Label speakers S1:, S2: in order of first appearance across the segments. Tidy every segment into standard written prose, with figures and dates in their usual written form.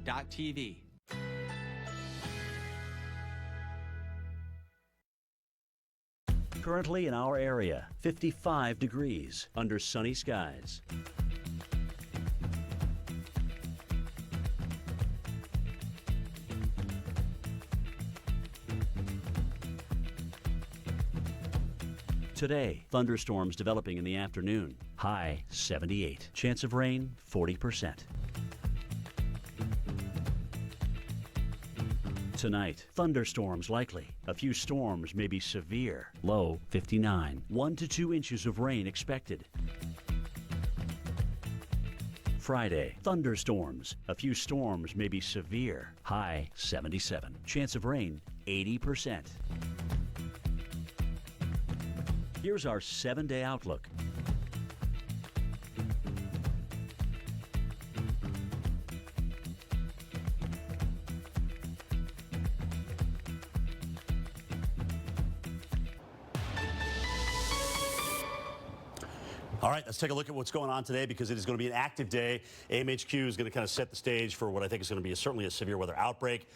S1: weather.tv.
S2: Currently in our area, 55 degrees under sunny skies. Today, thunderstorms developing in the afternoon. High 78. Chance of rain 40%. Tonight, thunderstorms likely. A few storms may be severe. Low 59. 1 to 2 inches of rain expected. Friday, thunderstorms. A few storms may be severe. High 77. Chance of rain 80%. Here's our 7-day outlook.
S3: All right, let's take a look at what's going on today because it is going to be an active day. AMHQ is going to kind of set the stage for what I think is going to be certainly a severe weather outbreak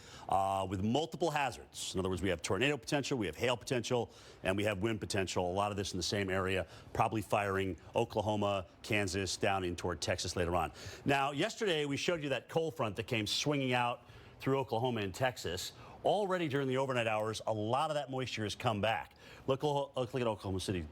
S3: with multiple hazards. In other words, we have tornado potential, we have hail potential, and we have wind potential. A lot of this in the same area, probably firing Oklahoma, Kansas, down in toward Texas later on. Now, yesterday we showed you that cold front that came swinging out through Oklahoma and Texas. Already during the overnight hours, a lot of that moisture has come back. Look at Oklahoma City.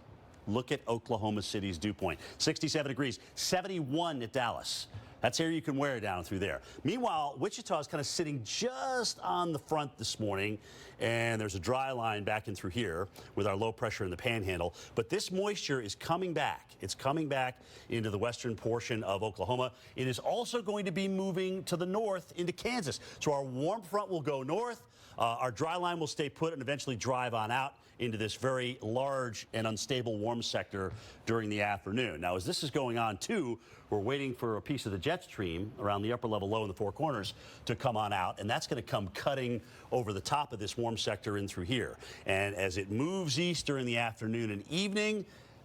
S3: Look at Oklahoma City's dew point. 67 degrees, 71 at Dallas. That's air you can wear down through there. Meanwhile, Wichita is kind of sitting just on the front this morning, and there's a dry line back in through here with our low pressure in the panhandle. But this moisture is coming back. It's coming back into the western portion of Oklahoma. It is also going to be moving to the north into Kansas. So our warm front will go north. Our dry line will stay put and eventually drive on out into this very large and unstable warm sector during the afternoon. Now, as this is going on, too, we're waiting for a piece of the jet stream around the upper level low in the Four Corners to come on out, and that's going to come cutting over the top of this warm sector in through here. And as it moves east during the afternoon and evening,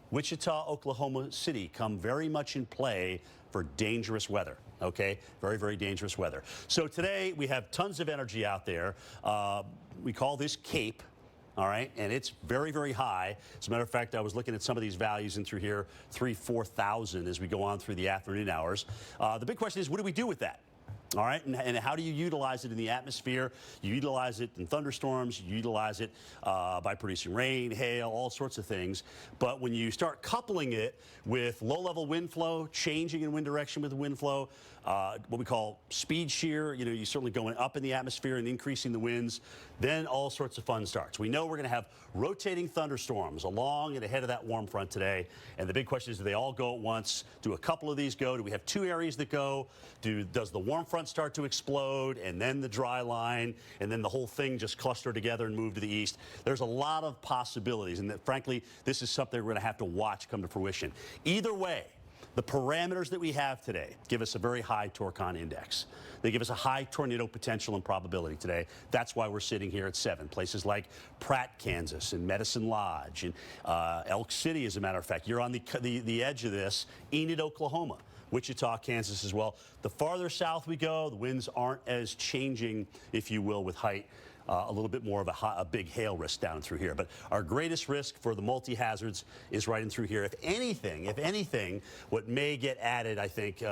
S3: Wichita, Oklahoma City come very much in play for dangerous weather. Okay, very, very dangerous weather. So today we have tons of energy out there. We call this CAPE. All right, and it's very, very high. As a matter of fact, I was looking at some of these values in through here, 4,000 as we go on through the afternoon hours. The big question is, what do we do with that? All right, and how do you utilize it in the atmosphere? You utilize it in thunderstorms, you utilize it by producing rain, hail, all sorts of things. But when you start coupling it with low-level wind flow, changing in wind direction with the wind flow, what we call speed shear, you know, you're certainly going up in the atmosphere and increasing the winds, then all sorts of fun starts. We know we're going to have rotating thunderstorms along and ahead of that warm front today. And the big question is, do they all go at once? Do a couple of these go? Do we have two areas that go? Does the warm front start to explode and then the dry line and then the whole thing just cluster together and move to the east? There's a lot of possibilities, and that, frankly, this is something we're going to have to watch come to fruition. Either way, the parameters that we have today give us a very high Torcon index. They give us a high tornado potential and probability today. That's why we're sitting here at 7. Places like Pratt, Kansas, and Medicine Lodge, and Elk City, as a matter of fact. You're on the edge of this. Enid, Oklahoma. Wichita, Kansas as well. The farther south we go, the winds aren't as changing, if you will, with height. A little bit more of a big hail risk down through here. But our greatest risk for the multi-hazards is right in through here. If anything, what may get added, I think,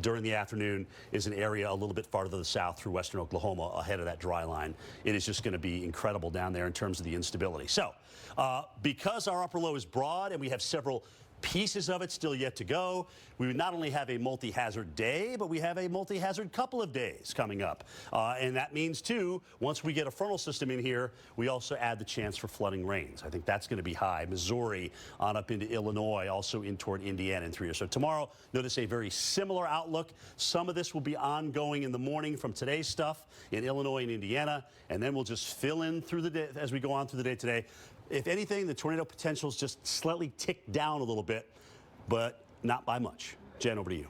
S3: during the afternoon is an area a little bit farther to the south through western Oklahoma ahead of that dry line. It is just going to be incredible down there in terms of the instability. So because our upper low is broad and we have several pieces of it still yet to go, we would not only have a multi-hazard day, but we have a multi-hazard couple of days coming up. And that means, too, once we get a frontal system in here, we also add the chance for flooding rains. I think that's going to be high. Missouri on up into Illinois, also in toward Indiana and through here. So tomorrow, notice a very similar outlook. Some of this will be ongoing in the morning from today's stuff in Illinois and Indiana, and then we'll just fill in through the day as we go on through the day today. If anything, the tornado potential is just slightly ticked down a little bit, but not by much. Jen, over to you.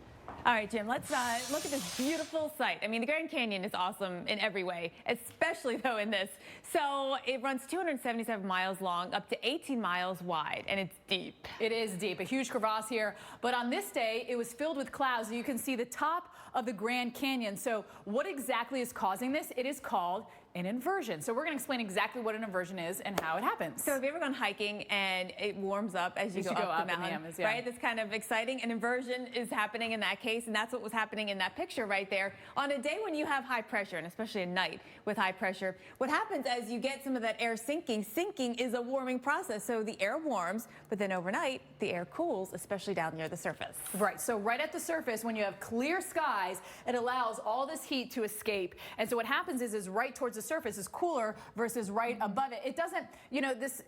S1: All right, Jim, let's look at this beautiful site. I mean, the Grand Canyon is awesome in every way, especially, though, in this. So it runs 277 miles long, up to 18 miles wide, and it's deep.
S4: It is deep, a huge crevasse here. But on this day, it was filled with clouds. You can see the top of the Grand Canyon. So what exactly is causing this? It is called an inversion. So we're going to explain exactly what an inversion is and how it happens.
S1: So have you ever gone hiking and it warms up as you go up the mountain, right? That's kind of exciting. An inversion is happening in that case, and that's what was happening in that picture right there. On a day when you have high pressure, and especially at night with high pressure, what happens as you get some of that air sinking is a warming process. So the air warms, but then overnight, the air cools, especially down near the surface.
S4: Right, so right at the surface, when you have clear skies, it allows all this heat to escape. And so what happens is right towards the surface is cooler versus right above it. It doesn't, you know, this,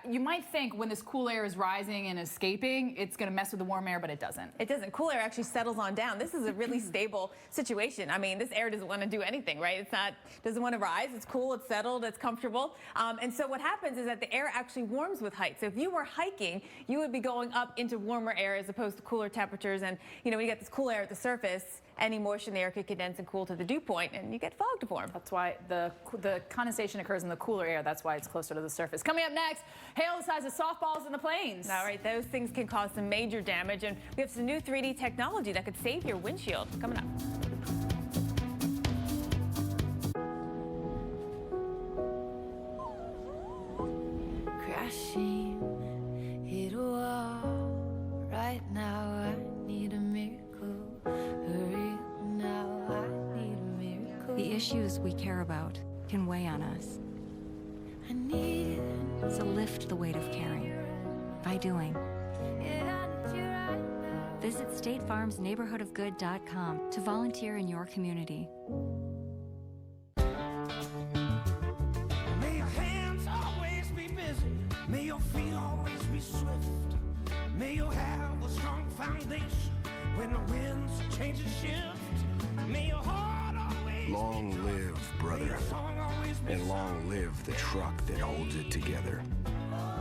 S4: you might think when this cool air is rising and escaping, it's going to mess with the warm air, but it doesn't.
S1: It doesn't. Cool air actually settles on down. This is a really stable situation. I mean, this air doesn't want to do anything, right? It's not, doesn't want to rise. It's cool, it's settled, it's comfortable. And so what happens is that the air actually warms with height. So if you were hiking, you would be going up into warmer air as opposed to cooler temperatures. And, you know, when you get this cool air at the surface, any moisture in the air could condense and cool to the dew point, and you get fog to form.
S4: That's why the condensation occurs in the cooler air. That's why it's closer to the surface. Coming up next, hail the size of softballs in the plains.
S1: All right, those things can cause some major damage, and we have some new 3D technology that could save your windshield. Coming up.
S5: Crashing, hit a wall. Right now I need a miracle. Hurry now, I need a miracle.
S6: The issues we care about can weigh on us.
S5: I need it.
S6: So lift the weight of caring by doing.
S5: Yeah, I need you right now.
S6: Visit StateFarmsNeighborhoodofGood.com to volunteer in your community.
S7: May your hands always be busy. May your feet always be swift. May you have a strong foundation when the winds change and shift. May your heart always
S8: long live, brother, and long live the truck that holds it together.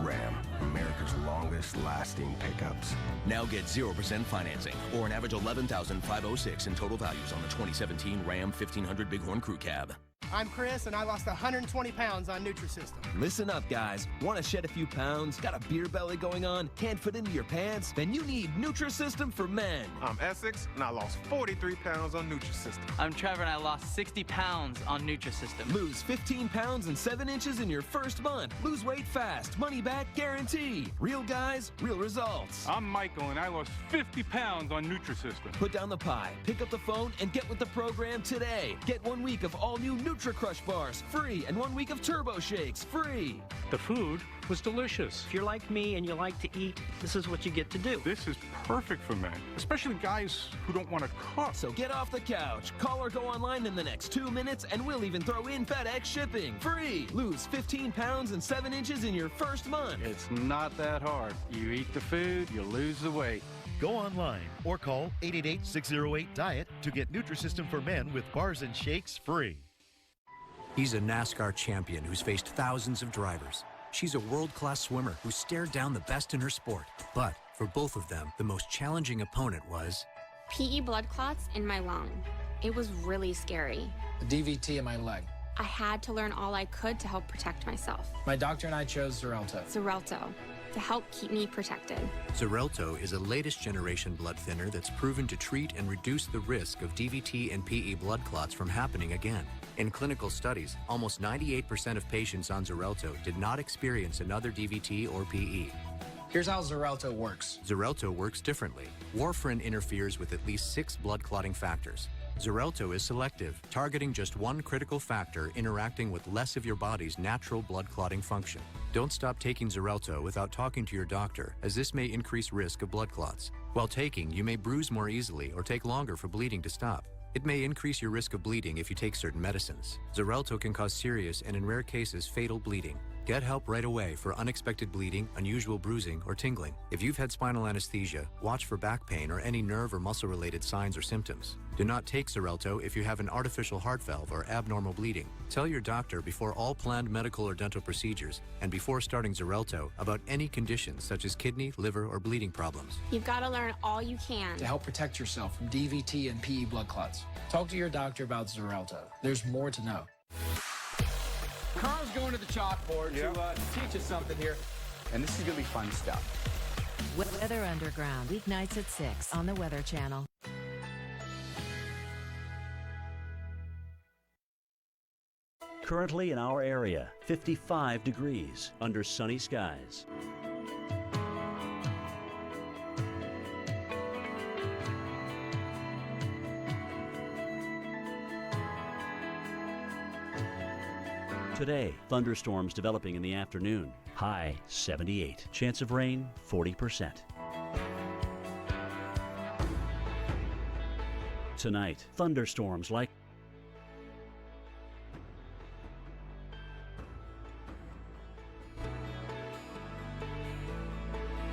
S8: Ram, America's longest lasting pickups.
S9: Now get 0% financing or an average $11,506 in total values on the 2017 Ram 1500 Bighorn Crew Cab.
S10: I'm Chris, and I lost 120 pounds on Nutrisystem.
S11: Listen up, guys. Want to shed a few pounds? Got a beer belly going on? Can't fit into your pants? Then you need Nutrisystem for men.
S12: I'm Essex, and I lost 43 pounds on Nutrisystem.
S13: I'm Trevor, and I lost 60 pounds on Nutrisystem.
S11: Lose 15 pounds and 7 inches in your first month. Lose weight fast. Money back guarantee. Real guys, real results.
S12: I'm Michael, and I lost 50 pounds on Nutrisystem.
S11: Put down the pie, pick up the phone, and get with the program today. Get 1 week of all new Nutri-Crush bars free and 1 week of Turbo Shakes free.
S14: The food was delicious. If you're like me and you like to eat, this is what you get to do.
S12: This is perfect for men, especially guys who don't want to cook.
S11: So get off the couch, call or go online in the next 2 minutes, and we'll even throw in FedEx shipping. Free. Lose 15 pounds and 7 inches in your first month.
S12: It's not that hard. You eat the food, you lose the weight.
S15: Go online or call 888-608-DIET to get Nutrisystem for Men with bars and shakes free.
S16: He's a NASCAR champion who's faced thousands of drivers. She's a world-class swimmer who stared down the best in her sport. But for both of them, the most challenging opponent was
S17: PE blood clots in my lung. It was really scary.
S18: A DVT in my leg.
S17: I had to learn all I could to help protect myself.
S18: My doctor and I chose Xarelto.
S17: Xarelto, to help keep me protected.
S16: Xarelto is a latest generation blood thinner that's proven to treat and reduce the risk of DVT and PE blood clots from happening again. In clinical studies, almost 98% of patients on Xarelto did not experience another DVT or PE.
S18: Here's how Xarelto works.
S16: Xarelto works differently. Warfarin interferes with at least 6 blood clotting factors. Xarelto is selective, targeting just one critical factor interacting with less of your body's natural blood clotting function. Don't stop taking Xarelto without talking to your doctor, as this may increase risk of blood clots. While taking, you may bruise more easily or take longer for bleeding to stop. It may increase your risk of bleeding if you take certain medicines. Xarelto can cause serious and, in rare cases, fatal bleeding. Get help right away for unexpected bleeding, unusual bruising, or tingling. If you've had spinal anesthesia, watch for back pain or any nerve or muscle-related signs or symptoms. Do not take Xarelto if you have an artificial heart valve or abnormal bleeding. Tell your doctor before all planned medical or dental procedures and before starting Xarelto about any conditions such as kidney, liver, or bleeding problems.
S17: You've got to learn all you can
S18: To help protect yourself from DVT and PE blood clots. Talk to your doctor about Xarelto. There's more to know.
S19: Carl's going to the chalkboard to teach us something here, and this is going to be fun stuff.
S20: Weather Underground, weeknights at 6 on the Weather Channel.
S2: Currently in our area, 55 degrees under sunny skies. Today, thunderstorms developing in the afternoon. High 78. Chance of rain 40%. Tonight, thunderstorms like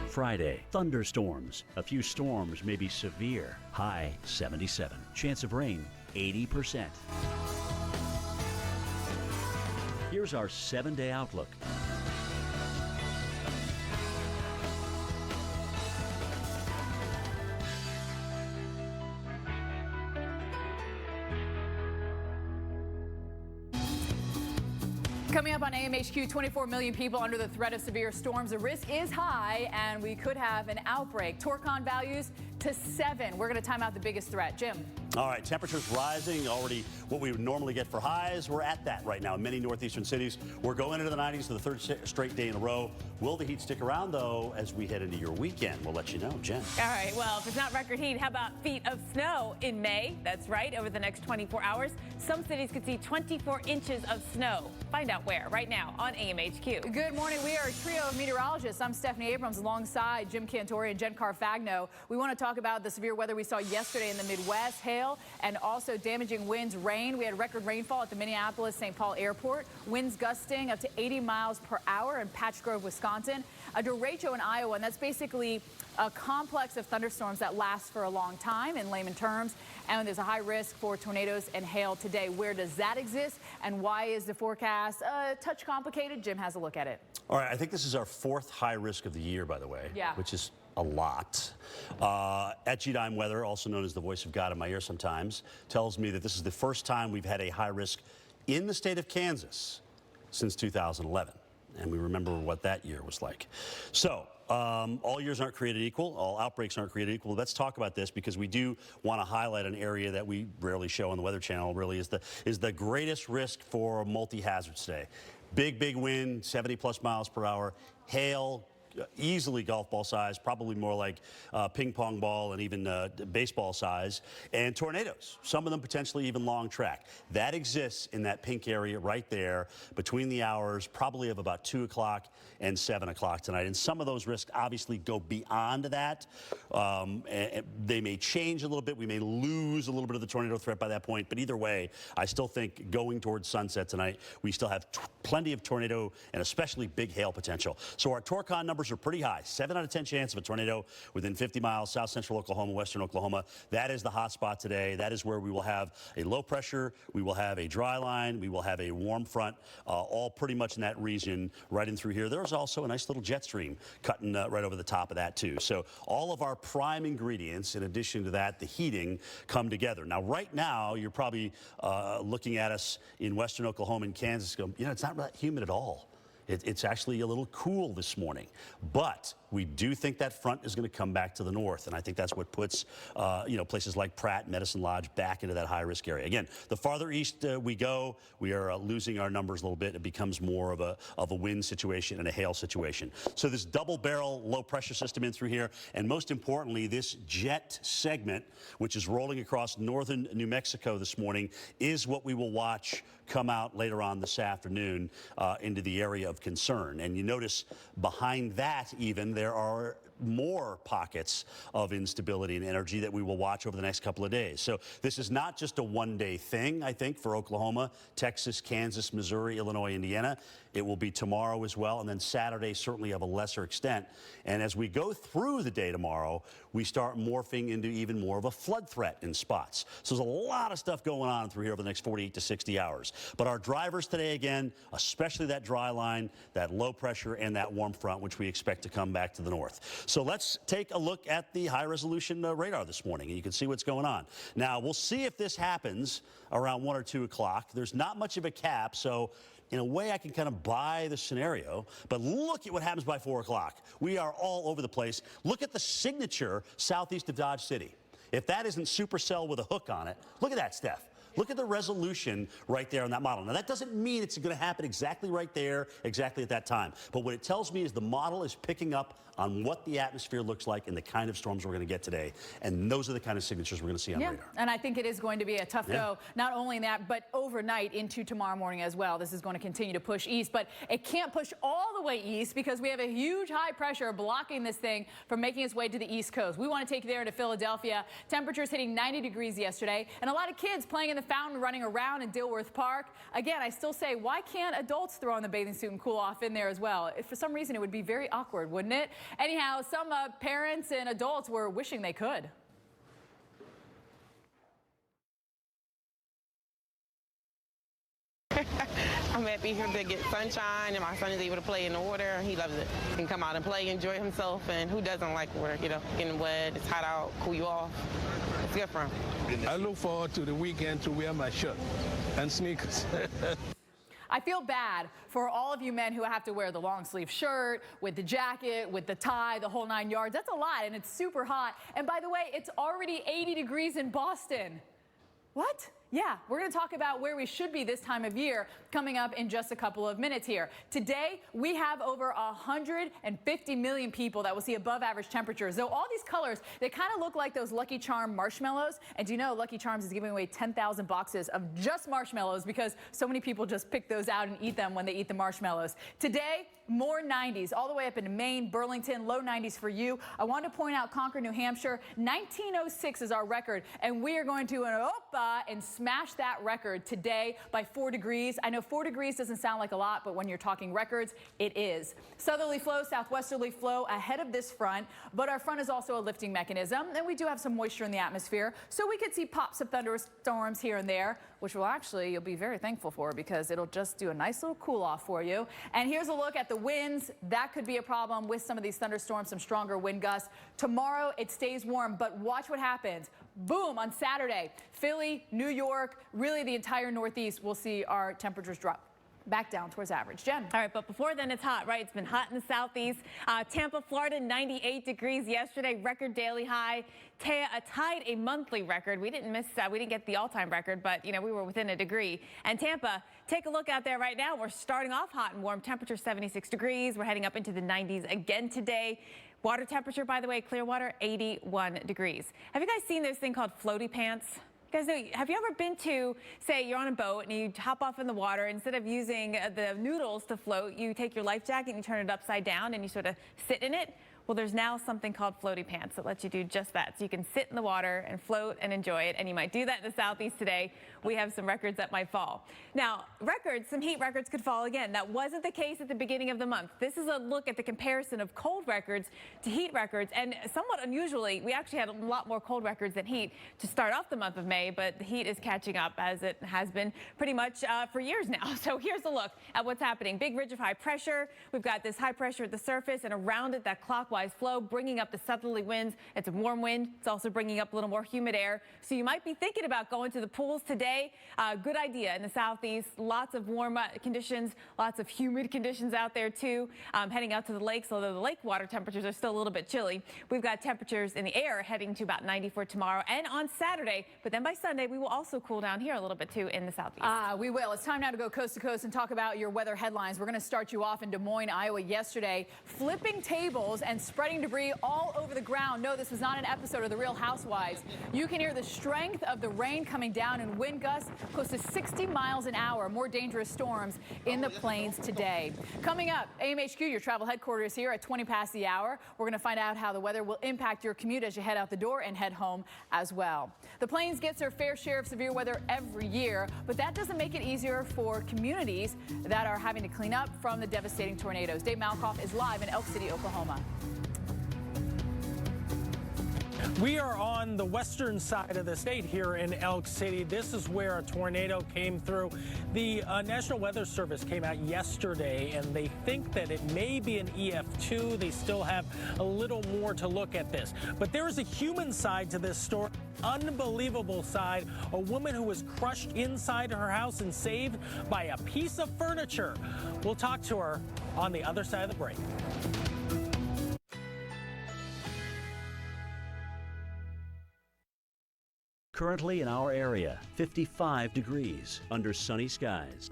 S2: Friday, thunderstorms. A few storms may be severe. High 77. Chance of rain 80%. Here's our 7-day outlook.
S4: Coming up on AMHQ, 24 million people under the threat of severe storms. The risk is high, and we could have an outbreak. Torcon values to 7. We're going to time out the biggest threat. Jim.
S3: All right, temperatures rising. Already what we would normally get for highs. We're at that right now in many northeastern cities. We're going into the 90s for the third straight day in a row. Will the heat stick around, though, as we head into your weekend? We'll let you know. Jen.
S1: All right, well, if it's not record heat, how about feet of snow in May? That's right, over the next 24 hours. Some cities could see 24 inches of snow. Find out where right now on AMHQ.
S4: Good morning. We are a trio of meteorologists. I'm Stephanie Abrams alongside Jim Cantori and Jen Carfagno. We want to talk about the severe weather we saw yesterday in the Midwest, hail and also damaging winds, rain. We had record rainfall at the Minneapolis-St. Paul Airport. Winds gusting up to 80 miles per hour in Patch Grove, Wisconsin. A derecho in Iowa, and that's basically a complex of thunderstorms that last for a long time in layman terms. And there's a high risk for tornadoes and hail today. Where does that exist, and why is the forecast a touch complicated? Jim has a look at it.
S3: All right, I think this is our 4th high risk of the year, by the way.
S4: Yeah.
S3: Which is a lot. Etchidime Weather, also known as the voice of God in my ear sometimes, tells me that this is the first time we've had a high risk in the state of Kansas since 2011. And we remember what that year was like. So, all years aren't created equal. All outbreaks aren't created equal. Let's talk about this because we do want to highlight an area that we rarely show on the Weather Channel. Really is the greatest risk for multi-hazards today. Big wind, 70+ miles per hour, hail, easily golf ball size, probably more like ping pong ball and even baseball size, and tornadoes, some of them potentially even long track. That exists in that pink area right there between the hours probably of about 2 o'clock and 7 o'clock tonight. And some of those risks obviously go beyond that. And they may change a little bit. We may lose a little bit of the tornado threat by that point. But either way, I still think going towards sunset tonight, we still have plenty of tornado and especially big hail potential. So our Torcon numbers are pretty high. 7 out of 10 chance of a tornado within 50 miles, south central Oklahoma, western Oklahoma. That is the hot spot today. That is where we will have a low pressure. We will have a dry line. We will have a warm front, all pretty much in that region right in through here. There's also a nice little jet stream cutting right over the top of that too. So all of our prime ingredients, in addition to that, the heating, come together. Now, right now, you're probably looking at us in western Oklahoma and Kansas going, you know, it's not that humid at all. It's actually a little cool this morning, but we do think that front is going to come back to the north, and I think that's what puts places like Pratt, Medicine Lodge back into that high-risk area. Again, the farther east we go, we are losing our numbers a little bit. It becomes more of a wind situation and a hail situation. So this double-barrel low-pressure system in through here, and most importantly, this jet segment, which is rolling across northern New Mexico this morning, is what we will watch come out later on this afternoon into the area of concern. And you notice behind that even there are more pockets of instability and energy that we will watch over the next couple of days. So this is not just a one-day thing, I think, for Oklahoma, Texas, Kansas, Missouri, Illinois, Indiana. It will be tomorrow as well, and then Saturday certainly of a lesser extent. And as we go through the day tomorrow, we start morphing into even more of a flood threat in spots. So there's a lot of stuff going on through here over the next 48 to 60 hours. But our drivers today, again, especially that dry line, that low pressure, and that warm front, which we expect to come back to the north. So let's take a look at the high-resolution radar this morning, and you can see what's going on. Now, we'll see if this happens around 1 or 2 o'clock. There's not much of a cap, so in a way, I can kind of buy the scenario, but look at what happens by 4 o'clock. We are all over the place. Look at the signature southeast of Dodge City. If that isn't supercell with a hook on it, look at that, Steph. Look at the resolution right there on that model. Now, that doesn't mean it's going to happen exactly right there, exactly at that time. But what it tells me is the model is picking up on what the atmosphere looks like and the kind of storms we're going to get today. And those are the kind of signatures we're going to see on radar.
S4: And I think it is going to be a tough go, not only in that, but overnight into tomorrow morning as well. This is going to continue to push east, but it can't push all the way east because we have a huge high pressure blocking this thing from making its way to the east coast. We want to take you there to Philadelphia. Temperatures hitting 90 degrees yesterday, and a lot of kids playing in the fountain, running around in Dilworth Park. Again, I still say, why can't adults throw on the bathing suit and cool off in there as well? If for some reason, it would be very awkward, wouldn't it? Anyhow, some parents and adults were wishing they could.
S21: I'm happy here to get sunshine, and my son is able to play in the water. He loves it. He can come out and play, enjoy himself, and who doesn't like water? You know, getting wet, it's hot out, cool you off. It's good for him.
S22: I look forward to the weekend to wear my shirt and sneakers.
S4: I feel bad for all of you men who have to wear the long sleeve shirt with the jacket, with the tie, the whole 9 yards. That's a lot, and it's super hot. And by the way, it's already 80 degrees in Boston. What? Yeah, we're going to talk about where we should be this time of year coming up in just a couple of minutes here. Today, we have over 150 million people that will see above average temperatures. Though all these colors, they kind of look like those Lucky Charm marshmallows. And do you know Lucky Charms is giving away 10,000 boxes of just marshmallows because so many people just pick those out and eat them when they eat the marshmallows. Today, more 90s all the way up into Maine, Burlington, low 90s for you. I want to point out Concord, New Hampshire. 1906 is our record, and we are going to and smash that record today by 4 degrees. I know 4 degrees doesn't sound like a lot, but when you're talking records, it is. Southerly flow, southwesterly flow ahead of this front, but our front is also a lifting mechanism, and we do have some moisture in the atmosphere, so we could see pops of thunderstorms here and there, which will actually, you'll be very thankful for because it'll just do a nice little cool off for you. And here's a look at the winds. That could be a problem with some of these thunderstorms, some stronger wind gusts. Tomorrow, it stays warm, but watch what happens. Boom, on Saturday, Philly, New York, really the entire Northeast, we'll see our temperatures drop back down towards average. Jen.
S1: All right, but before then, it's hot, right? It's been hot in the southeast. Tampa, Florida, 98 degrees yesterday, record daily high. Tied a monthly record. We didn't get the all-time record, but you know we were within a degree. And Tampa, take a look out there right now. We're starting off hot and warm. Temperature 76 degrees. We're heading up into the 90s again today. Water temperature, by the way, Clearwater, 81 degrees. Have you guys seen this thing called floaty pants? You guys know, have you ever been to, say, you're on a boat and you hop off in the water, instead of using the noodles to float, you take your life jacket and you turn it upside down and you sort of sit in it? Well, there's now something called floaty pants that lets you do just that. So you can sit in the water and float and enjoy it. And you might do that in the southeast today. We have some records that might fall. Now, some heat records could fall again. That wasn't the case at the beginning of the month. This is a look at the comparison of cold records to heat records. And somewhat unusually, we actually had a lot more cold records than heat to start off the month of May, but the heat is catching up as it has been pretty much for years now. So here's a look at what's happening. Big ridge of high pressure. We've got this high pressure at the surface, and around it, that clockwise flow, bringing up the southerly winds. It's a warm wind. It's also bringing up a little more humid air. So you might be thinking about going to the pools today. Good idea in the southeast. Lots of warm conditions, lots of humid conditions out there too. Heading out to the lakes, although the lake water temperatures are still a little bit chilly. We've got temperatures in the air heading to about 90 for tomorrow and on Saturday. But then by Sunday, we will also cool down here a little bit too in the southeast.
S4: We will. It's time now to go coast to coast and talk about your weather headlines. We're going to start you off in Des Moines, Iowa yesterday. Flipping tables and spreading debris all over the ground. No, this was not an episode of The Real Housewives. You can hear the strength of the rain coming down and wind gusts close to 60 miles an hour. More dangerous storms in the plains today. Coming up, AMHQ, your travel headquarters here at 20 past the hour. We're going to find out how the weather will impact your commute as you head out the door and head home as well. The plains gets their fair share of severe weather every year, but that doesn't make it easier for communities that are having to clean up from the devastating tornadoes. Dave Malkoff is live in Elk City, Oklahoma.
S5: We are on the western side of the state here in Elk City. This is where a tornado came through. The National Weather Service came out yesterday, and they think that it may be an EF2. They still have a little more to look at this. But there is a human side to this story. Unbelievable side. A woman who was crushed inside her house and saved by a piece of furniture. We'll talk to her on the other side of the break.
S2: Currently in our area, 55 degrees under sunny skies.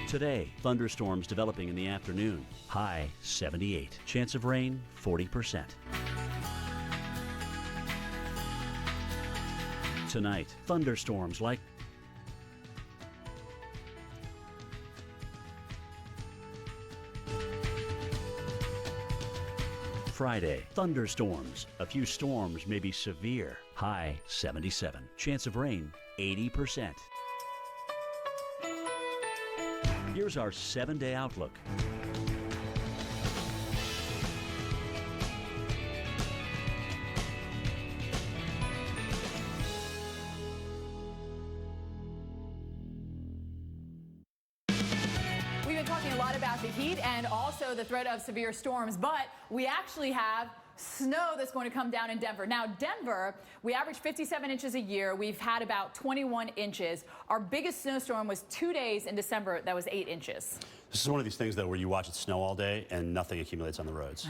S2: Today, thunderstorms developing in the afternoon. High 78. Chance of rain 40%. Tonight, thunderstorms like Friday, thunderstorms. A few storms may be severe. High 77. Chance of rain 80%. Here's our 7-day outlook.
S4: We've been talking a lot about the heat and also the threat of severe storms, but we actually have snow that's going to come down in Denver. Now, Denver, we average 57 inches a year. We've had about 21 inches. Our biggest snowstorm was 2 days in December. That was 8 inches.
S3: This is one of these things, though, where you watch it snow all day and nothing accumulates on the roads,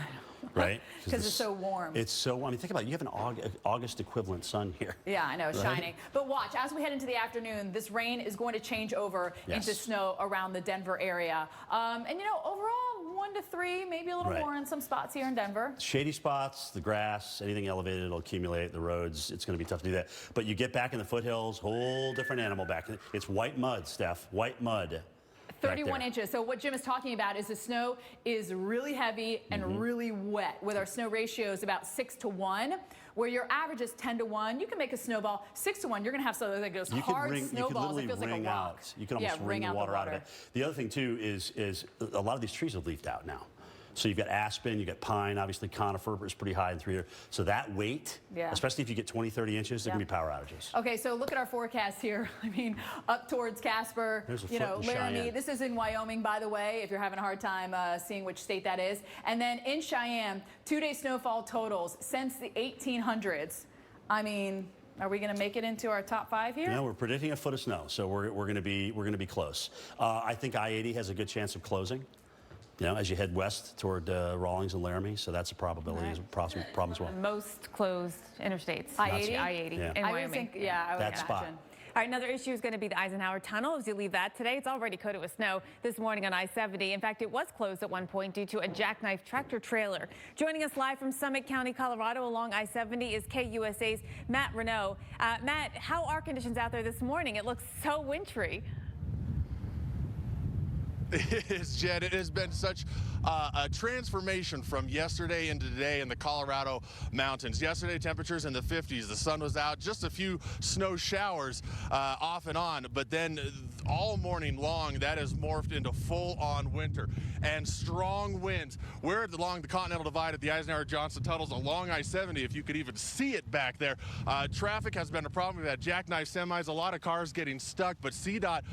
S3: right?
S4: Because it's so warm.
S3: It's so warm. I mean, think about it. You have an August equivalent sun here.
S4: Yeah, I know, it's
S3: right?
S4: shining. But watch, as we head into the afternoon, this rain is going to change over into snow around the Denver area. And, you know, overall, 1 to 3, maybe a little more in some spots here in Denver.
S3: Shady spots, the grass, anything elevated will accumulate. The roads, it's going to be tough to do that. But you get back in the foothills, whole different animal back. It's white mud, Steph, white mud.
S4: 31 inches. So what Jim is talking about is the snow is really heavy and really wet, with our snow ratios about 6 to 1. Where your average is 10 to 1, you can make a snowball. 6 to 1, you're going to have something that goes hard snowballs. It feels like a rock.
S3: You can almost wring the water out of it. The other thing, too, is a lot of these trees have leafed out now. So you've got aspen, you've got pine, obviously conifer is pretty high in 3 years. So that weight, especially if you get 20, 30 inches, there can be power outages.
S4: Okay, so look at our forecast here. I mean, up towards Casper, you know, Laramie. This is in Wyoming, by the way, if you're having a hard time seeing which state that is. And then in Cheyenne, 2-day snowfall totals since the 1800s. I mean, are we going to make it into our top 5 here?
S3: No, we're predicting a foot of snow, so we're going to be close. I think I-80 has a good chance of closing. You know, as you head west toward Rawlings and Laramie, so that's a probability, is a problem as well.
S1: Most closed interstates.
S4: I-80?
S1: I-80 in Wyoming.
S4: I would think, I would
S3: that spot.
S4: imagine.
S1: All right, another issue is going to be the Eisenhower Tunnel as you leave that today. It's already coated with snow this morning on I-70. In fact, it was closed at one point due to a jackknife tractor trailer. Joining us live from Summit County, Colorado along I-70 is KUSA's Matt Renault. Matt, how are conditions out there this morning? It looks so wintry.
S6: It is, Jed. It has been such a transformation from yesterday into today in the Colorado mountains. Yesterday, temperatures in the 50s. The sun was out, just a few snow showers off and on, but then all morning long, that has morphed into full-on winter and strong winds. We're along the Continental Divide at the Eisenhower-Johnson tunnels along I-70, if you could even see it back there. Traffic has been a problem. We've had jackknife semis, a lot of cars getting stuck, but CDOT,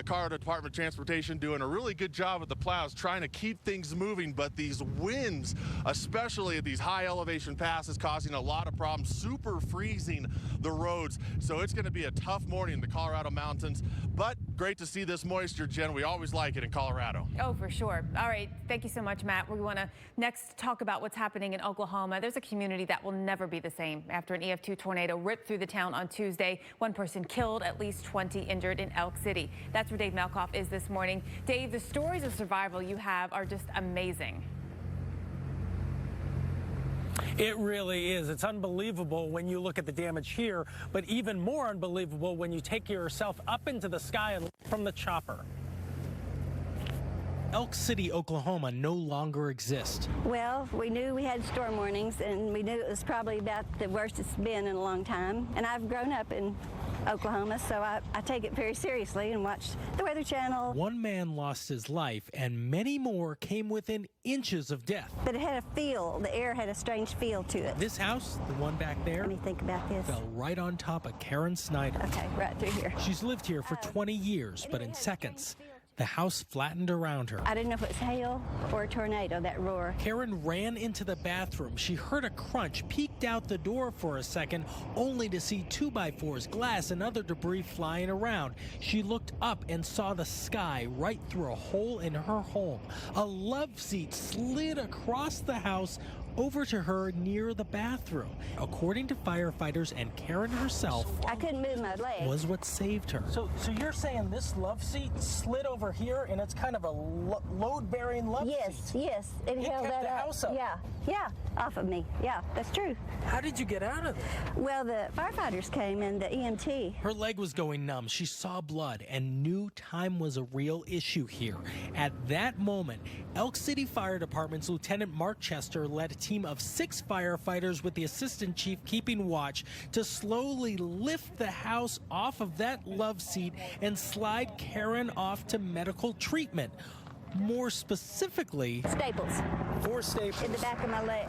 S6: Colorado Department of Transportation, doing a really good job with the plows, trying to keep things moving, but these winds, especially at these high elevation passes, causing a lot of problems, super freezing the roads. So it's going to be a tough morning in the Colorado mountains, but great to see this moisture, Jen. We always like it in Colorado.
S1: Oh, for sure. All right. Thank you so much, Matt. We want to next talk about what's happening in Oklahoma. There's a community that will never be the same after an EF2 tornado ripped through the town on Tuesday. One person killed, at least 20 injured in Elk City. That's where Dave Malkoff is this morning. Dave, the stories of survival you have are just amazing.
S5: It really is. It's unbelievable when you look at the damage here, but even more unbelievable when you take yourself up into the sky and look from the chopper. Elk City, Oklahoma no longer exists.
S7: Well, we knew we had storm warnings, and we knew it was probably about the worst it's been in a long time. And I've grown up in Oklahoma, so I take it very seriously and watch the Weather Channel.
S5: One man lost his life, and many more came within inches of death.
S7: But it had a feel. The air had a strange feel to it.
S5: This house, the one back there,
S7: let me think about this,
S5: fell right on top of Karen Snyder.
S7: Okay, right through here.
S5: She's lived here for 20 years, but in seconds, the house flattened around her.
S7: I didn't know if it was hail or a tornado, that roar.
S5: Karen ran into the bathroom. She heard a crunch, peeked out the door for a second, only to see 2x4s, glass, and other debris flying around. She looked up and saw the sky right through a hole in her home. A love seat slid across the house over to her near the bathroom. According to firefighters and Karen herself,
S7: I couldn't move my leg.
S5: Was what saved her. So you're saying this love seat slid over here, and it's kind of a load-bearing love seat?
S7: Yes. It held
S5: kept
S7: that
S5: the
S7: up.
S5: house up.
S7: Yeah, off of me. Yeah, that's true.
S5: How did you get out of there?
S7: Well, the firefighters came and the EMT.
S5: Her leg was going numb. She saw blood and knew time was a real issue here. At that moment, Elk City Fire Department's Lieutenant Mark Chester led a team of 6 firefighters with the assistant chief keeping watch to slowly lift the house off of that love seat and slide Karen off to medical treatment. More specifically,
S7: staples.
S5: 4 staples.
S7: In the back of my leg,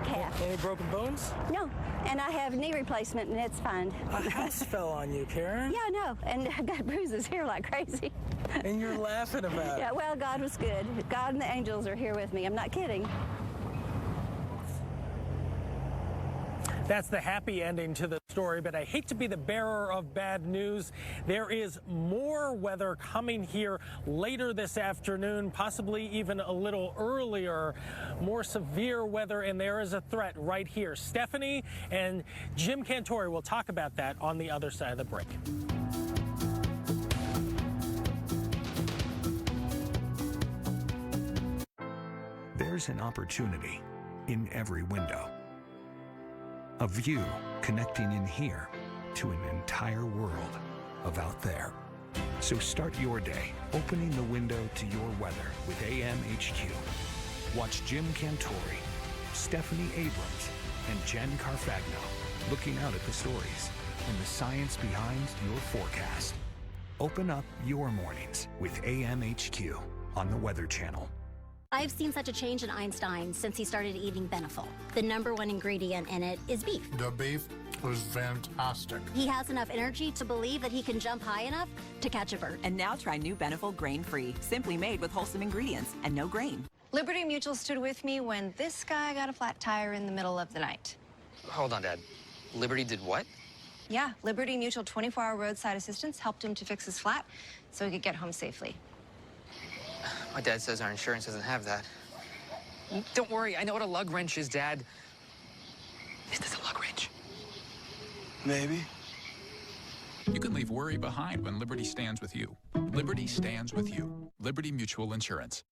S7: calf.
S5: Any broken bones?
S7: No, and I have knee replacement, and it's fine.
S5: A house fell on you, Karen.
S7: Yeah, I know, and I got bruises here like crazy.
S5: And you're laughing about it.
S7: Yeah, well, God was good. God and the angels are here with me. I'm not kidding.
S5: That's the happy ending to the story, but I hate to be the bearer of bad news. There is more weather coming here later this afternoon, possibly even a little earlier. More severe weather, and there is a threat right here. Stephanie and Jim Cantore will talk about that on the other side of the break.
S8: There's an opportunity in every window. A view connecting in here to an entire world of out there. So start your day opening the window to your weather with AMHQ. Watch Jim Cantore, Stephanie Abrams, and Jen Carfagno looking out at the stories and the science behind your forecast. Open up your mornings with AMHQ on the Weather Channel.
S23: I've seen such a change in Einstein since he started eating Beneful. The #1 ingredient in it is beef.
S24: The beef was fantastic.
S23: He has enough energy to believe that he can jump high enough to catch a bird.
S25: And now try new Beneful grain-free, simply made with wholesome ingredients and no grain.
S26: Liberty Mutual stood with me when this guy got a flat tire in the middle of the night.
S27: Hold on, Dad. Liberty did what?
S26: Yeah, Liberty Mutual 24-hour roadside assistance helped him to fix his flat so he could get home safely.
S27: My dad says our insurance doesn't have that. Don't worry, I know what a lug wrench is, Dad. Is this a lug wrench?
S28: Maybe. You can leave worry behind when Liberty stands with you. Liberty stands with you. Liberty Mutual Insurance.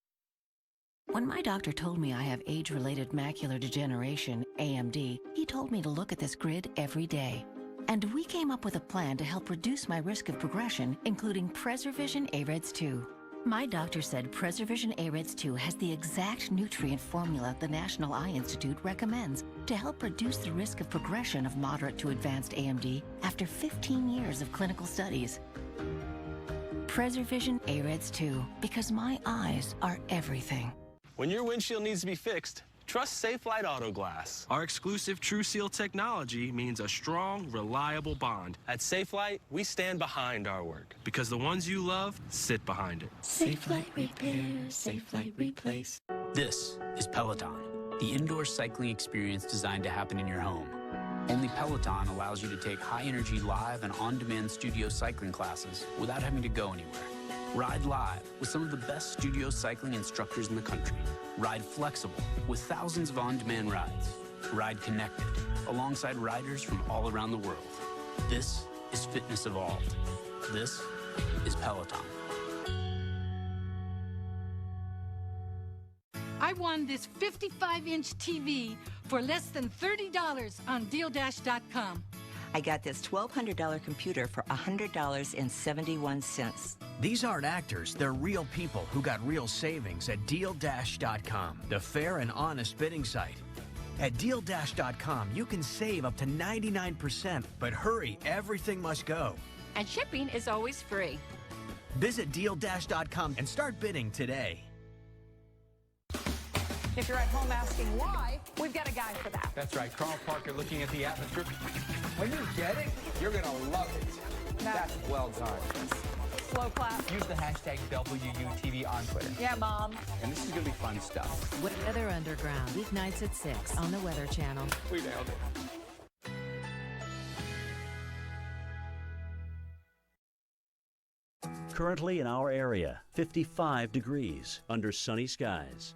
S20: When my doctor told me I have age-related macular degeneration, AMD, he told me to look at this grid every day. And we came up with a plan to help reduce my risk of progression, including PreserVision AREDS 2. My doctor said PreserVision AREDS 2 has the exact nutrient formula the National Eye Institute recommends to help reduce the risk of progression of moderate to advanced AMD after 15 years of clinical studies. PreserVision AREDS 2, because my eyes are everything.
S11: When your windshield needs to be fixed, trust Safelite Auto Glass. Our exclusive TrueSeal technology means a strong, reliable bond. At Safelite, we stand behind our work because the ones you love sit behind it.
S29: Safelite Repair, Safelite Replace.
S30: This is Peloton, the indoor cycling experience designed to happen in your home.
S9: Only Peloton allows you to take high-energy live and on-demand studio cycling classes without having to go anywhere. Ride live with some of the best studio cycling instructors in the country. Ride flexible with thousands of on-demand rides. Ride connected alongside riders from all around the world. This is fitness evolved. This is Peloton.
S10: I won this 55-inch TV for less than $30 on DealDash.com.
S12: I got this $1,200 computer for $100.71.
S13: These aren't actors, they're real people who got real savings at DealDash.com, the fair and honest bidding site. At DealDash.com, you can save up to 99%, but hurry, everything must go.
S10: And shipping is always free.
S13: Visit DealDash.com and start bidding today.
S4: If you're at home asking why, we've got a guy for that.
S19: That's right. Carl Parker looking at the atmosphere. When you get it, you're going to love it. That's well done.
S4: Slow clap.
S19: Use the hashtag WUTV on Twitter.
S10: Yeah, Mom.
S19: And this is going to be fun stuff.
S14: Weather Underground, weeknights at 6 on the Weather Channel.
S19: We nailed it.
S2: Currently in our area, 55 degrees under sunny skies.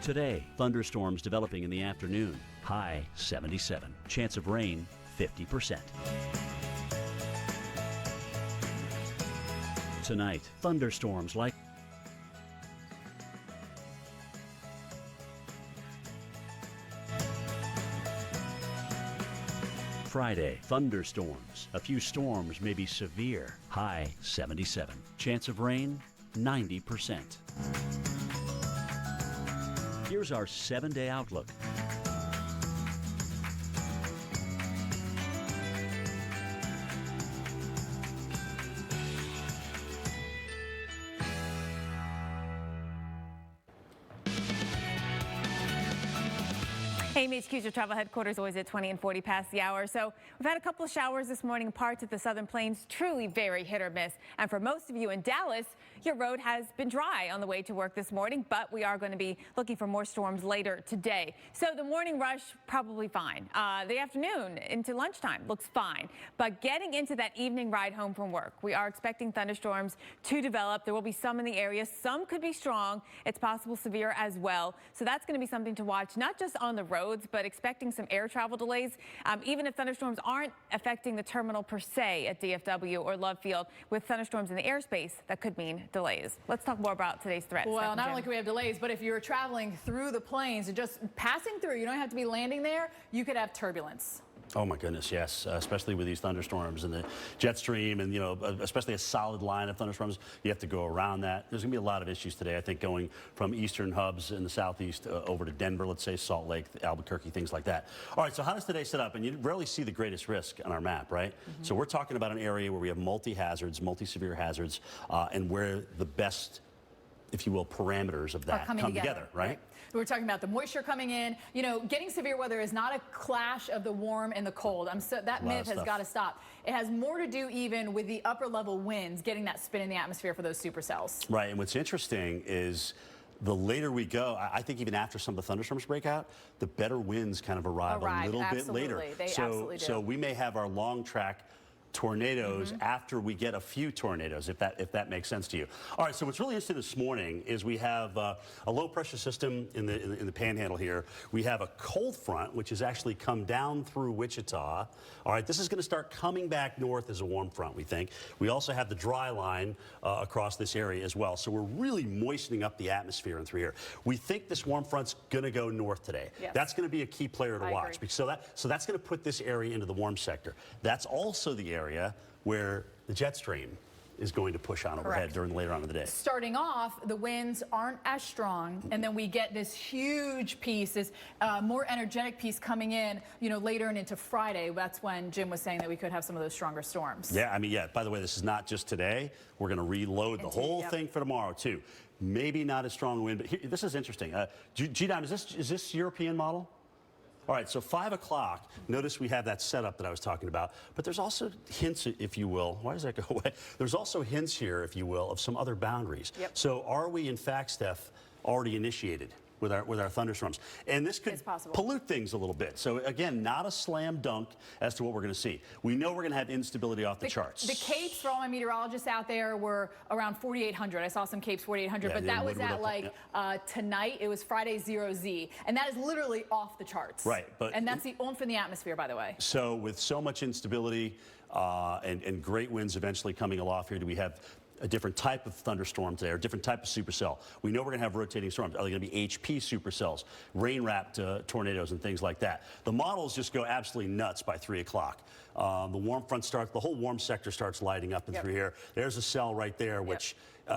S2: Today, thunderstorms developing in the afternoon. High 77. Chance of rain 50%. Tonight, thunderstorms like Friday, thunderstorms. A few storms may be severe. High 77. Chance of rain 90%. Here's our 7-day outlook.
S1: AMHQ's your travel headquarters, always at 20 and 40 past the hour. So we've had a couple of showers this morning in parts of the Southern Plains, truly very hit or miss. And for most of you in Dallas, your road has been dry on the way to work this morning, but we are going to be looking for more storms later today. So the morning rush, probably fine. The afternoon into lunchtime looks fine. But getting into that evening ride home from work, we are expecting thunderstorms to develop. There will be some in the area. Some could be strong. It's possible severe as well. So that's going to be something to watch, not just on the roads, but expecting some air travel delays. Even if thunderstorms aren't affecting the terminal per se at DFW or Love Field, with thunderstorms in the airspace, that could mean delays. Let's talk more about today's threats.
S4: Well, not only can we have delays, but if you're traveling through the plains and just passing through, you don't have to be landing there, you could have turbulence.
S3: Oh my goodness, yes, especially with these thunderstorms and the jet stream and, you know, especially a solid line of thunderstorms. You have to go around that. There's going to be a lot of issues today, I think, going from eastern hubs in the southeast over to Denver, let's say, Salt Lake, Albuquerque, things like that. All right, so how does today set up? And you rarely see the greatest risk on our map, right? Mm-hmm. So we're talking about an area where we have multi-hazards, multi-severe hazards, and where the best, if you will, parameters of that come together, right?
S4: We're talking about the moisture coming in. You know, getting severe weather is not a clash of the warm and the cold. That myth has got to stop. It has more to do even with the upper level winds, getting that spin in the atmosphere for those supercells.
S3: Right, and what's interesting is the later we go, I think even after some of the thunderstorms break out, the better winds kind of arrive a little bit later.
S4: They absolutely do.
S3: So we may have our long track tornadoes after we get a few tornadoes, if that makes sense to you. All right, so what's really interesting this morning is we have a low pressure system in the panhandle here. We have a cold front, which has actually come down through Wichita. All right, this is going to start coming back north as a warm front, we think. We also have the dry line across this area as well. So we're really moistening up the atmosphere in through here. We think this warm front's going to go north today. Yes. That's going to be a key player to watch. So that's going to put this area into the warm sector. That's also the area where the jet stream is going to push on overhead during later on in the day.
S4: Starting off, the winds aren't as strong, and then we get this huge piece, this more energetic piece coming in, you know, later and into Friday. That's when Jim was saying that we could have some of those stronger storms.
S3: Yeah, I mean, by the way, this is not just today. We're going to reload the whole thing for tomorrow, too. Maybe not as strong wind, but this is interesting. G-Dime, is this European model? All right, so 5 o'clock, notice we have that setup that I was talking about, but there's also hints, if you will. Why does that go away? There's also hints here, if you will, of some other boundaries.
S4: Yep.
S3: So are we, in fact, Steph, already initiated with our thunderstorms? And this could pollute things a little bit. So again, not a slam dunk as to what we're going to see. We know we're going to have instability off the charts.
S4: The Capes, for all my meteorologists out there, were around 4,800. I saw some Capes 4,800,
S3: Yeah,
S4: but
S3: yeah,
S4: that was
S3: Woodward
S4: at
S3: up-
S4: like tonight. It was Friday 0Z, and that is literally off the charts.
S3: Right, but
S4: and that's the only from the atmosphere, by the way.
S3: So with so much instability and great winds eventually coming aloft here, do we have a different type of thunderstorm today, or a different type of supercell? We know we're going to have rotating storms. Are they going to be HP supercells, rain-wrapped tornadoes, and things like that? The models just go absolutely nuts by 3 o'clock. The warm front starts, the whole warm sector starts lighting up and through here. There's a cell right there, which,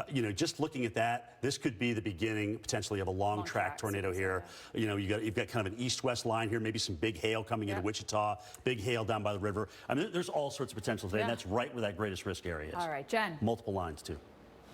S3: you know, just looking at that, this could be the beginning potentially of a long track tornado here. You know, you've got kind of an east-west line here, maybe some big hail coming into Wichita, big hail down by the river. I mean, there's all sorts of potential today, and that's right where that greatest risk area is.
S4: All right, Jen.
S3: Multiple lines, too.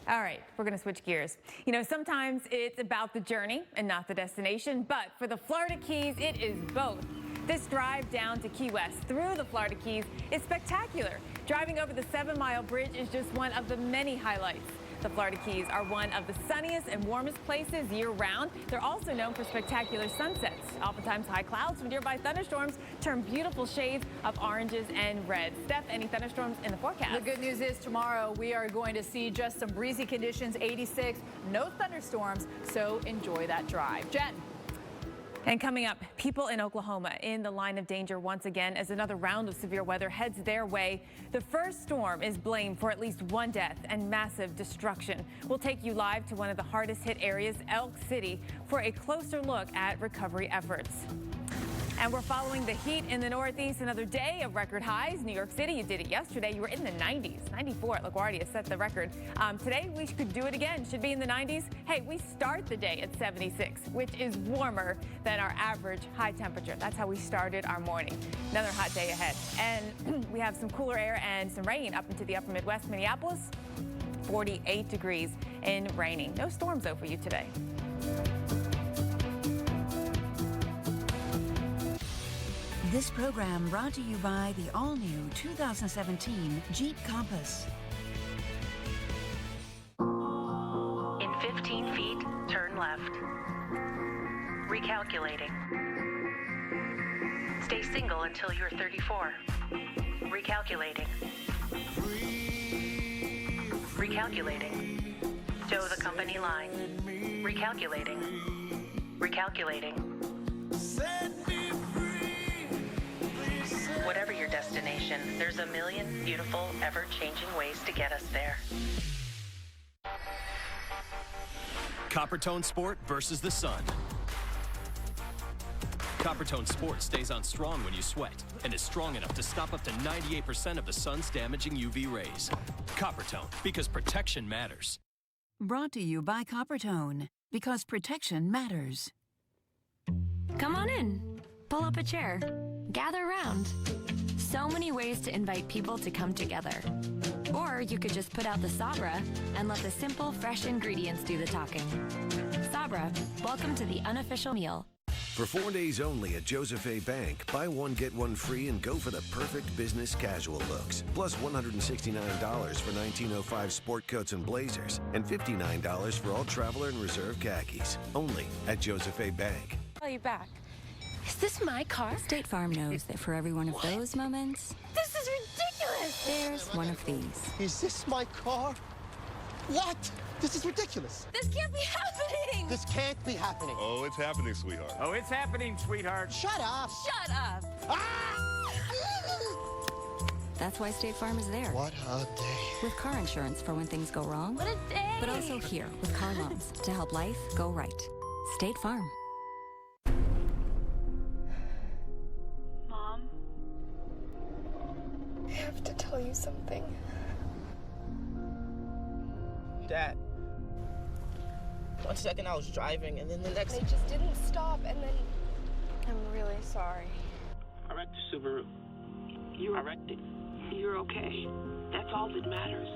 S1: All right, we're going to switch gears. You know, sometimes it's about the journey and not the destination, but for the Florida Keys, it is both. This drive down to Key West through the Florida Keys is spectacular. Driving over the 7-mile bridge is just one of the many highlights. The Florida Keys are one of the sunniest and warmest places year-round. They're also known for spectacular sunsets. Oftentimes, high clouds from nearby thunderstorms turn beautiful shades of oranges and reds. Steph, any thunderstorms in the forecast?
S4: The good news is tomorrow we are going to see just some breezy conditions, 86, no thunderstorms, so enjoy that drive. Jen.
S1: And coming up, people in Oklahoma in the line of danger once again as another round of severe weather heads their way. The first storm is blamed for at least one death and massive destruction. We'll take you live to one of the hardest hit areas, Elk City, for a closer look at recovery efforts. And we're following the heat in the Northeast. Another day of record highs. New York City, you did it yesterday. You were in the 90s. 94 at LaGuardia set the record. Today, we could do it again. Should be in the 90s. Hey, we start the day at 76, which is warmer than our average high temperature. That's how we started our morning. Another hot day ahead. And we have some cooler air and some rain up into the upper Midwest. Minneapolis, 48 degrees and raining. No storms, though, for you today.
S5: This program brought to you by the all-new 2017 Jeep Compass.
S6: In 15 feet, turn left. Recalculating. Stay single until you're 34. Recalculating. Recalculating. Toe the company line. Recalculating. Recalculating. Whatever your destination, there's a million beautiful, ever-changing ways to get us there.
S7: Coppertone Sport versus the sun. Coppertone Sport stays on strong when you sweat and is strong enough to stop up to 98% of the sun's damaging UV rays. Coppertone, because protection matters.
S5: Brought to you by Coppertone, because protection matters.
S15: Come on in. Pull up a chair. Gather around. So many ways to invite people to come together. Or you could just put out the Sabra and let the simple, fresh ingredients do the talking. Sabra, welcome to the unofficial meal.
S16: For 4 days only at Joseph A. Bank, buy one, get one free and go for the perfect business casual looks. Plus $169 for 1905 sport coats and blazers, and $59 for all Traveler and Reserve khakis. Only at Joseph A. Bank.
S15: Call you back. Is this my car?
S17: State Farm knows that for every one of those moments,
S15: This is ridiculous!
S17: there's one of these.
S18: Is this my car? What? This is ridiculous.
S15: This can't be happening!
S18: This can't be happening.
S21: Oh, it's happening, sweetheart.
S19: Oh, it's happening, sweetheart.
S18: Shut up.
S15: Shut up!
S17: That's why State Farm is there.
S18: What a day.
S17: With car insurance for when things go wrong.
S15: What a day!
S17: But also here with car loans to help life go right. State Farm.
S22: Mom, I have to tell you something.
S30: Dad. 1 second I was driving, and then the next...
S22: They just didn't stop, and then... I'm really sorry.
S29: I wrecked the Subaru. I wrecked it. You're okay. That's all that matters.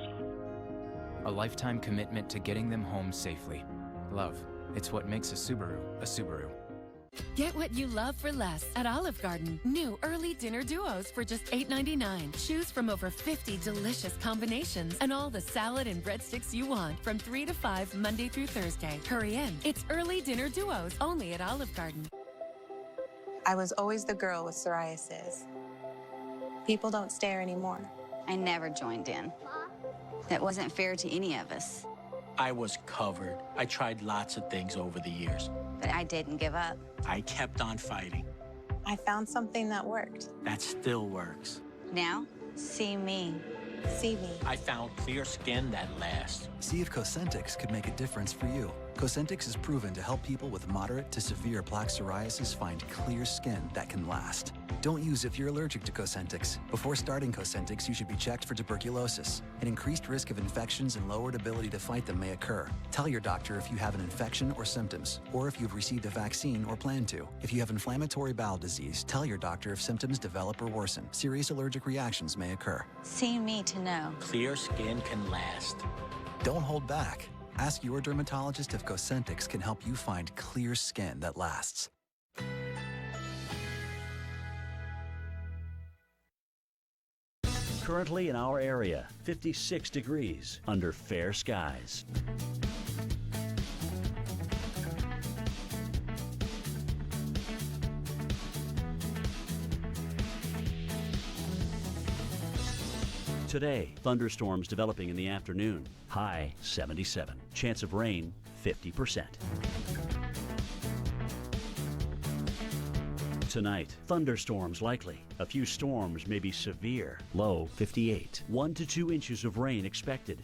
S31: A lifetime commitment to getting them home safely. Love. It's what makes a Subaru a Subaru.
S8: Get what you love for less at Olive Garden. New early dinner duos for just $8.99. Choose from over 50 delicious combinations and all the salad and breadsticks you want from 3 to 5 Monday through Thursday. Hurry in. It's early dinner duos only at Olive Garden.
S9: I was always the girl with psoriasis. People don't stare anymore.
S11: I never joined in. That wasn't fair to any of us.
S20: I was covered. I tried lots of things over the years.
S11: But I didn't give up.
S20: I kept on fighting.
S9: I found something that worked.
S20: That still works.
S11: Now, see me.
S9: See me.
S20: I found clear skin that lasts.
S21: See if Cosentyx could make a difference for you. Cosentyx is proven to help people with moderate to severe plaque psoriasis find clear skin that can last. Don't use if you're allergic to Cosentyx. Before starting Cosentyx, you should be checked for tuberculosis. An increased risk of infections and lowered ability to fight them may occur. Tell your doctor if you have an infection or symptoms, or if you've received a vaccine or plan to. If you have inflammatory bowel disease, tell your doctor if symptoms develop or worsen. Serious allergic reactions may occur.
S11: See me to know.
S20: Clear skin can last.
S21: Don't hold back. Ask your dermatologist if Cosentyx can help you find clear skin that lasts.
S2: Currently in our area, 56 degrees under fair skies. Today, thunderstorms developing in the afternoon. High 77. Chance of rain 50%. Tonight, thunderstorms likely. A few storms may be severe. Low 58. 1 to 2 inches of rain expected.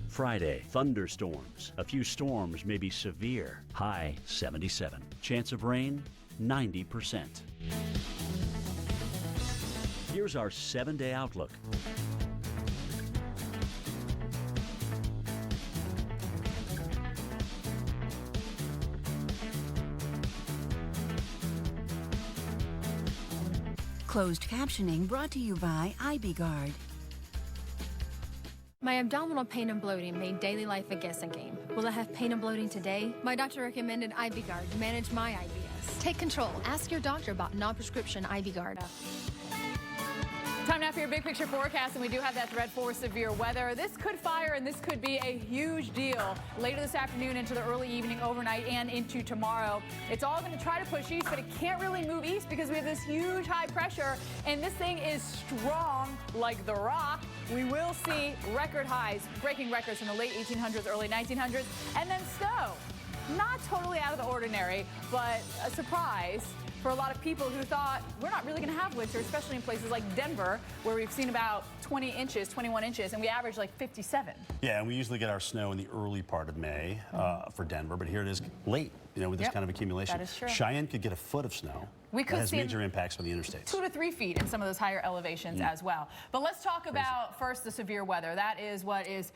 S2: Friday, thunderstorms. A few storms may be severe. High 77. Chance of rain 90%. Here's our 7-day outlook.
S5: Closed captioning brought to you by IBGuard.
S23: My abdominal pain and bloating made daily life a guessing game. Will I have pain and bloating today? My doctor recommended IBGuard to manage my IBS. Take control. Ask your doctor about non-prescription IBGuard.
S4: Time now for your big picture forecast, and we do have that threat for severe weather. This could fire, and this could be a huge deal later this afternoon into the early evening, overnight, and into tomorrow. It's all going to try to push east, but it can't really move east because we have this huge high pressure, and this thing is strong like the rock. We will see record highs, breaking records from the late 1800s, early 1900s, and then snow. Not totally out of the ordinary, but a surprise for a lot of people who thought we're not really going to have winter, especially in places like Denver, where we've seen about 20 inches, 21 inches, and we average like 57.
S3: Yeah, and we usually get our snow in the early part of May for Denver, but here it is late, with this kind of accumulation.
S4: That is true.
S3: Cheyenne could get a foot of snow.
S4: We could
S3: that has
S4: see
S3: major impacts on the interstates.
S4: 2 to 3 feet in some of those higher elevations as well. But let's talk about first the severe weather. That is what is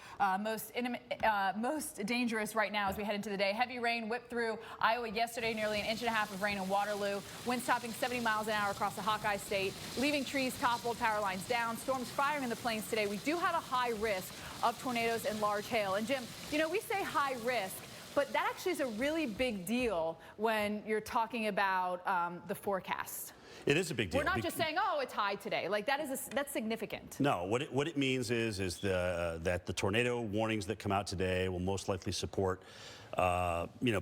S4: most dangerous right now as we head into the day. Heavy rain whipped through Iowa yesterday, nearly 1.5 inches of rain in Waterloo. Winds topping 70 miles an hour across the Hawkeye State, leaving trees toppled, power lines down. Storms firing in the plains today. We do have a high risk of tornadoes and large hail. And Jim, we say high risk, but that actually is a really big deal when you're talking about the forecast.
S3: It is a big deal.
S4: We're not just saying, oh, it's high today. Like that's significant.
S3: No, what it means is that the tornado warnings that come out today will most likely support,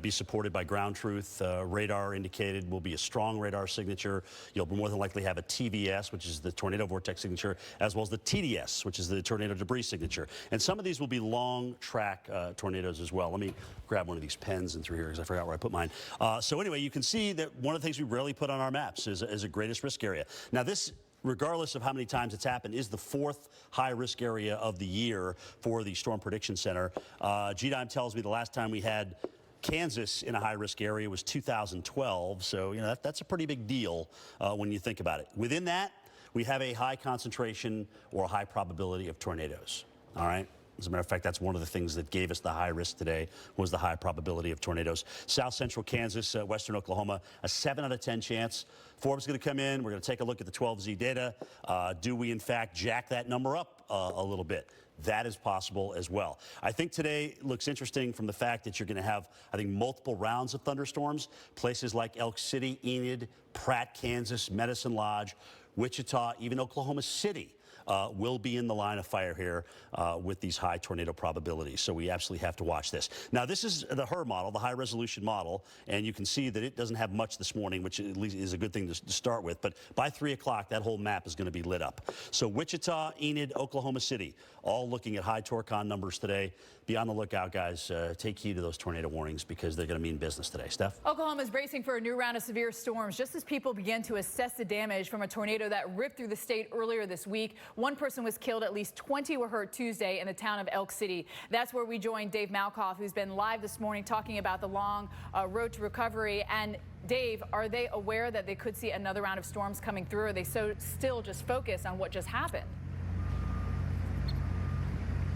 S3: be supported by ground truth. Radar indicated will be a strong radar signature. You'll more than likely have a TVS, which is the tornado vortex signature, as well as the TDS, which is the tornado debris signature. And some of these will be long track tornadoes as well. Let me grab one of these pens and through here because I forgot where I put mine. So anyway, you can see that one of the things we rarely put on our maps is a greatest risk area. Now this, regardless of how many times it's happened, is the 4th high-risk area of the year for the Storm Prediction Center. GDIME tells me the last time we had Kansas in a high-risk area was 2012, so that's a pretty big deal when you think about it. Within that, we have a high concentration or a high probability of tornadoes, all right? As a matter of fact, that's one of the things that gave us the high risk today was the high probability of tornadoes. South central Kansas, western Oklahoma, a 7 out of 10 chance. Forbes is going to come in. We're going to take a look at the 12Z data. Do we, in fact, jack that number up a little bit? that is possible as well. I think today looks interesting from the fact that you're going to have, I think, multiple rounds of thunderstorms. Places like Elk City, Enid, Pratt, Kansas, Medicine Lodge, Wichita, even Oklahoma City will be in the line of fire here with these high tornado probabilities. So we absolutely have to watch this. Now, this is the HRRR model, the high-resolution model, and you can see that it doesn't have much this morning, which at least is a good thing to start with. But by 3 o'clock, that whole map is going to be lit up. So Wichita, Enid, Oklahoma City, all looking at high Torcon numbers today. Be on the lookout, guys. Take heed to those tornado warnings because they're going to mean business today. Steph?
S4: Oklahoma is bracing for a new round of severe storms just as people begin to assess the damage from a tornado that ripped through the state earlier this week. One person was killed, at least 20 were hurt Tuesday in the town of Elk City. That's where we joined Dave Malkoff, who's been live this morning talking about the long road to recovery. And Dave, are they aware that they could see another round of storms coming through, or are they still just focused on what just happened?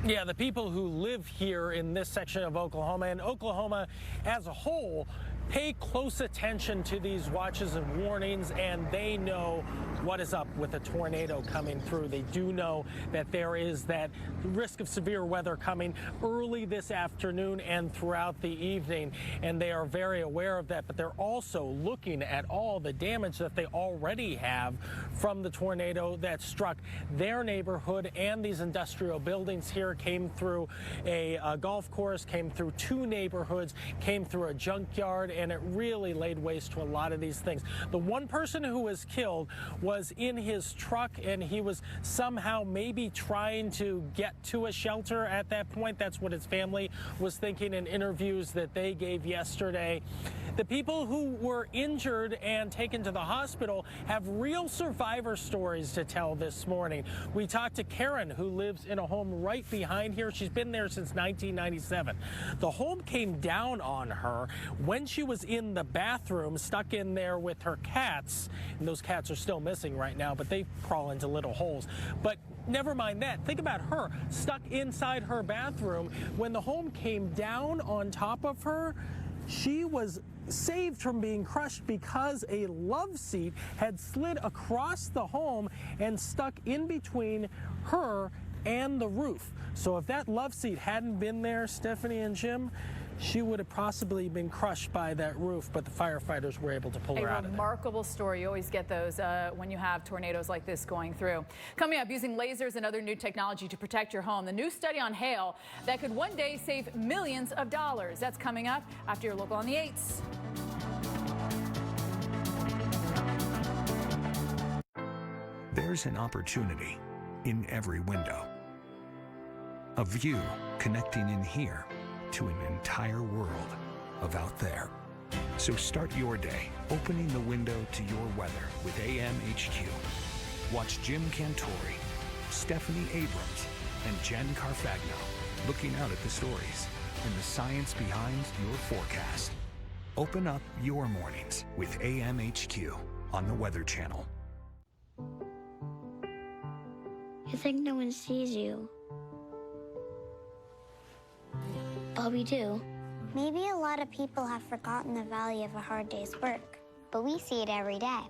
S1: Yeah, the people who live here in this section of Oklahoma and Oklahoma as a whole pay close attention to these watches and warnings, and they know what is up with a tornado coming through. They do know that there is that risk of severe weather coming early this afternoon and throughout the evening, and they are very aware of that, but they're also looking at all the damage that they already have from the tornado that struck their neighborhood, and these industrial buildings here came through a golf course, came through 2 neighborhoods, came through a junkyard, and it really laid waste to a lot of these things. The one person who was killed was in his truck, and he was somehow maybe trying to get to a shelter at that point. That's what his family was thinking in interviews that they gave yesterday. The people who were injured and taken to the hospital have real survivor stories to tell this morning. We talked to Karen, who lives in a home right behind here. She's been there since 1997. The home came down on her when she was in the bathroom, stuck in there with her cats. And those cats are still missing right now, but they crawl into little holes. But never mind that. Think about her stuck inside her bathroom. When the home came down on top of her, she was saved from being crushed because a love seat had slid across the home and stuck in between her and the roof. So if that love seat hadn't been there, Stephanie and Jim, she would have possibly been crushed by that roof, but the firefighters were able to pull her out of there.
S4: A remarkable story. You always get those when you have tornadoes like this going through. Coming up, using lasers and other new technology to protect your home. The new study on hail that could one day save millions of dollars. That's coming up after your local on the 8s.
S6: There's an opportunity in every window. A view connecting in here to an entire world of out there. So start your day opening the window to your weather with AMHQ. Watch Jim Cantori, Stephanie Abrams, and Jen Carfagno looking out at the stories and the science behind your forecast. Open up your mornings with AMHQ on the Weather Channel.
S10: You think no one sees you. But we do.
S22: Maybe a lot of people have forgotten the value of a hard day's work, but we see it every day.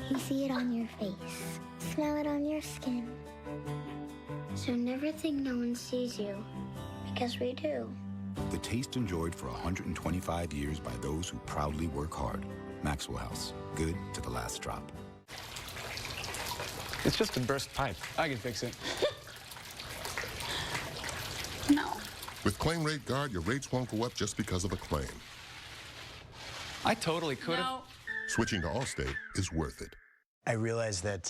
S10: You see it on your face,
S22: Smell it on your skin.
S10: so never think no one sees you, because we do.
S12: The taste enjoyed for 125 years by those who proudly work hard. Maxwell House, good to the last drop.
S19: It's just a burst pipe. I can fix it.
S22: No.
S13: With Claim Rate Guard, your rates won't go up just because of a claim.
S19: I totally could have.
S13: Switching to Allstate is worth it.
S14: I realize that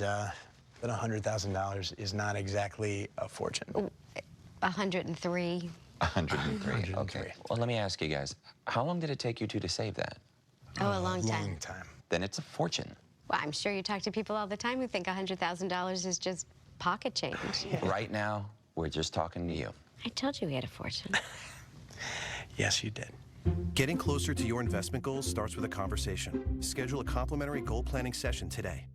S14: $100,000 is not exactly a fortune.
S24: 103.
S25: 103. Okay. Well, let me ask you guys, how long did it take you two to save that?
S24: Oh, a long time.
S14: Long time.
S25: Then it's a fortune.
S24: Well, I'm sure you talk to people all the time who think $100,000 is just pocket change.
S25: Right now, we're just talking to you.
S24: I told you we had a fortune.
S14: Yes, you did.
S26: Getting closer to your investment goals starts with a conversation. Schedule a complimentary goal planning session today.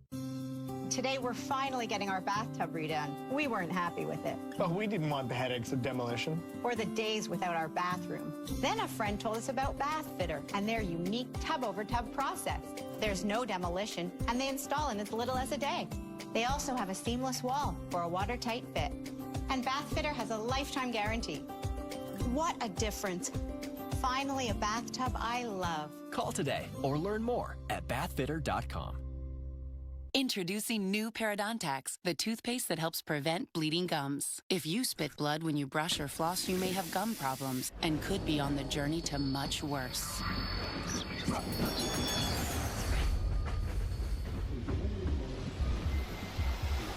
S27: Today, we're finally getting our bathtub redone. We weren't happy with it.
S18: Oh, we didn't want the headaches of demolition.
S27: Or the days without our bathroom. Then a friend told us about Bath Fitter and their unique tub-over-tub process. There's no demolition, and they install in as little as a day. They also have a seamless wall for a watertight fit. And Bathfitter has a lifetime guarantee. What a difference. Finally, a bathtub I love.
S7: Call today or learn more at bathfitter.com.
S8: Introducing new Parodontax, the toothpaste that helps prevent bleeding gums. If you spit blood when you brush or floss, you may have gum problems and could be on the journey to much worse.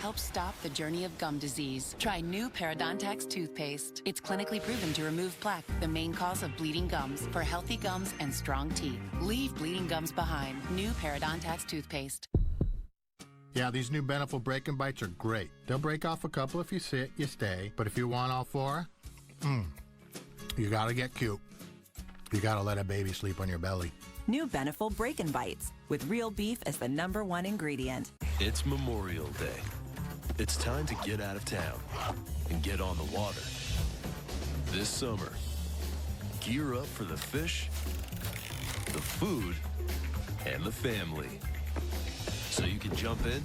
S8: Help stop the journey of gum disease. Try new Parodontax toothpaste. It's clinically proven to remove plaque, the main cause of bleeding gums, for healthy gums and strong teeth. Leave bleeding gums behind. New Parodontax toothpaste.
S9: Yeah, these new Beneful Break and Bites are great. They'll break off a couple if you sit, you stay. But if you want all four, you gotta get cute. You gotta let a baby sleep on your belly.
S11: New Beneful Break and Bites, with real beef as the #1 ingredient.
S15: It's Memorial Day. It's time to get out of town and get on the water. This summer, gear up for the fish, the food, and the family. So you can jump in,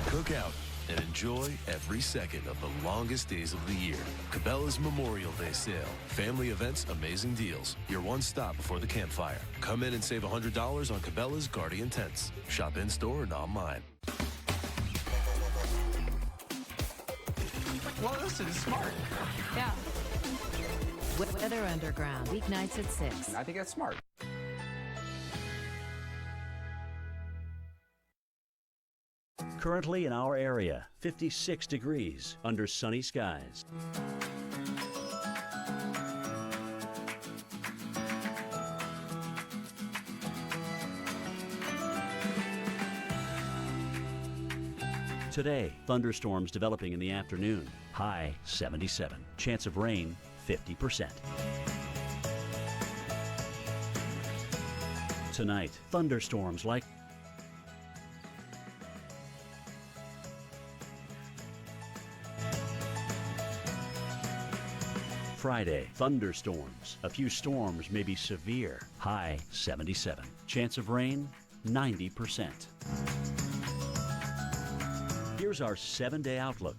S15: cook out, and enjoy every second of the longest days of the year. Cabela's Memorial Day sale. Family events, amazing deals. Your one stop before the campfire. Come in and save $100 on Cabela's Guardian Tents. Shop in-store and online.
S19: Well, listen, it's smart.
S16: Yeah. Weather Underground, weeknights at 6.
S19: I think that's smart.
S2: Currently in our area, 56 degrees under sunny skies. Today, thunderstorms developing in the afternoon. High 77. Chance of rain 50%. Tonight, thunderstorms like Friday, thunderstorms. A few storms may be severe. High 77. Chance of rain 90%. Here's our 7-day outlook.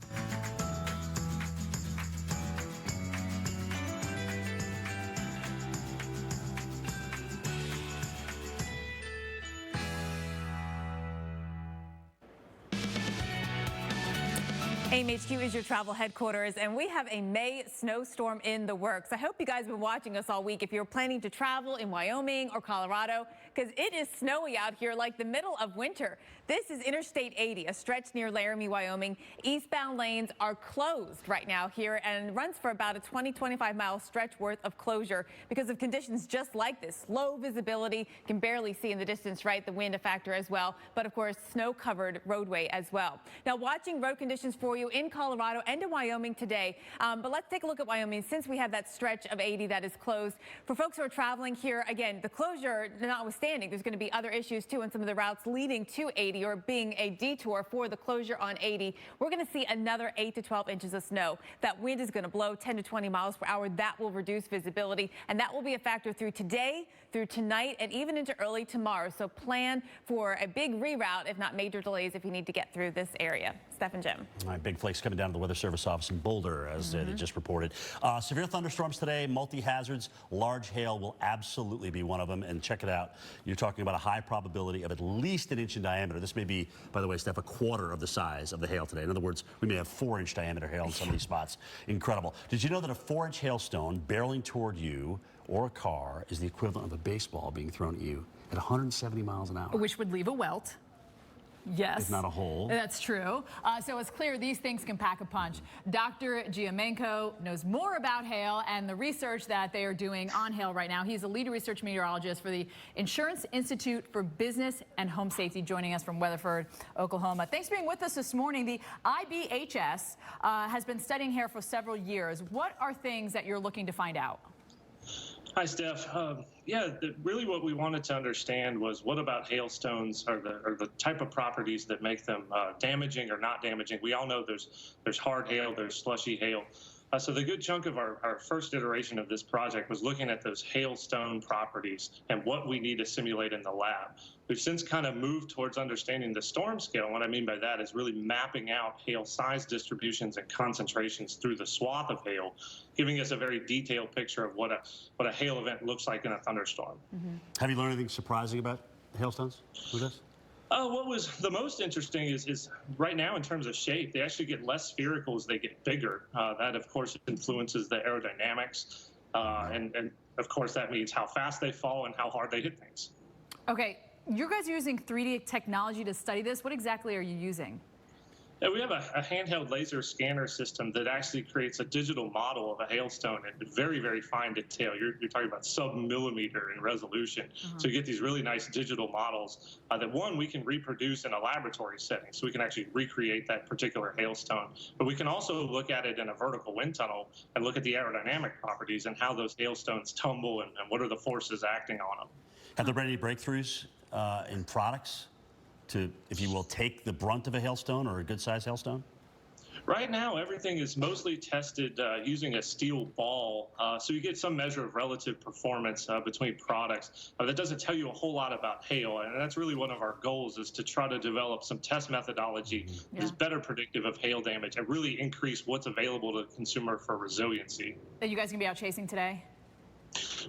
S4: AMHQ is your travel headquarters, and we have a May snowstorm in the works. I hope you guys have been watching us all week if you're planning to travel in Wyoming or Colorado, because it is snowy out here like the middle of winter. This is Interstate 80, a stretch near Laramie, Wyoming. Eastbound lanes are closed right now here and runs for about a 20-25 mile stretch worth of closure because of conditions just like this. Low visibility, can barely see in the distance, right? The wind a factor as well, but of course snow-covered roadway as well. Now watching road conditions for you in Colorado and in Wyoming today, but let's take a look at Wyoming since we have that stretch of 80 that is closed. For folks who are traveling here, again, the closure notwithstanding, there's going to be other issues too on some of the routes leading to 80 or being a detour for the closure on 80. We're going to see another 8 to 12 inches of snow. That wind is going to blow 10 to 20 miles per hour. That will reduce visibility, and that will be a factor through today, through tonight, and even into early tomorrow. So plan for a big reroute, if not major delays, if you need to get through this area. Steph and Jim.
S3: All right, big flakes coming down to the Weather Service office in Boulder, as they just reported. Severe thunderstorms today, multi-hazards. Large hail will absolutely be one of them. And check it out. You're talking about a high probability of at least 1 inch in diameter. This may be, by the way, Steph, a quarter of the size of the hail today. In other words, we may have 4-inch diameter hail in some of these spots. Incredible. Did you know that a 4-inch hailstone barreling toward you or a car is the equivalent of a baseball being thrown at you at 170 miles an hour?
S4: Which would leave a welt. Yes.
S3: If not a hole.
S4: That's true. So it's clear these things can pack a punch. Dr. Giamenko knows more about hail and the research that they are doing on hail right now. He's a lead research meteorologist for the Insurance Institute for Business and Home Safety, joining us from Weatherford, Oklahoma. Thanks for being with us this morning. The IBHS has been studying hail for several years. What are things that you're looking to find out?
S17: Hi, Steph. Really what we wanted to understand was what about hailstones are the type of properties that make them damaging or not damaging. We all know there's hard hail, there's slushy hail. So the good chunk of our first iteration of this project was looking at those hailstone properties and what we need to simulate in the lab. We've since kind of moved towards understanding the storm scale. And what I mean by that is really mapping out hail size distributions and concentrations through the swath of hail, giving us a very detailed picture of what a hail event looks like in a thunderstorm.
S3: Have you learned anything surprising about hailstones with this?
S17: What was the most interesting is right now in terms of shape, they actually get less spherical as they get bigger. That, of course, influences the aerodynamics. And, of course, that means how fast they fall and how hard they hit things.
S4: Okay, you guys are using 3D technology to study this. What exactly are you using?
S17: Yeah, we have a handheld laser scanner system that actually creates a digital model of a hailstone at very, very fine detail. You're talking about sub-millimeter in resolution. So you get these really nice digital models that, one, we can reproduce in a laboratory setting, so we can actually recreate that particular hailstone. But we can also look at it in a vertical wind tunnel and look at the aerodynamic properties and how those hailstones tumble and what are the forces acting on them.
S3: Have there been any breakthroughs in products to, if you will, take the brunt of a hailstone or a good-sized hailstone?
S17: Right now, everything is mostly tested using a steel ball, so you get some measure of relative performance between products. That doesn't tell you a whole lot about hail, and that's really one of our goals, is to try to develop some test methodology that is better predictive of hail damage and really increase what's available to the consumer for resiliency.
S4: Are you guys going to be out chasing today?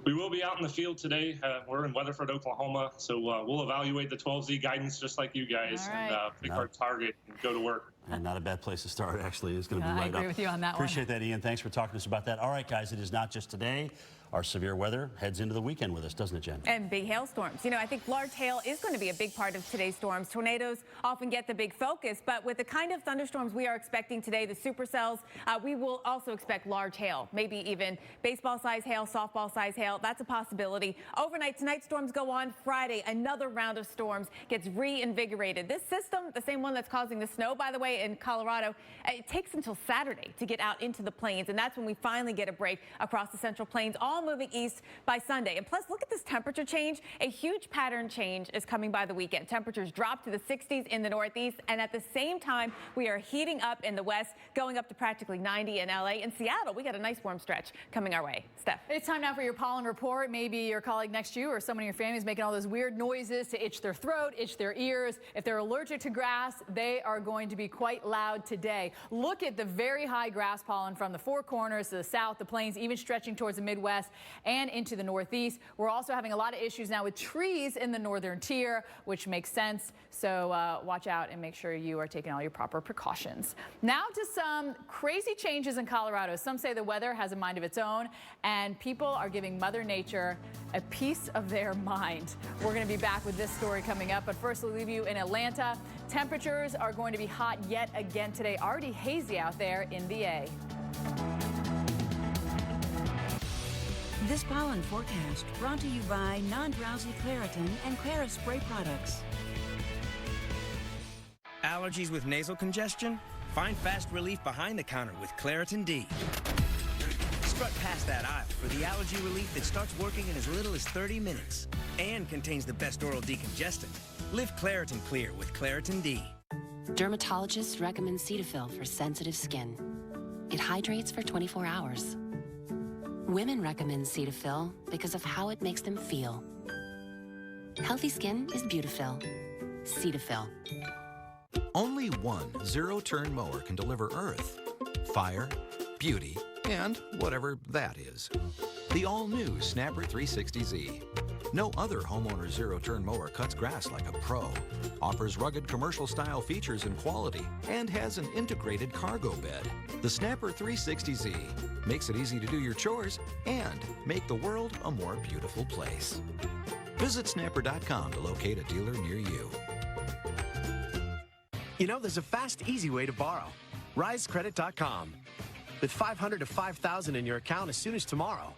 S17: We will be out in the field today. We're in Weatherford, Oklahoma, so we'll evaluate the 12Z guidance just like you guys and pick our target and go to work.
S3: And not a bad place to start, actually. It's going to be
S4: I
S3: right
S4: agree
S3: up.
S4: with you on that
S3: Appreciate that, Ian. Thanks for talking to us about that. All right, guys, it is not just today. Our severe weather heads into the weekend with us, doesn't it, Jen?
S1: And big hailstorms. You know, I think large hail is going to be a big part of today's storms. Tornadoes often get the big focus, but with the kind of thunderstorms we are expecting today, the supercells, we will also expect large hail, maybe even baseball-size hail, softball-size hail. That's a possibility. Overnight, tonight's storms go on. Friday, another round of storms gets reinvigorated. This system, the same one that's causing the snow, by the way, in Colorado, it takes until Saturday to get out into the plains, and that's when we finally get a break across the Central Plains, all moving east by Sunday. And plus, look at this temperature change. A huge pattern change is coming by the weekend. Temperatures drop to the 60s in the Northeast, and at the same time, we are heating up in the West, going up to practically 90 in LA. In Seattle, we got a nice warm stretch coming our way. Steph.
S4: It's time now for your pollen report. Maybe your colleague next to you or someone in your family is making all those weird noises to itch their throat, itch their ears. If they're allergic to grass, they are going to be quite loud today. Look at the very high grass pollen from the Four Corners to the south, the plains, even stretching towards the Midwest and into the Northeast. We're also having a lot of issues now with trees in the northern tier, which makes sense. So watch out and make sure you are taking all your proper precautions. Now to some crazy changes in Colorado. Some say the weather has a mind of its own, and people are giving Mother Nature a piece of their mind. We're going to be back with this story coming up, but first we'll leave you in Atlanta. Temperatures are going to be hot yet again today. Already hazy out there in the A.
S5: This pollen forecast brought to you by non-drowsy Claritin and Claris spray products.
S6: Allergies with nasal congestion? Find fast relief behind the counter with Claritin D. Strut past that aisle for the allergy relief that starts working in as little as 30 minutes and contains the best oral decongestant. Live Claritin Clear with Claritin D.
S8: Dermatologists recommend Cetaphil for sensitive skin. It hydrates for 24 hours. Women recommend Cetaphil because of how it makes them feel. Healthy skin is Beautifil. Cetaphil.
S10: Only one zero-turn mower can deliver earth, fire, beauty, and whatever that is. The all-new Snapper 360Z. No other homeowner zero-turn mower cuts grass like a pro, offers rugged commercial-style features and quality, and has an integrated cargo bed. The Snapper 360Z makes it easy to do your chores and make the world a more beautiful place. Visit snapper.com to locate a dealer near you.
S20: You know, there's a fast, easy way to borrow. RiseCredit.com. With $500 to $5,000 in your account as soon as tomorrow.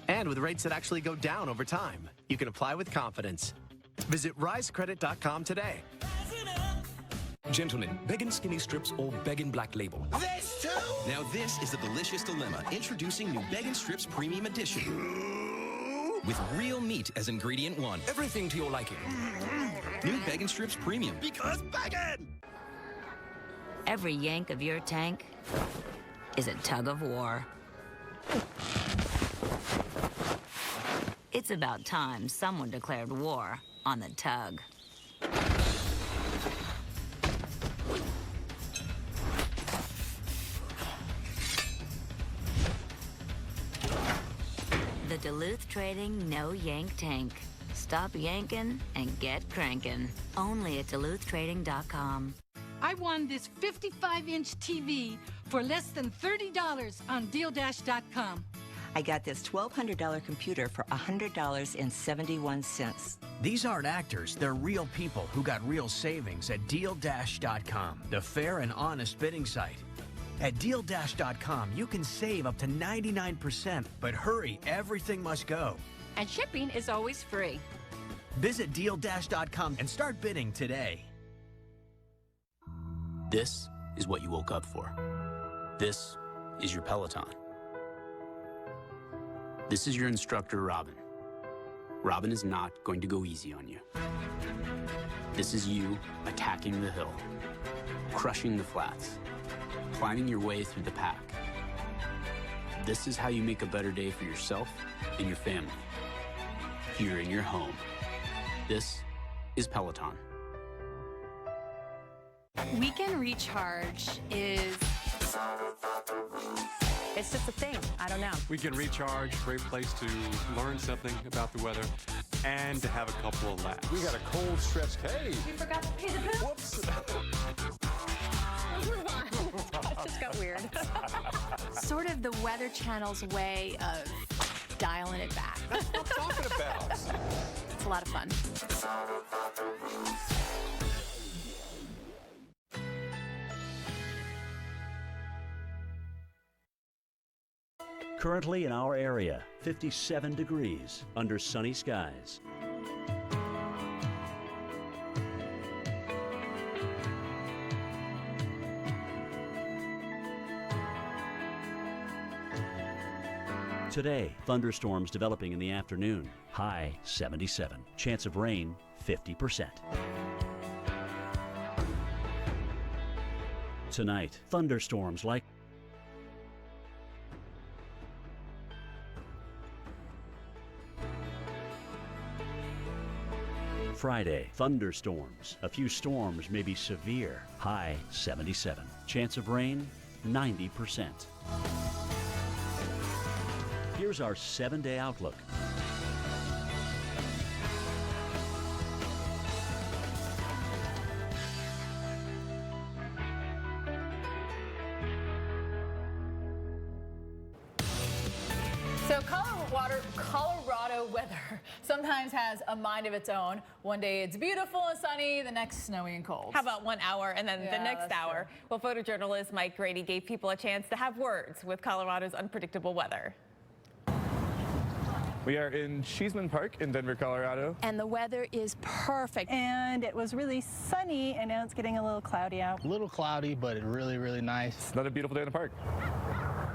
S20: And with rates that actually go down over time, you can apply with confidence. Visit RiseCredit.com today.
S7: Gentlemen, Beggin' Skinny Strips or Beggin' Black Label.
S18: This too?
S7: Now this is the delicious dilemma. Introducing new Beggin' Strips Premium Edition. With real meat as ingredient one. Everything to your liking. New Beggin' Strips Premium.
S18: Because Beggin'!
S21: Every yank of your tank
S12: is a tug of war. It's about time someone declared war on the tug. The Duluth Trading No Yank Tank. Stop yanking and get cranking. Only at DuluthTrading.com.
S13: I won this 55-inch TV for less than $30 on DealDash.com.
S11: I got this $1,200 computer for $100.71.
S6: These aren't actors, they're real people who got real savings at DealDash.com, the fair and honest bidding site. At DealDash.com, you can save up to 99%, but hurry, everything must go.
S13: And shipping is always free.
S6: Visit DealDash.com and start bidding today.
S21: This is what you woke up for. This is your Peloton. This is your instructor, Robin. Robin is not going to go easy on you. This is you attacking the hill, crushing the flats, climbing your way through the pack. This is how you make a better day for yourself and your family, here in your home. This is Peloton.
S4: Weekend Recharge is...
S1: It's just a thing. I don't know.
S22: Weekend Recharge, great place to learn something about the weather and to have a couple of laughs.
S18: We got a cold stretch. Hey!
S4: You forgot to pay the bill?
S18: Whoops!
S4: That just got weird. Sort of the Weather Channel's way of dialing it back.
S18: That's what I'm talking about.
S4: It's a lot of fun.
S2: Currently in our area, 57 degrees under sunny skies. Today, thunderstorms developing in the afternoon. High 77. Chance of rain 50%. Tonight, thunderstorms like Friday, thunderstorms. A few storms may be severe. High 77. Chance of rain 90%. Here's our 7-day outlook.
S4: So Colorado weather sometimes has a mind of its own. One day it's beautiful and sunny, the next snowy and cold.
S1: How about 1 hour and then the next hour?
S4: True.
S1: Well, photojournalist Mike Grady gave people a chance to have words with Colorado's unpredictable weather.
S23: We are in Cheeseman Park in Denver, Colorado.
S24: And the weather is perfect. And it was really sunny, and now it's getting a little cloudy out.
S25: A little cloudy, but really, really nice.
S23: It's another beautiful day in the park.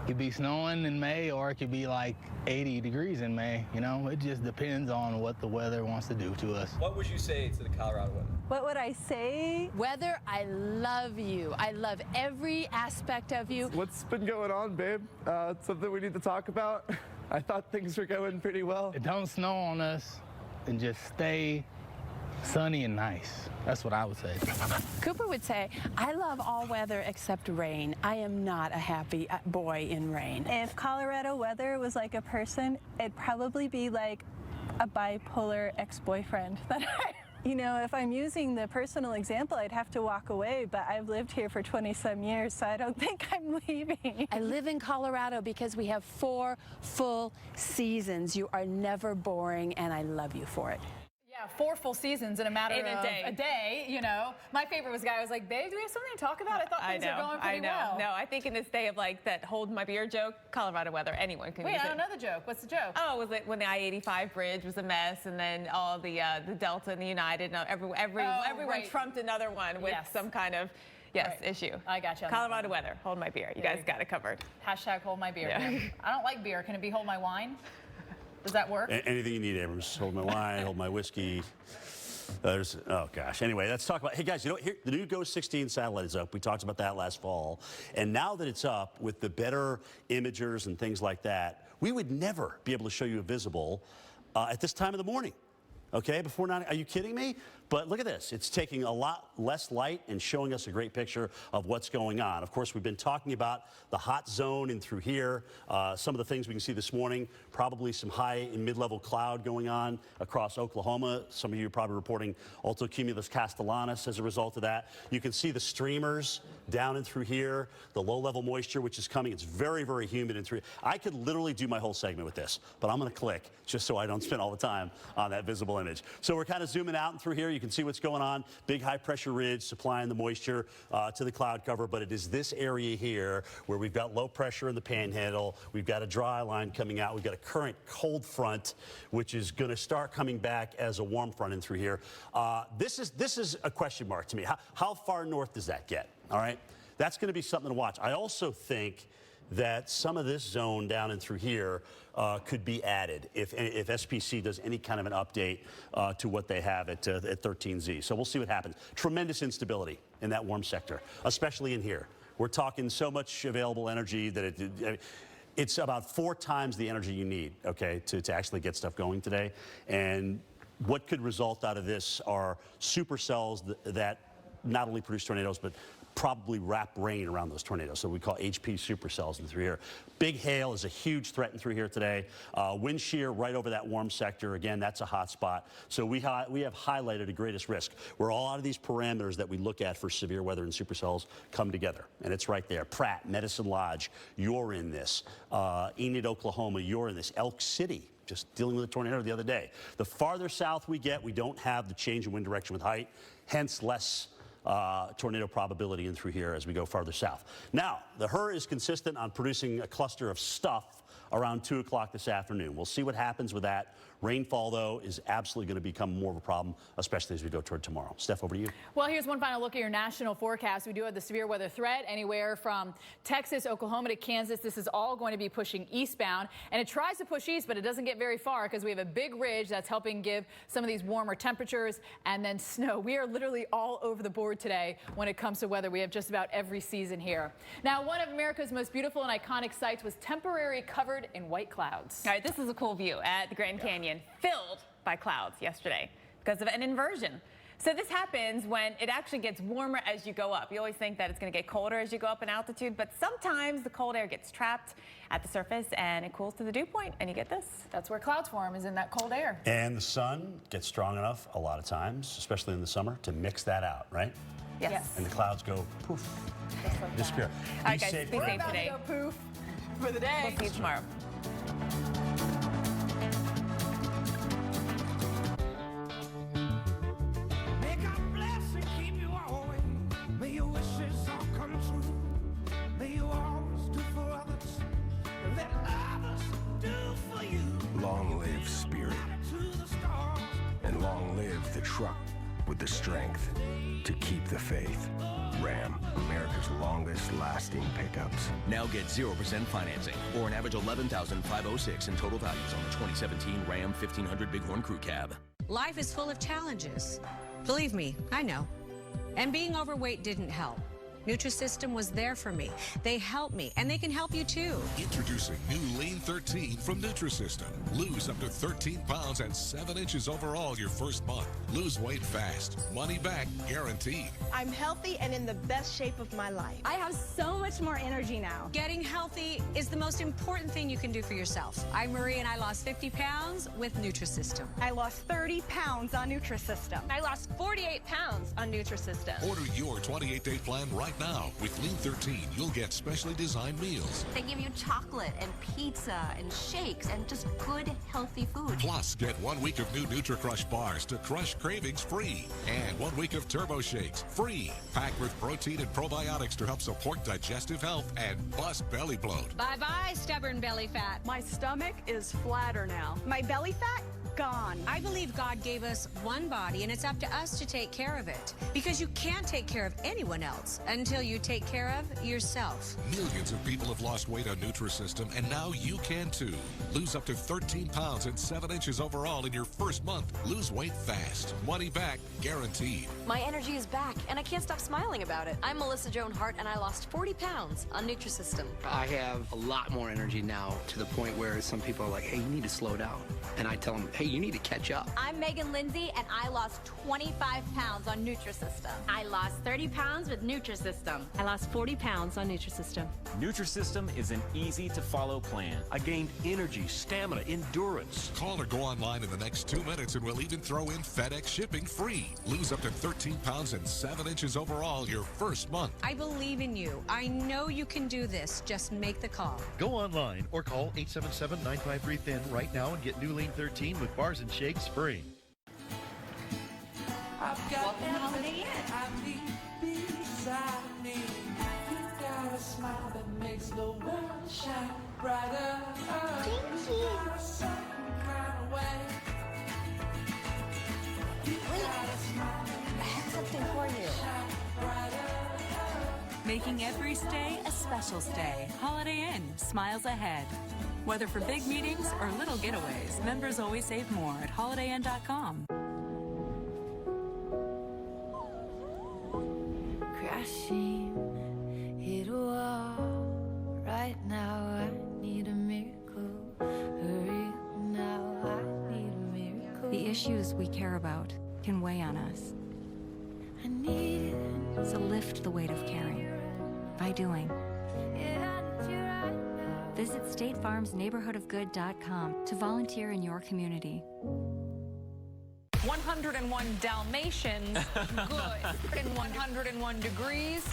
S25: It could be snowing in May, or it could be like 80 degrees in May. You know, it just depends on what the weather wants to do to us.
S28: What would you say to the Colorado weather?
S24: What would I say? Weather, I love you. I love every aspect of you.
S23: What's been going on, babe? Something we need to talk about? I thought things were going pretty well.
S25: It don't snow on us, and just stay sunny and nice. That's what I would say.
S24: Cooper would say, I love all weather except rain. I am not a happy boy in rain. If Colorado weather was like a person, it'd probably be like a bipolar ex-boyfriend that you know, if I'm using the personal example, I'd have to walk away, but I've lived here for 20-some years, so I don't think I'm leaving. I live in Colorado because we have 4 full seasons. You are never boring, and I love you for it.
S4: Yeah, 4 full seasons in a matter of
S1: a
S4: day, you know. My favorite was a guy who was like, babe, do we have something to talk about? I thought things were going pretty well.
S1: No, I think in this day of like that hold my beer joke, Colorado weather, anyone can use it.
S4: Wait, I don't know the joke. What's the joke?
S1: Oh, was it when the I-85 bridge was a mess and then all the Delta and the United, and everyone trumped another one with some kind of issue.
S4: I got you.
S1: Colorado weather, hold my beer. You guys got it covered.
S4: Hashtag hold my beer.
S1: Yeah.
S4: I don't like beer. Can it be hold my wine? Does that work?
S3: Anything you need, Abrams. Hold my wine, hold my whiskey. Oh gosh. Anyway, let's talk about. Hey guys, you know, here the new Ghost 16 satellite is up. We talked about that last fall, and now that it's up with the better imagers and things like that, we would never be able to show you a visible at this time of the morning. Okay, before 9, are you kidding me? But look at this. It's taking a lot less light and showing us a great picture of what's going on. Of course, we've been talking about the hot zone in through here. Some of the things we can see this morning, probably some high and mid-level cloud going on across Oklahoma. Some of you are probably reporting altocumulus castellatus as a result of that. You can see the streamers down in through here, the low-level moisture which is coming. It's very, very humid in through. I could literally do my whole segment with this, but I'm going to click just so I don't spend all the time on that visible image. So we're kind of zooming out and through here. You can see what's going on. Big high-pressure ridge supplying the moisture to the cloud cover, but it is this area here where we've got low pressure in the panhandle. We've got a dry line coming out. We've got a current cold front, which is going to start coming back as a warm front in through here. This is a question mark to me. How far north does that get? All right, that's going to be something to watch. I also think that some of this zone down and through here could be added if SPC does any kind of an update to what they have at 13Z. So we'll see what happens. Tremendous instability in that warm sector, especially in here. We're talking so much available energy that it's about 4 times the energy you need, okay, to actually get stuff going today. And what could result out of this are supercells that not only produce tornadoes, but probably wrap rain around those tornadoes. So we call HP supercells in through here. Big hail is a huge threat in through here today. Wind shear right over that warm sector. Again, that's a hot spot. So we have highlighted a greatest risk where all of these parameters that we look at for severe weather and supercells come together. And it's right there. Pratt, Medicine Lodge, you're in this. Enid, Oklahoma, you're in this. Elk City, just dealing with a tornado the other day. The farther south we get, we don't have the change in wind direction with height, hence less tornado probability in through here as we go farther south. Now, the HRRR is consistent on producing a cluster of stuff around 2 o'clock this afternoon. We'll see what happens with that. Rainfall, though, is absolutely going to become more of a problem, especially as we go toward tomorrow. Steph, over to you.
S4: Well, here's one final look at your national forecast. We do have the severe weather threat anywhere from Texas, Oklahoma to Kansas. This is all going to be pushing eastbound, and it tries to push east, but it doesn't get very far because we have a big ridge that's helping give some of these warmer temperatures and then snow. We are literally all over the board today when it comes to weather. We have just about every season here. Now, one of America's most beautiful and iconic sites was temporarily covered in white clouds.
S1: All right, this is a cool view at the Grand Canyon, filled by clouds yesterday because of an inversion. So this happens when it actually gets warmer as you go up. You always think that it's going to get colder as you go up in altitude, but sometimes the cold air gets trapped at the surface and it cools to the dew point, and you get this.
S4: That's where clouds form, is in that cold air.
S3: And the sun gets strong enough a lot of times, especially in the summer, to mix that out, right?
S4: Yes.
S3: And the clouds go poof,
S4: like
S3: disappear.
S1: All right, guys, be
S4: We're
S1: safe
S4: about
S1: today.
S4: to go poof for the day.
S1: We'll see you tomorrow.
S9: Long live Spirit, and long live the truck with the strength to keep the faith. Ram, America's longest lasting pickups.
S7: Now get 0% financing, or an average $11,506 in total values on the 2017 Ram 1500 Bighorn Crew Cab.
S14: Life is full of challenges. Believe me, I know. And being overweight didn't help. Nutrisystem was there for me. They helped me, and they can help you too.
S15: Introducing new Lean 13 from Nutrisystem. Lose up to 13 pounds and 7 inches overall your first month. Lose weight fast. Money back guaranteed.
S16: I'm healthy and in the best shape of my life.
S14: I have so much more energy now. Getting healthy is the most important thing you can do for yourself. I'm Marie, and I lost 50 pounds with Nutrisystem.
S16: I lost 30 pounds on Nutrisystem.
S14: I lost 48 pounds on Nutrisystem.
S15: Order your 28-day plan right now. With Lean 13, you'll get specially designed meals.
S17: They give you chocolate and pizza and shakes and just good, healthy food.
S15: Plus, get 1 week of new NutriCrush bars to crush cravings free. And 1 week of Turbo Shakes free. Packed with protein and probiotics to help support digestive health and bust belly bloat.
S14: Bye-bye, stubborn belly fat.
S16: My stomach is flatter now. My belly fat? Gone.
S14: I believe God gave us one body, and it's up to us to take care of it. Because you can't take care of anyone else until until you take care of yourself.
S15: Millions of people have lost weight on Nutrisystem, and now you can too. Lose up to 13 pounds and 7 inches overall in your first month. Lose weight fast. Money back guaranteed.
S5: My energy is back, and I can't stop smiling about it. I'm Melissa Joan Hart, and I lost 40 pounds on Nutrisystem.
S8: I have a lot more energy now, to the point where some people are like, hey, you need to slow down. And I tell them, hey, you need to catch up.
S10: I'm Megan Lindsay, and I lost 25 pounds on Nutrisystem. I lost 30 pounds with Nutrisystem.
S12: I lost 40 pounds on Nutrisystem.
S19: Nutrisystem is an easy-to-follow plan.
S20: I gained energy, stamina, endurance.
S15: Call or go online in the next 2 minutes, and we'll even throw in FedEx shipping free. Lose up to 13 pounds and 7 inches overall your first month.
S14: I believe in you. I know you can do this. Just make the call.
S20: Go online or call 877-953-THIN right now and get New Lean 13 with bars and shakes free.
S26: I've got everything I need beside me. You got a smile that makes the world shine brighter. You got a certain kind of way. You got a smile that makes
S10: something for you.
S27: Making every stay a special stay. Holiday Inn, smiles ahead. Whether for big meetings or little getaways, members always save more at holidayinn.com.
S26: Crashing, hit a wall. Right now I need a miracle. Hurry now, I need a miracle.
S29: The issues we care about can weigh on us.
S26: I need it.
S29: So lift the weight of caring by doing. Visit StateFarmsNeighborhoodofGood.com to volunteer in your community.
S30: 101 Dalmatians, good. And 101 degrees,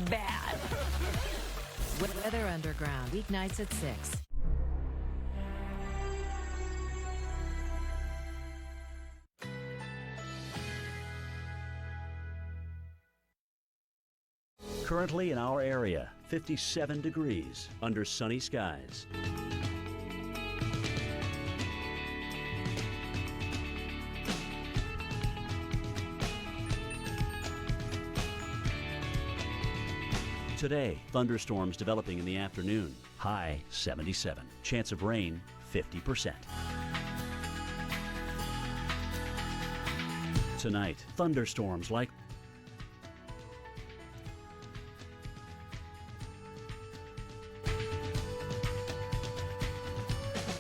S30: bad.
S31: Weather Underground, weeknights at 6.
S2: Currently in our area, 57 degrees under sunny skies. Today, thunderstorms developing in the afternoon. High 77. Chance of rain 50%. Tonight, thunderstorms like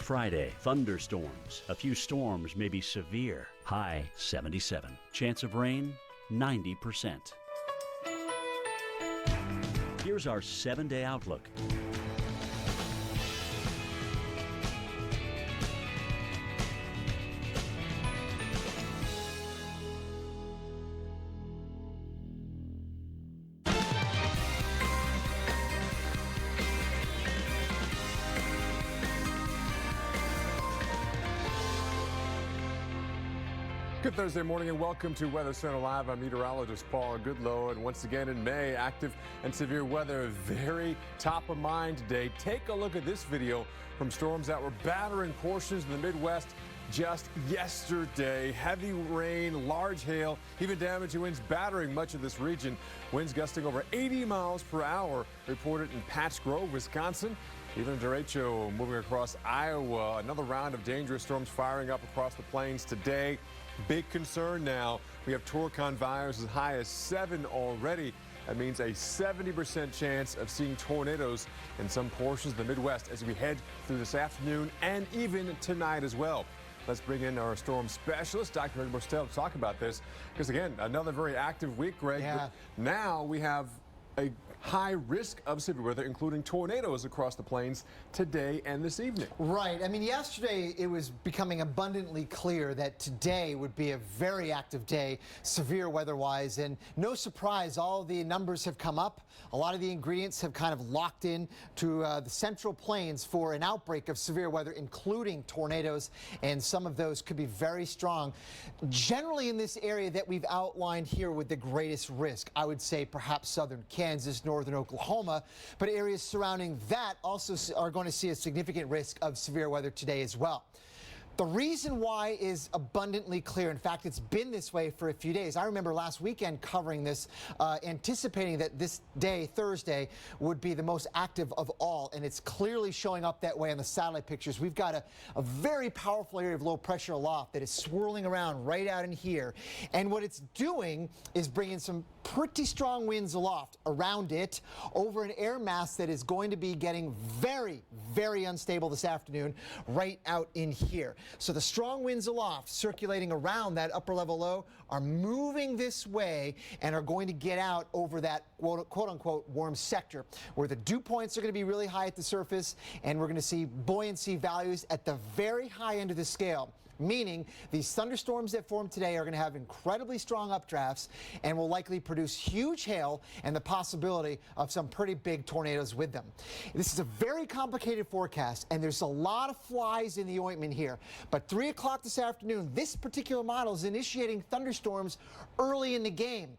S2: Friday, thunderstorms. A few storms may be severe. High 77. Chance of rain 90%. Here's our 7-day outlook.
S32: Good Thursday morning and welcome to Weather Center Live. I'm meteorologist Paul Goodlow, and once again in May, active and severe weather very top of mind today. Take a look at this video from storms that were battering portions of the Midwest just yesterday. Heavy rain, large hail, even damaging winds battering much of this region. Winds gusting over 80 miles per hour reported in Patch Grove, Wisconsin. Even derecho moving across Iowa. Another round of dangerous storms firing up across the plains today. Big concern now. We have Torcon virus as high as 7 already. That means a 70% chance of seeing tornadoes in some portions of the Midwest as we head through this afternoon and even tonight as well. Let's bring in our storm specialist, Dr. Greg Borstel, to talk about this. Because again, another very active week, Greg.
S33: Yeah.
S32: But now we have a high risk of severe weather, including tornadoes across the plains today and this evening.
S33: Right. I mean, yesterday it was becoming abundantly clear that today would be a very active day, severe weather-wise, and no surprise, all the numbers have come up. A lot of the ingredients have kind of locked in to the central plains for an outbreak of severe weather, including tornadoes, and some of those could be very strong. Generally in this area that we've outlined here with the greatest risk, I would say perhaps southern Kansas, northern Oklahoma, but areas surrounding that also are going to see a significant risk of severe weather today as well. The reason why is abundantly clear. In fact, it's been this way for a few days. I remember last weekend covering this, anticipating that this day, Thursday, would be the most active of all, and it's clearly showing up that way on the satellite pictures. We've got a very powerful area of low pressure aloft that is swirling around right out in here, and what it's doing is bringing some pretty strong winds aloft around it over an air mass that is going to be getting very, very unstable this afternoon right out in here. So the strong winds aloft circulating around that upper level low are moving this way and are going to get out over that quote unquote warm sector where the dew points are going to be really high at the surface, and we're going to see buoyancy values at the very high end of the scale. Meaning these thunderstorms that form today are going to have incredibly strong updrafts and will likely produce huge hail and the possibility of some pretty big tornadoes with them. This is a very complicated forecast, and there's a lot of flies in the ointment here. But 3 o'clock this afternoon, this particular model is initiating thunderstorms early in the game.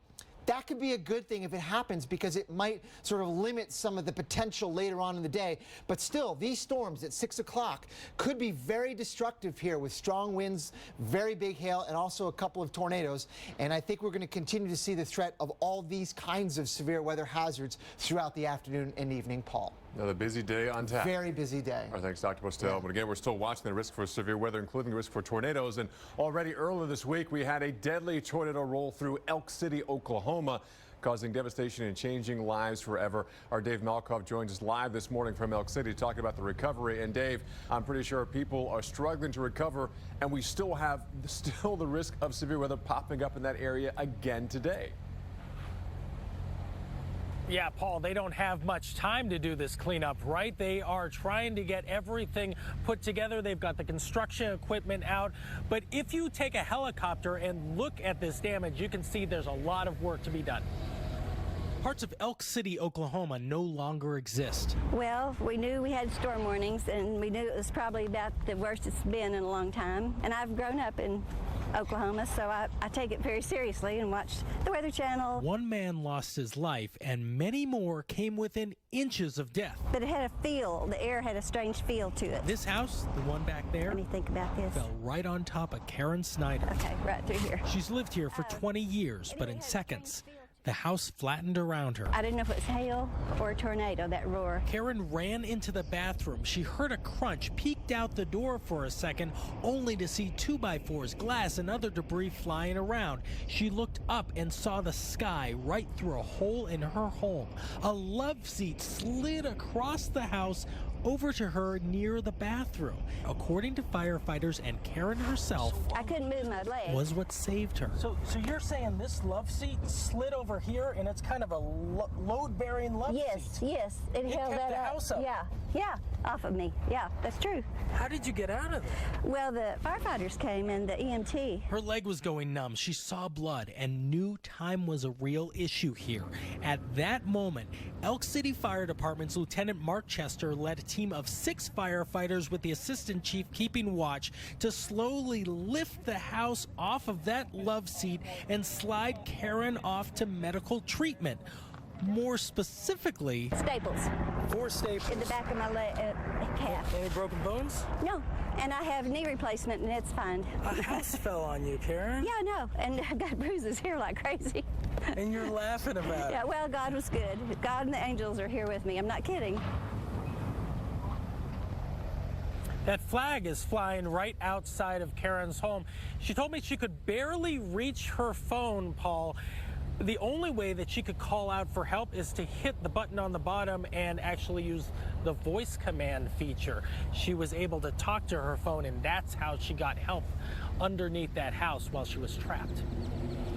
S33: That could be a good thing if it happens, because it might sort of limit some of the potential later on in the day. But still, these storms at 6 o'clock could be very destructive here with strong winds, very big hail, and also a couple of tornadoes. And I think we're going to continue to see the threat of all these kinds of severe weather hazards throughout the afternoon and evening, Paul.
S32: Another busy day on tap.
S33: Very busy day.
S32: Our thanks, Dr. Postel.
S33: Yeah.
S32: But again, we're still watching the risk for severe weather, including the risk for tornadoes. And already earlier this week, we had a deadly tornado roll through Elk City, Oklahoma, causing devastation and changing lives forever. Our Dave Malkoff joins us live this morning from Elk City to talk about the recovery. And Dave, I'm pretty sure people are struggling to recover, and we still have the risk of severe weather popping up in that area again today.
S1: Yeah, Paul, they don't have much time to do this cleanup, right? They are trying to get everything put together. They've got the construction equipment out. But if you take a helicopter and look at this damage, you can see there's a lot of work to be done. Parts of Elk City, Oklahoma no longer exist.
S3: Well, we knew we had storm warnings, and we knew it was probably about the worst it's been in a long time. And I've grown up in Oklahoma, so I take it very seriously and watch the Weather Channel.
S1: One man lost his life, and many more came within inches of death.
S3: But it had a feel, the air had a strange feel to it.
S1: This house, the one back there,
S3: let me think about this,
S1: fell right on top of Karen Snyder.
S3: Okay, right through here.
S1: She's lived here for 20 years, but in seconds, the house flattened around her.
S3: I didn't know if it was hail or a tornado, that roar.
S1: Karen ran into the bathroom. She heard a crunch, peeked out the door for a second, only to see 2x4s, glass, and other debris flying around. She looked up and saw the sky right through a hole in her home. A love seat slid across the house over to her near the bathroom. According to firefighters and Karen herself,
S3: I couldn't move my leg.
S1: Was what saved her. So you're saying this love seat slid over here, and it's kind of a load-bearing love seat?
S3: Yes. It held
S1: kept
S3: that
S1: the
S3: up.
S1: house up.
S3: Yeah, off of me. Yeah, that's true.
S1: How did you get out of there?
S3: Well, the firefighters came and the EMT.
S1: Her leg was going numb. She saw blood and knew time was a real issue here. At that moment, Elk City Fire Department's Lieutenant Mark Chester led a team of 6 firefighters with the assistant chief keeping watch to slowly lift the house off of that love seat and slide Karen off to medical treatment. More specifically,
S3: staples.
S1: 4 staples.
S3: In the back of my calf.
S1: Any broken bones?
S3: No. And I have knee replacement, and it's fine.
S1: A house fell on you, Karen.
S3: Yeah, I know. And I got bruises here like crazy.
S1: And you're laughing about it.
S3: Yeah, well, God was good. God and the angels are here with me. I'm not kidding.
S1: That flag is flying right outside of Karen's home. She told me she could barely reach her phone, Paul. The only way that she could call out for help is to hit the button on the bottom and actually use the voice command feature. She was able to talk to her phone, and that's how she got help underneath that house while she was trapped.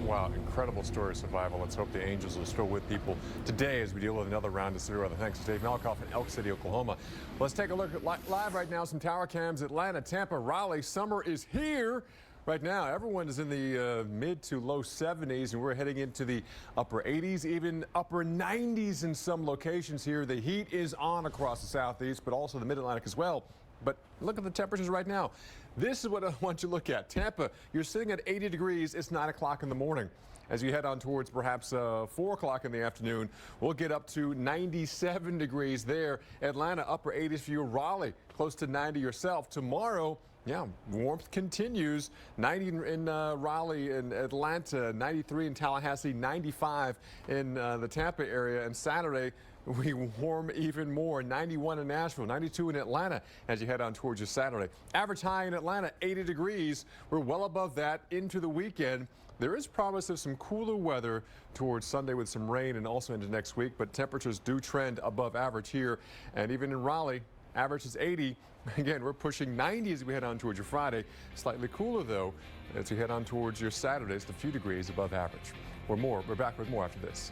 S32: Wow, incredible story of survival. Let's hope the angels are still with people today as we deal with another round of severe weather. Thanks to Dave Malkoff in Elk City, Oklahoma. Let's take a look at live right now. Some tower cams, Atlanta, Tampa, Raleigh. Summer is here. Right now, everyone is in the mid to low 70s, and we're heading into the upper 80s, even upper 90s in some locations here. The heat is on across the southeast, but also the mid-Atlantic as well. But look at the temperatures right now. This is what I want you to look at. Tampa, you're sitting at 80 degrees. It's 9 o'clock in the morning. As you head on towards perhaps 4 o'clock in the afternoon, we'll get up to 97 degrees there. Atlanta, upper 80s for you. Raleigh, close to 90 yourself. Tomorrow, Yeah, warmth continues. 90 in Raleigh and Atlanta, 93 in Tallahassee, 95 in the Tampa area. And Saturday, we warm even more. 91 in Nashville, 92 in Atlanta as you head on towards your Saturday. Average high in Atlanta, 80 degrees. We're well above that into the weekend. There is promise of some cooler weather towards Sunday with some rain and also into next week, but temperatures do trend above average here. And even in Raleigh, average is 80. Again, we're pushing 90 as we head on towards your Friday. Slightly cooler, though, as we head on towards your Saturday. It's a few degrees above average. We're back with more after this.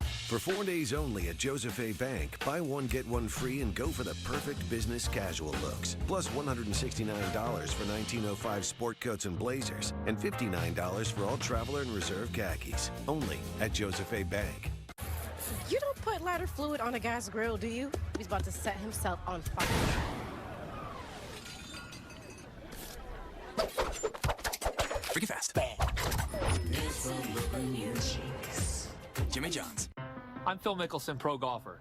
S4: For 4 days only at Joseph A. Bank, buy one, get one free and go for the perfect business casual looks. Plus $169 for 1905 sport coats and blazers and $59 for all Traveler and Reserve khakis. Only at Joseph A. Bank.
S6: You don't put lighter fluid on a guy's grill, do you? He's about to set himself on fire.
S7: Freaky fast. Jimmy John's.
S9: I'm Phil Mickelson, pro golfer.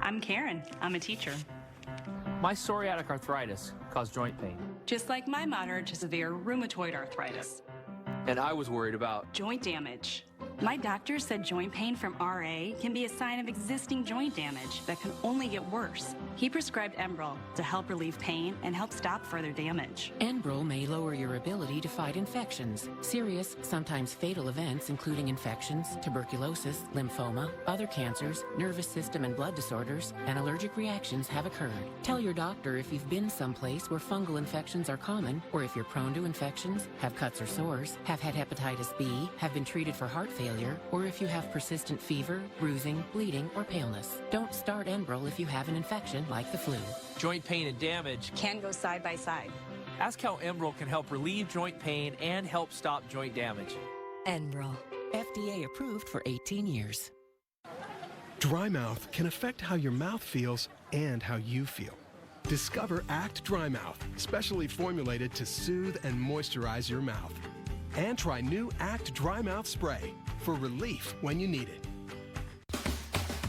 S11: I'm Karen. I'm a teacher.
S9: My psoriatic arthritis caused joint pain.
S11: Just like my moderate to severe rheumatoid arthritis.
S9: And I was worried about
S11: joint damage. My doctor said joint pain from RA can be a sign of existing joint damage that can only get worse. He prescribed Enbrel to help relieve pain and help stop further damage.
S31: Enbrel may lower your ability to fight infections. Serious, sometimes fatal events including infections, tuberculosis, lymphoma, other cancers, nervous system and blood disorders, and allergic reactions have occurred. Tell your doctor if you've been someplace where fungal infections are common, or if you're prone to infections, have cuts or sores, have had hepatitis B, have been treated for heart failure, or if you have persistent fever, bruising, bleeding, or paleness. Don't start Enbrel if you have an infection like the flu.
S9: joint pain and damage.
S11: Can go side by side.
S9: Ask how Enbrel can help relieve joint pain and help stop joint damage.
S31: Enbrel, FDA approved for 18 years.
S13: Dry mouth can affect how your mouth feels and how you feel. Discover Act Dry Mouth, specially formulated to soothe and moisturize your mouth. And try new Act Dry Mouth Spray for relief when you need it.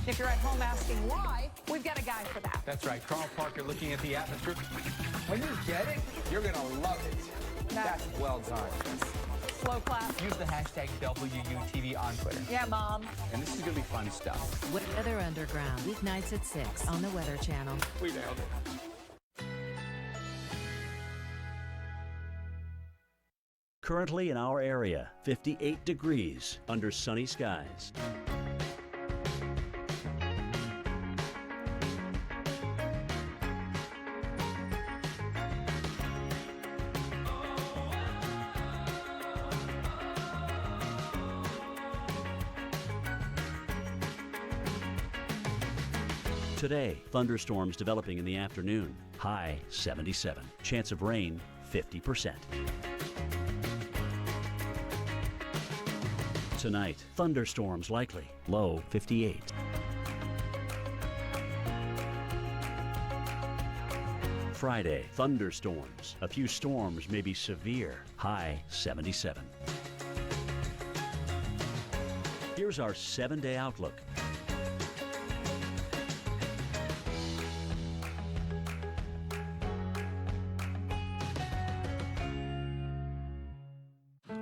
S16: If you're at home asking why, we've got a guy for that.
S18: That's right, Carl Parker looking at the atmosphere. When you get it, you're gonna love it. That's well done.
S16: Slow clap.
S18: Use the hashtag WUTV on Twitter.
S16: Yeah, Mom.
S18: And this is gonna be fun stuff.
S31: Weather Underground, weeknights at 6 on the Weather Channel.
S18: We nailed it.
S2: Currently in our area, 58 degrees under sunny skies. Today, thunderstorms developing in the afternoon. High 77. Chance of rain 50%. Tonight, thunderstorms likely. Low 58. Friday, thunderstorms. A few storms may be severe. High 77. Here's our 7-day outlook.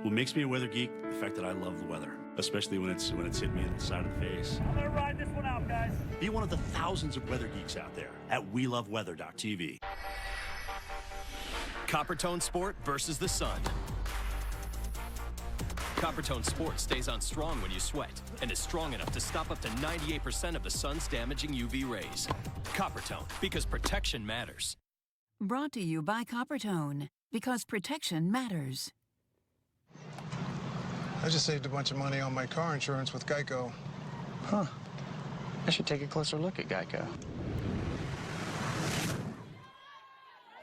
S21: What makes me a weather geek, the fact that I love the weather, especially when it's hit me in the side of the face.
S22: I'm gonna ride this one out, guys.
S21: Be one of the thousands of weather geeks out there at WeLoveWeather.tv.
S23: Coppertone Sport versus the sun. Coppertone Sport stays on strong when you sweat and is strong enough to stop up to 98% of the sun's damaging UV rays. Coppertone, because protection matters.
S24: Brought to you by Coppertone, because protection matters.
S25: I just saved a bunch of money on my car insurance with Geico.
S28: Huh. I should take a closer look at Geico.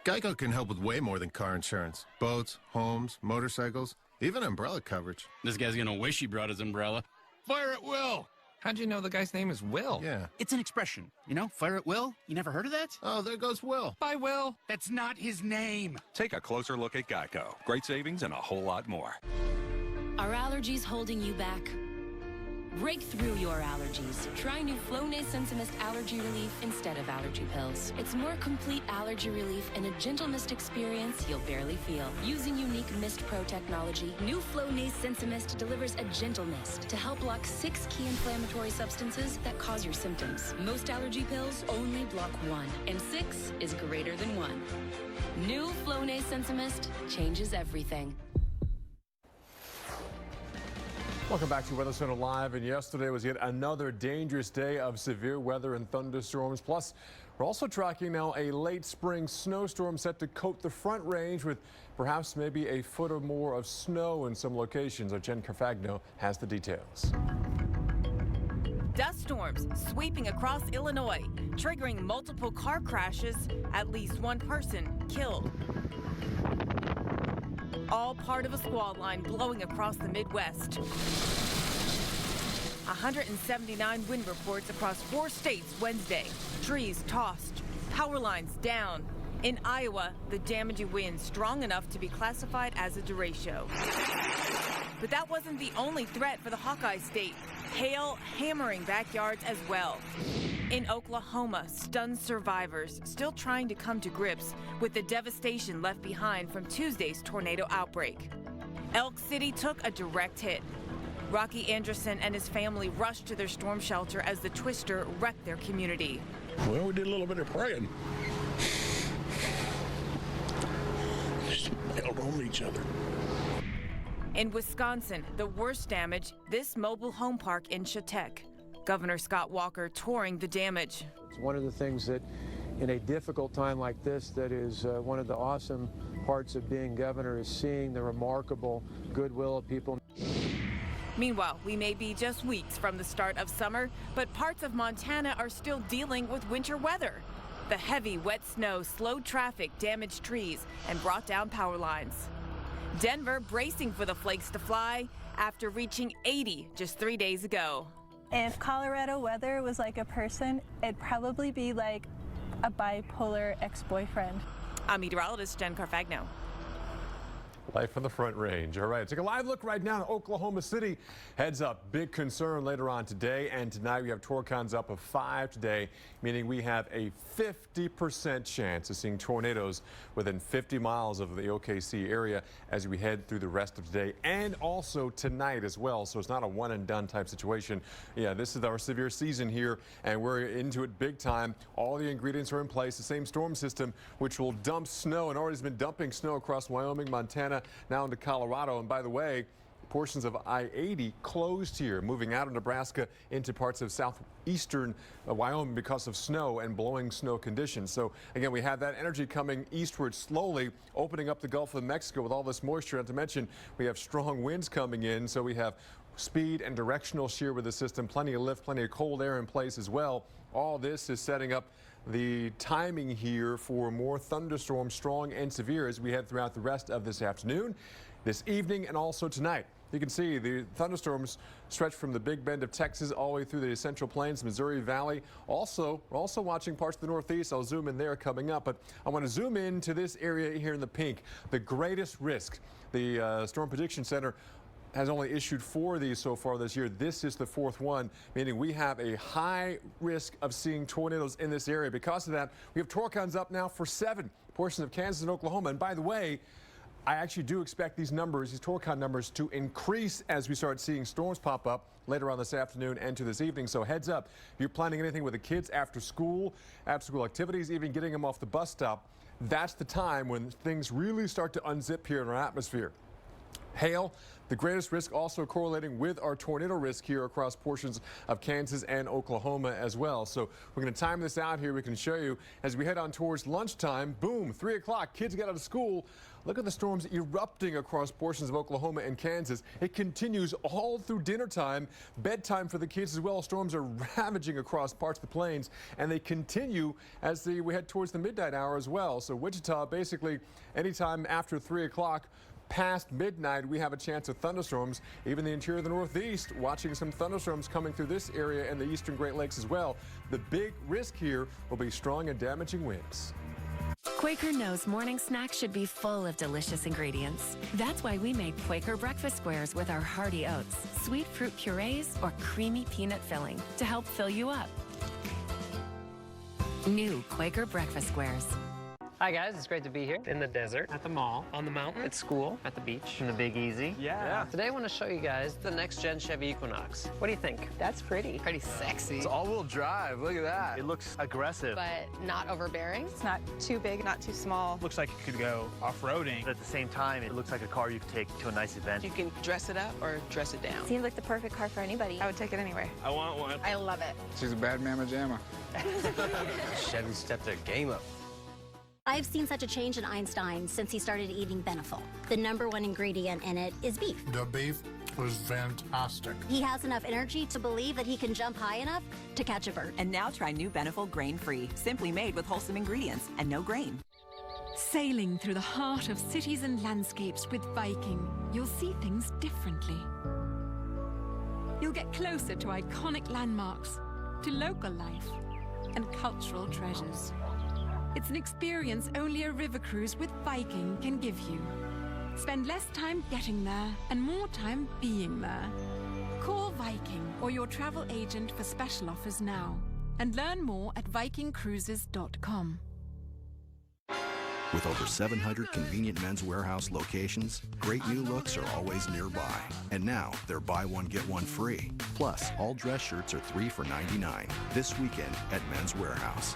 S34: Geico can help with way more than car insurance. Boats, homes, motorcycles, even umbrella coverage.
S35: This guy's gonna wish he brought his umbrella. Fire at will!
S28: How'd you know the guy's name is Will?
S34: Yeah.
S35: It's an expression, you know? Fire at will? You never heard of that?
S34: Oh, there goes Will.
S28: Bye, Will.
S35: That's not his name.
S15: Take a closer look at Geico. Great savings and a whole lot more.
S29: Are allergies holding you back?
S1: Break through your allergies. Try new Flonase Sensimist allergy relief instead of allergy pills. It's more complete allergy relief and a gentle mist experience you'll barely feel. Using unique Mist Pro technology, new Flonase Sensimist delivers a gentle mist to help block 6 key inflammatory substances that cause your symptoms. Most allergy pills only block 1, and 6 is greater than 1. New Flonase Sensimist changes everything.
S32: Welcome back to Weather Center Live. And yesterday was yet another dangerous day of severe weather and thunderstorms. Plus, we're also tracking now a late spring snowstorm set to coat the Front Range with perhaps maybe a foot or more of snow in some locations. Our Jen Carfagno has the details.
S3: Dust storms sweeping across Illinois, triggering multiple car crashes, at least one person killed. All part of a squall line blowing across the Midwest. 179 wind reports across 4 states Wednesday. Trees tossed, power lines down. In Iowa, the damaging winds strong enough to be classified as a derecho. But that wasn't the only threat for the Hawkeye State. Hail hammering backyards as well. In Oklahoma, stunned survivors still trying to come to grips with the devastation left behind from Tuesday's tornado outbreak. Elk City took a direct hit. Rocky Anderson and his family rushed to their storm shelter as the twister wrecked their community.
S35: Well, we did a little bit of praying. Just held on to each other.
S3: In Wisconsin, the worst damage, this mobile home park in Chautauqua. Governor Scott Walker touring the damage.
S5: It's one of the things that in a difficult time like this that is one of the awesome parts of being governor is seeing the remarkable goodwill of people.
S3: Meanwhile, we may be just weeks from the start of summer, but parts of Montana are still dealing with winter weather. The heavy, wet snow slowed traffic, damaged trees, and brought down power lines. Denver bracing for the flakes to fly after reaching 80 just 3 days ago.
S8: If Colorado weather was like a person, it'd probably be like a bipolar ex-boyfriend.
S3: I'm meteorologist Jen Carfagno.
S32: Life on the Front Range. All right, take a live look right now at Oklahoma City. Heads up, big concern later on today and tonight. We have torcons up of 5 today, meaning we have a 50% chance of seeing tornadoes within 50 miles of the OKC area as we head through the rest of today and also tonight as well. So it's not a one and done type situation. Yeah, this is our severe season here and we're into it big time. All the ingredients are in place. The same storm system which will dump snow and already has been dumping snow across Wyoming, Montana, now into Colorado. And by the way, portions of I-80 closed here, moving out of Nebraska into parts of southeastern Wyoming because of snow and blowing snow conditions. So again, we have that energy coming eastward slowly, opening up the Gulf of Mexico with all this moisture. Not to mention, we have strong winds coming in, so we have speed and directional shear with the system, plenty of lift, plenty of cold air in place as well. All this is setting up the timing here for more thunderstorms, strong and severe, as we head throughout the rest of this afternoon, this evening, and also tonight. You can see the thunderstorms stretch from the Big Bend of Texas all the way through the Central Plains, Missouri Valley. Also, we're also watching parts of the Northeast. I'll zoom in there coming up, but I want to zoom in to this area here in the pink, the greatest risk. The Storm Prediction Center has only issued 4 of these so far this year. This is the 4th one, meaning we have a high risk of seeing tornadoes in this area. Because of that, we have torcons up now for 7 portions of Kansas and Oklahoma. And by the way, I actually do expect these numbers, these torcon numbers, to increase as we start seeing storms pop up later on this afternoon and to this evening. So heads up, if you're planning anything with the kids after school activities, even getting them off the bus stop, that's the time when things really start to unzip here in our atmosphere. Hail, the greatest risk, also correlating with our tornado risk here across portions of Kansas and Oklahoma as well. So we're going to time this out here. We can show you as we head on towards lunchtime. Boom, 3 o'clock, kids get out of school. Look at the storms erupting across portions of Oklahoma and Kansas. It continues all through dinner time, bedtime for the kids as well. Storms are ravaging across parts of the plains, and they continue as we head towards the midnight hour as well. So Wichita, basically anytime after 3 o'clock, past midnight, we have a chance of thunderstorms. Even the interior of the Northeast, watching some thunderstorms coming through this area and the eastern Great Lakes as well. The big risk here will be strong and damaging winds.
S4: Quaker knows morning snacks should be full of delicious ingredients. That's why we made Quaker breakfast squares with our hearty oats, sweet fruit purees, or creamy peanut filling to help fill you up. New Quaker breakfast squares.
S6: Hi guys, it's great to be here in the desert, at the mall, on the mountain, at school, at the beach, in the Big Easy. Yeah. Today I want to show you guys the next gen Chevy Equinox. What do you think? That's pretty. Pretty sexy.
S7: It's all-wheel drive. Look at that. It looks aggressive.
S10: But not overbearing.
S11: It's not too big, not too small.
S7: Looks like it could go off-roading. But at the same time, it looks like a car you could take to a nice event.
S11: You can dress it up or dress it down. Seems like the perfect car for anybody. I would take it anyway.
S7: I want one.
S11: I love it.
S6: She's a bad mamma jamma.
S7: Chevy stepped their game up.
S12: I've seen such a change in Einstein since he started eating Beneful. The #1 ingredient in it is beef.
S25: The beef was fantastic.
S12: He has enough energy to believe that he can jump high enough to catch a bird.
S14: And now try new Beneful grain-free, simply made with wholesome ingredients and no grain.
S17: Sailing through the heart of cities and landscapes with Viking, you'll see things differently. You'll get closer to iconic landmarks, to local life, and cultural treasures. It's an experience only a river cruise with Viking can give you. Spend less time getting there and more time being there. Call Viking or your travel agent for special offers now. And learn more at vikingcruises.com.
S19: With over 700 convenient Men's Warehouse locations, great new looks are always nearby. And now, they're buy one, get one free. Plus, all dress shirts are 3 for $99 this weekend at Men's Warehouse.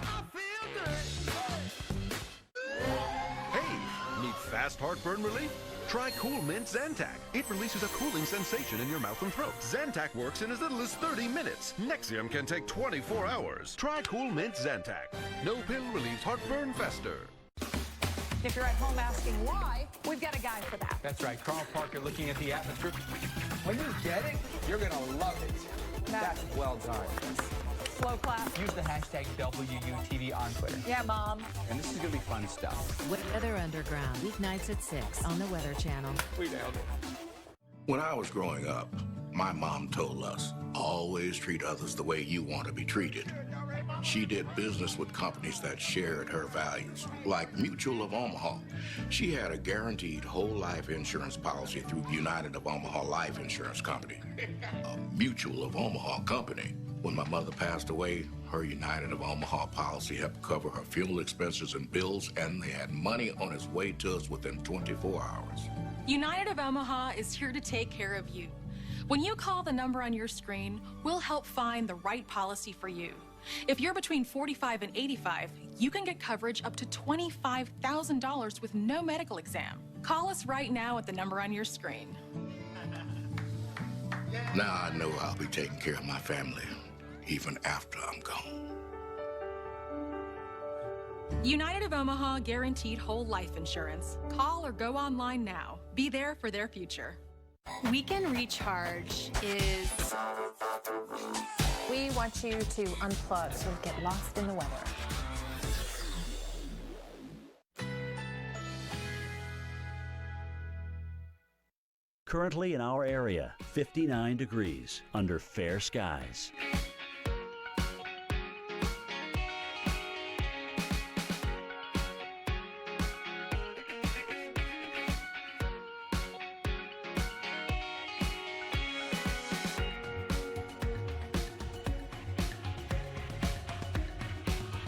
S20: Hey, need fast heartburn relief? Try Cool Mint Zantac. It releases a cooling sensation in your mouth and throat. Zantac works in as little as 30 minutes. Nexium can take 24 hours. Try Cool Mint Zantac. No pill relieves heartburn faster.
S16: If you're at home asking why, we've got a guy for that.
S18: That's right, Carl Parker looking at the atmosphere. When you get it, you're gonna love it. That's well done.
S16: Slow clap.
S18: Use the hashtag WUTV on Twitter.
S16: Yeah, Mom.
S18: And this is gonna be fun stuff.
S22: Weather Underground, weeknights at 6 on the Weather Channel.
S18: We nailed it.
S26: When I was growing up, my mom told us, always treat others the way you want to be treated. She did business with companies that shared her values, like Mutual of Omaha. She had a guaranteed whole life insurance policy through United of Omaha Life Insurance Company, a Mutual of Omaha company. When my mother passed away, her United of Omaha policy helped cover her funeral expenses and bills, and they had money on its way to us within 24 hours.
S27: United of Omaha is here to take care of you. When you call the number on your screen, we'll help find the right policy for you. If you're between 45 and 85, you can get coverage up to $25,000 with no medical exam. Call us right now at the number on your screen.
S26: Now I know I'll be taking care of my family, even after I'm gone.
S27: United of Omaha guaranteed whole life insurance. Call or go online now. Be there for their future.
S11: Weekend Recharge is... We want you to unplug so you get lost in the weather.
S2: Currently in our area, 59 degrees under fair skies.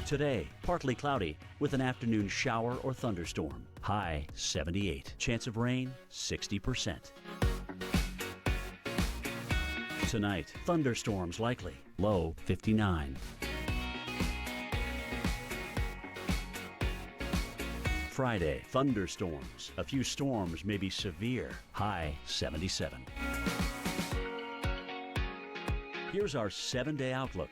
S2: Today, partly cloudy with an afternoon shower or thunderstorm. High 78. Chance of rain 60%. Tonight, thunderstorms likely. Low 59. Friday, thunderstorms. A few storms may be severe. High 77. Here's our 7-day outlook.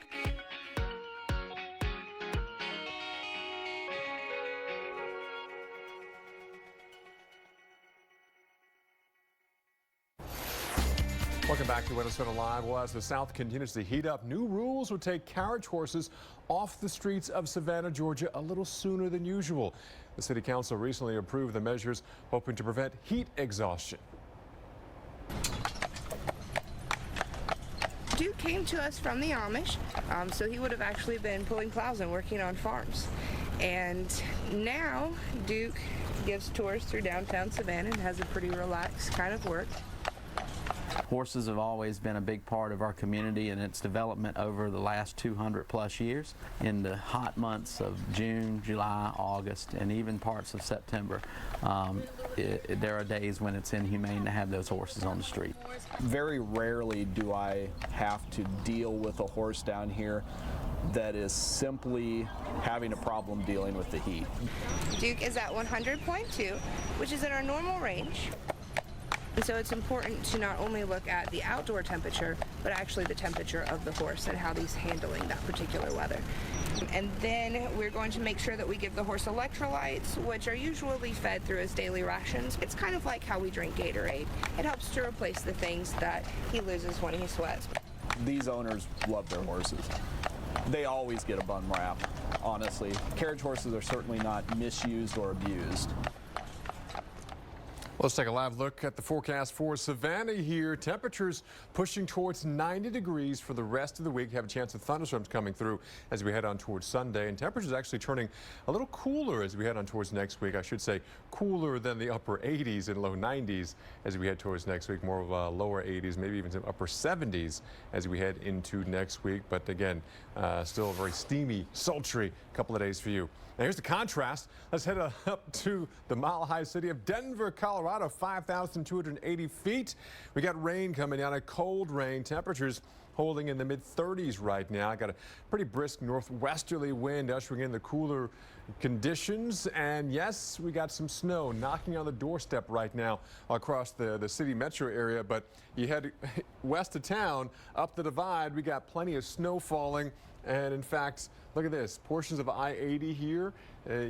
S32: Welcome back to Weather Center Live. Well, as the South continues to heat up, new rules would take carriage horses off the streets of Savannah, Georgia a little sooner than usual. The City Council recently approved the measures hoping to prevent heat exhaustion.
S30: Duke came to us from the Amish, so he would have actually been pulling plows and working on farms.
S1: And now Duke gives tours through downtown Savannah and has a pretty relaxed kind of work.
S9: Horses have always been a big part of our community and its development over the last 200 plus years. In the hot months of June, July, August, and even parts of September, there are days when it's inhumane to have those horses on the street.
S10: Very rarely do I have to deal with a horse down here that is simply having a problem dealing with the heat.
S1: Duke is at 100.2, which is in our normal range. And so it's important to not only look at the outdoor temperature, but actually the temperature of the horse and how he's handling that particular weather. And then we're going to make sure that we give the horse electrolytes, which are usually fed through his daily rations. It's kind of like how we drink Gatorade. It helps to replace the things that he loses when he sweats.
S10: These owners love their horses. They always get a bum rap, honestly. Carriage horses are certainly not misused or abused.
S32: Let's take a live look at the forecast for Savannah here. Temperatures pushing towards 90 degrees for the rest of the week. Have a chance of thunderstorms coming through as we head on towards Sunday. And temperatures actually turning a little cooler as we head on towards next week. I should say cooler than the upper 80s and low 90s as we head towards next week. More of lower 80s, maybe even some upper 70s as we head into next week. But again, still a very steamy, sultry couple of days for you. Now here's the contrast. Let's head up to the mile-high city of Denver, Colorado, 5,280 feet. We got rain coming down, a cold rain. Temperatures holding in the mid-30s right now. I got a pretty brisk northwesterly wind ushering in the cooler conditions. And yes, we got some snow knocking on the doorstep right now across the city metro area. But you head west of town, up the divide, we got plenty of snow falling. And in fact, look at this, portions of I-80 here,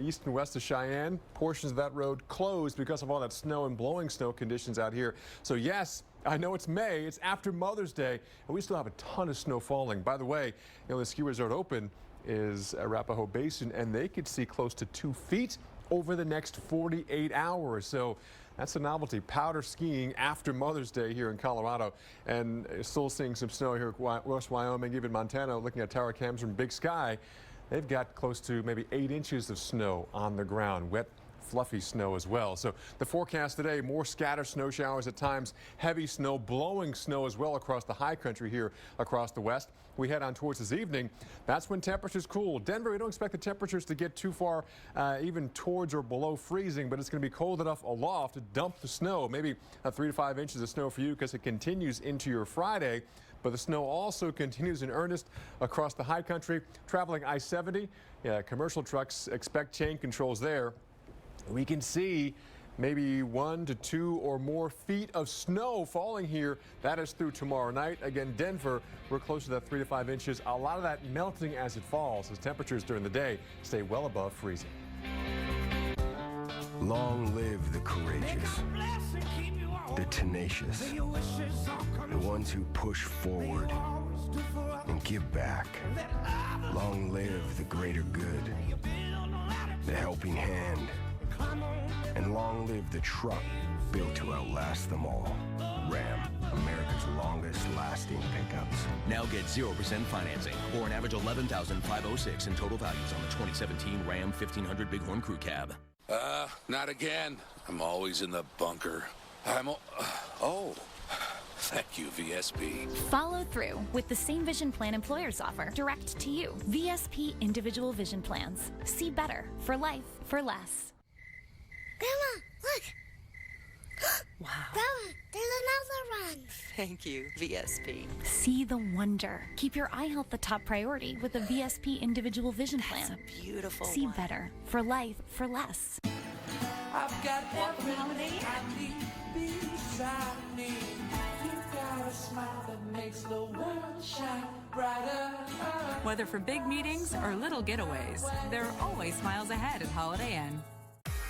S32: east and west of Cheyenne, portions of that road closed because of all that snow and blowing snow conditions out here. So yes, I know it's May, it's after Mother's Day, and we still have a ton of snow falling. By the way, the ski resort open is Arapahoe Basin, and they could see close to 2 feet over the next 48 hours. So that's a novelty, powder skiing after Mother's Day here in Colorado, and still seeing some snow here in West Wyoming, even Montana. Looking at tower cams from Big Sky, they've got close to maybe 8 inches of snow on the ground, wet, fluffy snow as well. So the forecast today, more scattered snow showers at times, heavy snow, blowing snow as well across the high country here across the west. We head on towards this evening. That's when temperatures cool. Denver, we don't expect the temperatures to get too far even towards or below freezing, but it's going to be cold enough aloft to dump the snow. Maybe 3 to 5 inches of snow for you because it continues into your Friday. But the snow also continues in earnest across the high country. Traveling I-70, commercial trucks expect chain controls there. We can see maybe 1 to 2 or more feet of snow falling here. That is through tomorrow night. Again, Denver, we're close to that 3 to 5 inches. A lot of that melting as it falls, as temperatures during the day stay well above freezing.
S13: Long live the courageous, the tenacious, the ones who push forward and give back. Long live the greater good, the helping hand. And long live the truck built to outlast them all. Ram, America's longest lasting pickups.
S15: Now get 0% financing or an average $11,506 in total values on the 2017 Ram 1500 Bighorn Crew Cab.
S21: Not again. I'm always in the bunker. Oh. Thank you, VSP.
S23: Follow through with the same vision plan employers offer direct to you. VSP individual vision plans. See better for life for less.
S24: Grandma, look! Wow. Grandma, there's another one.
S28: Thank you, VSP.
S23: See the wonder. Keep your eye health the top priority with a VSP individual vision plan.
S28: That's a beautiful
S23: See
S28: one.
S23: better for life for less.
S29: I've got everything I need beside me. You've got a smile that makes the world shine brighter.
S14: Whether for big meetings or little getaways, there are always smiles ahead at Holiday Inn.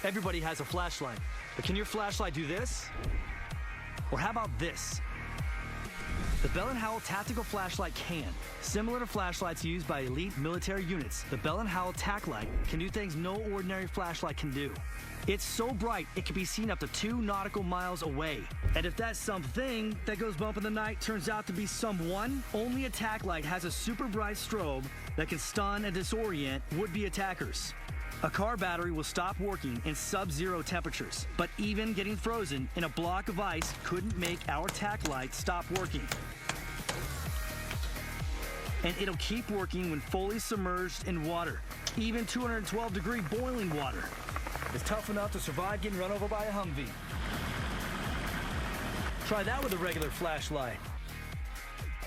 S7: Everybody has a flashlight, but can your flashlight do this? Or how about this? The Bell & Howell Tactical Flashlight can. Similar to flashlights used by elite military units, the Bell & Howell Tac Light can do things no ordinary flashlight can do. It's so bright, it can be seen up to 2 nautical miles away. And if that something that goes bump in the night turns out to be someone, only a Tac Light has a super bright strobe that can stun and disorient would-be attackers. A car battery will stop working in sub-zero temperatures, but even getting frozen in a block of ice couldn't make our tack light stop working. And it'll keep working when fully submerged in water, even 212-degree boiling water. It's tough enough to survive getting run over by a Humvee. Try that with a regular flashlight.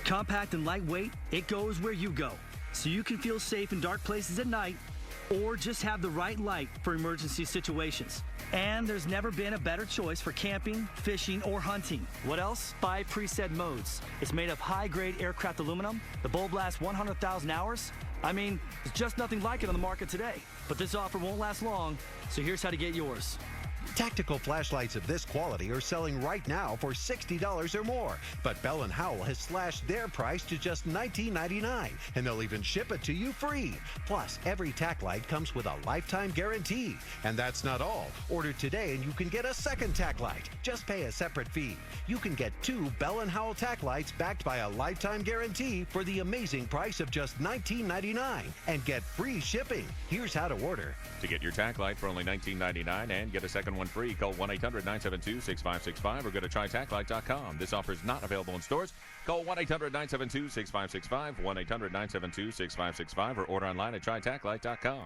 S7: Compact and lightweight, it goes where you go, so you can feel safe in dark places at night or just have the right light for emergency situations. And there's never been a better choice for camping, fishing, or hunting. What else? 5 preset modes. It's made of high-grade aircraft aluminum. The bulb lasts 100,000 hours. I mean, there's just nothing like it on the market today. But this offer won't last long, so here's how to get yours.
S3: Tactical flashlights of this quality are selling right now for $60 or more, but Bell & Howell has slashed their price to just $19.99, and they'll even ship it to you free. Plus, every tack light comes with a lifetime guarantee. And that's not all. Order today and you can get a second tack light. Just pay a separate fee. You can get 2 Bell & Howell tack lights backed by a lifetime guarantee for the amazing price of just $19.99 and get free shipping. Here's how to order.
S4: To get your tack light for only $19.99 and get a second one free, call 1-800-972-6565 or go to trytacklight.com. This offer is not available in stores. Call 1-800-972-6565, 1-800-972-6565, or order online at trytacklight.com.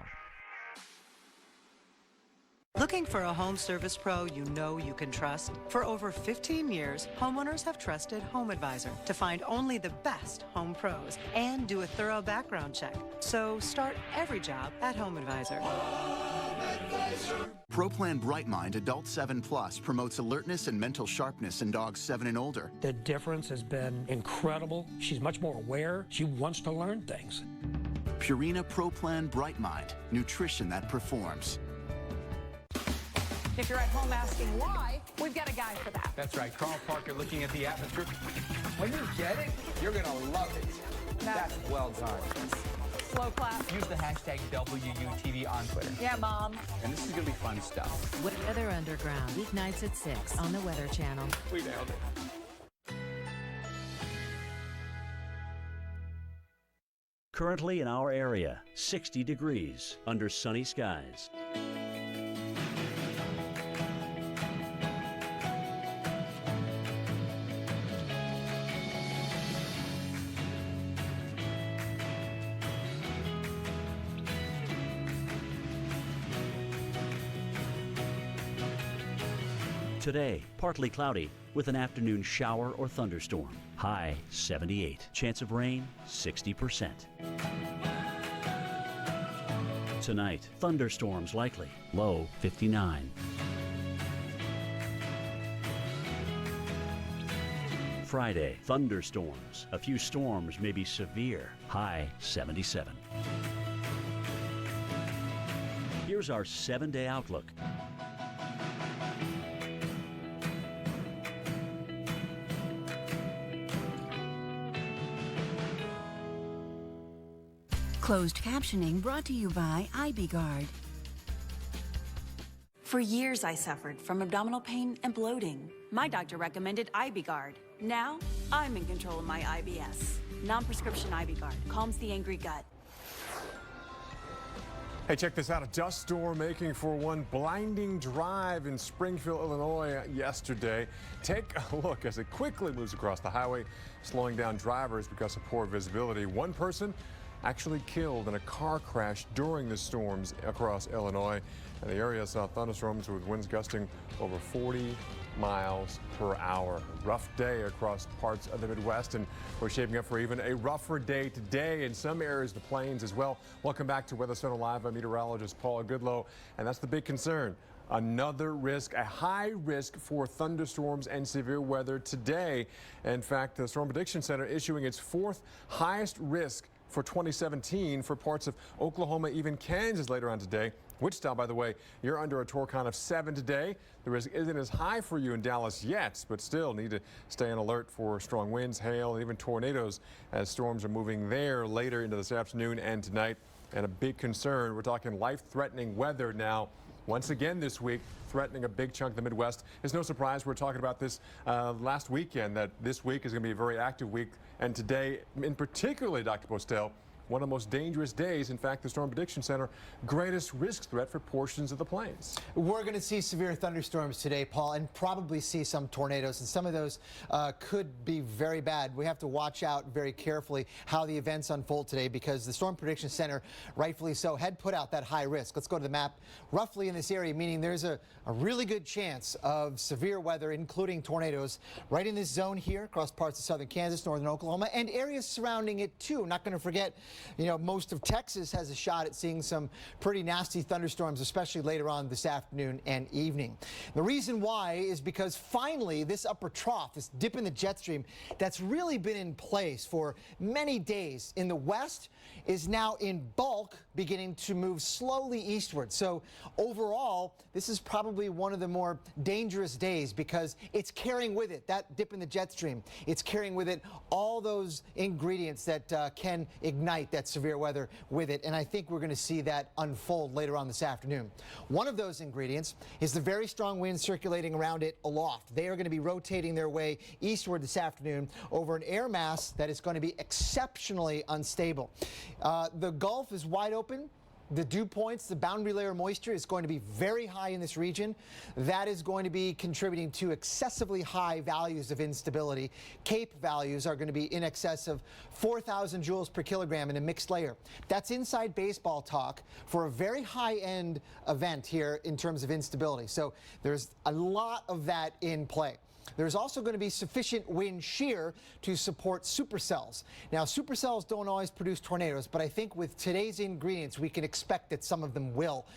S5: Looking for a home service pro you know you can trust? For over 15 years, homeowners have trusted HomeAdvisor to find only the best home pros and do a thorough background check. So start every job at HomeAdvisor.
S6: ProPlan BrightMind Adult 7 Plus promotes alertness and mental sharpness in dogs 7 and older.
S8: The difference has been incredible. She's much more aware. She wants to learn things.
S6: Purina ProPlan BrightMind, nutrition that performs.
S16: If you're at home asking why, we've got a guy for that.
S18: That's right, Carl Parker looking at the atmosphere. When you get it, you're gonna love it. That's well done.
S16: Slow clap.
S18: Use the hashtag WUTV on Twitter.
S16: Yeah, Mom.
S18: And this is gonna be fun stuff.
S22: Weather Underground, weeknights at 6 on the Weather Channel.
S18: We nailed it.
S2: Currently in our area, 60 degrees under sunny skies. Today, partly cloudy with an afternoon shower or thunderstorm. High 78. Chance of rain 60%. Tonight, thunderstorms likely. Low 59. Friday, thunderstorms. A few storms may be severe. High 77. Here's our 7-day outlook.
S12: Closed captioning brought to you by IBGuard.
S17: For years, I suffered from abdominal pain and bloating. My doctor recommended IBGuard. Now, I'm in control of my IBS. Non-prescription IBGuard calms the angry gut.
S32: Hey, check this out. A dust storm making for one blinding drive in Springfield, Illinois yesterday. Take a look as it quickly moves across the highway, slowing down drivers because of poor visibility. One person actually killed in a car crash during the storms across Illinois. And the area saw thunderstorms with winds gusting over 40 miles per hour. Rough day across parts of the Midwest, and we're shaping up for even a rougher day today in some areas, the plains as well. Welcome back to Weather Center Live. I'm meteorologist Paula Goodlow, and that's the big concern. Another risk, a high risk for thunderstorms and severe weather today. In fact, the Storm Prediction Center issuing its 4th highest risk for 2017 for parts of Oklahoma, even Kansas later on today. Wichita, by the way, you're under a torque count of 7 today. The risk isn't as high for you in Dallas yet, but still need to stay on alert for strong winds, hail, and even tornadoes as storms are moving there later into this afternoon and tonight. And a big concern, we're talking life-threatening weather now. Once again this week, threatening a big chunk of the Midwest. It's no surprise we're talking about this last weekend, that this week is going to be a very active week. And today, in particular, Dr. Postel, one of the most dangerous days. In fact, the Storm Prediction Center, greatest risk threat for portions of the plains.
S1: We're going to see severe thunderstorms today, Paul, and probably see some tornadoes, and some of those could be very bad. We have to watch out very carefully how the events unfold today, because the Storm Prediction Center, rightfully so, had put out that high risk. Let's go to the map. Roughly in this area, meaning there's a really good chance of severe weather, including tornadoes, right in this zone here across parts of southern Kansas, northern Oklahoma, and areas surrounding it too. Not going to forget, you know, most of Texas has a shot at seeing some pretty nasty thunderstorms, especially later on this afternoon and evening. The reason why is because finally this upper trough, this dip in the jet stream that's really been in place for many days in the west, is now in bulk beginning to move slowly eastward. So overall, this is probably one of the more dangerous days because it's carrying with it that dip in the jet stream. It's carrying with it all those ingredients that can ignite that severe weather with it. And I think we're going to see that unfold later on this afternoon. One of those ingredients is the very strong winds circulating around it aloft. They are going to be rotating their way eastward this afternoon over an air mass that is going to be exceptionally unstable. The Gulf is wide open. The dew points, the boundary layer moisture is going to be very high in this region. That is going to be contributing to excessively high values of instability. Cape values are going to be in excess of 4,000 joules per kilogram in a mixed layer. That's inside baseball talk for a very high-end event here in terms of instability. So there's a lot of that in play. There's also going to be sufficient wind shear to support supercells. Now, supercells don't always produce tornadoes, but I think with today's ingredients, we can expect that some of them will.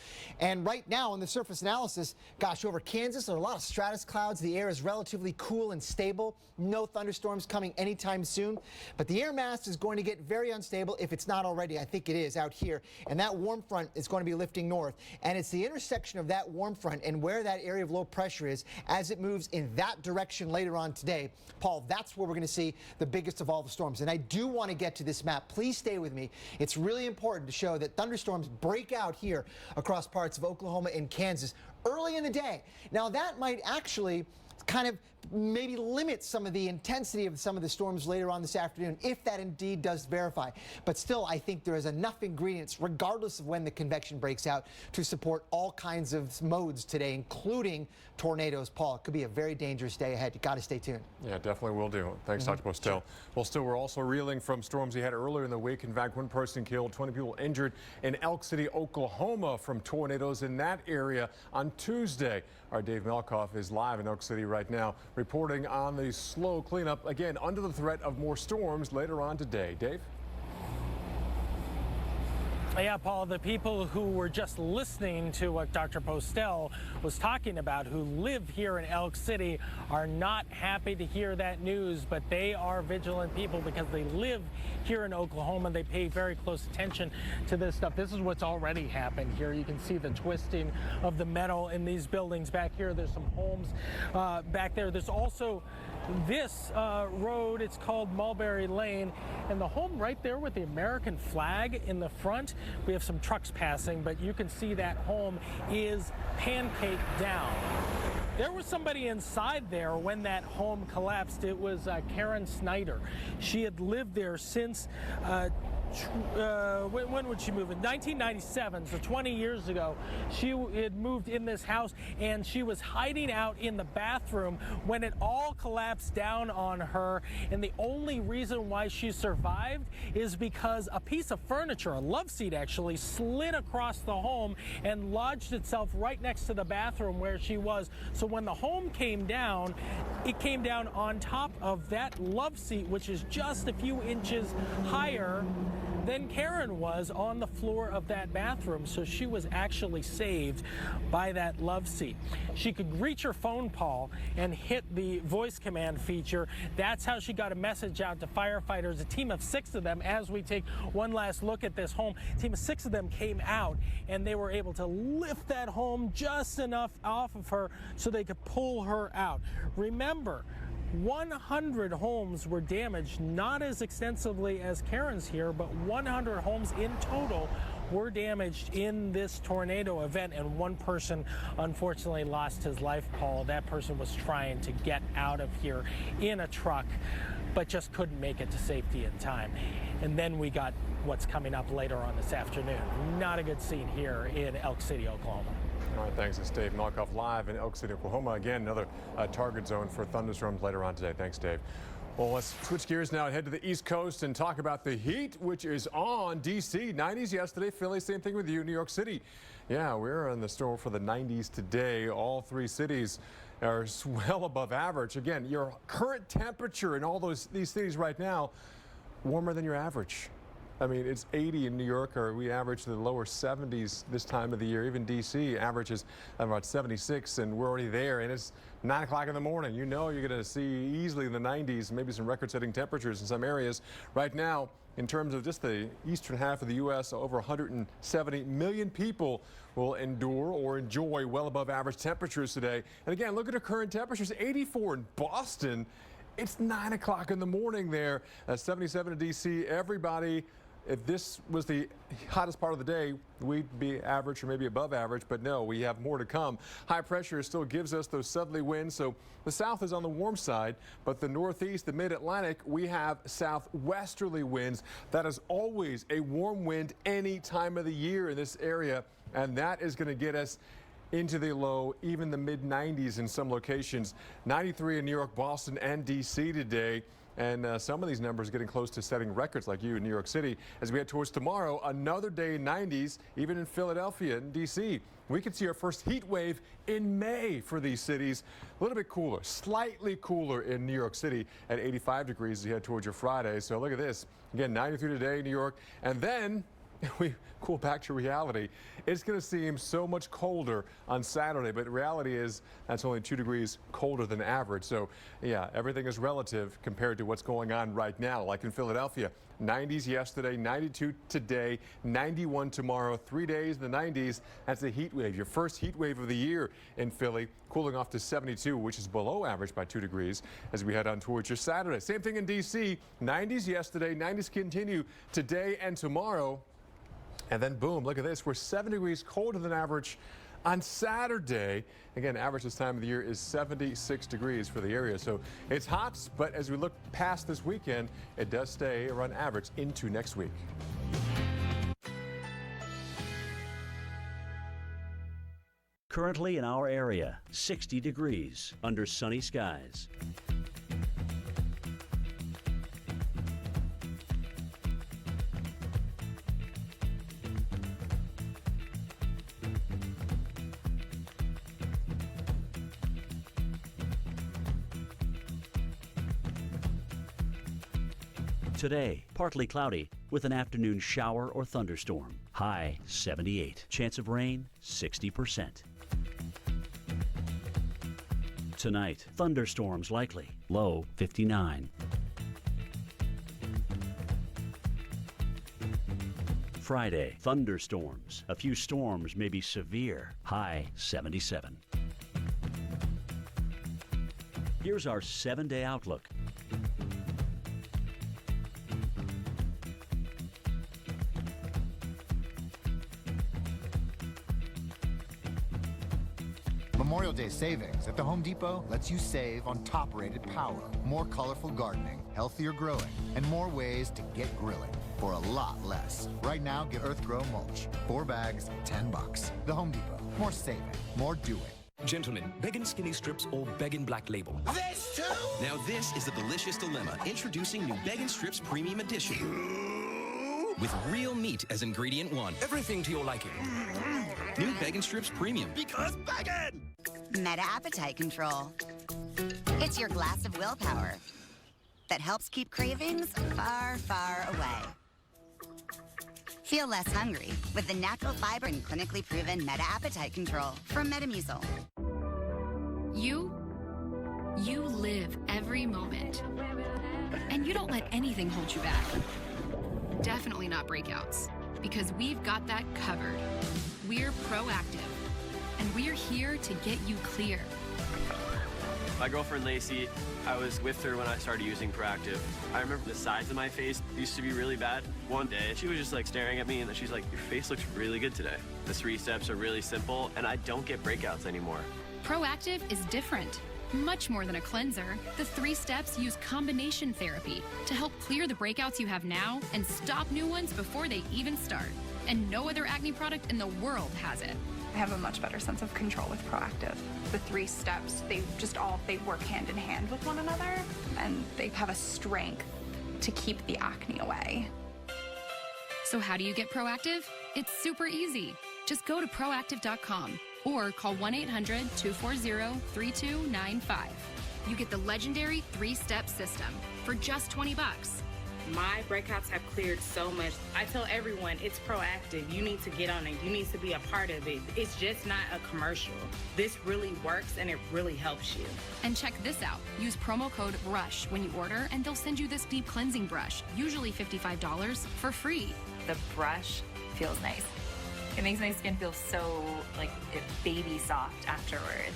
S1: And right now, in the surface analysis, gosh, over Kansas, there are a lot of stratus clouds. The air is relatively cool and stable. No thunderstorms coming anytime soon. But the air mass is going to get very unstable if it's not already. I think it is out here. And that warm front is going to be lifting north. And it's the intersection of that warm front and where that area of low pressure is as it moves in that direction later on today. Paul, that's where we're going to see the biggest of all the storms. And I do want to get to this map. Please stay with me. It's really important to show that thunderstorms break out here across parts of Oklahoma and Kansas early in the day. Now, that might actually kind of maybe limit some of the intensity of some of the storms later on this afternoon, if that indeed does verify. But still, I think there is enough ingredients, regardless of when the convection breaks out, to support all kinds of modes today, including tornadoes. Paul, it could be a very dangerous day ahead. You got to stay tuned.
S32: Yeah, definitely will do. Thanks, Dr. Postel. Sure. Well, still, we're also reeling from storms we had earlier in the week. In fact, one person killed, 20 people injured in Elk City, Oklahoma from tornadoes in that area on Tuesday. Our Dave Melkoff is live in Elk City right now, reporting on the slow cleanup, again, under the threat of more storms later on today. Dave?
S8: Yeah, Paul, the people who were just listening to what Dr. Postel was talking about, who live here in Elk City, are not happy to hear that news, but they are vigilant people because they live here in Oklahoma. They pay very close attention to this stuff. This is what's already happened here. You can see the twisting of the metal in these buildings back here. There's some homes back there. There's also this road. It's called Mulberry Lane, and the home right there with the American flag in the front. We have some trucks passing, but you can see that home is pancaked down. There was somebody inside there when that home collapsed. It was Karen Snyder. She had lived there since when would she move? In 1997, so 20 years ago, she had moved in this house, and she was hiding out in the bathroom when it all collapsed down on her. And the only reason why she survived is because a piece of furniture, a love seat actually, slid across the home and lodged itself right next to the bathroom where she was. So when the home came down, it came down on top of that love seat, which is just a few inches higher than Karen was on the floor of that bathroom. So she was actually saved by that love seat. She could reach her phone, Paul, and hit the voice command feature. That's how she got a message out to firefighters. A team of 6 of them, as we take one last look at this home, a team of 6 of them came out, and they were able to lift that home just enough off of her so they could pull her out. Remember, 100 homes were damaged, not as extensively as Karen's here, but 100 homes in total were damaged in this tornado event, and one person unfortunately lost his life, Paul. That person was trying to get out of here in a truck, but just couldn't make it to safety in time. And then we got what's coming up later on this afternoon. Not a good scene here in Elk City, Oklahoma.
S32: All right, thanks. It's Dave Malkoff live in Elk City, Oklahoma. Again, another target zone for thunderstorms later on today. Thanks, Dave. Well, let's switch gears now and head to the East Coast and talk about the heat, which is on. D.C., 90s yesterday. Philly, same thing with you. New York City. Yeah, we're in the store for the 90s today. All three cities are well above average. Again, your current temperature in all these cities right now, warmer than your average. I mean, it's 80 in New York, or we average the lower 70s this time of the year. Even D.C. averages about 76, and we're already there, and it's 9 o'clock in the morning. You know you're going to see easily in the 90s, maybe some record-setting temperatures in some areas. Right now, in terms of just the eastern half of the U.S., over 170 million people will endure or enjoy well above average temperatures today. And again, look at the current temperatures, 84 in Boston. It's 9 o'clock in the morning there. 77 in D.C. Everybody, if this was the hottest part of the day, we'd be average or maybe above average, but no, we have more to come. High pressure still gives us those southerly winds, so the south is on the warm side, but the northeast, the mid-Atlantic, we have southwesterly winds. That is always a warm wind any time of the year in this area, and that is going to get us into the low, even the mid-90s in some locations. 93 in New York, Boston, and D.C. today. And some of these numbers getting close to setting records like you in New York City. As we head towards tomorrow, another day in 90s, even in Philadelphia and D.C. We could see our first heat wave in May for these cities. A little bit cooler, slightly cooler in New York City at 85 degrees as you head towards your Friday. So look at this. Again, 93 today in New York. And then we cool back to reality. It's going to seem so much colder on Saturday, but reality is that's only 2 degrees colder than average. So yeah, everything is relative compared to what's going on right now. Like in Philadelphia, 90s yesterday, 92 today, 91 tomorrow, 3 days in the 90s. That's a heat wave, your first heat wave of the year in Philly, cooling off to 72, which is below average by 2 degrees as we head on towards your Saturday. Same thing in D.C., 90s yesterday, 90s continue today and tomorrow. And then boom, look at this. We're 7 degrees colder than average on Saturday. Again, average this time of the year is 76 degrees for the area. So it's hot, but as we look past this weekend, it does stay around average into next week.
S2: Currently in our area, 60 degrees under sunny skies. Today, partly cloudy with an afternoon shower or thunderstorm. High 78. Chance of rain 60%. Tonight, thunderstorms likely. Low 59. Friday, thunderstorms. A few storms may be severe. High 77. Here's our 7-day outlook.
S9: Memorial Day savings at the Home Depot lets you save on top-rated power, more colorful gardening, healthier growing, and more ways to get grilling for a lot less. Right now, get Earthgrow mulch. 4 bags, $10. The Home Depot. More saving, more doing.
S10: Gentlemen, Beggin' Skinny Strips or Beggin' Black Label.
S11: This too?
S10: Now this is the delicious dilemma. Introducing new Beggin' Strips Premium Edition. With real meat as ingredient 1. Everything to your liking. New Beggin' Strips Premium.
S11: Because Beggin'!
S13: Meta Appetite Control. It's your glass of willpower that helps keep cravings far, far away. Feel less hungry with the natural fiber and clinically proven Meta Appetite Control from Metamucil.
S15: You live every moment. And you don't let anything hold you back. Definitely not breakouts, because we've got that covered. We're proactive, and we're here to get you clear.
S11: My girlfriend Lacey, I was with her when I started using Proactive. I remember the sides of my face used to be really bad. One day, she was just like staring at me and then she's like, your face looks really good today. The 3 steps are really simple and I don't get breakouts anymore.
S15: Proactive is different. Much more than a cleanser, the 3 steps use combination therapy to help clear the breakouts you have now and stop new ones before they even start. And no other acne product in the world has it.
S19: I have a much better sense of control with Proactive. The 3 steps, they work hand in hand with one another, and they have a strength to keep the acne away.
S15: So how do you get Proactive? It's super easy. Just go to proactive.com or call 1-800-240-3295. You get the legendary 3-step system for just $20.
S20: My breakouts have cleared so much. I tell everyone it's Proactive. You need to get on it. You need to be a part of it. It's just not a commercial. This really works and it really helps you.
S15: And check this out. Use promo code BRUSH when you order and they'll send you this deep cleansing brush, usually $55, for free.
S21: The brush feels nice. It makes my skin feel so baby soft afterwards.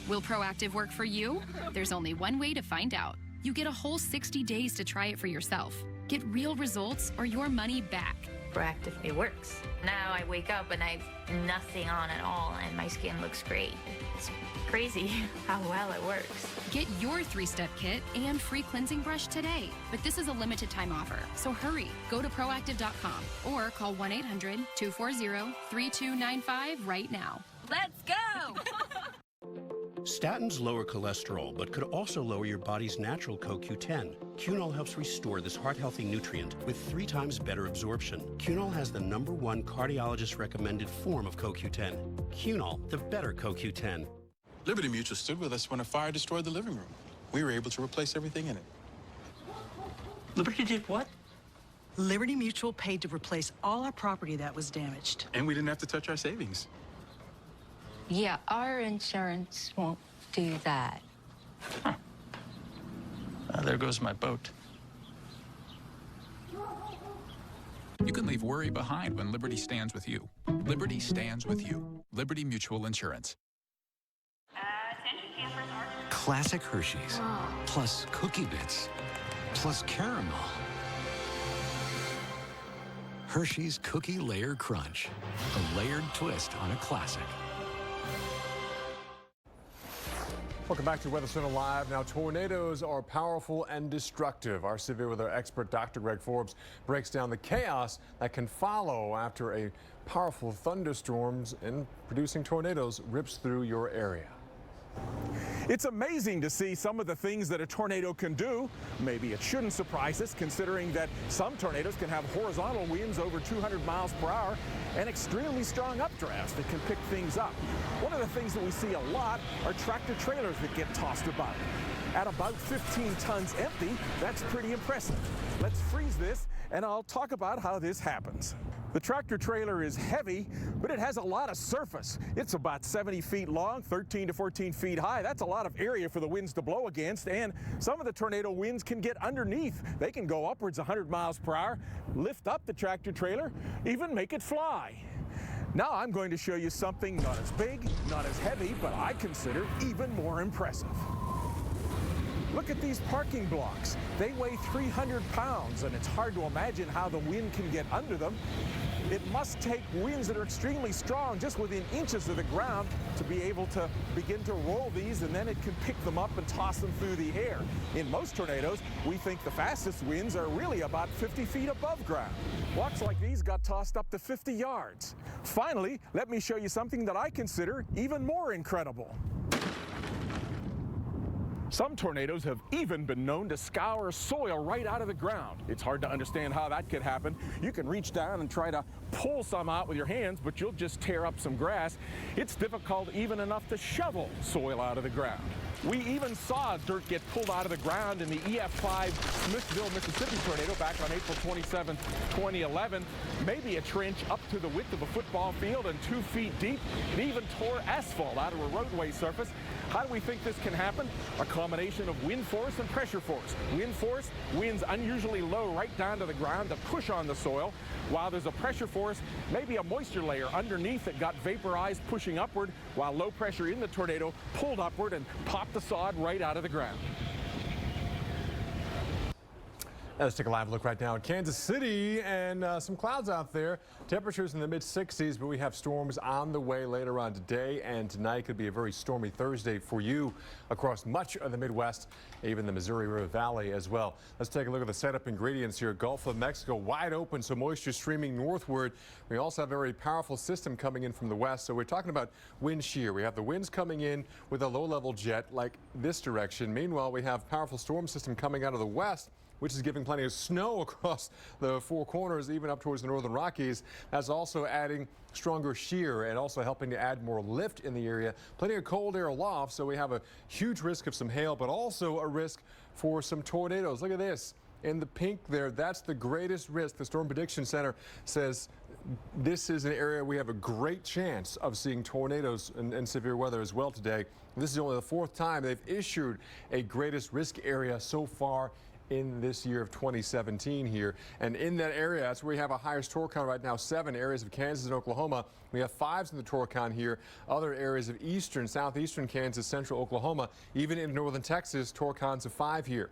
S15: Will Proactive work for you? There's only one way to find out. You get a whole 60 days to try it for yourself. Get real results or your money back.
S21: Proactive, it works. Now I wake up and I've nothing on at all and my skin looks great. It's crazy how well it works.
S15: Get your 3-step kit and free cleansing brush today. But this is a limited time offer, so hurry. Go to proactive.com or call 1-800-240-3295 right now.
S21: Let's go!
S23: Statins lower cholesterol, but could also lower your body's natural CoQ10. Cunol helps restore this heart-healthy nutrient with 3 times better absorption. Cunol has the #1 cardiologist-recommended form of CoQ10. Cunol, the better CoQ10.
S24: Liberty Mutual stood with us when a fire destroyed the living room. We were able to replace everything in it.
S5: Liberty did what? Liberty Mutual paid to replace all our property that was damaged.
S24: And we didn't have to touch our savings.
S21: Yeah, our insurance won't do that.
S24: There goes my boat.
S25: You can leave worry behind when Liberty stands with you. Liberty stands with you. Liberty Mutual Insurance.
S29: Classic Hershey's, plus Cookie Bits, plus caramel. Hershey's Cookie Layer Crunch, a layered twist on a classic.
S32: Welcome back to Weather Center Live. Now, tornadoes are powerful and destructive. Our severe weather expert, Dr. Greg Forbes, breaks down the chaos that can follow after a powerful thunderstorms and producing tornadoes rips through your area.
S26: It's amazing to see some of the things that a tornado can do. Maybe it shouldn't surprise us, considering that some tornadoes can have horizontal winds over 200 miles per hour and extremely strong updrafts that can pick things up. One of the things that we see a lot are tractor trailers that get tossed about. At about 15 tons empty, that's pretty impressive. Let's freeze this, and I'll talk about how this happens. The tractor trailer is heavy, but it has a lot of surface. It's about 70 feet long, 13 to 14 feet high. That's a lot of area for the winds to blow against, and some of the tornado winds can get underneath. They can go upwards 100 miles per hour, lift up the tractor trailer, even make it fly. Now I'm going to show you something not as big, not as heavy, but I consider even more impressive. Look at these parking blocks. They weigh 300 pounds, and it's hard to imagine how the wind can get under them. It must take winds that are extremely strong, just within inches of the ground, to be able to begin to roll these, and then it can pick them up and toss them through the air. In most tornadoes, we think the fastest winds are really about 50 feet above ground. Blocks like these got tossed up to 50 yards. Finally, let me show you something that I consider even more incredible. Some tornadoes have even been known to scour soil right out of the ground. It's hard to understand how that could happen. You can reach down and try to pull some out with your hands, but you'll just tear up some grass. It's difficult even enough to shovel soil out of the ground. We even saw dirt get pulled out of the ground in the EF5 Smithville, Mississippi tornado back on April 27, 2011. Maybe a trench up to the width of a football field and 2 feet deep. It even tore asphalt out of a roadway surface. How do we think this can happen? A combination of wind force and pressure force. Wind force, winds unusually low right down to the ground to push on the soil, while there's a pressure force, maybe a moisture layer underneath that got vaporized pushing upward, while low pressure in the tornado pulled upward and popped the sod right out of the ground.
S32: Let's take a live look right now at Kansas City, and some clouds out there. Temperatures in the mid-60s, but we have storms on the way later on today and tonight. Could be a very stormy Thursday for you across much of the Midwest, even the Missouri River Valley as well. Let's take a look at the setup ingredients here. Gulf of Mexico wide open, so moisture streaming northward. We also have a very powerful system coming in from the west, so we're talking about wind shear. We have the winds coming in with a low-level jet like this direction. Meanwhile, we have powerful storm system coming out of the west, which is giving plenty of snow across the four corners, even up towards the northern Rockies. That's also adding stronger shear and also helping to add more lift in the area. Plenty of cold air aloft, so we have a huge risk of some hail, but also a risk for some tornadoes. Look at this. In the pink there, that's the greatest risk. The Storm Prediction Center says this is an area we have a great chance of seeing tornadoes and severe weather as well today. This is only the fourth time they've issued a greatest risk area so far in this year of 2017 here. And in that area, that's where we have a highest torcon right now, 7 areas of Kansas and Oklahoma. We have 5s in the torcon here. Other areas of eastern, southeastern Kansas, central Oklahoma, even in northern Texas, torcons of 5 here.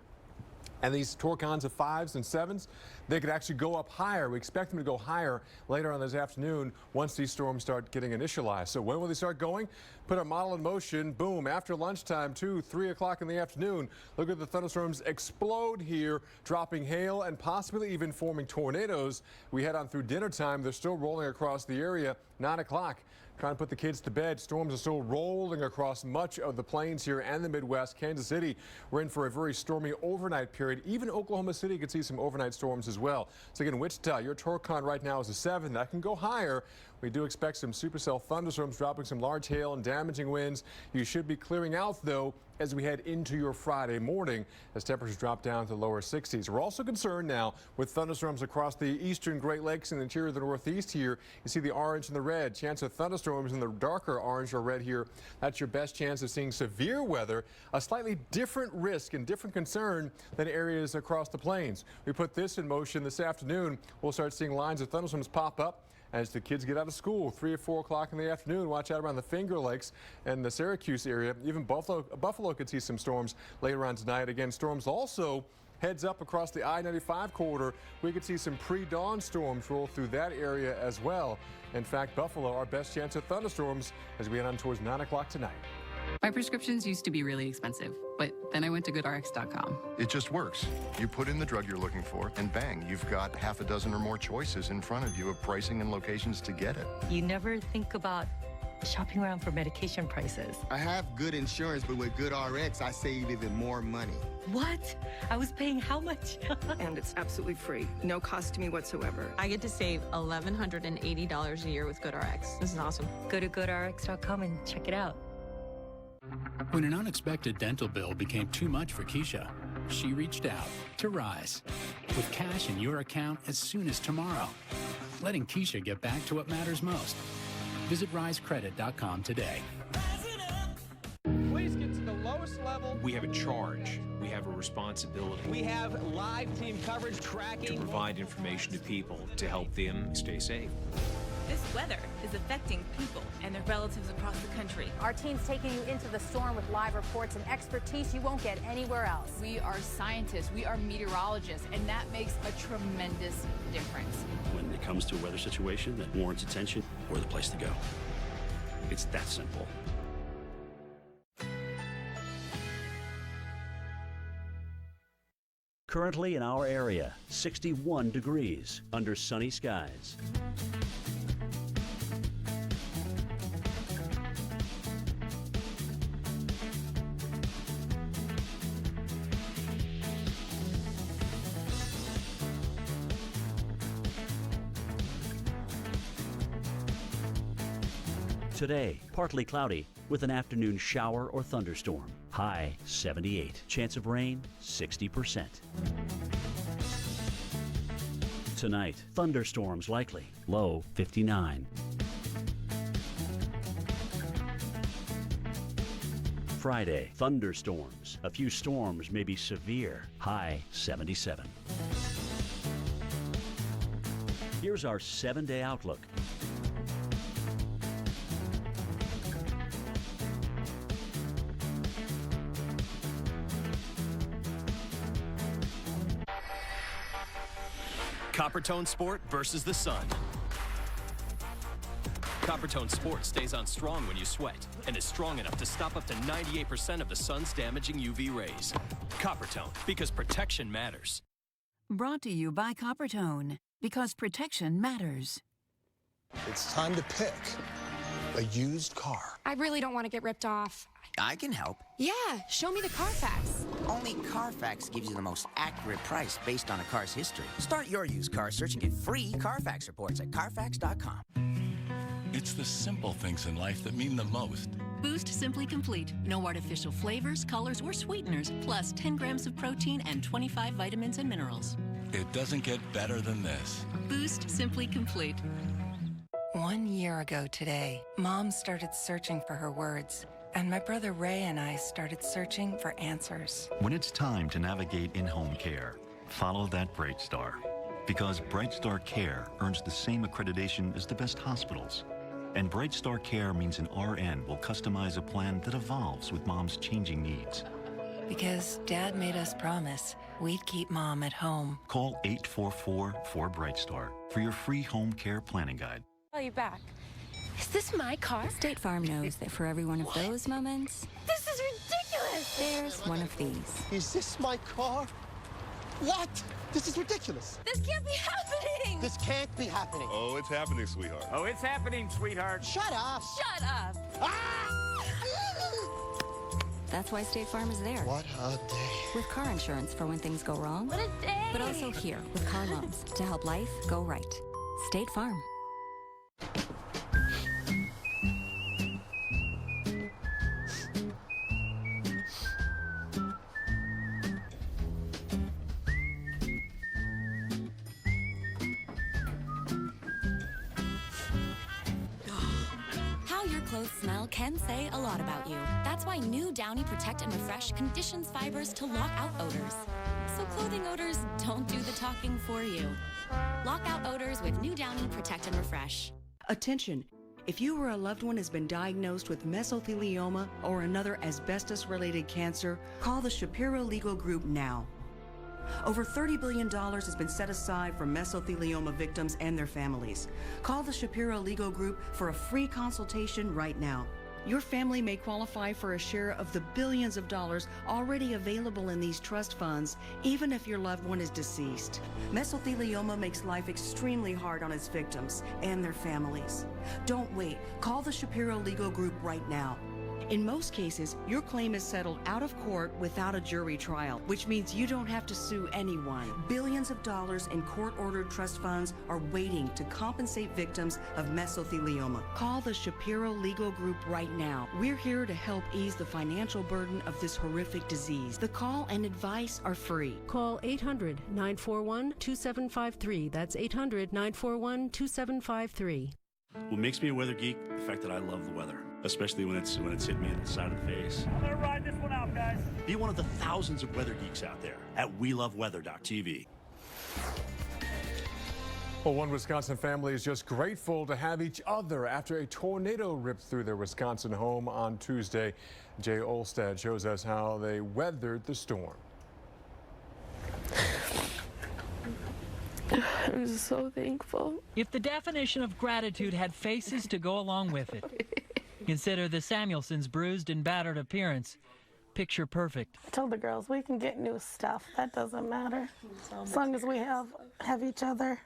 S32: And these torcons of 5s and 7s, they could actually go up higher. We expect them to go higher later on this afternoon once these storms start getting initialized. So when will they start going? Put our model in motion. Boom. After lunchtime, 2, 3 o'clock in the afternoon, look at the thunderstorms explode here, dropping hail and possibly even forming tornadoes. We head on through dinner time. They're still rolling across the area. 9 o'clock. Trying to put the kids to bed. Storms are still rolling across much of the plains here and the Midwest. Kansas City, we're in for a very stormy overnight period. Even Oklahoma City could see some overnight storms as well. So again, Wichita, your torcon right now is a 7. That can go higher. We do expect some supercell thunderstorms dropping some large hail and damaging winds. You should be clearing out, though, as we head into your Friday morning as temperatures drop down to lower 60s. We're also concerned now with thunderstorms across the eastern Great Lakes and the interior of the Northeast here. You see the orange and the red. Chance of thunderstorms in the darker orange or red here. That's your best chance of seeing severe weather, a slightly different risk and different concern than areas across the plains. We put this in motion this afternoon. We'll start seeing lines of thunderstorms pop up as the kids get out of school. 3 or 4 o'clock in the afternoon. Watch out around the Finger Lakes and the Syracuse area. Even Buffalo could see some storms later on tonight. Again, storms also heads up across the I-95 corridor. We could see some pre-dawn storms roll through that area as well. In fact, Buffalo, our best chance of thunderstorms as we head on towards 9 o'clock tonight.
S3: My prescriptions used to be really expensive, but then I went to GoodRx.com.
S4: It just works. You put in the drug you're looking for, and bang, you've got half a dozen or more choices in front of you of pricing and locations to get it.
S6: You never think about shopping around for medication prices.
S7: I have good insurance, but with GoodRx, I save even more money.
S6: What? I was paying how much?
S14: And it's absolutely free. No cost to me whatsoever.
S16: I get to save $1,180 a year with GoodRx. This is awesome.
S6: Go to GoodRx.com and check it out.
S18: When an unexpected dental bill became too much for Keisha, she reached out to Rise with cash in your account as soon as tomorrow, letting Keisha get back to what matters most. Visit risecredit.com today.
S22: Please get to the lowest level. We have a charge. We have a responsibility. We have live team coverage tracking to provide information to people to help them stay safe.
S27: This weather is affecting people and their relatives across the country.
S28: Our team's taking you into the storm with live reports and expertise you won't get anywhere else.
S30: We are scientists, we are meteorologists, and that makes a tremendous difference.
S2: When it comes to a weather situation that warrants attention, we're the place to go. It's that simple. Currently in our area, 61 degrees under sunny skies. Today, partly cloudy with an afternoon shower or thunderstorm. High 78. Chance of rain 60%. Tonight, thunderstorms likely. Low 59. Friday, thunderstorms. A few storms may be severe. High 77. Here's our 7-day outlook.
S1: Coppertone Sport versus the sun. Coppertone Sport stays on strong when you sweat and is strong enough to stop up to 98% of the sun's damaging UV rays. Coppertone, because protection matters.
S8: Brought to you by Coppertone, because protection matters.
S9: It's time to pick a used car.
S10: I really don't want to get ripped off.
S11: I can help.
S10: Yeah, show me the Carfax.
S11: Only Carfax gives you the most accurate price based on a car's history. Start your used car search and get free Carfax reports at Carfax.com.
S12: It's the simple things in life that mean the most.
S13: Boost Simply Complete. No artificial flavors, colors, or sweeteners, plus 10 grams of protein and 25 vitamins and minerals.
S12: It doesn't get better than this.
S13: Boost Simply Complete.
S15: 1 year ago today, Mom started searching for her words, and my brother Ray and I started searching for answers.
S17: When it's time to navigate in-home care, follow that Bright Star. Because Bright Star Care earns the same accreditation as the best hospitals. And Bright Star Care means an RN will customize a plan that evolves with Mom's changing needs.
S15: Because Dad made us promise we'd keep Mom at home.
S17: Call 844-4Bright Star for your free home care planning guide.
S10: Call you back. Is this my car?
S19: State Farm knows that for every one of those moments,
S10: This is ridiculous!
S19: there's one of these.
S7: Is this my car? What? This is ridiculous.
S10: This can't be happening!
S7: This can't be happening.
S20: Oh, it's happening, sweetheart.
S31: Oh, it's happening, sweetheart.
S7: Shut up.
S10: Shut up!
S19: That's why State Farm is there.
S7: What a day.
S19: With car insurance for when things go wrong.
S10: What a day!
S19: But also here with car loans to help life go right. State Farm.
S33: How your clothes smell can say a lot about you. That's why new Downy Protect and Refresh conditions fibers to lock out odors. So clothing odors don't do the talking for you. Lock out odors with new Downy Protect and Refresh.
S34: Attention! If you or a loved one has been diagnosed with mesothelioma or another asbestos-related cancer, call the Shapiro Legal Group now. Over $30 billion has been set aside for mesothelioma victims and their families. Call the Shapiro Legal Group for a free consultation right now. Your family may qualify for a share of the billions of dollars already available in these trust funds, even if your loved one is deceased. Mesothelioma makes life extremely hard on its victims and their families. Don't wait. Call the Shapiro Legal Group right now. In most cases, your claim is settled out of court without a jury trial, which means you don't have to sue anyone. Billions of dollars in court-ordered trust funds are waiting to compensate victims of mesothelioma. Call the Shapiro Legal Group right now. We're here to help ease the financial burden of this horrific disease. The call and advice are free.
S35: Call 800-941-2753. That's 800-941-2753.
S36: What makes me a weather geek? The fact that I love the weather, especially when it's hit me in the side of the face.
S37: I'm gonna ride this one out, guys.
S36: Be one of the thousands of weather geeks out there at WeLoveWeather.tv.
S32: Well, one Wisconsin family is just grateful to have each other after a tornado ripped through their Wisconsin home on Tuesday. Jay Olstad shows us how they weathered the storm.
S38: I'm so thankful.
S39: If the definition of gratitude had faces to go along with it, consider the Samuelsons' bruised and battered appearance. Picture perfect.
S38: I told the girls we can get new stuff. That doesn't matter. As long as we have each other,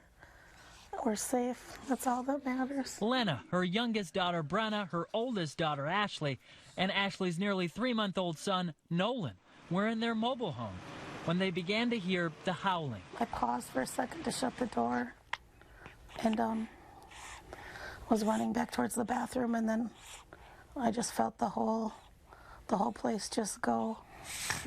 S38: we're safe. That's all that matters.
S39: Lena, her youngest daughter Brenna, her oldest daughter Ashley, and Ashley's nearly 3-month-old son Nolan were in their mobile home when they began to hear the howling.
S38: I paused for a second to shut the door and was running back towards the bathroom, and then I just felt the whole place just go.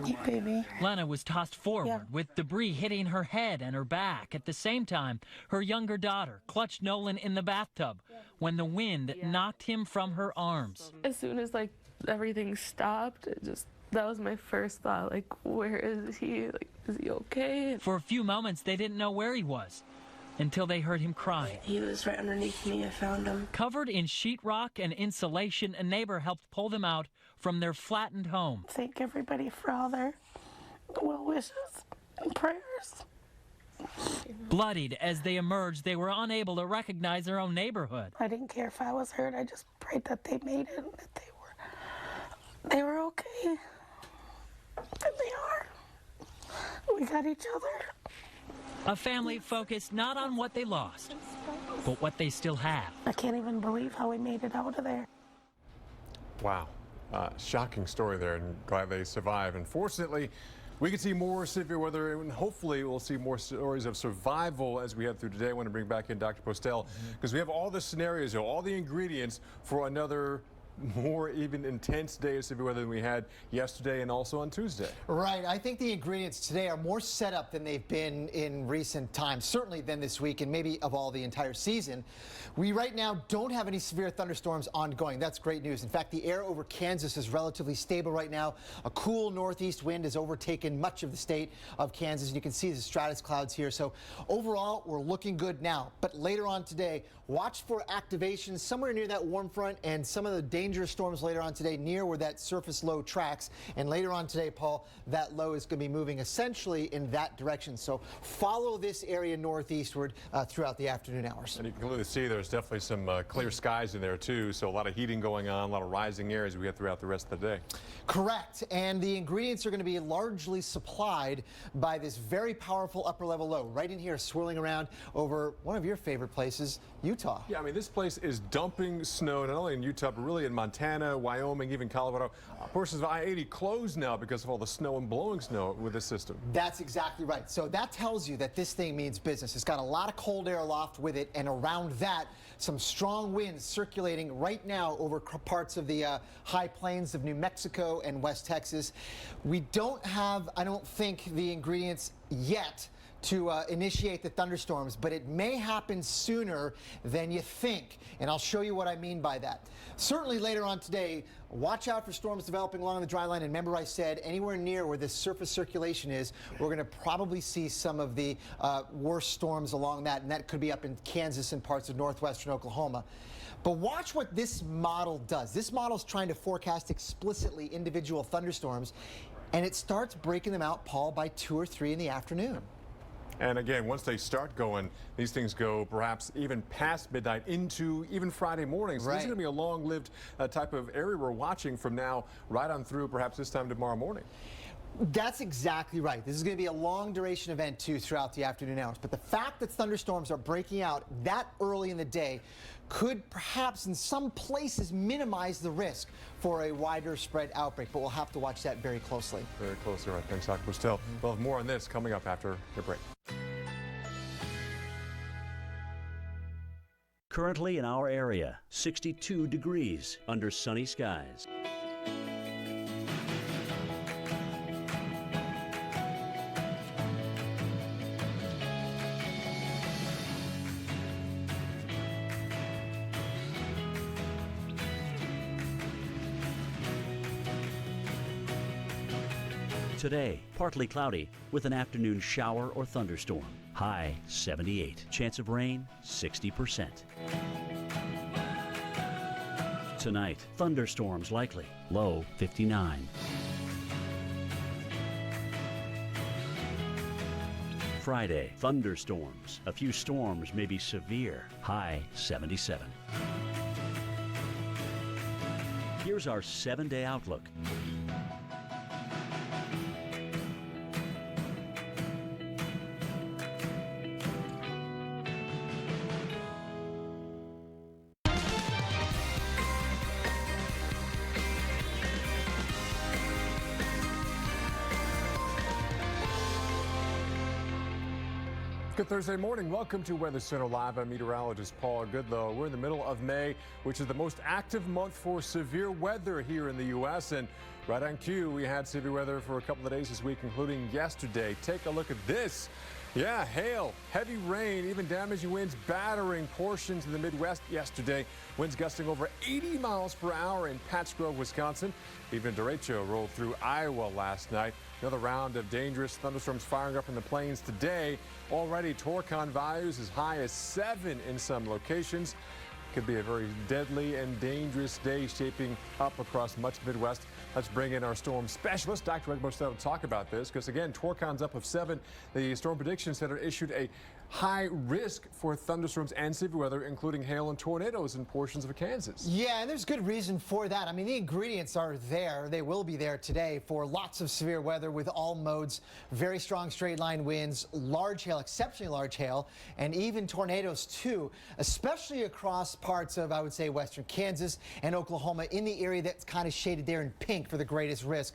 S38: Hey, baby.
S39: Lena was tossed forward with debris hitting her head and her back. At the same time, her younger daughter clutched Nolan in the bathtub when the wind knocked him from her arms.
S38: As soon as
S3: everything stopped, that was my first thought, like, where is he? Like, is he okay?
S39: For a few moments, they didn't know where he was until they heard him crying.
S3: He was right underneath me. I found him.
S39: Covered in sheetrock and insulation, a neighbor helped pull them out from their flattened home.
S38: Thank everybody for all their well wishes and prayers.
S39: Bloodied as they emerged, they were unable to recognize their own neighborhood.
S38: I didn't care if I was hurt. I just prayed that they made it and that they were okay. And they are. We got each other.
S39: A family focused not on what they lost, but what they still have.
S38: I can't even believe how we made it out of there.
S32: Wow. Shocking story there, and glad they survived. Unfortunately, we could see more severe weather, and hopefully we'll see more stories of survival as we head through today. I want to bring back in Dr. Postel, because we have all the scenarios, all the ingredients for another more even intense day of severe weather than we had yesterday and also on Tuesday.
S4: Right. I think the ingredients today are more set up than they've been in recent times, certainly than this week and maybe of all the entire season. We right now don't have any severe thunderstorms ongoing. That's great news. In fact, the air over Kansas is relatively stable right now. A cool northeast wind has overtaken much of the state of Kansas, and you can see the stratus clouds here. So overall, we're looking good now. But later on today, watch for activations somewhere near that warm front and some of the dangerous storms later on today near where that surface low tracks. And later on today, Paul, that low is going to be moving essentially in that direction. So follow this area northeastward throughout the afternoon hours.
S32: And you can clearly see there's definitely some clear skies in there too. So a lot of heating going on, a lot of rising air as we get throughout the rest of the day.
S4: Correct. And the ingredients are going to be largely supplied by this very powerful upper level low right in here swirling around over one of your favorite places, Utah.
S32: Yeah, I mean, this place is dumping snow, not only in Utah, but really in Montana, Wyoming, even Colorado. Portions of I-80 closed now because of all the snow and blowing snow with this system.
S4: That's exactly right. So that tells you that this thing means business. It's got a lot of cold air aloft with it, and around that, some strong winds circulating right now over parts of the high plains of New Mexico and West Texas. We don't have, I don't think, the ingredients yet to initiate the thunderstorms, but it may happen sooner than you think, and I'll show you what I mean by that. Certainly later on today, watch out for storms developing along the dry line, and remember I said anywhere near where this surface circulation is, we're going to probably see some of the worst storms along that, and that could be up in Kansas and parts of northwestern Oklahoma. But watch what this model does. This model is trying to forecast explicitly individual thunderstorms, and it starts breaking them out, Paul, by 2 or 3 in the afternoon.
S32: And again, once they start going, these things go perhaps even past midnight into even Friday morning. So this is going to be a long-lived type of area we're watching from now right on through perhaps this time tomorrow morning.
S4: That's exactly right. This is going to be a long duration event too throughout the afternoon hours. But the fact that thunderstorms are breaking out that early in the day could perhaps in some places minimize the risk for a wider spread outbreak. But we'll have to watch that very closely.
S32: Very closely, right. Thanks, Dr. Postel. We'll have more on this coming up after the break.
S2: Currently in our area, 62 degrees under sunny skies. Today, partly cloudy with an afternoon shower or thunderstorm. High 78. Chance of rain 60%. Tonight, thunderstorms likely. Low 59. Friday, thunderstorms. A few storms may be severe. High 77. Here's our 7-day outlook.
S32: Good Thursday morning. Welcome to Weather Center Live. I'm meteorologist Paul Goodlow. We're in the middle of May, which is the most active month for severe weather here in the U.S. And Right on cue, we had severe weather for a couple of days this week, including yesterday. Take a look at this. Yeah, hail, heavy rain, even damaging winds battering portions of the Midwest yesterday. Winds gusting over 80 miles per hour in Patch Grove, Wisconsin. Even derecho rolled through Iowa last night. Another round of dangerous thunderstorms firing up in the plains today. Already Torcon values as high as 7 in some locations. Could be a very deadly and dangerous day shaping up across much of the Midwest. Let's bring in our storm specialist, Dr. Ed Bostell, to talk about this, because again, Torcon's up of 7. The Storm Prediction Center issued a high risk for thunderstorms and severe weather, including hail and tornadoes in portions of Kansas.
S4: Yeah, and there's good reason for that. I mean, the ingredients are there. They will be there today for lots of severe weather with all modes, very strong straight line winds, large hail, exceptionally large hail, and even tornadoes too, especially across parts of, I would say, western Kansas and Oklahoma, in the area that's kind of shaded there in pink for the greatest risk.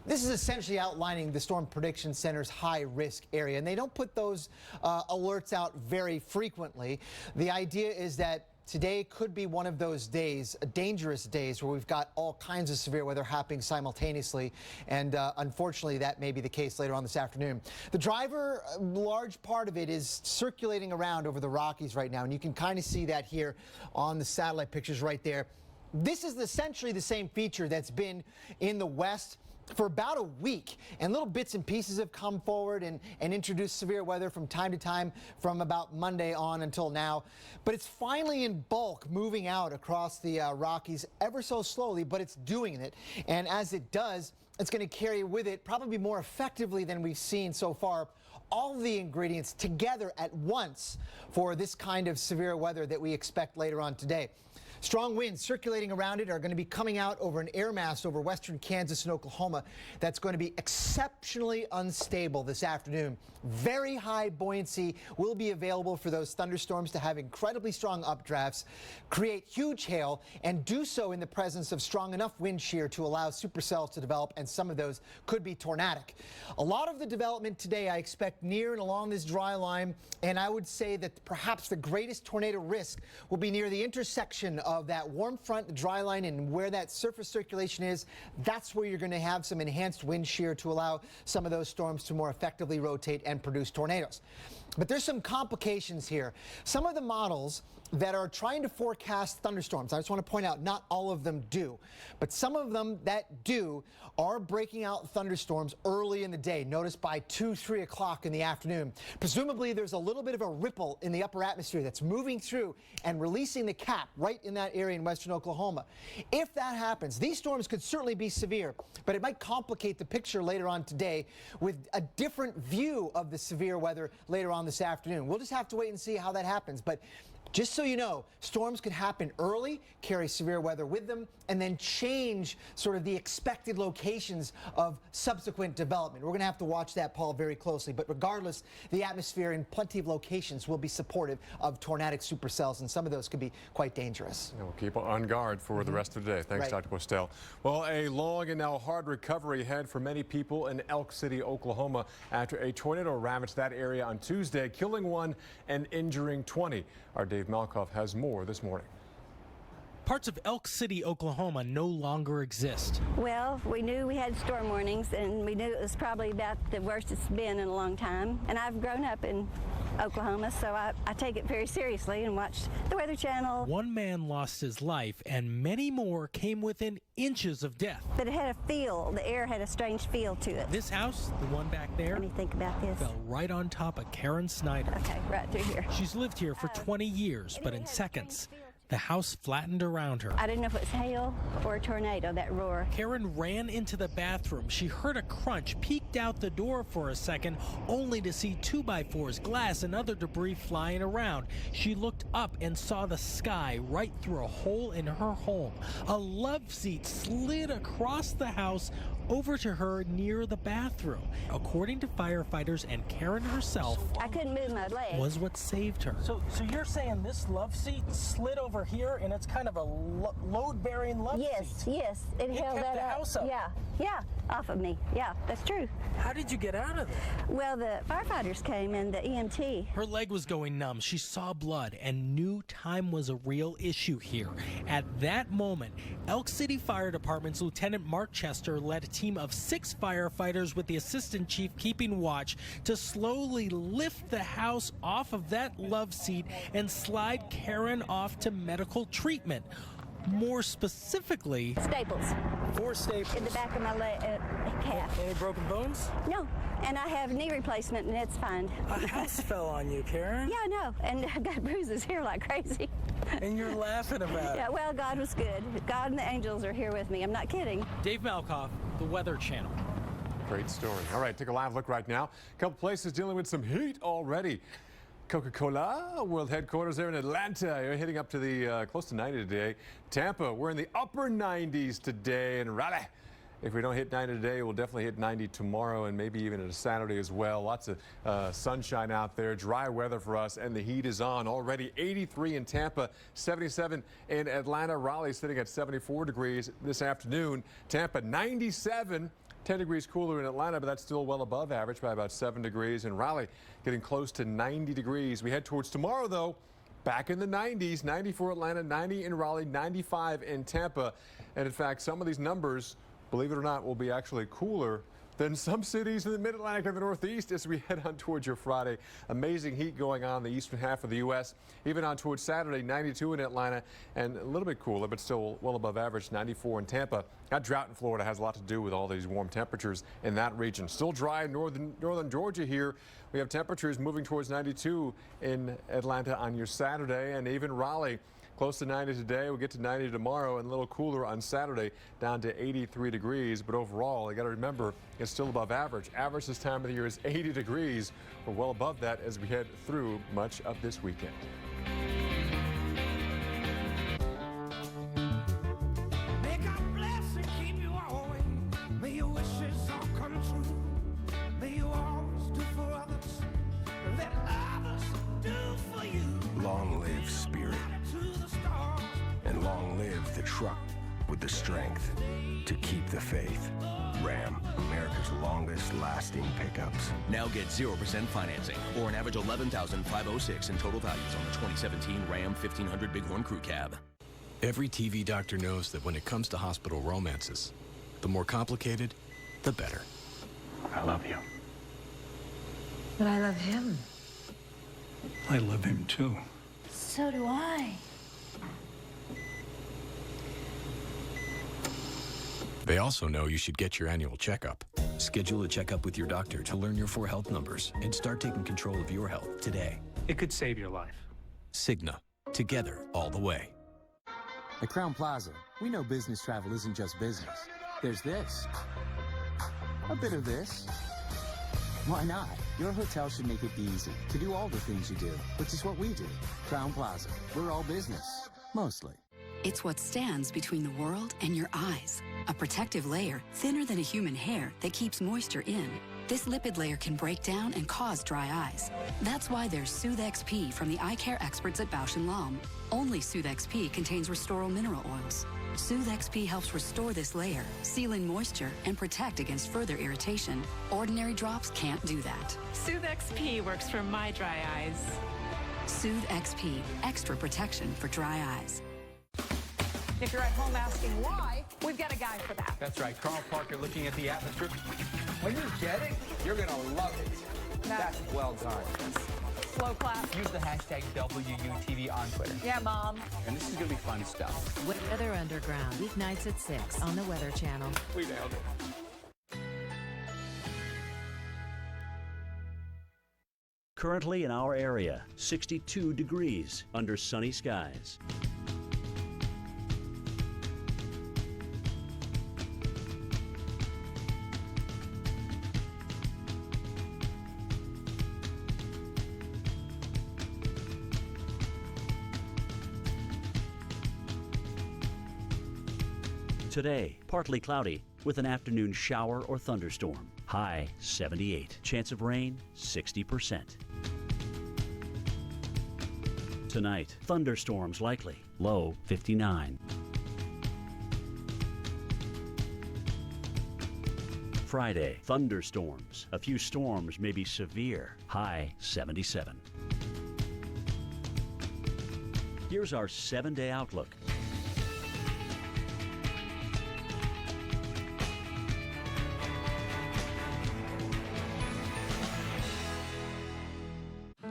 S4: This is essentially outlining the Storm Prediction Center's high risk area, and they don't put those alerts out very frequently. The idea is that today could be one of those days, dangerous days, where we've got all kinds of severe weather happening simultaneously, and unfortunately that may be the case later on this afternoon. The driver, a large part of it is circulating around over the Rockies right now, and you can kind of see that here on the satellite pictures right there. This is essentially the same feature that's been in the West for about a week, and little bits and pieces have come forward and introduced severe weather from time to time from about Monday on until now. But it's finally in bulk moving out across the Rockies ever so slowly, but it's doing it. And as it does, it's going to carry with it probably more effectively than we've seen so far all the ingredients together at once for this kind of severe weather that we expect later on today. Strong winds circulating around it are going to be coming out over an air mass over western Kansas and Oklahoma that's going to be exceptionally unstable this afternoon. Very high buoyancy will be available for those thunderstorms to have incredibly strong updrafts, create huge hail, and do so in the presence of strong enough wind shear to allow supercells to develop, and some of those could be tornadic. A lot of the development today I expect near and along this dry line, and I would say that perhaps the greatest tornado risk will be near the intersection of that warm front, the dry line, and where that surface circulation is. That's where you're going to have some enhanced wind shear to allow some of those storms to more effectively rotate and produce tornadoes. But there's some complications here. Some of the models that are trying to forecast thunderstorms, I just want to point out, not all of them do, but some of them that do are breaking out thunderstorms early in the day. Notice by 2, 3 o'clock in the afternoon. Presumably there's a little bit of a ripple in the upper atmosphere that's moving through and releasing the cap right in that area in western Oklahoma. If that happens, these storms could certainly be severe, but it might complicate the picture later on today with a different view of the severe weather later on this afternoon. We'll just have to wait and see how that happens. But just so you know, storms could happen early, carry severe weather with them, and then change sort of the expected locations of subsequent development. We're going to have to watch that, Paul, very closely. But regardless, the atmosphere in plenty of locations will be supportive of tornadic supercells, and some of those could be quite dangerous.
S32: And we'll keep on guard for the rest of the day. Thanks,
S4: Right.
S32: Dr. Bostell. Well, a long and now hard recovery ahead for many people in Elk City, Oklahoma, after a tornado ravaged that area on Tuesday, killing 1 and injuring 20. Our Dave Malkoff has more this morning.
S5: Parts of Elk City, Oklahoma no longer exist.
S6: Well, we knew we had storm warnings, and we knew it was probably about the worst it's been in a long time. And I've grown up in Oklahoma, so I take it very seriously and watched the Weather Channel.
S5: One man lost his life, and many more came within inches of death.
S6: But it had a feel, the air had a strange feel to it.
S5: This house, the one back there,
S6: Let me think about this.
S5: fell right on top of Karen Snyder.
S6: Okay, right through here.
S5: She's lived here for 20 years, but in seconds, the house flattened around her.
S6: I didn't know if it was hail or a tornado, that roar.
S5: Karen ran into the bathroom. She heard a crunch, peeked out the door for a second, only to see 2x4s, glass, and other debris flying around. She looked up and saw the sky right through a hole in her home. A love seat slid across the house over to her near the bathroom. According to firefighters and Karen herself,
S6: I couldn't move my leg.
S5: Was what saved her.
S1: So you're saying this love seat slid over here, and it's kind of a load-bearing love seat?
S6: Yes. It held
S1: kept
S6: that
S1: the
S6: up.
S1: house up.
S6: Yeah, off of me. Yeah, that's true.
S1: How did you get out of there?
S6: Well, the firefighters came and the EMT.
S5: Her leg was going numb. She saw blood and knew time was a real issue here. At that moment, Elk City Fire Department's Lieutenant Mark Chester led a team of 6 firefighters with the assistant chief keeping watch to slowly lift the house off of that love seat and slide Karen off to medical treatment. More specifically,
S6: staples.
S1: 4 staples.
S6: In the back of my calf.
S1: Any broken bones?
S6: No. And I have knee replacement, and it's fine.
S1: A house fell on you, Karen.
S6: Yeah, I know. And I've got bruises here like crazy.
S1: And you're laughing about it.
S6: Yeah, well, God was good. God and the angels are here with me. I'm not kidding.
S5: Dave Malkoff, The Weather Channel.
S32: Great story. All right, take a live look right now. A couple places dealing with some heat already. Coca-Cola world headquarters there in Atlanta. You're hitting up to the close to 90 today. Tampa, we're in the upper 90s today. And Raleigh, if we don't hit 90 today, we'll definitely hit 90 tomorrow and maybe even a Saturday as well. Lots of sunshine out there, dry weather for us, and the heat is on. Already 83 in Tampa, 77 in Atlanta. Raleigh sitting at 74 degrees this afternoon. Tampa 97. 10 degrees cooler in Atlanta, but that's still well above average by about 7 degrees. And Raleigh getting close to 90 degrees. We head towards tomorrow, though, back in the 90s, 90 for Atlanta, 90 in Raleigh, 95 in Tampa. And in fact, some of these numbers, believe it or not, will be actually cooler than some cities in the Mid-Atlantic and the Northeast as we head on towards your Friday. Amazing heat going on in the eastern half of the U.S. Even on towards Saturday, 92 in Atlanta and a little bit cooler, but still well above average, 94 in Tampa. That drought in Florida has a lot to do with all these warm temperatures in that region. Still dry in northern Georgia here. We have temperatures moving towards 92 in Atlanta on your Saturday, and even Raleigh. Close to 90 today. We'll get to 90 tomorrow and a little cooler on Saturday, down to 83 degrees. But overall, you got to remember, it's still above average. Average this time of the year is 80 degrees. We're well above that as we head through much of this weekend.
S8: May God bless and keep you always. May your wishes all come true. May you always do for others. Let others do for you.
S14: Long live Spirit. And long live the truck with the strength to keep the faith. Ram, America's longest lasting pickups.
S16: Now get 0% financing or an average $11,506 in total values on the 2017 Ram 1500 Bighorn Crew Cab.
S18: Every TV doctor knows that when it comes to hospital romances, the more complicated, the better.
S14: I love you.
S10: But I love him.
S14: I love him too.
S10: So do I.
S18: They also know you should get your annual checkup. Schedule a checkup with your doctor to learn your 4 health numbers and start taking control of your health today.
S14: It could save your life.
S18: Cigna. Together all the way.
S20: At Crowne Plaza, we know business travel isn't just business. There's this. A bit of this. Why not? Your hotel should make it easy to do all the things you do, which is what we do. Crowne Plaza. We're all business. Mostly.
S13: It's what stands between the world and your eyes. A protective layer thinner than a human hair that keeps moisture in. This lipid layer can break down and cause dry eyes. That's why there's Soothe XP from the eye care experts at Bausch & Lomb. Only Soothe XP contains Restoral mineral oils. Soothe XP helps restore this layer, seal in moisture, and protect against further irritation. Ordinary drops can't do that.
S21: Soothe XP works for my dry eyes.
S13: Soothe XP, extra protection for dry eyes.
S22: If you're at home asking why, we've got a guy for that.
S23: That's right. Carl Parker looking at the atmosphere. When you get it, you're going to love it. That's well done.
S22: Slow clap.
S23: Use the hashtag WUTV on Twitter.
S22: Yeah, Mom.
S23: And this is going to be fun stuff.
S24: Weather Underground, weeknights at 6 on the Weather Channel.
S23: We nailed it.
S2: Currently in our area, 62 degrees under sunny skies. Today, partly cloudy, with an afternoon shower or thunderstorm. High 78. Chance of rain 60%. Tonight, thunderstorms likely. Low 59. Friday, thunderstorms. A few storms may be severe. High 77. Here's our 7-day outlook.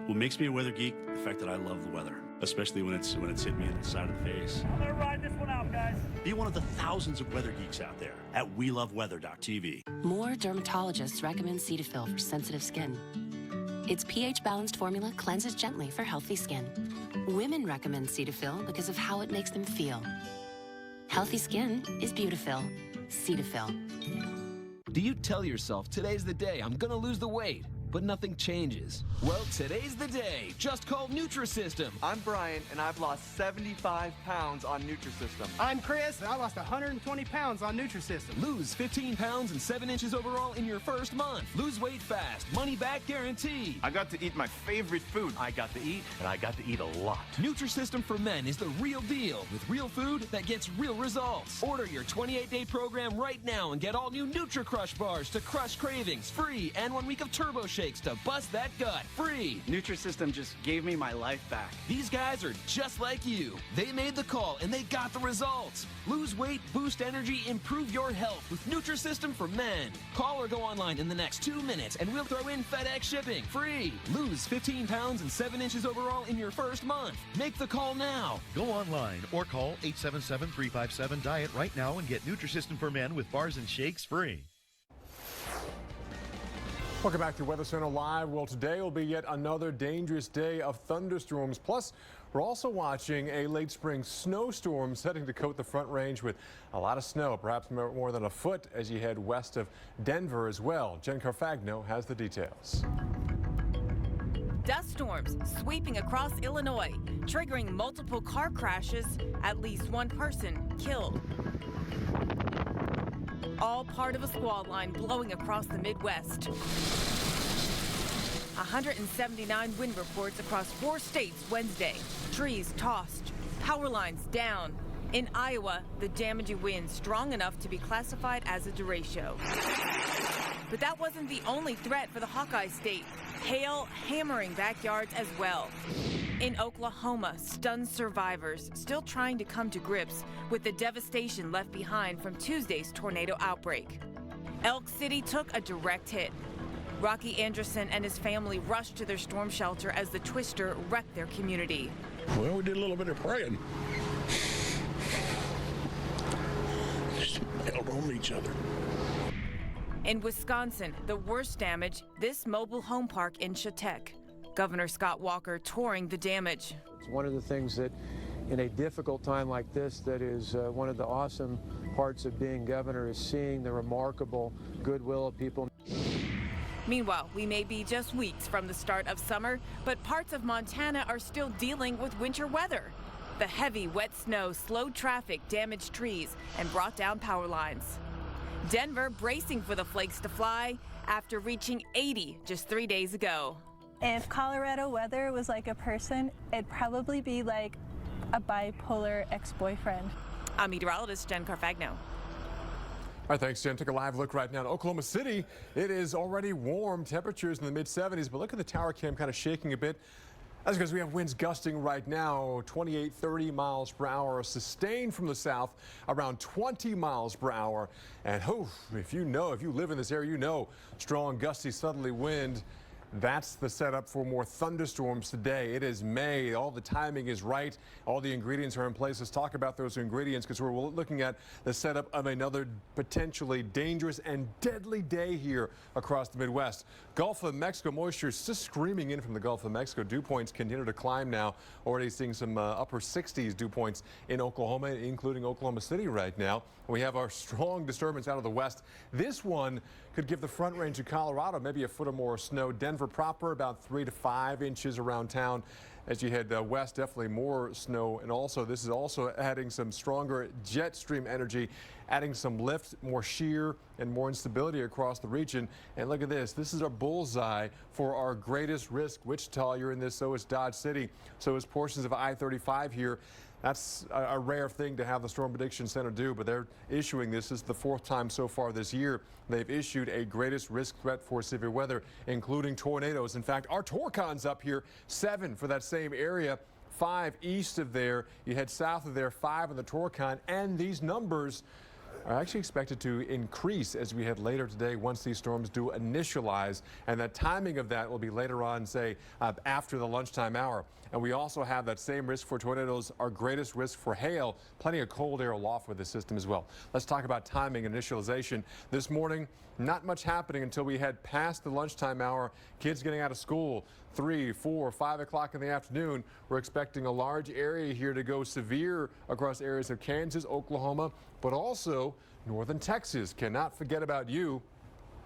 S7: What makes me a weather geek, the fact that I love the weather, especially when it's hit me in the side of the face.
S9: I'm gonna ride this one out, guys.
S7: Be one of the thousands of weather geeks out there at weloveweather.tv.
S11: More dermatologists recommend Cetaphil for sensitive skin. Its pH-balanced formula cleanses gently for healthy skin. Women recommend Cetaphil because of how it makes them feel. Healthy skin is Beautiful. Cetaphil.
S12: Do you tell yourself, today's the day, I'm gonna lose the weight, but nothing changes? Well, today's the day. Just call Nutrisystem.
S15: I'm Brian, and I've lost 75 pounds on Nutrisystem.
S17: I'm Chris, and I lost 120 pounds on Nutrisystem.
S12: Lose 15 pounds and 7 inches overall in your first month. Lose weight fast. Money back guaranteed.
S15: I got to eat my favorite food.
S12: I got to eat, and I got to eat a lot. Nutrisystem for Men is the real deal with real food that gets real results. Order your 28-day program right now and get all new NutriCrush bars to crush cravings free, and 1 week of Turbo Shakes to bust that gut free.
S15: Nutrisystem just gave me my life back.
S12: These guys are just like you. They made the call and they got the results. Lose weight, boost energy, improve your health with Nutrisystem for Men. Call or go online in the next 2 minutes and we'll throw in FedEx shipping free. Lose 15 pounds and 7 inches overall in your first month. Make the call now.
S19: Go online or call 877-357-DIET right now and get Nutrisystem for Men with bars and shakes free.
S32: Welcome back to Weather Center Live. Well, today will be yet another dangerous day of thunderstorms. Plus, we're also watching a late spring snowstorm setting to coat the Front Range with a lot of snow, perhaps more than a foot as you head west of Denver as well. Jen Carfagno has the details.
S25: Dust storms sweeping across Illinois, triggering multiple car crashes, at least one person killed. All part of a squall line blowing across the Midwest. 179 wind reports across 4 states Wednesday. Trees tossed, power lines down. In Iowa, the damaging wind strong enough to be classified as a derecho. But that wasn't the only threat for the Hawkeye State. Hail hammering backyards as well. In Oklahoma, stunned survivors still trying to come to grips with the devastation left behind from Tuesday's tornado outbreak. Elk City took a direct hit. Rocky Anderson and his family rushed to their storm shelter as the twister wrecked their community.
S26: Well, we did a little bit of praying. Just held on to each other.
S25: In Wisconsin, the worst damage, this mobile home park in Chautauqua. Governor Scott Walker touring the damage.
S27: It's one of the things that, in a difficult time like this, that is one of the awesome parts of being governor, is seeing the remarkable goodwill of people.
S25: Meanwhile, we may be just weeks from the start of summer, but parts of Montana are still dealing with winter weather. The heavy, wet snow slowed traffic, damaged trees, and brought down power lines. Denver bracing for the flakes to fly after reaching 80 just 3 days ago.
S28: If Colorado weather was like a person, it'd probably be like a bipolar ex-boyfriend.
S25: I'm meteorologist Jen Carfagno.
S32: All right, thanks, Jen. Take a live look right now at Oklahoma City. It is already warm, temperatures in the mid-70s, but look at the tower cam kind of shaking a bit. That's because we have winds gusting right now, 28, 30 miles per hour, sustained from the south, around 20 miles per hour. And if you live in this area, you know strong, gusty, southerly wind. That's the setup for more thunderstorms today. It is May. All the timing is right. All the ingredients are in place. Let's talk about those ingredients because we're looking at the setup of another potentially dangerous and deadly day here across the Midwest. Gulf of Mexico moisture is just screaming in from the Gulf of Mexico. Dew points continue to climb now. Already seeing some upper 60s dew points in Oklahoma, including Oklahoma City right now. We have our strong disturbance out of the west. This one could give the Front Range of Colorado maybe a foot or more of snow. Denver proper about 3 to 5 inches around town. As you head west, definitely more snow, and also this is also adding some stronger jet stream energy, adding some lift, more shear, and more instability across the region. And look at this. This is a bullseye for our greatest risk. Wichita, you're in this, so is Dodge City, so is portions of I-35 here. That's a rare thing to have the Storm Prediction Center do, but they're issuing this. This is the 4th time so far this year they've issued a greatest risk threat for severe weather, including tornadoes. In fact, our Torcon's up here, 7 for that same area, 5 east of there. You head south of there, 5 on the Torcon, and these numbers are actually expected to increase as we head later today once these storms do initialize, and the timing of that will be later on, say, after the lunchtime hour. And we also have that same risk for tornadoes, our greatest risk for hail, plenty of cold air aloft with this system as well. Let's talk about timing and initialization. This morning, not much happening until we head past the lunchtime hour. Kids getting out of school, 3, 4, 5 o'clock in the afternoon. We're expecting a large area here to go severe across areas of Kansas, Oklahoma, but also northern Texas. Cannot forget about you.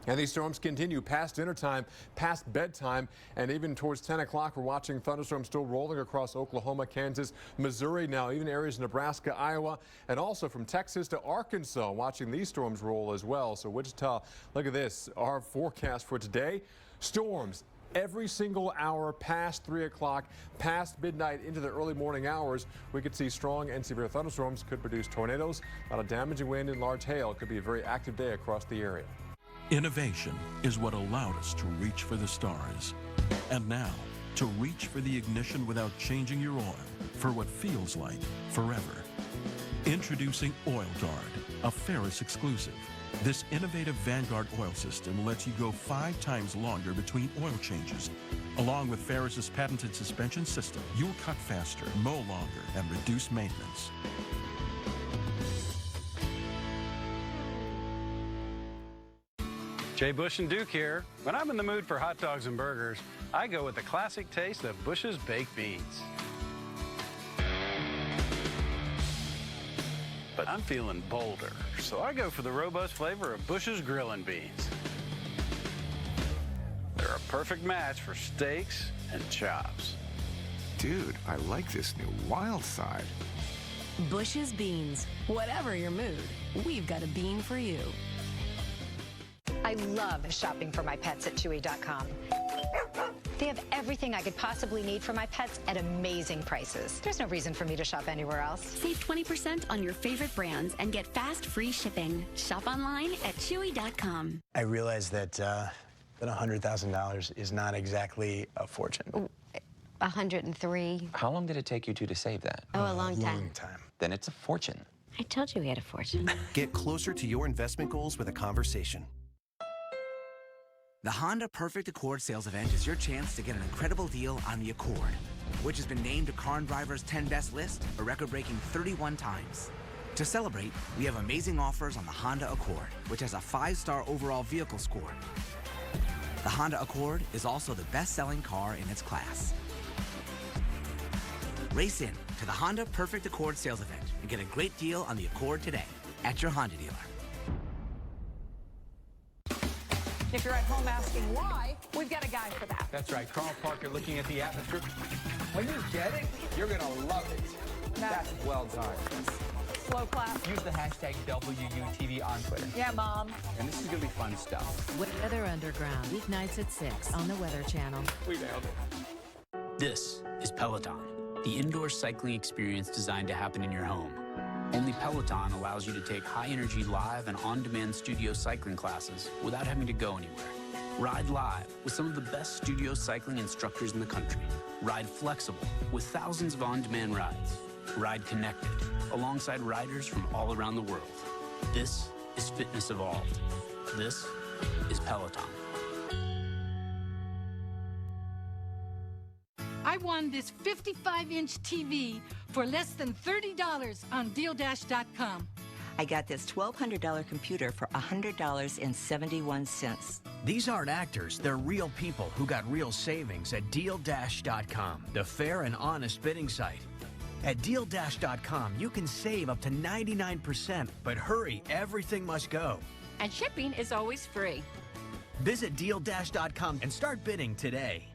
S32: And these storms continue past dinner time, past bedtime, and even towards 10 o'clock, we're watching thunderstorms still rolling across Oklahoma, Kansas, Missouri now, even areas of Nebraska, Iowa, and also from Texas to Arkansas, watching these storms roll as well. So Wichita, look at this, our forecast for today, storms every single hour past 3 o'clock, past midnight into the early morning hours. We could see strong and severe thunderstorms, could produce tornadoes, a lot of damaging wind and large hail. It could be a very active day across the area.
S1: Innovation is what allowed us to reach for the stars. And now, to reach for the ignition without changing your oil for what feels like forever. Introducing Oil Guard, a Ferris exclusive. This innovative Vanguard oil system lets you go 5 times longer between oil changes. Along with Ferris's patented suspension system, you'll cut faster, mow longer, and reduce maintenance.
S3: Jay Bush and Duke here. When I'm in the mood for hot dogs and burgers, I go with the classic taste of Bush's baked beans. But I'm feeling bolder, so I go for the robust flavor of Bush's Grillin' Beans. They're a perfect match for steaks and chops.
S4: Dude, I like this new Wild Side.
S5: Bush's Beans. Whatever your mood, we've got a bean for you.
S22: I love shopping for my pets at Chewy.com. They have everything I could possibly need for my pets at amazing prices. There's no reason for me to shop anywhere else.
S6: Save 20% on your favorite brands and get fast, free shipping. Shop online at Chewy.com.
S8: I realize that $100,000 is not exactly a fortune.
S9: 103.
S10: How long did it take you two to save that?
S9: Oh, a long time.
S8: Long time.
S10: Then it's a fortune.
S9: I told you we had a fortune.
S16: Get closer to your investment goals with a conversation.
S29: The Honda Perfect Accord sales event is your chance to get an incredible deal on the Accord, which has been named to Car and Driver's 10 Best list a record-breaking 31 times. To celebrate, we have amazing offers on the Honda Accord, which has a 5-star overall vehicle score. The Honda Accord is also the best-selling car in its class. Race in to the Honda Perfect Accord sales event and get a great deal on the Accord today at your Honda dealer.
S22: If you're at home asking why, we've got a guy for that.
S23: That's right. Carl Parker looking at the atmosphere. When you get it, you're going to love it. That's well done.
S22: Slow clap.
S23: Use the hashtag WUTV on Twitter.
S22: Yeah, Mom.
S23: And this is going to be fun stuff.
S24: Weather Underground, weeknights at 6 on the Weather Channel.
S23: We nailed it.
S30: This is Peloton, the indoor cycling experience designed to happen in your home. Only Peloton allows you to take high-energy live and on-demand studio cycling classes without having to go anywhere. Ride live with some of the best studio cycling instructors in the country. Ride flexible with thousands of on-demand rides. Ride connected alongside riders from all around the world. This is fitness evolved. This is Peloton.
S31: I won this 55-inch TV for less than $30 on DealDash.com.
S33: I got this $1,200 computer for $100.71.
S34: These aren't actors, they're real people who got real savings at DealDash.com, the fair and honest bidding site. At DealDash.com, you can save up to 99%, but hurry, everything must go.
S31: And shipping is always free.
S34: Visit DealDash.com and start bidding today.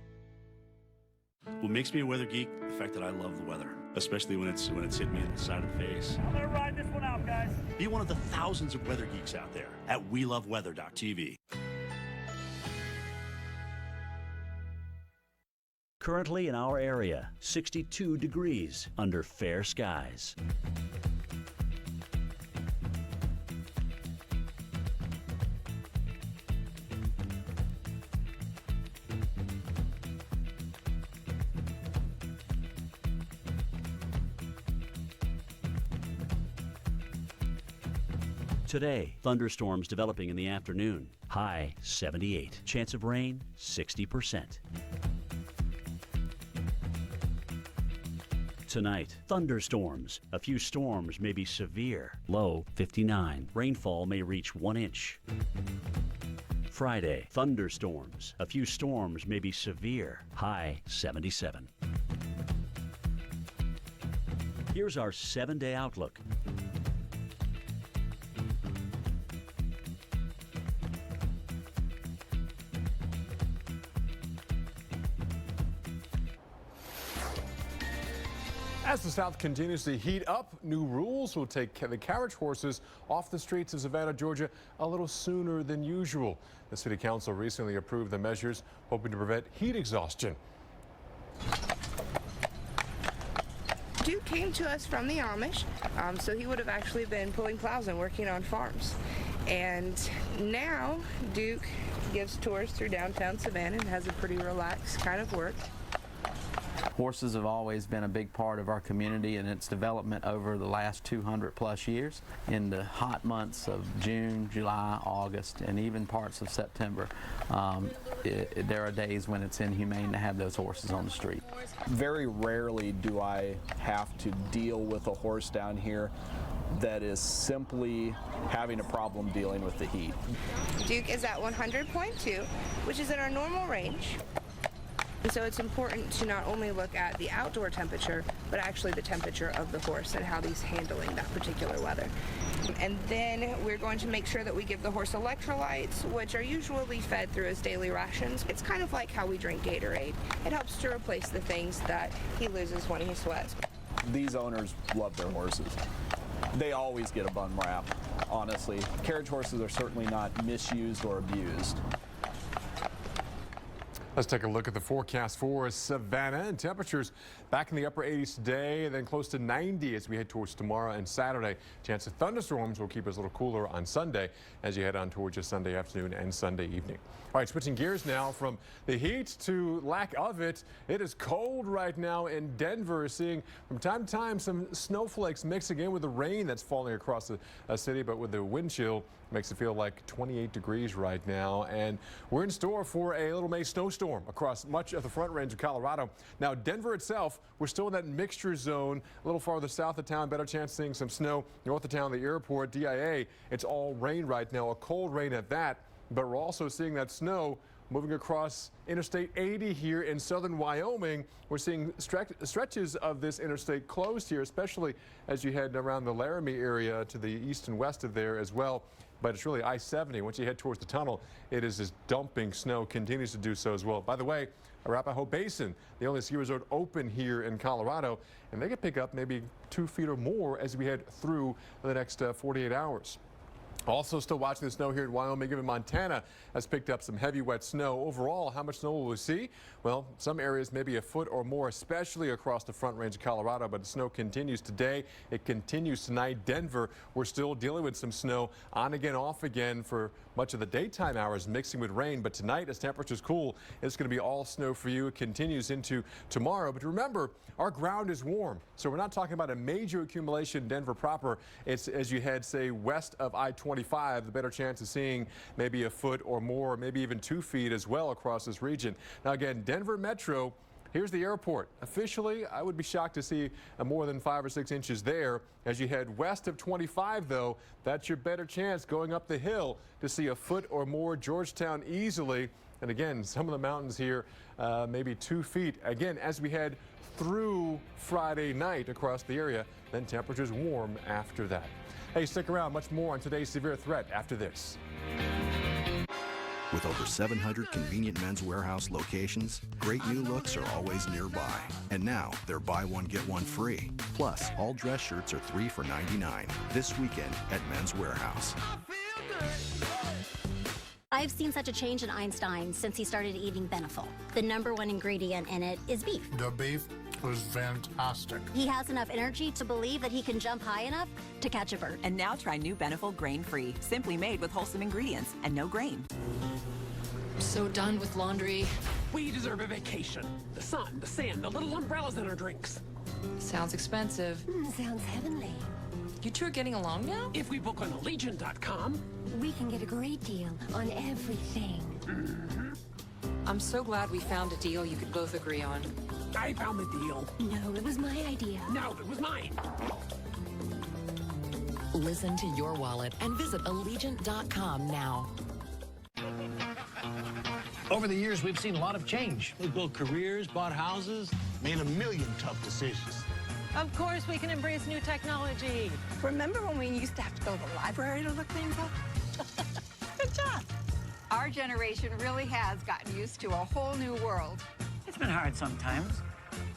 S2: What makes me a weather geek? The fact that I love the weather, especially when it's hit me in the side of the face.
S7: I'm gonna ride this one out, guys.
S2: Be one of the thousands of weather geeks out there at WeLoveWeather.tv.
S11: Currently in our area, 62 degrees under fair skies. Today, thunderstorms developing in the afternoon. High 78. Chance of rain 60%. Tonight, thunderstorms. A few storms may be severe. Low 59. Rainfall may reach 1 inch. Friday, thunderstorms. A few storms may be severe. High 77. Here's our 7-day outlook.
S32: As the South continues to heat up, new rules will take the carriage horses off the streets of Savannah, Georgia a little sooner than usual. The City Council recently approved the measures hoping to prevent heat exhaustion.
S12: Duke came to us from the Amish, so he would have actually been pulling plows and working on farms. And now Duke gives tours through downtown Savannah and has a pretty relaxed kind of work.
S13: Horses have always been a big part of our community and its development over the last 200 plus years. In the hot months of June, July, August, and even parts of September, there are days when it's inhumane to have those horses on the street.
S14: Very rarely do I have to deal with a horse down here that is simply having a problem dealing with the heat.
S12: Duke is at 100.2, which is in our normal range. And so it's important to not only look at the outdoor temperature, but actually the temperature of the horse and how he's handling that particular weather. And then we're going to make sure that we give the horse electrolytes, which are usually fed through his daily rations. It's kind of like how we drink Gatorade. It helps to replace the things that he loses when he sweats.
S14: These owners love their horses. They always get a bum rap, honestly. Carriage horses are certainly not misused or abused.
S32: Let's take a look at the forecast for Savannah, and temperatures back in the upper 80s today and then close to 90 as we head towards tomorrow and Saturday. Chance of thunderstorms will keep us a little cooler on Sunday as you head on towards your Sunday afternoon and Sunday evening. All right, switching gears now from the heat to lack of it. It is cold right now in Denver, seeing from time to time some snowflakes mixing in with the rain that's falling across the city, but with the wind chill, makes it feel like 28 degrees right now. And we're in store for a little May snowstorm across much of the Front Range of Colorado. Now, Denver itself, we're still in that mixture zone, a little farther south of town, better chance of seeing some snow north of town, the airport, DIA. It's all rain right now, a cold rain at that, but we're also seeing that snow moving across Interstate 80 here in southern Wyoming. We're seeing stretches of this interstate closed here, especially as you head around the Laramie area to the east and west of there as well. But it's really I-70. Once you head towards the tunnel, it is just dumping snow, continues to do so as well. By the way, Arapahoe Basin, the only ski resort open here in Colorado, and they could pick up maybe 2 feet or more as we head through the next 48 hours. Also still watching the snow here in Wyoming. Even Montana has picked up some heavy wet snow. Overall, how much snow will we see? Well, some areas maybe a foot or more, especially across the Front Range of Colorado, but the snow continues today. It continues tonight. Denver, we're still dealing with some snow on again, off again for much of the daytime hours, mixing with rain. But tonight, as temperatures cool, it's going to be all snow for you. It continues into tomorrow. But remember, our ground is warm, so we're not talking about a major accumulation in Denver proper. It's as you head, say, west of I-25, the better chance of seeing maybe a foot or more, maybe even 2 feet as well across this region. Now again, Denver Metro, here's the airport. Officially, I would be shocked to see more than 5 or 6 inches there. As you head west of 25, though, that's your better chance going up the hill to see a foot or more. Georgetown easily. And again, some of the mountains here, maybe 2 feet. Again, as we head through Friday night across the area, then temperatures warm after that. Hey, stick around. Much more on today's severe threat after this.
S1: With over 700 convenient Men's Warehouse locations, great new looks are always nearby. And now, they're buy one, get one free. Plus, all dress shirts are 3 for $99 this weekend at Men's Warehouse.
S3: I've seen such a change in Einstein since he started eating Beneful. The #1 ingredient in it is beef.
S4: The beef was fantastic.
S3: He has enough energy to believe that he can jump high enough to catch a bird.
S7: And now try new Beneful grain-free, simply made with wholesome ingredients and no grain.
S15: So done with laundry.
S17: We deserve a vacation. The sun, the sand, the little umbrellas in our drinks.
S15: Sounds expensive.
S3: Sounds heavenly.
S15: You two are getting along now?
S17: If we book on Allegiant.com,
S3: We can get a great deal on everything.
S15: I'm so glad we found a deal you could both agree on.
S17: I found the deal.
S3: No, it was my idea.
S17: No, it was mine.
S24: Listen to your wallet and visit Allegiant.com now.
S18: Over the years, we've seen a lot of change. We've built careers, bought houses, made a million tough decisions.
S24: Of course, we can embrace new technology.
S12: Remember when we used to have to go to the library to look things up? Good job.
S19: Our generation really has gotten used to a whole new world.
S20: It's been hard sometimes,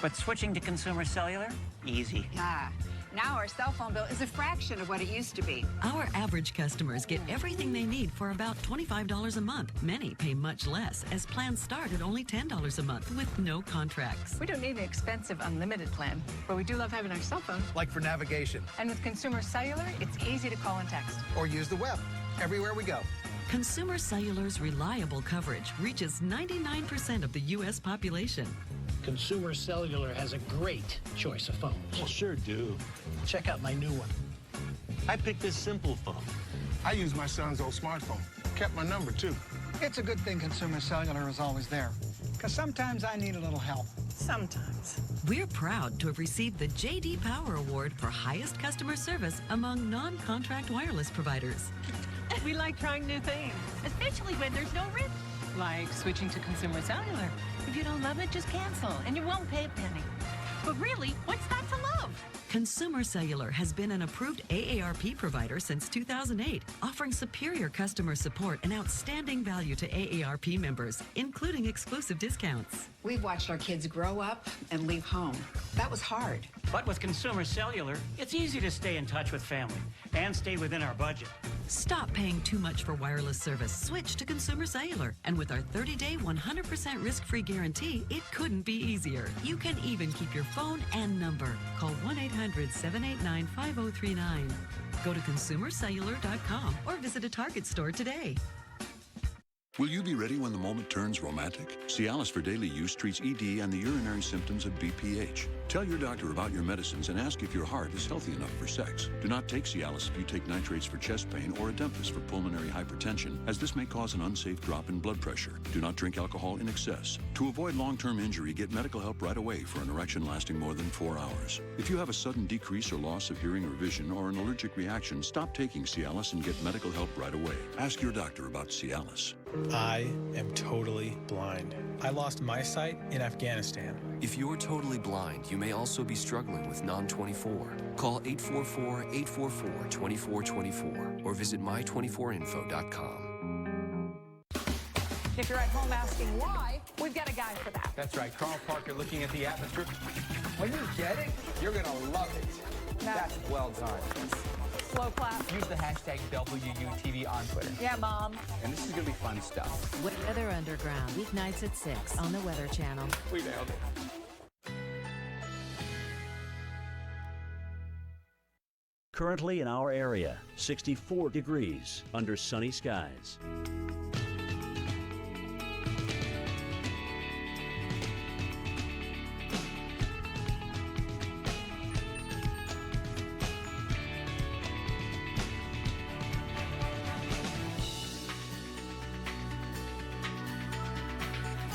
S20: but switching to consumer cellular, easy.
S19: Yeah. Now our cell phone bill is a fraction of what it used to be.
S24: Our average customers get everything they need for about $25 a month. Many pay much less, as plans start at only $10 a month with no contracts.
S19: We don't need an expensive unlimited plan, but we do love having our cell phone.
S18: Like for navigation.
S19: And with Consumer Cellular, it's easy to call and text.
S18: Or use the web. Everywhere we go.
S24: Consumer Cellular's reliable coverage reaches 99% of the U.S. population.
S18: Consumer Cellular has a great choice of phones. Well, sure do. Check out my new one. I picked this simple phone.
S4: I use my son's old smartphone. Kept my number, too.
S21: It's a good thing Consumer Cellular is always there, because sometimes I need a little help.
S19: Sometimes.
S24: We're proud to have received the J.D. Power Award for highest customer service among non-contract wireless providers.
S19: We like trying new things, especially when there's no risk. Like switching to Consumer Cellular. If you don't love it, just cancel, and you won't pay a penny. But really, what's not to love?
S24: Consumer Cellular has been an approved AARP provider since 2008, offering superior customer support and outstanding value to AARP members, including exclusive discounts.
S19: We've watched our kids grow up and leave home. That was hard.
S20: But with Consumer Cellular, it's easy to stay in touch with family and stay within our budget.
S24: Stop paying too much for wireless service. Switch to Consumer Cellular. And with our 30-day, 100% risk-free guarantee, it couldn't be easier. You can even keep your phone and number. Call 1-800-789-5039. Go to consumercellular.com or visit a Target store today.
S25: Will you be ready when the moment turns romantic? Cialis for daily use treats ED and the urinary symptoms of BPH. Tell your doctor about your medicines and ask if your heart is healthy enough for sex. Do not take Cialis if you take nitrates for chest pain or Adempas for pulmonary hypertension, as this may cause an unsafe drop in blood pressure. Do not drink alcohol in excess. To avoid long-term injury, get medical help right away for an erection lasting more than 4 hours. If you have a sudden decrease or loss of hearing or vision or an allergic reaction, stop taking Cialis and get medical help right away. Ask your doctor about Cialis.
S8: I am totally blind. I lost my sight in Afghanistan.
S26: If you're totally blind, you may also be struggling with Non-24. Call 844-844-2424 or visit my24info.com.
S19: If you're at home asking why, we've got a guy for that.
S23: That's right, Carl Parker looking at the atmosphere. When you get it, you're gonna love it. That's well done.
S19: Slow clap.
S23: Use the hashtag WUTV on Twitter.
S19: Yeah, Mom.
S23: And this is gonna be fun stuff.
S24: Weather Underground, weeknights at 6 on the Weather Channel.
S23: We nailed it.
S11: Currently in our area, 64 degrees under sunny skies.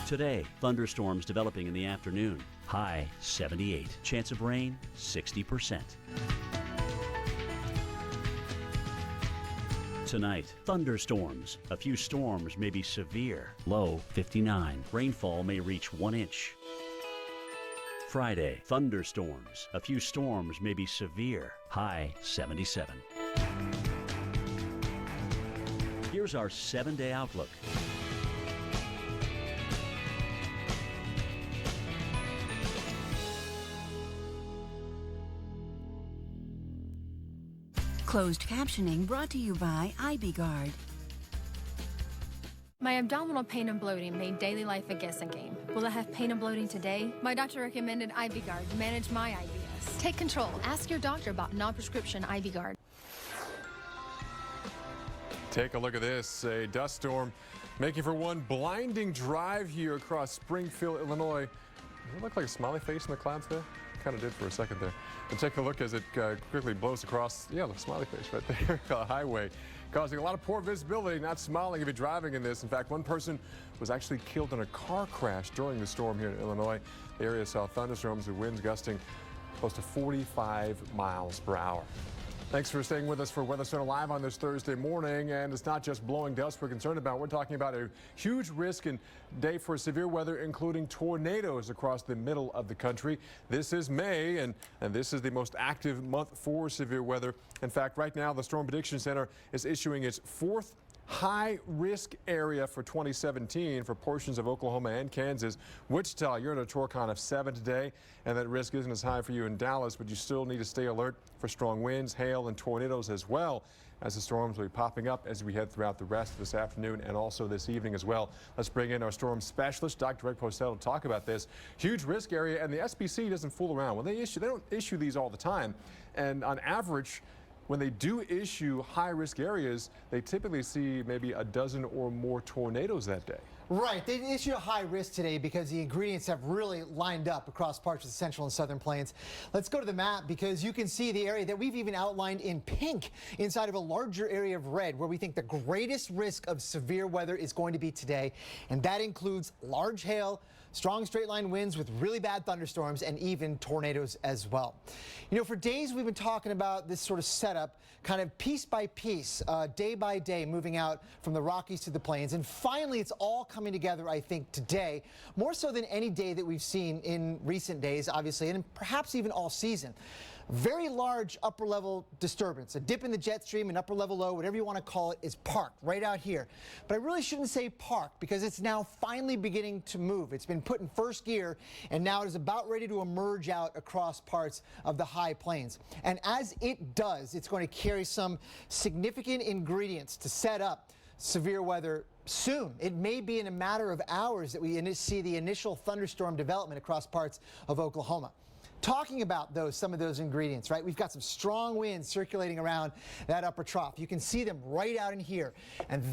S11: Today, thunderstorms developing in the afternoon. High 78. Chance of rain 60%. Tonight, thunderstorms. A few storms may be severe. Low 59. Rainfall may reach 1 inch. Friday, thunderstorms. A few storms may be severe. High 77. Here's our 7-day outlook.
S2: Closed captioning brought to you by IBGuard.
S5: My abdominal pain and bloating made daily life a guessing game. Will I have pain and bloating today? My doctor recommended IBGuard to manage my IBS. Take control. Ask your doctor about non-prescription IBGuard.
S32: Take a look at this. A dust storm making for one blinding drive here across Springfield, Illinois. Does it look like a smiley face in the clouds there? Kind of did for a second there. But take a look as it quickly blows across, the smiley face right there, the highway, causing a lot of poor visibility, not smiling if you're driving in this. In fact, one person was actually killed in a car crash during the storm here in Illinois. The area saw thunderstorms with winds gusting close to 45 miles per hour. Thanks for staying with us for Weather Center Live on this Thursday morning. And it's not just blowing dust we're concerned about. We're talking about a huge risk and day for severe weather, including tornadoes across the middle of the country. This is May, and this is the most active month for severe weather. In fact, right now, the Storm Prediction Center is issuing its fourth high-risk area for 2017 for portions of Oklahoma and Kansas. Wichita, you're in a torcon of 7 today, and that risk isn't as high for you in Dallas, but you still need to stay alert for strong winds, hail, and tornadoes as well, as the storms will be popping up as we head throughout the rest of this afternoon and also this evening as well. Let's bring in our storm specialist, Dr. Greg Postel, to talk about this huge risk area. And the SPC doesn't fool around. When they don't issue these all the time, and on average, when they do issue high-risk areas, they typically see maybe a dozen or more tornadoes that day.
S6: Right. They issued a high risk today because the ingredients have really lined up across parts of the central and southern plains. Let's go to the map because you can see the area that we've even outlined in pink inside of a larger area of red where we think the greatest risk of severe weather is going to be today. And that includes large hail, strong straight line winds with really bad thunderstorms, and even tornadoes as well. You know, for days we've been talking about this sort of setup, kind of piece by piece, day by day, moving out from the Rockies to the plains. And finally, it's all coming together, I think, today, more so than any day that we've seen in recent days, obviously, and perhaps even all season. Very large upper level disturbance, a dip in the jet stream, an upper level low, whatever you want to call it, is parked right out here. But I really shouldn't say parked because it's now finally beginning to move. It's been put in first gear and now it is about ready to emerge out across parts of the high plains. And as it does, it's going to carry some significant ingredients to set up severe weather soon. It may be in a matter of hours that we see the initial thunderstorm development across parts of Oklahoma. Talking about some of those ingredients, right? We've got some strong winds circulating around that upper trough. You can see them right out in here. And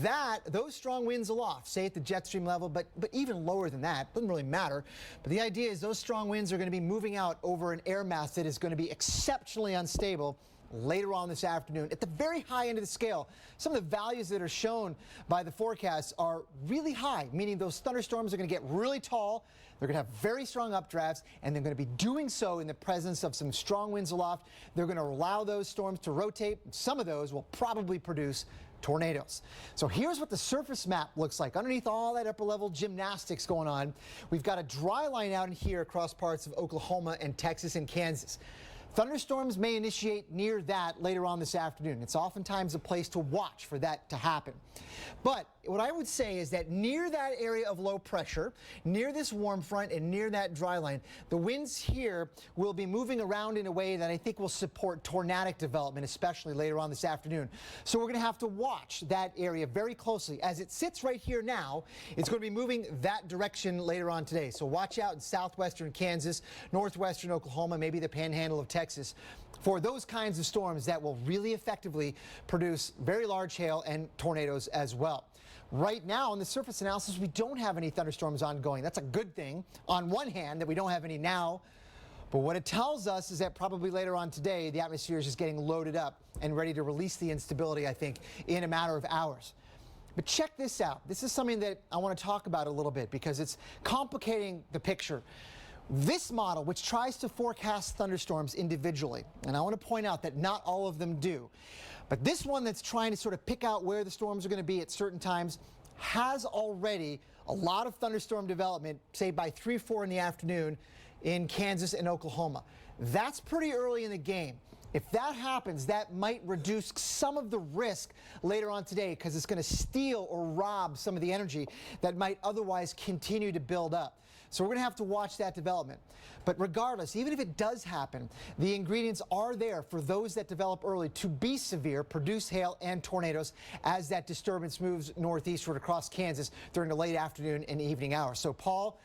S6: those strong winds aloft, say at the jet stream level, but even lower than that, doesn't really matter. But the idea is those strong winds are going to be moving out over an air mass that is going to be exceptionally unstable later on this afternoon. At the very high end of the scale, some of the values that are shown by the forecasts are really high, meaning those thunderstorms are going to get really tall. They're going to have very strong updrafts, and they're going to be doing so in the presence of some strong winds aloft. They're going to allow those storms to rotate. Some of those will probably produce tornadoes. So here's what the surface map looks like. Underneath all that upper level gymnastics going on, we've got a dry line out in here across parts of Oklahoma and Texas and Kansas. Thunderstorms may initiate near that later on this afternoon. It's oftentimes a place to watch for that to happen. But what I would say is that near that area of low pressure, near this warm front and near that dry line, the winds here will be moving around in a way that I think will support tornadic development, especially later on this afternoon. So we're going to have to watch that area very closely. As it sits right here now, it's going to be moving that direction later on today. So watch out in southwestern Kansas, northwestern Oklahoma, maybe the panhandle of Texas, for those kinds of storms that will really effectively produce very large hail and tornadoes as well. Right now, in the surface analysis, we don't have any thunderstorms ongoing. That's a good thing, on one hand, that we don't have any now. But what it tells us is that probably later on today, the atmosphere is just getting loaded up and ready to release the instability, I think, in a matter of hours. But check this out. This is something that I want to talk about a little bit because it's complicating the picture. This model, which tries to forecast thunderstorms individually, and I want to point out that not all of them do, but this one that's trying to sort of pick out where the storms are going to be at certain times has already a lot of thunderstorm development, say by 3 or 4 in the afternoon in Kansas and Oklahoma. That's pretty early in the game. If that happens, that might reduce some of the risk later on today because it's going to steal or rob some of the energy that might otherwise continue to build up. So we're going to have to watch that development. But regardless, even if it does happen, the ingredients are there for those that develop early to be severe, produce hail and tornadoes as that disturbance moves northeastward across Kansas during the late afternoon and evening hours. So, Paul,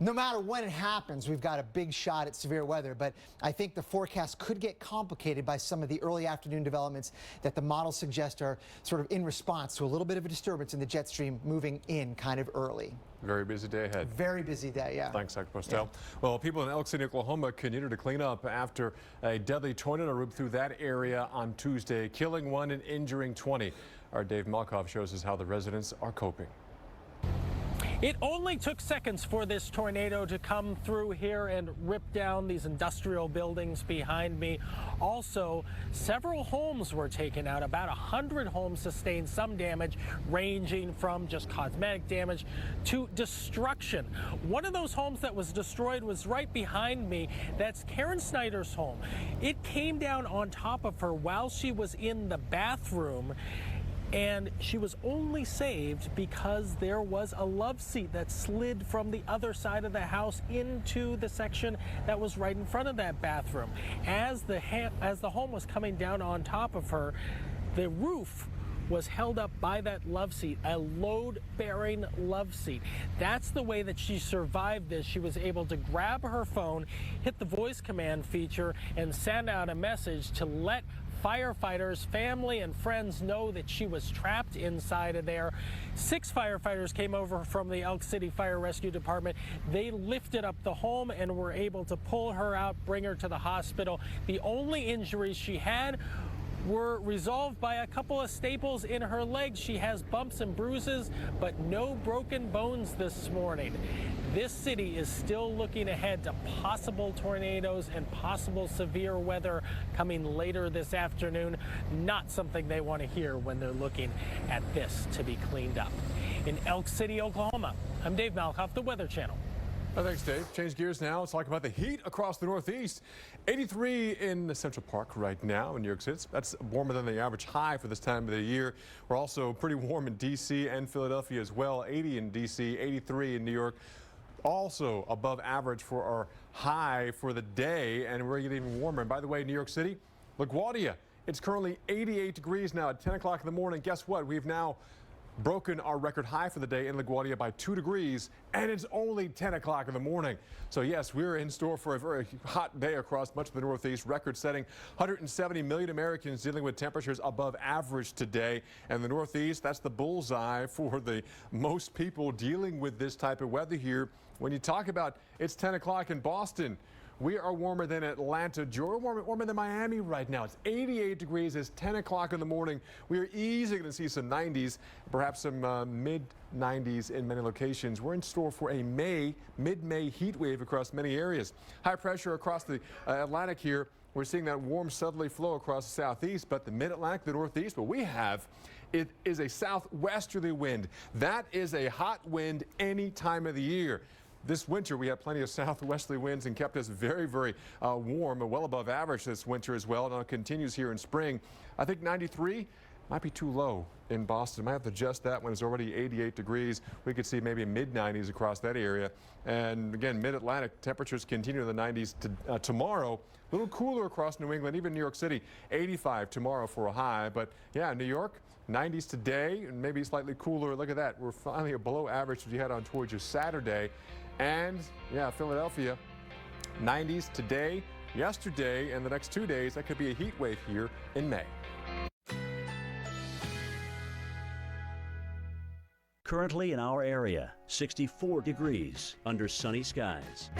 S6: no matter when it happens, we've got a big shot at severe weather, but I think the forecast could get complicated by some of the early afternoon developments that the models suggest are sort of in response to a little bit of a disturbance in the jet stream moving in kind of early.
S32: Very busy day ahead.
S6: Very busy day, yeah.
S32: Thanks, Dr. Postel. Yeah. Well, people in Elk City, Oklahoma continue to clean up after a deadly tornado ripped through that area on Tuesday, killing 1 and injuring 20. Our Dave Malkoff shows us how the residents are coping.
S1: It only took seconds for this tornado to come through here and rip down these industrial buildings behind me. Also, several homes were taken out. About 100 homes sustained some damage, ranging from just cosmetic damage to destruction. One of those homes that was destroyed was right behind me. That's Karen Snyder's home. It came down on top of her while she was in the bathroom. And she was only saved because there was a love seat that slid from the other side of the house into the section that was right in front of that bathroom. As the home was coming down on top of her, the roof was held up by that love seat, a load-bearing love seat. That's the way that she survived this. She was able to grab her phone, hit the voice command feature, and send out a message to let firefighters, family, and friends know that she was trapped inside of there. 6 firefighters came over from the Elk City Fire Rescue Department. They lifted up the home and were able to pull her out, bring her to the hospital. The only injuries she had were resolved by a couple of staples in her legs. She has bumps and bruises, but no broken bones this morning. This city is still looking ahead to possible tornadoes and possible severe weather coming later this afternoon. Not something they want to hear when they're looking at this to be cleaned up. In Elk City, Oklahoma, I'm Dave Malkoff, the Weather Channel.
S32: Oh, thanks, Dave. Change gears now. Let's talk about the heat across the Northeast. 83 in Central Park right now in New York City. That's warmer than the average high for this time of the year. We're also pretty warm in D.C. and Philadelphia as well. 80 in D.C., 83 in New York. Also above average for our high for the day, and we're getting even warmer. And by the way, New York City, LaGuardia, it's currently 88 degrees now at 10 o'clock in the morning. Guess what? We've now broken our record high for the day in LaGuardia by 2 degrees, and it's only 10 o'clock in the morning. So yes, we're in store for a very hot day across much of the Northeast, record-setting 170 million Americans dealing with temperatures above average today. And the Northeast, that's the bullseye for the most people dealing with this type of weather here. When you talk about it's 10 o'clock in Boston, we are warmer than Atlanta, Georgia, warmer than Miami right now. It's 88 degrees. It's 10 o'clock in the morning. We are easily going to see some 90s, perhaps some mid-90s in many locations. We're in store for a mid-May heat wave across many areas. High pressure across the Atlantic here. We're seeing that warm southerly flow across the southeast, but the mid-Atlantic, the northeast, what we have, it is a southwesterly wind. That is a hot wind any time of the year. This winter, we had plenty of southwesterly winds and kept us very, very warm, well above average this winter as well. And it continues here in spring. I think 93 might be too low in Boston. Might have to adjust that when it's already 88 degrees. We could see maybe mid-90s across that area. And again, mid-Atlantic temperatures continue in the 90s tomorrow. A little cooler across New England, even New York City, 85 tomorrow for a high. But yeah, New York, 90s today, and maybe slightly cooler. Look at that. We're finally below average as you head on towards your Saturday. And yeah, Philadelphia, 90s today, yesterday, and the next 2 days. That could be a heat wave here in May.
S11: Currently in our area, 64 degrees under sunny skies.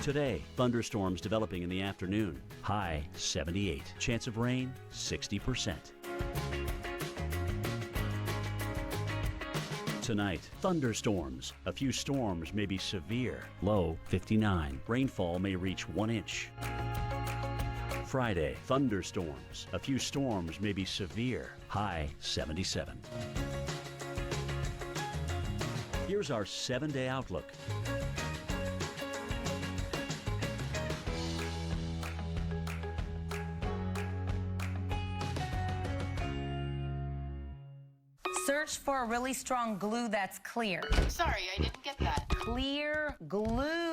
S11: Today, thunderstorms developing in the afternoon. High 78. Chance of rain 60%. Tonight, thunderstorms. A few storms may be severe. Low 59. Rainfall may reach 1 inch. Friday, thunderstorms. A few storms may be severe. High 77. Here's our 7-day outlook.
S7: Search for a really strong glue that's clear.
S9: Sorry, I didn't get that.
S7: Clear glue.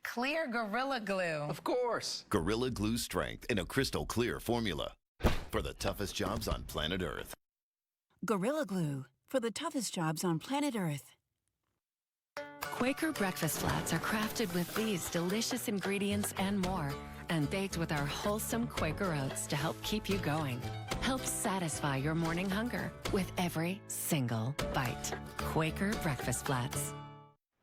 S7: Clear Gorilla Glue.
S23: Of course.
S10: Gorilla Glue strength in a crystal clear formula for the toughest jobs on planet Earth.
S2: Gorilla Glue for the toughest jobs on planet Earth.
S24: Quaker breakfast flats are crafted with these delicious ingredients and more, and baked with our wholesome Quaker oats to help keep you going. Help satisfy your morning hunger with every single bite. Quaker breakfast flats.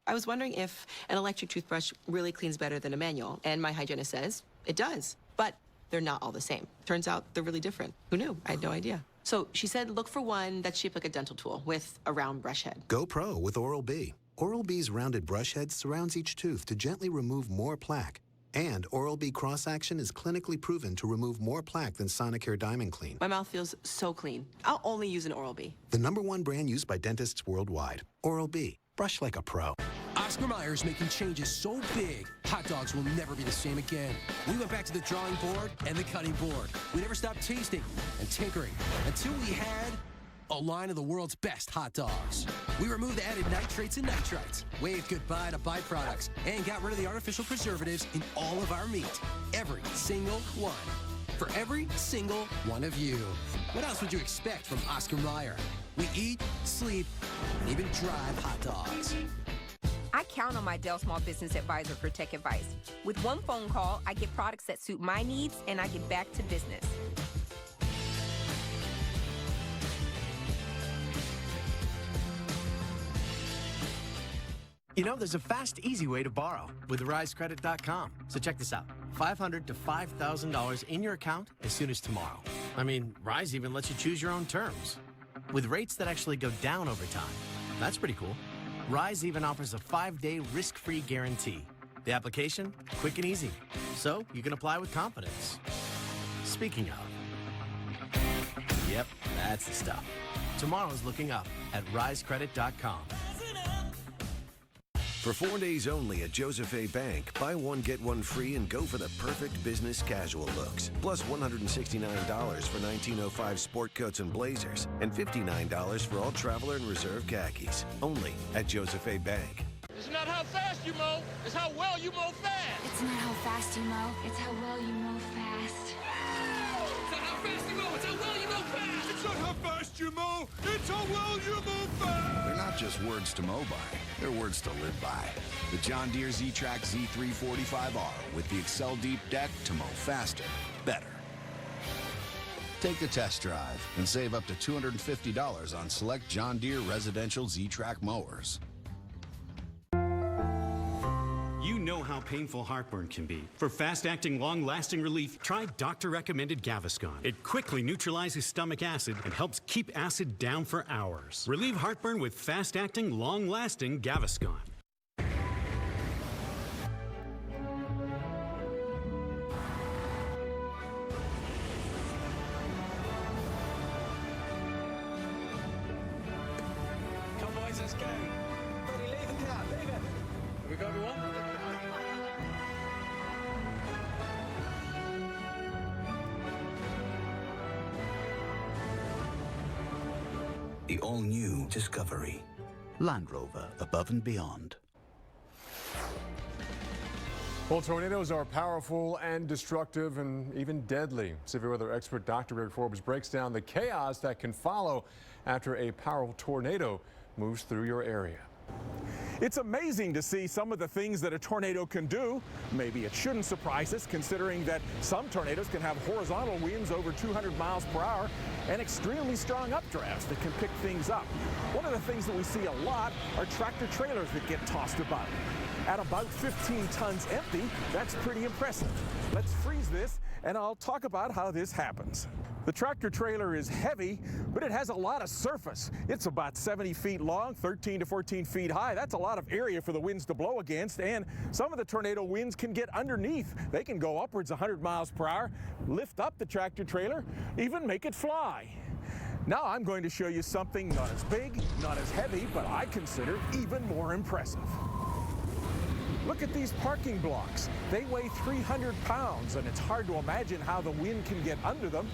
S13: I was wondering if an electric toothbrush really cleans better than a manual, and my hygienist says it does, but they're not all the same. Turns out they're really different. Who knew? I had no idea. So she said look for one that's shaped like a dental tool with a round brush head.
S14: Go pro with Oral-B. Oral-B's rounded brush head surrounds each tooth to gently remove more plaque. And Oral-B cross-action is clinically proven to remove more plaque than Sonicare Diamond Clean.
S13: My mouth feels so clean. I'll only use an Oral-B.
S14: The #1 brand used by dentists worldwide. Oral-B. Brush like a pro.
S17: Oscar Mayer's making changes so big, hot dogs will never be the same again. We went back to the drawing board and the cutting board. We never stopped tasting and tinkering until we had a line of the world's best hot dogs. We removed the added nitrates and nitrites, waved goodbye to byproducts, and got rid of the artificial preservatives in all of our meat. Every single one. For every single one of you. What else would you expect from Oscar Mayer? We eat, sleep, and even drive hot dogs.
S16: I count on my Dell Small Business Advisor for tech advice. With one phone call, I get products that suit my needs, and I get back to business.
S22: You know, there's a fast, easy way to borrow with RiseCredit.com. So check this out. $500 to $5,000 in your account as soon as tomorrow. I mean, Rise even lets you choose your own terms, with rates that actually go down over time. That's pretty cool. Rise even offers a 5-day risk-free guarantee. The application, quick and easy, so you can apply with confidence. Speaking of, yep, that's the stuff. Tomorrow's looking up at RiseCredit.com.
S27: For 4 days only at Joseph A. Bank, buy one, get one free and go for the perfect business casual looks. Plus $169 for 1905 sport coats and blazers, and $59 for all traveler and reserve khakis. Only at Joseph A. Bank.
S9: It's not how fast you mow, it's how well you mow fast.
S28: It's not how fast you mow, it's how well you mow fast.
S9: It's not how fast you mow, it's how well you mow fast. It's not how fast you mow, it's how well you mow fast.
S29: They're not just words to mow by, they're words to live by. The John Deere Z-Track Z345R with the Excel Deep Deck to mow faster, better. Take the test drive and save up to $250 on select John Deere residential Z-Track mowers.
S30: You know how painful heartburn can be. For fast-acting, long-lasting relief, try doctor-recommended Gaviscon. It quickly neutralizes stomach acid and helps keep acid down for hours. Relieve heartburn with fast-acting, long-lasting Gaviscon.
S17: Come boys, let's go. Buddy, leave the car, leave it. Have we got everyone?
S32: The all-new Discovery. Land Rover, above and beyond. Well, tornadoes are powerful and destructive and even deadly. Severe weather expert Dr. Rick Forbes breaks down the chaos that can follow after a powerful tornado moves through your area.
S31: It's amazing to see some of the things that a tornado can do. Maybe it shouldn't surprise us, considering that some tornadoes can have horizontal winds over 200 miles per hour and extremely strong updrafts that can pick things up. One of the things that we see a lot are tractor trailers that get tossed about. At about 15 tons empty, that's pretty impressive. Let's freeze this, and I'll talk about how this happens. The tractor trailer is heavy, but it has a lot of surface. It's about 70 feet long, 13 to 14 feet high. That's a lot of area for the winds to blow against, and some of the tornado winds can get underneath. They can go upwards 100 miles per hour, lift up the tractor trailer, even make it fly. Now I'm going to show you something not as big, not as heavy, but I consider even more impressive. Look at these parking blocks. They weigh 300 pounds, and it's hard to imagine how the wind can get under them.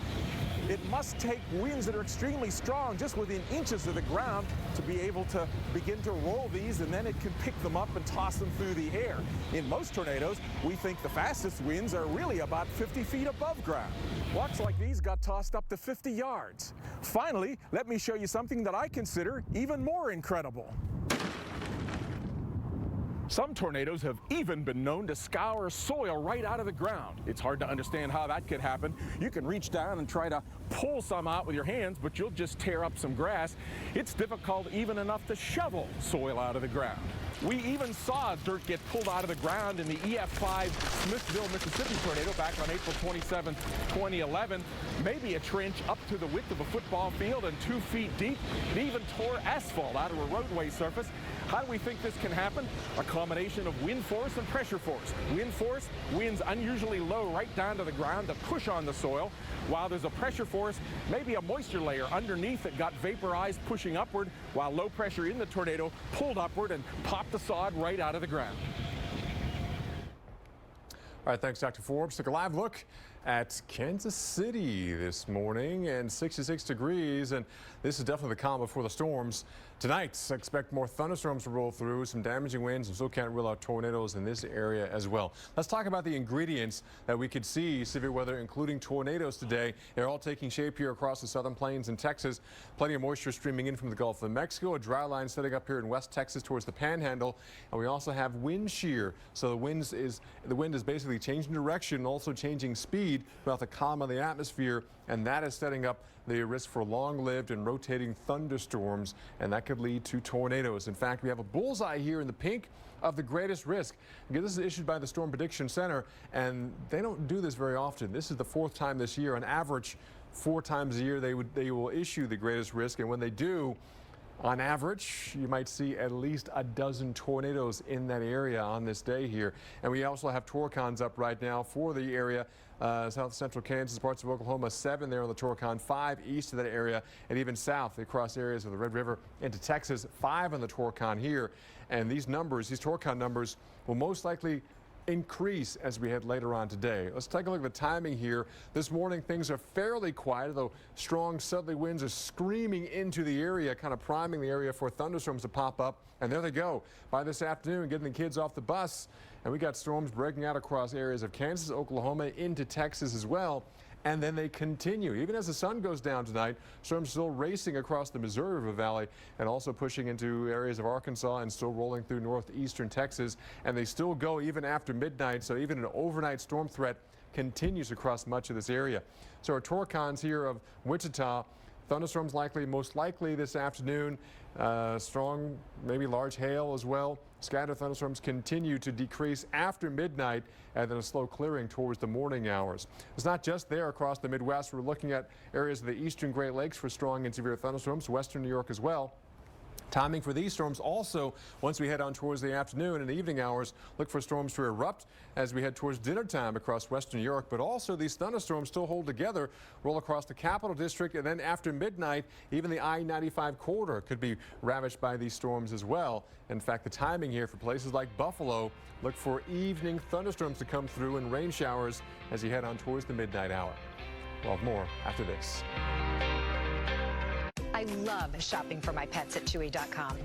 S31: It must take winds that are extremely strong, just within inches of the ground, to be able to begin to roll these, and then it can pick them up and toss them through the air. In most tornadoes, we think the fastest winds are really about 50 feet above ground. Blocks like these got tossed up to 50 yards. Finally, let me show you something that I consider even more incredible. Some tornadoes have even been known to scour soil right out of the ground. It's hard to understand how that could happen. You can reach down and try to pull some out with your hands, but you'll just tear up some grass. It's difficult even enough to shovel soil out of the ground. We even saw dirt get pulled out of the ground in the EF5 Smithville, Mississippi tornado back on April 27, 2011. Maybe a trench up to the width of a football field and 2 feet deep. It even tore asphalt out of a roadway surface. How do we think this can happen? A combination of wind force and pressure force. Wind force, winds unusually low right down to the ground to push on the soil, while there's a pressure force, maybe a moisture layer underneath that got vaporized pushing upward, while low pressure in the tornado pulled upward and popped the sod right out of the ground.
S32: All right, thanks, Dr. Forbes. Took a live look at Kansas City this morning, and 66 degrees, and this is definitely the calm before the storms. Tonight, expect more thunderstorms to roll through, some damaging winds, and still can't rule out tornadoes in this area as well. Let's talk about the ingredients that we could see severe weather, including tornadoes today. They're all taking shape here across the southern plains in Texas. Plenty of moisture streaming in from the Gulf of Mexico, a dry line setting up here in West Texas towards the Panhandle, and we also have wind shear. So the wind is basically changing direction, also changing speed throughout the column of the atmosphere, and that is setting up the risk for long-lived and rotating thunderstorms, and that could lead to tornadoes. In fact, we have a bullseye here in the pink of the greatest risk. Again, this is issued by the Storm Prediction Center, and they don't do this very often. This is the 4th time this year. On average, 4 times a year they will issue the greatest risk, and when they do, on average, you might see at least a dozen tornadoes in that area on this day here. And we also have Torcons up right now for the area. South central Kansas, parts of Oklahoma, 7 there on the Torcon, 5 east of that area, and even south across areas of the Red River into Texas, 5 on the Torcon here. And these numbers, these Torcon numbers, will most likely increase as we head later on today. Let's take a look at the timing here. This morning things are fairly quiet, though strong southerly winds are screaming into the area, kind of priming the area for thunderstorms to pop up. And there they go. By this afternoon, getting the kids off the bus, and we got storms breaking out across areas of Kansas, Oklahoma, into Texas as well. And then they continue. Even as the sun goes down tonight, storms still racing across the Missouri River Valley and also pushing into areas of Arkansas and still rolling through northeastern Texas. And they still go even after midnight, so even an overnight storm threat continues across much of this area. So our Torcons here of Wichita, thunderstorms likely, most likely this afternoon. Strong, maybe large hail as well. Scattered thunderstorms continue to decrease after midnight, and then a slow clearing towards the morning hours. It's not just there across the Midwest. We're looking at areas of the eastern Great Lakes for strong and severe thunderstorms, western New York as well. Timing for these storms also, once we head on towards the afternoon and evening hours, look for storms to erupt as we head towards dinner time across western New York. But also these thunderstorms still hold together, roll across the Capital District, and then after midnight, even the I-95 corridor could be ravaged by these storms as well. In fact, the timing here for places like Buffalo, look for evening thunderstorms to come through and rain showers as you head on towards the midnight hour. We'll have more after this.
S3: I love shopping for my pets at Chewy.com.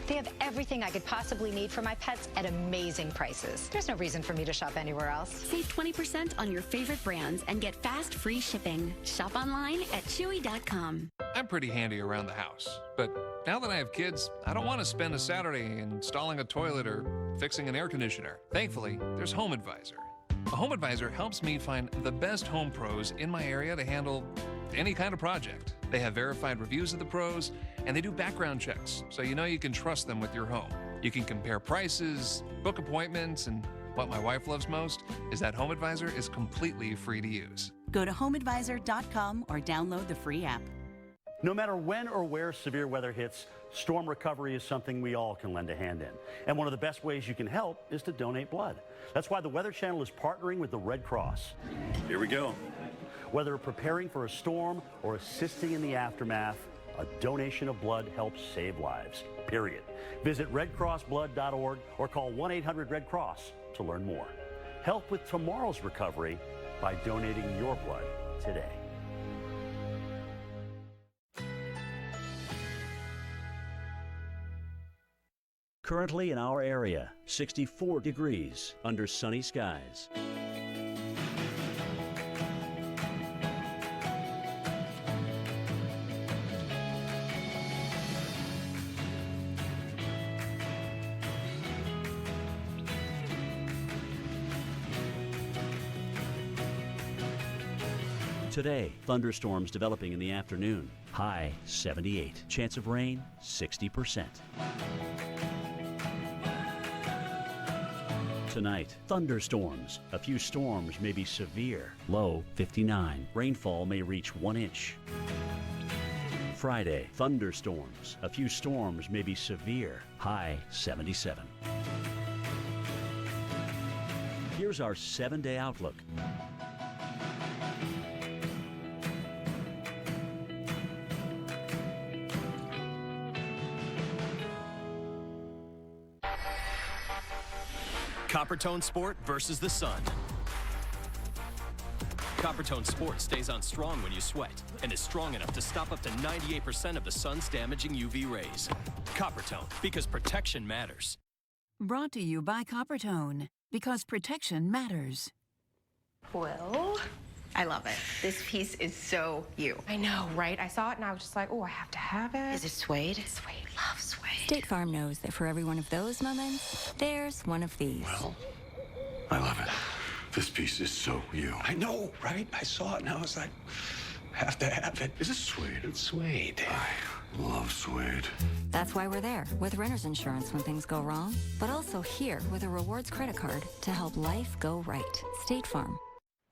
S3: They have everything I could possibly need for my pets at amazing prices. There's no reason for me to shop anywhere else.
S4: Save 20% on your favorite brands and get fast, free shipping. Shop online at Chewy.com.
S5: I'm pretty handy around the house, but now that I have kids, I don't want to spend a Saturday installing a toilet or fixing an air conditioner. Thankfully, there's Home Advisor. A Home Advisor helps me find the best home pros in my area to handle any kind of project. They have verified reviews of the pros, and they do background checks, so you know you can trust them with your home. You can compare prices, book appointments, and what my wife loves most is that Home Advisor is completely free to use.
S1: Go to HomeAdvisor.com or download the free app.
S6: No matter when or where severe weather hits, storm recovery is something we all can lend a hand in. And one of the best ways you can help is to donate blood. That's why the Weather Channel is partnering with the Red Cross. Here we go. Whether preparing for a storm or assisting in the aftermath, a donation of blood helps save lives, period. Visit redcrossblood.org or call 1-800-RED-CROSS to learn more. Help with tomorrow's recovery by donating your blood today.
S8: Currently in our area, 64 degrees under sunny skies. Today, thunderstorms developing in the afternoon. High 78. Chance of rain 60%. Tonight, thunderstorms. A few storms may be severe. Low 59. Rainfall may reach 1 inch. Friday, thunderstorms. A few storms may be severe. High 77. Here's our 7-day outlook.
S11: Coppertone Sport versus the sun. Coppertone Sport stays on strong when you sweat and is strong enough to stop up to 98% of the sun's damaging UV rays. Coppertone, because protection matters.
S2: Brought to you by Coppertone, because protection matters.
S12: Well, I love it. This piece is so you.
S16: I know, right? I saw it and I was just like, oh, I have to have it.
S12: Is it suede?
S16: Suede. Love suede.
S15: State Farm knows that for every one of those moments, there's one of these.
S18: Well, I love it. This piece is so you.
S19: I know, right? I saw it and I was like, have to have it.
S18: Is it suede?
S19: It's suede.
S18: I love suede.
S15: That's why we're there with renter's insurance when things go wrong, but also here with a rewards credit card to help life go right. State Farm.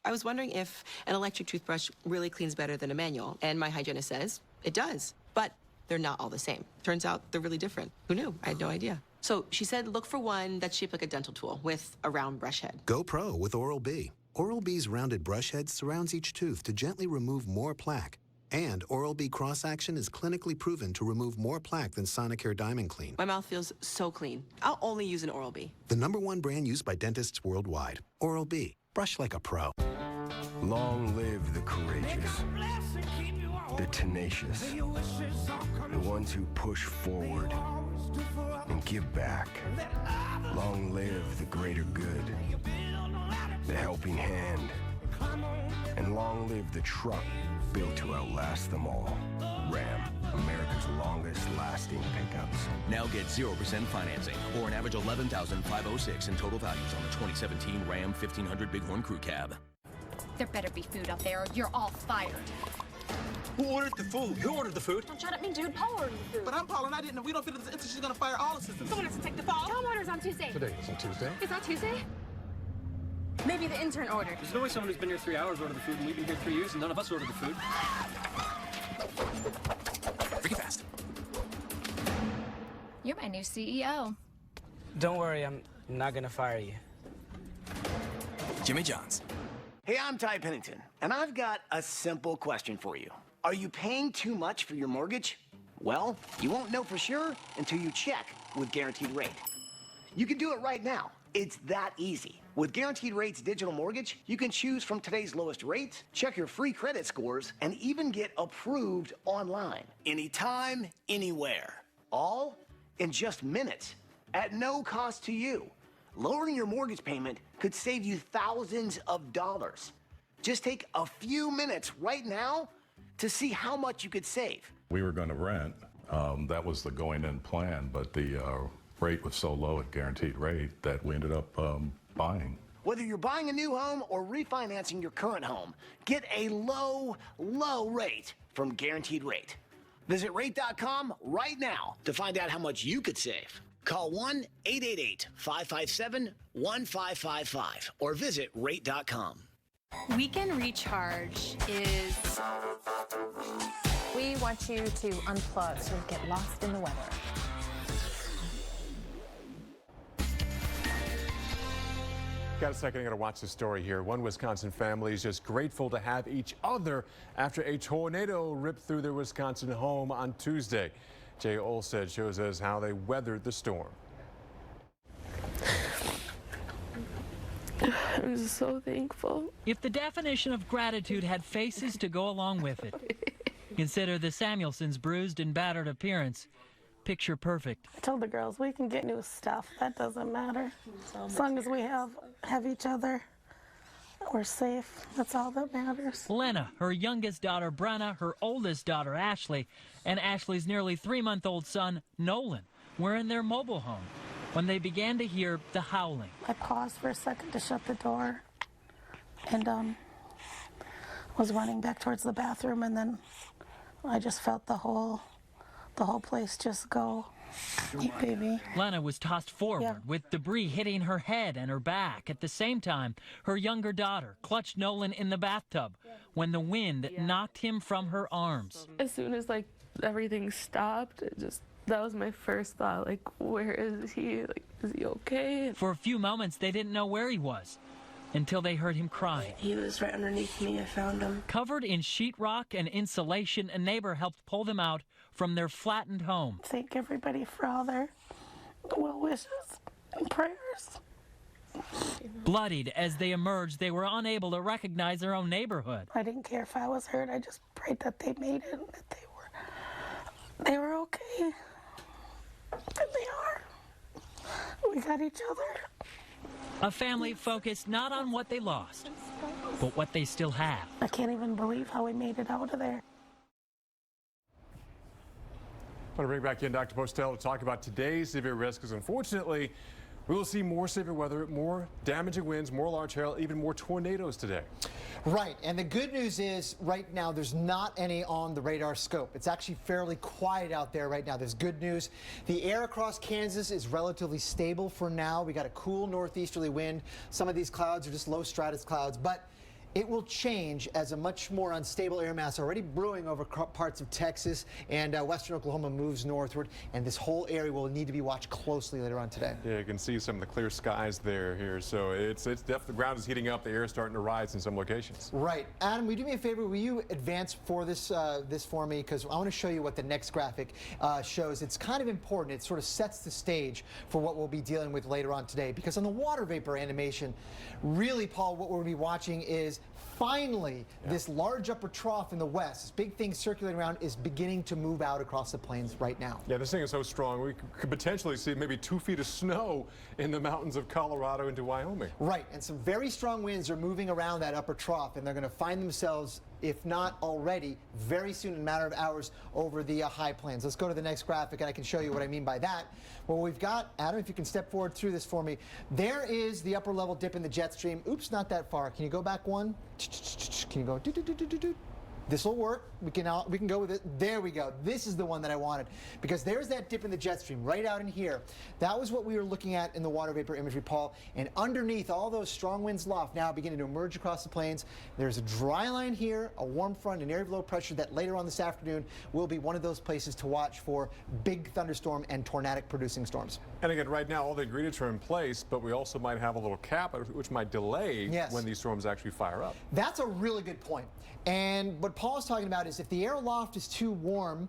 S13: I was wondering if an electric toothbrush really cleans better than a manual, and my hygienist says it does. But they're not all the same. Turns out they're really different. Who knew? I had no idea. So she said, look for one that's shaped like a dental tool with a round brush head.
S14: Go Pro with Oral-B. Oral-B's rounded brush head surrounds each tooth to gently remove more plaque. And Oral-B cross-action is clinically proven to remove more plaque than Sonicare Diamond Clean.
S13: My mouth feels so clean. I'll only use an Oral-B.
S14: The #1 brand used by dentists worldwide. Oral-B. Brush like a pro.
S27: Long live the courageous, the tenacious, the ones who push forward and give back. Long live the greater good, the helping hand, and long live the truck built to outlast them all. Ram, America's longest lasting pickups.
S20: Now get 0% financing or an average $11,506 in total values on the 2017 Ram 1500 Bighorn Crew Cab.
S21: There better be food out there or you're all fired.
S23: Who ordered the food? Who ordered the food?
S21: Don't shout at me, dude. Paul ordered the food.
S23: But I'm Paul and I didn't. We don't fit into she's gonna fire all assistants.
S21: Someone has to take the fall. Tom orders on Tuesday.
S32: Today isn't Tuesday.
S21: Is that Tuesday? Maybe the intern ordered.
S25: There's no way someone who's been here 3 hours ordered the food and we've been here 3 years and none of us ordered the food.
S20: Freaking fast.
S21: You're my new CEO.
S26: Don't worry, I'm not gonna fire you.
S20: Jimmy John's.
S33: Hey, I'm Ty Pennington, and I've got a simple question for you. Are you paying too much for your mortgage? Well, you won't know for sure until you check with Guaranteed Rate. You can do it right now. It's that easy. With Guaranteed Rate's digital mortgage, you can choose from today's lowest rates, check your free credit scores, and even get approved online. Anytime, anywhere. All in just minutes, at no cost to you. Lowering your mortgage payment could save you thousands of dollars. Just take a few minutes right now to see how much you could save.
S31: We were going to rent. That was the going-in plan, but the rate was so low at Guaranteed Rate that we ended up buying.
S33: Whether you're buying a new home or refinancing your current home, get a low, low rate from Guaranteed Rate. Visit rate.com right now to find out how much you could save. Call 1-888-557-1555 or visit rate.com.
S21: Weekend recharge is...
S1: We want you to unplug so you get lost in the weather.
S32: Got a second, I got to watch the story here. One Wisconsin family is just grateful to have each other after a tornado ripped through their Wisconsin home on Tuesday. Jay Olsted shows us how they weathered the storm.
S3: I'm just so thankful.
S4: If the definition of gratitude had faces to go along with it, consider the Samuelsons' bruised and battered appearance. Picture perfect.
S5: I told the girls we can get new stuff. That doesn't matter. As long as we have each other, we're safe. That's all that matters.
S4: Lena, her youngest daughter Brenna, her oldest daughter Ashley, and Ashley's nearly 3-month-old son Nolan were in their mobile home when they began to hear the howling.
S5: I paused for a second to shut the door and was running back towards the bathroom, and then I just felt the whole place just go. Hey, baby.
S4: Lena was tossed forward with debris hitting her head and her back. At the same time, her younger daughter clutched Nolan in the bathtub when the wind knocked him from her arms.
S3: As soon as everything stopped, that was my first thought. Where is he? Is he okay?
S4: For a few moments, they didn't know where he was until they heard him crying.
S5: He was right underneath me. I found him.
S4: Covered in sheetrock and insulation, a neighbor helped pull them out from their flattened home.
S5: Thank everybody for all their well wishes and prayers.
S4: Bloodied as they emerged, they were unable to recognize their own neighborhood.
S5: I didn't care if I was hurt. I just prayed that they made it and that they were okay. And they are. We got each other.
S4: A family focused not on what they lost, but what they still have.
S5: I can't even believe how we made it out of there.
S32: I want to bring back in Dr. Postel to talk about today's severe risk, because unfortunately, we will see more severe weather, more damaging winds, more large hail, even more tornadoes today.
S7: Right, and the good news is right now there's not any on the radar scope. It's actually fairly quiet out there right now. There's good news. The air across Kansas is relatively stable for now. We got a cool northeasterly wind. Some of these clouds are just low stratus clouds, but it will change as a much more unstable air mass already brewing over parts of Texas and western Oklahoma moves northward, and this whole area will need to be watched closely later on today.
S32: Yeah, you can see some of the clear skies here. So it's definitely, the ground is heating up. The air is starting to rise in some locations.
S7: Right. Adam, will you do me a favor? Will you advance for this for me? Because I want to show you what the next graphic shows. It's kind of important. It sort of sets the stage for what we'll be dealing with later on today. Because on the water vapor animation, really, Paul, what we'll be watching is finally this large upper trough in the west, this big thing circulating around, is beginning to move out across the plains right now.
S32: Yeah, this thing is so strong, we could potentially see maybe 2 feet of snow in the mountains of Colorado into Wyoming.
S7: Right, and some very strong winds are moving around that upper trough, and they're going to find themselves, if not already, very soon, in a matter of hours, over the high plains. Let's go to the next graphic, and I can show you what I mean by that. Well, we've got, Adam, if you can step forward through this for me, there is the upper level dip in the jet stream. Oops, not that far. Can you go back one? Can you go do-do-do-do-do-do? This will work. We can go with it. There we go. This is the one that I wanted, because there's that dip in the jet stream right out in here. That was what we were looking at in the water vapor imagery, Paul. And underneath all those strong winds aloft now beginning to emerge across the plains. There's a dry line here, a warm front, an area of low pressure that later on this afternoon will be one of those places to watch for big thunderstorm and tornadic producing storms.
S32: And again, right now all the ingredients are in place, but we also might have a little cap which might delay when these storms actually fire up.
S7: That's a really good point. And what Paul is talking about is if the air aloft is too warm,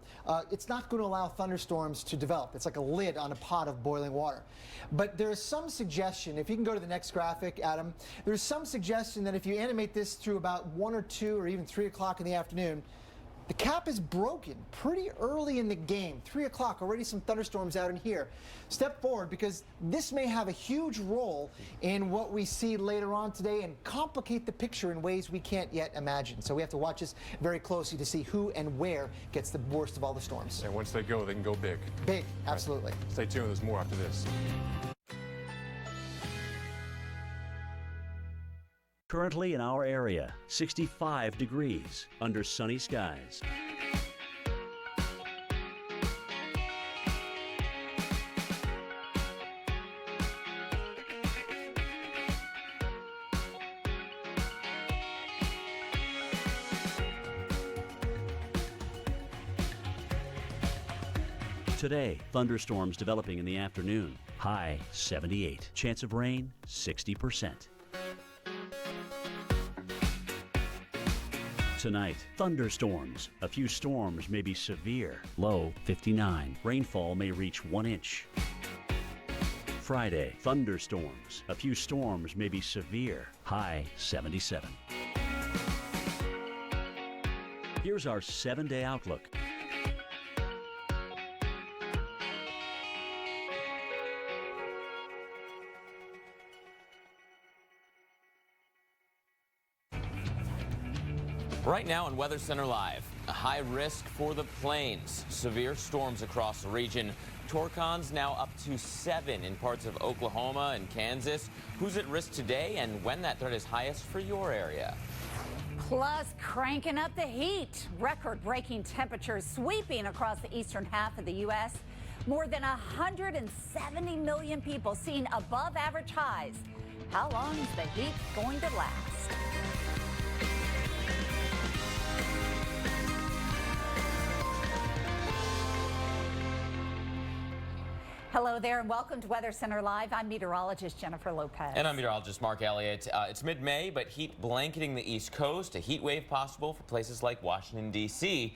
S7: it's not going to allow thunderstorms to develop. It's like a lid on a pot of boiling water. But there is some suggestion, if you can go to the next graphic, Adam, there's some suggestion that if you animate this through about 1 or 2 or even 3 o'clock in the afternoon, the cap is broken pretty early in the game. 3 o'clock, already some thunderstorms out in here. Step forward, because this may have a huge role in what we see later on today and complicate the picture in ways we can't yet imagine. So we have to watch this very closely to see who and where gets the worst of all the storms.
S32: And once they go, they can go big.
S7: Big, absolutely.
S32: Right. Stay tuned, there's more after this.
S8: Currently in our area, 65 degrees under sunny skies. Today, thunderstorms developing in the afternoon. High 78. Chance of rain 60%. Tonight, thunderstorms. A few storms may be severe. Low 59. Rainfall may reach 1 inch. Friday, thunderstorms. A few storms may be severe. High 77. Here's our 7-day outlook.
S2: Right now on Weather Center Live, a high risk for the plains. Severe storms across the region. Torcons now up to 7 in parts of Oklahoma and Kansas. Who's at risk today and when that threat is highest for your area?
S6: Plus, cranking up the heat. Record-breaking temperatures sweeping across the eastern half of the U.S. More than 170 million people seeing above-average highs. How long is the heat going to last? Hello there and welcome to Weather Center Live. I'm meteorologist Jennifer Lopez.
S2: And I'm meteorologist Mark Elliott. It's mid-May, but heat blanketing the East Coast. A heat wave possible for places like Washington, D.C.,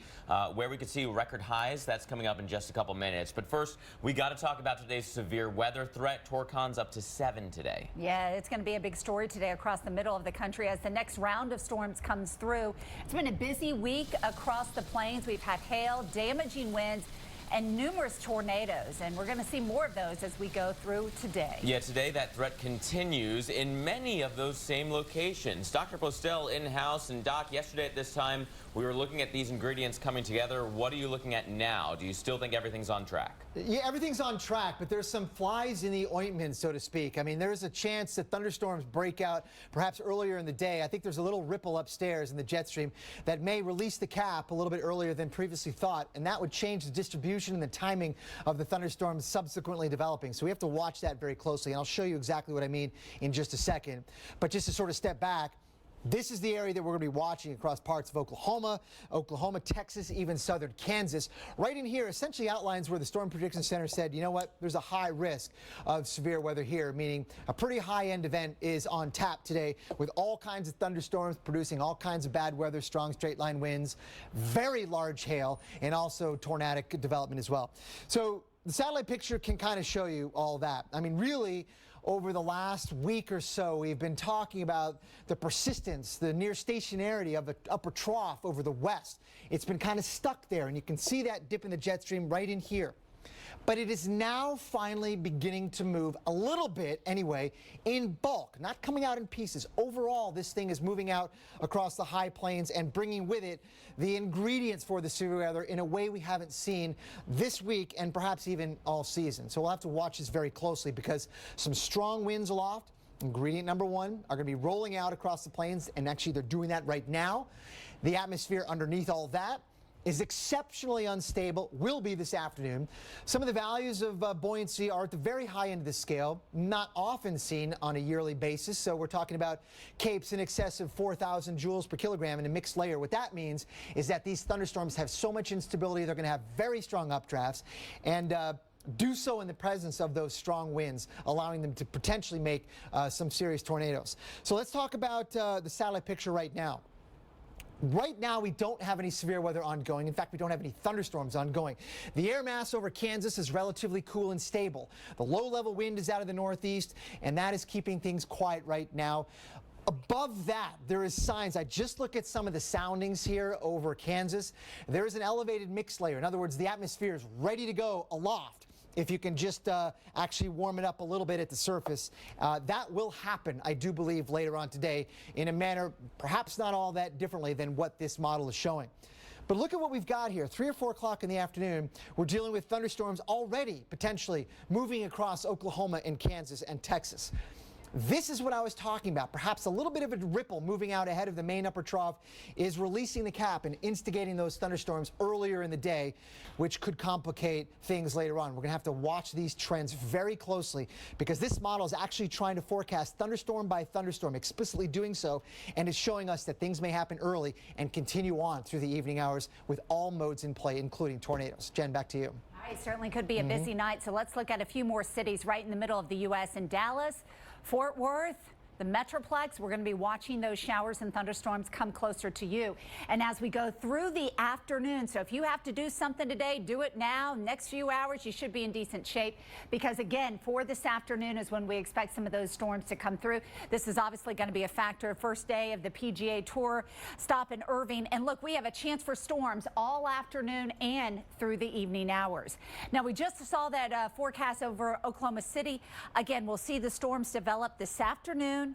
S2: where we could see record highs. That's coming up in just a couple minutes. But first, we got to talk about today's severe weather threat. Torcons up to 7 today.
S6: Yeah, it's going to be a big story today across the middle of the country as the next round of storms comes through. It's been a busy week across the plains. We've had hail, damaging winds, and numerous tornadoes, and we're going to see more of those as we go through today.
S2: Yeah, today that threat continues in many of those same locations. Dr. Postel in-house, and Doc, yesterday at this time, we were looking at these ingredients coming together. What are you looking at now? Do you still think everything's on track?
S7: Yeah, everything's on track, but there's some flies in the ointment, so to speak. I mean, there's a chance that thunderstorms break out perhaps earlier in the day. I think there's a little ripple upstairs in the jet stream that may release the cap a little bit earlier than previously thought, and that would change the distribution and the timing of the thunderstorms subsequently developing. So we have to watch that very closely, and I'll show you exactly what I mean in just a second. But just to sort of step back, this is the area that we're going to be watching across parts of Oklahoma, Texas, even southern Kansas. Right in here essentially outlines where the Storm Prediction Center said, you know what, there's a high risk of severe weather here, meaning a pretty high-end event is on tap today with all kinds of thunderstorms producing all kinds of bad weather, strong straight-line winds, very large hail, and also tornadic development as well. So the satellite picture can kind of show you all that. I mean, really, over the last week or so, we've been talking about the persistence, the near stationarity of the upper trough over the west. It's been kind of stuck there, and you can see that dip in the jet stream right in here. But it is now finally beginning to move a little bit, anyway, in bulk, not coming out in pieces. Overall, this thing is moving out across the high plains and bringing with it the ingredients for the severe weather in a way we haven't seen this week and perhaps even all season. So we'll have to watch this very closely because some strong winds aloft, ingredient number 1, are going to be rolling out across the plains, and actually they're doing that right now. The atmosphere underneath all that is exceptionally unstable, will be this afternoon. Some of the values of buoyancy are at the very high end of the scale, not often seen on a yearly basis. So we're talking about capes in excess of 4,000 joules per kilogram in a mixed layer. What that means is that these thunderstorms have so much instability, they're going to have very strong updrafts, and do so in the presence of those strong winds, allowing them to potentially make some serious tornadoes. So let's talk about the satellite picture right now. Right now, we don't have any severe weather ongoing. In fact, we don't have any thunderstorms ongoing. The air mass over Kansas is relatively cool and stable. The low-level wind is out of the northeast, and that is keeping things quiet right now. Above that, there is signs. I just look at some of the soundings here over Kansas. There is an elevated mixed layer. In other words, the atmosphere is ready to go aloft. If you can just actually warm it up a little bit at the surface. That will happen, I do believe, later on today in a manner perhaps not all that differently than what this model is showing. But look at what we've got here. 3 or 4 o'clock in the afternoon, we're dealing with thunderstorms already potentially moving across Oklahoma and Kansas and Texas. This is what I was talking about. Perhaps a little bit of a ripple moving out ahead of the main upper trough is releasing the cap and instigating those thunderstorms earlier in the day, which could complicate things later on. We're going to have to watch these trends very closely because this model is actually trying to forecast thunderstorm by thunderstorm, explicitly doing so, and is showing us that things may happen early and continue on through the evening hours with all modes in play, including tornadoes. Jen, back to you.
S6: All Certainly could be a busy night. So let's look at a few more cities right in the middle of the U.S. In Dallas, Fort Worth, the Metroplex, we're going to be watching those showers and thunderstorms come closer to you. And as we go through the afternoon, so if you have to do something today, do it now. Next few hours, you should be in decent shape because, again, for this afternoon is when we expect some of those storms to come through. This is obviously going to be a factor. First day of the PGA Tour stop in Irving. And look, we have a chance for storms all afternoon and through the evening hours. Now, we just saw that forecast over Oklahoma City. Again, we'll see the storms develop this afternoon.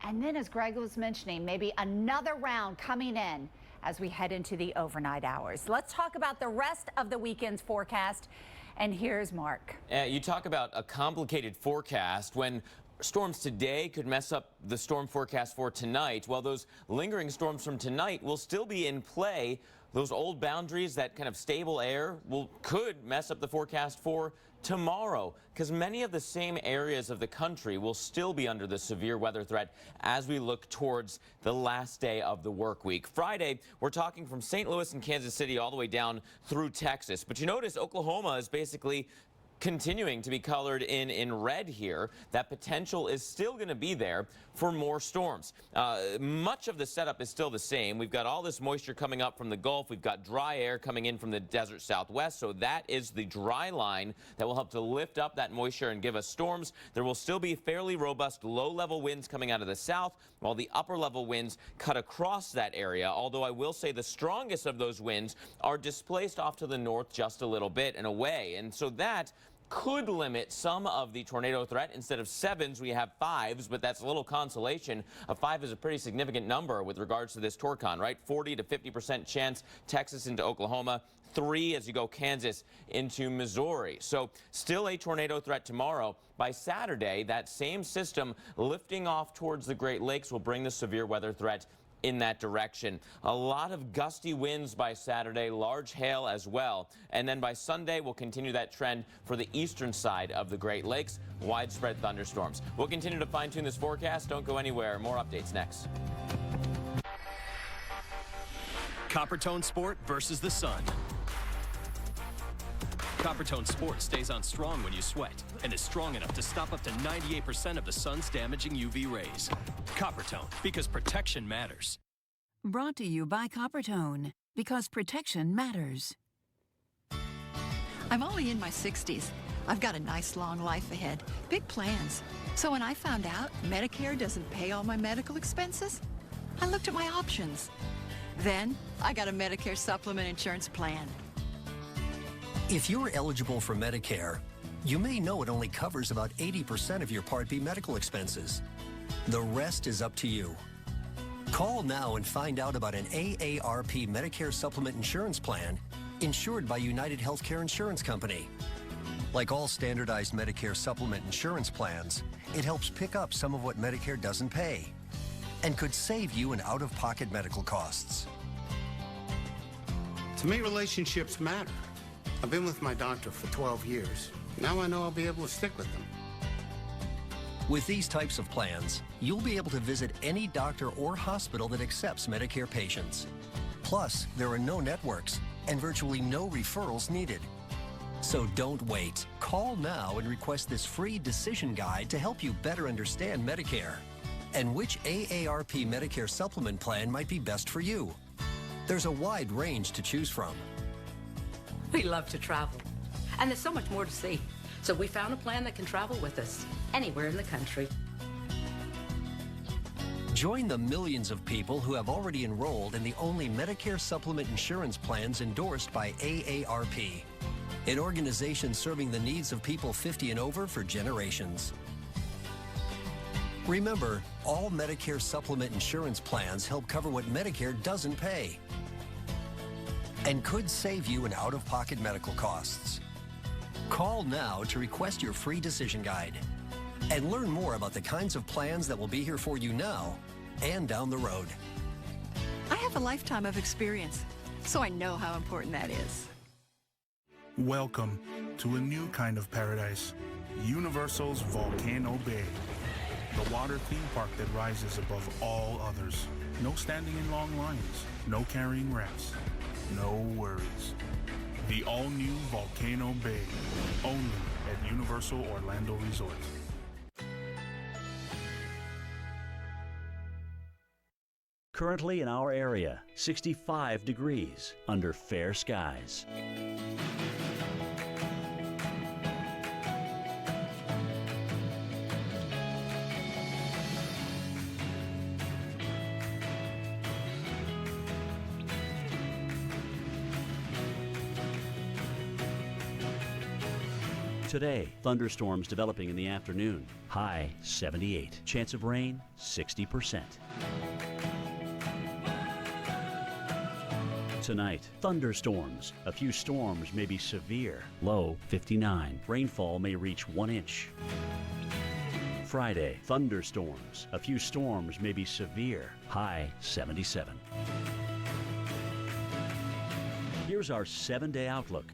S6: And then, as Greg was mentioning, maybe another round coming in as we head into the overnight hours. Let's talk about the rest of the weekend's forecast. And here's Mark.
S2: You talk about a complicated forecast when storms today could mess up the storm forecast for tonight. Well, those lingering storms from tonight will still be in play. Those old boundaries, that kind of stable air, could mess up the forecast for tomorrow, because many of the same areas of the country will still be under the severe weather threat as we look towards the last day of the work week. Friday, we're talking from St. Louis and Kansas City all the way down through Texas. But you notice Oklahoma is basically continuing to be colored in red here. That potential is still going to be there for more storms. Much of the setup is still the same. We've got all this moisture coming up from the Gulf. We've got dry air coming in from the desert Southwest. So that is the dry line that will help to lift up that moisture and give us storms. There will still be fairly robust low-level winds coming out of the south, while the upper-level winds cut across that area. Although I will say the strongest of those winds are displaced off to the north just a little bit and away. And so that could limit some of the tornado threat. Instead of 7s, we have 5s, but that's a little consolation. A 5 is a pretty significant number with regards to this Torcon, right? 40 to 50% chance Texas into Oklahoma, 3 as you go Kansas into Missouri. So still a tornado threat tomorrow. By Saturday, that same system lifting off towards the Great Lakes will bring the severe weather threat in that direction. A lot of gusty winds by Saturday, large hail as well. And then by Sunday, we'll continue that trend for the eastern side of the Great Lakes, widespread thunderstorms. We'll continue to fine-tune this forecast. Don't go anywhere. More updates next.
S20: Coppertone Sport versus the sun. Coppertone Sport stays on strong when you sweat and is strong enough to stop up to 98% of the sun's damaging UV rays. Coppertone, because protection matters.
S9: Brought to you by Coppertone, because protection matters.
S10: I'm only in my 60s. I've got a nice long life ahead, big plans. So when I found out Medicare doesn't pay all my medical expenses, I looked at my options. Then I got a Medicare supplement insurance plan.
S11: If you're eligible for Medicare, you may know it only covers about 80% of your Part B medical expenses. The rest is up to you. Call now and find out about an AARP Medicare Supplement Insurance Plan insured by United Healthcare Insurance Company. Like all standardized Medicare Supplement Insurance plans, it helps pick up some of what Medicare doesn't pay and could save you in out-of-pocket medical costs.
S12: To me, relationships matter. I've been with my doctor for 12 years. Now I know I'll be able to stick with them.
S11: With these types of plans, you'll be able to visit any doctor or hospital that accepts Medicare patients. Plus, there are no networks and virtually no referrals needed. So don't wait. Call now and request this free decision guide to help you better understand Medicare and which AARP Medicare supplement plan might be best for you. There's a wide range to choose from.
S16: We love to travel, and there's so much more to see. So we found a plan that can travel with us anywhere in the country.
S11: Join the millions of people who have already enrolled in the only Medicare supplement insurance plans endorsed by AARP, an organization serving the needs of people 50 and over for generations. Remember, all Medicare supplement insurance plans help cover what Medicare doesn't pay and could save you in out-of-pocket medical costs. Call now to request your free decision guide and learn more about the kinds of plans that will be here for you now and down the road.
S10: I have a lifetime of experience, so I know how important that is.
S17: Welcome to a new kind of paradise, Universal's Volcano Bay. The water theme park that rises above all others. No standing in long lines, no carrying rafts, no worries. The all-new Volcano Bay, only at Universal Orlando Resort.
S8: Currently in our area, 65 degrees under fair skies. Today, thunderstorms developing in the afternoon. High 78. Chance of rain 60%. Tonight, thunderstorms. A few storms may be severe. Low 59. Rainfall may reach 1 inch. Friday, thunderstorms. A few storms may be severe. High 77. Here's our 7-day outlook.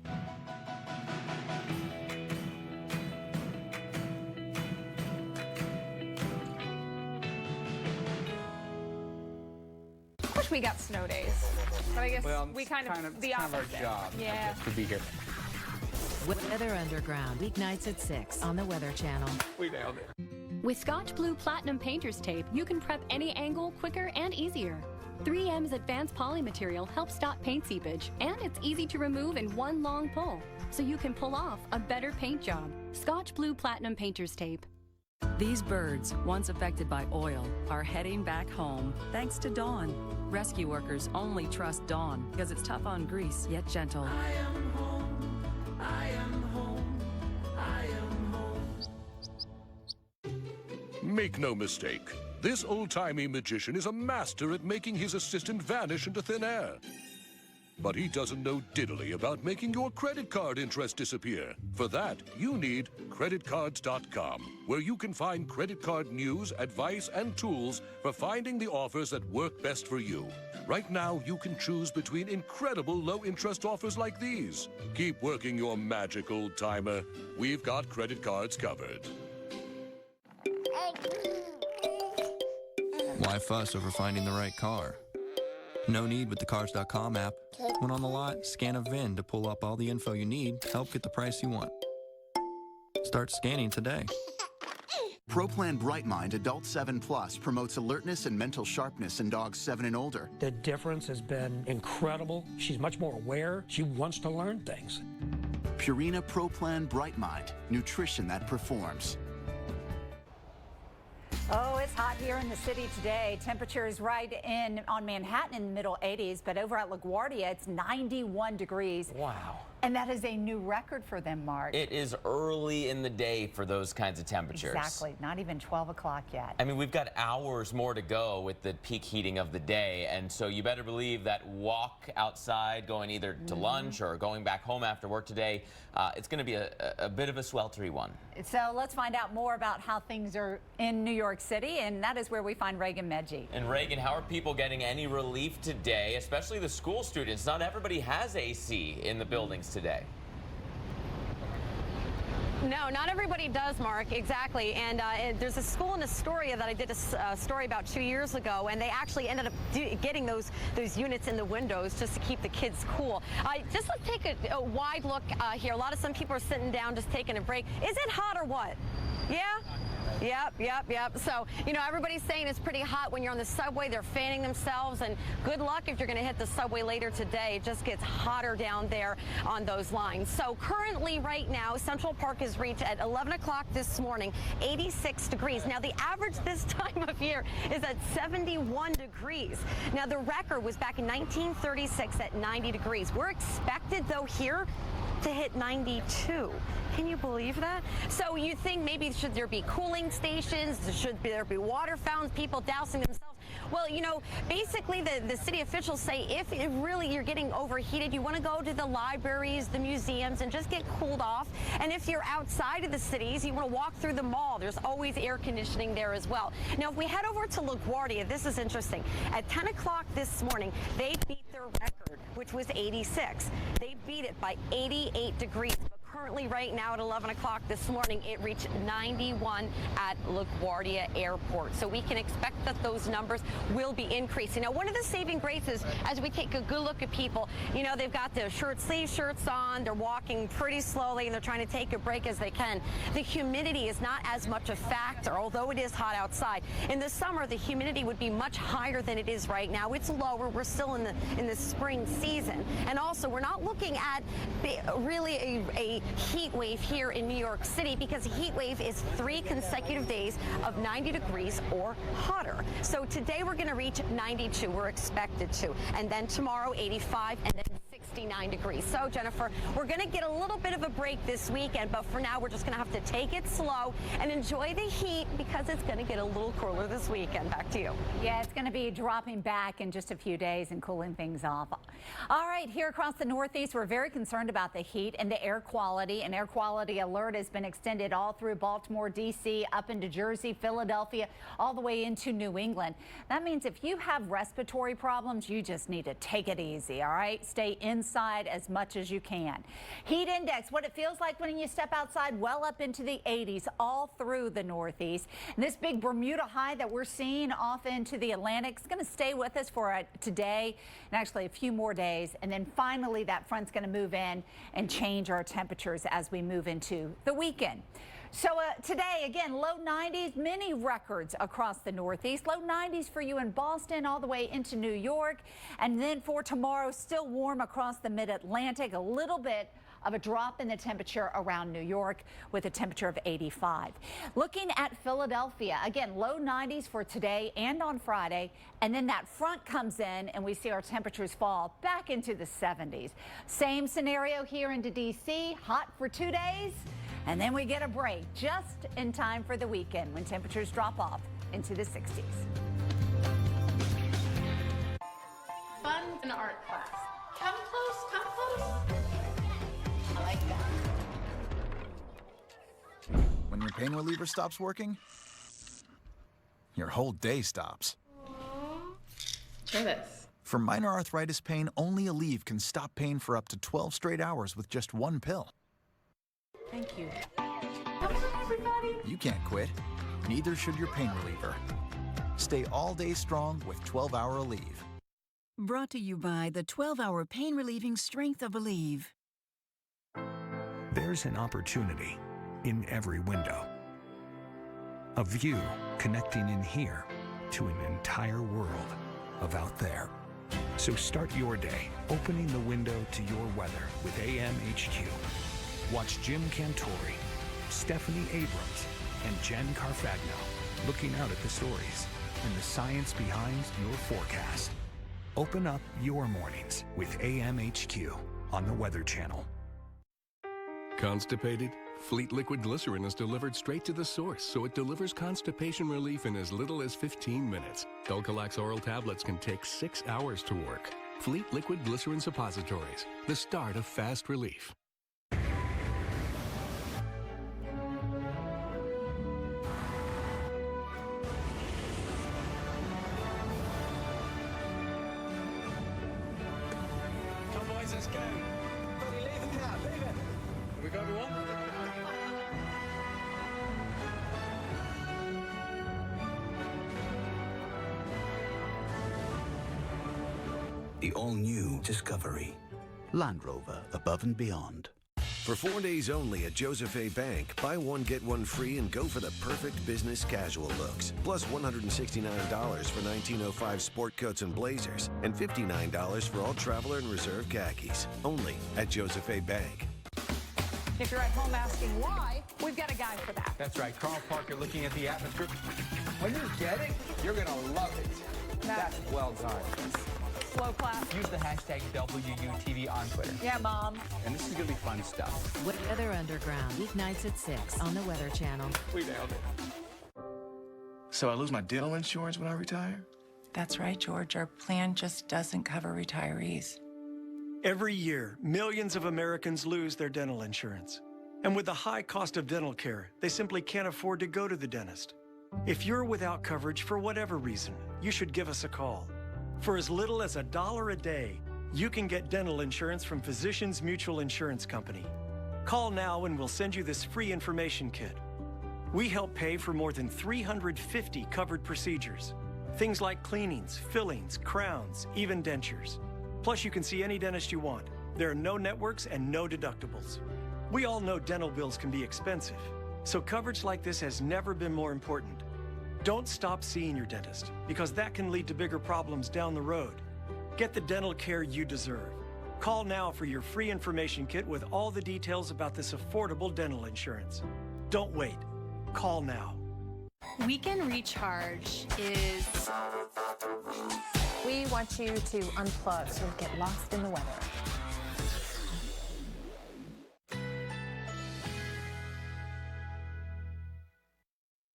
S21: We got snow days, but I guess we kind of the opposite.
S13: Our job,
S21: yeah,
S13: to be here.
S14: Weather Underground, weeknights at 6 on the Weather Channel.
S13: We nailed it.
S15: With Scotch Blue Platinum Painter's Tape, you can prep any angle quicker and easier. 3M's advanced poly material helps stop paint seepage, and it's easy to remove in one long pull, so you can pull off a better paint job. Scotch Blue Platinum Painter's Tape.
S9: These birds, once affected by oil, are heading back home thanks to Dawn. Rescue workers only trust Dawn because it's tough on grease, yet gentle.
S18: I am home, I am home, I am home.
S19: Make no mistake, this old-timey magician is a master at making his assistant vanish into thin air. But he doesn't know diddly about making your credit card interest disappear. For that, you need creditcards.com, where you can find credit card news, advice, and tools for finding the offers that work best for you. Right now, you can choose between incredible low-interest offers like these. Keep working your magic, old-timer. We've got credit cards covered.
S22: Why fuss over finding the right car? No need with the Cars.com app. When on the lot, scan a VIN to pull up all the info you need to help get the price you want. Start scanning today.
S23: ProPlan BrightMind Adult 7 Plus promotes alertness and mental sharpness in dogs 7 and older.
S24: The difference has been incredible. She's much more aware. She wants to learn things.
S23: Purina ProPlan BrightMind, nutrition that performs.
S6: Oh, it's hot here in the city today. Temperatures right in on Manhattan in the middle 80s, but over at LaGuardia, it's 91 degrees.
S2: Wow.
S6: And that is a new record for them, Mark.
S2: It is early in the day for those kinds of temperatures.
S6: Exactly. Not even 12 o'clock yet.
S2: I mean, we've got hours more to go with the peak heating of the day, and so you better believe that walk outside, going either to lunch or going back home after work today, it's going to be a bit of a sweltery one.
S6: So let's find out more about how things are in New York City, and that is where we find Reagan Medji.
S2: And Reagan, how are people getting any relief today, especially the school students? Not everybody has AC in the buildings today.
S25: No, not everybody does, Mark, exactly. And there's a school in Astoria that I did a story about 2 years ago, and they actually ended up getting those units in the windows just to keep the kids cool. Just let's take a wide look here. Some people are sitting down just taking a break. Is it hot or what? Yeah? Yep. So, everybody's saying it's pretty hot when you're on the subway. They're fanning themselves, and good luck if you're going to hit the subway later today. It just gets hotter down there on those lines. So currently, right now, Central Park has reached at 11 o'clock this morning, 86 degrees. Now, the average this time of year is at 71 degrees. Now, the record was back in 1936 at 90 degrees. We're expected, though, here to hit 92. Can you believe that? So you think maybe should there be cooling stations? Should there be water fountains, people dousing themselves? Well, basically the city officials say if you're getting overheated, you want to go to the libraries, the museums, and just get cooled off. And if you're outside of the cities, you want to walk through the mall. There's always air conditioning there as well. Now, if we head over to LaGuardia, this is interesting. At 10 o'clock this morning, they beat their record, which was 86. They beat it by 88 degrees. But currently right now at 11 o'clock this morning, it reached 91 at LaGuardia Airport. So we can expect that those numbers will be increasing. Now, one of the saving graces, as we take a good look at people, you know, they've got their sleeve shirts on, they're walking pretty slowly, and they're trying to take a break as they can. The humidity is not as much a factor, although it is hot outside. In the summer, the humidity would be much higher than it is right now. It's lower. We're still in the spring season. And also, we're not looking at really a heat wave here in New York City, because a heat wave is 3 consecutive days of 90 degrees or hotter. So today we're going to reach 92. We're expected to. And then tomorrow, 85, and then 69 degrees. So, Jennifer, we're going to get a little bit of a break this weekend, but for now, we're just going to have to take it slow and enjoy the heat, because it's going to get a little cooler this weekend. Back to you.
S6: Yeah, it's going to be dropping back in just a few days and cooling things off. All right, here across the Northeast, we're very concerned about the heat and the air quality. An air quality alert has been extended all through Baltimore, D.C., up into Jersey, Philadelphia, all the way into New England. That means if you have respiratory problems, you just need to take it easy, all right? Stay inside as much as you can. Heat index, what it feels like when you step outside, well up into the 80s all through the Northeast. And this big Bermuda high that we're seeing off into the Atlantic is going to stay with us for today and actually a few more days. And then finally, that front's going to move in and change our temperatures as we move into the weekend. So today, again, low 90s, many records across the Northeast. Low 90s for you in Boston, all the way into New York. And then for tomorrow, still warm across the mid-Atlantic, a little bit of a drop in the temperature around New York with a temperature of 85. Looking at Philadelphia, again, low 90s for today and on Friday, and then that front comes in and we see our temperatures fall back into the 70s. Same scenario here into D.C., hot for 2 days, and then we get a break just in time for the weekend when temperatures drop off into the 60s.
S21: Fun and art class. Come close, come close. I like that.
S1: When your pain reliever stops working, your whole day stops.
S21: Try this.
S1: For minor arthritis pain, only Aleve can stop pain for up to 12 straight hours with just one pill.
S21: Thank you. Come on, everybody.
S1: You can't quit. Neither should your pain reliever. Stay all day strong with 12-Hour Aleve.
S3: Brought to you by the 12-hour pain-relieving strength of Aleve.
S4: There's an opportunity in every window. A view connecting in here to an entire world of out there. So start your day opening the window to your weather with AMHQ. Watch Jim Cantori, Stephanie Abrams, and Jen Carfagno looking out at the stories and the science behind your forecast. Open up your mornings with AMHQ on the Weather Channel.
S19: Constipated? Fleet Liquid Glycerin is delivered straight to the source, so it delivers constipation relief in as little as 15 minutes. Dulcolax oral tablets can take 6 hours to work. Fleet Liquid Glycerin Suppositories, the start of fast relief.
S5: Come boys, let's go. Buddy, leave the car, leave it. Here we go, everyone.
S13: The all-new Discovery. Land Rover, above and beyond.
S26: For 4 days only at Joseph A. Bank, buy one, get one free and go for the perfect business casual looks. Plus $169 for 1905 sport coats and blazers, and $59 for all Traveler and Reserve khakis. Only at Joseph A. Bank.
S27: If you're at home asking why, we've got a guide for that.
S28: That's right, Carl Parker looking at the atmosphere. When you get it, you're gonna love it. That's well done.
S27: Slow clap.
S28: Use the hashtag WUTV on Twitter.
S27: Yeah, Mom.
S28: And this is gonna be fun stuff.
S14: Weather Underground, weeknights at 6 on the Weather Channel.
S28: We nailed it.
S29: So I lose my dental insurance when I retire?
S30: That's right, George. Our plan just doesn't cover retirees.
S31: Every year, millions of Americans lose their dental insurance. And with the high cost of dental care, they simply can't afford to go to the dentist. If you're without coverage for whatever reason, you should give us a call. For as little as $1 a day, you can get dental insurance from Physicians Mutual Insurance Company. Call now and we'll send you this free information kit. We help pay for more than 350 covered procedures. Things like cleanings, fillings, crowns, even dentures. Plus, you can see any dentist you want. There are no networks and no deductibles. We all know dental bills can be expensive, so coverage like this has never been more important. Don't stop seeing your dentist, because that can lead to bigger problems down the road. Get the dental care you deserve. Call now for your free information kit with all the details about this affordable dental insurance. Don't wait. Call now.
S7: Weekend Recharge is...
S8: We want you to unplug so you don't get lost in the weather.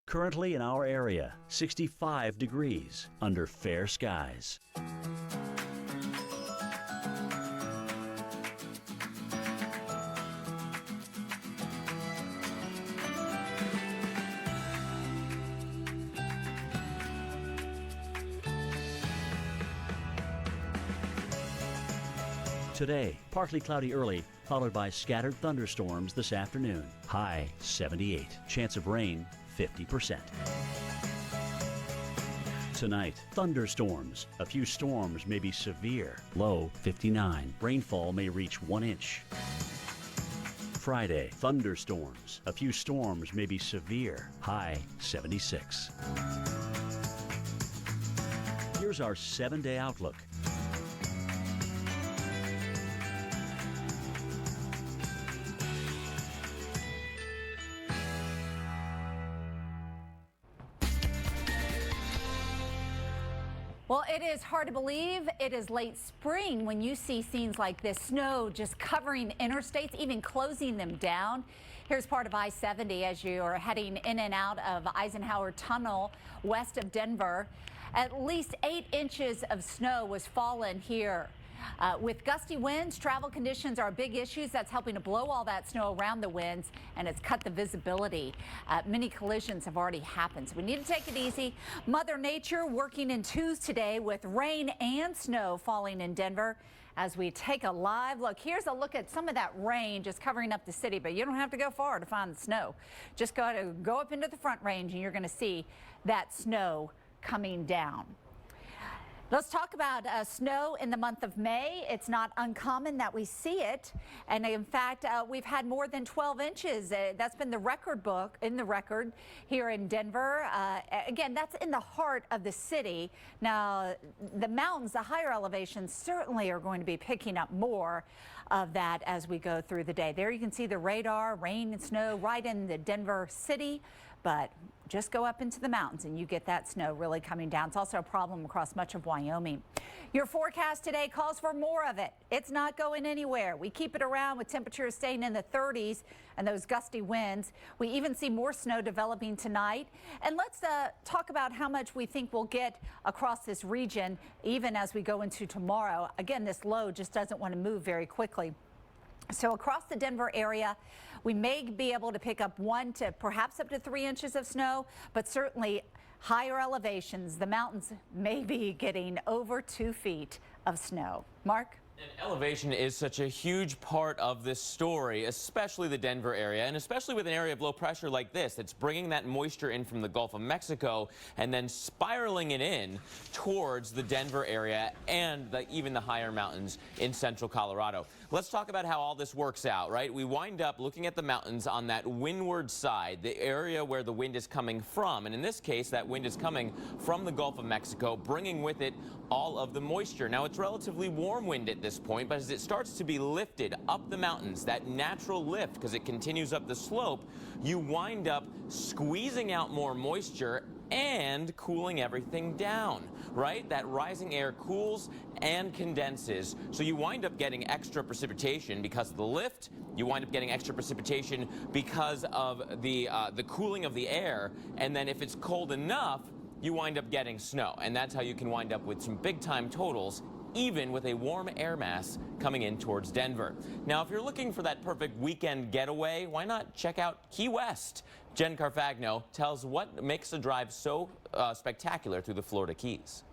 S9: Currently in our area, 65 degrees under fair skies. Today, partly cloudy early, followed by scattered thunderstorms this afternoon. High 78. Chance of rain 50%. Tonight, thunderstorms. A few storms may be severe. Low 59. Rainfall may reach 1 inch. Friday, thunderstorms. A few storms may be severe. High 76. Here's our 7-day outlook.
S6: Well, it is hard to believe it is late spring when you see scenes like this. Snow just covering interstates, even closing them down. Here's part of I-70 as you are heading in and out of Eisenhower Tunnel west of Denver. At least 8 inches of snow was fallen here. With gusty winds, travel conditions are big issues. That's helping to blow all that snow around the winds, and it's cut the visibility. Many collisions have already happened, so we need to take it easy. Mother Nature working in twos today with rain and snow falling in Denver. As we take a live look, here's a look at some of that rain just covering up the city, but you don't have to go far to find the snow. Just go up into the Front Range and you're going to see that snow coming down. Let's talk about snow in the month of May. It's not uncommon that we see it. And in fact, we've had more than 12 inches. That's been the record here in Denver. Again, that's in the heart of the city. Now, the mountains, the higher elevations certainly are going to be picking up more of that as we go through the day. There you can see the radar, rain and snow right in the Denver city, but just go up into the mountains and you get that snow really coming down. It's also a problem across much of Wyoming. Your forecast today calls for more of it. It's not going anywhere. We keep it around with temperatures staying in the 30s and those gusty winds. We even see more snow developing tonight. And let's talk about how much we think we'll get across this region even as we go into tomorrow. Again, this low just doesn't want to move very quickly. So across the Denver area, we may be able to pick up 1 to perhaps up to 3 inches of snow, but certainly higher elevations, the mountains may be getting over 2 feet of snow. Mark?
S2: And elevation is such a huge part of this story, especially the Denver area, and especially with an area of low pressure like this that's bringing that moisture in from the Gulf of Mexico and then spiraling it in towards the Denver area and even the higher mountains in central Colorado. Let's talk about how all this works out, right? We wind up looking at the mountains on that windward side, the area where the wind is coming from. And in this case, that wind is coming from the Gulf of Mexico, bringing with it all of the moisture. Now, it's relatively warm wind at this point, but as it starts to be lifted up the mountains, that natural lift, because it continues up the slope, you wind up squeezing out more moisture and cooling everything down, right? That rising air cools and condenses. So you wind up getting extra precipitation because of the lift. You wind up getting extra precipitation because of the cooling of the air. And then if it's cold enough, you wind up getting snow. And that's how you can wind up with some big time totals, even with a warm air mass coming in towards Denver. Now, if you're looking for that perfect weekend getaway, why not check out Key West? Jen Carfagno tells what makes the drive so spectacular through the Florida Keys.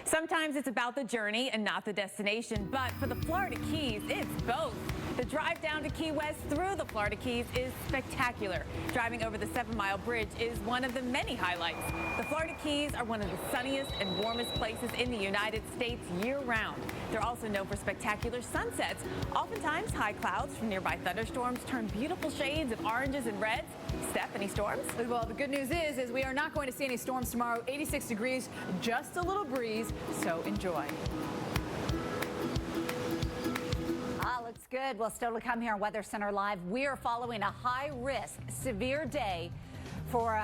S10: Sometimes it's about the journey and not the destination, but for the Florida Keys, it's both. The drive down to Key West through the Florida Keys is spectacular. Driving over the 7 Mile Bridge is one of the many highlights. The Florida Keys are one of the sunniest and warmest places in the United States year-round. They're also known for spectacular sunsets. Oftentimes, high clouds from nearby thunderstorms turn beautiful shades of oranges and reds. Steph, any storms?
S27: Well, the good news is we are not going to see any storms tomorrow. 86 degrees, just a little breeze, so enjoy.
S6: Looks good. Well, still to come here on Weather Center Live, we are following a high-risk, severe day for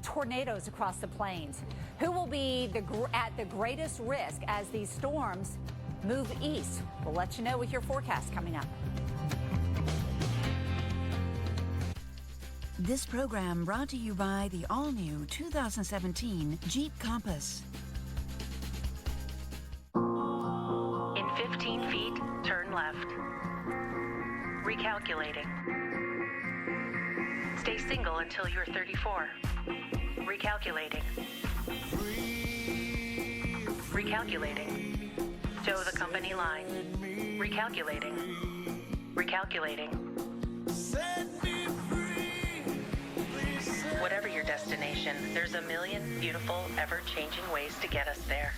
S6: tornadoes across the plains. Who will be at the greatest risk as these storms move east? We'll let you know with your forecast coming up.
S3: This program brought to you by the all-new 2017 Jeep Compass.
S11: In 15 feet, turn left. Recalculating. Stay single until you're 34. Recalculating. Recalculating. Toe the company line. Recalculating. Recalculating. Whatever your destination, there's a million beautiful, ever-changing ways to get us there.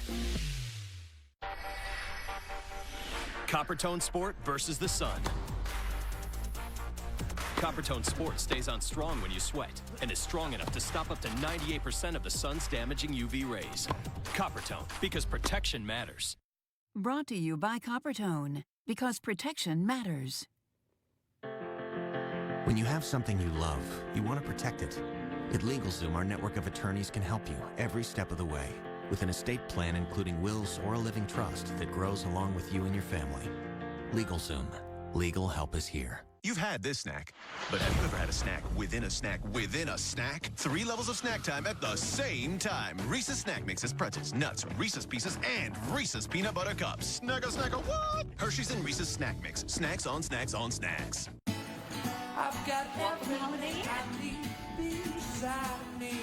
S12: Coppertone Sport versus the sun. Coppertone Sport stays on strong when you sweat and is strong enough to stop up to 98% of the sun's damaging UV rays. Coppertone, because protection matters.
S3: Brought to you by Coppertone, because protection matters.
S15: When you have something you love, you want to protect it. At LegalZoom, our network of attorneys can help you every step of the way with an estate plan including wills or a living trust that grows along with you and your family. LegalZoom. Legal help is here.
S16: You've had this snack, but have you ever had a snack within a snack within a snack? 3 levels of snack time at the same time. Reese's Snack Mixes, pretzels, nuts, Reese's Pieces, and Reese's Peanut Butter Cups. Snacka, what? Hershey's and Reese's Snack Mix. Snacks on snacks on snacks.
S5: I've got everything I need beside me.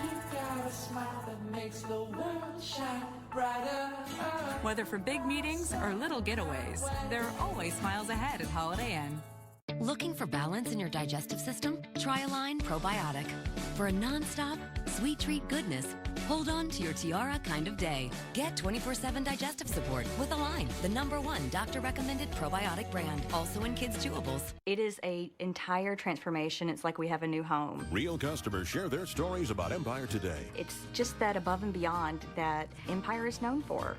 S5: You've got a smile that makes the world shine brighter.
S17: Whether for big meetings or little getaways, there are always smiles ahead at Holiday Inn.
S14: Looking for balance in your digestive system? Try Align Probiotic. For a non-stop, sweet treat goodness, hold on to your Tiara kind of day. Get 24/7 digestive support with Align, the #1 doctor-recommended probiotic brand, also in kids' chewables.
S18: It is an entire transformation. It's like we have a new home.
S19: Real customers share their stories about Empire today.
S18: It's just that above and beyond that Empire is known for.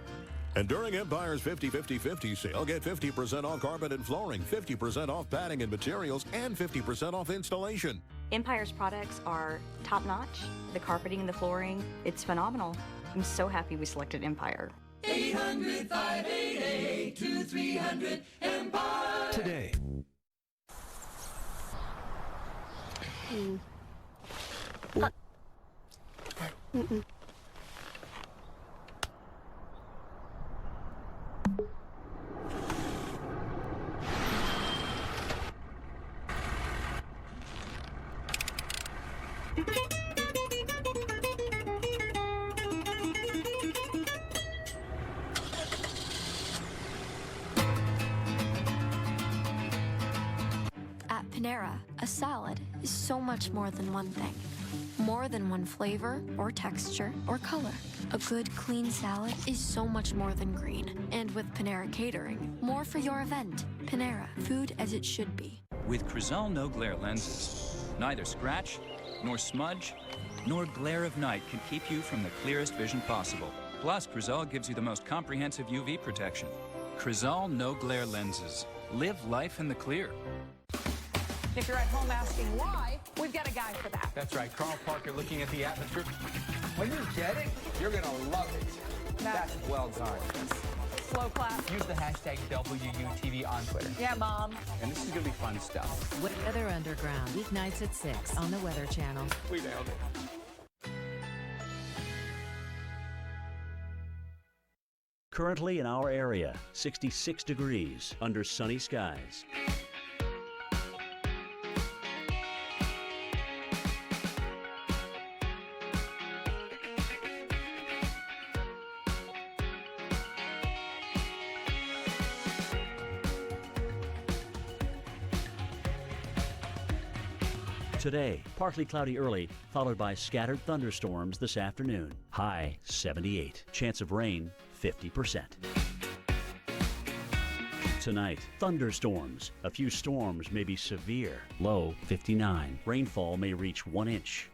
S19: And during Empire's 50-50-50 sale, get 50% off carpet and flooring, 50% off padding and materials, and 50% off installation.
S18: Empire's products are top-notch. The carpeting and the flooring, it's phenomenal. I'm so happy we selected Empire.
S5: 800-588-2300 Empire.
S4: Today.
S20: At Panera, a salad is so much more than one thing. More than one flavor, or texture, or color. A good, clean salad is so much more than green. And with Panera Catering, more for your event. Panera, food as it should be.
S22: With Crizal No Glare lenses, neither scratch, nor smudge, nor glare of night can keep you from the clearest vision possible. Plus, Crizal gives you the most comprehensive UV protection. Crizal No Glare lenses. Live life in the clear.
S27: If you're at home asking why, we've got a guy for that.
S28: That's right, Carl Parker looking at the atmosphere. When you're getting, you're going to love it. That's well done.
S27: Slow clap.
S28: Use the hashtag WUTV on Twitter.
S27: Yeah, Mom.
S28: And this is going to be fun stuff.
S14: Weather Underground, weeknights at 6 on the Weather Channel.
S28: We nailed it.
S9: Currently in our area, 66 degrees under sunny skies. Today, partly cloudy early, followed by scattered thunderstorms this afternoon. High 78. Chance of rain 50%. Tonight, thunderstorms. A few storms may be severe. Low 59. Rainfall may reach 1 inch.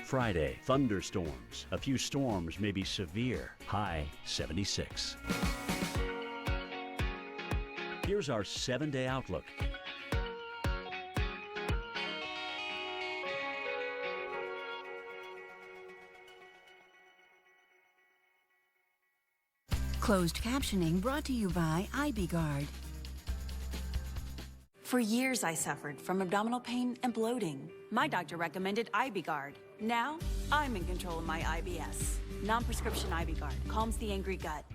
S9: Friday, thunderstorms. A few storms may be severe. High 76. Here's our 7-day outlook.
S3: Closed captioning brought to you by IBGuard.
S1: For years, I suffered from abdominal pain and bloating. My doctor recommended IBGuard. Now, I'm in control of my IBS. Non-prescription IBGuard calms the angry gut.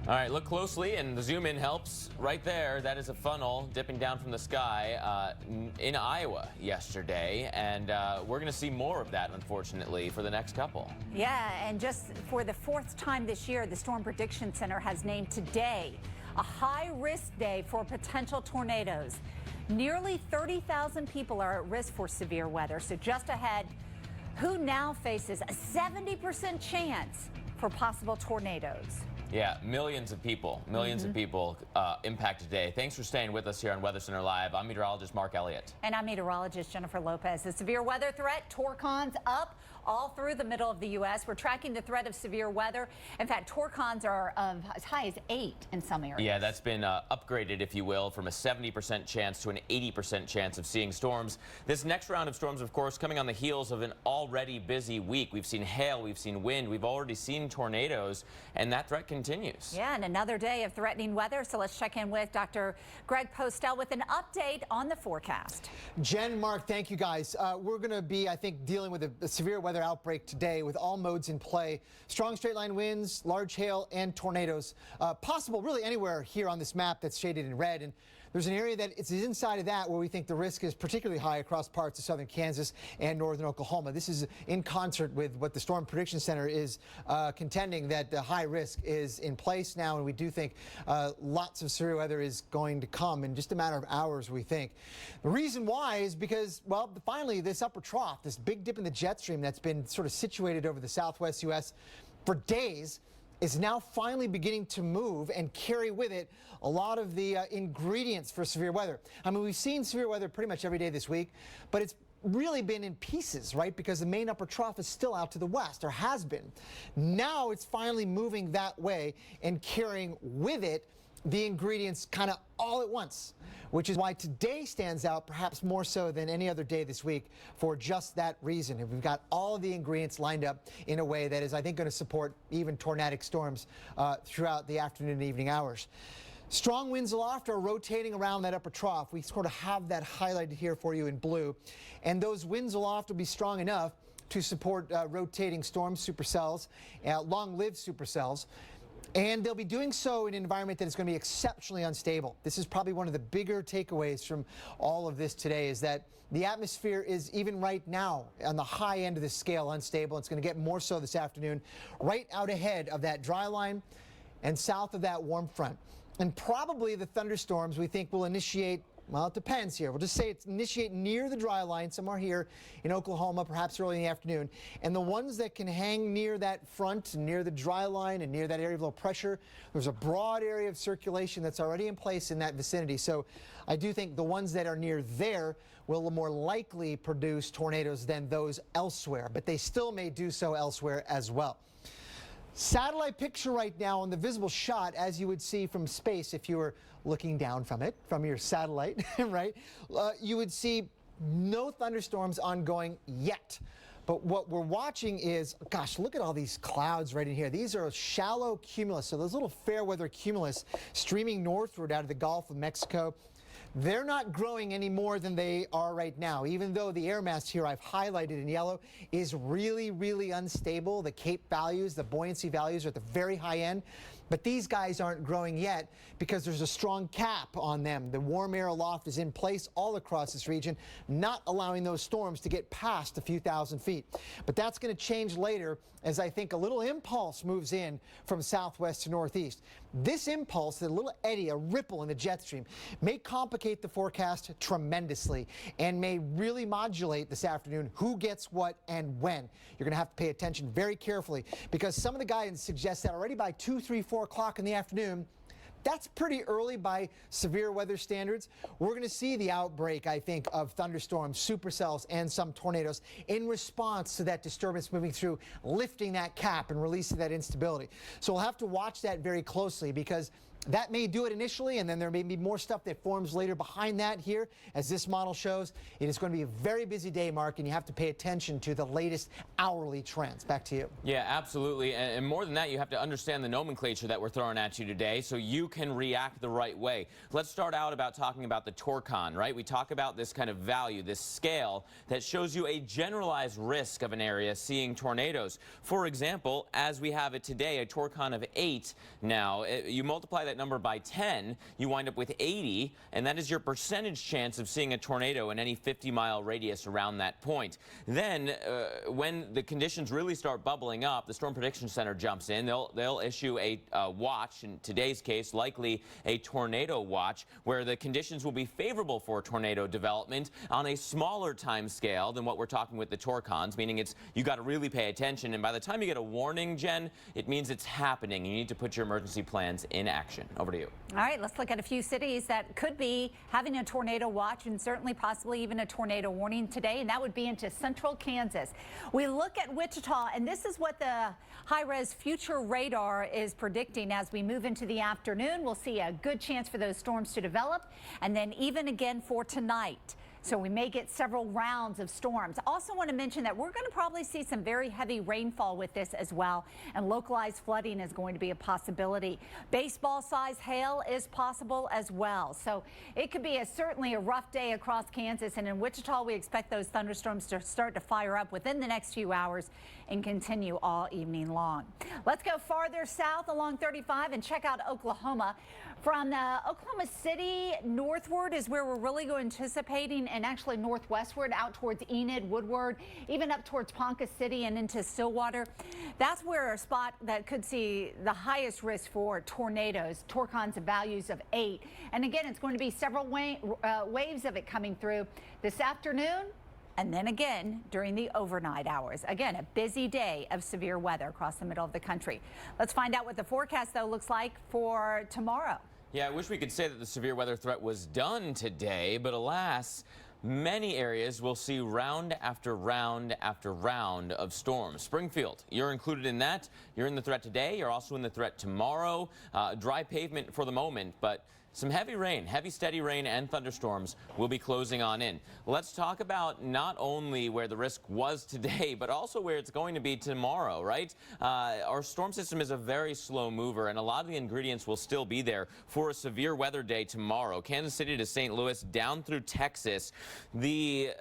S2: All right, look closely, and the zoom in helps. Right there, that is a funnel dipping down from the sky in Iowa yesterday, and we're going to see more of that, unfortunately, for the next couple.
S6: Yeah, and just for the 4th time this year, the Storm Prediction Center has named today a high-risk day for potential tornadoes. Nearly 30,000 people are at risk for severe weather, so just ahead, who now faces a 70% chance for possible tornadoes?
S2: Yeah, millions of people impacted today. Thanks for staying with us here on Weather Center Live. I'm meteorologist Mark Elliott.
S6: And I'm meteorologist Jennifer Lopez. The severe weather threat, Torcons up all through the middle of the U.S. We're tracking the threat of severe weather. In fact, Torcons are as high as 8 in some areas.
S2: Yeah, that's been upgraded, if you will, from a 70% chance to an 80% chance of seeing storms. This next round of storms, of course, coming on the heels of an already busy week. We've seen hail, we've seen wind, we've already seen tornadoes, and that threat continues.
S6: Yeah, and another day of threatening weather. So let's check in with Dr. Greg Postel with an update on the forecast.
S7: Jen, Mark, thank you guys. We're going to be, I think, dealing with a severe weather outbreak today with all modes in play. Strong straight line winds, large hail, and tornadoes. Possible really anywhere here on this map that's shaded in red. And there's an area that is inside of that where we think the risk is particularly high across parts of southern Kansas and northern Oklahoma. This is in concert with what the Storm Prediction Center is contending, that the high risk is in place now, and we do think lots of severe weather is going to come in just a matter of hours, we think. The reason why is because, well, finally this upper trough, this big dip in the jet stream that's been sort of situated over the southwest U.S. for days, is now finally beginning to move and carry with it a lot of the ingredients for severe weather. I mean, we've seen severe weather pretty much every day this week, but it's really been in pieces, right? Because the main upper trough is still out to the west, or has been. Now it's finally moving that way and carrying with it the ingredients kind of all at once, which is why today stands out perhaps more so than any other day this week for just that reason. And we've got all of the ingredients lined up in a way that is, I think, going to support even tornadic storms throughout the afternoon and evening hours. Strong winds aloft are rotating around that upper trough. We sort of have that highlighted here for you in blue. And those winds aloft will be strong enough to support rotating storm supercells, long-lived supercells. And they'll be doing so in an environment that is going to be exceptionally unstable. This is probably one of the bigger takeaways from all of this today, is that the atmosphere is, even right now, on the high end of the scale, unstable. It's going to get more so this afternoon, right out ahead of that dry line and south of that warm front. And probably the thunderstorms we think will initiate, well, it depends here. We'll just say it's initiate near the dry line, somewhere here in Oklahoma, perhaps early in the afternoon. And the ones that can hang near that front, near the dry line, and near that area of low pressure, there's a broad area of circulation that's already in place in that vicinity. So I do think the ones that are near there will more likely produce tornadoes than those elsewhere, but they still may do so elsewhere as well. Satellite picture right now on the visible shot, as you would see from space if you were looking down from it, from your satellite, right? You would see no thunderstorms ongoing yet. But what we're watching is, gosh, look at all these clouds right in here. These are shallow cumulus, so those little fair weather cumulus streaming northward out of the Gulf of Mexico. They're not growing any more than they are right now, even though the air mass here I've highlighted in yellow is really, really unstable. The CAPE values, the buoyancy values are at the very high end. But these guys aren't growing yet because there's a strong cap on them. The warm air aloft is in place all across this region, not allowing those storms to get past a few thousand feet. But that's going to change later as I think a little impulse moves in from southwest to northeast. This impulse, a little eddy, a ripple in the jet stream, may complicate the forecast tremendously and may really modulate this afternoon who gets what and when. You're going to have to pay attention very carefully because some of the guidance suggests that already by 2, 3, 4 o'clock in the afternoon, that's pretty early by severe weather standards. We're going to see the outbreak, I think, of thunderstorms, supercells, and some tornadoes in response to that disturbance moving through, lifting that cap and releasing that instability. So we'll have to watch that very closely because that may do it initially, and then there may be more stuff that forms later behind that here. As this model shows, it is going to be a very busy day, Mark, and you have to pay attention to the latest hourly trends. Back to you.
S2: Yeah, absolutely. And more than that, you have to understand the nomenclature that we're throwing at you today so you can react the right way. Let's start out about talking about the Torcon, right? We talk about this kind of value, this scale that shows you a generalized risk of an area seeing tornadoes. For example, as we have it today, a Torcon of 8 now, you multiply that number by 10, you wind up with 80, and that is your percentage chance of seeing a tornado in any 50-mile radius around that point. Then, when the conditions really start bubbling up, the Storm Prediction Center jumps in. They'll issue a watch, in today's case, likely a tornado watch, where the conditions will be favorable for tornado development on a smaller time scale than what we're talking with the Torcons, meaning you got to really pay attention. And by the time you get a warning, Jen, it means it's happening. You need to put your emergency plans in action. Over to you.
S6: All right, let's look at a few cities that could be having a tornado watch and certainly possibly even a tornado warning today, and that would be into central Kansas. We look at Wichita, and this is what the high-res future radar is predicting as we move into the afternoon. We'll see a good chance for those storms to develop, and then even again for tonight. So we may get several rounds of storms. Also want to mention that we're going to probably see some very heavy rainfall with this as well, and localized flooding is going to be a possibility. Baseball-sized hail is possible as well. So it could be certainly a rough day across Kansas, and in Wichita we expect those thunderstorms to start to fire up within the next few hours and continue all evening long. Let's go farther south along 35 and check out Oklahoma. From Oklahoma City northward is where we're really anticipating, and actually northwestward out towards Enid, Woodward, even up towards Ponca City and into Stillwater. That's where a spot that could see the highest risk for tornadoes, Torcons of values of 8. And again, it's going to be several waves of it coming through this afternoon and then again during the overnight hours. Again, a busy day of severe weather across the middle of the country. Let's find out what the forecast, though, looks like for tomorrow.
S2: Yeah, I wish we could say that the severe weather threat was done today, but alas, many areas will see round after round after round of storms. Springfield, you're included in that. You're in the threat today. You're also in the threat tomorrow. Dry pavement for the moment, but some heavy rain, heavy steady rain and thunderstorms will be closing on in. Let's talk about not only where the risk was today, but also where it's going to be tomorrow, right? Our storm system is a very slow mover, and a lot of the ingredients will still be there for a severe weather day tomorrow. Kansas City to St. Louis, down through Texas. The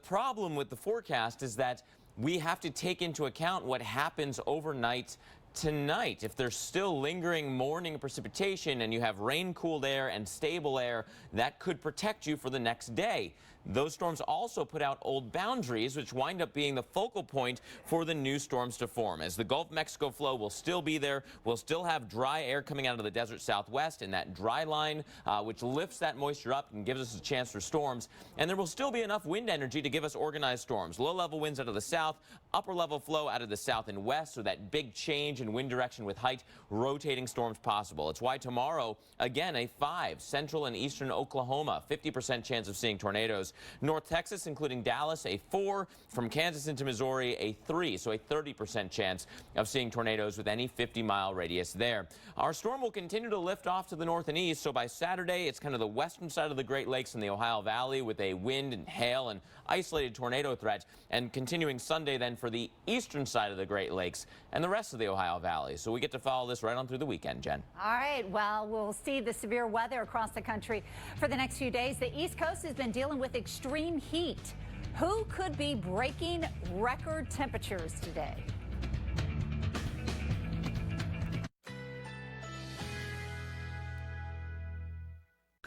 S2: problem with the forecast is that we have to take into account what happens overnight tonight. If there's still lingering morning precipitation and you have rain-cooled air and stable air, that could protect you for the next day. Those storms also put out old boundaries, which wind up being the focal point for the new storms to form. As the Gulf of Mexico flow will still be there, we'll still have dry air coming out of the desert southwest in that dry line, which lifts that moisture up and gives us a chance for storms. And there will still be enough wind energy to give us organized storms. Low-level winds out of the south, upper-level flow out of the south and west, so that big change in wind direction with height, rotating storms possible. It's why tomorrow, again, a 5, central and eastern Oklahoma, 50% chance of seeing tornadoes. North Texas, including Dallas, a 4. From Kansas into Missouri, a 3. So a 30% chance of seeing tornadoes with any 50-mile radius there. Our storm will continue to lift off to the north and east. So by Saturday, it's kind of the western side of the Great Lakes and the Ohio Valley with a wind and hail and isolated tornado threat. And continuing Sunday then for the eastern side of the Great Lakes and the rest of the Ohio Valley. So we get to follow this right on through the weekend, Jen.
S6: All right. Well, we'll see the severe weather across the country for the next few days. The East Coast has been dealing with extreme heat. Who could be breaking record temperatures today?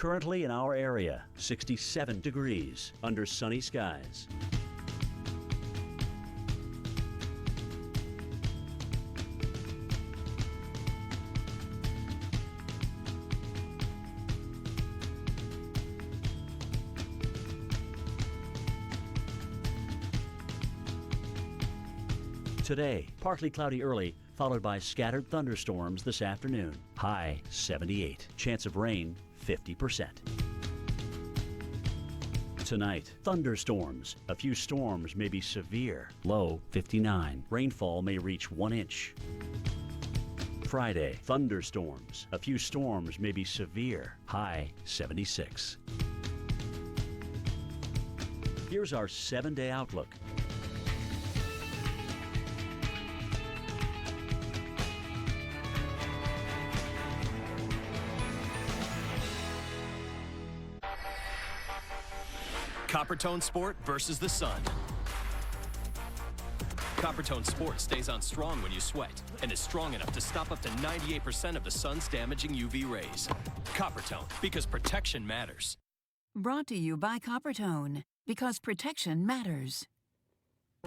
S9: Currently in our area, 67 degrees under sunny skies. Today, partly cloudy early, followed by scattered thunderstorms this afternoon. High 78. Chance of rain 50%. Tonight, thunderstorms. A few storms may be severe. Low 59. Rainfall may reach 1 inch. Friday, thunderstorms. A few storms may be severe. High 76. Here's our 7-day outlook.
S12: Coppertone Sport versus the sun. Coppertone Sport stays on strong when you sweat and is strong enough to stop up to 98% of the sun's damaging UV rays. Coppertone, because protection matters.
S3: Brought to you by Coppertone, because protection matters.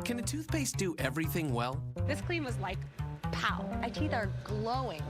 S8: Can a toothpaste do everything well?
S10: This clean was like, pow. My teeth are glowing.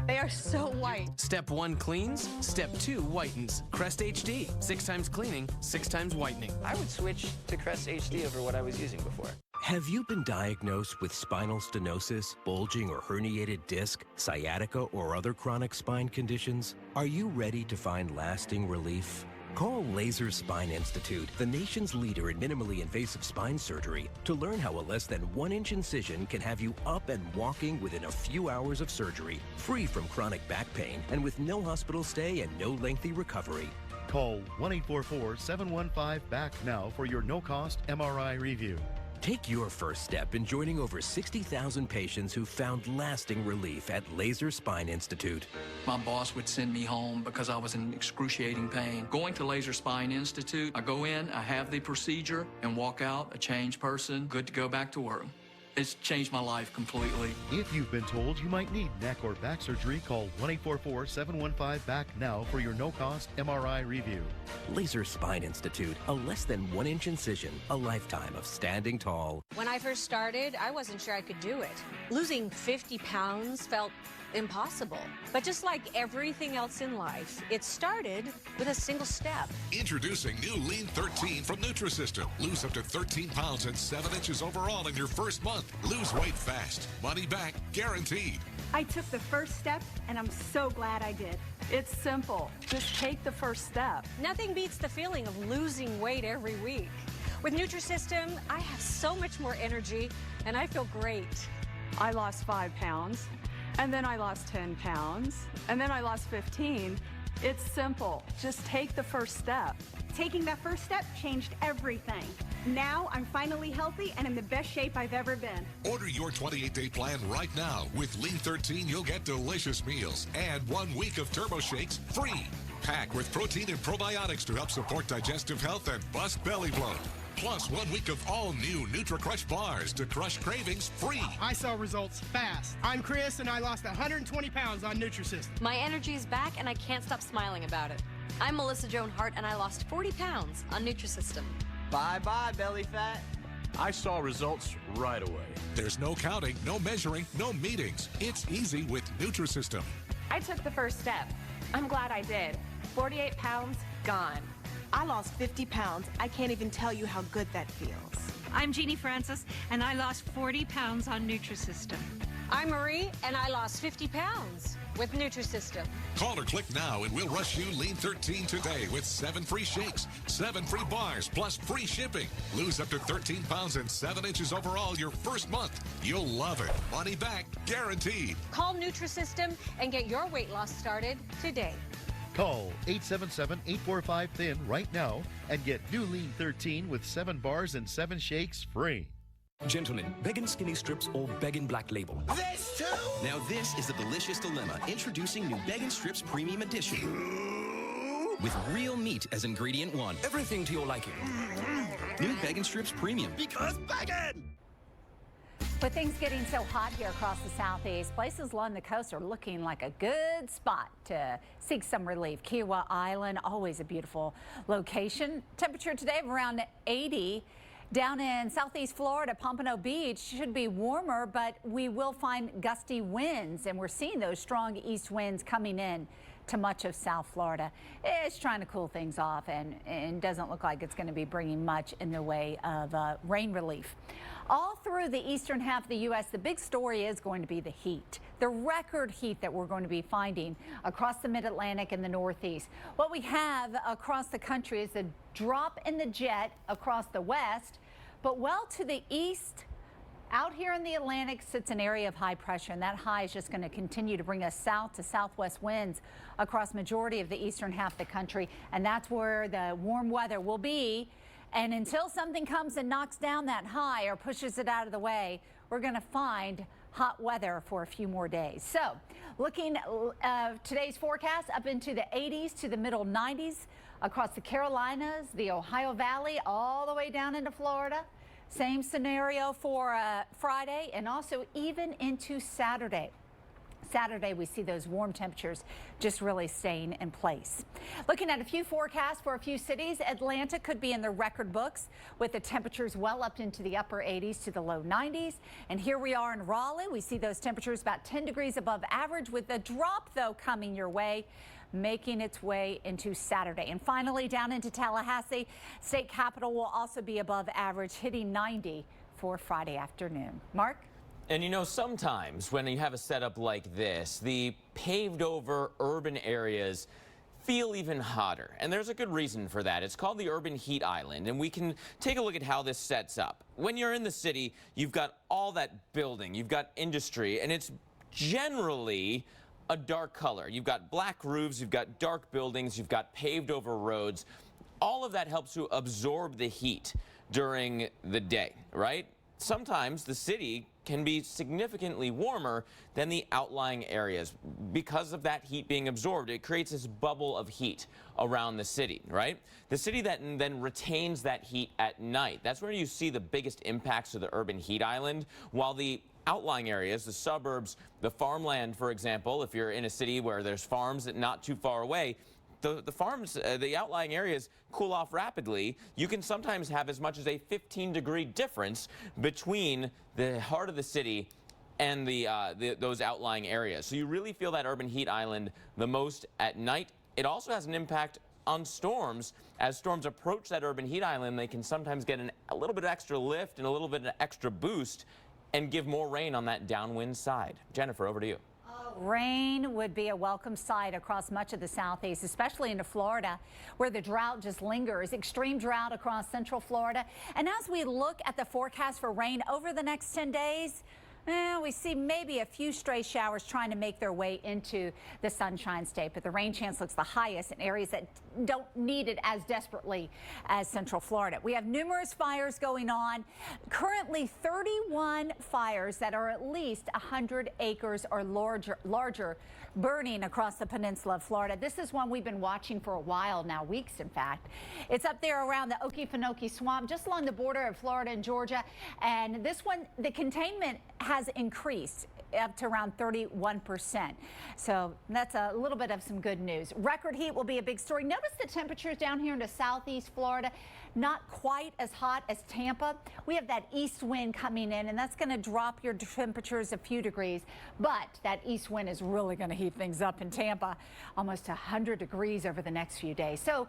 S10: They are so white.
S8: Step 1 cleans, Step 2 whitens. Crest HD, 6 times cleaning, 6 times whitening.
S13: I would switch to Crest HD over what I was using before.
S15: Have you been diagnosed with spinal stenosis, bulging or herniated disc, sciatica, or other chronic spine conditions? Are you ready to find lasting relief? Call Laser Spine Institute, the nation's leader in minimally invasive spine surgery, to learn how a less than 1-inch incision can have you up and walking within a few hours of surgery, free from chronic back pain and with no hospital stay and no lengthy recovery.
S21: Call 1-844-715-BACK now for your no-cost MRI review.
S15: Take your first step in joining over 60,000 patients who found lasting relief at Laser Spine Institute.
S23: My boss would send me home because I was in excruciating pain. Going to Laser Spine Institute, I go in, I have the procedure, and walk out a changed person, good to go back to work. It's changed my life completely.
S21: If you've been told you might need neck or back surgery, call 1-844-715-BACK now for your no-cost MRI review.
S15: Laser Spine Institute, a less than 1-inch incision, a lifetime of standing tall.
S10: When I first started, I wasn't sure I could do it. Losing 50 pounds felt impossible. But just like everything else in life, it started with a single step.
S24: Introducing new Lean 13 from Nutrisystem. Lose up to 13 pounds and 7 inches overall in your first month. Lose weight fast. Money back guaranteed.
S25: I took the first step, and I'm so glad I did. It's simple. Just take the first step.
S10: Nothing beats the feeling of losing weight every week. With Nutrisystem, I have so much more energy, and I feel great.
S25: I lost 5 pounds, and then I lost 10 pounds, and then I lost 15. It's simple. Just take the first step.
S26: Taking that first step changed everything. Now I'm finally healthy and in the best shape I've ever been.
S24: Order your 28-day plan right now. With Lean 13, you'll get delicious meals and 1 week of Turbo Shakes free. Packed with protein and probiotics to help support digestive health and bust belly bloat. Plus 1 week of all new NutriCrush bars to crush cravings free.
S29: I saw results fast. I'm Chris, and I lost 120 pounds on Nutrisystem.
S10: My energy is back, and I can't stop smiling about it. I'm Melissa Joan Hart, and I lost 40 pounds on Nutrisystem.
S13: Bye-bye, belly fat.
S24: I saw results right away. There's no counting, no measuring, no meetings. It's easy with Nutrisystem.
S25: I took the first step. I'm glad I did. 48 pounds, gone.
S30: I lost 50 pounds. I can't even tell you how good that feels.
S31: I'm Jeannie Francis, and I lost 40 pounds on Nutrisystem.
S10: I'm Marie, and I lost 50 pounds with Nutrisystem.
S24: Call or click now and we'll rush you Lean 13 today with 7 free shakes, 7 free bars, plus free shipping. Lose up to 13 pounds and 7 inches overall your first month. You'll love it. Money back guaranteed.
S10: Call Nutrisystem and get your weight loss started today.
S21: Call 877-845-THIN right now and get new Lean 13 with 7 bars and 7 shakes free.
S32: Gentlemen, Beggin' Skinny Strips or Beggin' Black Label.
S13: This too?
S32: Now this is the delicious dilemma. Introducing new Beggin' Strips Premium Edition. With real meat as ingredient 1. Everything to your liking. New Beggin' Strips Premium.
S13: Because Beggin'!
S6: With things getting so hot here across the southeast, places along the coast are looking like a good spot to seek some relief. Kiawah Island, always a beautiful location. Temperature today of around 80. Down in southeast Florida, Pompano Beach should be warmer, but we will find gusty winds, and we're seeing those strong east winds coming in to much of South Florida. It's trying to cool things off and doesn't look like it's going to be bringing much in the way of rain relief. All through the eastern half of the U.S., the big story is going to be the heat, the record heat that we're going to be finding across the mid-Atlantic and the Northeast. What we have across the country is a drop in the jet across the west, but well to the east, out here in the Atlantic sits an area of high pressure, and that high is just going to continue to bring us south to southwest winds across majority of the eastern half of the country, and that's where the warm weather will be. And until something comes and knocks down that high or pushes it out of the way, we're going to find hot weather for a few more days. So looking today's forecast up into the 80s to the middle 90s across the Carolinas, the Ohio Valley, all the way down into Florida. Same scenario for Friday and also even into Saturday. Saturday, we see those warm temperatures just really staying in place. Looking at a few forecasts for a few cities, Atlanta could be in the record books with the temperatures well up into the upper 80s to the low 90s. And here we are in Raleigh. We see those temperatures about 10 degrees above average, with a drop, though, coming your way, making its way into Saturday. And finally, down into Tallahassee, state capital will also be above average, hitting 90 for Friday afternoon. Mark?
S2: And you know, sometimes when you have a setup like this, the paved over urban areas feel even hotter. And there's a good reason for that. It's called the Urban Heat Island, and we can take a look at how this sets up. When you're in the city, you've got all that building, you've got industry, and it's generally a dark color. You've got black roofs, you've got dark buildings, you've got paved over roads. All of that helps to absorb the heat during the day, right? Sometimes the city can be significantly warmer than the outlying areas. Because of that heat being absorbed, it creates this bubble of heat around the city, right? The city that then retains that heat at night. That's where you see the biggest impacts to the Urban Heat Island, while the outlying areas, the suburbs, the farmland, for example, if you're in a city where there's farms that not too far away, the farms, the outlying areas cool off rapidly. You can sometimes have as much as a 15-degree difference between the heart of the city and those outlying areas. So you really feel that Urban Heat Island the most at night. It also has an impact on storms. As storms approach that Urban Heat Island, they can sometimes get a little bit of extra lift and a little bit of extra boost and give more rain on that downwind side. Jennifer, over to you.
S6: Rain would be a welcome sight across much of the southeast, especially into Florida, where the drought just lingers. Extreme drought across central Florida. And as we look at the forecast for rain over the next 10 days, we see maybe a few stray showers trying to make their way into the Sunshine State, but the rain chance looks the highest in areas that don't need it as desperately as central Florida. We have numerous fires going on. Currently 31 fires that are at least 100 acres or larger burning across the peninsula of Florida. This is one we've been watching for a while now, weeks in fact. It's up there around the Okefenokee Swamp, just along the border of Florida and Georgia. And this one, the containment has increased up to around 31%. So that's a little bit of some good news. Record heat will be a big story. Notice the temperatures down here into southeast Florida, not quite as hot as Tampa. We have that east wind coming in, and that's going to drop your temperatures a few degrees. But that east wind is really going to heat things up in Tampa, almost 100 degrees over the next few days. So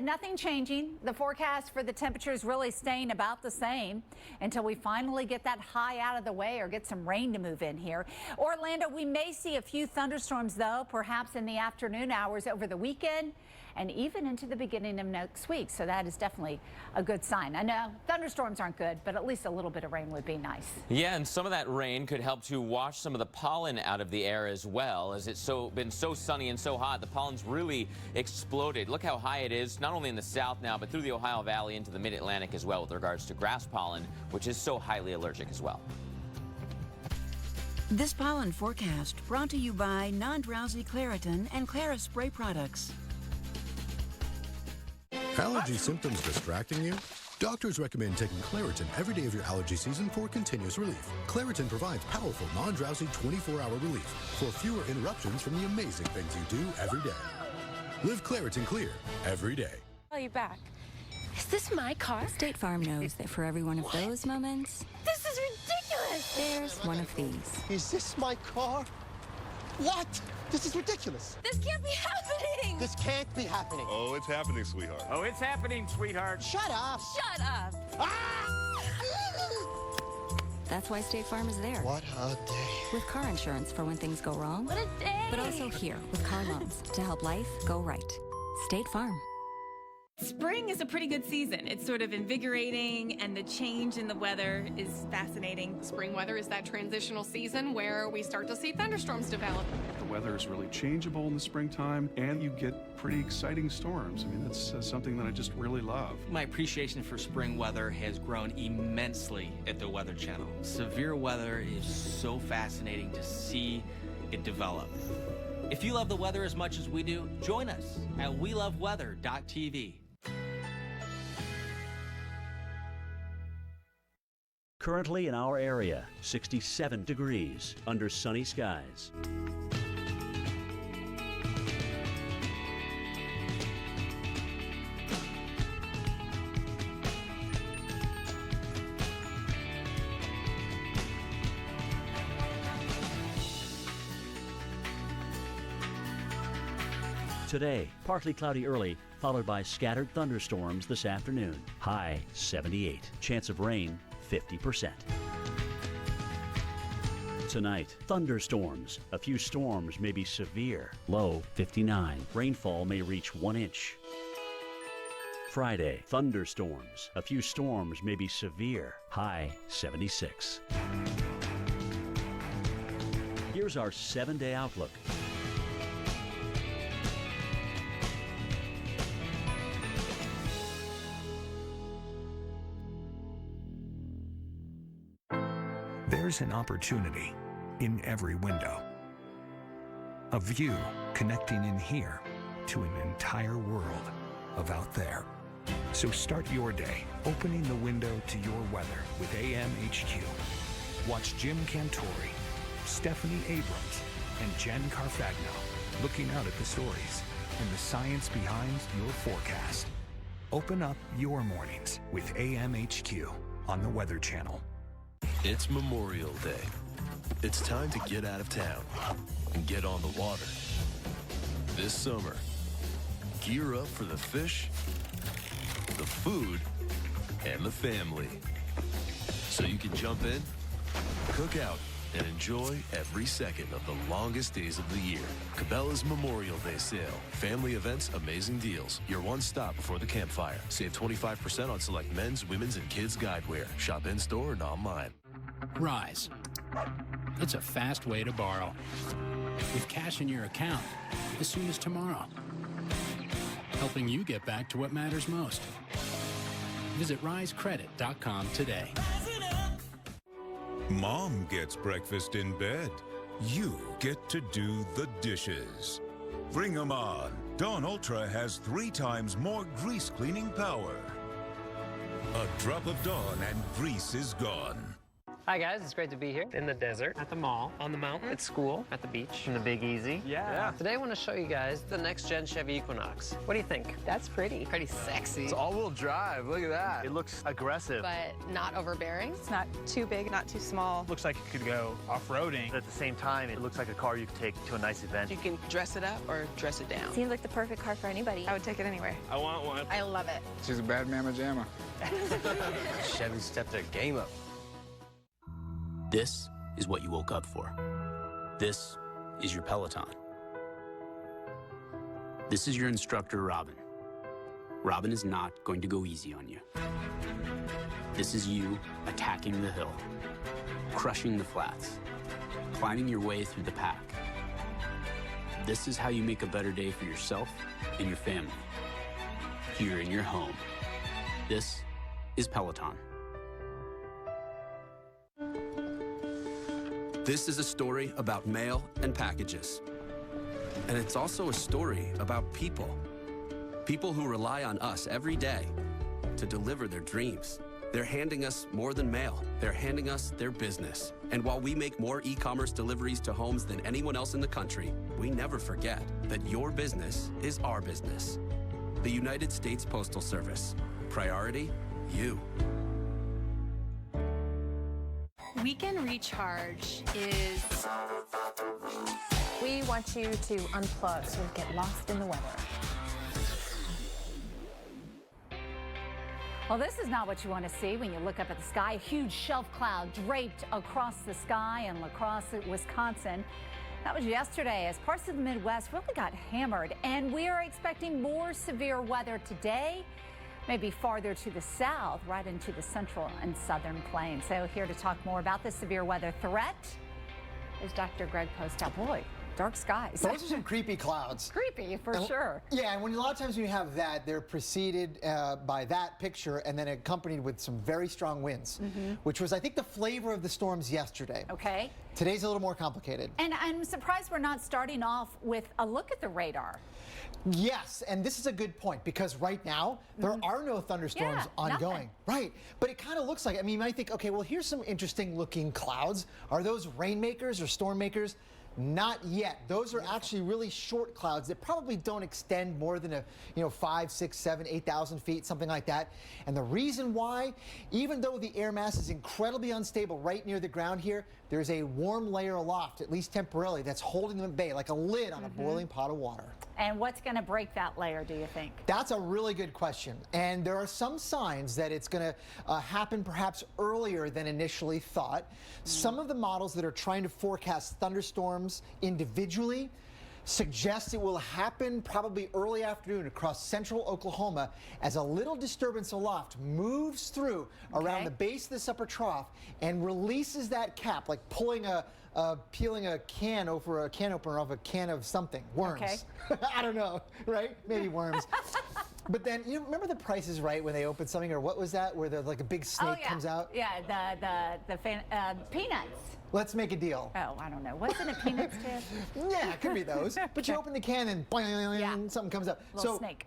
S6: nothing changing. The forecast for the temperatures really staying about the same until we finally get that high out of the way or get some rain to move in here. Orlando, we may see a few thunderstorms, though, perhaps in the afternoon hours over the weekend and even into the beginning of next week. So that is definitely a good sign. I know thunderstorms aren't good, but at least a little bit of rain would be nice.
S2: Yeah, and some of that rain could help to wash some of the pollen out of the air as well. As it's been so sunny and so hot, the pollen's really exploded. Look how high it is, not only in the south now, but through the Ohio Valley into the mid-Atlantic as well with regards to grass pollen, which is so highly allergic as well.
S3: This pollen forecast brought to you by non-drowsy Claritin and Claris spray products.
S4: Allergy symptoms distracting you? Doctors recommend taking Claritin every day of your allergy season for continuous relief. Claritin provides powerful, non-drowsy 24-hour relief for fewer interruptions from the amazing things you do every day. Live Claritin Clear every day.
S5: Call you back. Is this my car?
S11: State Farm knows that for every one of those moments,
S5: This is ridiculous!
S11: there's one of these.
S14: Is this my car? What? This is ridiculous.
S5: This can't be happening!
S14: This can't be happening.
S16: Oh, it's happening, sweetheart.
S14: Oh, it's happening, sweetheart. Shut up.
S5: Shut up!
S11: That's why State Farm is there.
S14: What a day.
S11: With car insurance for when things go wrong.
S5: What a day!
S11: But also here with car loans to help life go right. State Farm.
S17: Spring is a pretty good season. It's sort of invigorating, and the change in the weather is fascinating.
S18: Spring weather is that transitional season where we start to see thunderstorms develop.
S19: The weather is really changeable in the springtime, and you get pretty exciting storms. I mean, that's something that I just really love.
S20: My appreciation for spring weather has grown immensely at the Weather Channel. Severe weather is so fascinating to see it develop. If you love the weather as much as we do, join us at weloveweather.tv.
S9: Currently in our area, 67 degrees under sunny skies. Today, partly cloudy early, followed by scattered thunderstorms this afternoon. High 78. Chance of rain 50%. Tonight, thunderstorms. A few storms may be severe. Low 59. Rainfall may reach 1 inch. Friday, thunderstorms. A few storms may be severe. High 76. Here's our 7-day outlook.
S22: There's an opportunity in every window. A view connecting in here to an entire world of out there. So start your day opening the window to your weather with AMHQ. Watch Jim Cantori, Stephanie Abrams, and Jen Carfagno looking out at the stories and the science behind your forecast. Open up your mornings with AMHQ on the Weather Channel.
S27: It's Memorial Day. It's time to get out of town and get on the water. This summer, gear up for the fish, the food, and the family. So you can jump in, cook out, and enjoy every second of the longest days of the year. Cabela's Memorial Day sale. Family events, amazing deals. Your one stop before the campfire. Save 25% on select men's, women's, and kids' guideware. Shop in-store and online.
S28: Rise. It's a fast way to borrow. With cash in your account as soon as tomorrow. Helping you get back to what matters most. Visit risecredit.com today.
S33: Mom gets breakfast in bed. You get to do the dishes. Bring 'em on. Dawn Ultra has 3 times more grease cleaning power. A drop of Dawn and grease is gone.
S34: Hi guys, it's great to be here in the desert, at the mall, on the mountain, at school, at the beach, in the Big Easy. Yeah. Today I want to show you guys the next gen Chevy Equinox. What do you think? That's pretty. Pretty sexy.
S35: It's all-wheel drive. Look at that. It looks aggressive.
S36: But not overbearing. It's not too big, not too small.
S35: Looks like it could go off-roading. At the same time, it looks like a car you could take to a nice event.
S36: You can dress it up or dress it down.
S37: Seems like the perfect car for anybody.
S36: I would take it anywhere.
S35: I want one.
S36: I love it.
S35: She's a bad mamma jamma.
S22: Chevy stepped their game up.
S38: This is what you woke up for. This is your Peloton. This is your instructor, Robin. Robin is not going to go easy on you. This is you attacking the hill, crushing the flats, climbing your way through the pack. This is how you make a better day for yourself and your family. Here in your home. This is Peloton.
S32: This is a story about mail and packages. And it's also a story about people. People who rely on us every day to deliver their dreams. They're handing us more than mail. They're handing us their business. And while we make more e-commerce deliveries to homes than anyone else in the country, we never forget that your business is our business. The United States Postal Service. Priority, you.
S17: Weekend Recharge is...
S36: We want you to unplug so you get lost in the weather.
S1: Well, this is not what you want to see when you look up at the sky. A huge shelf cloud draped across the sky in La Crosse, Wisconsin. That was yesterday as parts of the Midwest really got hammered, and we are expecting more severe weather today, maybe farther to the south, right into the central and southern plains. So here to talk more about the severe weather threat is Dr. Greg Postel. Boy, dark skies.
S6: Those are some creepy clouds.
S1: Creepy, for sure.
S6: Yeah, and a lot of times when you have that, they're preceded by that picture and then accompanied with some very strong winds, which was, I think, the flavor of the storms yesterday.
S1: Okay.
S6: Today's a little more complicated.
S1: And I'm surprised we're not starting off with a look at the radar.
S6: Yes, and this is a good point because right now there are no thunderstorms ongoing.
S1: Nothing.
S6: Right, but it kind of looks like it. I mean, you might think, okay, well, here's some interesting looking clouds. Are those rainmakers or storm makers? Not yet. Those are actually really short clouds that probably don't extend more than 5, 6, 7, 8,000 feet, something like that. And the reason why, even though the air mass is incredibly unstable right near the ground here, there's a warm layer aloft, at least temporarily, that's holding them at bay, like a lid on a boiling pot of water.
S1: And what's going to break that layer, do you think?
S6: That's a really good question. And there are some signs that it's going to happen perhaps earlier than initially thought. Some of the models that are trying to forecast thunderstorms individually suggest it will happen probably early afternoon across central Oklahoma as a little disturbance aloft moves through around the base of this upper trough and releases that cap, like pulling peeling a can over a can opener off a can of something. Worms.
S1: Okay.
S6: I don't know, right? Maybe worms. But then, you remember The Price is Right when they opened something, or what was that, where like a big snake comes out?
S1: Yeah, the Peanuts.
S6: Let's make a deal.
S1: Oh, I don't know. Wasn't it Peanuts, Ted?
S6: Yeah, it could be those. But you open the can and boing, something comes up.
S1: Little snake.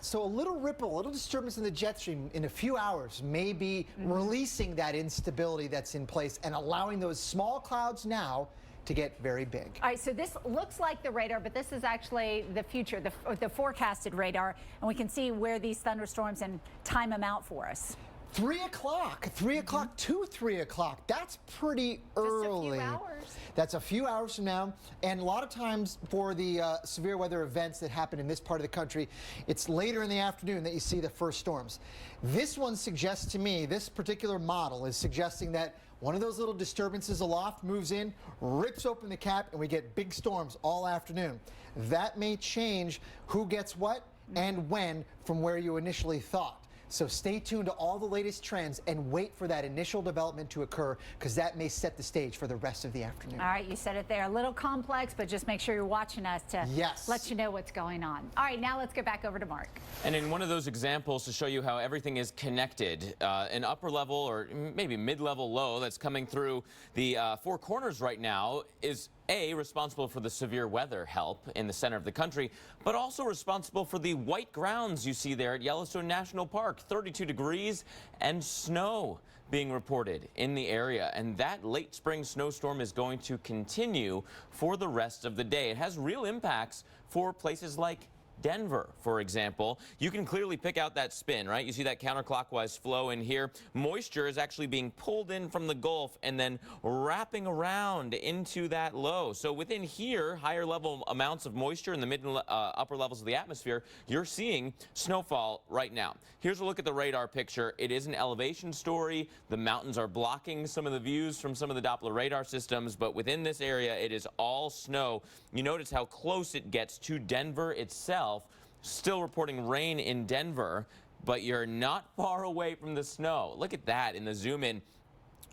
S6: So a little ripple, a little disturbance in the jet stream in a few hours may be releasing that instability that's in place and allowing those small clouds now to get very big.
S1: All right, so this looks like the radar, but this is actually the future, the forecasted radar, and we can see where these thunderstorms and time them out for us.
S6: 3 o'clock, 3 o'clock to 3 o'clock. That's pretty early.
S1: Just a few hours.
S6: That's a few hours from now. And a lot of times for the severe weather events that happen in this part of the country, it's later in the afternoon that you see the first storms. This one suggests to me, this particular model is suggesting that one of those little disturbances aloft moves in, rips open the cap, and we get big storms all afternoon. That may change who gets what and when from where you initially thought. So stay tuned to all the latest trends and wait for that initial development to occur, because that may set the stage for the rest of the afternoon.
S1: All right, you said it there. A little complex, but just make sure you're watching us to let you know what's going on. All right, now let's get back over to Mark.
S2: And in one of those examples to show you how everything is connected, an upper level or maybe mid-level low that's coming through the Four Corners right now is responsible for the severe weather help in the center of the country, but also responsible for the white grounds you see there at Yellowstone National Park, 32 degrees and snow being reported in the area. And that late spring snowstorm is going to continue for the rest of the day. It has real impacts for places like Denver, for example. You can clearly pick out that spin, right? You see that counterclockwise flow in here. Moisture is actually being pulled in from the Gulf and then wrapping around into that low. So within here, higher level amounts of moisture in the mid and upper levels of the atmosphere, you're seeing snowfall right now. Here's a look at the radar picture. It is an elevation story. The mountains are blocking some of the views from some of the Doppler radar systems, but within this area, it is all snow. You notice how close it gets to Denver itself. Still reporting rain in Denver, but you're not far away from the snow. Look at that in the zoom in.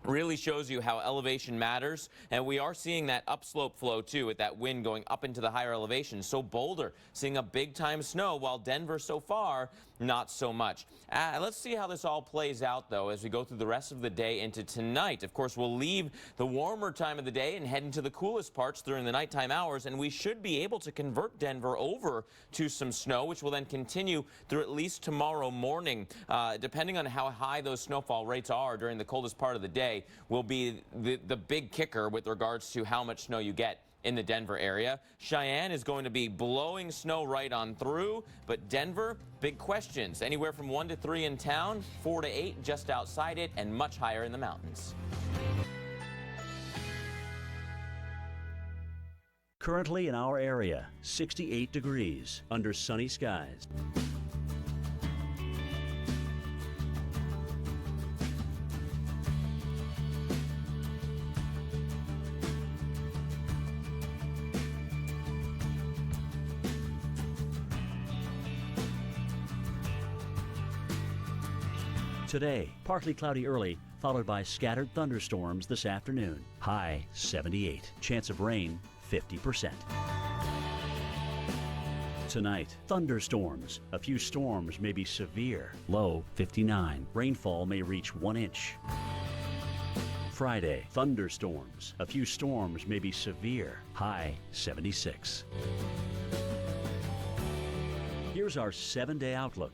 S2: Really shows you how elevation matters, and we are seeing that upslope flow too with that wind going up into the higher elevations. So Boulder seeing a big time snow, while Denver so far not so much. Let's see how this all plays out, though, as we go through the rest of the day into tonight. Of course, we'll leave the warmer time of the day and head into the coolest parts during the nighttime hours, and we should be able to convert Denver over to some snow, which will then continue through at least tomorrow morning. Depending on how high those snowfall rates are during the coldest part of the day will be the big kicker with regards to how much snow you get in the Denver area. Cheyenne is going to be blowing snow right on through, but Denver, big questions. Anywhere from 1 to 3 in town, 4 to 8 just outside it, and much higher in the mountains.
S9: Currently in our area, 68 degrees under sunny skies. Today, partly cloudy early, followed by scattered thunderstorms this afternoon. High 78. Chance of rain 50%. Tonight, thunderstorms. A few storms may be severe. Low 59. Rainfall may reach 1 inch. Friday, thunderstorms. A few storms may be severe. High 76. Here's our 7-day outlook.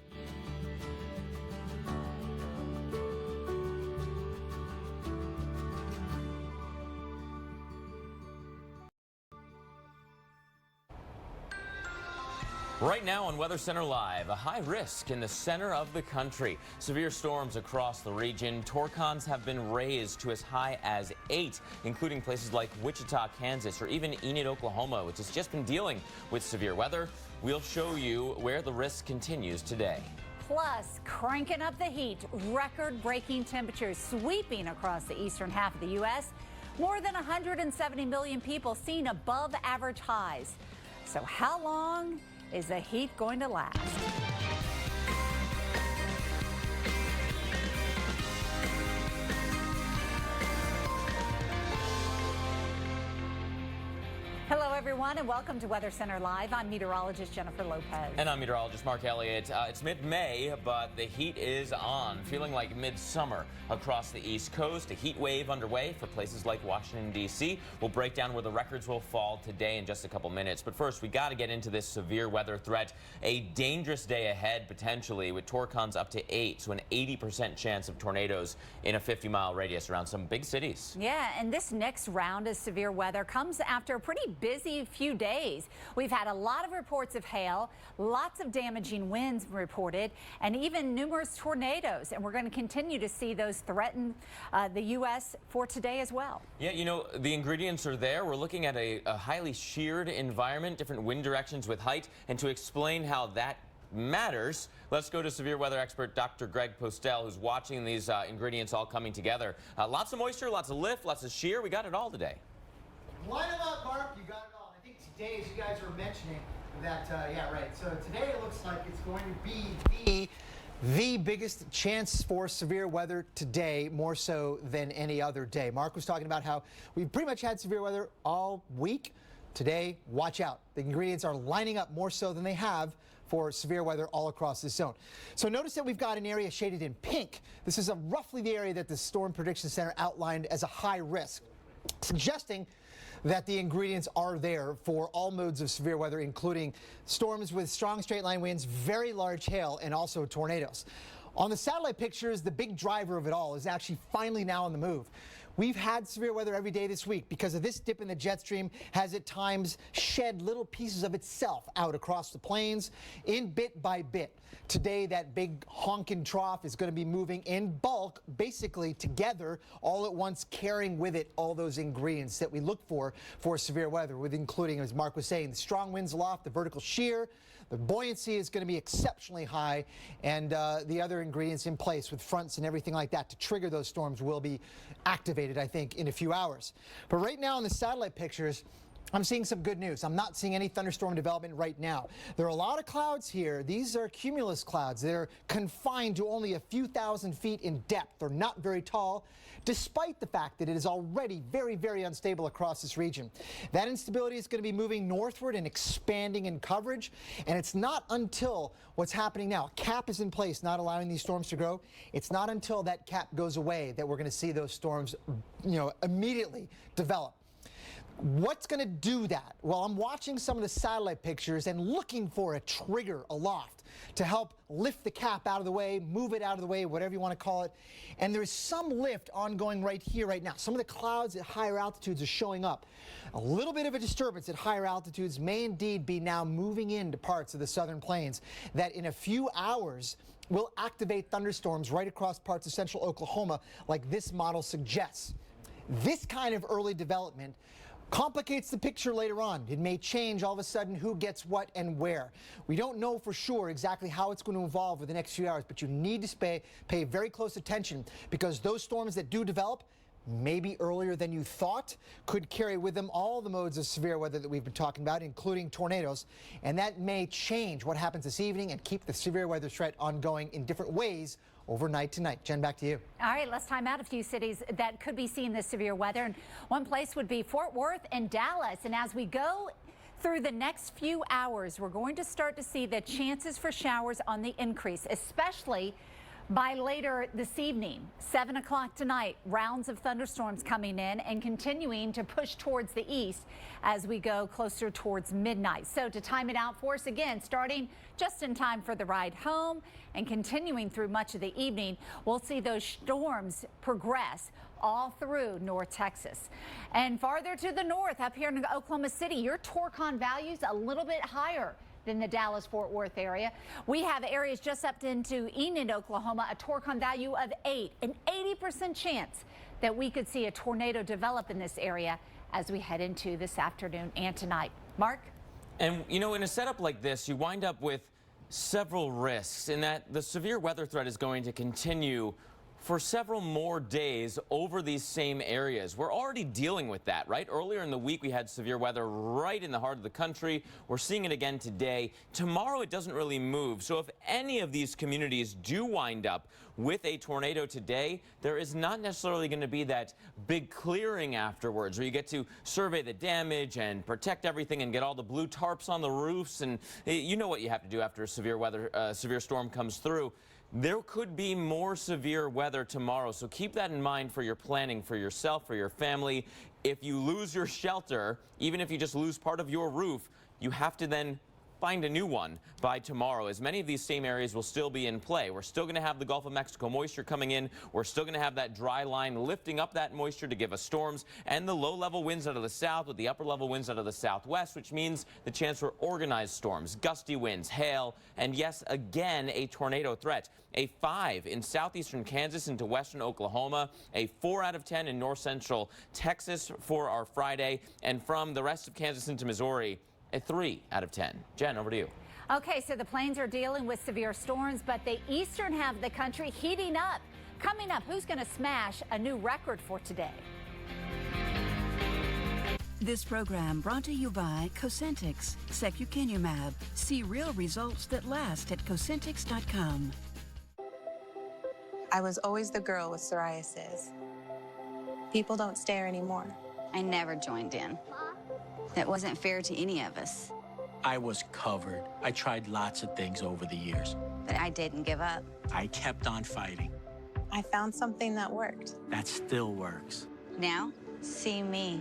S2: Right now on Weather Center Live, a high risk in the center of the country. Severe storms across the region. Torcons have been raised to as high as 8, including places like Wichita, Kansas, or even Enid, Oklahoma, which has just been dealing with severe weather. We'll show you where the risk continues today.
S1: Plus, cranking up the heat, record-breaking temperatures sweeping across the eastern half of the U.S. More than 170 million people seeing above average highs. So how long is the heat going to last? Hello, everyone, and welcome to Weather Center Live. I'm meteorologist Jennifer Lopez.
S2: And I'm meteorologist Mark Elliott. It's mid-May, but the heat is on, feeling like midsummer across the East Coast. A heat wave underway for places like Washington, D.C. We'll break down where the records will fall today in just a couple minutes. But first, we got to get into this severe weather threat. A dangerous day ahead, potentially, with torcons up to 8, so an 80% chance of tornadoes in a 50-mile radius around some big cities.
S1: Yeah, and this next round of severe weather comes after a pretty busy few days. We've had a lot of reports of hail, lots of damaging winds reported, and even numerous tornadoes. And we're going to continue to see those threaten the U.S. for today as well.
S2: Yeah, you know, the ingredients are there. We're looking at a highly sheared environment, different wind directions with height. And to explain how that matters, let's go to severe weather expert Dr. Greg Postel, who's watching these ingredients all coming together. Lots of moisture, lots of lift, lots of shear. We got it all today.
S6: Line them up, Mark. You got it all. I think today, as you guys were mentioning, that, yeah, right. So today it looks like it's going to be the biggest chance for severe weather today, more so than any other day. Mark was talking about how we've pretty much had severe weather all week. Today, watch out. The ingredients are lining up more so than they have for severe weather all across this zone. So notice that we've got an area shaded in pink. This is roughly the area that the Storm Prediction Center outlined as a high risk, suggesting that the ingredients are there for all modes of severe weather, including storms with strong straight line winds, very large hail, and also tornadoes. On the satellite pictures, the big driver of it all is actually finally now on the move. We've had severe weather every day this week because of this dip in the jet stream has at times shed little pieces of itself out across the plains in bit by bit. Today, that big honkin' trough is going to be moving in bulk, basically together, all at once, carrying with it all those ingredients that we look for severe weather, with including, as Mark was saying, the strong winds aloft, the vertical shear. The buoyancy is going to be exceptionally high, and the other ingredients in place with fronts and everything like that to trigger those storms will be activated, I think, in a few hours. But right now in the satellite pictures, I'm seeing some good news. I'm not seeing any thunderstorm development right now. There are a lot of clouds here. These are cumulus clouds. They're confined to only a few thousand feet in depth. They're not very tall, despite the fact that it is already very, very unstable across this region. That instability is going to be moving northward and expanding in coverage, and it's not until what's happening now. A cap is in place, not allowing these storms to grow. It's not until that cap goes away that we're going to see those storms, immediately develop. What's going to do that? Well, I'm watching some of the satellite pictures and looking for a trigger aloft to help lift the cap out of the way, move it out of the way, whatever you want to call it. And there's some lift ongoing right here, right now. Some of the clouds at higher altitudes are showing up. A little bit of a disturbance at higher altitudes may indeed be now moving into parts of the southern plains that in a few hours will activate thunderstorms right across parts of central Oklahoma like this model suggests. This kind of early development complicates the picture later on. It may change all of a sudden who gets what and where. We don't know for sure exactly how it's going to evolve over the next few hours, but you need to pay very close attention because those storms that do develop, maybe earlier than you thought, could carry with them all the modes of severe weather that we've been talking about, including tornadoes, and that may change what happens this evening and keep the severe weather threat ongoing in different ways overnight tonight. Jen, back to you.
S1: All right, let's time out a few cities that could be seeing this severe weather. And one place would be Fort Worth and Dallas. And as we go through the next few hours, we're going to start to see the chances for showers on the increase, especially by later this evening. 7 o'clock tonight, rounds of thunderstorms coming in and continuing to push towards the east as we go closer towards midnight. So to time it out for us again, starting just in time for the ride home and continuing through much of the evening, we'll see those storms progress all through North Texas. And farther to the north, up here in Oklahoma City, your Torcon values a little bit higher than the Dallas-Fort Worth area. We have areas just up into Enid, Oklahoma, a Torcon value of 8, an 80% chance that we could see a tornado develop in this area as we head into this afternoon and tonight. Mark?
S2: And, in a setup like this, you wind up with several risks in that the severe weather threat is going to continue for several more days over these same areas. We're already dealing with that, right? Earlier in the week, we had severe weather right in the heart of the country. We're seeing it again today. Tomorrow, it doesn't really move. So if any of these communities do wind up with a tornado today, there is not necessarily going to be that big clearing afterwards where you get to survey the damage and protect everything and get all the blue tarps on the roofs. And you know what you have to do after a severe storm comes through. There could be more severe weather tomorrow, so keep that in mind for your planning for yourself, for your family. If you lose your shelter, even if you just lose part of your roof, you have to then find a new one by tomorrow, as many of these same areas will still be in play. We're still going to have the Gulf of Mexico moisture coming in. We're still going to have that dry line lifting up that moisture to give us storms and the low-level winds out of the south with the upper-level winds out of the southwest, which means the chance for organized storms, gusty winds, hail, and yes, again, a tornado threat. A 5 in southeastern Kansas into western Oklahoma, a 4 out of 10 in north central Texas for our Friday, and from the rest of Kansas into Missouri, a 3 out of 10. Jen, over to you.
S1: Okay, so the plains are dealing with severe storms, but the eastern half of the country heating up. Coming up, who's going to smash a new record for today?
S3: This program brought to you by Cosentyx, Secukinumab. See real results that last at Cosentyx.com.
S36: I was always the girl with psoriasis. People don't stare anymore.
S11: I never joined in. It wasn't fair to any of us.
S4: I was covered. I tried lots of things over the years.
S11: But I didn't give up.
S4: I kept on fighting.
S36: I found something that worked.
S4: That still works.
S11: Now, see me.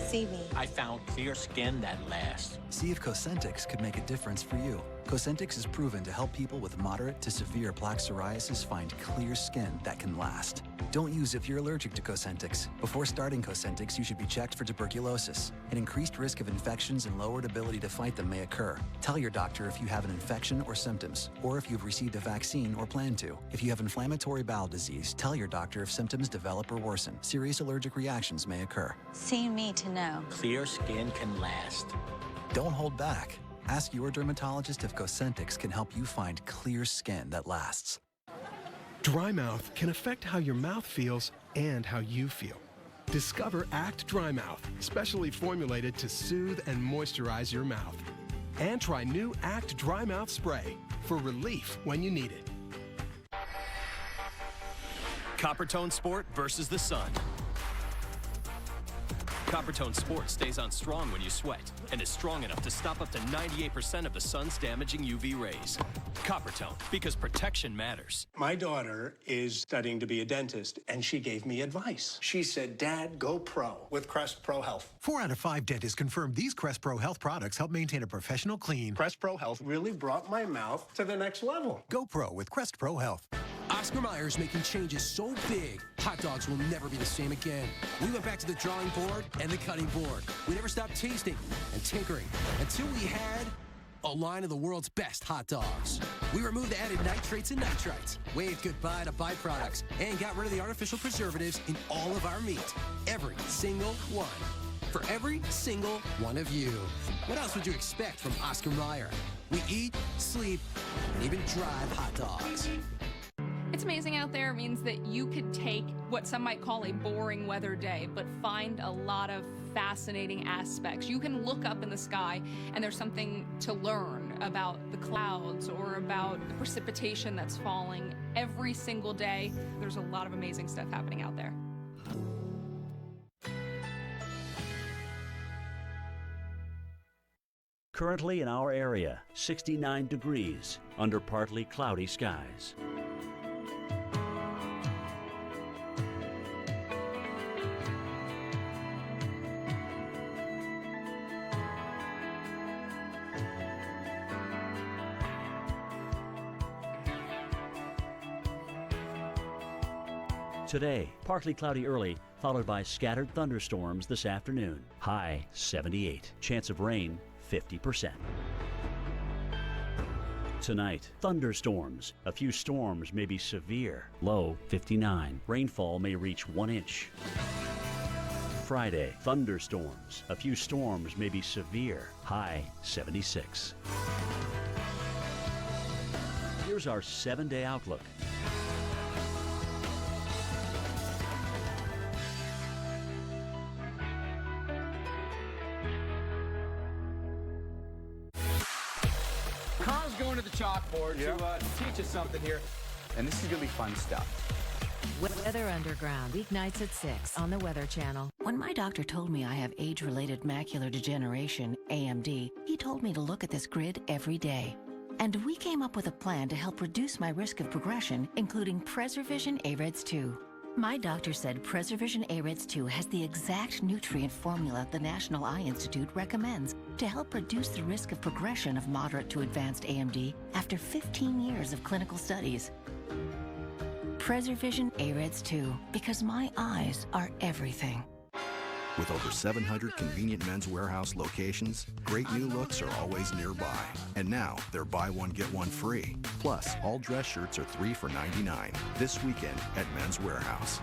S36: See me.
S4: I found clear skin that lasts.
S7: See if Cosentyx could make a difference for you. Cosentyx is proven to help people with moderate to severe plaque psoriasis find clear skin that can last. Don't use if you're allergic to Cosentyx. Before starting Cosentyx, you should be checked for tuberculosis. An increased risk of infections and lowered ability to fight them may occur. Tell your doctor if you have an infection or symptoms, or if you've received a vaccine or plan to. If you have inflammatory bowel disease, tell your doctor if symptoms develop or worsen. Serious allergic reactions may occur.
S11: See me to know.
S4: Clear skin can last.
S7: Don't hold back. Ask your dermatologist if Cosentyx can help you find clear skin that lasts.
S8: Dry mouth can affect how your mouth feels and how you feel.
S5: Discover Act Dry Mouth, specially formulated to soothe and moisturize your mouth. And try new Act Dry Mouth Spray for relief when you need it.
S27: Coppertone Sport versus the sun. Coppertone Sport stays on strong when you sweat and is strong enough to stop up to 98% of the sun's damaging UV rays. Coppertone, because protection matters.
S8: My daughter is studying to be a dentist, and she gave me advice. She said, Dad, go pro with Crest Pro Health.
S10: 4 out of 5 dentists confirm these Crest Pro Health products help maintain a professional clean.
S8: Crest Pro Health really brought my mouth to the next level.
S10: Go pro with Crest Pro Health.
S12: Oscar Mayer is making changes so big, hot dogs will never be the same again. We went back to the drawing board and the cutting board. We never stopped tasting and tinkering until we had a line of the world's best hot dogs. We removed the added nitrates and nitrites, waved goodbye to byproducts, and got rid of the artificial preservatives in all of our meat. Every single one. For every single one of you. What else would you expect from Oscar Mayer? We eat, sleep, and even drive hot dogs.
S13: It's amazing out there means that you could take what some might call a boring weather day, but find a lot of fascinating aspects. You can look up in the sky and there's something to learn about the clouds or about the precipitation that's falling. Every single day, there's a lot of amazing stuff happening out there.
S9: Currently in our area, 69 degrees under partly cloudy skies. Today, partly cloudy early, followed by scattered thunderstorms this afternoon. High 78. Chance of rain 50%. Tonight, thunderstorms. A few storms may be severe. Low 59. Rainfall may reach 1 inch. Friday, thunderstorms. A few storms may be severe. High 76. Here's our 7-day outlook.
S14: Carl's going to the chalkboard to teach us something here. And this is going to be fun stuff.
S15: Weather Underground, weeknights at 6 on the Weather Channel.
S3: When my doctor told me I have age-related macular degeneration, AMD, he told me to look at this grid every day. And we came up with a plan to help reduce my risk of progression, including PreserVision AREDS 2. My doctor said PreserVision AREDS 2 has the exact nutrient formula the National Eye Institute recommends to help reduce the risk of progression of moderate to advanced AMD after 15 years of clinical studies. PreserVision AREDS 2, because my eyes are everything.
S16: With over 700 convenient Men's Warehouse locations, great new looks are always nearby. And now, they're buy one, get one free. Plus, all dress shirts are 3 for $99 this weekend at Men's Warehouse.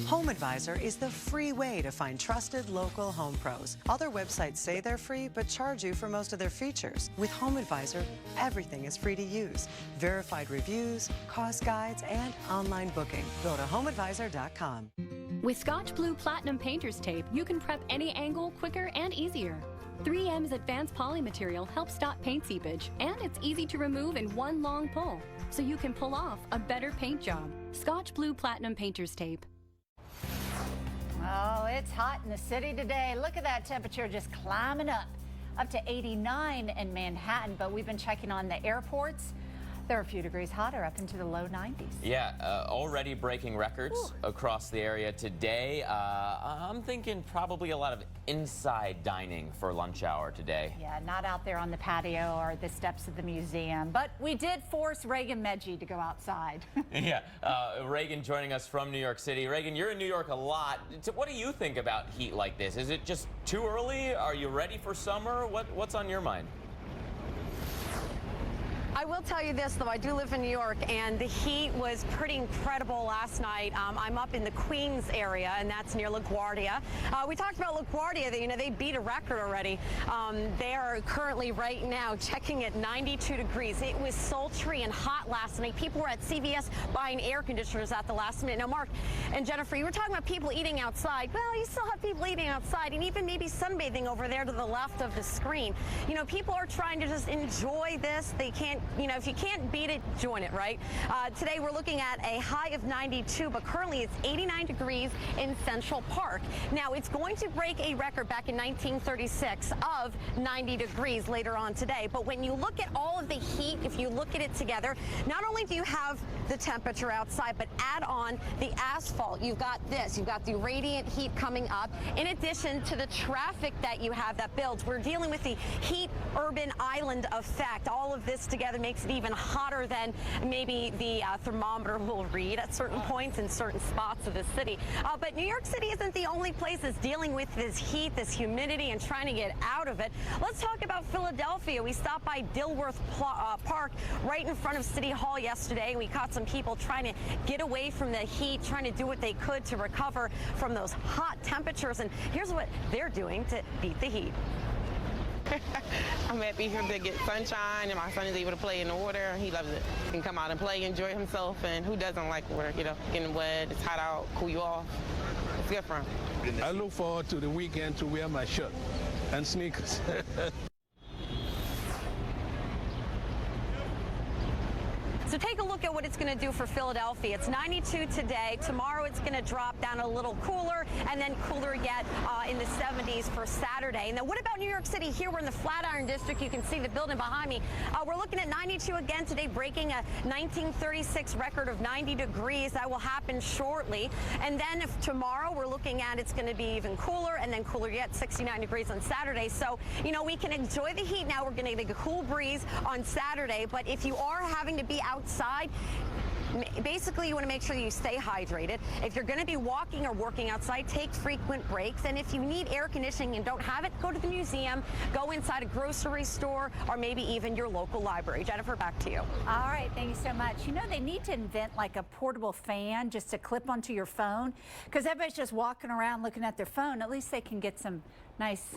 S18: Home Advisor is the free way to find trusted local home pros. Other websites say they're free, but charge you for most of their features. With Home Advisor, everything is free to use. Verified reviews, cost guides, and online booking. Go to homeadvisor.com.
S21: With Scotch Blue Platinum Painter's Tape, you can prep any angle quicker and easier. 3M's advanced poly material helps stop paint seepage, and it's easy to remove in one long pull, so you can pull off a better paint job. Scotch Blue Platinum Painter's Tape.
S1: Oh, it's hot in the city today. Look at that temperature just climbing up to 89 in Manhattan, but we've been checking on the airports. They're a few degrees hotter, up into the low 90s.
S2: Yeah, already breaking records across the area today. I'm thinking probably a lot of inside dining for lunch hour today.
S1: Yeah, not out there on the patio or the steps of the museum. But we did force Reagan Medji to go outside.
S2: Yeah, Reagan joining us from New York City. Reagan, you're in New York a lot. What do you think about heat like this? Is it just too early? Are you ready for summer? What's on your mind?
S17: I will tell you this, though. I do live in New York, and the heat was pretty incredible last night. I'm up in the Queens area, and that's near LaGuardia. We talked about LaGuardia. They beat a record already. They are currently right now checking at 92 degrees. It was sultry and hot last night. People were at CVS buying air conditioners at the last minute. Now, Mark and Jennifer, you were talking about people eating outside. Well, you still have people eating outside, and even maybe sunbathing over there to the left of the screen. People are trying to just enjoy this. They can't, if you can't beat it, join it, right? Today we're looking at a high of 92, but currently it's 89 degrees in Central Park. Now, it's going to break a record back in 1936 of 90 degrees later on today. But when you look at all of the heat, if you look at it together, not only do you have the temperature outside, but add on the asphalt. You've got this. You've got the radiant heat coming up, in addition to the traffic that you have that builds. We're dealing with the heat urban island effect. All of this together makes it even hotter than maybe the thermometer will read at certain points in certain spots of the city. But New York City isn't the only place that's dealing with this heat, this humidity, and trying to get out of it. Let's talk about Philadelphia. We stopped by Dilworth Park right in front of City Hall yesterday. We caught some people trying to get away from the heat, trying to do what they could to recover from those hot temperatures. And here's what they're doing to beat the heat.
S19: I'm happy to get sunshine, and my son is able to play in the water. He loves it. He can come out and play, enjoy himself, and who doesn't like water? Getting wet, it's hot out, cool you off. It's good for him.
S17: I look forward to the weekend to wear my shirt and sneakers. So take a look at what it's going to do for Philadelphia. It's 92 today. Tomorrow it's going to drop down a little cooler, and then cooler yet in the 70s for Saturday. And then what about New York City? Here we're in the Flatiron District. You can see the building behind me. We're looking at 92 again today, breaking a 1936 record of 90 degrees. That will happen shortly. And then if tomorrow we're looking at it's going to be even cooler, and then cooler yet, 69 degrees on Saturday. So, we can enjoy the heat now. We're going to get a cool breeze on Saturday. But if you are having to be outside, basically you want to make sure you stay hydrated. If you're going to be walking or working outside, take frequent breaks. And if you need air conditioning and don't have it, go to the museum, go inside a grocery store, or maybe even your local library. Jennifer, back to you.
S1: All right, thank you so much. They need to invent like a portable fan just to clip onto your phone, because everybody's just walking around looking at their phone. At least they can get some nice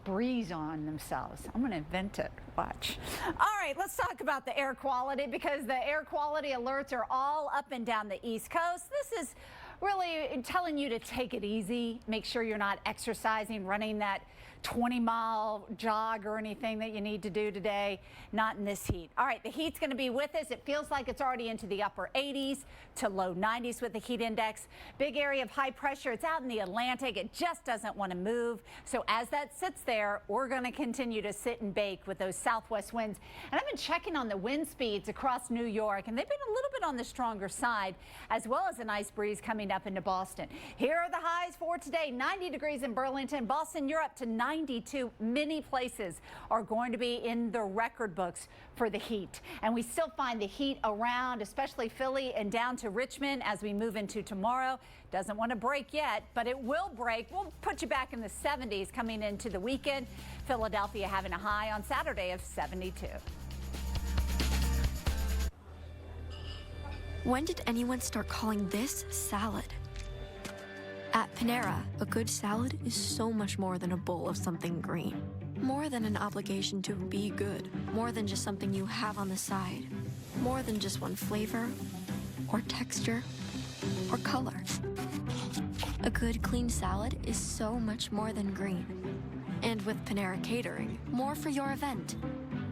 S1: breeze on themselves. I'm going to invent it. Watch. All right, let's talk about the air quality, because the air quality alerts are all up and down the East Coast. This is really telling you to take it easy. Make sure you're not exercising, running that 20-mile jog or anything that you need to do today. Not in this heat. All right, the heat's going to be with us. It feels like it's already into the upper 80s to low 90s with the heat index. Big area of high pressure. It's out in the Atlantic. It just doesn't want to move. So as that sits there, we're going to continue to sit and bake with those southwest winds. And I've been checking on the wind speeds across New York, and they've been a little bit on the stronger side, as well as a nice breeze coming up into Boston. Here are the highs for today. 90 degrees in Burlington. Boston, you're up to 92. Many places are going to be in the record books for the heat. And we still find the heat around, especially Philly and down to Richmond as we move into tomorrow. Doesn't want to break yet, but it will break. We'll put you back in the 70s coming into the weekend. Philadelphia having a high on Saturday of 72.
S20: When did anyone start calling this salad? At Panera, a good salad is so much more than a bowl of something green. More than an obligation to be good. More than just something you have on the side. More than just one flavor, or texture, or color. A good, clean salad is so much more than green. And with Panera Catering, more for your event.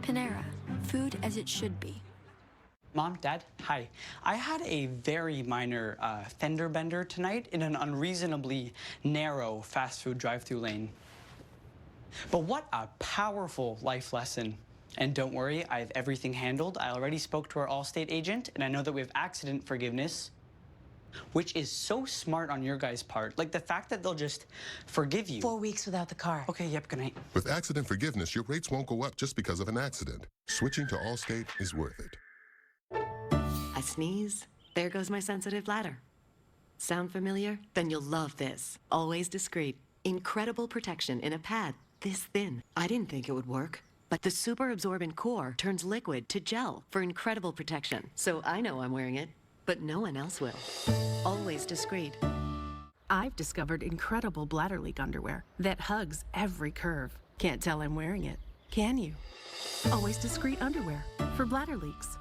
S20: Panera, food as it should be.
S22: Mom, Dad, hi. I had a very minor fender bender tonight in an unreasonably narrow fast food drive-thru lane. But what a powerful life lesson. And don't worry, I have everything handled. I already spoke to our Allstate agent, and I know that we have accident forgiveness, which is so smart on your guys' part. Like the fact that they'll just forgive you.
S18: 4 weeks without the car.
S22: Okay, yep, good night.
S23: With accident forgiveness, your rates won't go up just because of an accident. Switching to Allstate is worth it.
S24: I sneeze, there goes my sensitive bladder. Sound familiar? Then you'll love this. Always discreet. Incredible protection in a pad this thin. I didn't think it would work. But the super absorbent core turns liquid to gel for incredible protection. So I know I'm wearing it, but no one else will. Always discreet.
S4: I've discovered incredible bladder leak underwear that hugs every curve. Can't tell I'm wearing it, can you? Always discreet underwear for bladder leaks.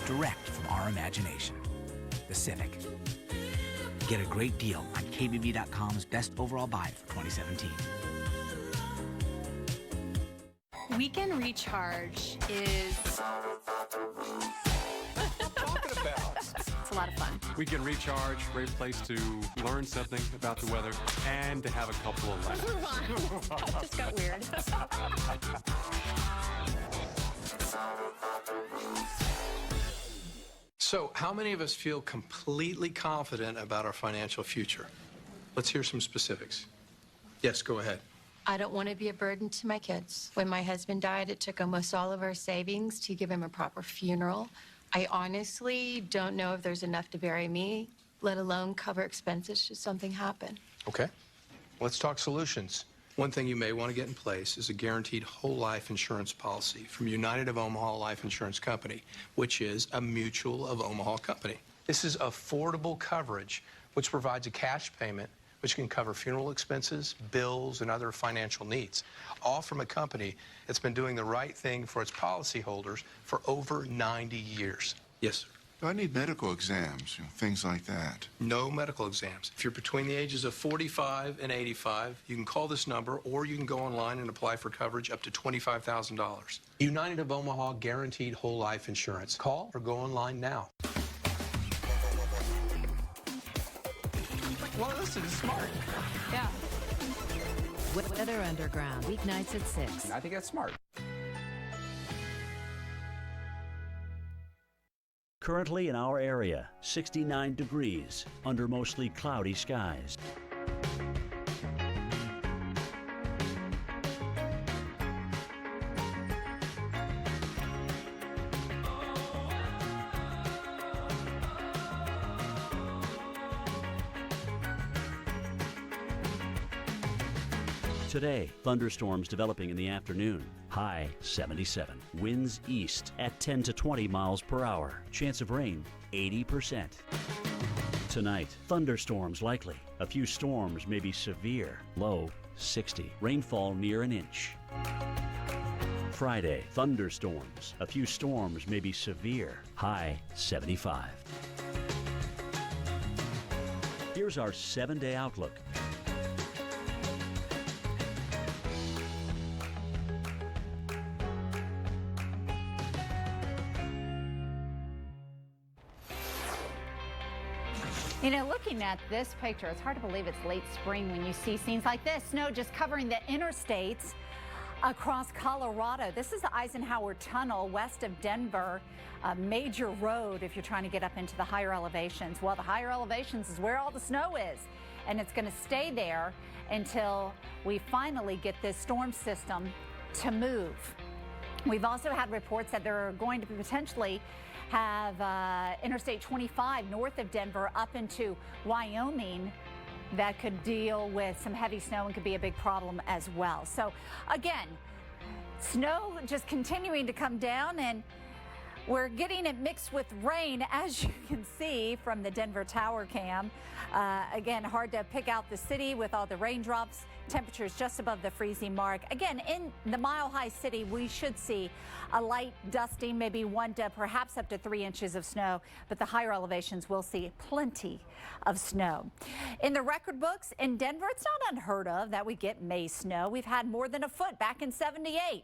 S5: Direct from our imagination. The Civic. Get a great deal on KBB.com's best overall buy for 2017.
S13: Weekend Recharge is...
S6: Talking about.
S13: It's a lot of fun.
S7: Weekend Recharge, great place to learn something about the weather and to have a couple of laughs.
S13: That just got weird.
S8: So, how many of us feel completely confident about our financial future? Let's hear some specifics. Yes, go ahead.
S11: I don't want to be a burden to my kids. When my husband died, it took almost all of our savings to give him a proper funeral. I honestly don't know if there's enough to bury me, let alone cover expenses should something happen.
S8: Okay. Let's talk solutions. One thing you may want to get in place is a guaranteed whole life insurance policy from United of Omaha Life Insurance Company, which is a Mutual of Omaha company. This is affordable coverage, which provides a cash payment which can cover funeral expenses, bills, and other financial needs, all from a company that's been doing the right thing for its policyholders for over 90 years. Yes, sir.
S25: I need medical exams, things like that.
S8: No medical exams. If you're between the ages of 45 and 85, you can call this number or you can go online and apply for coverage up to $25,000. United of Omaha Guaranteed Whole Life Insurance. Call or go online now.
S5: Well, listen, it's smart.
S13: Yeah.
S15: Weather Underground, weeknights at 6.
S14: I think that's smart.
S9: Currently in our area, 69 degrees under mostly cloudy skies. Today, thunderstorms developing in the afternoon. High 77. Winds east at 10 to 20 miles per hour. Chance of rain 80%. Tonight, thunderstorms likely. A few storms may be severe. Low 60. Rainfall near an inch. Friday, thunderstorms. A few storms may be severe. High 75. Here's our 7-day outlook.
S1: You know, looking at this picture, it's hard to believe it's late spring when you see scenes like this. Snow just covering the interstates across Colorado. This is the Eisenhower Tunnel west of Denver, a major road if you're trying to get up into the higher elevations. Well, the higher elevations is where all the snow is, and it's going to stay there until we finally get this storm system to move. We've also had reports that they're going to potentially have Interstate 25 north of Denver up into Wyoming that could deal with some heavy snow and could be a big problem as well. So again, snow just continuing to come down, and we're getting it mixed with rain, as you can see from the Denver Tower Cam. Again, hard to pick out the city with all the raindrops. Temperatures just above the freezing mark. Again, in the Mile High City, we should see a light dusting, maybe 1 to perhaps up to 3 inches of snow, but the higher elevations will see plenty of snow. In the record books in Denver, it's not unheard of that we get May snow. We've had more than a foot back in '78.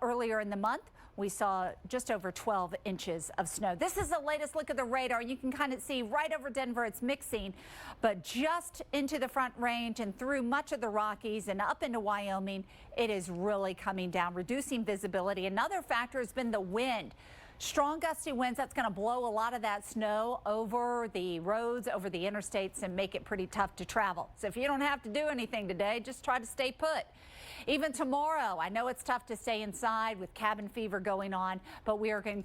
S1: Earlier in the month, we saw just over 12 inches of snow. This is the latest look at the radar. You can kind of see right over Denver, it's mixing, but just into the Front Range and through much of the Rockies and up into Wyoming, it is really coming down, reducing visibility. Another factor has been the wind. Strong gusty winds, that's going to blow a lot of that snow over the roads, over the interstates, and make it pretty tough to travel. So if you don't have to do anything today, just try to stay put. Even tomorrow, I know it's tough to stay inside with cabin fever going on, but we are going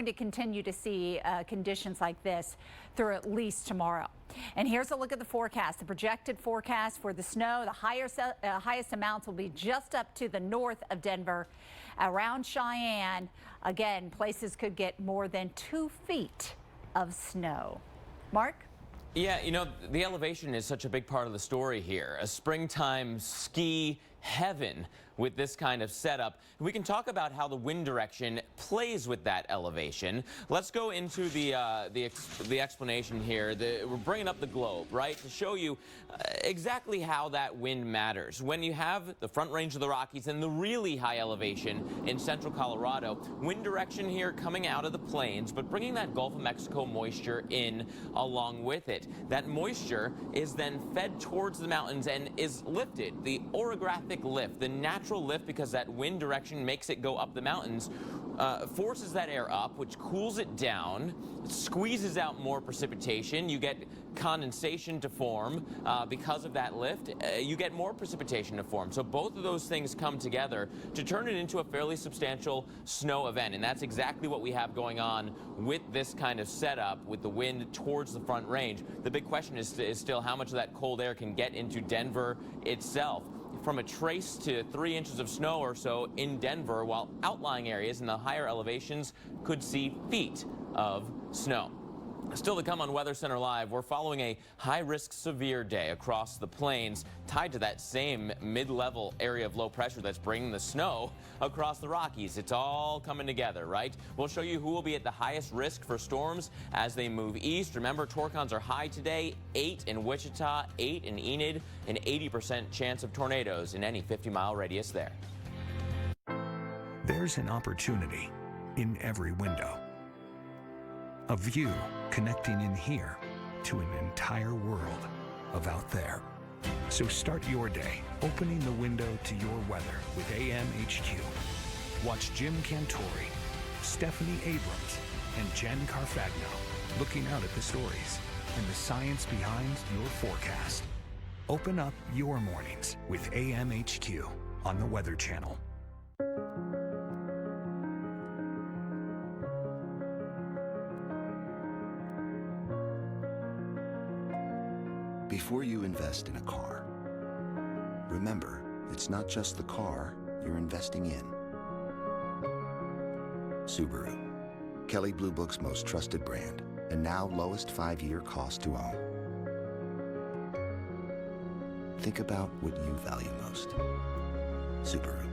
S1: to continue to see conditions like this through at least tomorrow. And here's a look at the forecast. The projected forecast for the snow, the highest amounts will be just up to the north of Denver, around Cheyenne. Again, places could get more than 2 feet of snow. Mark?
S2: Yeah, you know, the elevation is such a big part of the story here. A springtime ski heaven with this kind of setup. We can talk about how the wind direction plays with that elevation. Let's go into the explanation here. We're bringing up the globe, right, to show you exactly how that wind matters. When you have the Front Range of the Rockies and the really high elevation in central Colorado, wind direction here coming out of the plains, but bringing that Gulf of Mexico moisture in along with it. That moisture is then fed towards the mountains and is lifted. The orographic lift, the natural lift, because that wind direction makes it go up the mountains, forces that air up, which cools it down, squeezes out more precipitation. You get condensation to form because of that lift. You get more precipitation to form. So both of those things come together to turn it into a fairly substantial snow event. And that's exactly what we have going on with this kind of setup with the wind towards the Front Range. The big question is still how much of that cold air can get into Denver itself. From a trace to 3 inches of snow or so in Denver, while outlying areas in the higher elevations could see feet of snow. Still to come on Weather Center Live, we're following a high-risk severe day across the plains tied to that same mid-level area of low pressure that's bringing the snow across the Rockies. It's all coming together, right? We'll show you who will be at the highest risk for storms as they move east. Remember, torcons are high today, 8 in Wichita, 8 in Enid, an 80% chance of tornadoes in any 50-mile radius there.
S3: There's an opportunity in every window. A view connecting in here to an entire world of out there. So start your day opening the window to your weather with AMHQ. Watch Jim Cantori, Stephanie Abrams, and Jen Carfagno looking out at the stories and the science behind your forecast. Open up your mornings with AMHQ on the Weather Channel.
S6: Before you invest in a car, remember, it's not just the car you're investing in. Subaru, Kelley Blue Book's most trusted brand, and now lowest 5-year cost to own. Think about what you value most. Subaru.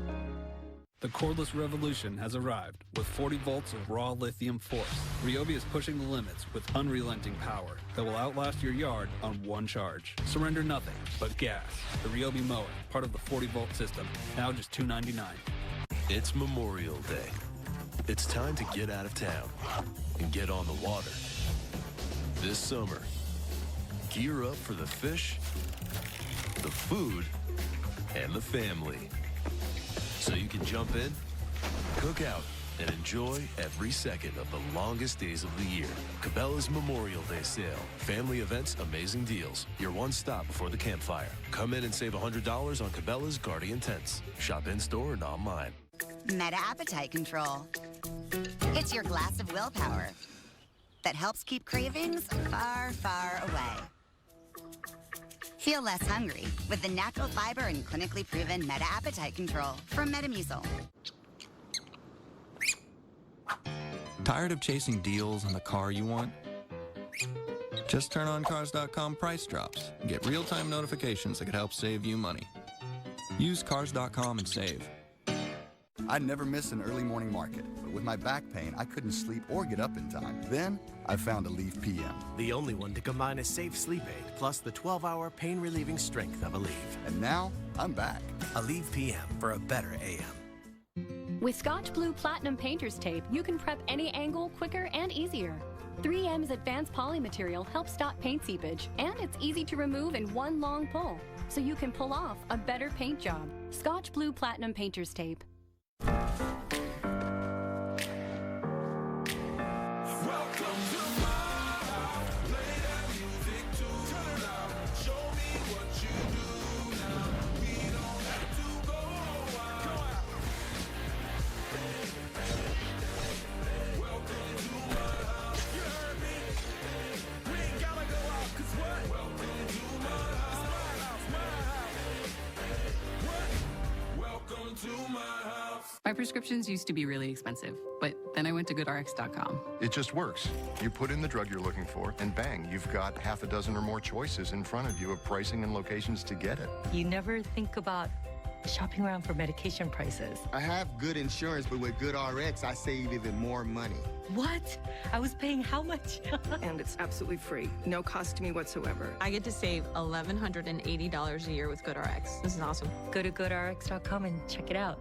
S10: The cordless revolution has arrived with 40 volts of raw lithium force. Ryobi is pushing the limits with unrelenting power that will outlast your yard on one charge. Surrender nothing but gas. The Ryobi mower, part of the 40-volt system, now just $299.
S12: It's Memorial Day. It's time to get out of town and get on the water. This summer, gear up for the fish, the food, and the family. So you can jump in, cook out, and enjoy every second of the longest days of the year. Cabela's Memorial Day sale. Family events, amazing deals. Your one stop before the campfire. Come in and save $100 on Cabela's Guardian Tents. Shop in-store and online.
S16: Meta Appetite Control. It's your glass of willpower that helps keep cravings far, far away. Feel less hungry with the natural fiber and clinically proven Meta Appetite Control from Metamucil.
S26: Tired of chasing deals on the car you want? Just turn on Cars.com Price Drops and get real-time notifications that could help save you money. Use Cars.com and save.
S27: I'd never miss an early morning market, but with my back pain, I couldn't sleep or get up in time. Then, I found Aleve PM.
S28: The only one to combine a safe sleep aid plus the 12-hour pain-relieving strength of Aleve.
S27: And now, I'm back.
S28: Aleve PM for a better AM.
S21: With Scotch Blue Platinum Painter's Tape, you can prep any angle quicker and easier. 3M's advanced poly material helps stop paint seepage, and it's easy to remove in one long pull, so you can pull off a better paint job. Scotch Blue Platinum Painter's Tape.
S4: My prescriptions used to be really expensive, but then I went to GoodRx.com.
S25: It just works. You put in the drug you're looking for, and bang, you've got half a dozen or more choices in front of you of pricing and locations to get it.
S17: You never think about shopping around for medication prices.
S18: I have good insurance, but with GoodRx, I save even more money.
S17: What? I was paying how much?
S19: And it's absolutely free. No cost to me whatsoever.
S20: I get to save $1,180 a year with GoodRx. This is awesome.
S17: Go to GoodRx.com and check it out.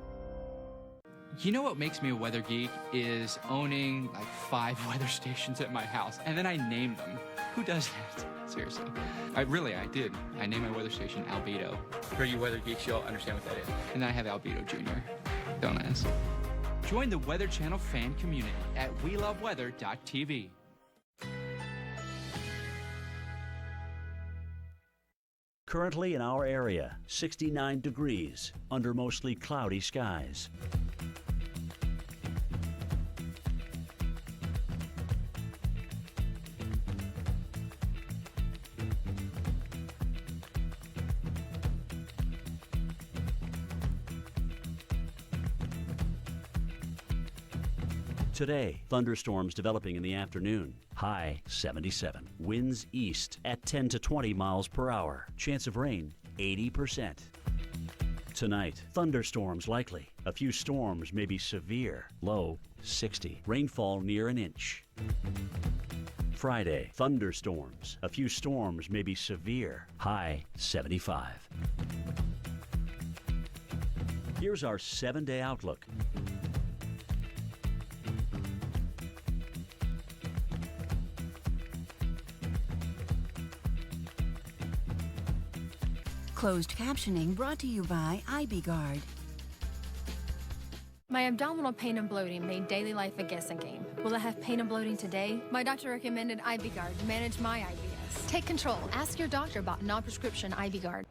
S22: You know what makes me a weather geek is owning like 5 weather stations at my house, and then I name them. Who does that? Seriously. I did. I named my weather station Albedo. For you weather geeks, you'll understand what that is. And then I have Albedo Jr. Don't ask. Join the Weather Channel fan community at weloveweather.tv.
S9: Currently in our area, 69 degrees under mostly cloudy skies. Today, thunderstorms developing in the afternoon. High 77. Winds east at 10 to 20 miles per hour. Chance of rain 80%. Tonight, thunderstorms likely. A few storms may be severe. Low 60. Rainfall near an inch. Friday, thunderstorms. A few storms may be severe. High 75. Here's our 7-day outlook.
S23: Closed captioning brought to you by IBGuard.
S24: My abdominal pain and bloating made daily life a guessing game. Will I have pain and bloating today? My doctor recommended IBGuard to manage my IBS. Take control. Ask your doctor about non-prescription IBGuard.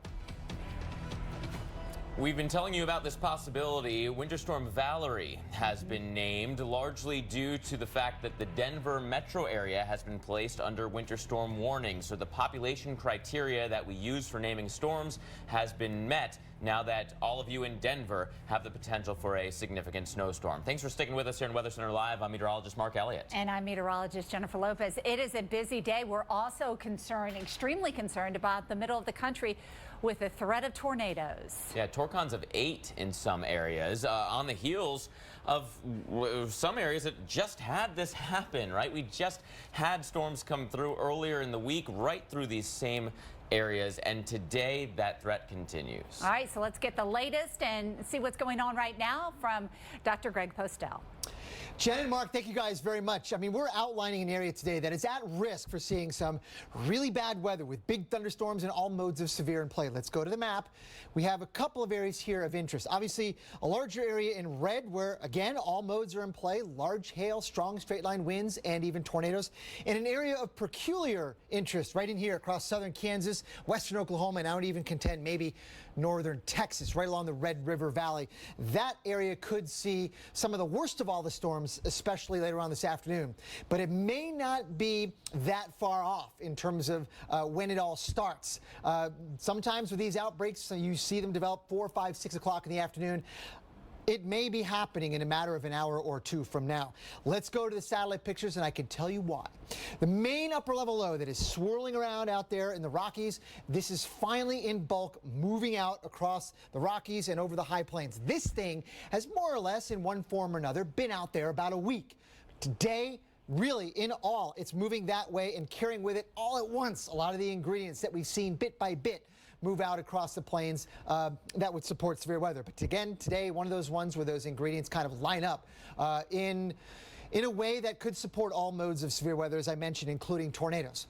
S2: We've been telling you about this possibility. Winter Storm Valerie has been named, largely due to the fact that the Denver metro area has been placed under winter storm warning. So the population criteria that we use for naming storms has been met now that all of you in Denver have the potential for a significant snowstorm. Thanks for sticking with us here in Weather Center Live. I'm meteorologist Mark Elliott.
S1: And I'm meteorologist Jennifer Lopez. It is a busy day. We're also extremely concerned about the middle of the country with the threat of tornadoes.
S2: Yeah, torcons of 8 in some areas on the heels of some areas that just had this happen, right? We just had storms come through earlier in the week right through these same areas, and today that threat continues.
S1: All right, so let's get the latest and see what's going on right now from Dr. Greg Postel.
S29: Jen and Mark, thank you guys very much. I mean, we're outlining an area today that is at risk for seeing some really bad weather with big thunderstorms and all modes of severe in play. Let's go to the map. We have a couple of areas here of interest. Obviously, a larger area in red where, again, all modes are in play. Large hail, strong straight line winds, and even tornadoes. In an area of peculiar interest right in here across southern Kansas, western Oklahoma, and I would even contend maybe northern Texas, right along the Red River Valley. That area could see some of the worst of all the storms, especially later on this afternoon. But it may not be that far off in terms of when it all starts. Sometimes with these outbreaks, you see them develop 4, 5, 6 o'clock in the afternoon. It may be happening in a matter of an hour or two from now. Let's go to the satellite pictures, and I can tell you why. The main upper level low that is swirling around out there in the Rockies, this is finally in bulk moving out across the Rockies and over the high plains. This thing has more or less, in one form or another, been out there about a week. Today, really, in all, it's moving that way and carrying with it all at once a lot of the ingredients that we've seen bit by bit move out across the plains that would support severe weather. But again, today, one of those ones where those ingredients kind of line up in a way that could support all modes of severe weather, as I mentioned, including tornadoes.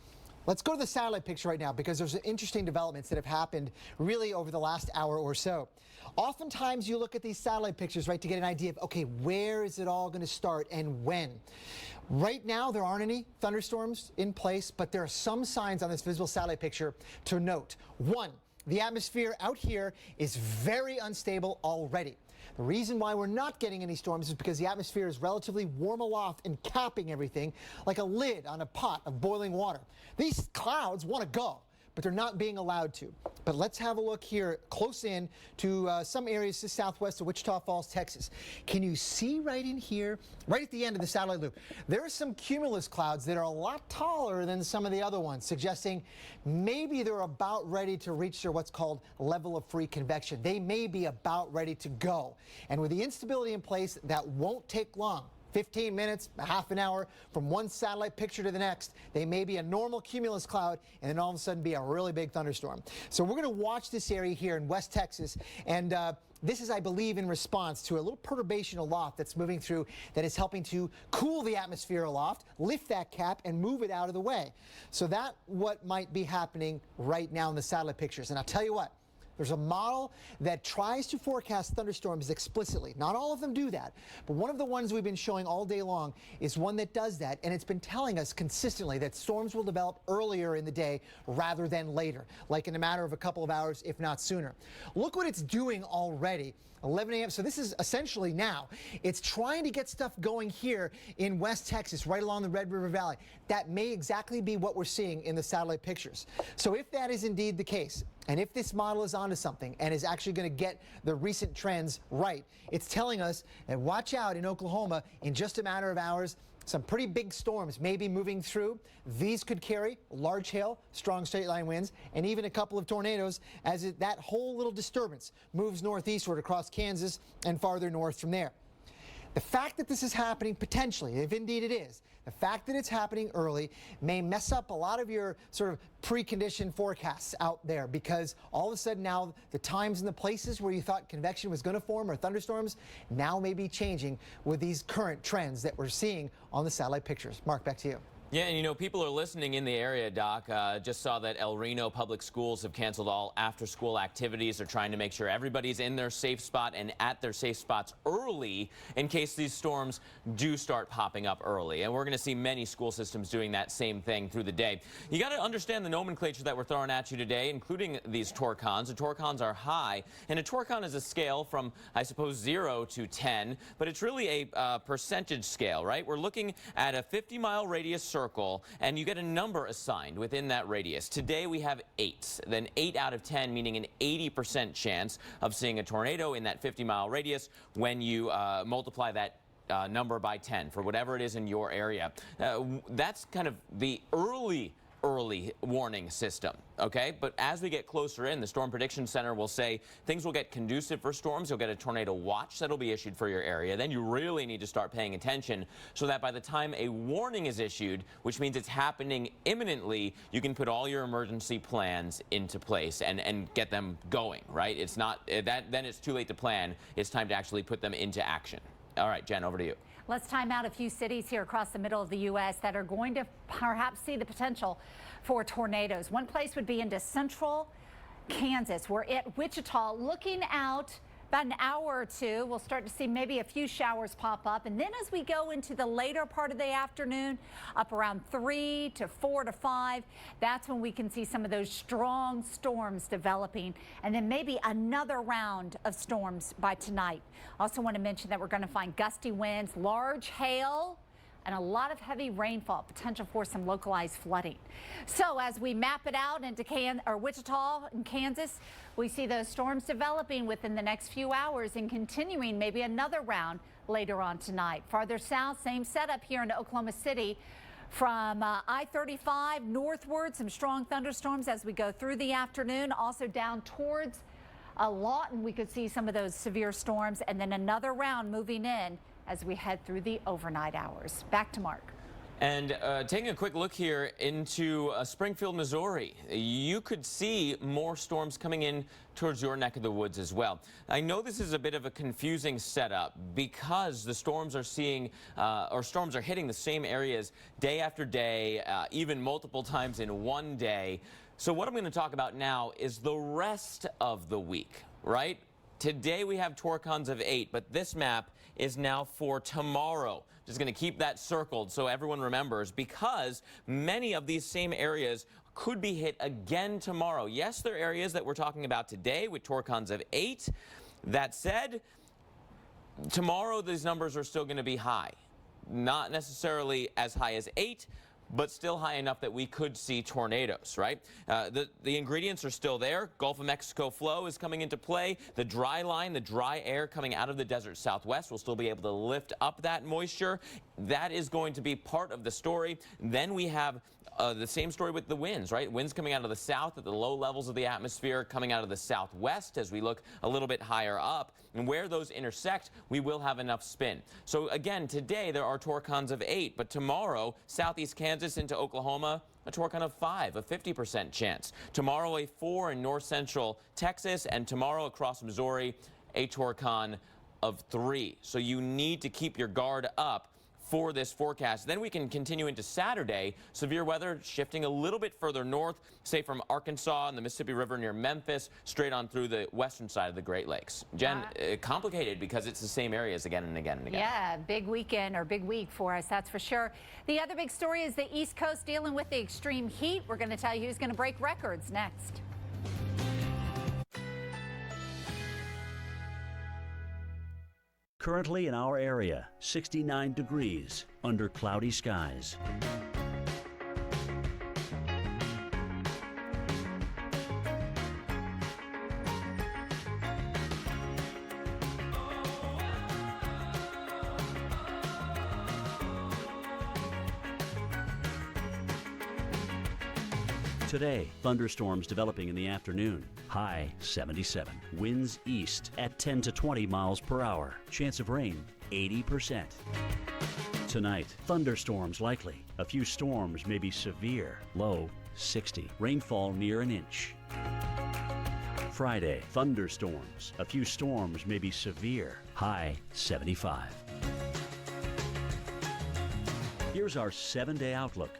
S29: Let's go to the satellite picture right now because there's interesting developments that have happened really over the last hour or so. Oftentimes you look at these satellite pictures, right, to get an idea of, okay, where is it all going to start and when? Right now, there aren't any thunderstorms in place, but there are some signs on this visible satellite picture to note. One, the atmosphere out here is very unstable already. The reason why we're not getting any storms is because the atmosphere is relatively warm aloft and capping everything like a lid on a pot of boiling water. These clouds want to go, but they're not being allowed to. But let's have a look here close in to some areas to southwest of Wichita Falls, Texas. Can you see right in here, right at the end of the satellite loop, there are some cumulus clouds that are a lot taller than some of the other ones, suggesting maybe they're about ready to reach their what's called level of free convection. They may be about ready to go. And with the instability in place, that won't take long. 15 minutes, a half an hour from one satellite picture to the next. They may be a normal cumulus cloud and then all of a sudden be a really big thunderstorm. So we're going to watch this area here in West Texas, and this is, I believe, in response to a little perturbation aloft that's moving through that is helping to cool the atmosphere aloft, lift that cap, and move it out of the way. So that's what might be happening right now in the satellite pictures. And I'll tell you what, there's a model that tries to forecast thunderstorms explicitly. Not all of them do that, but one of the ones we've been showing all day long is one that does that, and it's been telling us consistently that storms will develop earlier in the day rather than later, like in a matter of a couple of hours, if not sooner. Look what it's doing already. 11 a.m. So this is essentially now. It's trying to get stuff going here in West Texas, right along the Red River Valley. That may exactly be what we're seeing in the satellite pictures. So if that is indeed the case, and if this model is onto something and is actually going to get the recent trends right, it's telling us that watch out in Oklahoma in just a matter of hours. Some pretty big storms may be moving through. These could carry large hail, strong straight line winds, and even a couple of tornadoes as that whole little disturbance moves northeastward across Kansas and farther north from there. The fact that this is happening potentially, if indeed it is, the fact that it's happening early may mess up a lot of your sort of preconditioned forecasts out there, because all of a sudden now the times and the places where you thought convection was going to form or thunderstorms now may be changing with these current trends that we're seeing on the satellite pictures. Mark, back to you.
S2: Yeah, and you know, people are listening in the area, Doc. Just saw that El Reno Public Schools have canceled all after-school activities. They're trying to make sure everybody's in their safe spot and at their safe spots early in case these storms do start popping up early. And we're going to see many school systems doing that same thing through the day. You got to understand the nomenclature that we're throwing at you today, including these torcons. The torcons are high, and a torcon is a scale from, I suppose, 0 to 10, but it's really a percentage scale, right? We're looking at a 50-mile radius circle, and you get a number assigned within that radius. Today we have 8, then 8 out of 10, meaning an 80% chance of seeing a tornado in that 50-mile radius when you multiply that number by 10 for whatever it is in your area. That's kind of the early warning system, okay? But as we get closer in, the Storm Prediction Center will say things will get conducive for storms. You'll get a tornado watch that'll be issued for your area. Then you really need to start paying attention so that by the time a warning is issued, which means it's happening imminently, you can put all your emergency plans into place and get them going, right? It's not then it's too late to plan. It's time to actually put them into action. All right, Jen, over to you.
S1: Let's time out a few cities here across the middle of the U.S. that are going to perhaps see the potential for tornadoes. One place would be into central Kansas. We're at Wichita, looking out about an hour or two. We'll start to see maybe a few showers pop up. And then as we go into the later part of the afternoon, up around 3 to 4 to 5, that's when we can see some of those strong storms developing. And then maybe another round of storms by tonight. Also want to mention that we're going to find gusty winds, large hail, and a lot of heavy rainfall, potential for some localized flooding. So as we map it out into Wichita and Kansas, we see those storms developing within the next few hours and continuing maybe another round later on tonight. Farther south, same setup here in Oklahoma City. From I-35 northward, some strong thunderstorms as we go through the afternoon. Also down towards Lawton, we could see some of those severe storms, and then another round moving in as we head through the overnight hours. Back to Mark.
S2: And taking a quick look here into Springfield, Missouri, you could see more storms coming in towards your neck of the woods as well. I know this is a bit of a confusing setup because the storms are storms are hitting the same areas day after day, even multiple times in one day. So what I'm going to talk about now is the rest of the week, right? Today we have torcons of 8, but this map is now for tomorrow. Just going to keep that circled so everyone remembers, because many of these same areas could be hit again tomorrow. Yes, there are areas that we're talking about today with torcons of 8. That said, tomorrow these numbers are still going to be high. Not necessarily as high as 8, but still high enough that we could see tornadoes, right? The ingredients are still there. Gulf of Mexico flow is coming into play. The dry line, the dry air coming out of the desert southwest will still be able to lift up that moisture. That is going to be part of the story. Then we have the same story with the winds, right? Winds coming out of the south at the low levels of the atmosphere, coming out of the southwest as we look a little bit higher up. And where those intersect, we will have enough spin. So again, today there are torcons of 8, but tomorrow, southeast Kansas into Oklahoma, a torcon of 5, a 50% chance. Tomorrow, a 4 in north central Texas, and tomorrow across Missouri, a torcon of 3. So you need to keep your guard up for this forecast. Then we can continue into Saturday. Severe weather shifting a little bit further north, say from Arkansas and the Mississippi River near Memphis, straight on through the western side of the Great Lakes. Jen, complicated because it's the same areas again and again and again.
S1: Yeah, big weekend or big week for us, that's for sure. The other big story is the East Coast dealing with the extreme heat. We're going to tell you who's going to break records next.
S9: Currently in our area, 69 degrees under cloudy skies. Today, thunderstorms developing in the afternoon. High 77. Winds east at 10 to 20 miles per hour. Chance of rain 80%. Tonight, thunderstorms likely. A few storms may be severe. Low 60. Rainfall near an inch. Friday, thunderstorms. A few storms may be severe. High 75. Here's our 7-day outlook.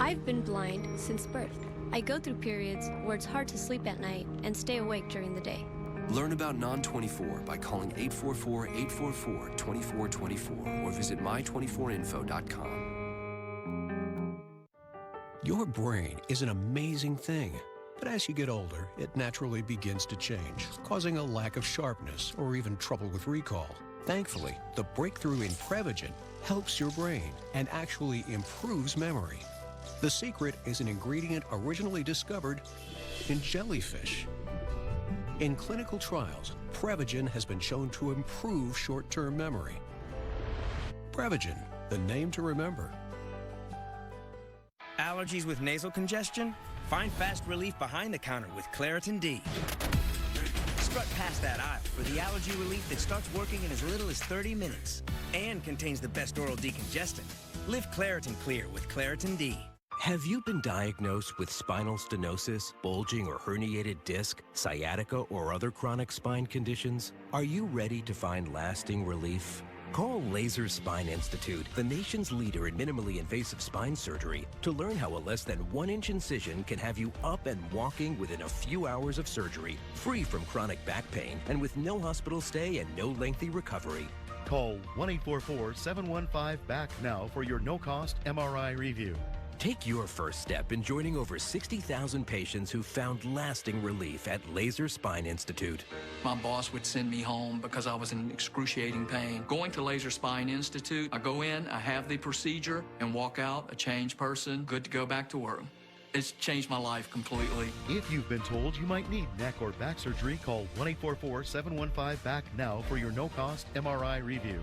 S3: I've been blind since birth. I go through periods where it's hard to sleep at night and stay awake during the day.
S12: Learn about Non-24 by calling 844-844-2424 or visit my24info.com.
S5: Your brain is an amazing thing, but as you get older, it naturally begins to change, causing a lack of sharpness or even trouble with recall. Thankfully, the breakthrough in Prevagen helps your brain and actually improves memory. The secret is an ingredient originally discovered in jellyfish. In clinical trials, Prevagen has been shown to improve short-term memory. Prevagen, the name to remember.
S6: Allergies with nasal congestion? Find fast relief behind the counter with Claritin D. Strut past that aisle for the allergy relief that starts working in as little as 30 minutes and contains the best oral decongestant. Live Claritin Clear with Claritin D.
S7: Have you been diagnosed with spinal stenosis, bulging or herniated disc, sciatica, or other chronic spine conditions? Are you ready to find lasting relief? Call Laser Spine Institute, the nation's leader in minimally invasive spine surgery, to learn how a less than 1-inch incision can have you up and walking within a few hours of surgery, free from chronic back pain and with no hospital stay and no lengthy recovery.
S8: Call 1-844-715-BACK now for your no-cost MRI review.
S7: Take your first step in joining over 60,000 patients who found lasting relief at Laser Spine Institute.
S11: My boss would send me home because I was in excruciating pain. Going to Laser Spine Institute, I go in, I have the procedure, and walk out a changed person, good to go back to work. It's changed my life completely.
S8: If you've been told you might need neck or back surgery, call 1-844-715-BACK now for your no-cost MRI review.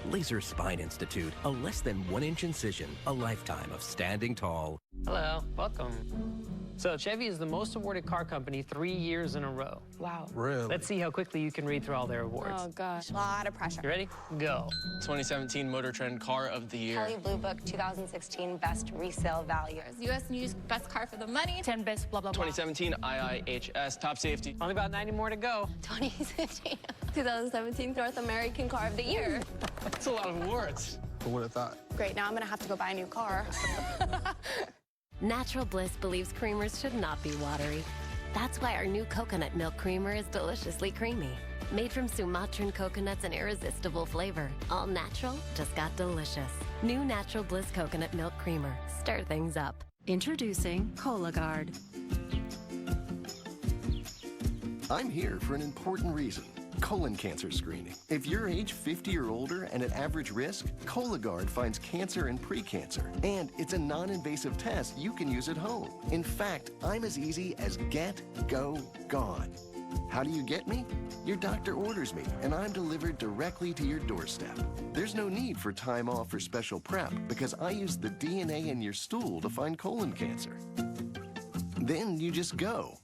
S7: Laser Spine Institute, a less than 1-inch incision, a lifetime of standing tall.
S13: Hello, welcome. So Chevy is the most awarded car company 3 years in a row.
S14: Wow.
S7: Really?
S13: Let's see how quickly you can read through all their awards.
S14: Oh gosh, a lot of pressure.
S13: You ready? Go.
S14: 2017 Motor Trend Car of the Year.
S15: Kelley Blue Book 2016 Best Resale Value.
S24: U.S. News Best Car for the Money. 10 Best blah, blah, blah.
S14: 2017 IIHS Top Safety.
S13: Only about 90 more to go.
S15: 2016 2017 North American Car of the Year.
S14: That's a lot of awards. Who would have thought?
S15: Great, now I'm gonna have to go buy a new car.
S30: Natural Bliss believes creamers should not be watery. That's why our new coconut milk creamer is deliciously creamy. Made from Sumatran coconuts and irresistible flavor. All natural, just got delicious. New Natural Bliss coconut milk creamer. Stir things up.
S21: Introducing Cologuard.
S4: I'm here for an important reason. Colon cancer screening. If you're age 50 or older and at average risk, Cologuard finds cancer and precancer. And it's a non-invasive test you can use at home. In fact, I'm as easy as get, go, gone. How do you get me? Your doctor orders me, and I'm delivered directly to your doorstep. There's no need for time off or special prep because I use the DNA in your stool to find colon cancer. Then you just go.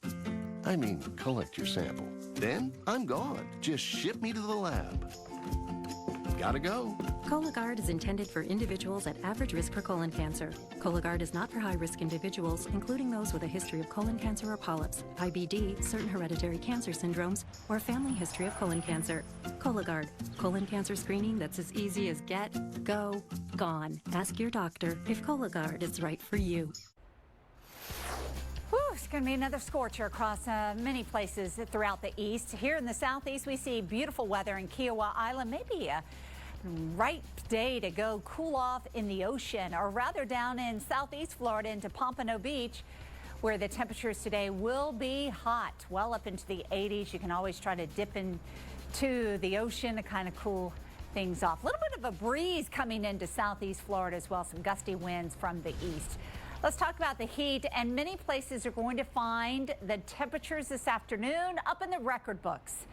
S4: I mean, collect your sample. Then I'm gone. Just ship me to the lab. Gotta go.
S17: Cologuard is intended for individuals at average risk for colon cancer. Cologuard is not for high-risk individuals, including those with a history of colon cancer or polyps, IBD, certain hereditary cancer syndromes, or a family history of colon cancer. Cologuard, colon cancer screening that's as easy as get, go, gone. Ask your doctor if Cologuard is right for you.
S1: Whew, it's going to be another scorcher across many places throughout the east. Here in the southeast, we see beautiful weather in Kiowa Island. Maybe a right day to go cool off in the ocean, or rather down in southeast Florida into Pompano Beach, where the temperatures today will be hot, well up into the 80s. You can always try to dip into the ocean to kind of cool things off. A little bit of a breeze coming into southeast Florida as well, some gusty winds from the east. Let's talk about the heat, and many places are going to find the temperatures this afternoon up in the record books.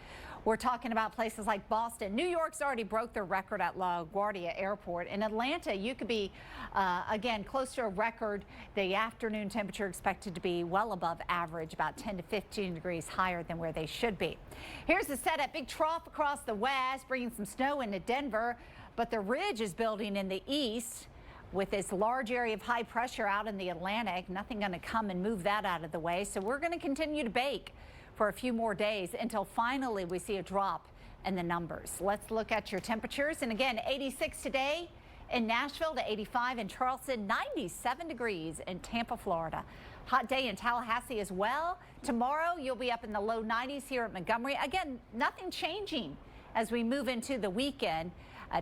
S1: We're talking about places like Boston. New York's already broke their record at LaGuardia Airport. In Atlanta, you could be, again, close to a record. The afternoon temperature expected to be well above average, about 10 to 15 degrees higher than where they should be. Here's the setup. Big trough across the west, bringing some snow into Denver, but the ridge is building in the east. With this large area of high pressure out in the Atlantic, nothing going to come and move that out of the way. So we're going to continue to bake for a few more days until finally we see a drop in the numbers. Let's look at your temperatures. And again, 86 today in Nashville to 85 in Charleston, 97 degrees in Tampa, Florida. Hot day in Tallahassee as well. Tomorrow you'll be up in the low 90s here at Montgomery. Again, nothing changing as we move into the weekend.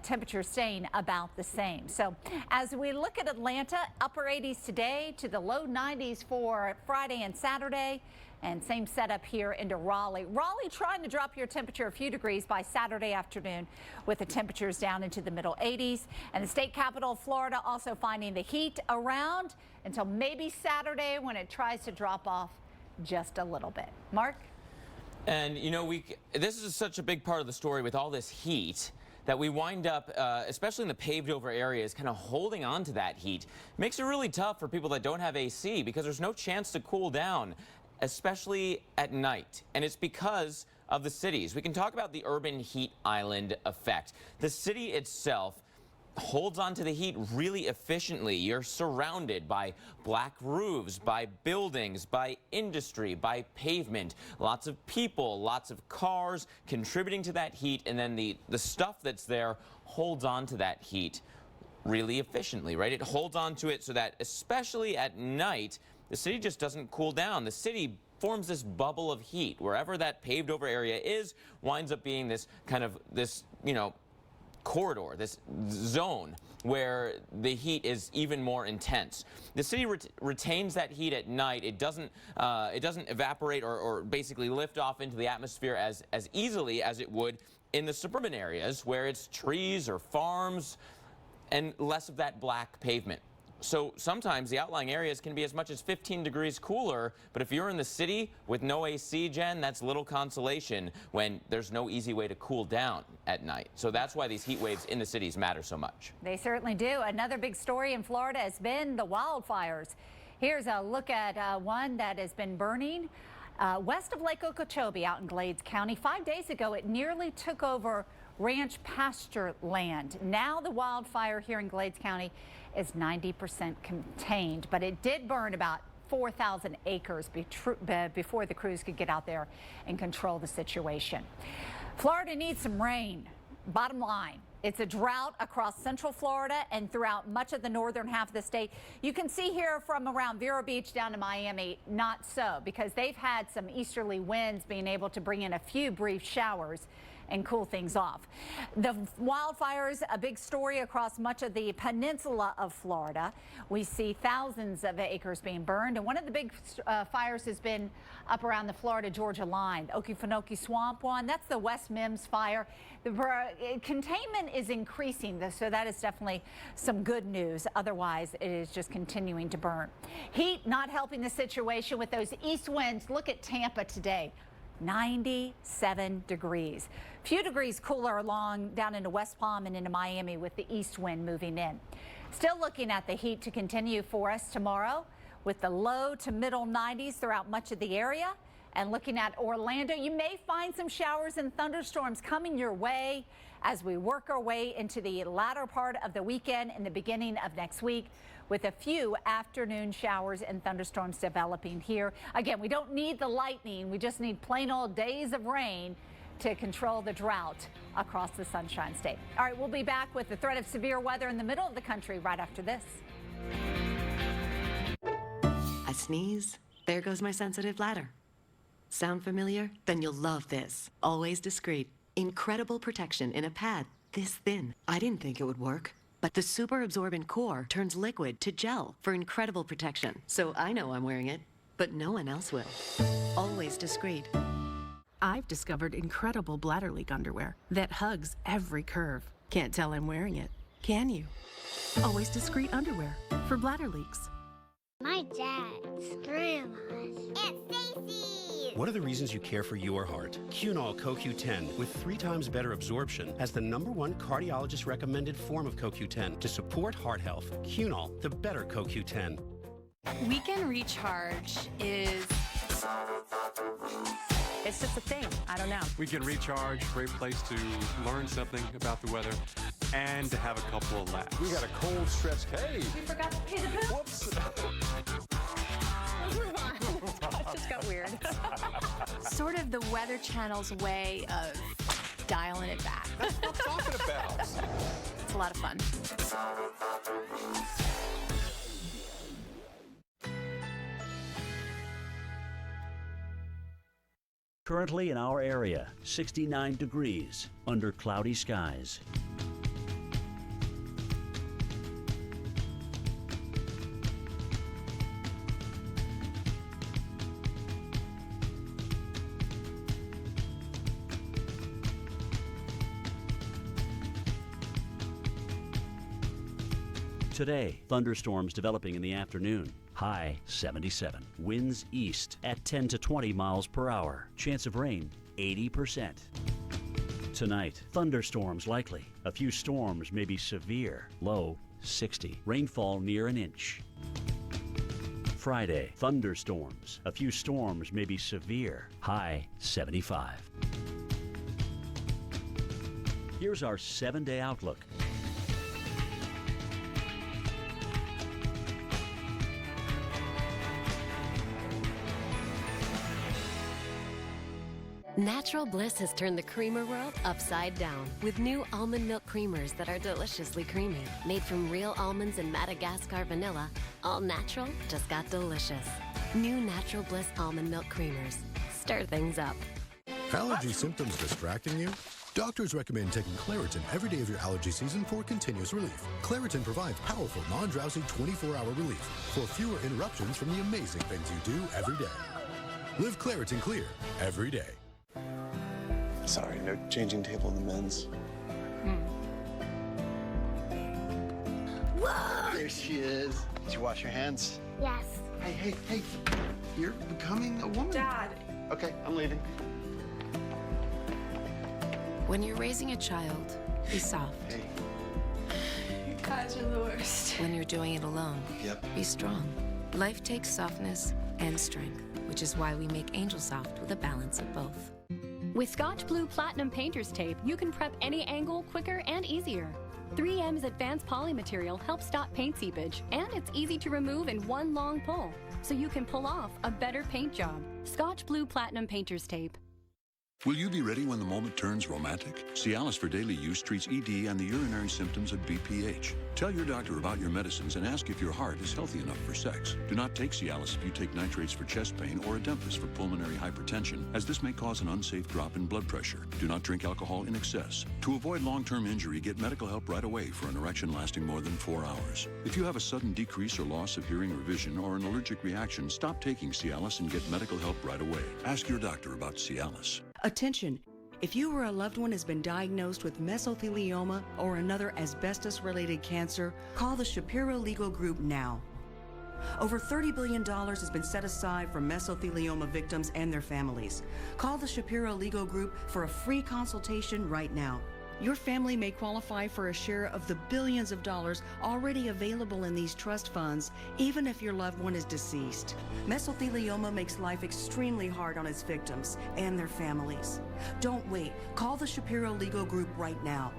S1: Temperature staying about the same. So as we look at Atlanta, upper 80s today to the low 90s for Friday and Saturday, and same setup here into Raleigh. Raleigh trying to drop your temperature a few degrees by Saturday afternoon with the temperatures down into the middle 80s. And the state capital of Florida also finding the heat around until maybe Saturday when it tries to drop off just a little bit. Mark?
S2: And you know, this is such a big part of the story with all this heat, that we wind up, especially in the paved over areas, kind of holding on to that heat. Makes it really tough for people that don't have AC because there's no chance to cool down, especially at night. And it's because of the cities. We can talk about the urban heat island effect. The city itself holds on to the heat really efficiently. You're surrounded by black roofs, by buildings, by industry, by pavement, lots of people, lots of cars contributing to that heat, and then the stuff that's there holds on to that heat really efficiently, right? It holds on to it so that, especially at night, the city just doesn't cool down. The city forms this bubble of heat. Wherever that paved over area is, winds up being this kind of, you know, corridor, this zone where the heat is even more intense. The city retains that heat at night. It doesn't evaporate or basically lift off into the atmosphere as easily as it would in the suburban areas where it's trees or farms and less of that black pavement. So sometimes the outlying areas can be as much as 15 degrees cooler, but if you're in the city with no AC, Jen, that's little consolation when there's no easy way to cool down at night. So that's why these heat waves in the cities matter so much.
S1: They certainly do. Another big story in Florida has been the wildfires. Here's a look at one that has been burning west of Lake Okeechobee out in Glades County. 5 days ago, it nearly took over ranch pasture land. Now the wildfire here in Glades County is 90% contained, but it did burn about 4,000 acres before the crews could get out there and control the situation. Florida needs some rain. Bottom line, it's a drought across central Florida and throughout much of the northern half of the state. You can see here from around Vero Beach down to Miami, not so, because they've had some easterly winds being able to bring in a few brief showers. and cool things off. The wildfires, a big story across much of the peninsula of Florida. We see thousands of acres being burned, and one of the big fires has been up around the Florida-Georgia line. Okefenokee Swamp one, that's the West Mims fire. The containment is increasing, so that is definitely some good news. Otherwise, it is just continuing to burn. Heat not helping the situation with those east winds. Look at Tampa today. 97 degrees. Few degrees cooler along down into West Palm and into Miami with the east wind moving in. Still looking at the heat to continue for us tomorrow with the low to middle 90s throughout much of the area. And looking at Orlando, you may find some showers and thunderstorms coming your way as we work our way into the latter part of the weekend and the beginning of next week, with a few afternoon showers and thunderstorms developing here. Again, we don't need the lightning. We just need plain old days of rain to control the drought across the Sunshine State. All right, we'll be back with the threat of severe weather in the middle of the country right after this.
S10: I sneeze, there goes my sensitive bladder. Sound familiar? Then you'll love this. Always Discreet. Incredible protection in a pad this thin. I didn't think it would work. But the super absorbent core turns liquid to gel for incredible protection. So I know I'm wearing it, but no one else will. Always Discreet.
S16: I've discovered incredible bladder leak underwear that hugs every curve. Can't tell I'm wearing it, can you? Always Discreet underwear for bladder leaks.
S18: My dad's, grandma's, Aunt Stacy's.
S5: What are the reasons you care for your heart? Cunol CoQ10 with 3 times better absorption as the #1 cardiologist recommended form of CoQ10 to support heart health. Cunol, the better CoQ10.
S19: Weekend Recharge is... It's just a thing. I don't know.
S20: Weekend Recharge, great place to learn something about the weather and to have a couple of laughs.
S22: We got a cold stretch. Hey!
S19: We forgot to pay the bill.
S22: Whoops!
S19: Let's move on. It just got weird. Sort of the Weather Channel's way of dialing it back.
S22: That's what I'm talking about.
S19: It's a lot of fun.
S9: Currently in our area, 69 degrees under cloudy skies. Today, thunderstorms developing in the afternoon. High 77. Winds east at 10 to 20 miles per hour. Chance of rain 80%. Tonight, thunderstorms likely. A few storms may be severe. Low 60. Rainfall near an inch. Friday, thunderstorms. A few storms may be severe. High 75. Here's our 7-day outlook.
S30: Natural Bliss has turned the creamer world upside down with new almond milk creamers that are deliciously creamy. Made from real almonds and Madagascar vanilla, all natural, just got delicious. New Natural Bliss almond milk creamers. Stir things up.
S25: Allergy symptoms distracting you? Doctors recommend taking Claritin every day of your allergy season for continuous relief. Claritin provides powerful, non-drowsy 24-hour relief for fewer interruptions from the amazing things you do every day. Live Claritin Clear every day.
S26: Sorry, no changing table in the men's.
S18: Whoa!
S26: There she is. Did you wash your hands?
S18: Yes.
S26: Hey. You're becoming a woman.
S19: Dad.
S26: Okay, I'm leaving.
S16: When you're raising a child, be soft.
S26: Hey.
S19: You guys are the worst.
S16: When you're doing it alone,
S26: Yep.
S16: be strong. Life takes softness and strength, which is why we make Angel Soft with a balance of both.
S21: With Scotch Blue Platinum Painter's Tape, you can prep any angle quicker and easier. 3M's advanced poly material helps stop paint seepage, and it's easy to remove in one long pull, so you can pull off a better paint job. Scotch Blue Platinum Painter's Tape.
S3: Will you be ready when the moment turns romantic? Cialis for daily use treats ED and the urinary symptoms of BPH. Tell your doctor about your medicines and ask if your heart is healthy enough for sex. Do not take Cialis if you take nitrates for chest pain or Adempas for pulmonary hypertension, as this may cause an unsafe drop in blood pressure. Do not drink alcohol in excess. To avoid long-term injury, get medical help right away for an erection lasting more than 4 hours. If you have a sudden decrease or loss of hearing or vision or an allergic reaction, stop taking Cialis and get medical help right away. Ask your doctor about Cialis.
S6: Attention! If you or a loved one has been diagnosed with mesothelioma or another asbestos-related cancer, call the Shapiro Legal Group now. Over $30 billion has been set aside for mesothelioma victims and their families. Call the Shapiro Legal Group for a free consultation right now. Your family may qualify for a share of the billions of dollars already available in these trust funds, even if your loved one is deceased. Mesothelioma makes life extremely hard on its victims and their families. Don't wait. Call the Shapiro Legal Group right now.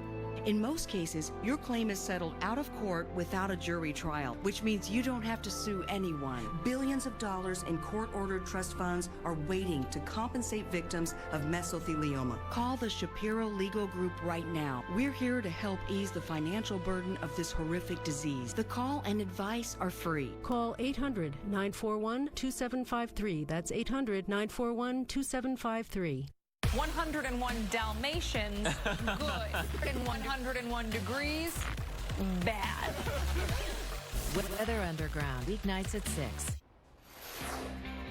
S6: In most cases, your claim is settled out of court without a jury trial, which means you don't have to sue anyone. Billions of dollars in court-ordered trust funds are waiting to compensate victims of mesothelioma. Call the Shapiro Legal Group right now. We're here to help ease the financial burden of this horrific disease. The call and advice are free.
S7: Call 800-941-2753. That's 800-941-2753.
S8: 101 Dalmatians, good. And 101 degrees, bad.
S11: Weather Underground, weeknights at 6.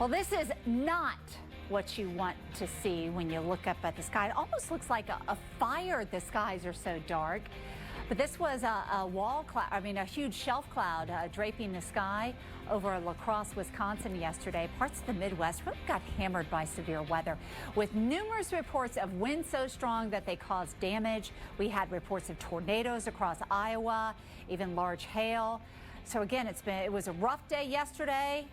S1: Well, this is not what you want to see when you look up at the sky. It almost looks like a fire. The skies are so dark. But this was a wall cloud, a huge shelf cloud draping the sky over La Crosse, Wisconsin yesterday. Parts of the Midwest really got hammered by severe weather, with numerous reports of winds so strong that they caused damage. We had reports of tornadoes across Iowa, even large hail. So again, it was a rough day yesterday.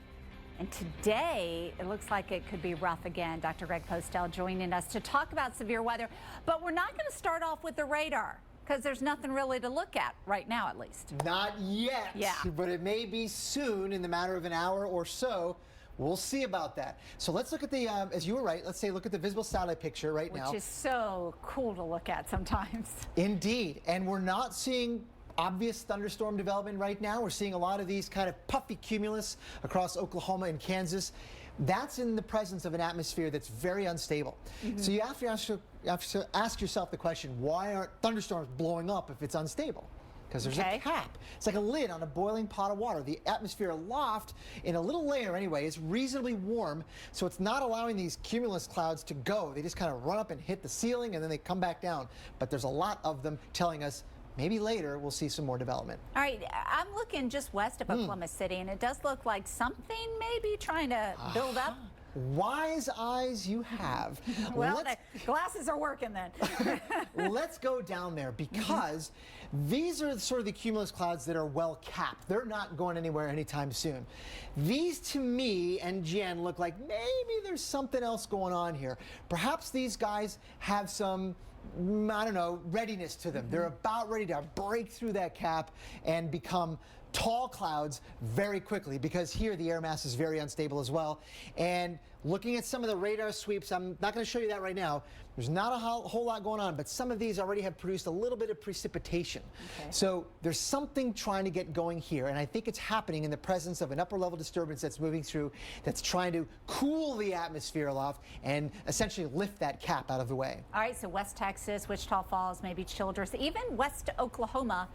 S1: And today, it looks like it could be rough again. Dr. Greg Postel joining us to talk about severe weather. But we're not going to start off with the radar, because there's nothing really to look at right now, at least.
S12: Not yet.
S1: Yeah.
S12: But it may be soon, in the matter of an hour or so. We'll see about that. So let's look at the, as you were right, look at the visible satellite picture right now.
S1: Which is so cool to look at sometimes.
S12: Indeed. And we're not seeing obvious thunderstorm development right now. We're seeing a lot of these kind of puffy cumulus across Oklahoma and Kansas. That's in the presence of an atmosphere that's very unstable. So you have to ask yourself the question, why aren't thunderstorms blowing up if it's unstable? Because there's a cap. It's like a lid on a boiling pot of water. The atmosphere aloft, in a little layer anyway, is reasonably warm, so it's not allowing these cumulus clouds to go. They just kind of run up and hit the ceiling, and then they come back down. But there's a lot of them telling us maybe later we'll see some more development.
S1: All right, I'm looking just west of Oklahoma City, and it does look like something maybe trying to build up.
S12: Wise eyes you have.
S1: Well, the glasses are working then.
S12: Let's go down there, because these are sort of the cumulus clouds that are well capped. They're not going anywhere anytime soon. These, to me and Jen, look like maybe there's something else going on here. Perhaps these guys have some, I don't know, readiness to them. They're about ready to break through that cap and become tall clouds very quickly, because here the air mass is very unstable as well. And looking at some of the radar sweeps, I'm not going to show you that right now. There's not a whole lot going on, but some of these already have produced a little bit of precipitation. So there's something trying to get going here, and I think it's happening in the presence of an upper level disturbance that's moving through, that's trying to cool the atmosphere aloft and essentially lift that cap out of the way.
S1: All right, so West Texas, Wichita Falls, maybe Childress, even West Oklahoma.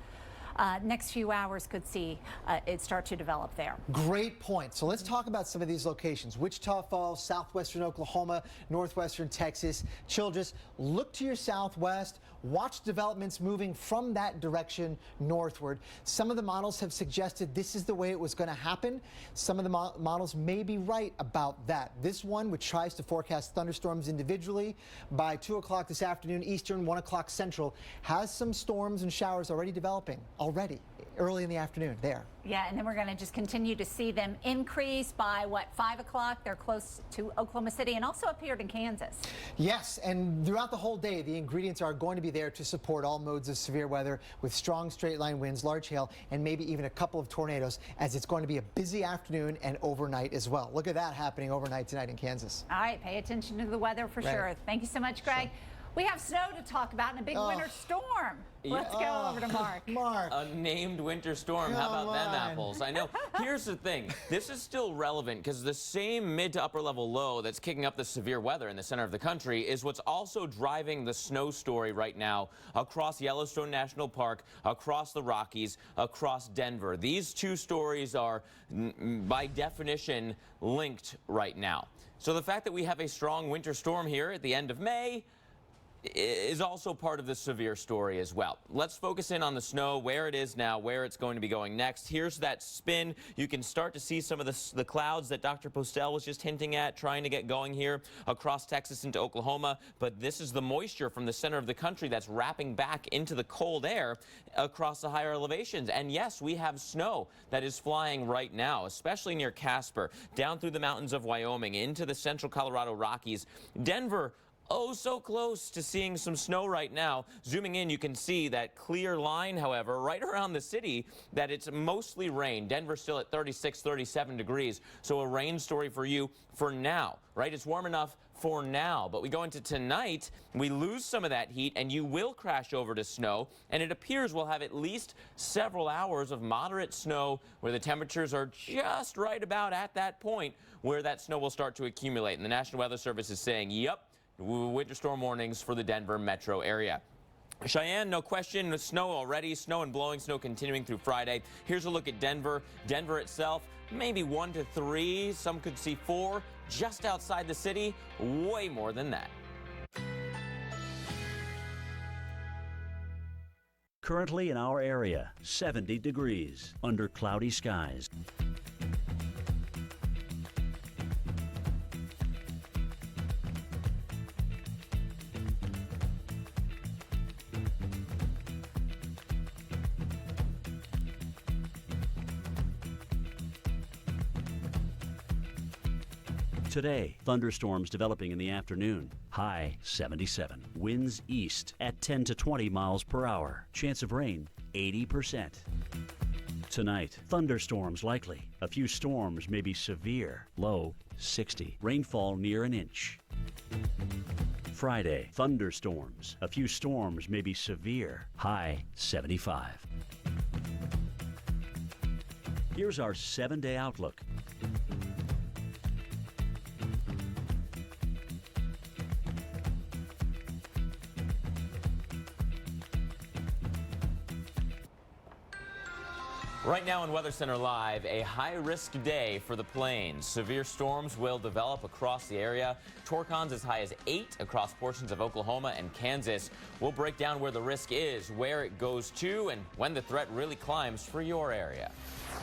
S1: Next few hours could see it start to develop there.
S12: Great point. So let's talk about some of these locations. Wichita Falls, southwestern Oklahoma, northwestern Texas, Childress. Look to your southwest. Watch developments moving from that direction northward. Some of the models have suggested this is the way it was going to happen. Some of the models may be right about that. This one, which tries to forecast thunderstorms individually by 2 o'clock this afternoon Eastern, 1 o'clock Central, has some storms and showers already developing early in the afternoon there.
S1: Yeah, and then we're going to just continue to see them increase by, what, 5 o'clock? They're close to Oklahoma City and also up here in Kansas.
S12: Yes, and throughout the whole day, the ingredients are going to be there to support all modes of severe weather with strong straight-line winds, large hail, and maybe even a couple of tornadoes, as it's going to be a busy afternoon and overnight as well. Look at that happening overnight tonight in Kansas.
S1: All right, pay attention to the weather for sure. Thank you so much, Greg. Sure. We have snow to talk about and a big winter storm. Let's go over to Mark.
S12: Mark.
S2: A named winter storm. How about them apples? I know. Here's the thing. This is still relevant because the same mid to upper level low that's kicking up the severe weather in the center of the country is what's also driving the snow story right now across Yellowstone National Park, across the Rockies, across Denver. These two stories are, by definition, linked right now. So the fact that we have a strong winter storm here at the end of May is also part of the severe story as well. Let's focus in on the snow, where it is now, where it's going to be going next. Here's that spin. You can start to see some of the clouds that Dr. Postel was just hinting at, trying to get going here across Texas into Oklahoma. But this is the moisture from the center of the country that's wrapping back into the cold air across the higher elevations. And yes, we have snow that is flying right now, especially near Casper, down through the mountains of Wyoming, into the central Colorado Rockies. Denver, oh, so close to seeing some snow right now. Zooming in, you can see that clear line, however, right around the city, that it's mostly rain. Denver still at 36, 37 degrees. So a rain story for you for now, right? It's warm enough for now, but we go into tonight, we lose some of that heat, and you will crash over to snow, and it appears we'll have at least several hours of moderate snow where the temperatures are just right about at that point where that snow will start to accumulate. And the National Weather Service is saying, yep, winter storm warnings for the Denver metro area. Cheyenne, no question, snow already, snow and blowing snow continuing through Friday. Here's a look at Denver. Denver itself, maybe 1 to 3, some could see 4. Just outside the city, way more than that.
S9: Currently in our area, 70 degrees under cloudy skies. Today, thunderstorms developing in the afternoon. High 77. Winds east at 10 to 20 miles per hour. Chance of rain 80%. Tonight, thunderstorms likely. A few storms may be severe. Low 60. Rainfall near an inch. Friday, thunderstorms. A few storms may be severe. High 75. Here's our 7-day outlook.
S2: Right now on Weather Center Live, a high-risk day for the plains. Severe storms will develop across the area. Torcons as high as 8 across portions of Oklahoma and Kansas. We'll break down where the risk is, where it goes to, and when the threat really climbs for your area.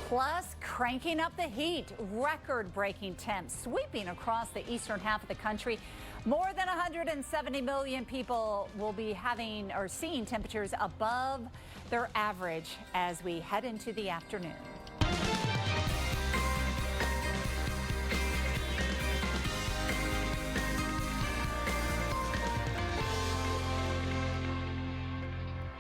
S1: Plus, cranking up the heat. Record-breaking temps sweeping across the eastern half of the country. More than 170 million people will be having or seeing temperatures above their average as we head into the afternoon.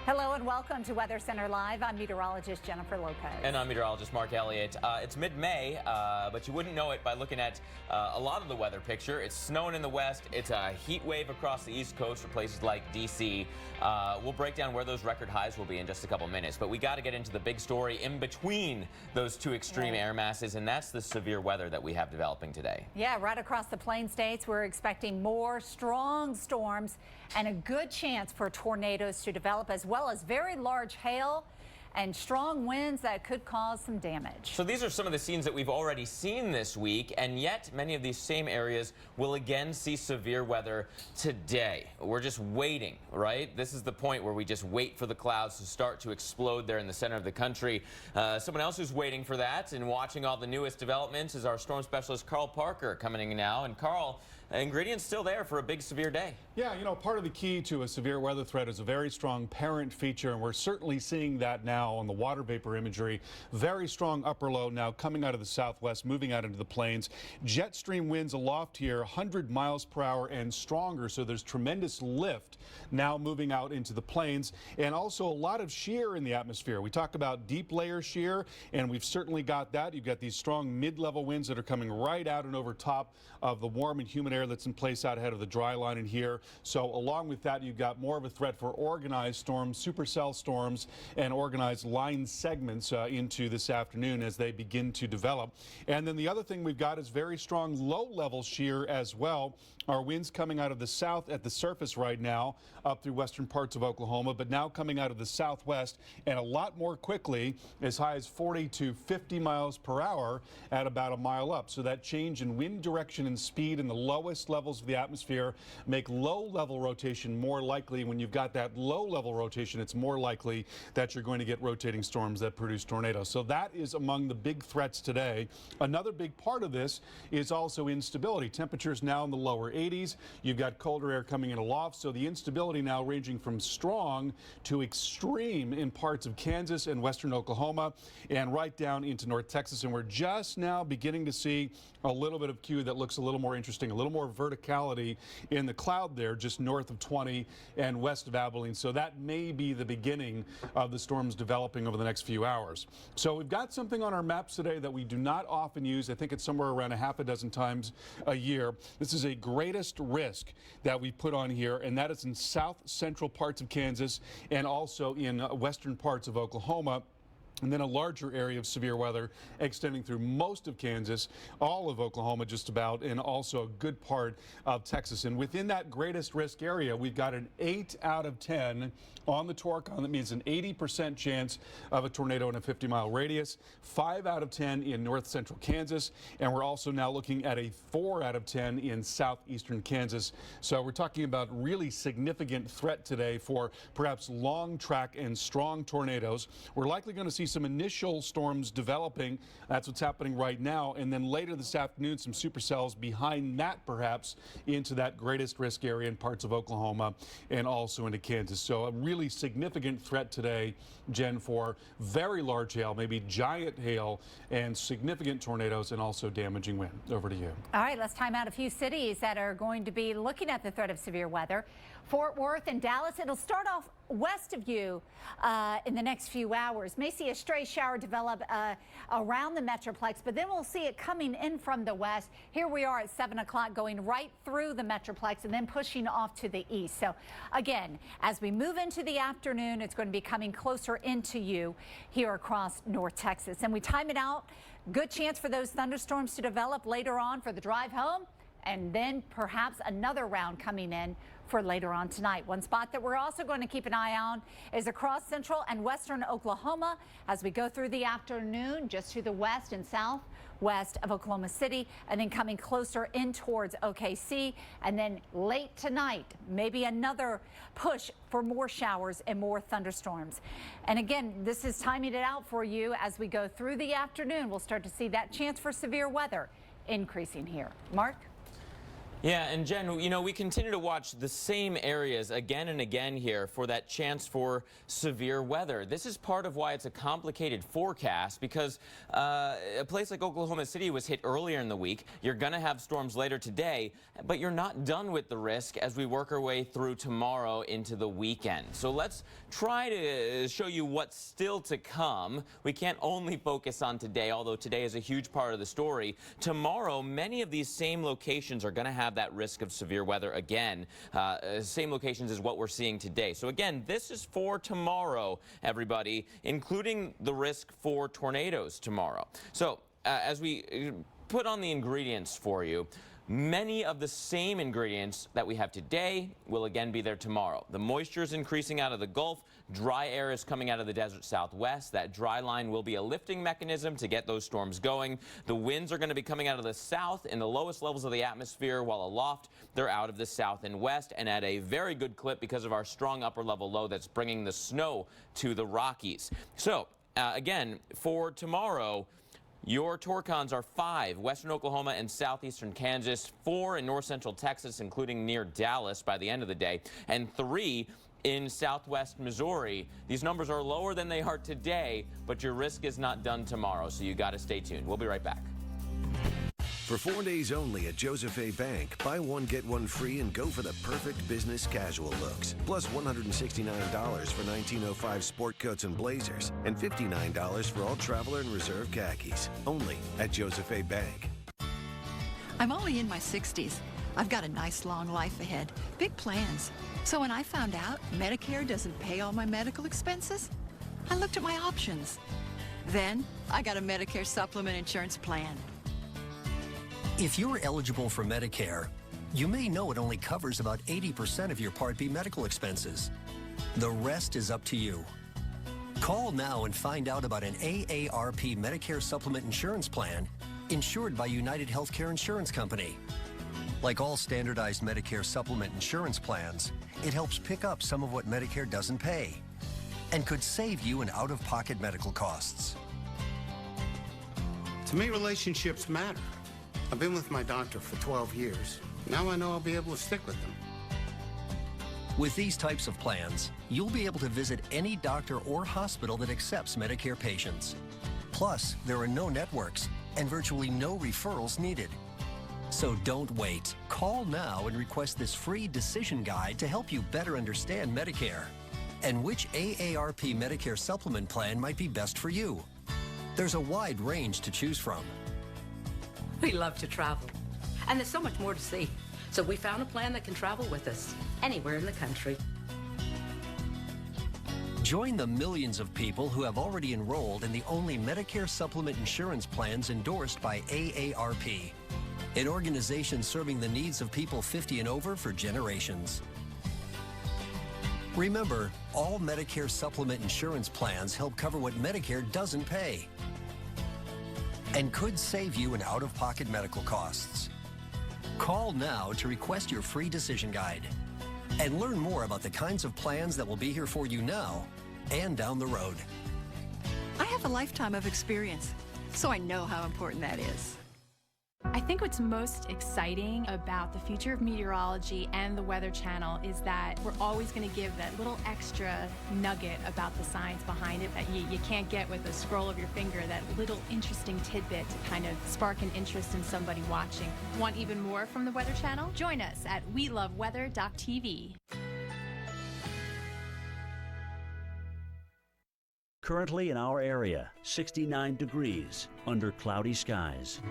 S1: Hello and welcome to Weather Center Live. I'm meteorologist Jennifer Lopez.
S2: And I'm meteorologist Mark Elliott. It's mid-May, but you wouldn't know it by looking at a lot of the weather picture. It's snowing in the west. It's a heat wave across the East Coast for places like D.C. We'll break down where those record highs will be in just a couple minutes, but we got to get into the big story in between those two extreme air masses, and that's the severe weather that we have developing today.
S1: Yeah, right across the plain states, we're expecting more strong storms and a good chance for tornadoes to develop, as well as very large hail and strong winds that could cause some damage.
S2: So these are some of the scenes that we've already seen this week, and yet many of these same areas will again see severe weather today. We're just waiting, right? This is the point where we just wait for the clouds to start to explode there in the center of the country. Someone else who's waiting for that and watching all the newest developments is our storm specialist Carl Parker coming in now. And Carl, ingredients still there for a big severe day.
S4: Yeah, you know, part of the key to a severe weather threat is a very strong parent feature, and we're certainly seeing that now now on the water vapor imagery. Very strong upper low now coming out of the southwest, moving out into the plains. Jet stream winds aloft here, 100 miles per hour and stronger, so there's tremendous lift now moving out into the plains, and also a lot of shear in the atmosphere. We talk about deep layer shear, and we've certainly got that. You've got these strong mid-level winds that are coming right out and over top of the warm and humid air that's in place out ahead of the dry line in here. So along with that, you've got more of a threat for organized storms, supercell storms, and organized line segments into this afternoon as they begin to develop. And then the other thing we've got is very strong low-level shear as well. Our winds coming out of the south at the surface right now up through western parts of Oklahoma, but now coming out of the southwest and a lot more quickly, as high as 40 to 50 miles per hour at about a mile up. So that change in wind direction and speed in the lowest levels of the atmosphere make low-level rotation more likely. When you've got that low-level rotation, it's more likely that you're going to get rotating storms that produce tornadoes. So that is among the big threats today. Another big part of this is also instability. Temperatures now in the lower 80s. You've got colder air coming in aloft, so the instability now ranging from strong to extreme in parts of Kansas and western Oklahoma and right down into North Texas. And we're just now beginning to see a little bit of Q that looks a little more interesting, a little more verticality in the cloud there just north of 20 and west of Abilene. So that may be the beginning of the storms developing over the next few hours. So we've got something on our maps today that we do not often use. I think it's somewhere around a half a dozen times a year. This is a greatest risk that we put on here, and that is in south central parts of Kansas and also in western parts of Oklahoma. And then a larger area of severe weather extending through most of Kansas, all of Oklahoma just about, and also a good part of Texas. And within that greatest risk area, we've got an 8 out of 10 on the Torcon. That means an 80% chance of a tornado in a 50-mile radius, 5 out of 10 in north central Kansas, and we're also now looking at a 4 out of 10 in southeastern Kansas. So we're talking about really significant threat today for perhaps long track and strong tornadoes. We're likely going to see some initial storms developing. That's what's happening right now. And then later this afternoon, some supercells behind that, perhaps into that greatest risk area in parts of Oklahoma and also into Kansas. So a really significant threat today, Jen, for very large hail, maybe giant hail and significant tornadoes and also damaging wind. Over to you.
S1: All right, let's time out a few cities that are going to be looking at the threat of severe weather. Fort Worth and Dallas. It'll start off west of you in the next few hours. May see a stray shower develop around the Metroplex, but then we'll see it coming in from the west. Here we are at 7 o'clock going right through the Metroplex and then pushing off to the east. So again, as we move into the afternoon, it's going to be coming closer into you here across North Texas. And we time it out. Good chance for those thunderstorms to develop later on for the drive home, and then perhaps another round coming in for later on tonight. One spot that we're also going to keep an eye on is across central and western Oklahoma as we go through the afternoon, just to the west and southwest of Oklahoma City, and then coming closer in towards OKC. And then late tonight, maybe another push for more showers and more thunderstorms. And again, this is timing it out for you as we go through the afternoon. We'll start to see that chance for severe weather increasing here. Mark?
S2: Yeah, and Jen, you know, we continue to watch the same areas again and again here for that chance for severe weather. This is part of why it's a complicated forecast, because a place like Oklahoma City was hit earlier in the week. You're going to have storms later today, but you're not done with the risk as we work our way through tomorrow into the weekend. So let's try to show you what's still to come. We can't only focus on today, although today is a huge part of the story. Tomorrow, many of these same locations are going to have that risk of severe weather again. Same locations as what we're seeing today. So again, this is for tomorrow, everybody, including the risk for tornadoes tomorrow. So as we put on the ingredients for you, many of the same ingredients that we have today will again be there tomorrow. The moisture is increasing out of the Gulf. Dry air is coming out of the desert southwest. That dry line will be a lifting mechanism to get those storms going. The winds are going to be coming out of the south in the lowest levels of the atmosphere, while aloft they're out of the south and west and at a very good clip because of our strong upper level low that's bringing the snow to the Rockies. So again, for tomorrow, your Torcons are 5, western Oklahoma and southeastern Kansas, 4 in north central Texas, including near Dallas by the end of the day, and 3 in southwest Missouri. These numbers are lower than they are today, but your risk is not done tomorrow, so you got to stay tuned. We'll be right back.
S7: For 4 days only at Joseph A. Bank, buy one, get one free and go for the perfect business casual looks. Plus $169 for 1905 sport coats and blazers, and $59 for all traveler and reserve khakis. Only at Joseph A. Bank.
S13: I'm only in my 60s. I've got a nice long life ahead, big plans. So when I found out Medicare doesn't pay all my medical expenses, I looked at my options. Then I got a Medicare supplement insurance plan.
S5: If you're eligible for Medicare, you may know it only covers about 80% of your Part B medical expenses. The rest is up to you. Call now and find out about an AARP Medicare Supplement Insurance Plan insured by United Healthcare Insurance Company. Like all standardized Medicare Supplement Insurance plans, it helps pick up some of what Medicare doesn't pay and could save you in out-of-pocket medical costs.
S14: To me, relationships matter. I've been with my doctor for 12 years. Now I know I'll be able to stick with them.
S5: With these types of plans, you'll be able to visit any doctor or hospital that accepts Medicare patients. Plus, there are no networks and virtually no referrals needed. So don't wait. Call now and request this free decision guide to help you better understand Medicare and which AARP Medicare supplement plan might be best for you. There's a wide range to choose from.
S15: We love to travel, and there's so much more to see. So we found a plan that can travel with us anywhere in the country.
S5: Join the millions of people who have already enrolled in the only Medicare supplement insurance plans endorsed by AARP, an organization serving the needs of people 50 and over for generations. Remember, all Medicare supplement insurance plans help cover what Medicare doesn't pay and could save you in out-of-pocket medical costs. Call now to request your free decision guide and learn more about the kinds of plans that will be here for you now and down the road.
S13: I have a lifetime of experience, so I know how important that is.
S16: I think what's most exciting about the future of meteorology and the Weather Channel is that we're always going to give that little extra nugget about the science behind it that you can't get with a scroll of your finger, that little interesting tidbit to kind of spark an interest in somebody watching. Want even more from the Weather Channel? Join us at weloveweather.tv.
S9: Currently in our area, 69 degrees under cloudy skies.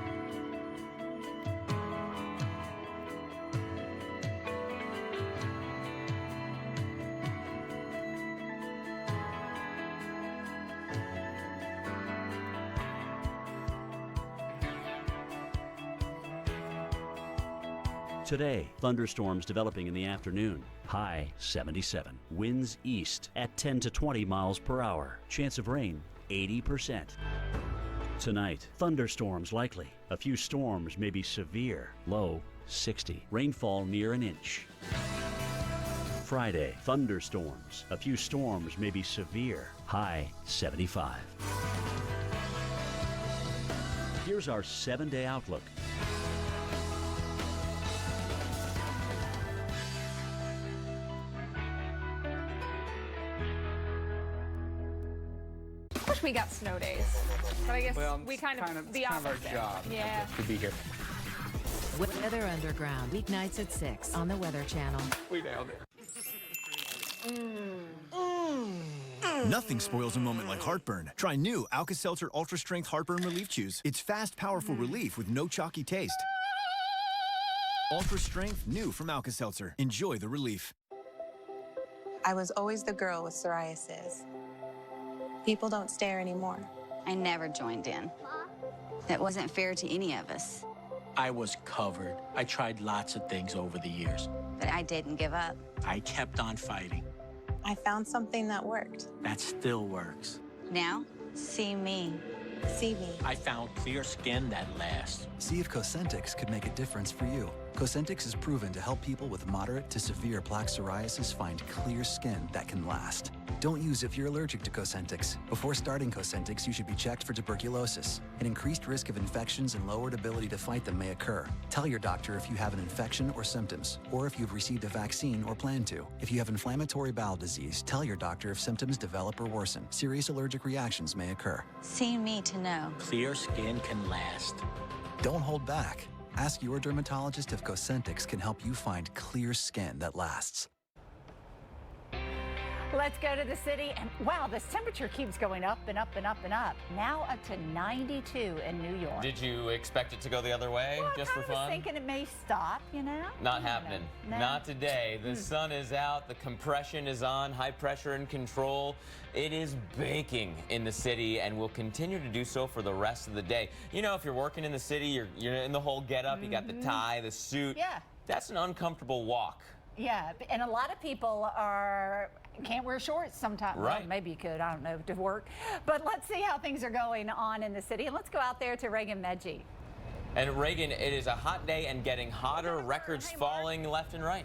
S9: Today, thunderstorms developing in the afternoon. High 77. Winds east at 10 to 20 miles per hour. Chance of rain 80%. Tonight, thunderstorms likely. A few storms may be severe. Low 60. Rainfall near an inch. Friday, thunderstorms. A few storms may be severe. High 75. Here's our 7-day outlook.
S8: We got snow days, but I guess we kind of the
S22: it's kind of
S8: opposite.
S22: our job
S8: Yeah.
S22: to be here.
S11: Weather Underground, weeknights at 6 on the Weather Channel.
S22: We nailed it.
S17: Nothing spoils a moment like heartburn. Try new Alka-Seltzer Ultra Strength Heartburn Relief Chews. It's fast, powerful relief with no chalky taste. Ultra Strength, new from Alka-Seltzer. Enjoy the relief.
S23: I was always the girl with psoriasis. People don't stare anymore.
S24: I never joined in. That wasn't fair to any of us.
S27: I was covered. I tried lots of things over the years.
S24: But I didn't give up.
S27: I kept on fighting.
S23: I found something that worked.
S27: That still works.
S24: Now, see me.
S23: See me.
S27: I found clear skin that lasts.
S17: See if Cosentix could make a difference for you. Cosentix is proven to help people with moderate to severe plaque psoriasis find clear skin that can last. Don't use if you're allergic to Cosentix. Before starting Cosentix, you should be checked for tuberculosis. An increased risk of infections and lowered ability to fight them may occur. Tell your doctor if you have an infection or symptoms, or if you've received a vaccine or plan to. If you have inflammatory bowel disease, tell your doctor if symptoms develop or worsen. Serious allergic reactions may occur.
S24: See me to know.
S27: Clear skin can last.
S17: Don't hold back. Ask your dermatologist if Cosentix can help you find clear skin that lasts.
S1: Let's go to the city, and wow, this temperature keeps going up and up and up and up. Now up to 92 in New York.
S2: Did you expect it to go the other way, just for fun?
S1: I was thinking it may stop, you know?
S2: Not happening.
S1: No.
S2: Not today. The sun is out, the compression is on, high pressure in control. It is baking in the city and will continue to do so for the rest of the day. You know, if you're working in the city, you're in the whole get-up, you got the tie, the suit.
S1: Yeah.
S2: That's an uncomfortable walk.
S1: Yeah, and a lot of people can't wear shorts sometimes.
S2: Right.
S1: Well, maybe you could, I don't know, to work. But let's see how things are going on in the city. And let's go out there to Reagan Medji.
S2: And Reagan, it is a hot day and getting hotter, records falling left and right.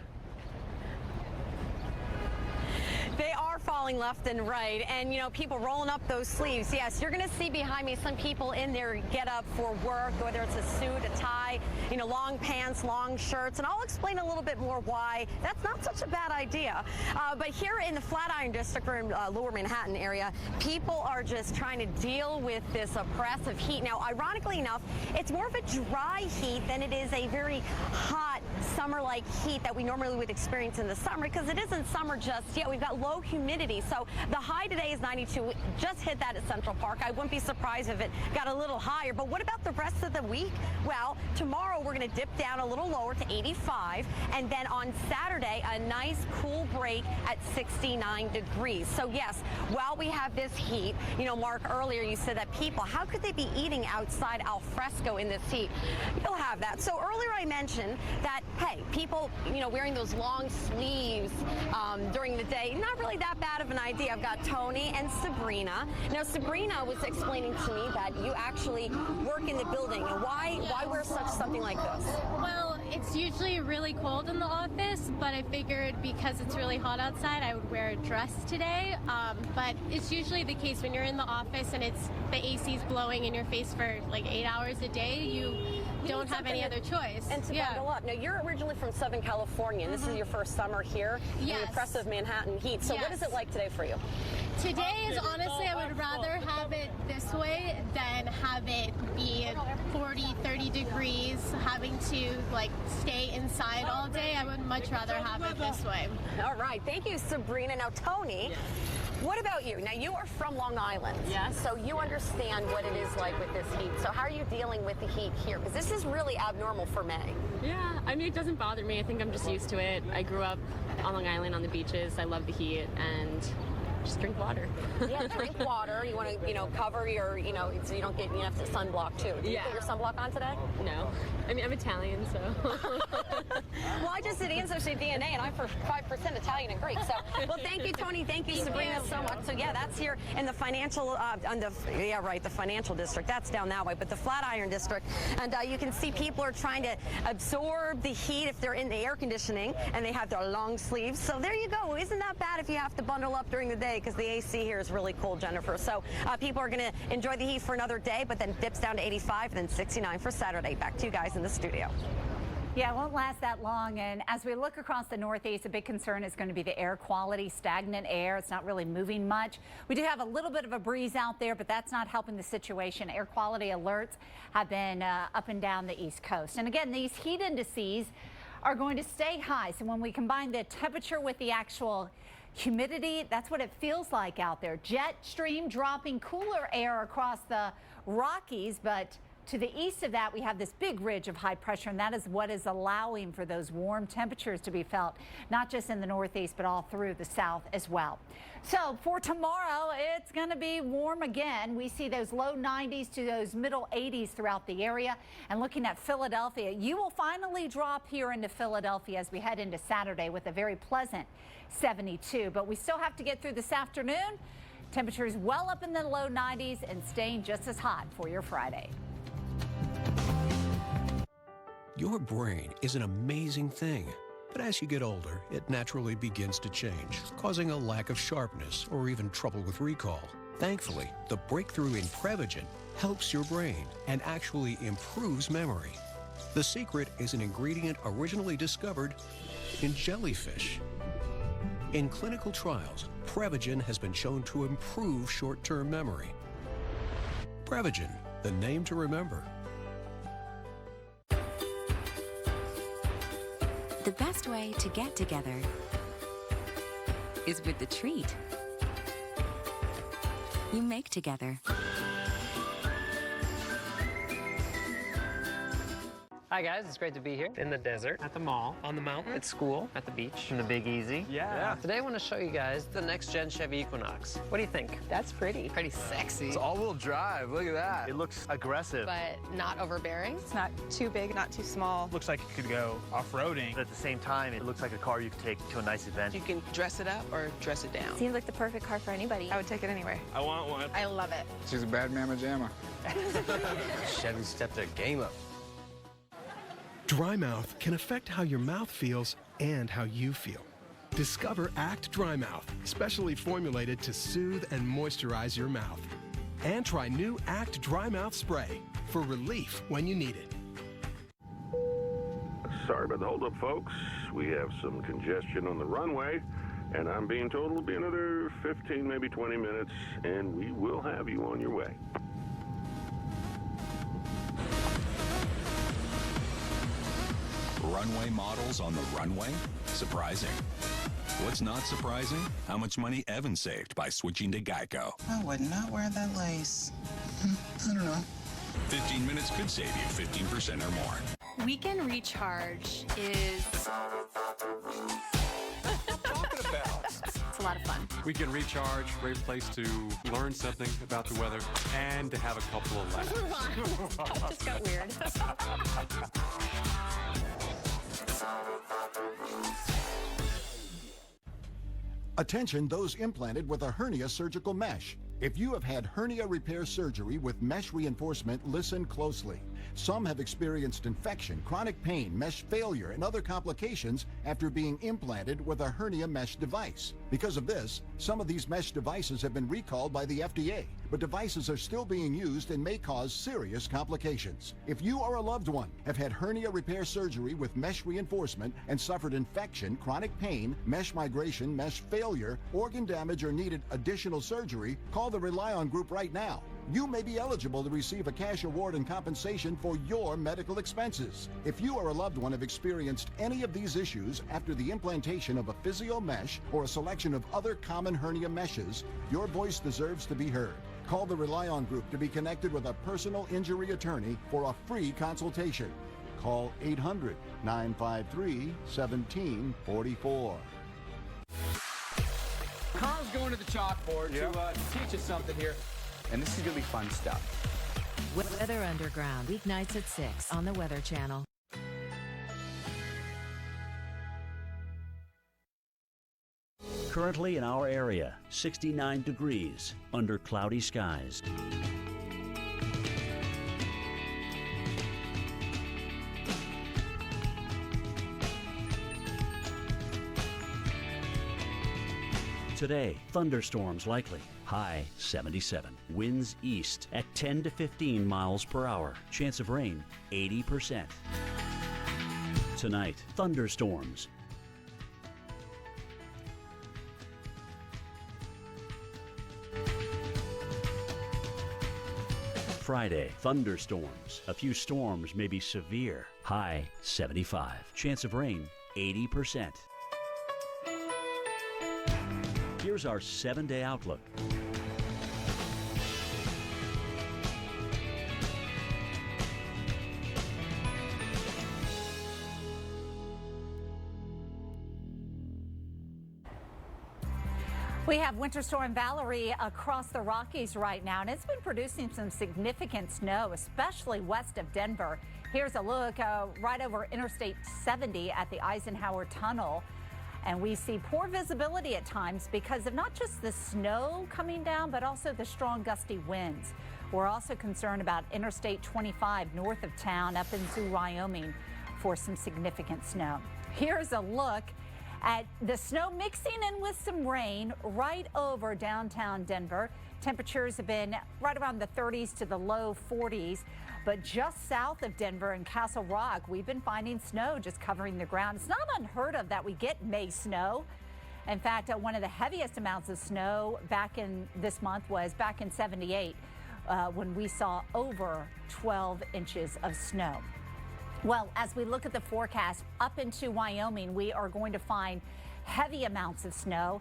S10: They are falling left and right, and you know, people rolling up those sleeves. Yes, you're going to see behind me some people in their get up for work, whether it's a suit, a tie, you know, long pants, long shirts, and I'll explain a little bit more why that's not such a bad idea. But here in the Flatiron District or in Lower Manhattan area, people are just trying to deal with this oppressive heat. Now, ironically enough, it's more of a dry heat than it is a very hot summer-like heat that we normally would experience in the summer, because it isn't summer just yet. We've got low humidity. So the high today is 92. We just hit that at Central Park. I wouldn't be surprised if it got a little higher. But what about the rest of the week? Well, tomorrow we're going to dip down a little lower to 85. And then on Saturday, a nice cool break at 69 degrees. So yes, while we have this heat, you know, Mark, earlier you said that people, how could they be eating outside al fresco in this heat? You'll have that. So earlier I mentioned that, hey, people, you know, wearing those long sleeves during the day, not really that bad of an idea. I've got Tony and Sabrina. Now, Sabrina was explaining to me that you actually work in the building. And why wear something like this?
S16: Well, it's usually really cold in the office, but I figured because it's really hot outside, I would wear a dress today. But it's usually the case when you're in the office and it's the AC's blowing in your face for like 8 hours a day, you don't have any other choice.
S10: And to bundle up. Now, you're originally from Southern California, and this is your first summer here in the oppressive Manhattan heat. So what is it like today for you?
S16: Today is honestly, I would rather have it this way than have it be 40, 30 degrees, having to like stay inside all day. I would much rather have it this way.
S10: All right. Thank you, Sabrina. Now, Tony, what about you? Now, you are from Long Island.
S18: Yes.
S10: So you understand what it is like with this heat. So how are you dealing with the heat here? Because this is really abnormal for May.
S18: Yeah, I mean, it doesn't bother me. I think I'm just used to it. I grew up on Long Island on the beaches. I love the heat, and just drink water.
S10: Yeah, drink water. You want to, you know, cover your, you know, so you don't get enough sunblock too. Did you put your sunblock on today?
S18: No. I mean, I'm Italian, so.
S10: Well, I just did Ancestry DNA, and I'm for 5% Italian and Greek. So, well, thank you, Tony. Thank you, Sabrina, so much. So, yeah, that's here in the financial, the financial district. That's down that way, but the Flatiron District. And you can see people are trying to absorb the heat if they're in the air conditioning, and they have their long sleeves. So there you go. Isn't that bad if you have to bundle up during the day, because the AC here is really cold, Jennifer. So people are going to enjoy the heat for another day, but then dips down to 85, and then 69 for Saturday. Back to you guys in the studio.
S1: Yeah, it won't last that long. And as we look across the Northeast, a big concern is going to be the air quality, stagnant air. It's not really moving much. We do have a little bit of a breeze out there, but that's not helping the situation. Air quality alerts have been up and down the East Coast. And again, these heat indices are going to stay high. So when we combine the temperature with the actual humidity, that's what it feels like out there. Jet stream dropping cooler air across the Rockies, but to the east of that, we have this big ridge of high pressure, and that is what is allowing for those warm temperatures to be felt, not just in the Northeast, but all through the South as well. So for tomorrow, it's going to be warm again. We see those low 90s to those middle 80s throughout the area. And looking at Philadelphia, you will finally drop here into Philadelphia as we head into Saturday with a very pleasant 72. But we still have to get through this afternoon. Temperatures well up in the low 90s and staying just as hot for your Friday.
S5: Your brain is an amazing thing, but as you get older, it naturally begins to change, causing a lack of sharpness or even trouble with recall. Thankfully, the breakthrough in Prevagen helps your brain and actually improves memory. The secret is an ingredient originally discovered in jellyfish. In clinical trials, Prevagen has been shown to improve short-term memory. Prevagen, the name to remember.
S3: The best way to get together is with the treat you make together.
S6: Hi guys, it's great to be here. In the desert, at the mall, on the mountain, at school, at the beach, in the Big Easy. Yeah. Today I want to show you guys the next-gen Chevy Equinox. What do you think? That's pretty. Pretty sexy.
S19: It's all-wheel drive, look at that. It looks aggressive.
S8: But not overbearing. It's not too big, not too small.
S19: Looks like it could go off-roading. At the same time, it looks like a car you could take to a nice event.
S8: You can dress it up or dress it down.
S20: Seems like the perfect car for anybody.
S8: I would take it anyway.
S19: I want one.
S8: I love it.
S19: She's a bad mamma jamma.
S6: Chevy stepped their game up.
S21: Dry mouth can affect how your mouth feels and how you feel. Discover Act Dry Mouth, specially formulated to soothe and moisturize your mouth. And try new Act Dry Mouth Spray for relief when you need it.
S25: Sorry about the holdup, folks. We have some congestion on the runway, and I'm being told it'll be another 15, maybe 20 minutes, and we will have you on your way.
S26: Runway models on the runway? Surprising. What's not surprising? How much money Evan saved by switching to Geico.
S28: I would not wear that lace. I don't know.
S26: 15 minutes could save you 15% or more.
S16: Weekend Recharge is... It's a lot of fun.
S29: Weekend Recharge, great place to learn something about the weather and to have a couple of laughs.
S16: That just got weird.
S30: Attention those implanted with a hernia surgical mesh. If you have had hernia repair surgery with mesh reinforcement, listen closely. Some have experienced infection, chronic pain, mesh failure, and other complications after being implanted with a hernia mesh device. Because of this, some of these mesh devices have been recalled by the FDA, but devices are still being used and may cause serious complications. If you or a loved one have had hernia repair surgery with mesh reinforcement and suffered infection, chronic pain, mesh migration, mesh failure, organ damage, or needed additional surgery, call the Rely On Group right now. You may be eligible to receive a cash award and compensation for your medical expenses. If you or a loved one have experienced any of these issues after the implantation of a physio mesh or a selection of other common hernia meshes, your voice deserves to be heard. Call the Rely On Group to be connected with a personal injury attorney for a free consultation. Call 800-953-1744.
S31: Carl's going to the chalkboard to teach us something here. And this is going to be fun stuff.
S11: Weather Underground, weeknights at 6 on the Weather Channel.
S9: Currently in our area, 69 degrees under cloudy skies. Today, thunderstorms likely. High 77. Winds east at 10 to 15 miles per hour. Chance of rain 80%. Tonight, thunderstorms. Friday, thunderstorms. A few storms may be severe. High 75. Chance of rain 80%. Here's our 7-day outlook.
S1: We have Winter Storm Valerie across the Rockies right now, and it's been producing some significant snow, especially west of Denver. Here's a look right over Interstate 70 at the Eisenhower Tunnel. And we see poor visibility at times because of not just the snow coming down, but also the strong gusty winds. We're also concerned about Interstate 25 north of town up into Wyoming. for some significant snow. Here's a look at the snow mixing in with some rain right over downtown Denver. Temperatures have been right around the 30s to the low 40s, but just south of Denver and Castle Rock, we've been finding snow just covering the ground. It's not unheard of that we get May snow. In fact, one of the heaviest amounts of snow back in this month was back in '78 when we saw over 12 inches of snow. Well, as we look at the forecast up into Wyoming, we are going to find heavy amounts of snow,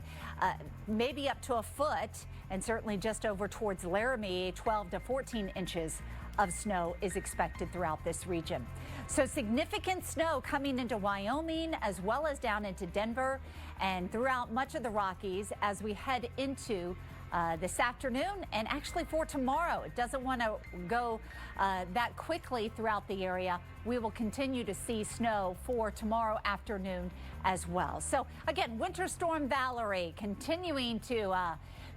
S1: maybe up to a foot, and certainly just over towards Laramie, 12 to 14 inches of snow is expected throughout this region. So significant snow coming into Wyoming as well as down into Denver and throughout much of the Rockies as we head into this afternoon and actually for tomorrow. It doesn't want to go that quickly throughout the area. We will continue to see snow for tomorrow afternoon as well. So again, Winter Storm Valerie continuing to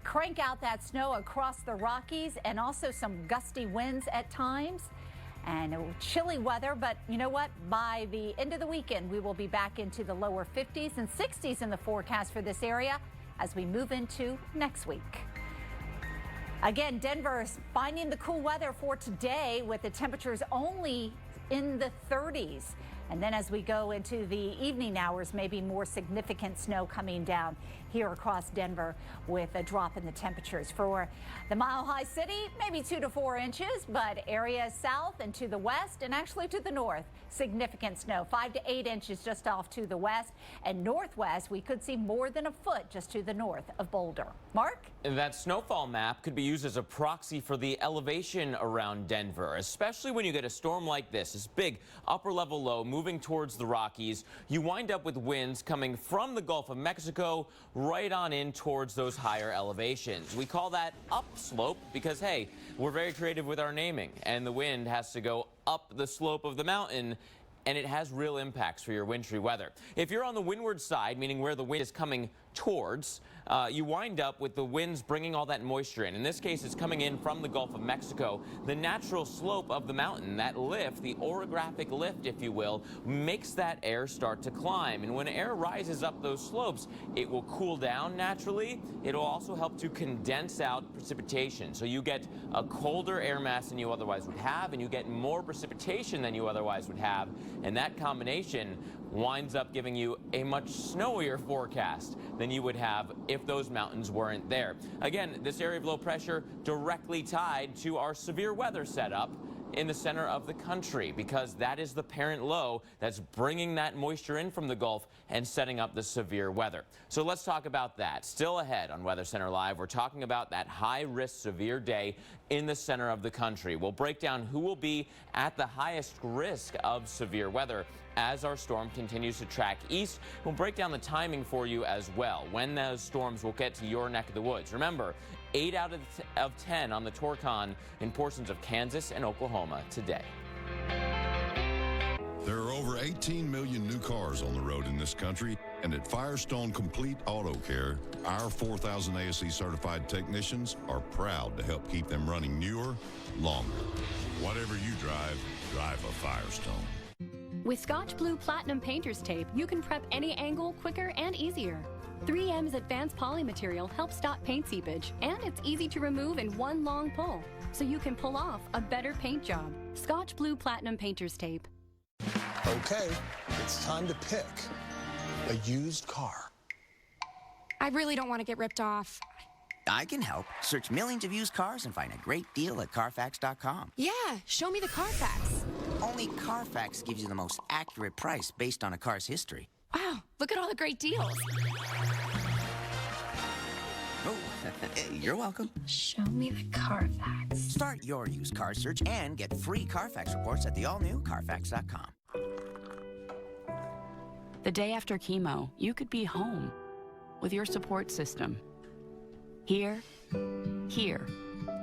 S1: crank out that snow across the Rockies and also some gusty winds at times and chilly weather. But you know what? By the end of the weekend, we will be back into the lower 50s and 60s in the forecast for this area as we move into next week. Again, Denver is finding the cool weather for today with the temperatures only in the 30s. And then as we go into the evening hours, maybe more significant snow coming down here across Denver with a drop in the temperatures. For the Mile High City, maybe 2 to 4 inches, but areas south and to the west and actually to the north, significant snow, 5 to 8 inches just off to the west and northwest. We could see more than a foot just to the north of Boulder. Mark?
S2: That snowfall map could be used as a proxy for the elevation around Denver, especially when you get a storm like this big upper level low moving towards the Rockies. You wind up with winds coming from the Gulf of Mexico right on in towards those higher elevations. We call that upslope because, hey, we're very creative with our naming, and the wind has to go up the slope of the mountain, and it has real impacts for your wintry weather. If you're on the windward side, meaning where the wind is coming towards, you wind up with the winds bringing all that moisture in. In this case, it's coming in from the Gulf of Mexico. The natural slope of the mountain, that lift, the orographic lift, if you will, makes that air start to climb. And when air rises up those slopes, it will cool down naturally. It'll also help to condense out precipitation. So you get a colder air mass than you otherwise would have, and you get more precipitation than you otherwise would have. And that combination winds up giving you a much snowier forecast than you would have if those mountains weren't there. Again, this area of low pressure directly tied to our severe weather setup in the center of the country, because that is the parent low that's bringing that moisture in from the Gulf and setting up the severe weather. So let's talk about that. Still ahead on Weather Center Live, we're talking about that high-risk severe day in the center of the country. We'll break down who will be at the highest risk of severe weather as our storm continues to track east. We'll break down the timing for you as well, when those storms will get to your neck of the woods. Remember, 8 out of 10 on the Torcon in portions of Kansas and Oklahoma today.
S4: There are over 18 million new cars on the road in this country, and at Firestone Complete Auto Care, our 4,000 ASE certified technicians are proud to help keep them running newer, longer. Whatever you drive, drive a Firestone.
S7: With Scotch Blue Platinum Painter's Tape, you can prep any angle quicker and easier. 3M's advanced poly material helps stop paint seepage, and it's easy to remove in one long pull, so you can pull off a better paint job. Scotch Blue Platinum Painter's Tape.
S12: Okay, it's time to pick a used car.
S13: I really don't want to get ripped off.
S14: I can help. Search millions of used cars and find a great deal at Carfax.com.
S13: Yeah, show me the Carfax.
S14: Only Carfax gives you the most accurate price based on a car's history.
S13: Wow, look at all the great deals.
S14: Oh, you're welcome.
S13: Show me the Carfax.
S14: Start your used car search and get free Carfax reports at the all-new Carfax.com.
S15: The day after chemo, you could be home with your support system. Here, here,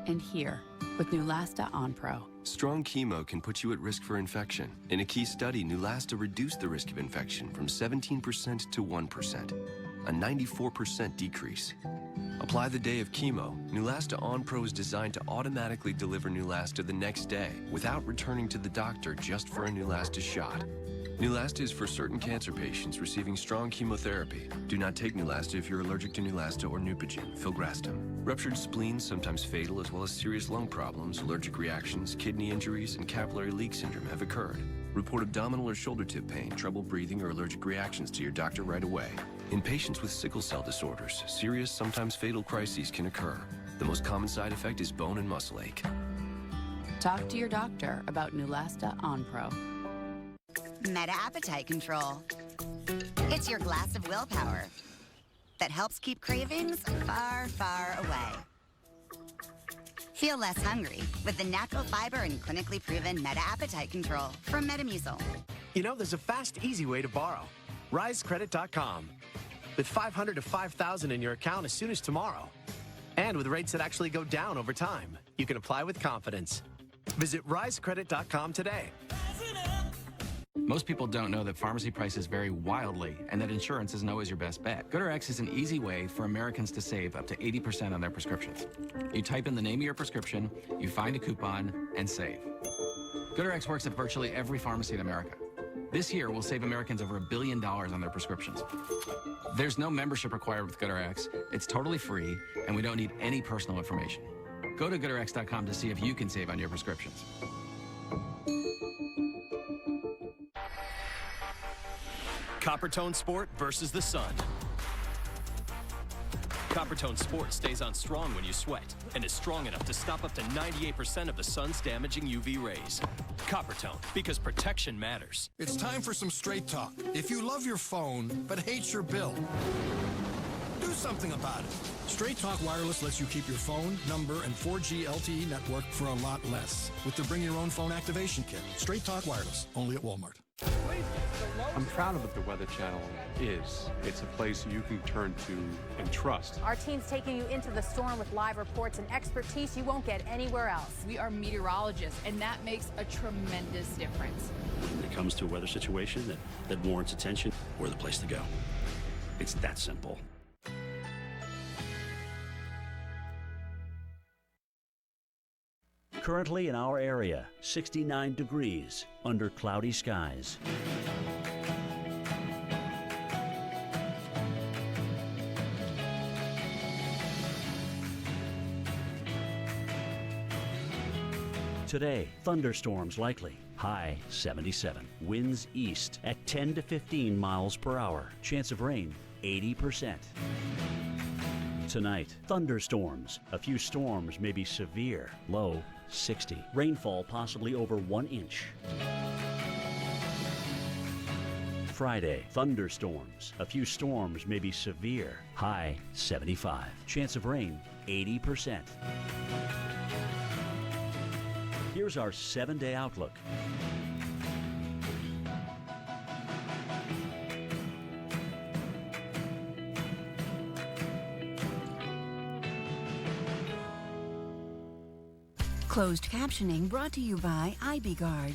S15: and here with Neulasta Onpro.
S20: Strong chemo can put you at risk for infection. In a key study, Neulasta reduced the risk of infection from 17% to 1%, a 94% decrease. Apply the day of chemo. Neulasta Onpro is designed to automatically deliver Neulasta the next day without returning to the doctor just for a Neulasta shot. Neulasta is for certain cancer patients receiving strong chemotherapy. Do not take Neulasta if you're allergic to Neulasta or Neupogen, filgrastim. Ruptured spleens, sometimes fatal, as well as serious lung problems, allergic reactions, kidney injuries, and capillary leak syndrome have occurred. Report abdominal or shoulder tip pain, trouble breathing, or allergic reactions to your doctor right away. In patients with sickle cell disorders, serious, sometimes fatal crises can occur. The most common side effect is bone and muscle ache.
S15: Talk to your doctor about Neulasta Onpro.
S3: Meta Appetite Control. It's your glass of willpower that helps keep cravings far, far away. Feel less hungry with the natural fiber and clinically proven Meta Appetite Control from Metamucil.
S5: You know, there's a fast, easy way to borrow. RiseCredit.com. With $500 to $5,000 in your account as soon as tomorrow. And with rates that actually go down over time, you can apply with confidence. Visit RiseCredit.com today.
S8: Most people don't know that pharmacy prices vary wildly and that insurance isn't always your best bet. GoodRx is an easy way for Americans to save up to 80% on their prescriptions. You type in the name of your prescription, you find a coupon, and save. GoodRx works at virtually every pharmacy in America. This year, we'll save Americans over $1 billion on their prescriptions. There's no membership required with GoodRx. It's totally free, and we don't need any personal information. Go to GoodRx.com to see if you can save on your prescriptions.
S10: Coppertone Sport versus the sun. Coppertone Sport stays on strong when you sweat and is strong enough to stop up to 98% of the sun's damaging UV rays. Coppertone, because protection matters.
S17: It's time for some straight talk. If you love your phone but hate your bill, do something about it. Straight Talk Wireless lets you keep your phone, number, and 4G LTE network for a lot less with the Bring Your Own Phone activation kit. Straight Talk Wireless, only at Walmart.
S29: I'm proud of what the Weather Channel is. It's a place you can turn to and trust.
S18: Our team's taking you into the storm with live reports and expertise you won't get anywhere else.
S19: We are meteorologists, and that makes a tremendous difference.
S9: When it comes to a weather situation that warrants attention, we're the place to go. It's that simple. Currently in our area, 69 degrees under cloudy skies. Today, thunderstorms likely. High 77. Winds east at 10 to 15 miles per hour. Chance of rain 80%. Tonight, thunderstorms. A few storms may be severe. Low 60. Rainfall possibly over 1 inch. Friday, thunderstorms. A few storms may be severe. High 75. Chance of rain 80%. Here's our 7-day outlook.
S22: Closed captioning brought to you by IBGuard.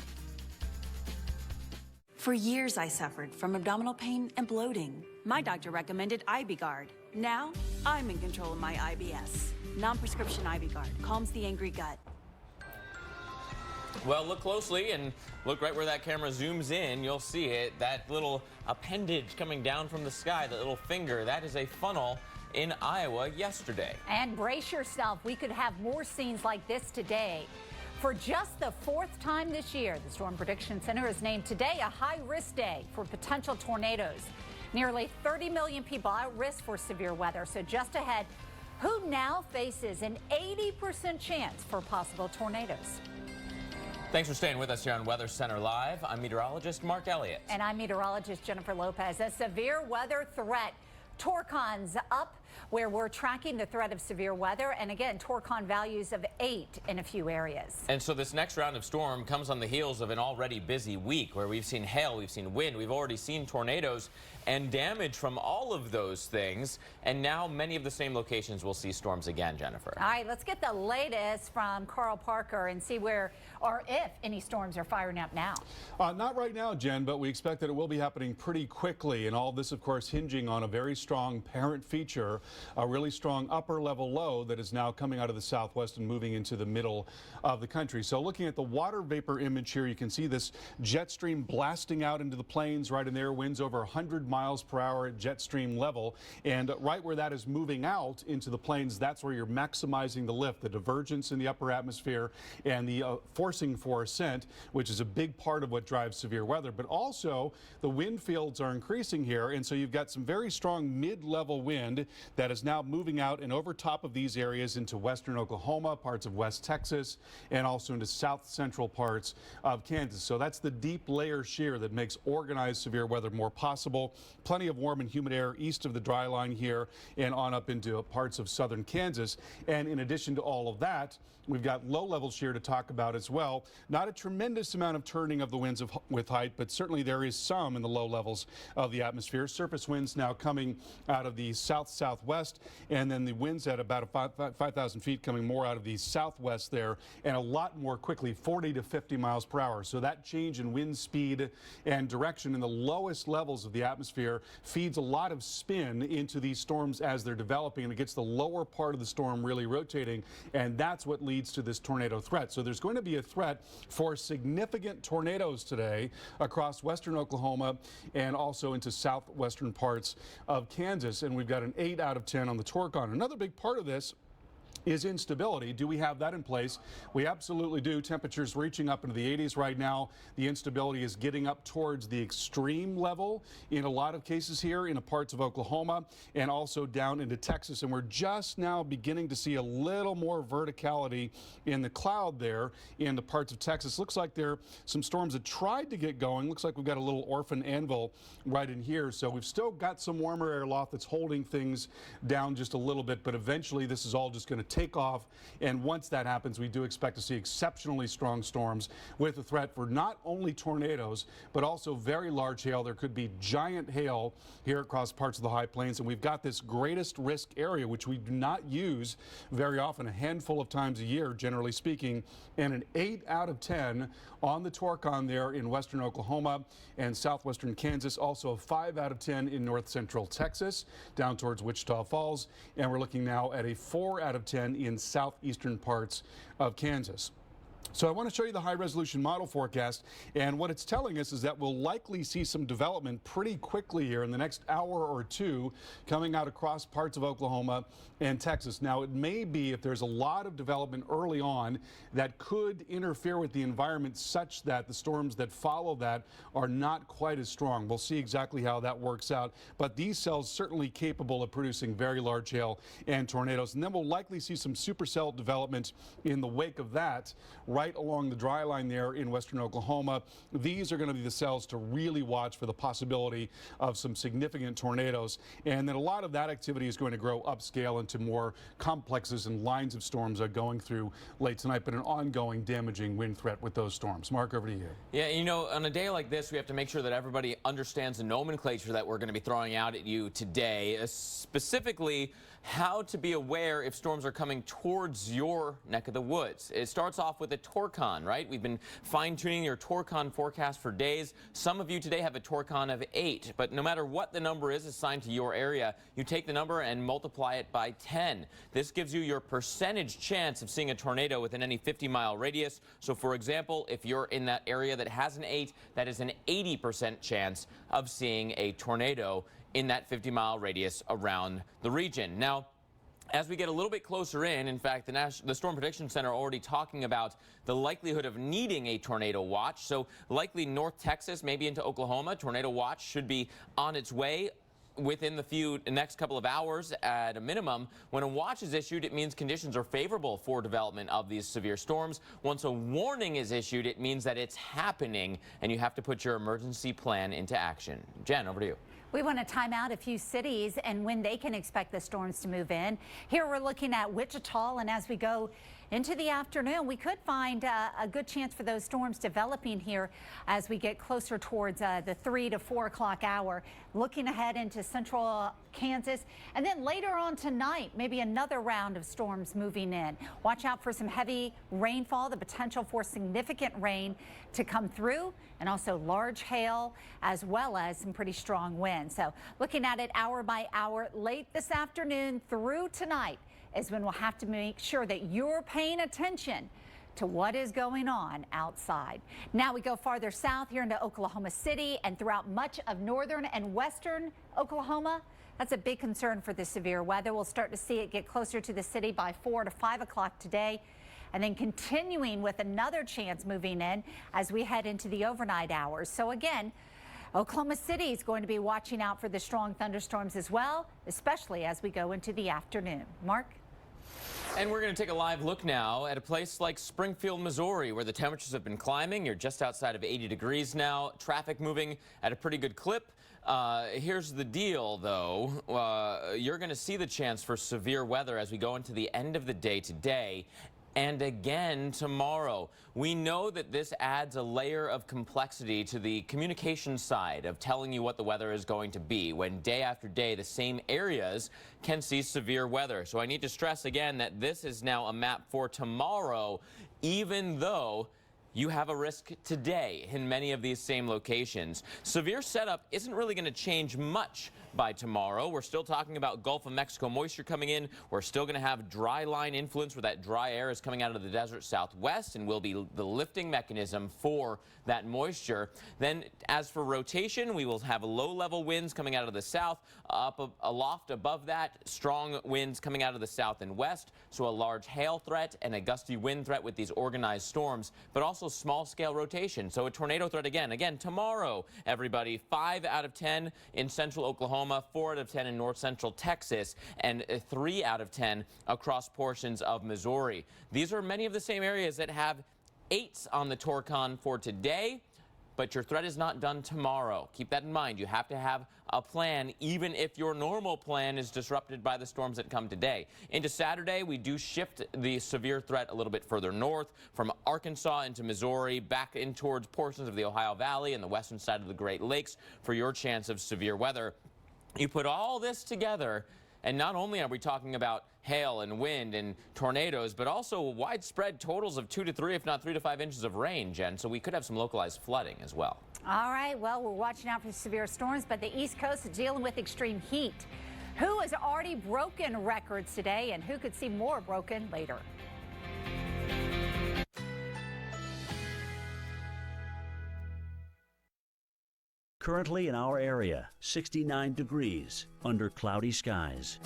S23: For years, I suffered from abdominal pain and bloating. My doctor recommended IBGuard. Now, I'm in control of my IBS. Non-prescription IBGuard calms the angry gut.
S2: Well, look closely and look right where that camera zooms in. You'll see it. That little appendage coming down from the sky, that little finger, that is a funnel in Iowa yesterday.
S1: And brace yourself. We could have more scenes like this today. For just the 4th time this year, the Storm Prediction Center has named today a high-risk day for potential tornadoes. Nearly 30 million people at risk for severe weather. So just ahead, who now faces an 80% chance for possible tornadoes?
S2: Thanks for staying with us here on Weather Center Live. I'm meteorologist Mark Elliott.
S1: And I'm meteorologist Jennifer Lopez. A severe weather threat. Torcon's up, where we're tracking the threat of severe weather. And again, Torcon values of 8 in a few areas.
S2: And so this next round of storm comes on the heels of an already busy week where we've seen hail, we've seen wind, we've already seen tornadoes and damage from all of those things. And now many of the same locations will see storms again, Jennifer.
S1: All right, let's get the latest from Carl Parker and see where or if any storms are firing up now.
S24: Not right now, Jen, but we expect that it will be happening pretty quickly. And all this, of course, hinging on a very strong parent feature A really strong upper level low that is now coming out of the southwest and moving into the middle of the country. So looking at the water vapor image here, you can see this jet stream blasting out into the plains right in there, winds over 100 miles per hour at jet stream level. And right where that is moving out into the plains, that's where you're maximizing the lift, the divergence in the upper atmosphere and the forcing for ascent, which is a big part of what drives severe weather. But also the wind fields are increasing here, and so you've got some very strong mid-level wind that is now moving out and over top of these areas into western Oklahoma, parts of West Texas, and also into south central parts of Kansas. So that's the deep layer shear that makes organized severe weather more possible. Plenty of warm and humid air east of the dry line here and on up into parts of southern Kansas. And in addition to all of that, we've got low-level shear to talk about as well. Not a tremendous amount of turning of the winds with height, but certainly there is some in the low levels of the atmosphere. Surface winds now coming out of the south-southwest, and then the winds at about 5,000 feet coming more out of the southwest there, and a lot more quickly, 40 to 50 miles per hour. So that change in wind speed and direction in the lowest levels of the atmosphere feeds a lot of spin into these storms as they're developing, and it gets the lower part of the storm really rotating, and that's what leads to this tornado threat. So there's going to be a threat for significant tornadoes today across western Oklahoma and also into southwestern parts of Kansas. And we've got an 8 out of 10 on the Torcon. Another big part of this is instability. Do we have that in place? We absolutely do. Temperatures reaching up into the 80s right now. The instability is getting up towards the extreme level in a lot of cases here in parts of Oklahoma and also down into Texas. And we're just now beginning to see a little more verticality in the cloud there in the parts of Texas. Looks like there are some storms that tried to get going. Looks like we've got a little orphan anvil right in here. So we've still got some warmer air aloft that's holding things down just a little bit, but eventually this is all just going to take off, and once that happens, we do expect to see exceptionally strong storms with a threat for not only tornadoes but also very large hail. There could be giant hail here across parts of the high plains, and we've got this greatest risk area, which we do not use very often, a handful of times a year generally speaking, and an 8 out of 10 on the Torcon there in western Oklahoma and southwestern Kansas, also a 5 out of 10 in north central Texas down towards Wichita Falls, and we're looking now at a 4 out of 10 in southeastern parts of Kansas. So I want to show you the high-resolution model forecast, and what it's telling us is that we'll likely see some development pretty quickly here in the next hour or two coming out across parts of Oklahoma and Texas. Now, it may be, if there's a lot of development early on, that could interfere with the environment such that the storms that follow that are not quite as strong. We'll see exactly how that works out, but these cells certainly capable of producing very large hail and tornadoes. And then we'll likely see some supercell development in the wake of that right along the dry line there in western Oklahoma. These are going to be the cells to really watch for the possibility of some significant tornadoes. And then a lot of that activity is going to grow upscale into more complexes and lines of storms are going through late tonight, but an ongoing damaging wind threat with those storms. Mark, over to you.
S2: Yeah, you know, on a day like this, we have to make sure that everybody understands the nomenclature that we're going to be throwing out at you today, specifically how to be aware if storms are coming towards your neck of the woods. It starts off with a Torcon, right? We've been fine-tuning your Torcon forecast for days. Some of you today have a Torcon of 8, but no matter what the number is assigned to your area, you take the number and multiply it by 10. This gives you your percentage chance of seeing a tornado within any 50-mile radius. So, for example, if you're in that area that has an 8, that is an 80% chance of seeing a tornado in that 50-mile radius around the region. Now, as we get a little bit closer in fact, the Storm Prediction Center already talking about the likelihood of needing a tornado watch. So likely North Texas, maybe into Oklahoma, tornado watch should be on its way within the next couple of hours at a minimum. When a watch is issued, it means conditions are favorable for development of these severe storms. Once a warning is issued, it means that it's happening and you have to put your emergency plan into action. Jen, over to you.
S1: We want to time out a few cities and when they can expect the storms to move in. Here we're looking at Wichita, and as we go into the afternoon, we could find a good chance for those storms developing here as we get closer towards the 3 to 4 o'clock hour. Looking ahead into central Kansas, and then later on tonight, maybe another round of storms moving in. Watch out for some heavy rainfall, the potential for significant rain to come through, and also large hail, as well as some pretty strong winds. So looking at it hour by hour, late this afternoon through tonight is when we'll have to make sure that you're paying attention to what is going on outside. Now we go farther south here into Oklahoma City and throughout much of northern and western Oklahoma. That's a big concern for the severe weather. We'll start to see it get closer to the city by 4 to 5 o'clock today, and then continuing with another chance moving in as we head into the overnight hours. So again, Oklahoma City is going to be watching out for the strong thunderstorms as well, especially as we go into the afternoon. Mark?
S2: And we're going to take a live look now at a place like Springfield, Missouri, where the temperatures have been climbing. You're just outside of 80 degrees now. Traffic moving at a pretty good clip. Here's the deal, though. You're going to see the chance for severe weather as we go into the end of the day today and again tomorrow. We know that this adds a layer of complexity to the communication side of telling you what the weather is going to be when day after day the same areas can see severe weather. So I need to stress again that this is now a map for tomorrow, even though you have a risk today in many of these same locations. Severe setup isn't really going to change much by tomorrow. We're still talking about Gulf of Mexico moisture coming in. We're still going to have dry line influence where that dry air is coming out of the desert southwest and will be the lifting mechanism for that moisture. Then as for rotation, we will have low-level winds coming out of the south. Up aloft above that, strong winds coming out of the south and west. So a large hail threat and a gusty wind threat with these organized storms, but also small-scale rotation. So a tornado threat again tomorrow, everybody. 5 out of 10 in central Oklahoma, 4 out of 10 in north central Texas, and 3 out of 10 across portions of Missouri. These are many of the same areas that have 8s on the Torcon for today, but your threat is not done tomorrow. Keep that in mind. You have to have a plan, even if your normal plan is disrupted by the storms that come today. Into Saturday, we do shift the severe threat a little bit further north from Arkansas into Missouri, back in towards portions of the Ohio Valley and the western side of the Great Lakes for your chance of severe weather. You put all this together, and not only are we talking about hail and wind and tornadoes, but also widespread totals of 2 to 3, if not 3 to 5 inches of rain, Jen. So we could have some localized flooding as well.
S1: All right, well, we're watching out for severe storms, but the East Coast is dealing with extreme heat. Who has already broken records today, and who could see more broken later?
S9: Currently in our area, 69 degrees under cloudy skies.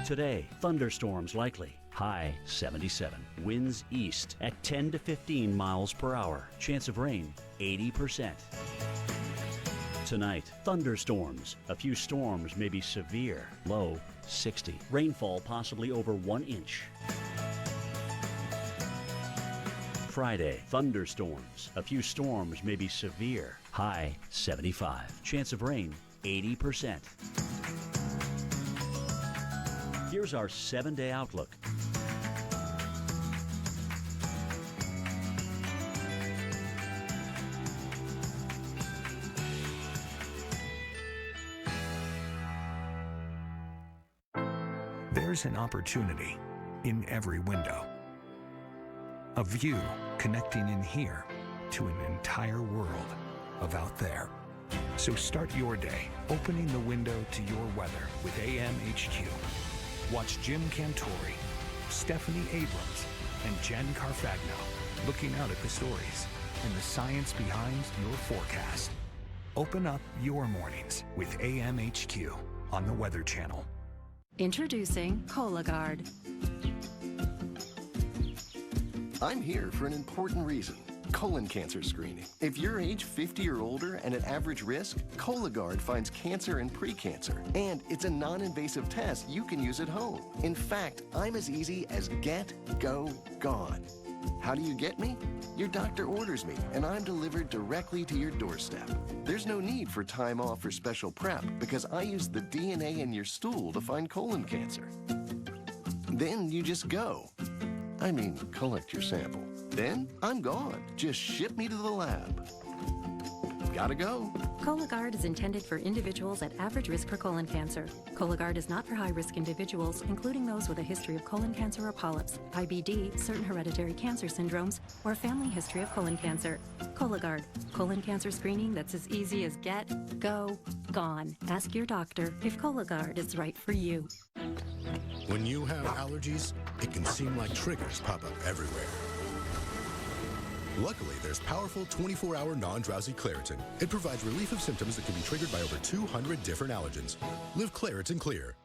S9: Today, thunderstorms likely. High 77. Winds east at 10 to 15 miles per hour. Chance of rain 80%. Tonight, thunderstorms. A few storms may be severe. Low 60. Rainfall possibly over 1 inch. Friday, thunderstorms. A few storms may be severe. High 75. Chance of rain 80%. Here's our 7-day outlook.
S4: There's an opportunity in every window. A view connecting in here to an entire world of out there. So start your day opening the window to your weather with AMHQ. Watch Jim Cantori, Stephanie Abrams, and Jen Carfagno looking out at the stories and the science behind your forecast. Open up your mornings with AMHQ on the Weather Channel.
S6: Introducing Cologuard.
S11: I'm here for an important reason.
S7: Colon cancer screening. If you're age 50 or older and at average risk, Cologuard finds cancer and precancer. And it's a non-invasive test you can use at home. In fact, I'm as easy as get, go, gone. How do you get me? Your doctor orders me, and I'm delivered directly to your doorstep. There's no need for time off or special prep because I use the DNA in your stool to find colon cancer. Then you just go. I mean, collect your sample. Then I'm gone. Just ship me to the lab. Gotta go.
S6: Cologuard is intended for individuals at average risk for colon cancer. Cologuard is not for high-risk individuals, including those with a history of colon cancer or polyps, IBD, certain hereditary cancer syndromes, or family history of colon cancer. Cologuard, colon cancer screening that's as easy as get, go, gone. Ask your doctor if Cologuard is right for you.
S17: When you have allergies, it can seem like triggers pop up everywhere. Luckily, there's powerful 24-hour non-drowsy Claritin. It provides relief of symptoms that can be triggered by over 200 different allergens. Live Claritin Clear.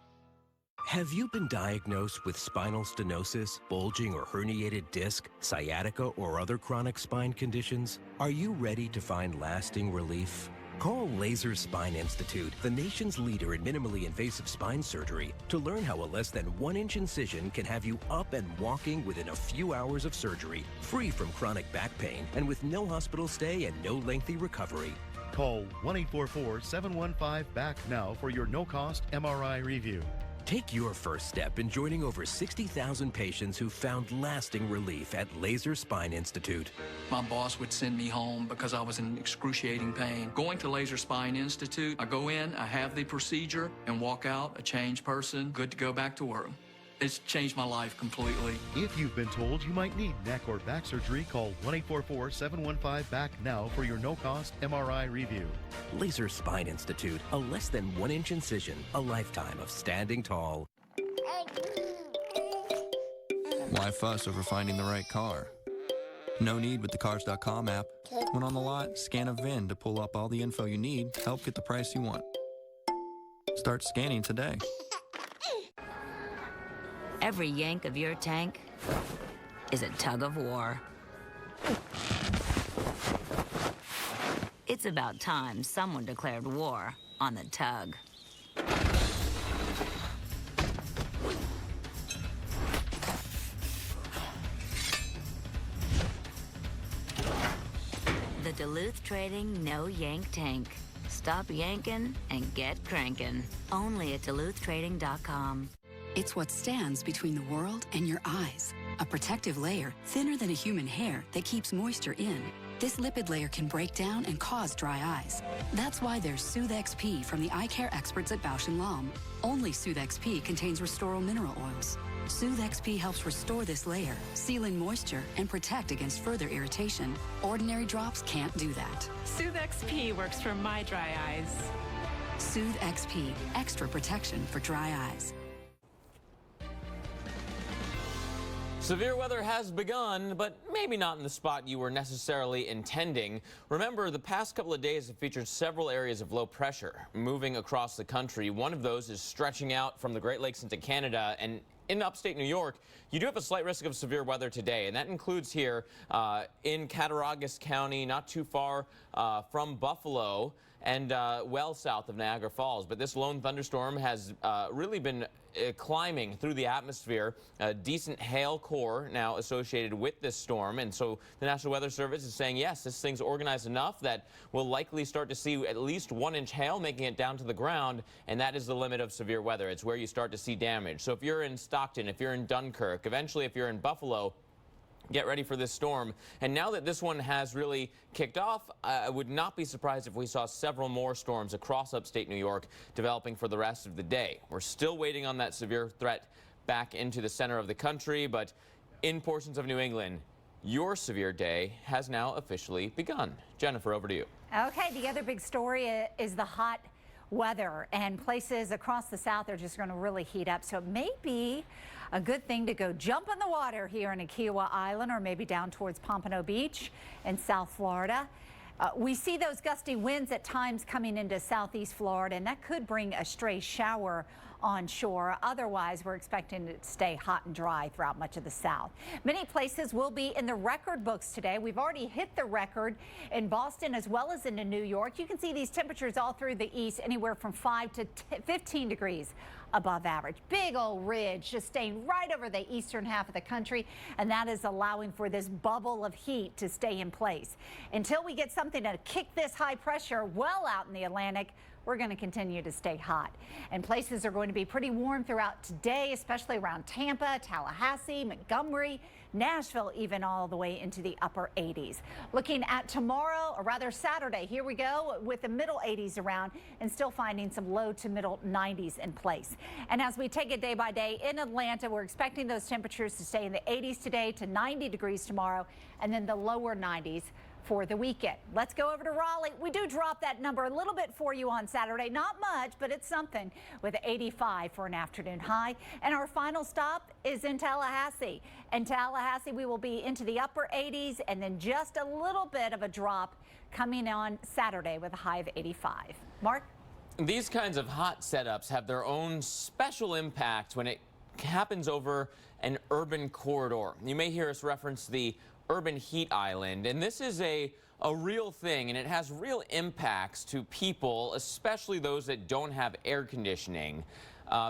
S11: Have you been diagnosed with spinal stenosis, bulging or herniated disc, sciatica, or other chronic spine conditions? Are you ready to find lasting relief? Call Laser Spine Institute, the nation's leader in minimally invasive spine surgery, to learn how a less than 1-inch incision can have you up and walking within a few hours of surgery, free from chronic back pain, and with no hospital stay and no lengthy recovery.
S12: Call 1-844-715-BACK now for your no-cost MRI review.
S11: Take your first step in joining over 60,000 patients who found lasting relief at Laser Spine Institute.
S16: My boss would send me home because I was in excruciating pain. Going to Laser Spine Institute, I go in, I have the procedure, and walk out a changed person, good to go back to work. It's changed my life completely.
S12: If you've been told you might need neck or back surgery, call 1-844-715-BACK now for your no-cost MRI review.
S11: Laser Spine Institute, a less than 1-inch incision, a lifetime of standing tall.
S21: Why fuss over finding the right car? No need with the Cars.com app. When on the lot, scan a VIN to pull up all the info you need to help get the price you want. Start scanning today.
S25: Every yank of your tank is a tug of war. It's about time someone declared war on the tug. The Duluth Trading No Yank Tank. Stop yanking and get cranking. Only at DuluthTrading.com.
S6: It's what stands between the world and your eyes. A protective layer thinner than a human hair that keeps moisture in. This lipid layer can break down and cause dry eyes. That's why there's Soothe XP from the eye care experts at Bausch & Lomb. Only Soothe XP contains Restoral mineral oils. Soothe XP helps restore this layer, seal in moisture, and protect against further irritation. Ordinary drops can't do that.
S26: Soothe XP works for my dry eyes.
S6: Soothe XP, extra protection for dry eyes.
S2: Severe weather has begun, but maybe not in the spot you were necessarily intending. Remember, the past couple of days have featured several areas of low pressure moving across the country. One of those is stretching out from the Great Lakes into Canada, and in upstate New York, you do have a slight risk of severe weather today, and that includes here in Cattaraugus County, not too far from Buffalo, and well south of Niagara Falls. But this lone thunderstorm has really been climbing through the atmosphere. A decent hail core now associated with this storm, and so the National Weather Service is saying, yes, this thing's organized enough that we'll likely start to see at least 1-inch hail making it down to the ground, and that is the limit of severe weather. It's where you start to see damage. So if you're in Stockton, if you're in Dunkirk, eventually if you're in Buffalo, get ready for this storm. And now that this one has really kicked off, I would not be surprised if we saw several more storms across upstate New York developing for the rest of the day. We're still waiting on that severe threat back into the center of the country, but in portions of New England, your severe day has now officially begun. Jennifer, over to you.
S1: Okay, the other big story is the hot weather, and places across the South are just going to really heat up. So it may be a good thing to go jump in the water here in Kiawah Island, or maybe down towards Pompano Beach in South Florida. We see those gusty winds at times coming into southeast Florida, and that could bring a stray shower onshore. Otherwise, we're expecting it to stay hot and dry throughout much of the south. Many places will be in the record books today. We've already hit the record in Boston as well as into New York. You can see these temperatures all through the east, anywhere from 5 to 15 degrees above average. Big old ridge just staying right over the eastern half of the country, and that is allowing for this bubble of heat to stay in place. Until we get something to kick this high pressure well out in the Atlantic, we're going to continue to stay hot. And places are going to be pretty warm throughout today, especially around Tampa, Tallahassee, Montgomery, Nashville, even all the way into the upper 80s. Looking at tomorrow, or rather Saturday, here we go with the middle 80s around and still finding some low to middle 90s in place. And as we take it day by day in Atlanta, we're expecting those temperatures to stay in the 80s today to 90 degrees tomorrow, and then the lower 90s for the weekend. Let's go over to Raleigh. We do drop that number a little bit for you on Saturday. Not much, but it's something, with 85 for an afternoon high. And our final stop is in Tallahassee. In Tallahassee, we will be into the upper 80s and then just a little bit of a drop coming on Saturday with a high of 85. Mark?
S2: These kinds of hot setups have their own special impact when it happens over an urban corridor. You may hear us reference the urban heat island, and this is a real thing, and it has real impacts to people, especially those that don't have air conditioning,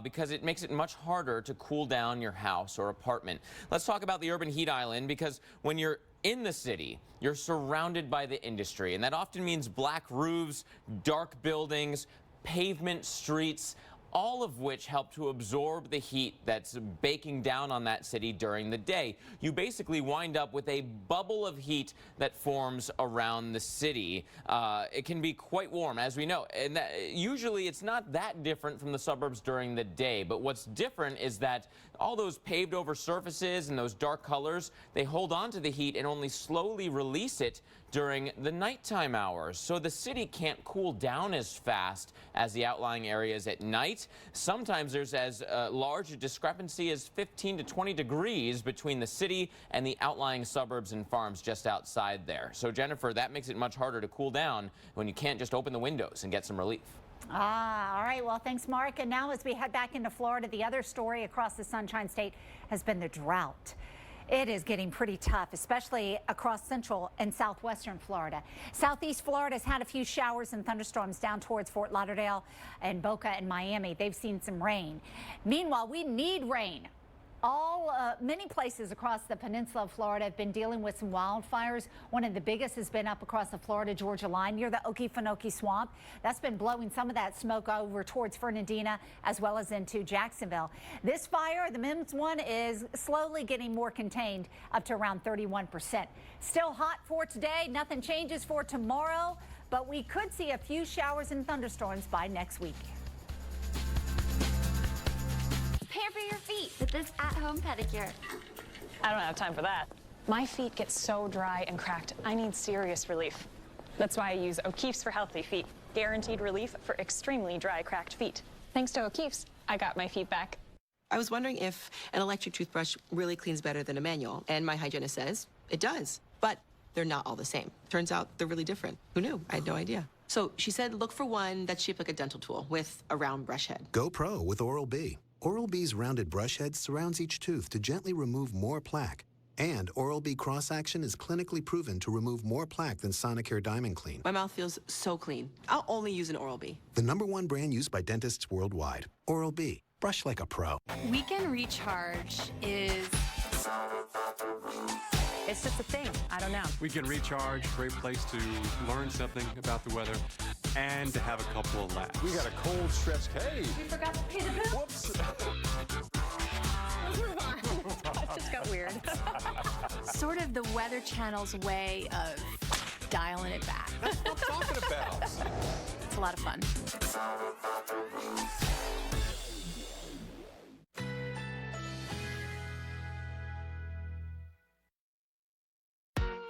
S2: because it makes it much harder to cool down your house or apartment. Let's talk about the urban heat island, because when you're in the city, you're surrounded by the industry, and that often means black roofs, dark buildings, pavement streets, all of which help to absorb the heat that's baking down on that city during the day. You basically wind up with a bubble of heat that forms around the city. It can be quite warm, as we know, and usually it's not that different from the suburbs during the day, but what's different is that all those paved over surfaces and those dark colors, they hold on to the heat and only slowly release it during the nighttime hours. So the city can't cool down as fast as the outlying areas at night. Sometimes there's as large a discrepancy as 15 to 20 degrees between the city and the outlying suburbs and farms just outside there. So Jennifer, that makes it much harder to cool down when you can't just open the windows and get some relief.
S1: All right. Well, thanks, Mark. And now as we head back into Florida, the other story across the Sunshine State has been the drought. It is getting pretty tough, especially across central and southwestern Florida. Southeast Florida has had a few showers and thunderstorms down towards Fort Lauderdale and Boca and Miami. They've seen some rain. Meanwhile, we need rain. Many places across the peninsula of Florida have been dealing with some wildfires. One of the biggest has been up across the Florida-Georgia line near the Okefenokee Swamp. That's been blowing some of that smoke over towards Fernandina as well as into Jacksonville. This fire, the Mims one, is slowly getting more contained, up to around 31%. Still hot for today. Nothing changes for tomorrow, but we could see a few showers and thunderstorms by next week.
S3: Pamper your feet with this at-home pedicure.
S5: I don't have time for that. My feet get so dry and cracked, I need serious relief. That's why I use O'Keeffe's for Healthy Feet. Guaranteed relief for extremely dry, cracked feet. Thanks to O'Keeffe's, I got my feet back.
S8: I was wondering if an electric toothbrush really cleans better than a manual, and my hygienist says it does. But they're not all the same. Turns out they're really different. Who knew? I had no idea. So she said look for one that's shaped like a dental tool with a round brush head.
S13: Go pro with Oral-B. Oral-B's rounded brush head surrounds each tooth to gently remove more plaque. And Oral-B cross-action is clinically proven to remove more plaque than Sonicare Diamond Clean.
S8: My mouth feels so clean. I'll only use an Oral-B.
S13: The #1 brand used by dentists worldwide. Oral-B. Brush like a pro.
S14: Weekend Recharge is...
S5: It's just a thing. I don't know.
S29: Weekend Recharge, great place to learn something about the weather and to have a couple of laughs.
S15: We got a cold stretch. Hey!
S1: We forgot to pay the bill.
S15: Whoops!
S5: That just got weird.
S14: sort of the Weather Channel's way of dialing it back.
S15: That's what I'm talking about.
S14: It's a lot of fun.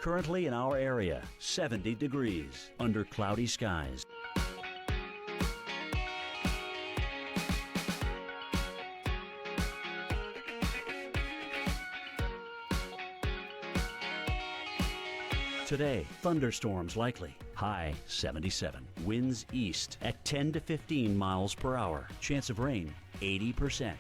S9: Currently in our area, 70 degrees under cloudy skies. Today, thunderstorms likely. High 77. Winds east at 10 to 15 miles per hour. Chance of rain 80%.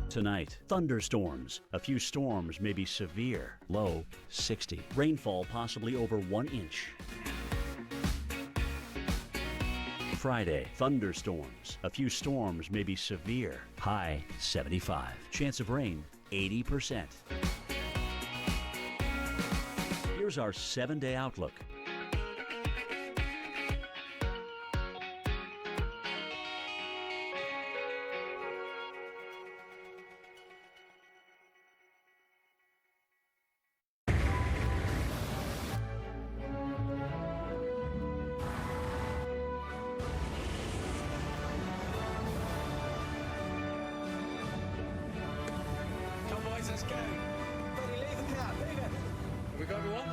S9: Tonight, thunderstorms. A few storms may be severe. Low 60. Rainfall possibly over 1 inch. Friday, thunderstorms. A few storms may be severe. High 75. Chance of rain 80%. Here's our 7-day outlook.
S15: Let's go. Buddy, leave the car. Leave it. Have we got everyone?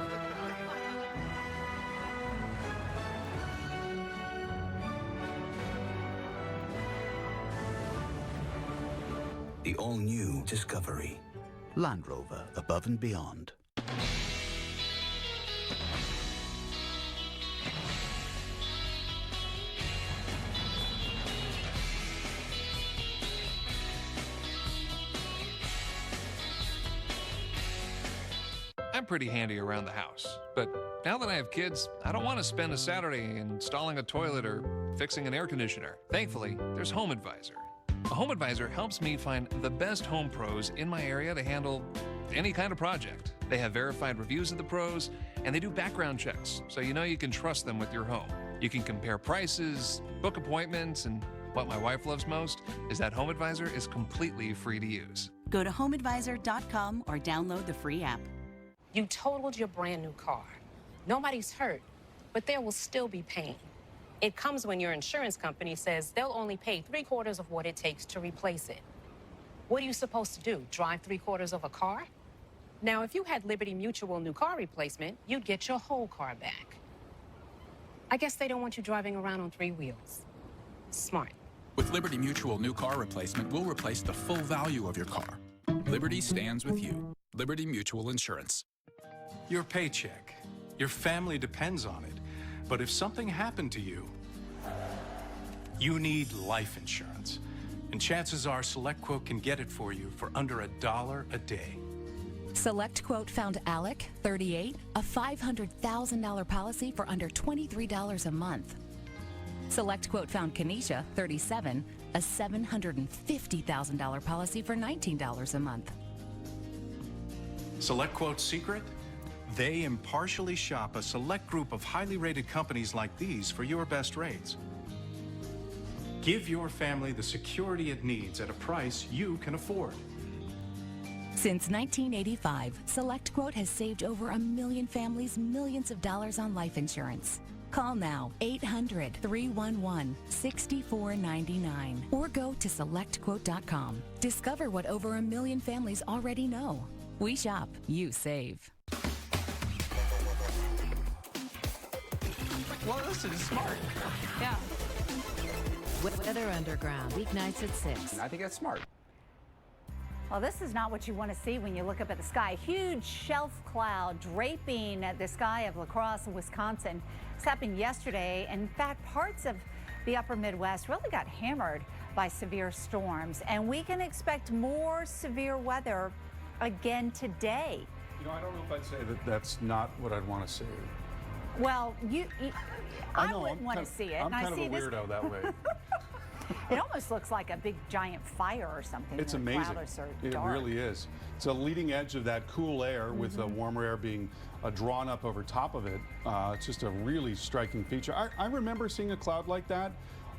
S10: The all-new Discovery. Land Rover, above and beyond.
S18: I'm pretty handy around the house, but now that I have kids, I don't want to spend a Saturday installing a toilet or fixing an air conditioner. Thankfully, there's Home Advisor. A Home Advisor helps me find the best home pros in my area to handle any kind of project. They have verified reviews of the pros, and they do background checks, so you know you can trust them with your home. You can compare prices, book appointments, and what my wife loves most is that Home Advisor is completely free to use.
S19: Go to homeadvisor.com or download the free app.
S20: You totaled your brand new car. Nobody's hurt, but there will still be pain. It comes when your insurance company says they'll only pay 3/4 of what it takes to replace it. What are you supposed to do, drive 3/4 of a car? Now, if you had Liberty Mutual new car replacement, you'd get your whole car back. I guess they don't want you driving around on 3 wheels. Smart.
S22: With Liberty Mutual new car replacement, we'll replace the full value of your car. Liberty stands with you. Liberty Mutual Insurance.
S23: Your paycheck. Your family depends on it. But if something happened to you, you need life insurance. And chances are SelectQuote can get it for you for under $1 a day.
S24: SelectQuote found Alec, 38, a $500,000 policy for under $23 a month. SelectQuote found Kenesha, 37, a $750,000 policy for $19 a month.
S23: SelectQuote's secret? They impartially shop a select group of highly rated companies like these for your best rates. Give your family the security it needs at a price you can afford.
S24: Since 1985, SelectQuote has saved over 1 million families millions of dollars on life insurance. Call now, 800-311-6499, or go to SelectQuote.com. Discover what over 1 million families already know. We shop, you save.
S15: Well, this is smart.
S1: Yeah.
S27: Weather Underground, weeknights at 6.
S15: I think that's smart.
S1: Well, this is not what you want to see when you look up at the sky. Huge shelf cloud draping the sky of La Crosse, Wisconsin. This happened yesterday. In fact, parts of the upper Midwest really got hammered by severe storms, and we can expect more severe weather again today.
S28: You know, I don't know if I'd say that that's not what I'd want to see.
S1: Well, I wouldn't want to see it.
S28: I'm kind of a weirdo that way.
S1: It almost looks like a big giant fire or something.
S28: It's amazing. It really is. It's a leading edge of that cool air with the warmer air being drawn up over top of it. It's just a really striking feature. I remember seeing a cloud like that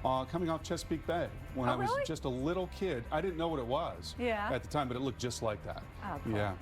S28: coming off Chesapeake Bay when I was just a little kid. I didn't know what it was at the time, but it looked just like that.
S1: Oh, cool.
S28: Yeah.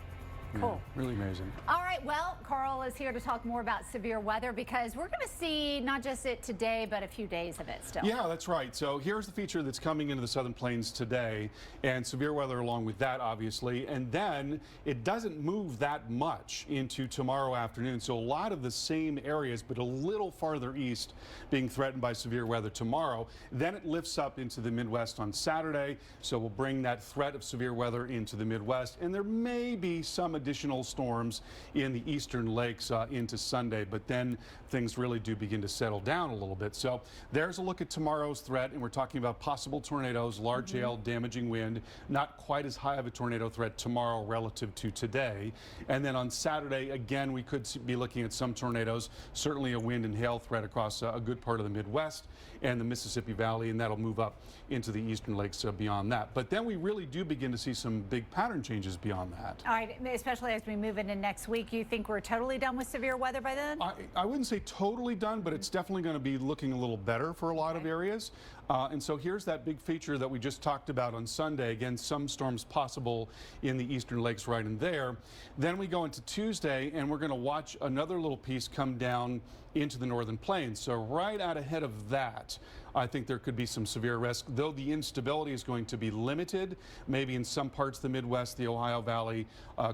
S1: Cool.
S28: Yeah, really amazing.
S1: All right, well, Carl is here to talk more about severe weather because we're going to see not just it today, but a few days of it still.
S28: Yeah, that's right. So here's the feature that's coming into the Southern Plains today, and severe weather along with that, obviously. And then it doesn't move that much into tomorrow afternoon. So a lot of the same areas, but a little farther east, being threatened by severe weather tomorrow. Then it lifts up into the Midwest on Saturday. So we'll bring that threat of severe weather into the Midwest. And there may be some additional storms in the eastern lakes into Sunday, but then things really do begin to settle down a little bit. So there's a look at tomorrow's threat, and we're talking about possible tornadoes, large hail, damaging wind, not quite as high of a tornado threat tomorrow relative to today. And then on Saturday, again, we could be looking at some tornadoes, certainly a wind and hail threat across a good part of the Midwest and the Mississippi Valley, and that'll move up into the eastern lakes beyond that. But then we really do begin to see some big pattern changes beyond that.
S1: All right, especially as we move into next week, you think we're totally done with severe weather by then?
S28: I wouldn't say totally done, but it's definitely going to be looking a little better for a lot of areas. And so here's that big feature that we just talked about on Sunday. Again, some storms possible in the eastern lakes right in there. Then we go into Tuesday, and we're going to watch another little piece come down into the northern plains. So right out ahead of that, I think there could be some severe risk, though the instability is going to be limited, maybe in some parts of the Midwest, the Ohio Valley,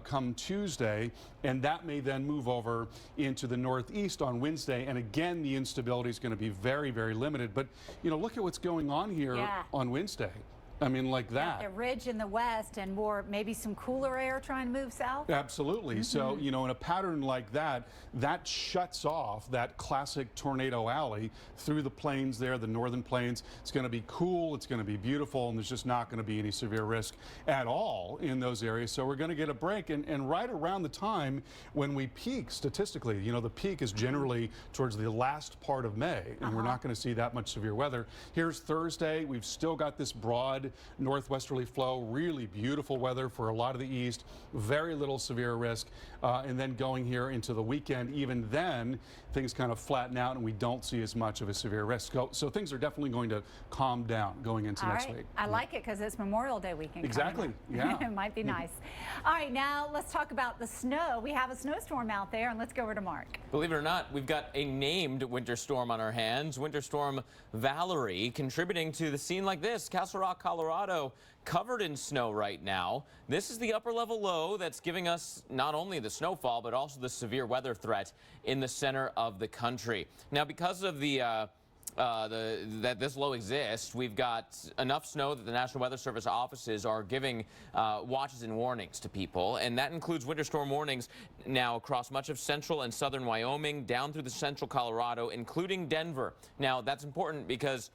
S28: come Tuesday, and that may then move over into the Northeast on Wednesday. And again, the instability is going to be very, very limited. But, you know, look at what's going on here on Wednesday. I mean, like that.
S1: The ridge in the west and more, maybe some cooler air trying to move south?
S28: Absolutely. So, you know, in a pattern like that, that shuts off that classic tornado alley through the plains there, the northern plains. It's going to be cool, it's going to be beautiful, and there's just not going to be any severe risk at all in those areas. So we're going to get a break. And right around the time when we peak statistically, you know, the peak is generally towards the last part of May, and we're not going to see that much severe weather. Here's Thursday. We've still got this broad northwesterly flow, really beautiful weather for a lot of the east, very little severe risk, and then going here into the weekend, even then things kind of flatten out and we don't see as much of a severe risk. So things are definitely going to calm down going into next week.
S1: I like it because it's Memorial Day weekend.
S28: Exactly. Yeah.
S1: It might be nice. All right, now let's talk about the snow. We have a snowstorm out there, and let's go over to Mark.
S2: Believe it or not, we've got a named winter storm on our hands. Winter Storm Valerie contributing to the scene like this. Castle Rock, Colorado, covered in snow right now. This is the upper level low that's giving us not only the snowfall, but also the severe weather threat in the center of the country. Now, because of that this low exists, we've got enough snow that the National Weather Service offices are giving watches and warnings to people, and that includes winter storm warnings now across much of central and southern Wyoming, down through the central Colorado, including Denver. Now, that's important because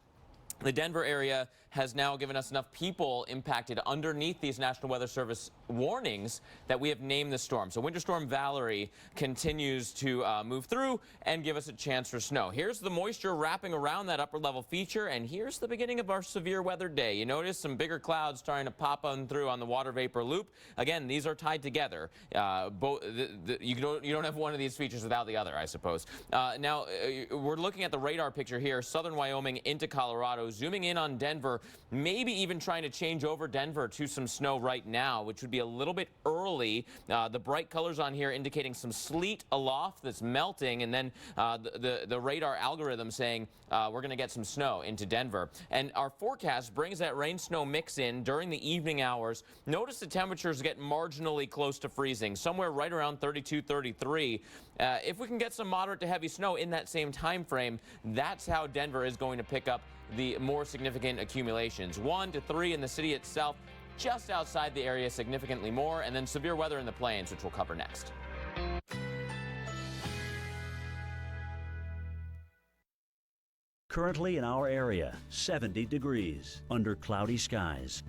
S2: the Denver area has now given us enough people impacted underneath these National Weather Service warnings that we have named the storm. So Winter Storm Valerie continues to move through and give us a chance for snow. Here's the moisture wrapping around that upper level feature, and here's the beginning of our severe weather day. You notice some bigger clouds starting to pop on through on the water vapor loop. Again, these are tied together. You don't have one of these features without the other, I suppose. Now, we're looking at the radar picture here, southern Wyoming into Colorado, zooming in on Denver, maybe even trying to change over Denver to some snow right now, which would be a little bit early. The bright colors on here indicating some sleet aloft that's melting, and then the radar algorithm saying we're going to get some snow into Denver. And our forecast brings that rain-snow mix in during the evening hours. Notice the temperatures get marginally close to freezing, somewhere right around 32, 33. If we can get some moderate to heavy snow in that same time frame, that's how Denver is going to pick up the more significant accumulations. 1 to 3 in the city itself, just outside the area significantly more, and then severe weather in the plains, which we'll cover next.
S9: Currently in our area, 70 degrees under cloudy skies.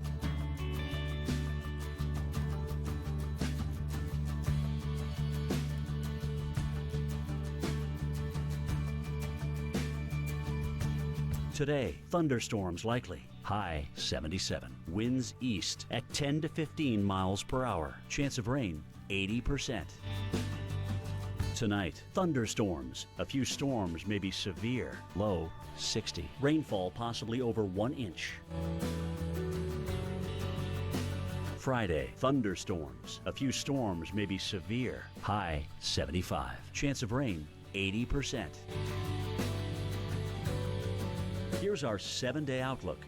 S9: Today, thunderstorms likely. High 77. Winds east at 10 to 15 miles per hour. Chance of rain 80%. Tonight, thunderstorms. A few storms may be severe. Low 60. Rainfall possibly over 1 inch. Friday, thunderstorms. A few storms may be severe. High 75. Chance of rain 80%. Here's our 7-day outlook.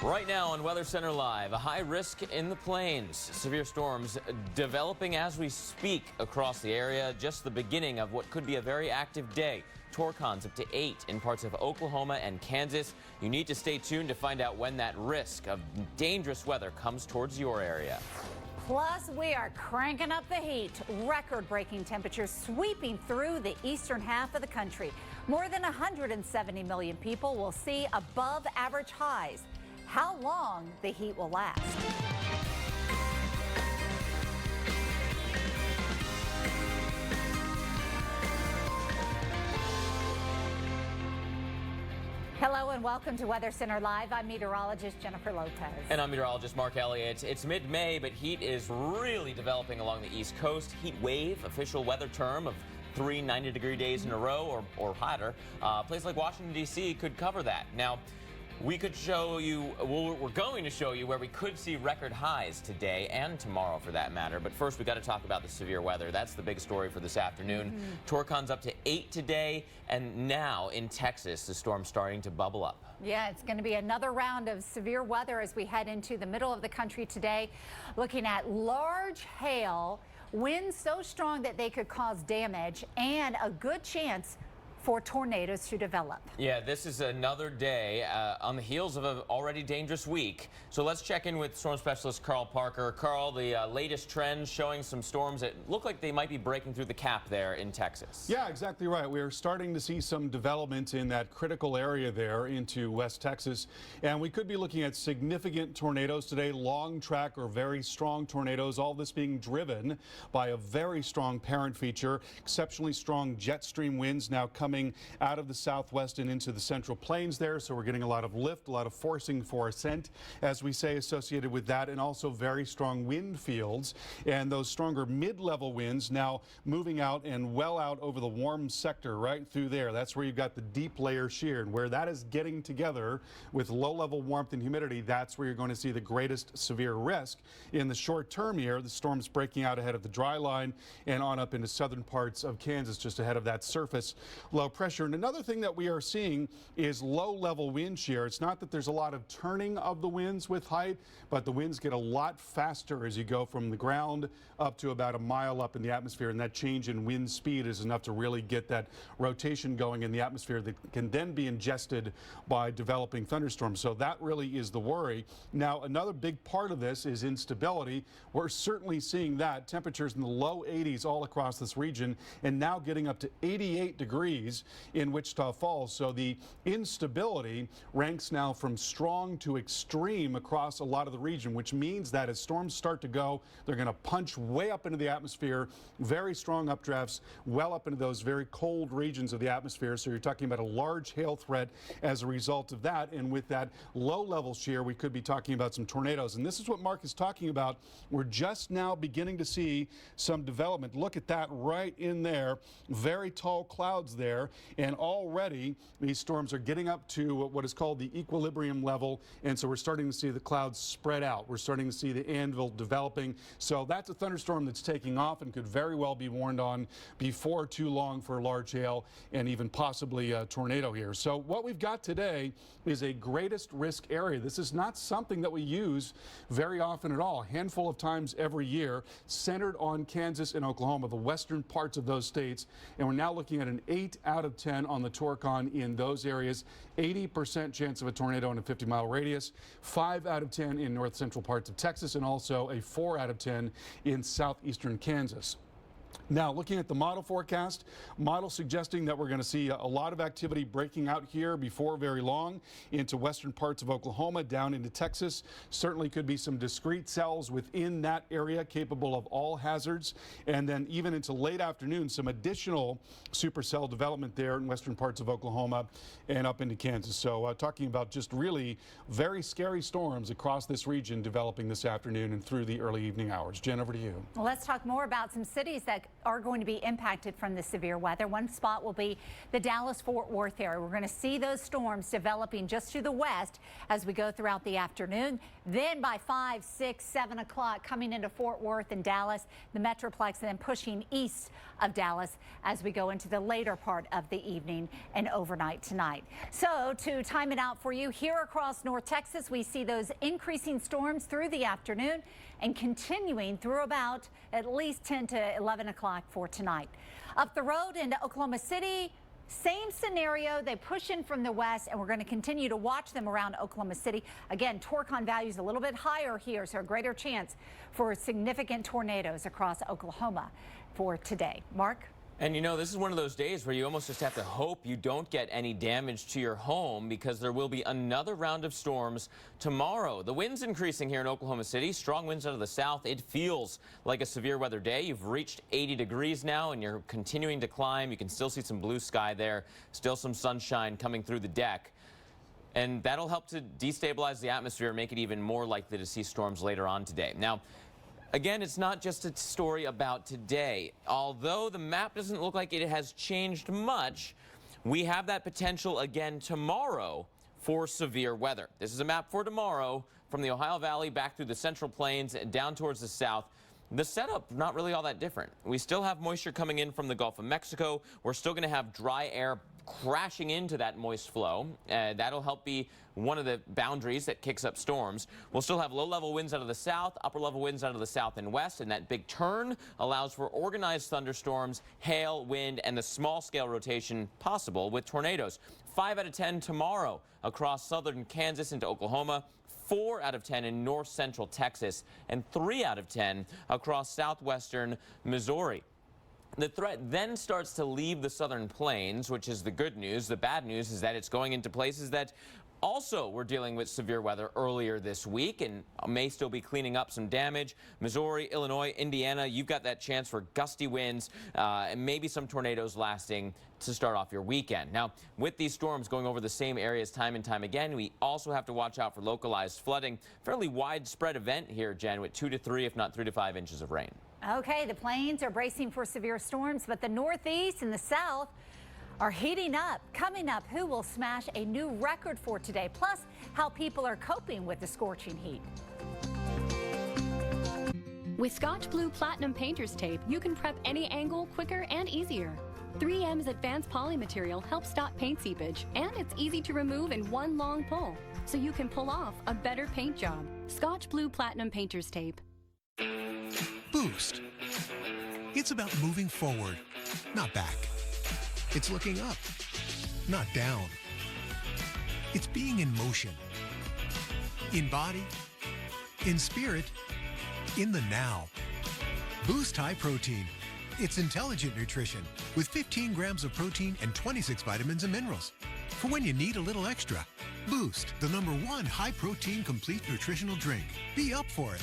S2: Right now on Weather Center Live, a high risk in the plains. Severe storms developing as we speak across the area. Just the beginning of what could be a very active day. Torcons up to 8 in parts of Oklahoma and Kansas. You need to stay tuned to find out when that risk of dangerous weather comes towards your area.
S1: Plus, we are cranking up the heat. Record-breaking temperatures sweeping through the eastern half of the country. More than 170 million people will see above average highs. How long the heat will last. Hello and welcome to Weather Center Live. I'm meteorologist Jennifer Lopez.
S2: And I'm meteorologist Mark Elliott. It's mid-May, but heat is really developing along the East Coast. Heat wave, official weather term of 3 90-degree days in a row or hotter. A place like Washington, D.C. could cover that. Now, we could show you, well, we're going to show you where we could see record highs today and tomorrow for that matter. But first, we got to talk about the severe weather. That's the big story for this afternoon. Torcons up to 8 today, and now in Texas, the storm's starting to bubble up.
S1: Yeah, it's going to be another round of severe weather as we head into the middle of the country today. Looking at large hail, winds so strong that they could cause damage, and a good chance for tornadoes to develop.
S2: Yeah, this is another day on the heels of an already dangerous week. So let's check in with storm specialist Carl Parker. Carl, the latest trends showing some storms that look like they might be breaking through the cap there in Texas.
S28: Yeah, exactly right. We're starting to see some development in that critical area there into West Texas. And we could be looking at significant tornadoes today, long track or very strong tornadoes, all this being driven by a very strong parent feature, exceptionally strong jet stream winds now coming out of the southwest and into the central plains there. So we're getting a lot of lift, a lot of forcing for ascent, as we say, associated with that, and also very strong wind fields. And those stronger mid-level winds now moving out and well out over the warm sector right through there. That's where you've got the deep layer shear, and where that is getting together with low-level warmth and humidity, that's where you're going to see the greatest severe risk. In the short term here, the storm's breaking out ahead of the dry line and on up into southern parts of Kansas, just ahead of that surface low pressure. And another thing that we are seeing is low-level wind shear. It's not that there's a lot of turning of the winds with height, but the winds get a lot faster as you go from the ground up to about a mile up in the atmosphere, and that change in wind speed is enough to really get that rotation going in the atmosphere that can then be ingested by developing thunderstorms. So that really is the worry. Now, another big part of this is instability. We're certainly seeing that. Temperatures in the low 80s all across this region, and now getting up to 88 degrees in Wichita Falls. So the instability ranks now from strong to extreme across a lot of the region, which means that as storms start to go, they're going to punch way up into the atmosphere, very strong updrafts, well up into those very cold regions of the atmosphere. So you're talking about a large hail threat as a result of that. And with that low-level shear, we could be talking about some tornadoes. And this is what Mark is talking about. We're just now beginning to see some development. Look at that right in there. Very tall clouds there. And already these storms are getting up to what is called the equilibrium level. And so we're starting to see the clouds spread out. We're starting to see the anvil developing. So that's a thunderstorm that's taking off and could very well be warned on before too long for large hail and even possibly a tornado here. So what we've got today is a greatest risk area. This is not something that we use very often at all. A handful of times every year, centered on Kansas and Oklahoma, the western parts of those states. And we're now looking at an 8 out of 10 on the Torcon in those areas. 80% chance of a tornado in a 50-mile radius. 5 out of 10 in north central parts of Texas, and also a 4 out of 10 in southeastern Kansas. Now, looking at the model forecast, model suggesting that we're going to see a lot of activity breaking out here before very long into western parts of Oklahoma, down into Texas. Certainly could be some discrete cells within that area capable of all hazards. And then even into late afternoon, some additional supercell development there in western parts of Oklahoma and up into Kansas. So talking about just really very scary storms across this region developing this afternoon and through the early evening hours. Jen, over to you.
S1: Well, let's talk more about some cities that that are going to be impacted from the severe weather. One spot will be the Dallas-Fort Worth area. We're going to see those storms developing just to the west as we go throughout the afternoon. Then by 5, 6, 7 o'clock coming into Fort Worth and Dallas, the Metroplex, then pushing east of Dallas as we go into the later part of the evening and overnight tonight. So to time it out for you, here across North Texas, we see those increasing storms through the afternoon and continuing through about at least 10 to 11 o'clock for tonight. Up the road into Oklahoma City, same scenario. They push in from the west, and we're going to continue to watch them around Oklahoma City. Again, Torcon values a little bit higher here, so a greater chance for significant tornadoes across Oklahoma for today. Mark?
S2: And you know, this is one of those days where you almost just have to hope you don't get any damage to your home, because there will be another round of storms tomorrow. The wind's increasing here in Oklahoma City, strong winds out of the south. It feels like a severe weather day. You've reached 80 degrees now and you're continuing to climb. You can still see some blue sky there, still some sunshine coming through the deck. And that'll help to destabilize the atmosphere and make it even more likely to see storms later on today. Now, again, it's not just a story about today. Although the map doesn't look like it has changed much, we have that potential again tomorrow for severe weather. This is a map for tomorrow from the Ohio Valley back through the Central Plains and down towards the south. The setup, not really all that different. We still have moisture coming in from the Gulf of Mexico. We're still going to have dry air crashing into that moist flow. That'll help be one of the boundaries that kicks up storms. We'll still have low-level winds out of the south, upper-level winds out of the south and west, and that big turn allows for organized thunderstorms, hail, wind, and the small-scale rotation possible with tornadoes. 5 out of 10 tomorrow across southern Kansas into Oklahoma. 4 out of 10 in north central Texas, and 3 out of 10 across southwestern Missouri. The threat then starts to leave the southern plains, which is the good news. The bad news is that it's going into places that also were dealing with severe weather earlier this week and may still be cleaning up some damage. Missouri, Illinois, Indiana, you've got that chance for gusty winds and maybe some tornadoes lasting to start off your weekend. Now, with these storms going over the same areas time and time again, we also have to watch out for localized flooding. Fairly widespread event here, Jen, with 2 to 3, if not 3 to 5 inches of rain.
S1: Okay, the plains are bracing for severe storms, but the northeast and the south are heating up. Coming up, who will smash a new record for today? Plus, how people are coping with the scorching heat.
S4: With Scotch Blue Platinum Painter's Tape, you can prep any angle quicker and easier. 3M's advanced poly material helps stop paint seepage, and it's easy to remove in one long pull, so you can pull off a better paint job. Scotch Blue Platinum Painter's Tape.
S7: Boost. It's about moving forward, not back. It's looking up, not down. It's being in motion, in body, in spirit, in the now. Boost High Protein. It's intelligent nutrition with 15 grams of protein and 26 vitamins and minerals. For when you need a little extra. Boost, the #1 high-protein complete nutritional drink. Be up for it.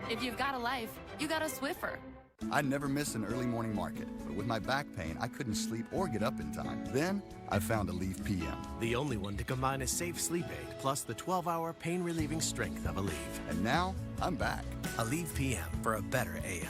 S14: If you've got a life, you got a Swiffer.
S11: I never miss an early morning market, but with my back pain, I couldn't sleep or get up in time. Then, I found Aleve PM.
S12: The only one to combine a safe sleep aid plus the 12-hour pain-relieving strength of Aleve.
S11: And now, I'm back.
S12: Aleve PM for a better AM.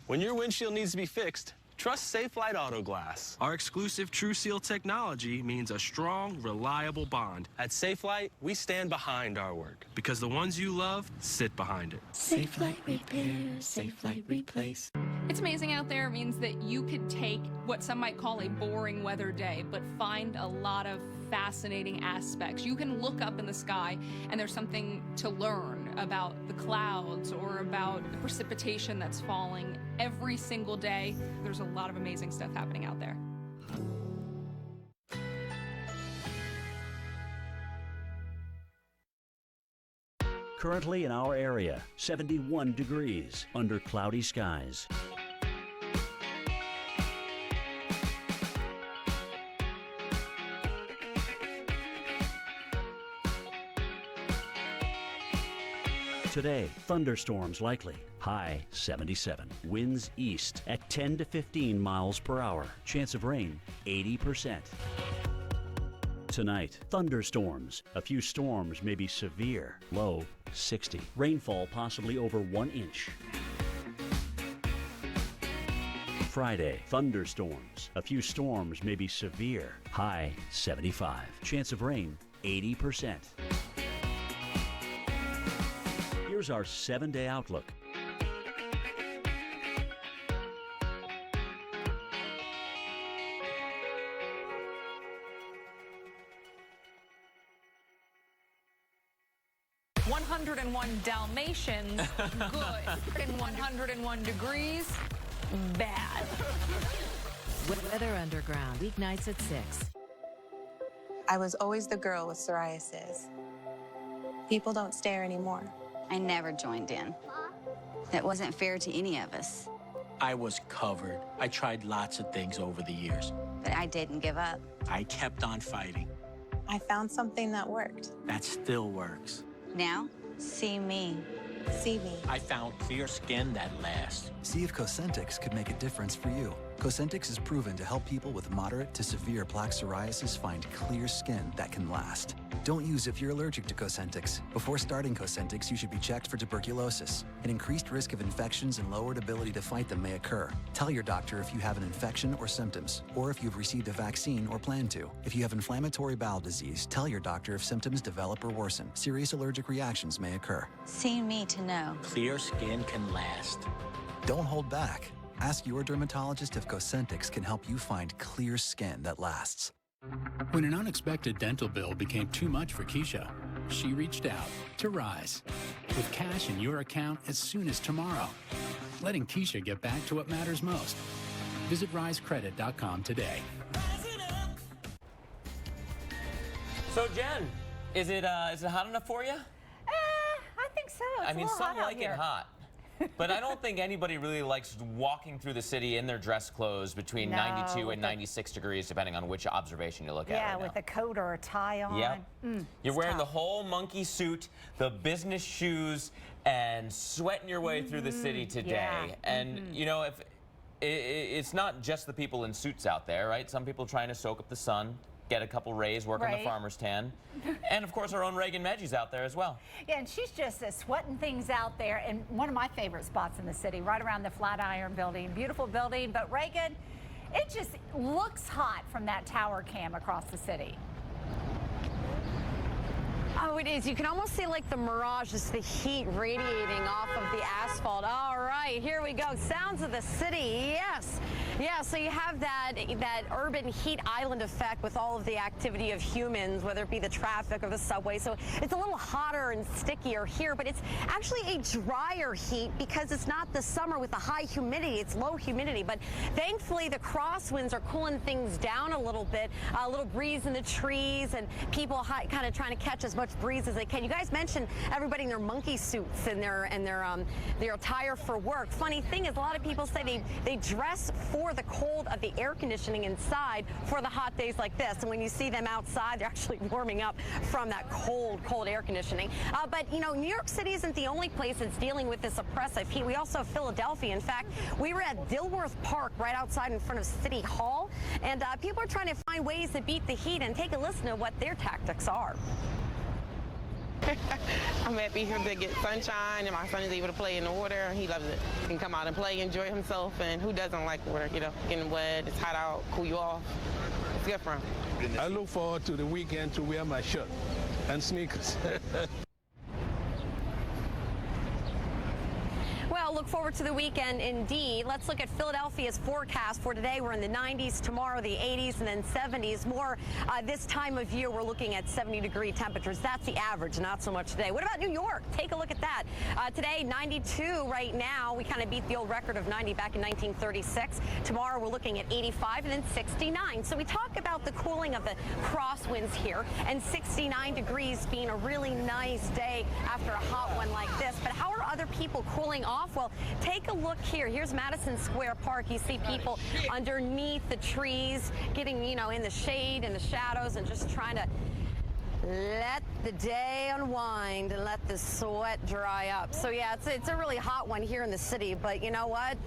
S16: When your windshield needs to be fixed, trust Safelite Auto Glass. Our exclusive TrueSeal technology means a strong, reliable bond. At Safelite, we stand behind our work because the ones you love sit behind it.
S14: Safelite Repair, Safelite Replace.
S17: It's amazing out there means that you could take what some might call a boring weather day, but find a lot of fascinating aspects. You can look up in the sky and there's something to learn about the clouds or about the precipitation that's falling. Every single day, there's a lot of amazing stuff happening out there.
S9: Currently in our area, 71 degrees under cloudy skies. Today, thunderstorms likely. High 77. Winds east at 10 to 15 miles per hour. Chance of rain 80%. Tonight, thunderstorms. A few storms may be severe. Low 60. Rainfall possibly over 1 inch. Friday, thunderstorms. A few storms may be severe. High 75. Chance of rain 80%. Here's our 7-day outlook.
S3: Dalmatians, good. And 101 degrees, bad.
S27: Weather Underground, weeknights at 6.
S5: I was always the girl with psoriasis. People don't stare anymore.
S6: I never joined in. That wasn't fair to any of us.
S8: I was covered. I tried lots of things over the years.
S6: But I didn't give up.
S8: I kept on fighting.
S5: I found something that worked.
S8: That still works.
S6: Now, see me.
S5: See me.
S8: I found clear skin that lasts.
S13: See if Cosentix could make a difference for you. Cosentix is proven to help people with moderate to severe plaque psoriasis find clear skin that can last. Don't use if you're allergic to Cosentix. Before starting Cosentix, you should be checked for tuberculosis. An increased risk of infections and lowered ability to fight them may occur. Tell your doctor if you have an infection or symptoms, or if you've received a vaccine or plan to. If you have inflammatory bowel disease, tell your doctor if symptoms develop or worsen. Serious allergic reactions may occur.
S6: See me to know.
S8: Clear skin can last.
S13: Don't hold back. Ask your dermatologist if Cosentix can help you find clear skin that lasts.
S21: When an unexpected dental bill became too much for Keisha, she reached out to Rise with cash in your account as soon as tomorrow, letting Keisha get back to what matters most. Visit risecredit.com today.
S2: So Jen, is it hot enough for you?
S1: I think so. It's
S2: I mean,
S1: a little
S2: some
S1: hot out
S2: like
S1: here.
S2: it hot. But I don't think anybody really likes walking through the city in their dress clothes between 92 and 96 degrees, depending on which observation you look at.
S1: Yeah,
S2: right
S1: with
S2: now.
S1: a coat or a tie on.
S2: Yep. You're
S1: it's
S2: wearing
S1: tough.
S2: the whole monkey suit, the business shoes, and sweating your way through the city today.
S1: Yeah.
S2: And, you know, if it's not just the people in suits out there, right? Some people trying to soak up the sun, get a couple rays, work on the farmer's tan. And, of course, our own Reagan Medji's out there as well.
S1: Yeah, and she's just sweating things out there. And one of my favorite spots in the city, right around the Flatiron Building. Beautiful building. But, Reagan, it just looks hot from that tower cam across the city.
S25: Oh, it is. You can almost see like the mirage, just the heat radiating off of the asphalt. All right, here we go. Sounds of the city. Yes. Yeah, so you have that urban heat island effect with all of the activity of humans, whether it be the traffic or the subway. So it's a little hotter and stickier here, but it's actually a drier heat because it's not the summer with the high humidity. It's low humidity, but thankfully the crosswinds are cooling things down a little bit. A little breeze in the trees and people kind of trying to catch as much breeze as they can. You guys mentioned everybody in their monkey suits and their attire for work. Funny thing is, a lot of people say they dress for the cold of the air conditioning inside for the hot days like this. And when you see them outside, they're actually warming up from that cold air conditioning. But you know, New York City isn't the only place that's dealing with this oppressive heat. We also have Philadelphia. In fact, we were at Dilworth Park right outside in front of City Hall, and people are trying to find ways to beat the heat. And take a listen to what their tactics are.
S26: I'm happy here to get sunshine, and my son is able to play in the water. He loves it. He can come out and play, enjoy himself, and who doesn't like water? You know, getting wet, it's hot out, cool you off. It's good for him.
S29: I look forward to the weekend to wear my shirt and sneakers.
S25: Well, look forward to the weekend indeed. Let's look at Philadelphia's forecast for today. We're in the 90s, tomorrow the 80s, and then 70s. More this time of year, we're looking at 70-degree temperatures. That's the average, not so much today. What about New York? Take a look at that. Today, 92 right now. We kind of beat the old record of 90 back in 1936. Tomorrow, we're looking at 85 and then 69. So we talk about the cooling of the crosswinds here, and 69 degrees being a really nice day after a hot one like this. But how are other people cooling off? Well, take a look here. Here's Madison Square Park. You see people underneath the trees getting, you know, in the shade and the shadows and just trying to let the day unwind and let the sweat dry up. So yeah, it's a really hot one here in the city, but you know what?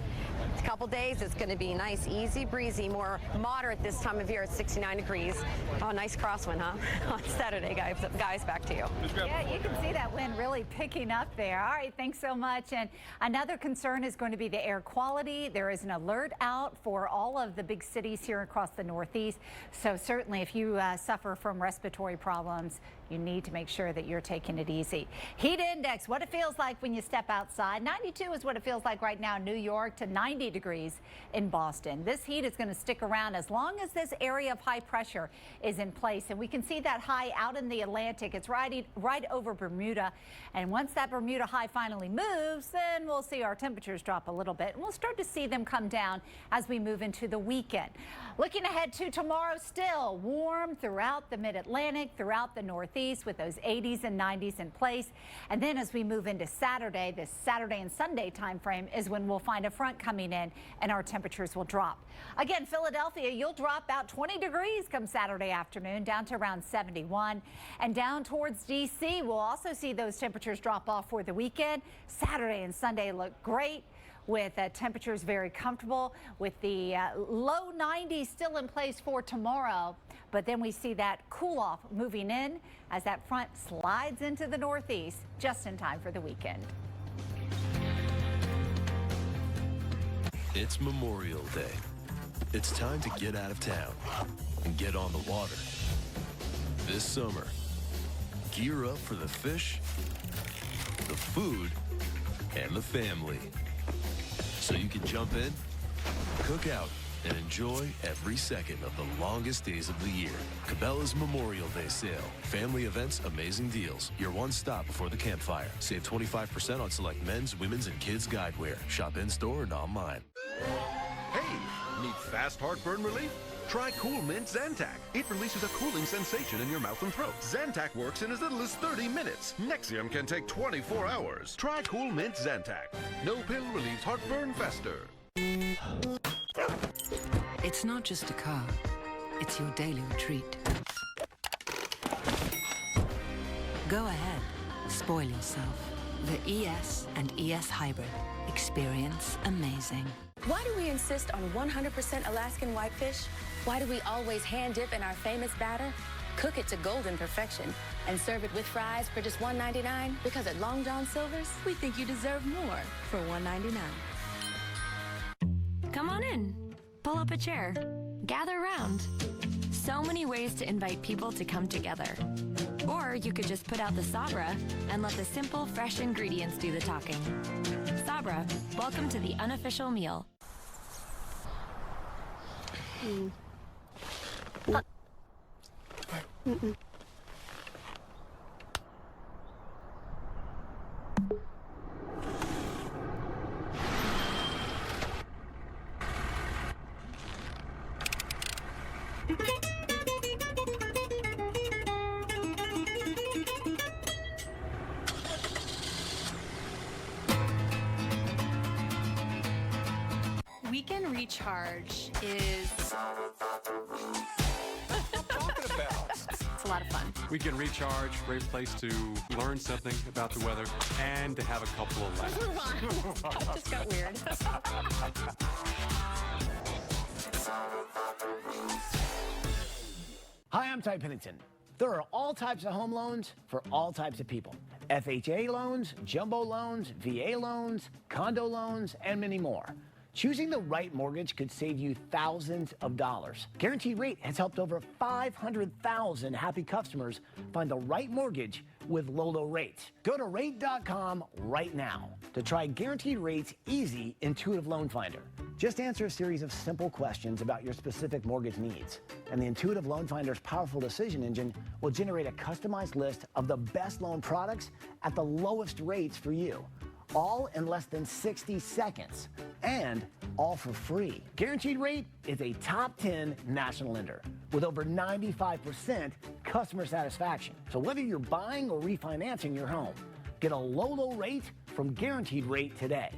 S25: A couple days it's going to be nice, easy breezy, more moderate this time of year at 69 degrees. Oh, nice crosswind, huh? On Saturday, guys, back to you.
S1: Yeah, you can see that wind really picking up there. All right, thanks so much. And another concern is going to be the air quality. There is an alert out for all of the big cities here across the Northeast. So certainly if you suffer from respiratory problems, you need to make sure that you're taking it easy. Heat index, what it feels like when you step outside. 92 is what it feels like right now in New York, to 90 degrees in Boston. This heat is going to stick around as long as this area of high pressure is in place. And we can see that high out in the Atlantic. It's right over Bermuda. And once that Bermuda high finally moves, then we'll see our temperatures drop a little bit. And we'll start to see them come down as we move into the weekend. Looking ahead to tomorrow, still warm throughout the mid-Atlantic, throughout the Northeast, with those 80s and 90s in place. And then as we move into Saturday, this Saturday and Sunday time frame is when we'll find a front coming in and our temperatures will drop. Again, Philadelphia, you'll drop about 20 degrees come Saturday afternoon, down to around 71. And down towards D.C., we'll also see those temperatures drop off for the weekend. Saturday and Sunday look great, with temperatures very comfortable, with the low 90s still in place for tomorrow. But then we see that cool off moving in as that front slides into the Northeast just in time for the weekend.
S10: It's Memorial Day. It's time to get out of town and get on the water. This summer, gear up for the fish, the food, and the family. So you can jump in, cook out, and enjoy every second of the longest days of the year. Cabela's Memorial Day sale. Family events, amazing deals. Your one stop before the campfire. Save 25% on select men's, women's, and kids' guidewear. Shop in-store and online.
S15: Hey, need fast heartburn relief? Try Cool Mint Zantac. It releases a cooling sensation in your mouth and throat. Zantac works in as little as 30 minutes. Nexium can take 24 hours. Try Cool Mint Zantac. No pill relieves heartburn faster.
S18: It's not just a car. It's your daily retreat. Go ahead. Spoil yourself. The ES and ES Hybrid. Experience amazing.
S19: Why do we insist on 100% Alaskan whitefish? Why do we always hand dip in our famous batter, cook it to golden perfection, and serve it with fries for just $1.99? Because at Long John Silver's, we think you deserve more for $1.99.
S20: Come on in. Pull up a chair. Gather around. So many ways to invite people to come together. Or you could just put out the Sabra and let the simple, fresh ingredients do the talking. Sabra, welcome to the unofficial meal.
S17: Weekend Recharge is... It's a lot of fun.
S22: Weekend Recharge, great place to learn something about the weather and to have a couple of laughs.
S19: Move on. That just got weird.
S23: Hi, I'm Ty Pennington. There are all types of home loans for all types of people. FHA loans, jumbo loans, VA loans, condo loans, and many more. Choosing the right mortgage could save you thousands of dollars. Guaranteed Rate has helped over 500,000 happy customers find the right mortgage with low rates. Go to rate.com right now to try Guaranteed Rate's easy, intuitive loan finder. Just answer a series of simple questions about your specific mortgage needs, and the Intuitive Loan Finder's powerful decision engine will generate a customized list of the best loan products at the lowest rates for you, all in less than 60 seconds, and all for free. Guaranteed Rate is a top 10 national lender with over 95% customer satisfaction. So whether you're buying or refinancing your home, get a low rate from Guaranteed Rate today.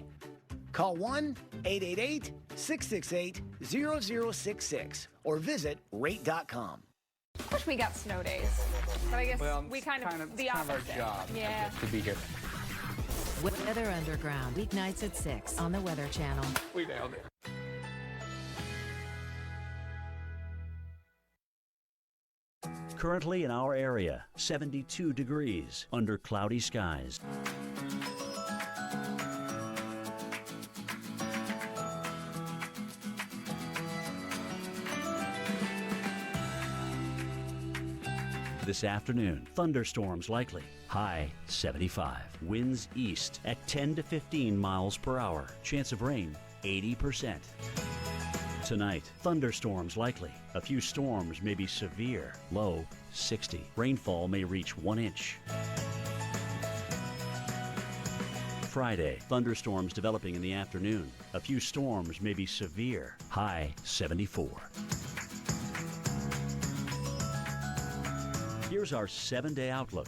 S23: Call 1-888-668-0066 or visit rate.com.
S17: wish we got snow days. But I guess we
S4: it's
S17: kind of the
S4: kind of
S17: opposite.
S4: our job, I
S17: Yeah.
S4: guess, to be here.
S27: Weather Underground, weeknights at 6 on the Weather Channel.
S4: We nailed it.
S7: Currently in our area, 72 degrees under cloudy skies. This afternoon, thunderstorms likely. High 75. Winds east at 10 to 15 miles per hour. Chance of rain 80%. Tonight, thunderstorms likely. A few storms may be severe. Low 60. Rainfall may reach 1 inch. Friday, thunderstorms developing in the afternoon. A few storms may be severe. High 74. Here's our 7-day outlook.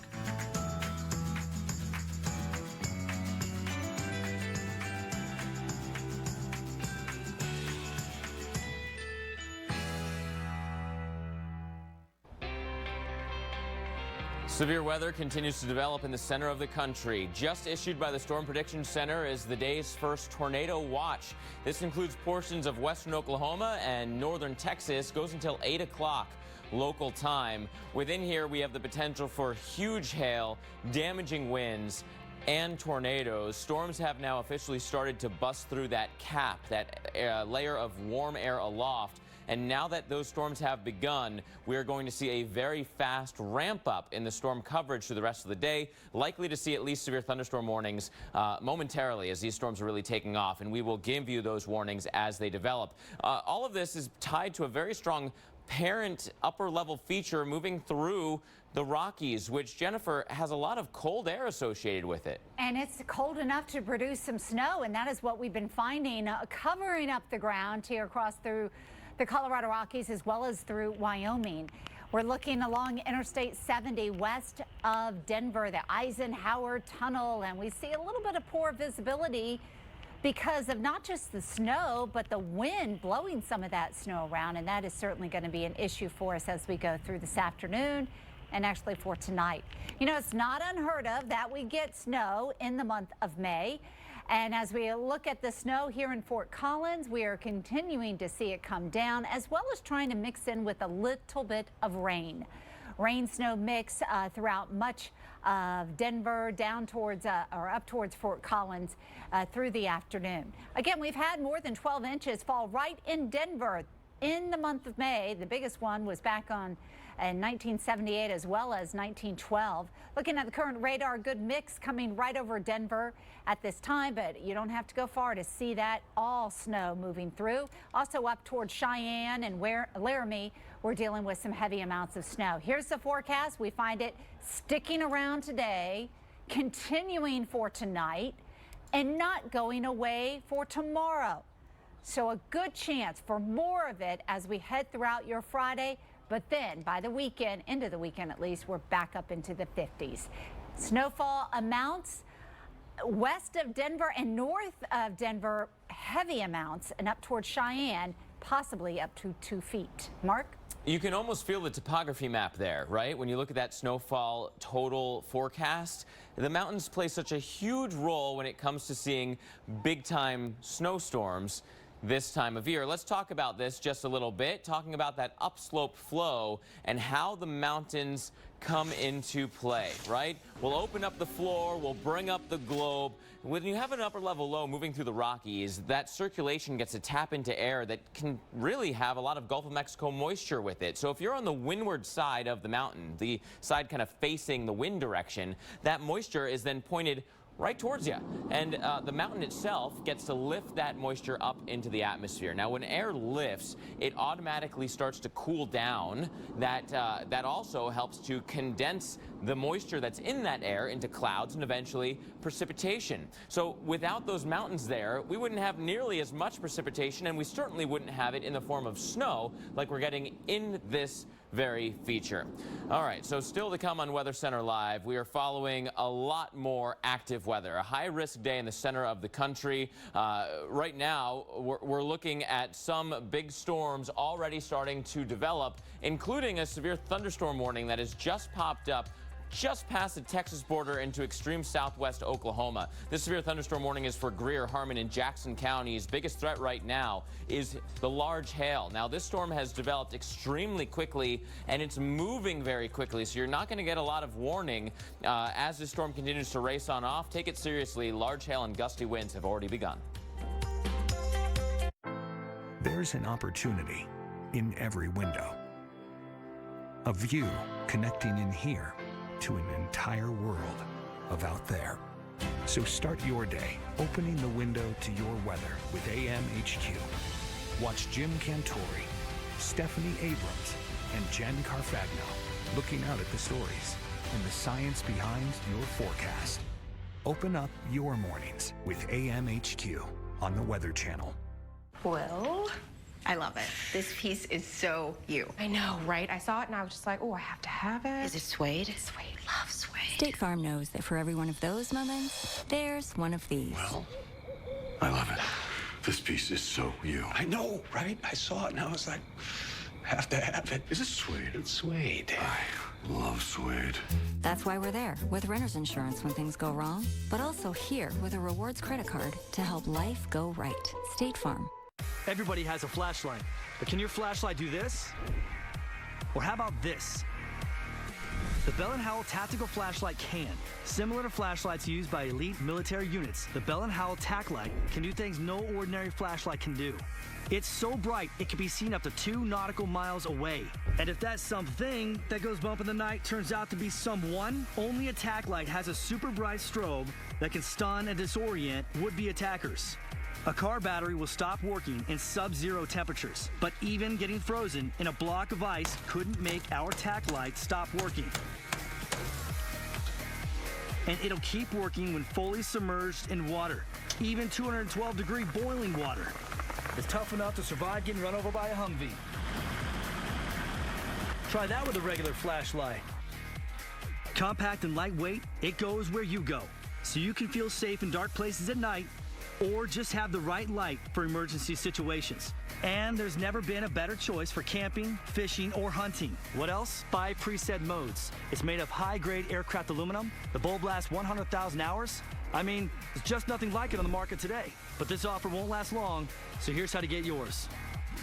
S2: Severe weather continues to develop in the center of the country. Just issued by the Storm Prediction Center is the day's first tornado watch. This includes portions of western Oklahoma and northern Texas. Goes until 8 o'clock local time. Within here, we have the potential for huge hail, damaging winds, and tornadoes. Storms have now officially started to bust through that cap, that layer of warm air aloft. And now that those storms have begun, we are going to see a very fast ramp up in the storm coverage through the rest of the day. Likely to see at least severe thunderstorm warnings momentarily as these storms are really taking off. And we will give you those warnings as they develop. All of this is tied to a very strong parent upper level feature moving through the Rockies, which, Jennifer, has a lot of cold air associated with it.
S1: And it's cold enough to produce some snow, and that is what we've been finding covering up the ground here across through the Colorado Rockies as well as through Wyoming. We're looking along Interstate 70 west of Denver, the Eisenhower Tunnel, and we see a little bit of poor visibility because of not just the snow, but the wind blowing some of that snow around. And that is certainly going to be an issue for us as we go through this afternoon and actually for tonight. You know, it's not unheard of that we get snow in the month of May. And as we look at the snow here in Fort Collins, we are continuing to see it come down, as well as trying to mix in with a little bit of rain. Rain-snow mix throughout much of Denver, down towards or up towards Fort Collins through the afternoon. Again, we've had more than 12 inches fall right in Denver in the month of May. The biggest one was back in 1978 as well as 1912. Looking at the current radar, good mix coming right over Denver at this time, but you don't have to go far to see that all snow moving through. Also up towards Cheyenne and Laramie, we're dealing with some heavy amounts of snow. Here's the forecast. We find it sticking around today, continuing for tonight, and not going away for tomorrow. So a good chance for more of it as we head throughout your Friday. But then by the weekend, into the weekend at least, we're back up into the 50s. Snowfall amounts west of Denver and north of Denver, heavy amounts, and up towards Cheyenne, possibly up to 2 feet. Mark?
S2: You can almost feel the topography map there, right? When you look at that snowfall total forecast, the mountains play such a huge role when it comes to seeing big-time snowstorms this time of year. Let's talk about this just a little bit, talking about that upslope flow and how the mountains come into play, right? We'll open up the floor, we'll bring up the globe. When you have an upper level low moving through the Rockies, that circulation gets to tap into air that can really have a lot of Gulf of Mexico moisture with it. So if you're on the windward side of the mountain, the side kind of facing the wind direction, that moisture is then pointed right towards you. And the mountain itself gets to lift that moisture up into the atmosphere. Now, when air lifts, it automatically starts to cool down. That also helps to condense the moisture that's in that air into clouds and eventually precipitation. So without those mountains there, we wouldn't have nearly as much precipitation, and we certainly wouldn't have it in the form of snow like we're getting in this very feature. All right, so still to come on Weather Center Live, we are following a lot more active weather. A high-risk day in the center of the country. Right now, we're looking at some big storms already starting to develop, including a severe thunderstorm warning that has just popped up just past the Texas border into extreme southwest Oklahoma. This severe thunderstorm warning is for Greer, Harmon, and Jackson counties. Biggest threat right now is the large hail. Now, this storm has developed extremely quickly, and it's moving very quickly, so you're not going to get a lot of warning as this storm continues to race on off. Take it seriously. Large hail and gusty winds have already begun.
S3: There's an opportunity in every window. A view connecting in here to an entire world of out there. So start your day opening the window to your weather with AMHQ. Watch Jim Cantori, Stephanie Abrams, and Jen Carfagno looking out at the stories and the science behind your forecast. Open up your mornings with AMHQ on the Weather Channel.
S4: Well, I love it. This piece is so you. I know, right? I saw it and I was just like, oh, I have to have it.
S6: Is it suede?
S4: Suede. Love suede.
S20: State Farm knows that for every one of those moments, there's one of these.
S9: Well, I love it. This piece is so you.
S11: I know, right? I saw it and I was like, have to have it.
S9: Is it suede?
S11: It's suede.
S9: I love suede.
S20: That's why we're there with renter's insurance when things go wrong, but also here with a rewards credit card to help life go right. State Farm.
S12: Everybody has a flashlight, but can your flashlight do this? Or how about this? The Bell & Howell Tactical Flashlight can. Similar to flashlights used by elite military units, the Bell & Howell Tac Light can do things no ordinary flashlight can do. It's so bright, it can be seen up to 2 nautical miles away. And if that something that goes bump in the night turns out to be someone, only a tac light has a super bright strobe that can stun and disorient would-be attackers. A car battery will stop working in sub-zero temperatures, but even getting frozen in a block of ice couldn't make our tac light stop working. And it'll keep working when fully submerged in water, even 212-degree boiling water. It's tough enough to survive getting run over by a Humvee. Try that with a regular flashlight. Compact and lightweight, it goes where you go, so you can feel safe in dark places at night, or just have the right light for emergency situations. And there's never been a better choice for camping, fishing, or hunting. What else? 5 preset modes. It's made of high-grade aircraft aluminum. The bulb lasts 100,000 hours. I mean, there's just nothing like it on the market today. But this offer won't last long, so here's how to get yours.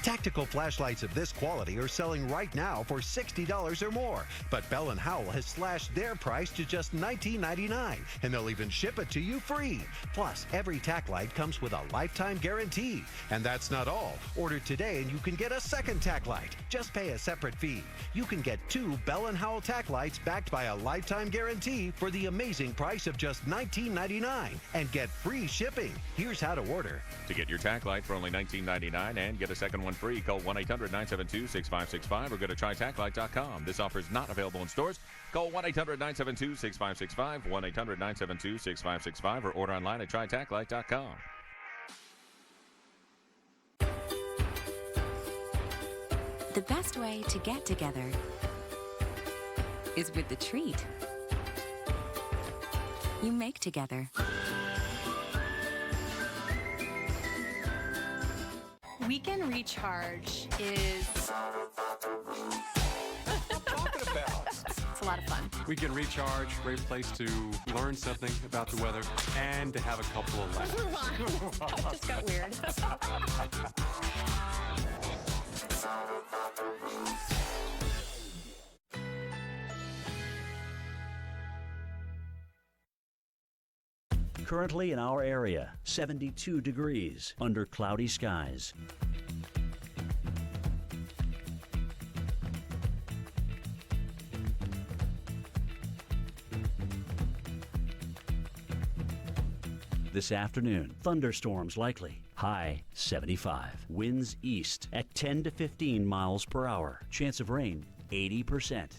S14: Tactical flashlights of this quality are selling right now for $60 or more. But Bell & Howell has slashed their price to just $19.99, and they'll even ship it to you free. Plus, every tac light comes with a lifetime guarantee. And that's not all. Order today and you can get a second tac light. Just pay a separate fee. You can get 2 Bell & Howell tac lights backed by a lifetime guarantee for the amazing price of just $19.99 and get free shipping. Here's how to order.
S16: To get your tac light for only $19.99 and get a second one free, call 1-800-972-6565 or go to trytaclight.com. This offer is not available in stores. Call 1-800-972-6565, 1-800-972-6565, or order online at trytaclight.com.
S20: The best way to get together is with the treat you make together.
S17: Weekend Recharge is...
S1: It's a lot of fun.
S22: Weekend Recharge, great place to learn something about the weather and to have a couple of laughs.
S1: That just got weird.
S7: Currently in our area, 72 degrees under cloudy skies. This afternoon, thunderstorms likely. High 75. Winds east at 10 to 15 miles per hour. Chance of rain 80%.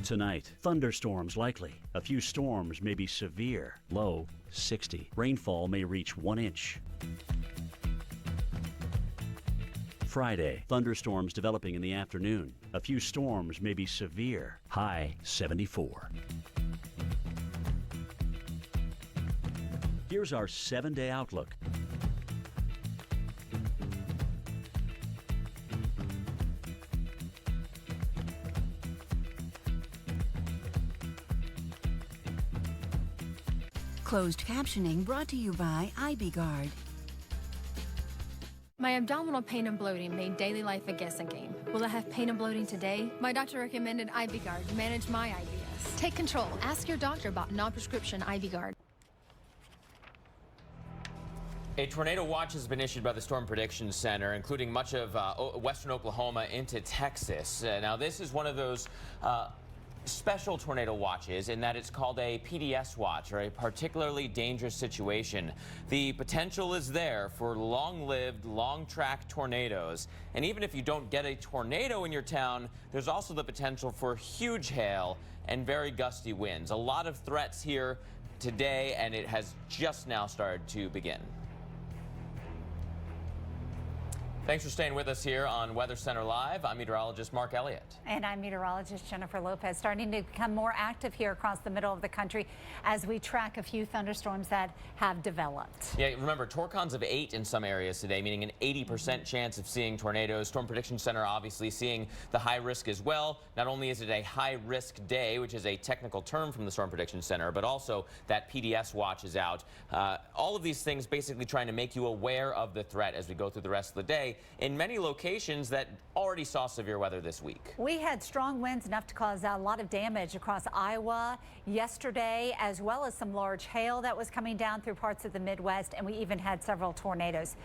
S7: Tonight, thunderstorms likely. A few storms may be severe. Low 60. Rainfall may reach 1 inch. Friday, thunderstorms developing in the afternoon. A few storms may be severe. High 74. Here's our 7-day outlook.
S5: Closed captioning brought to you by IBGuard.
S8: My abdominal pain and bloating made daily life a guessing game. Will I have pain and bloating today? My doctor recommended IBGuard to manage my IBS. Take control. Ask your doctor about non-prescription IBGuard.
S2: A tornado watch has been issued by the Storm Prediction Center, including much of western Oklahoma into Texas. Now, this is one of those special tornado watches in that it's called a PDS watch, or a particularly dangerous situation. The potential is there for long-lived, long-track tornadoes. And even if you don't get a tornado in your town, there's also the potential for huge hail and very gusty winds. A lot of threats here today, and it has just now started to begin. Thanks for staying with us here on Weather Center Live. I'm meteorologist Mark Elliott.
S1: And I'm meteorologist Jennifer Lopez. Starting to become more active here across the middle of the country as we track a few thunderstorms that have developed.
S2: Yeah, remember, torcons of 8 in some areas today, meaning an 80% chance of seeing tornadoes. Storm Prediction Center obviously seeing the high risk as well. Not only is it a high risk day, which is a technical term from the Storm Prediction Center, but also that PDS watch is out. All of these things basically trying to make you aware of the threat as we go through the rest of the day in many locations that already saw severe weather this week.
S1: We had strong winds enough to cause a lot of damage across Iowa yesterday, as well as some large hail that was coming down through parts of the Midwest, and we even had several tornadoes.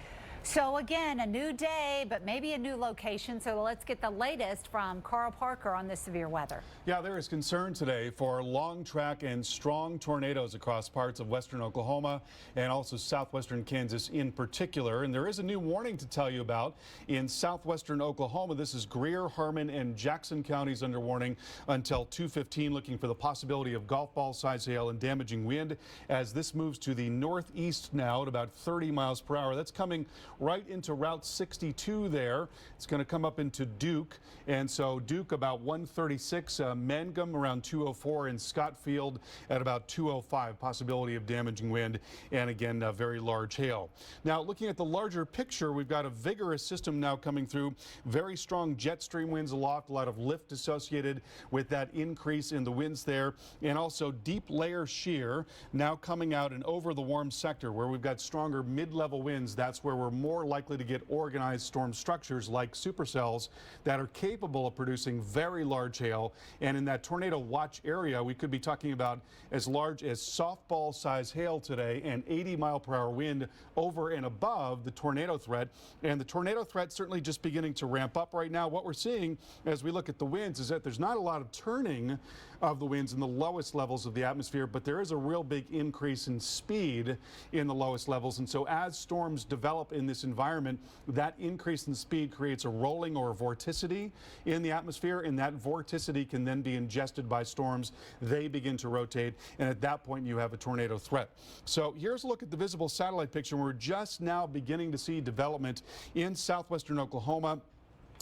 S1: So again, a new day, but maybe a new location. So let's get the latest from Carl Parker on the severe weather.
S13: Yeah, there is concern today for long track and strong tornadoes across parts of western Oklahoma and also southwestern Kansas in particular. And there is a new warning to tell you about in southwestern Oklahoma. This is Greer, Harmon, and Jackson counties under warning until 2:15, looking for the possibility of golf ball size hail and damaging wind as this moves to the northeast now at about 30 miles per hour. That's coming right into Route 62 there. It's going to come up into Duke. And so Duke about 136, Mangum around 204, and Scottfield at about 205. Possibility of damaging wind and again, very large hail. Now looking at the larger picture, we've got a vigorous system now coming through. Very strong jet stream winds aloft, a lot of lift associated with that increase in the winds there. And also deep layer shear now coming out and over the warm sector where we've got stronger mid-level winds. That's where we're more likely to get organized storm structures like supercells that are capable of producing very large hail. And in that tornado watch area, we could be talking about as large as softball size hail today and 80-mile-per-hour wind over and above the tornado threat. And the tornado threat certainly just beginning to ramp up right now. What we're seeing as we look at the winds is that there's not a lot of turning of the winds in the lowest levels of the atmosphere, but there is a real big increase in speed in the lowest levels. And so as storms develop in this environment, that increase in speed creates a rolling or a vorticity in the atmosphere, and that vorticity can then be ingested by storms. They begin to rotate, and at that point you have a tornado threat. So here's a look at the visible satellite picture. We're just now beginning to see development in southwestern Oklahoma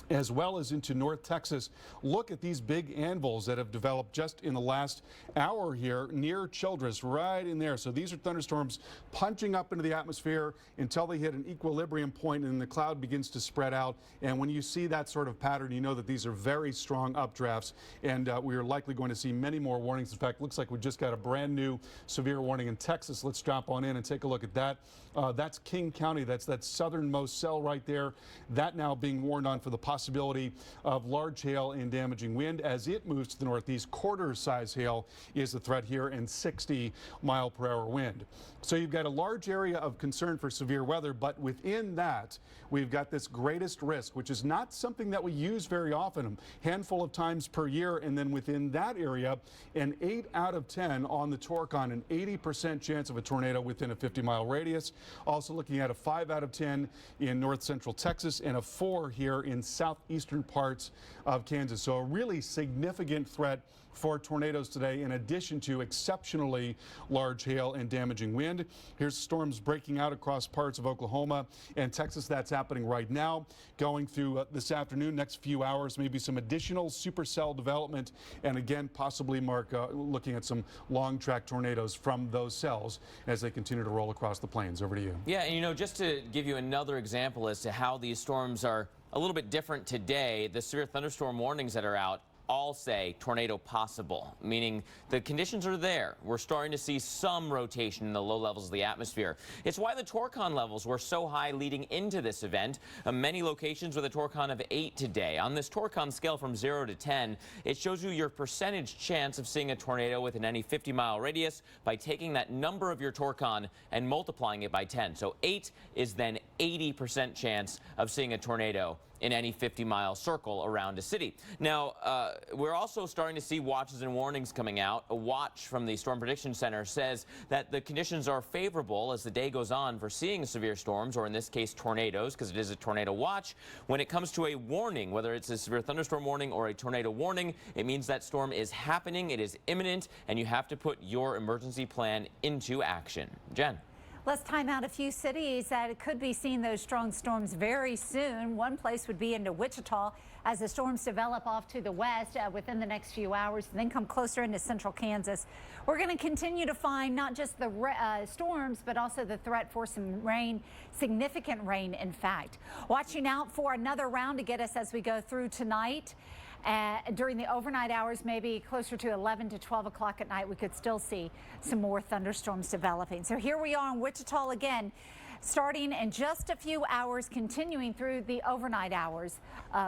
S13: as well as into North Texas. Look at these big anvils that have developed just in the last hour here near Childress, right in there. So these are thunderstorms punching up into the atmosphere until they hit an equilibrium point and the cloud begins to spread out. And when you see that sort of pattern, you know that these are very strong updrafts, and we are likely going to see many more warnings. In fact, looks like we just got a brand new severe warning in Texas. Let's drop on in and take a look at that. That's King County. That's that southernmost cell right there. That now being warned on for the possibility of large hail and damaging wind as it moves to the northeast. Quarter-size hail is the threat here, and 60-mile-per-hour wind. So you've got a large area of concern for severe weather, but within that, we've got this greatest risk, which is not something that we use very often, a handful of times per year. And then within that area, an 8 out of 10 on the Torcon, an 80% chance of a tornado within a 50-mile radius. Also looking at a 5 out of 10 in north central Texas and a 4 here in southeastern parts of Kansas. So a really significant threat for tornadoes today, in addition to exceptionally large hail and damaging wind. Here's storms breaking out across parts of Oklahoma and Texas. That's happening right now. Going through this afternoon, next few hours, maybe some additional supercell development. And again, possibly, Mark, looking at some long track tornadoes from those cells as they continue to roll across the plains. Over to you.
S2: Yeah, and you know, just to give you another example as to how these storms are a little bit different today, the severe thunderstorm warnings that are out all say tornado possible, meaning the conditions are there. We're starting to see some rotation in the low levels of the atmosphere. It's why the Torcon levels were so high leading into this event. Many locations with a Torcon of 8 today. On this Torcon scale from 0 to 10, it shows you your percentage chance of seeing a tornado within any 50-mile radius by taking that number of your Torcon and multiplying it by 10. So 8 is then 80% chance of seeing a tornado in any 50-mile circle around a city. Now, we're also starting to see watches and warnings coming out. A watch from the Storm Prediction Center says that the conditions are favorable as the day goes on for seeing severe storms, or in this case tornadoes, because it is a tornado watch. When it comes to a warning, whether it's a severe thunderstorm warning or a tornado warning, it means that storm is happening, it is imminent, and you have to put your emergency plan into action. Jen.
S1: Let's time out a few cities that could be seeing those strong storms very soon. One place would be into Wichita as the storms develop off to the west within the next few hours, and then come closer into central Kansas. We're going to continue to find not just the storms, but also the threat for some rain, significant rain, in fact. Watching out for another round to get us as we go through tonight. During the overnight hours, maybe closer to 11 to 12 o'clock at night, we could still see some more thunderstorms developing. So here we are in Wichita again, starting in just a few hours, continuing through the overnight hours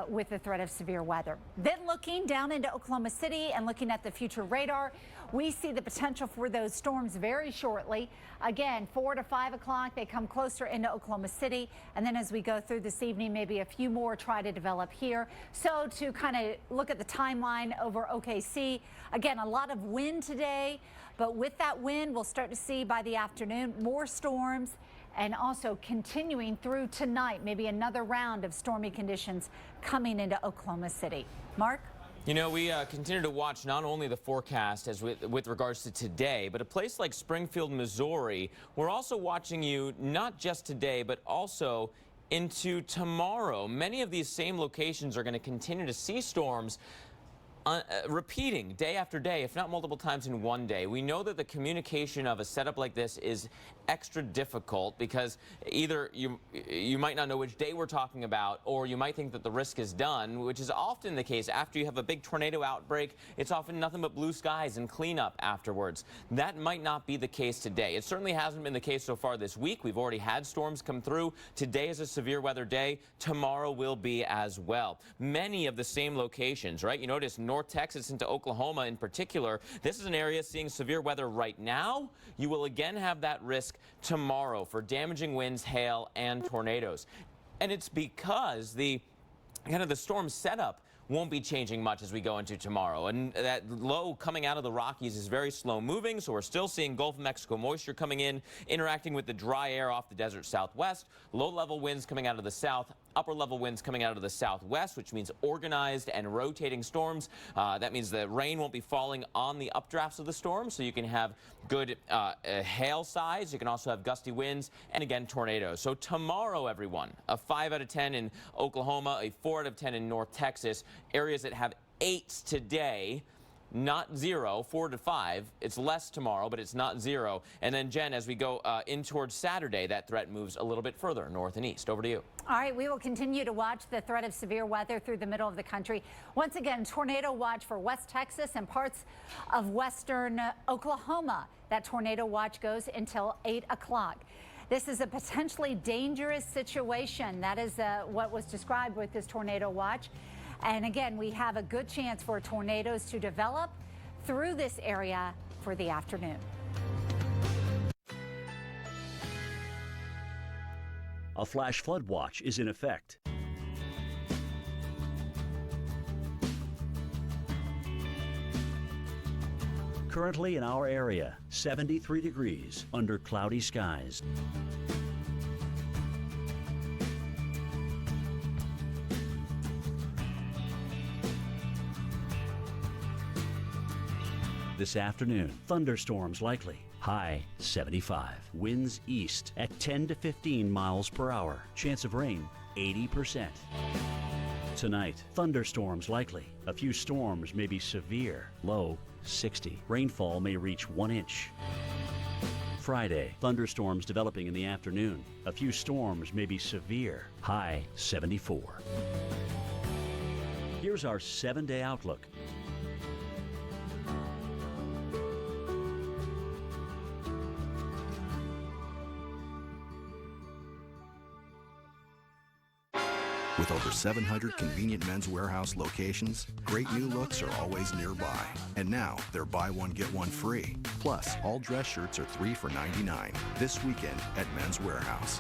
S1: with the threat of severe weather. Then looking down into Oklahoma City and looking at the future radar, we see the potential for those storms very shortly. Again, 4 to 5 o'clock, they come closer into Oklahoma City. And then as we go through this evening, maybe a few more try to develop here. So to kind of look at the timeline over OKC, again, a lot of wind today. But with that wind, we'll start to see by the afternoon more storms, and also continuing through tonight, maybe another round of stormy conditions coming into Oklahoma City. Mark?
S2: You know, we continue to watch not only the forecast as with regards to today, but a place like Springfield, Missouri, we're also watching you not just today, but also into tomorrow. Many of these same locations are going to continue to see storms repeating day after day, if not multiple times in one day. We know that the communication of a setup like this is extra difficult because either you might not know which day we're talking about, or you might think that the risk is done, which is often the case. After you have a big tornado outbreak, it's often nothing but blue skies and cleanup afterwards. That might not be the case today. It certainly hasn't been the case so far this week. We've already had storms come through. Today is a severe weather day. Tomorrow will be as well. Many of the same locations, right? You notice North Texas into Oklahoma in particular. This is an area seeing severe weather right now. You will again have that risk tomorrow for damaging winds, hail, and tornadoes. And it's because the storm setup won't be changing much as we go into tomorrow. And that low coming out of the Rockies is very slow moving, so we're still seeing Gulf of Mexico moisture coming in, interacting with the dry air off the desert southwest. Low-level winds coming out of the south, upper-level winds coming out of the southwest, which means organized and rotating storms. That means the rain won't be falling on the updrafts of the storm, so you can have good hail size. You can also have gusty winds and, again, tornadoes. So tomorrow, everyone, a 5 out of 10 in Oklahoma, a 4 out of 10 in North Texas. Areas that have 8s today, not 0, 4 to 5. It's less tomorrow, but it's not 0. And then, Jen, as we go in towards Saturday, that threat moves a little bit further north and east. Over to you.
S1: All right, we will continue to watch the threat of severe weather through the middle of the country. Once again, tornado watch for West Texas and parts of western Oklahoma. That tornado watch goes until 8 o'clock. This is a potentially dangerous situation. That is what was described with this tornado watch. And again, we have a good chance for tornadoes to develop through this area for the afternoon.
S7: A flash flood watch is in effect. Currently in our area, 73 degrees under cloudy skies. This afternoon, thunderstorms likely. High 75. Winds east at 10 to 15 miles per hour. Chance of rain 80%. Tonight, thunderstorms likely. A few storms may be severe. Low 60. Rainfall may reach 1 inch. Friday, thunderstorms developing in the afternoon. A few storms may be severe. High 74. Here's our 7-day outlook.
S10: With over 700 convenient Men's Warehouse locations, great new looks are always nearby. And now, they're buy one, get one free. Plus, all dress shirts are 3 for $99 this weekend at Men's Warehouse.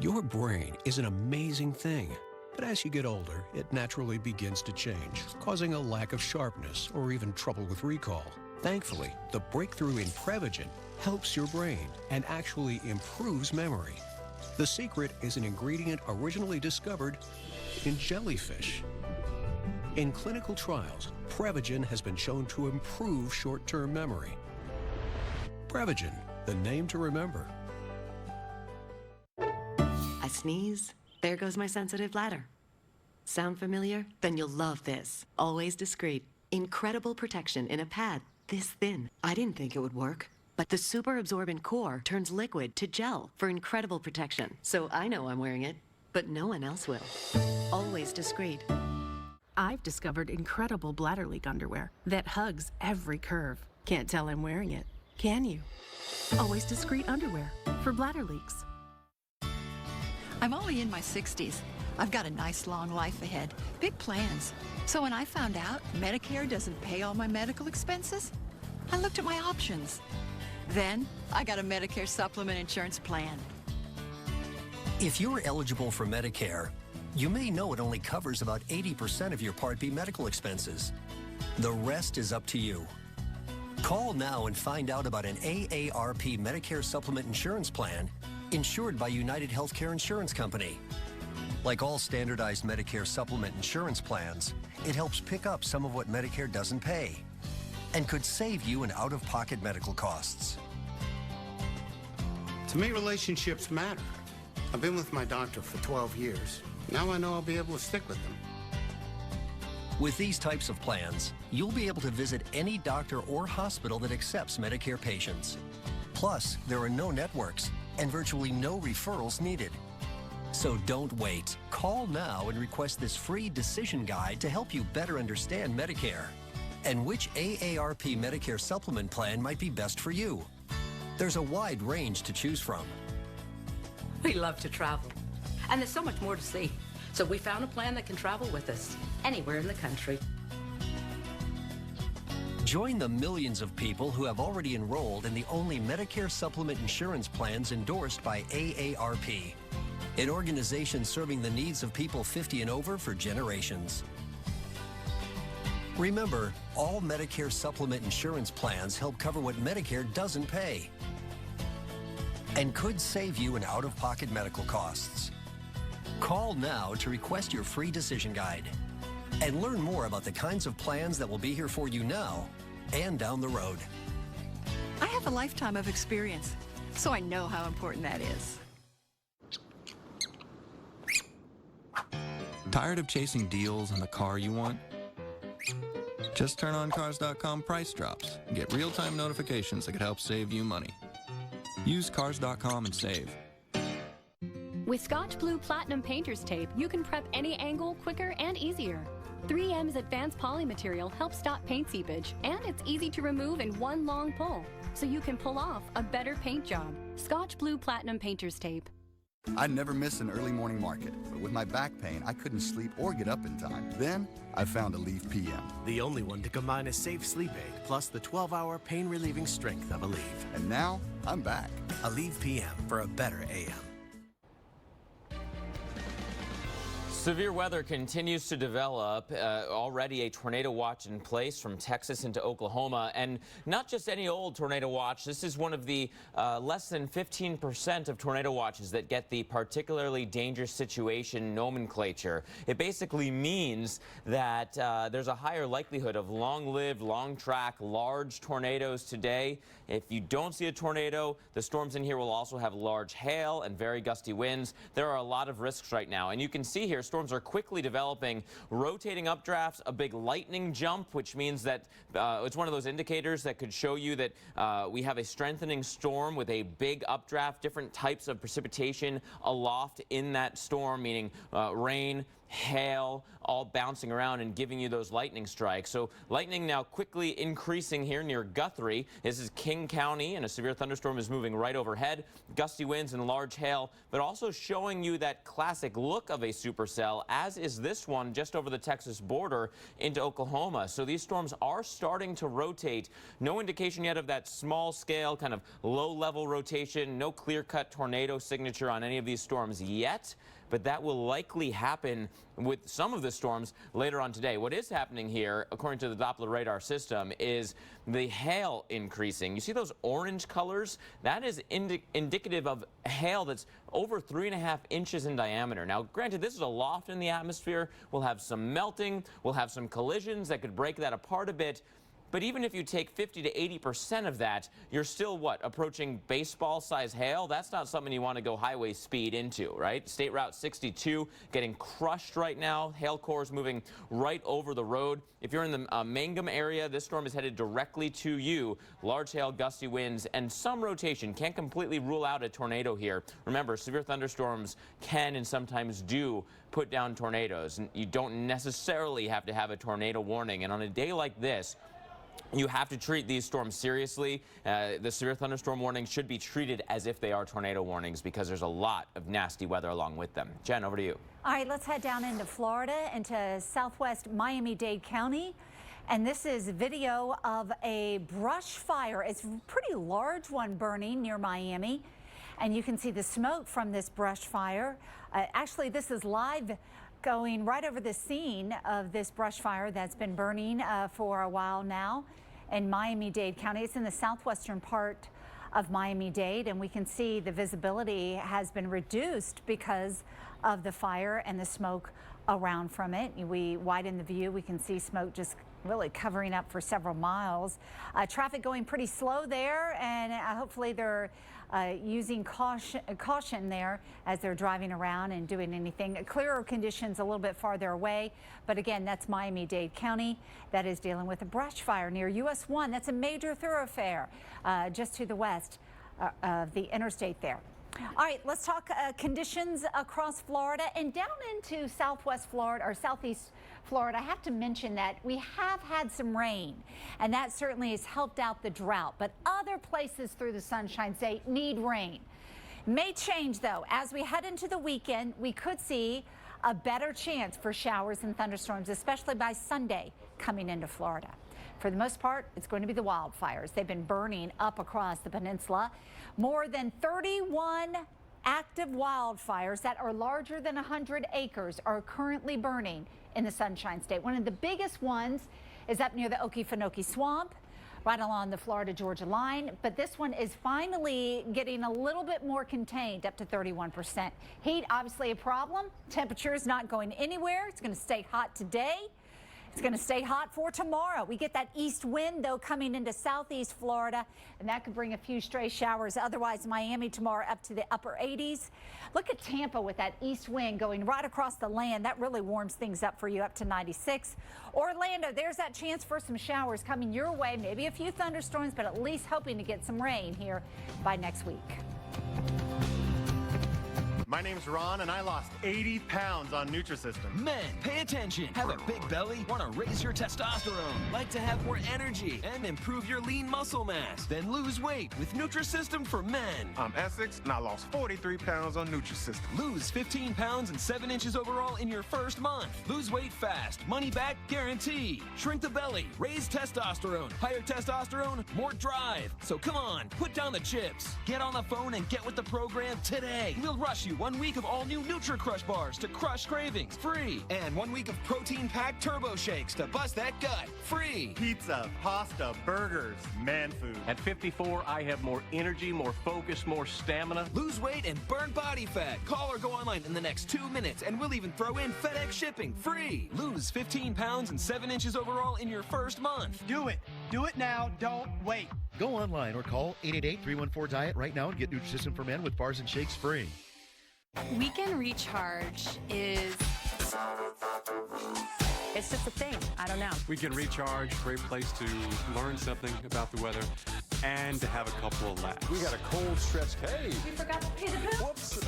S15: Your brain is an amazing thing. But as you get older, it naturally begins to change, causing a lack of sharpness or even trouble with recall. Thankfully, the breakthrough in Prevagen helps your brain and actually improves memory. The secret is an ingredient originally discovered in jellyfish. In clinical trials, Prevagen has been shown to improve short-term memory. Prevagen, the name to remember.
S27: I sneeze, there goes my sensitive bladder. Sound familiar? Then you'll love this. Always discreet. Incredible protection in a pad this thin. I didn't think it would work. But the super absorbent core turns liquid to gel for incredible protection. So I know I'm wearing it, but no one else will. Always discreet.
S18: I've discovered incredible bladder leak underwear that hugs every curve. Can't tell I'm wearing it, can you? Always discreet underwear for bladder leaks.
S21: I'm only in my 60s. I've got a nice long life ahead, big plans. So when I found out Medicare doesn't pay all my medical expenses, I looked at my options. Then, I got a Medicare supplement insurance plan.
S24: If you're eligible for Medicare, you may know it only covers about 80% of your Part B medical expenses. The rest is up to you. Call now and find out about an AARP Medicare supplement insurance plan insured by United Healthcare Insurance Company. Like all standardized Medicare supplement insurance plans, it helps pick up some of what Medicare doesn't pay, and could save you in out-of-pocket medical costs.
S25: To me, relationships matter. I've been with my doctor for 12 years. Now I know I'll be able to stick with them.
S24: With these types of plans, you'll be able to visit any doctor or hospital that accepts Medicare patients. Plus, there are no networks and virtually no referrals needed. So don't wait. Call now and request this free decision guide to help you better understand Medicare and which AARP Medicare supplement plan might be best for you. There's a wide range to choose from.
S26: We love to travel, and there's so much more to see. So we found a plan that can travel with us anywhere in the country.
S24: Join the millions of people who have already enrolled in the only Medicare supplement insurance plans endorsed by AARP, an organization serving the needs of people 50 and over for generations. Remember, all Medicare supplement insurance plans help cover what Medicare doesn't pay and could save you in out-of-pocket medical costs. Call now to request your free decision guide and learn more about the kinds of plans that will be here for you now and down the road.
S21: I have a lifetime of experience, so I know how important that is.
S28: Tired of chasing deals on the car you want? Just turn on Cars.com Price Drops and get real-time notifications that could help save you money. Use Cars.com and save.
S29: With Scotch Blue Platinum Painter's Tape, you can prep any angle quicker and easier. 3M's advanced poly material helps stop paint seepage, and it's easy to remove in one long pull, so you can pull off a better paint job. Scotch Blue Platinum Painter's Tape.
S30: I'd never miss an early morning market, but with my back pain, I couldn't sleep or get up in time. Then, I found Aleve PM.
S31: The only one to combine a safe sleep aid plus the 12-hour pain-relieving strength of Aleve.
S30: And now, I'm back.
S31: Aleve PM for a better AM.
S2: Severe weather continues to develop. Already a tornado watch in place from Texas into Oklahoma. And not just any old tornado watch. This is one of the less than 15% of tornado watches that get the particularly dangerous situation nomenclature. It basically means that there's a higher likelihood of long-lived, long-track, large tornadoes today. If you don't see a tornado, the storms in here will also have large hail and very gusty winds. There are a lot of risks right now. And you can see here, storms are quickly developing, rotating updrafts, a big lightning jump, which means that it's one of those indicators that could show you that we have a strengthening storm with a big updraft, different types of precipitation aloft in that storm, meaning rain, hail, all bouncing around and giving you those lightning strikes. So lightning now quickly increasing here near Guthrie. This is King County, and a severe thunderstorm is moving right overhead. Gusty winds and large hail, but also showing you that classic look of a supercell, as is this one just over the Texas border into Oklahoma. So these storms are starting to rotate. No indication yet of that small scale, kind of low-level rotation. No clear-cut tornado signature on any of these storms yet, but that will likely happen with some of the storms later on today. What is happening here, according to the Doppler radar system, is the hail increasing. You see those orange colors? That is indicative of hail that's over 3.5 inches in diameter. Now, granted, this is aloft in the atmosphere. We'll have some melting. We'll have some collisions that could break that apart a bit. But even if you take 50 to 80% of that, you're still, what, approaching baseball-size hail? That's not something you want to go highway speed into, right? State Route 62 getting crushed right now. Hail cores moving right over the road. If you're in the Mangum area, this storm is headed directly to you. Large hail, gusty winds, and some rotation. Can't completely rule out a tornado here. Remember, severe thunderstorms can and sometimes do put down tornadoes. And you don't necessarily have to have a tornado warning. And on a day like this, you have to treat these storms seriously. The severe thunderstorm warnings should be treated as if they are tornado warnings because there's a lot of nasty weather along with them. Jen, over to you.
S1: All right, let's head down into Florida, into southwest Miami-Dade County. And this is video of a brush fire. It's a pretty large one burning near Miami. And you can see the smoke from this brush fire. Actually, this is live going right over the scene of this brush fire that's been burning for a while now in Miami-Dade County. It's in the southwestern part of Miami-Dade, and we can see the visibility has been reduced because of the fire and the smoke around from it. We widen the view, we can see smoke just really covering up for several miles. Traffic going pretty slow there, and hopefully they're using caution there as they're driving around and doing anything. Clearer conditions a little bit farther away, but again, that's Miami-Dade County that is dealing with a brush fire near US 1. That's a major thoroughfare just to the west of the interstate there. All right, let's talk conditions across Florida and down into southwest Florida or southeast Florida. I have to mention that we have had some rain, and that certainly has helped out the drought. But other places through the Sunshine State need rain. May change, though. As we head into the weekend, we could see a better chance for showers and thunderstorms, especially by Sunday coming into Florida. For the most part, it's going to be the wildfires. They've been burning up across the peninsula. More than 31 active wildfires that are larger than 100 acres are currently burning in the Sunshine State. One of the biggest ones is up near the Okefenokee Swamp, right along the Florida-Georgia line. But this one is finally getting a little bit more contained, up to 31%. Heat, obviously a problem. Temperature is not going anywhere. It's going to stay hot today. It's going to stay hot for tomorrow. We get that east wind, though, coming into southeast Florida, and that could bring a few stray showers. Otherwise, Miami tomorrow up to the upper 80s. Look at Tampa with that east wind going right across the land. That really warms things up for you, up to 96. Orlando, there's that chance for some showers coming your way. Maybe a few thunderstorms, but at least hoping to get some rain here by next week.
S3: My name's Ron, and I lost 80 pounds on Nutrisystem.
S4: Men, pay attention. Have a big belly? Want to raise your testosterone? Like to have more energy and improve your lean muscle mass? Then lose weight with Nutrisystem for men.
S3: I'm Essex, and I lost 43 pounds on Nutrisystem.
S4: Lose 15 pounds and 7 inches overall in your first month. Lose weight fast. Money back guarantee. Shrink the belly. Raise testosterone. Higher testosterone, more drive. So come on, put down the chips. Get on the phone and get with the program today. We'll rush you you 1 week of all-new Nutri-Crush bars to crush cravings, free. And 1 week of protein-packed turbo shakes to bust that gut, free.
S3: Pizza, pasta, burgers, man food.
S6: At 54, I have more energy, more focus, more stamina.
S4: Lose weight and burn body fat. Call or go online in the next 2 minutes, and we'll even throw in FedEx shipping, free. Lose 15 pounds and 7 inches overall in your first month.
S9: Do it. Do it now. Don't wait.
S11: Go online or call 888-314-DIET right now and get Nutrisystem for Men with bars and shakes free.
S12: Weekend Recharge is... It's just a thing. I don't know.
S14: Weekend Recharge, great place to learn something about the weather and to have a couple of laughs.
S16: We got a cold stretch. Hey!
S12: We forgot to pay the bill.
S16: Whoops!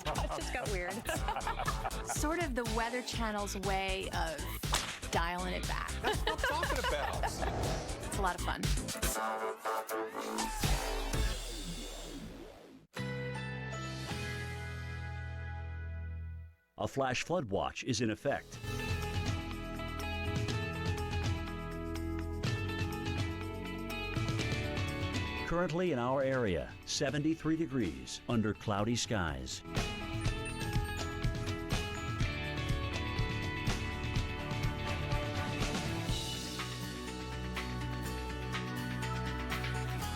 S12: That just got weird. Sort of the Weather Channel's way of dialing it back.
S16: That's what I'm talking about.
S12: It's a lot of fun.
S7: A flash flood watch is in effect. Currently in our area, 73 degrees under cloudy skies.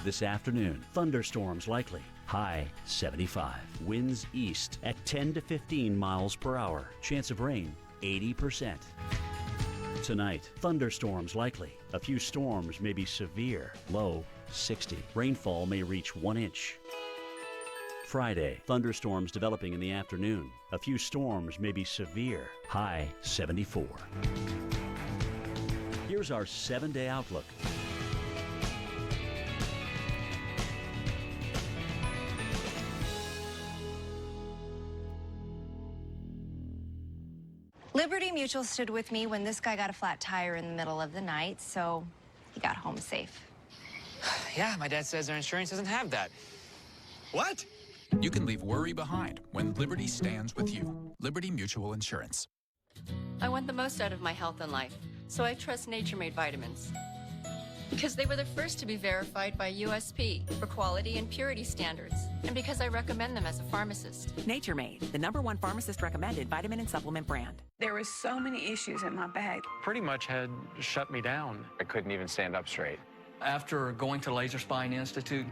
S7: This afternoon, thunderstorms likely. High 75. Winds east at 10 to 15 miles per hour. Chance of rain 80%. Tonight, thunderstorms likely. A few storms may be severe. Low 60. Rainfall may reach 1 inch. Friday, thunderstorms developing in the afternoon. A few storms may be severe. High 74. Here's our 7-day outlook.
S17: Liberty Mutual stood with me when this guy got a flat tire in the middle of the night, so he got home safe.
S19: Yeah, my dad says their insurance doesn't have that.
S20: What? You can leave worry behind when Liberty stands with you. Liberty Mutual Insurance.
S22: I want the most out of my health and life, so I trust Nature Made vitamins. Because they were the first to be verified by USP for quality and purity standards, and because I recommend them as a pharmacist.
S23: Nature Made, the #1 pharmacist-recommended vitamin and supplement brand.
S32: There were so many issues in my back.
S14: Pretty much had shut me down. I couldn't even stand up straight.
S33: After going to Laser Spine Institute,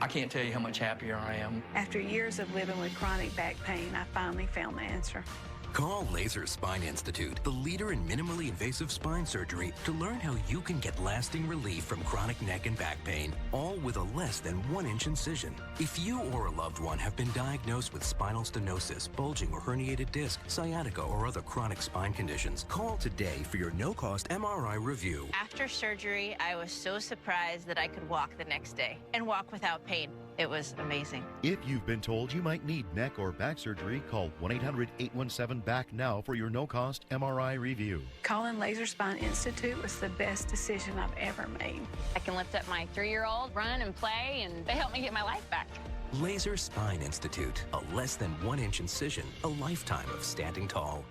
S33: I can't tell you how much happier I am.
S32: After years of living with chronic back pain, I finally found the answer.
S34: Call Laser Spine Institute, the leader in minimally invasive spine surgery, to learn how you can get lasting relief from chronic neck and back pain, all with a less than 1-inch incision. If you or a loved one have been diagnosed with spinal stenosis, bulging or herniated disc, sciatica, or other chronic spine conditions, call today for your no-cost MRI review.
S35: After surgery, I was so surprised that I could walk the next day and walk without pain. It was amazing.
S11: If you've been told you might need neck or back surgery, call 1-800-817-BACK now for your no-cost MRI review.
S32: Calling Laser Spine Institute was the best decision I've ever made.
S22: I can lift up my 3-year-old, run and play, and they help me get my life back.
S34: Laser Spine Institute, a less than 1-inch incision, a lifetime of standing tall.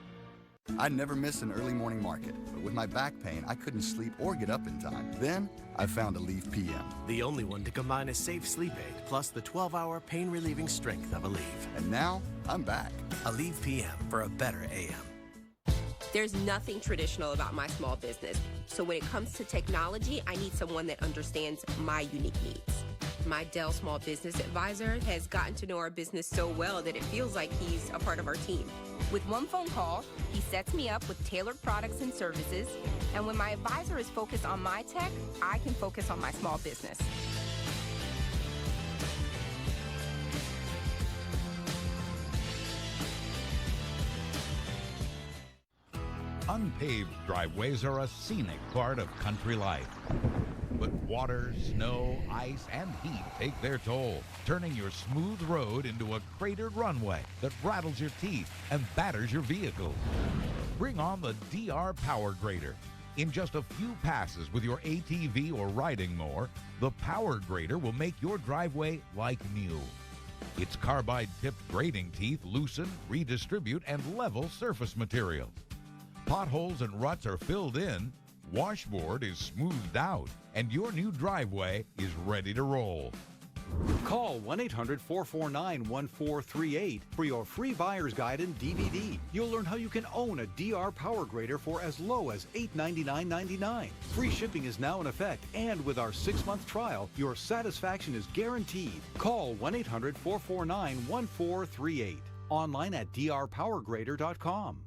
S30: I'd never miss an early morning market, but with my back pain, I couldn't sleep or get up in time. Then, I found Aleve PM.
S31: The only one to combine a safe sleep aid plus the 12-hour pain-relieving strength of Aleve.
S30: And now, I'm back.
S31: Aleve PM for a better AM.
S36: There's nothing traditional about my small business. So when it comes to technology, I need someone that understands my unique needs. My Dell Small Business Advisor has gotten to know our business so well that it feels like he's a part of our team. With one phone call, he sets me up with tailored products and services, and when my advisor is focused on my tech, I can focus on my small business.
S37: Unpaved driveways are a scenic part of country life. But water, snow, ice, and heat take their toll, turning your smooth road into a cratered runway that rattles your teeth and batters your vehicle. Bring on the DR Power Grader. In just a few passes with your ATV or riding mower, the Power Grader will make your driveway like new. Its carbide-tipped grading teeth loosen, redistribute, and level surface material. Potholes and ruts are filled in, washboard is smoothed out, and your new driveway is ready to roll.
S1: Call 1-800-449-1438 for your free buyer's guide and DVD. You'll learn how you can own a DR Power Grader for as low as $899.99. Free shipping is now in effect, and with our 6-month trial, your satisfaction is guaranteed. Call 1-800-449-1438. Online at drpowergrader.com.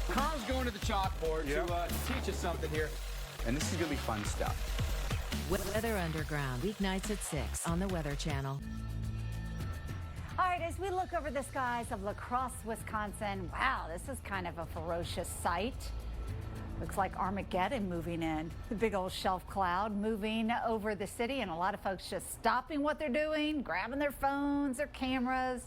S2: Carl's going to the chalkboard to teach us something here. And this is going to be fun stuff.
S3: Weather Underground, weeknights at 6 on the Weather Channel.
S5: All right, as we look over the skies of La Crosse, Wisconsin, wow, this is kind of a ferocious sight. Looks like Armageddon moving in. The big old shelf cloud moving over the city, and a lot of folks just stopping what they're doing, grabbing their phones, their cameras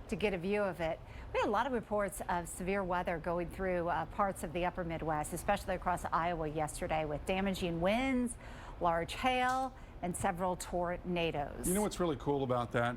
S5: to get a view of it. We had a lot of reports of severe weather going through parts of the upper Midwest, especially across Iowa yesterday, with damaging winds, large hail, and several tornadoes.
S6: You know what's really cool about that?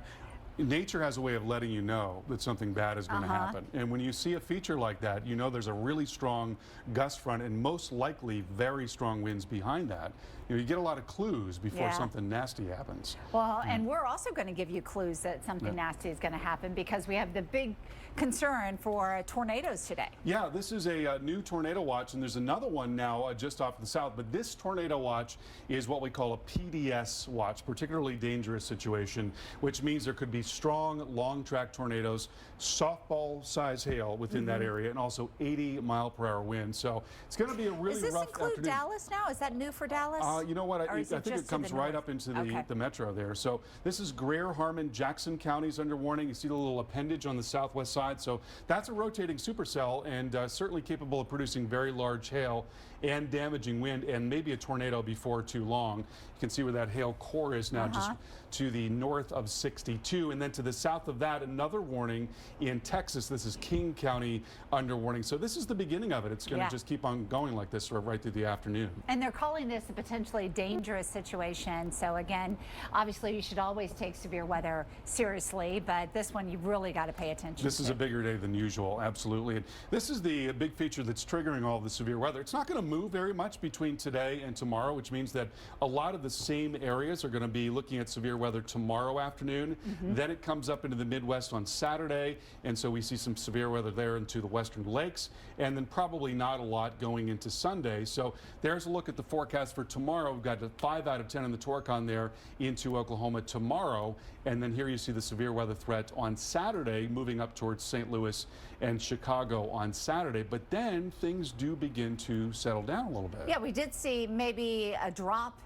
S6: Nature has a way of letting you know that something bad is going to happen. And when you see a feature like that, you know there's a really strong gust front and most likely very strong winds behind that. You know, you get a lot of clues before something nasty happens.
S5: Well, and we're also going to give you clues that something nasty is going to happen because we have the big concern for tornadoes today.
S6: Yeah, this is a new tornado watch, and there's another one now just off the south, but this tornado watch is what we call a PDS watch, particularly dangerous situation, which means there could be strong, long-track tornadoes, softball-size hail within that area, and also 80-mile-per-hour winds. So it's going to be a really rough afternoon.
S5: Does this include Dallas now? Is that new for Dallas?
S6: You know what? I think it comes right up into the metro there. So this is Greer, Harmon, Jackson counties under warning. You see the little appendage on the southwest side. So that's a rotating supercell and certainly capable of producing very large hail and damaging wind and maybe a tornado before too long. You can see where that hail core is now, just to the north of 62. And then to the south of that, another warning in Texas. This is King County under warning. So this is the beginning of it. It's going to just keep on going like this right through the afternoon.
S5: And they're calling this a potentially dangerous situation. So again, obviously you should always take severe weather seriously, but this one you really got to pay attention
S6: This is a bigger day than usual, absolutely. And this is the big feature that's triggering all the severe weather. It's not going to move very much between today and tomorrow, which means that a lot of the same areas are going to be looking at severe weather tomorrow afternoon. Then it comes up into the Midwest on Saturday, and so we see some severe weather there into the western lakes, and then probably not a lot going into Sunday. So there's a look at the forecast for tomorrow. We've got a 5 out of 10 on the Torcon there into Oklahoma tomorrow, and then here you see the severe weather threat on Saturday moving up towards St. Louis and Chicago on Saturday. But then things do begin to settle down a little bit.
S5: Yeah, we did see maybe a drop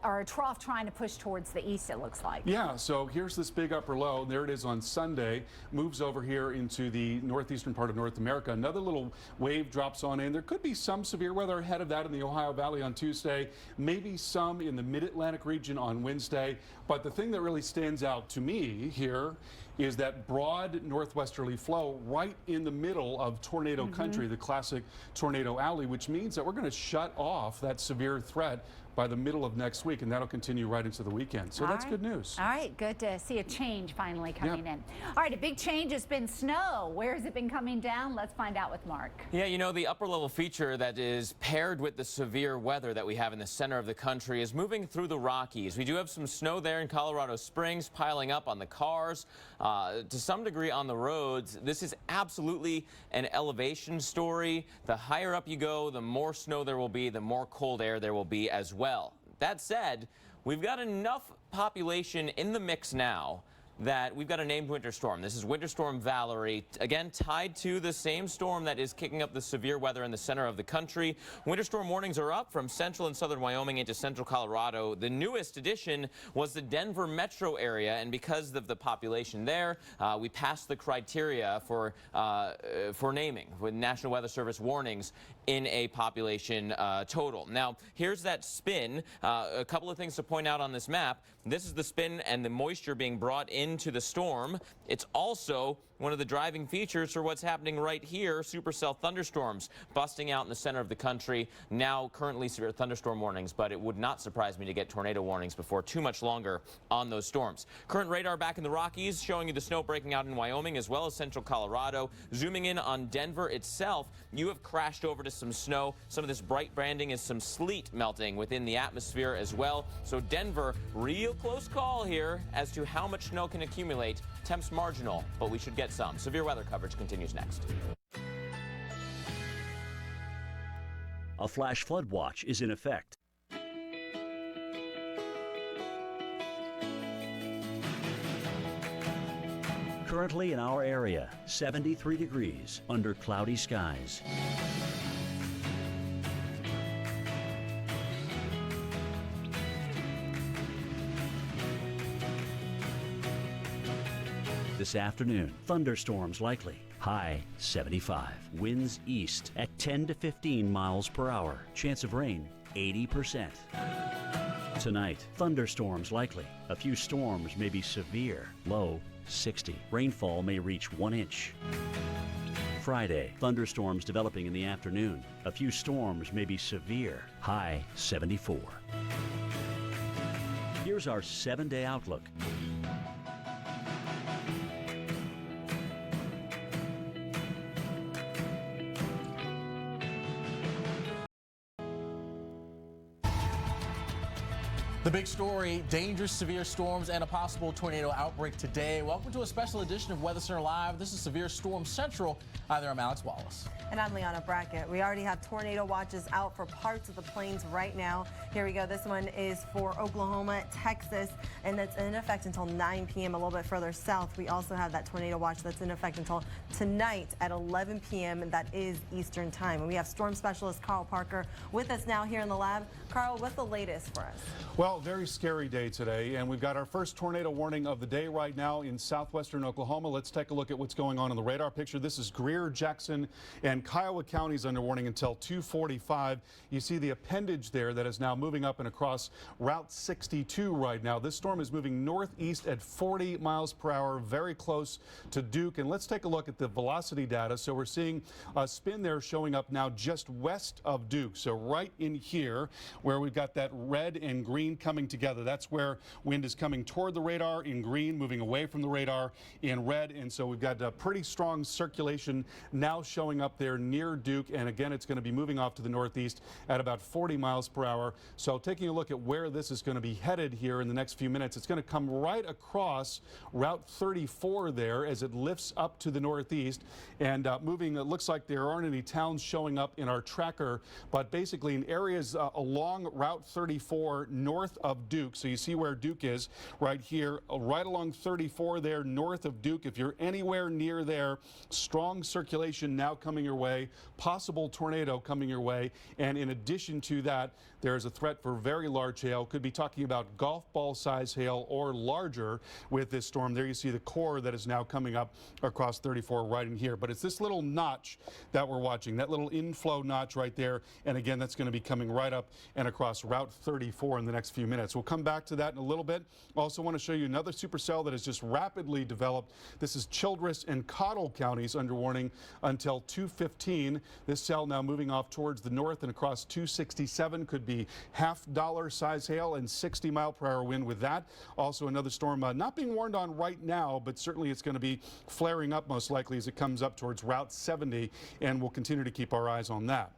S5: or a trough trying to push towards the east, it looks like.
S6: Yeah, so here's this big upper low. There it is on Sunday. Moves over here into the northeastern part of North America. Another little wave drops on in. There could be some severe weather ahead of that in the Ohio Valley on Tuesday. Maybe some in the mid-Atlantic region on Wednesday. But the thing that really stands out to me here is that broad northwesterly flow right in the middle of tornado country, the classic tornado alley, which means that we're going to shut off that severe threat by the middle of next week, and that'll continue right into the weekend. So that's good news.
S5: All right, good to see a change finally coming in. All right, a big change has been snow. Where has it been coming down? Let's find out with Mark.
S8: Yeah, you know, the upper level feature that is paired with the severe weather that we have in the center of the country is moving through the Rockies. We do have some snow there in Colorado Springs, piling up on the cars, to some degree on the roads. This is absolutely an elevation story. The higher up you go, the more snow there will be, the more cold air there will be as well. That said, we've got enough population in the mix now that we've got a named winter storm. This is Winter Storm Valerie, again tied to the same storm that is kicking up the severe weather in the center of the country. Winter storm warnings are up from central and southern Wyoming into central Colorado. The newest addition was the Denver metro area, and because of the population there, we passed the criteria for naming with National Weather Service warnings in a population total. Now, here's that spin. A couple of things to point out on this map. This is the spin and the moisture being brought in into the storm. It's also one of the driving features for what's happening right here. Supercell thunderstorms busting out in the center of the country. Now currently severe thunderstorm warnings, but it would not surprise me to get tornado warnings before too much longer on those storms. Current radar back in the Rockies showing you the snow breaking out in Wyoming as well as central Colorado. Zooming in on Denver itself, you have crashed over to some snow. Some of this bright branding is some sleet melting within the atmosphere as well. So Denver, real close call here as to how much snow can accumulate. Temps marginal, but we should get some. Severe weather coverage continues next.
S4: A flash flood watch is in effect. Currently in our area, 73 degrees under cloudy skies. This afternoon, thunderstorms likely. High 75. Winds east at 10 to 15 miles per hour. Chance of rain 80%. Tonight, thunderstorms likely. A few storms may be severe. Low 60. Rainfall may reach 1 inch. Friday, thunderstorms developing in the afternoon. A few storms may be severe. High 74. Here's our 7-day outlook.
S7: The big story, dangerous severe storms and a possible tornado outbreak today. Welcome to a special edition of Weather Center Live. This is Severe Storm Central. Hi there, I'm Alex Wallace.
S9: And I'm Liana Brackett. We already have tornado watches out for parts of the plains right now. Here we go. This one is for Oklahoma, Texas, and that's in effect until 9 p.m. a little bit further south. We also have that tornado watch that's in effect until tonight at 11 p.m. and that is Eastern time. And we have storm specialist Carl Parker with us now here in the lab. Carl, what's the latest for us?
S6: Well, very scary day today, and we've got our first tornado warning of the day right now in southwestern Oklahoma. Let's take a look at what's going on in the radar picture. This is Greer, Jackson, and Kiowa counties under warning until 2:45. You see the appendage there that is now moving up and across Route 62 right now. This storm is moving northeast at 40 miles per hour, very close to Duke. And let's take a look at the velocity data. So we're seeing a spin there showing up now just west of Duke. So right in here where we've got that red and green coming together. That's where wind is coming toward the radar in green, moving away from the radar in red. And so we've got a pretty strong circulation now showing up there near Duke. And again, it's going to be moving off to the northeast at about 40 miles per hour. So taking a look at where this is going to be headed here in the next few minutes, it's going to come right across Route 34 there as it lifts up to the northeast and moving. It looks like there aren't any towns showing up in our tracker, but basically in areas along Route 34 north of Duke. So you see where Duke is right here, right along 34 there north of Duke. If you're anywhere near there, strong circulation now coming your way, possible tornado coming your way. And in addition to that, there's a threat for very large hail. Could be talking about golf ball size hail or larger with this storm. There you see the core that is now coming up across 34 right in here. But it's this little notch that we're watching, that little inflow notch right there. And again, that's going to be coming right up and across Route 34 in the next few minutes. We'll come back to that in a little bit. Also want to show you another supercell that has just rapidly developed. This is Childress and Cottle counties under warning until 2:15. This cell now moving off towards the north and across 267. Could be $half size hail and 60 mile per hour wind with that. Also another storm not being warned on right now, but certainly it's going to be flaring up most likely as it comes up towards Route 70, and we'll continue to keep our eyes on that.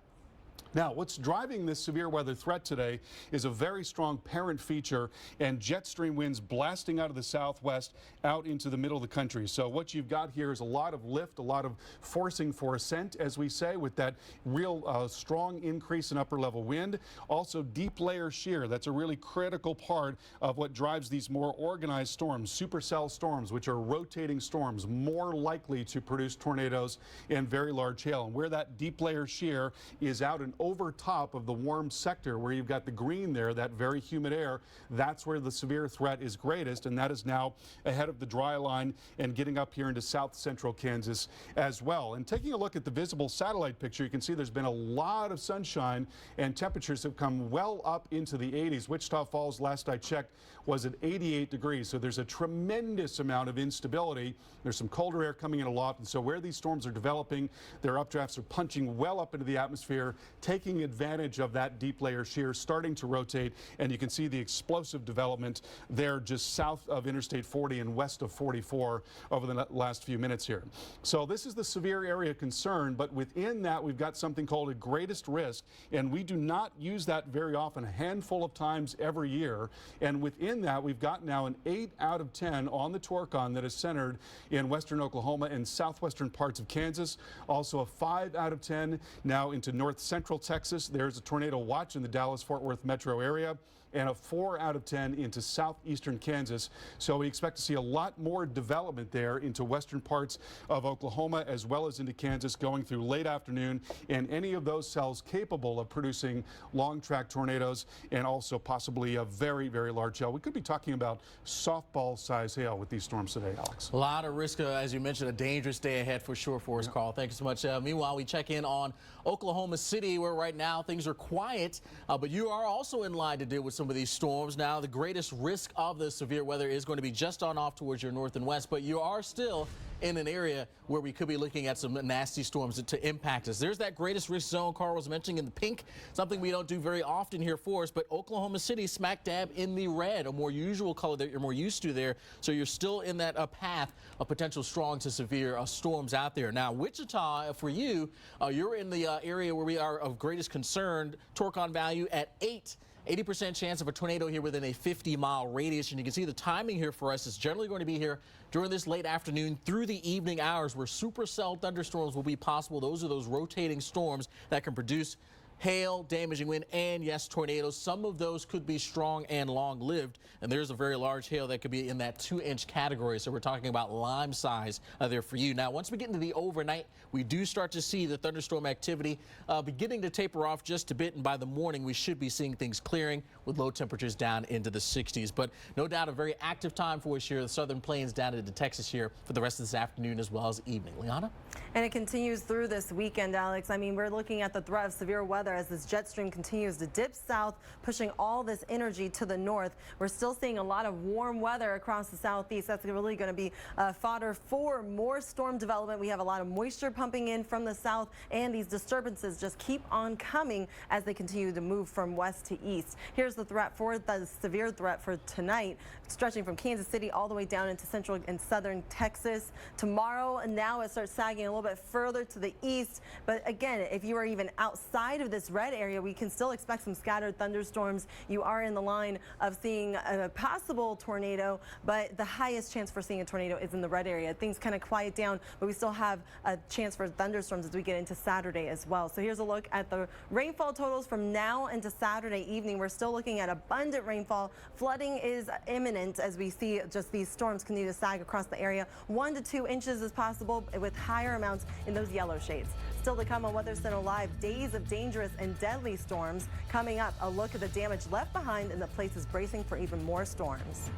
S6: Now, what's driving this severe weather threat today is a very strong parent feature and jet stream winds blasting out of the southwest out into the middle of the country. So what you've got here is a lot of lift, a lot of forcing for ascent, as we say, with that real strong increase in upper level wind. Also deep layer shear. That's a really critical part of what drives these more organized storms, supercell storms, which are rotating storms, more likely to produce tornadoes and very large hail. And where that deep layer shear is out and and over top of the warm sector where you've got the green there, that very humid air. That's where the severe threat is greatest, and that is now ahead of the dry line and getting up here into south central Kansas as well. And taking a look at the visible satellite picture, you can see there's been a lot of sunshine and temperatures have come well up into the 80s. Wichita Falls, last I checked, was at 88 degrees. So there's a tremendous amount of instability. There's some colder air coming in a lot. And so where these storms are developing, their updrafts are punching well up into the atmosphere, taking advantage of that deep layer shear, starting to rotate. And you can see the explosive development there just south of Interstate 40 and west of 44 over the last few minutes here. So this is the severe area concern, but within that we've got something called a greatest risk, and we do not use that very often, a handful of times every year. And within that we've got now an 8 out of 10 on the Torcon that is centered in western Oklahoma and southwestern parts of Kansas. Also a 5 out of 10 now into north central Texas. There's a tornado watch in the Dallas-Fort Worth metro area, and a 4 out of 10 into southeastern Kansas. So we expect to see a lot more development there into western parts of Oklahoma as well as into Kansas going through late afternoon, and any of those cells capable of producing long track tornadoes and also possibly a very, very large hail. We could be talking about softball size hail with these storms today, Alex.
S7: A lot of risk, as you mentioned, a dangerous day ahead for sure for us, Carl. Thank you so much. Meanwhile, we check in on Oklahoma City, where right now things are quiet, but you are also in line to deal with some of these storms. Now, the greatest risk of the severe weather is going to be just on off towards your north and west, but you are still in an area where we could be looking at some nasty storms to impact us. There's that greatest risk zone Carl was mentioning in the pink, something we don't do very often here for us, but Oklahoma City smack dab in the red, a more usual color that you're more used to there. So you're still in that path of potential strong to severe storms out there. Now, Wichita, for you, you're in the area where we are of greatest concern. Torcon value at 8. 80% chance of a tornado here within a 50-mile radius. And you can see the timing here for us is generally going to be here during this late afternoon through the evening hours, where supercell thunderstorms will be possible. Those are those rotating storms that can produce hail, damaging wind, and yes, tornadoes. Some of those could be strong and long-lived, and there's a very large hail that could be in that 2-inch category. So we're talking about lime size there for you. Now, once we get into the overnight, we do start to see the thunderstorm activity beginning to taper off just a bit, and by the morning, we should be seeing things clearing with low temperatures down into the 60s. But no doubt a very active time for us here, the southern plains down into Texas here for the rest of this afternoon as well as evening. Liana?
S9: And it continues through this weekend, Alex. I mean, we're looking at the threat of severe weather as this jet stream continues to dip south, pushing all this energy to the north. We're still seeing a lot of warm weather across the southeast. That's really going to be fodder for more storm development. We have a lot of moisture pumping in from the south, and these disturbances just keep on coming as they continue to move from west to east. Here's the threat for the severe threat for tonight, stretching from Kansas City all the way down into central and southern Texas. Tomorrow, and now it starts sagging a little bit further to the east. But again, if you are even outside of this red area, we can still expect some scattered thunderstorms. You are in the line of seeing a possible tornado, but the highest chance for seeing a tornado is in the red area. Things kind of quiet down, but we still have a chance for thunderstorms as we get into Saturday as well. So here's a look at the rainfall totals from now into Saturday evening. We're still looking at abundant rainfall. Flooding is imminent as we see just these storms continue to sag across the area. 1 to 2 inches is possible, with higher amounts in those yellow shades. Still to come on Weather Center Live, days of dangerous and deadly storms. Coming up, a look at the damage left behind and the places bracing for even more storms.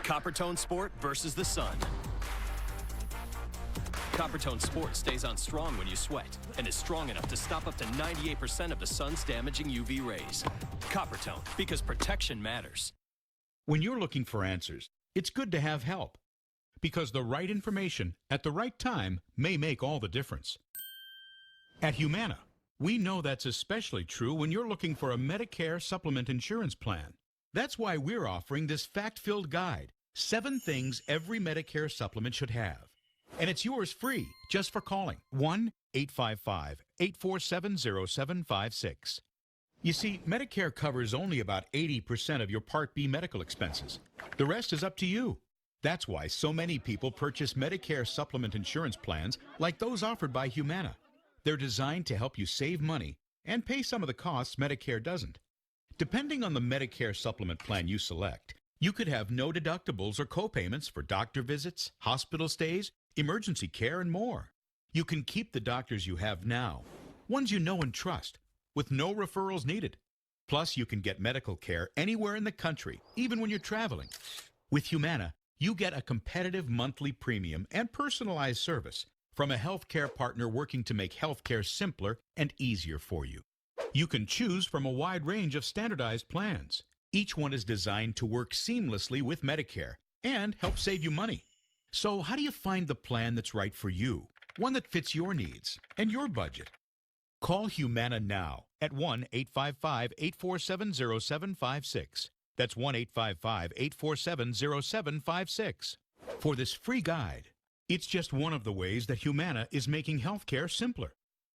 S31: Coppertone Sport versus the sun. Coppertone Sport stays on strong when you sweat and is strong enough to stop up to 98% of the sun's damaging UV rays. Coppertone, because protection matters.
S10: When you're looking for answers, it's good to have help, because the right information at the right time may make all the difference. At Humana, we know that's especially true when you're looking for a Medicare supplement insurance plan. That's why we're offering this fact-filled guide, 7 things every Medicare supplement should have. And it's yours free just for calling 1-855-847-0756. You see, Medicare covers only about 80% of your Part B medical expenses. The rest is up to you. That's why so many people purchase Medicare supplement insurance plans like those offered by Humana. They're designed to help you save money and pay some of the costs Medicare doesn't. Depending on the Medicare supplement plan you select, you could have no deductibles or copayments for doctor visits, hospital stays, emergency care, and more. You can keep the doctors you have now, ones you know and trust, with no referrals needed. Plus, you can get medical care anywhere in the country, even when you're traveling. With Humana, you get a competitive monthly premium and personalized service from a healthcare partner working to make healthcare simpler and easier for you. You can choose from a wide range of standardized plans. Each one is designed to work seamlessly with Medicare and help save you money. So how do you find the plan that's right for you? One that fits your needs and your budget. Call Humana now at 1-855-847-0756. That's 1-855-847-0756 for this free guide. It's just one of the ways that Humana is making healthcare simpler.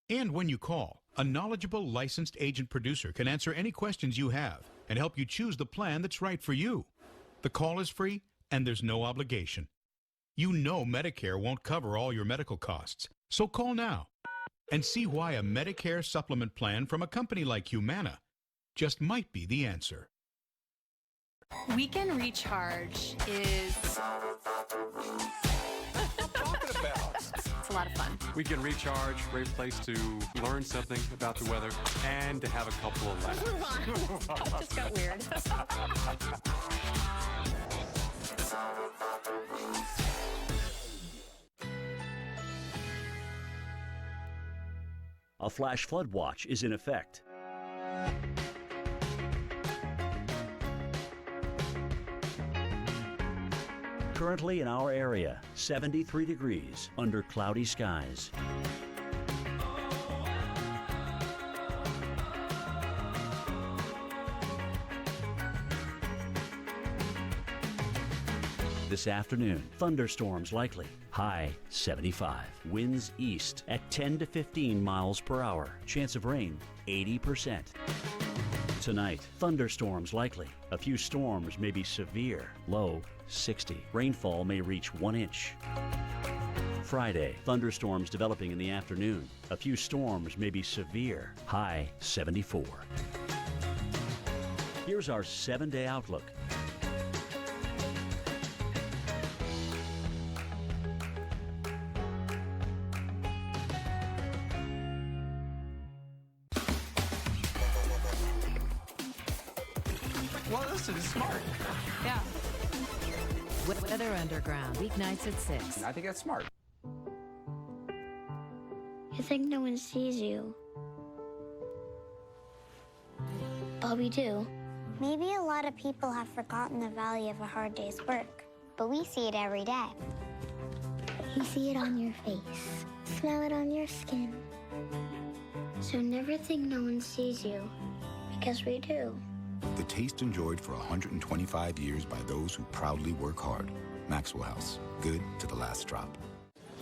S10: And when you call, a knowledgeable licensed agent producer can answer any questions you have and help you choose the plan that's right for you. The call is free and there's no obligation. You know Medicare won't cover all your medical costs, so call now and see why a Medicare supplement plan from a company like Humana just might be the answer.
S12: Weekend Recharge is... It's a lot of fun.
S13: Weekend Recharge, great place to learn something about the weather and to have a couple of laughs.
S12: Move on. That just got weird.
S4: A flash flood watch is in effect. Currently in our area, 73 degrees under cloudy skies. This afternoon, thunderstorms likely. High 75. Winds east at 10 to 15 miles per hour. Chance of rain 80%. Tonight, thunderstorms likely. A few storms may be severe. Low 60. Rainfall may reach 1 inch. Friday, thunderstorms developing in the afternoon. A few storms may be severe. High 74. Here's our 7-day outlook.
S2: Well, listen, it's smart.
S12: Yeah.
S3: Weather Underground, weeknights at 6.
S2: I think that's smart.
S14: You think no one sees you. But we do.
S15: Maybe a lot of people have forgotten the value of a hard day's work, but we see it every day.
S14: You see it on your face, smell it on your skin. So never think no one sees you, because we do.
S16: The taste enjoyed for 125 years by those who proudly work hard. Maxwell House, good to the last drop.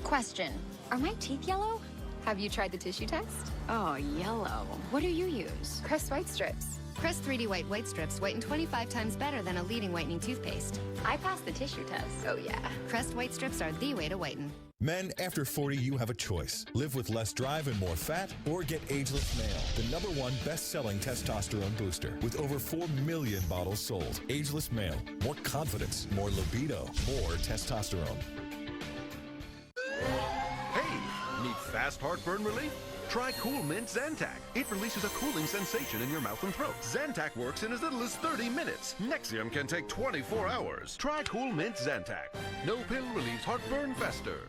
S17: Question, are my teeth yellow?
S12: Have you tried the tissue test?
S17: Oh, yellow. What do you use?
S12: Crest White Strips. Crest 3D White Strips whiten 25 times better than a leading whitening toothpaste.
S17: I passed the tissue test.
S12: Oh yeah. Crest White Strips are the way to whiten.
S18: Men, after 40, you have a choice. Live with less drive and more fat, or get Ageless Male, the #1 best-selling testosterone booster, with over 4 million bottles sold. Ageless Male, more confidence, more libido, more testosterone.
S19: Hey, need fast heartburn relief? Try Cool Mint Zantac. It releases a cooling sensation in your mouth and throat. Zantac works in as little as 30 minutes. Nexium can take 24 hours. Try Cool Mint Zantac. No pill relieves heartburn faster.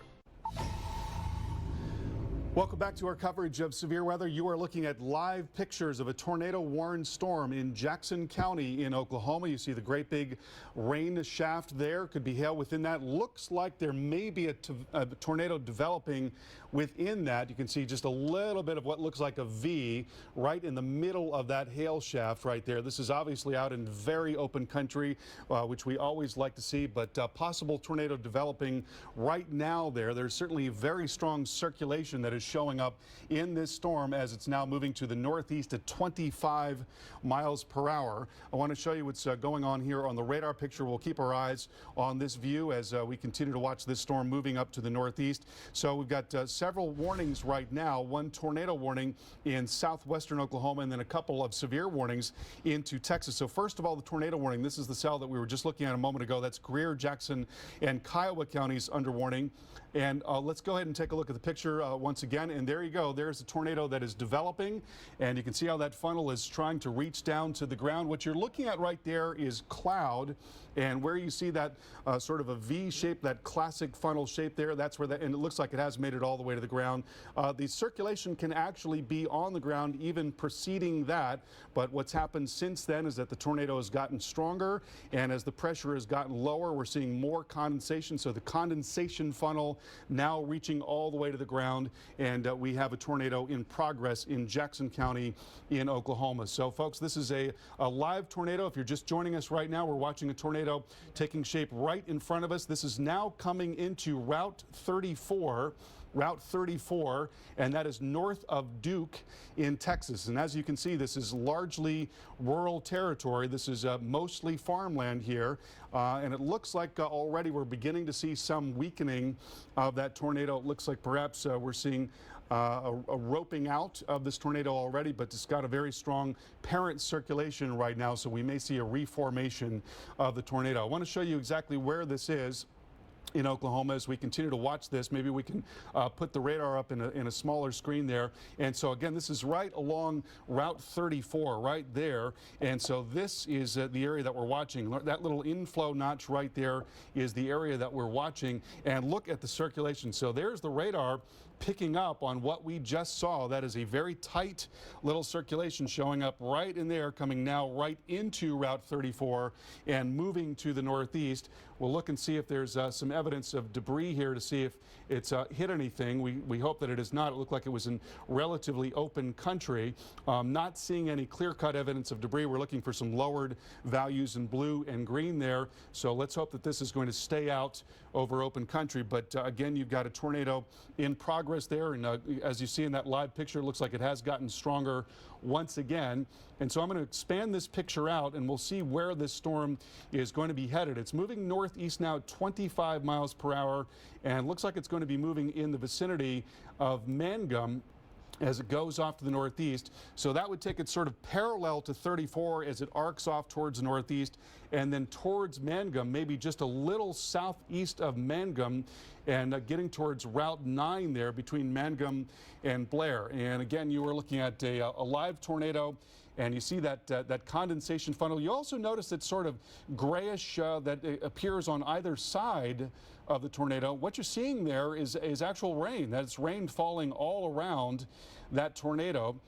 S6: Welcome back to our coverage of severe weather. You are looking at live pictures of a tornado-warned storm in Jackson County in Oklahoma. You see the great big rain shaft there. Could be hail within that. Looks like there may be a tornado developing within that. You can see just a little bit of what looks like a V right in the middle of that hail shaft right there. This is obviously out in very open country, which we always like to see, but possible tornado developing right now there. There's certainly very strong circulation that is is showing up in this storm as it's now moving to the northeast at 25 miles per hour. I want to show you what's going on here on the radar picture. We'll keep our eyes on this view as we continue to watch this storm moving up to the northeast. So we've got several warnings right now. One tornado warning in southwestern Oklahoma, and then a couple of severe warnings into Texas. So first of all, the tornado warning. This is the cell that we were just looking at a moment ago. That's Greer, Jackson, and Kiowa counties under warning. And let's go ahead and take a look at the picture once again. And there you go. There's a tornado that is developing. And you can see how that funnel is trying to reach down to the ground. What you're looking at right there is cloud. And where you see that sort of a V shape, that classic funnel shape there, that's where that, and it looks like it has made it all the way to the ground. The circulation can actually be on the ground even preceding that. But what's happened since then is that the tornado has gotten stronger. And as the pressure has gotten lower, we're seeing more condensation. So the condensation funnel now reaching all the way to the ground, and we have a tornado in progress in Jackson County in Oklahoma. So folks, this is a live tornado. If you're just joining us right now, we're watching a tornado taking shape right in front of us. This is now coming into Route 34. Route 34, and that is north of Duke in Texas. And as you can see, this is largely rural territory. This is mostly farmland here, and it looks like already we're beginning to see some weakening of that tornado. It looks like perhaps we're seeing a roping out of this tornado already, but it's got a very strong parent circulation right now, so we may see a reformation of the tornado. I want to show you exactly where this is in Oklahoma as we continue to watch this. Maybe we can put the radar up in a smaller screen there. And so again, this is right along Route 34 right there. And so this is the area that we're watching. That little inflow notch right there is the area that we're watching. And look at the circulation. So there's the radar picking up on what we just saw. That is a very tight little circulation showing up right in there, coming now right into Route 34 and moving to the northeast. We'll look and see if there's some evidence of debris here to see if it's hit anything. We hope that it is not. It looked like it was in relatively open country. Not seeing any clear-cut evidence of debris. We're looking for some lowered values in blue and green there. So let's hope that this is going to stay out over open country. But again, you've got a tornado in progress there. And as you see in that live picture, it looks like it has gotten stronger once again. And so I'm going to expand this picture out, and we'll see where this storm is going to be headed. It's moving northeast now at 25 miles per hour, and looks like it's going to be moving in the vicinity of Mangum as it goes off to the northeast. So that would take it sort of parallel to 34 as it arcs off towards the northeast, and then towards Mangum, maybe just a little southeast of Mangum, and getting towards Route 9 there between Mangum and Blair. And again, you were looking at a live tornado, and you see that condensation funnel. You also notice that sort of grayish that appears on either side of the tornado. What you're seeing there is actual rain. That's rain falling all around that tornado.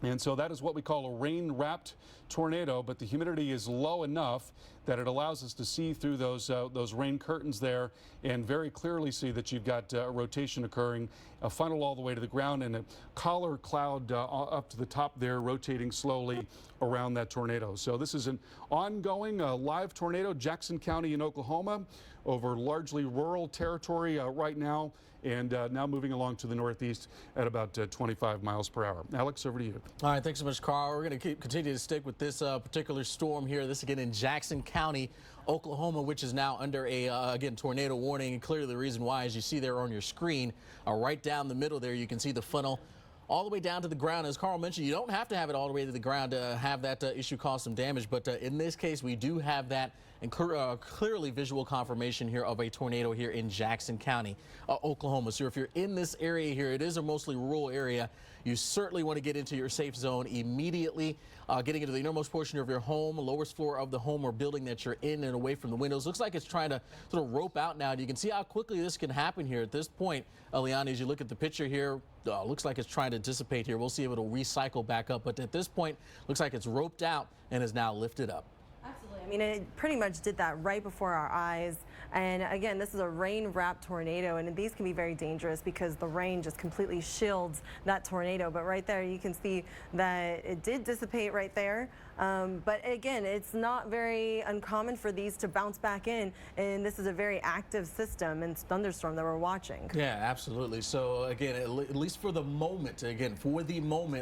S6: And so that is what we call a rain-wrapped tornado, but the humidity is low enough that it allows us to see through those rain curtains there and very clearly see that you've got a rotation occurring, a funnel all the way to the ground, and a collar cloud up to the top there rotating slowly around that tornado. So this is an ongoing live tornado, Jackson County in Oklahoma, over largely rural territory right now, and now moving along to the northeast at about 25 miles per hour. Alex, over to you.
S7: All right, thanks so much, Carl. We're going to continue to stick with this particular storm here. This again in Jackson County, Oklahoma, which is now under a, again, tornado warning. And clearly the reason why, as you see there on your screen, right down the middle there, you can see the funnel all the way down to the ground. As Carl mentioned, you don't have to have it all the way to the ground to have that issue cause some damage. But in this case, we do have that and clearly visual confirmation here of a tornado here in Jackson County, Oklahoma. So if you're in this area here, it is a mostly rural area. You certainly want to get into your safe zone immediately. Getting into the innermost portion of your home, lowest floor of the home or building that you're in and away from the windows. Looks like it's trying to sort of rope out now. And you can see how quickly this can happen here at this point. Eliana, as you look at the picture here, looks like it's trying to dissipate here. We'll see if it'll recycle back up. But at this point, looks like it's roped out and is now lifted up.
S9: Absolutely. I mean, it pretty much did that right before our eyes. And again, this is a rain-wrapped tornado, and these can be very dangerous because the rain just completely shields that tornado. But right there, you can see that it did dissipate right there. But again, it's not very uncommon for these to bounce back in, and this is a very active system and thunderstorm that we're watching.
S7: Yeah, absolutely. So again, at least for the moment,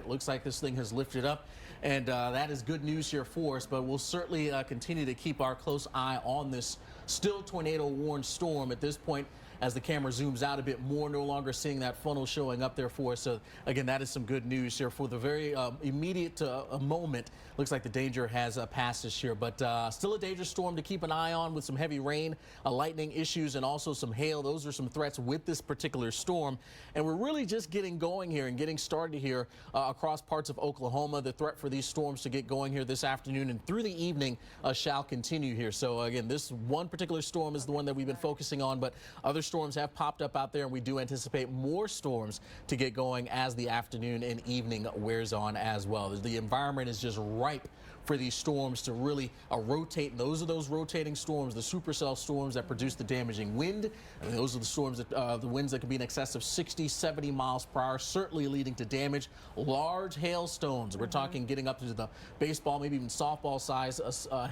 S7: looks like this thing has lifted up, and that is good news here for us. But we'll certainly continue to keep our close eye on this still tornado-warned storm at this point. As the camera zooms out a bit more, no longer seeing that funnel showing up there for us. So again, that is some good news here for the very immediate moment. Looks like the danger has passed us here, but still a dangerous storm to keep an eye on with some heavy rain, lightning issues, and also some hail. Those are some threats with this particular storm. And we're really just getting going here and getting started here across parts of Oklahoma. The threat for these storms to get going here this afternoon and through the evening shall continue here. So again, this one particular storm is the one that we've been focusing on, but other storms have popped up out there, and we do anticipate more storms to get going as the afternoon and evening wears on as well. The environment is just ripe for these storms to really rotate. And those are those rotating storms, the supercell storms that produce the damaging wind. And those are the storms that the winds that can be in excess of 60, 70 miles per hour, certainly leading to damage. Large hailstones. We're talking getting up to the baseball, maybe even softball size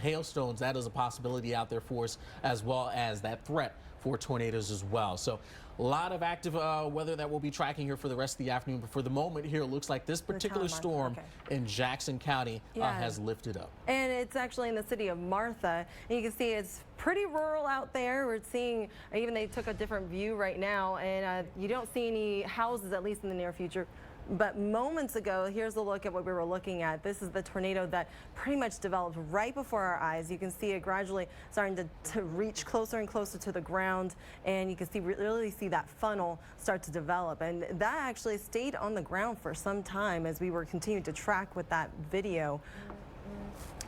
S7: hailstones. That is a possibility out there for us, as well as that threat for tornadoes as well. So a lot of active weather that we'll be tracking here for the rest of the afternoon. But for the moment here, it looks like this particular storm in Jackson County has lifted up.
S9: And it's actually in the city of Martha. And you can see it's pretty rural out there. We're seeing, even they took a different view right now, and you don't see any houses, at least in the near future. But moments ago, here's a look at what we were looking at. This is the tornado that pretty much developed right before our eyes. You can see it gradually starting to reach closer and closer to the ground, and you can really see that funnel start to develop. And that actually stayed on the ground for some time as we were continuing to track with that video.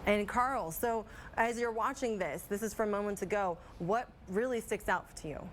S9: And Carl, so as you're watching this is from moments ago, what really sticks out to you?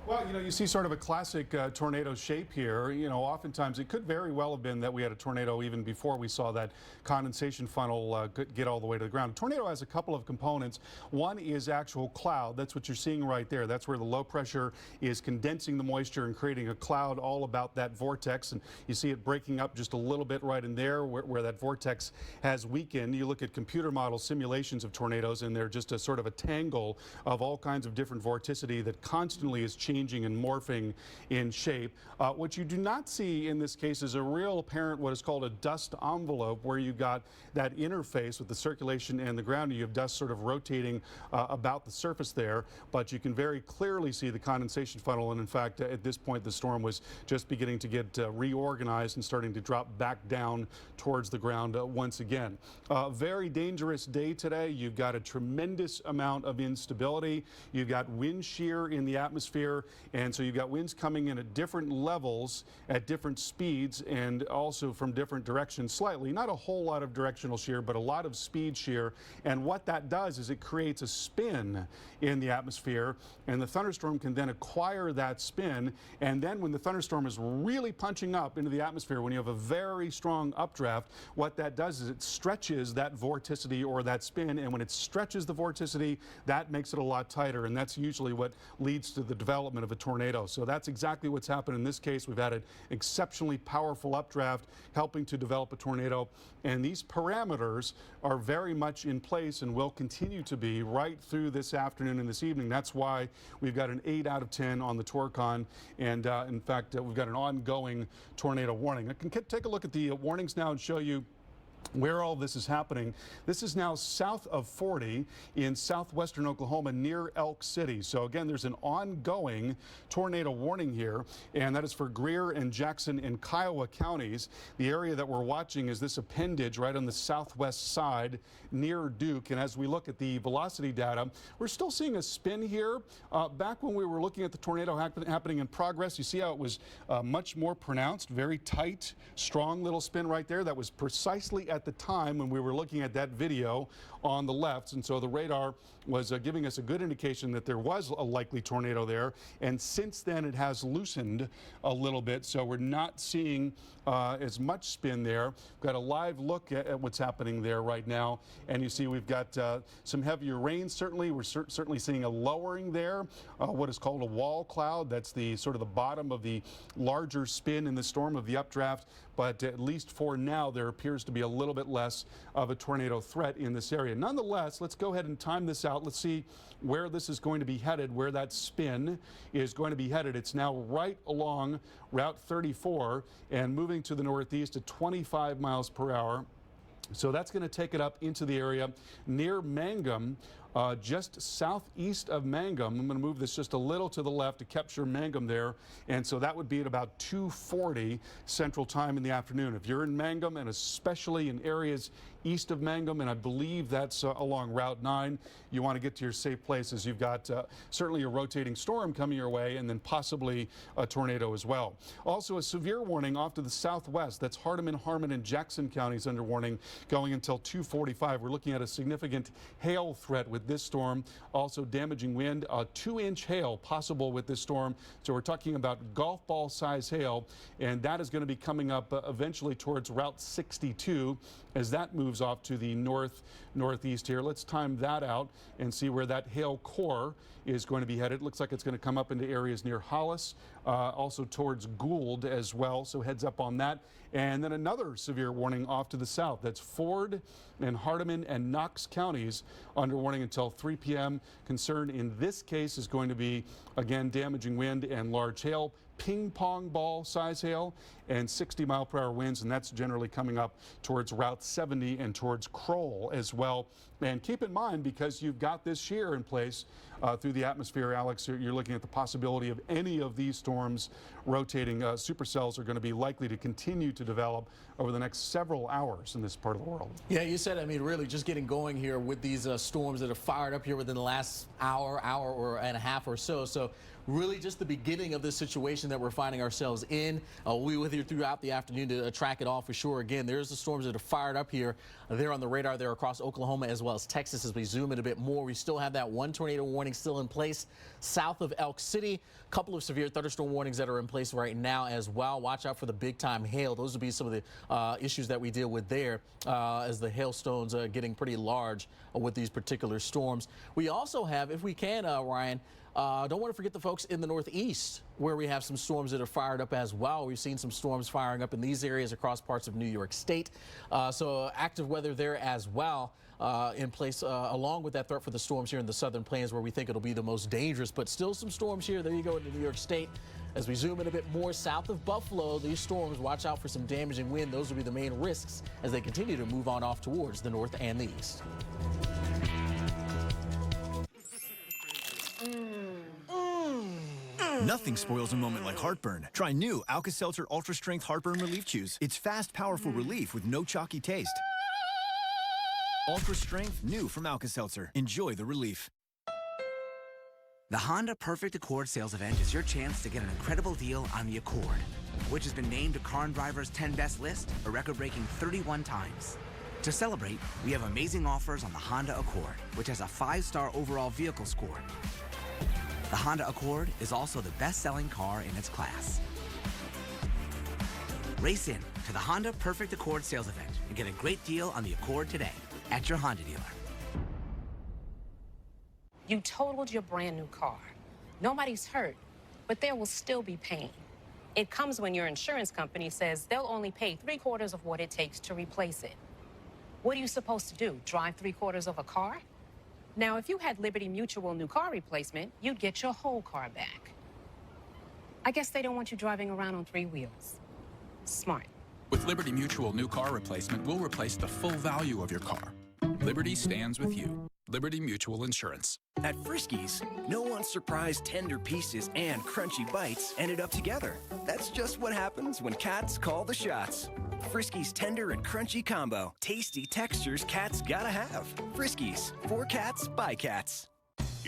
S6: Well, you see sort of a classic tornado shape here. Oftentimes it could very well have been that we had a tornado even before we saw that condensation funnel get all the way to the ground. A tornado has a couple of components. One is actual cloud. That's what you're seeing right there. That's where the low pressure is condensing the moisture and creating a cloud all about that vortex. And you see it breaking up just a little bit right in there where that vortex has weakened. You look at computer model simulations of tornadoes, and they're just a sort of a tangle of all kinds of different vorticity that constantly is changing and morphing in shape. What you do not see in this case is a real apparent what is called a dust envelope, where you got that interface with the circulation and the ground. You have dust sort of rotating about the surface there, but you can very clearly see the condensation funnel. And in fact, at this point, the storm was just beginning to get reorganized and starting to drop back down towards the ground once again. Very dangerous day today. You've got a tremendous amount of instability. You've got wind shear in the atmosphere. And so you've got winds coming in at different levels, at different speeds, and also from different directions slightly. Not a whole lot of directional shear, but a lot of speed shear. And what that does is it creates a spin in the atmosphere, and the thunderstorm can then acquire that spin. And then when the thunderstorm is really punching up into the atmosphere, when you have a very strong updraft, what that does is it stretches that vorticity or that spin. And when it stretches the vorticity, that makes it a lot tighter. And that's usually what leads to the development of a tornado. So that's exactly what's happened in this case. We've had an exceptionally powerful updraft helping to develop a tornado, and these parameters are very much in place and will continue to be right through this afternoon and this evening. That's why we've got an 8 out of 10 on the Torcon, and in fact we've got an ongoing tornado warning. I can take a look at the warnings now and show you where all this is happening. This is now south of 40 in southwestern Oklahoma near Elk City. So again, there's an ongoing tornado warning here, and that is for Greer and Jackson and Kiowa counties. The area that we're watching is this appendage right on the southwest side near Duke. And as we look at the velocity data, we're still seeing a spin here. Back when we were looking at the tornado happening in progress, you see how it was much more pronounced, very tight, strong little spin right there. That was precisely at the time when we were looking at that video on the left, and so the radar was giving us a good indication that there was a likely tornado there. And since then it has loosened a little bit, so we're not seeing as much spin there. We've got a live look at what's happening there right now, and you see we've got some heavier rain. Certainly we're certainly seeing a lowering there, what is called a wall cloud. That's the sort of the bottom of the larger spin in the storm of the updraft. but at least for now, there appears to be a little bit less of a tornado threat in this area. Nonetheless, let's go ahead and time this out. Let's see where this is going to be headed, where that spin is going to be headed. It's now right along Route 34 and moving to the northeast at 25 miles per hour. So that's going to take it up into the area near Mangum, just southeast of Mangum. I'm going to move this just a little to the left to capture Mangum there. And so that would be at about 2:40 Central Time in the afternoon. If you're in Mangum, and especially in areas east of Mangum, and I believe that's along Route 9, you want to get to your safe places. You've got certainly a rotating storm coming your way, and then possibly a tornado as well. Also, a severe warning off to the southwest. That's Hardeman, Harmon, and Jackson counties under warning going until 2:45. We're looking at a significant hail threat with this storm. Also damaging wind, 2-inch hail possible with this storm. So we're talking about golf ball size hail, and that is going to be coming up eventually towards Route 62 as that moves off to the northeast here. Let's time that out and see where that hail core is going to be headed. Looks like it's going to come up into areas near Hollis, also towards Gould as well, so heads up on that. And then another severe warning off to the south. That's Ford and Hardeman and Knox counties under warning until 3 p.m. Concern in this case is going to be, again, damaging wind and large hail, ping pong ball size hail, and 60-mile-per-hour winds, and that's generally coming up towards Route 70 and towards Kroll as well. And keep in mind, because you've got this shear in place through the atmosphere, Alex, you're looking at the possibility of any of these storms rotating. Supercells are going to be likely to continue to develop over the next several hours in this part of the world.
S7: Yeah, you said, I mean, really just getting going here with these storms that have fired up here within the last hour and a half or so. So really just the beginning of this situation that we're finding ourselves in. We'll be with you throughout the afternoon to track it all for sure. Again, there's the storms that are fired up here. They're on the radar there across Oklahoma as well as Texas. As we zoom in a bit more, we still have that one tornado warning still in place south of Elk City. A couple of severe thunderstorm warnings that are in place right now as well. Watch out for the big time hail. Those would be some of the issues that we deal with there as the hailstones are getting pretty large with these particular storms. We also have, if we can, Ryan, don't want to forget the folks in the northeast where we have some storms that are fired up as well. We've seen some storms firing up in these areas across parts of New York State. So active weather there as well in place along with that threat for the storms here in the southern plains where we think it'll be the most dangerous, but still some storms here. There you go into New York State. As we zoom in a bit more south of Buffalo, these storms, watch out for some damaging wind. Those will be the main risks as they continue to move on off towards the north and the east.
S11: Nothing spoils a moment like heartburn. Try new Alka-Seltzer Ultra Strength Heartburn Relief Chews. It's fast, powerful relief with no chalky taste. Ultra Strength, new from Alka-Seltzer. Enjoy the relief.
S20: The Honda Perfect Accord sales event is your chance to get an incredible deal on the Accord, which has been named to Car and Driver's 10 Best list a record-breaking 31 times. To celebrate, we have amazing offers on the Honda Accord, which has a 5-star overall vehicle score. The Honda Accord is also the best-selling car in its class. Race in to the Honda Perfect Accord sales event and get a great deal on the Accord today at your Honda dealer.
S21: You totaled your brand new car. Nobody's hurt, but there will still be pain. It comes when your insurance company says they'll only pay 3/4 of what it takes to replace it. What are you supposed to do, drive 3/4 of a car? Now, if you had Liberty Mutual new car replacement, you'd get your whole car back. I guess they don't want you driving around on 3 wheels. Smart.
S22: With Liberty Mutual new car replacement, we'll replace the full value of your car. Liberty stands with you. Liberty Mutual Insurance.
S23: At Friskies, no unsurprised tender pieces and crunchy bites ended up together. That's just what happens when cats call the shots. Friskies tender and crunchy combo. Tasty textures cats gotta have. Friskies, for cats, by cats.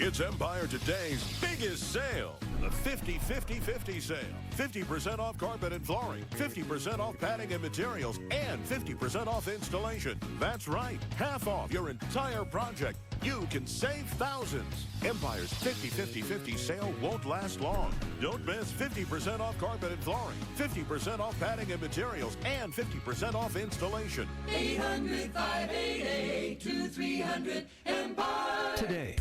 S24: It's Empire Today's biggest sale, the 50-50-50 sale. 50% off carpet and flooring, 50% off padding and materials, and 50% off installation. That's right, half off your entire project. You can save thousands. Empire's 50-50-50 sale won't last long. Don't miss 50% off carpet and flooring, 50% off padding and materials, and 50% off installation.
S25: 800-588-2300 Empire.
S26: Today.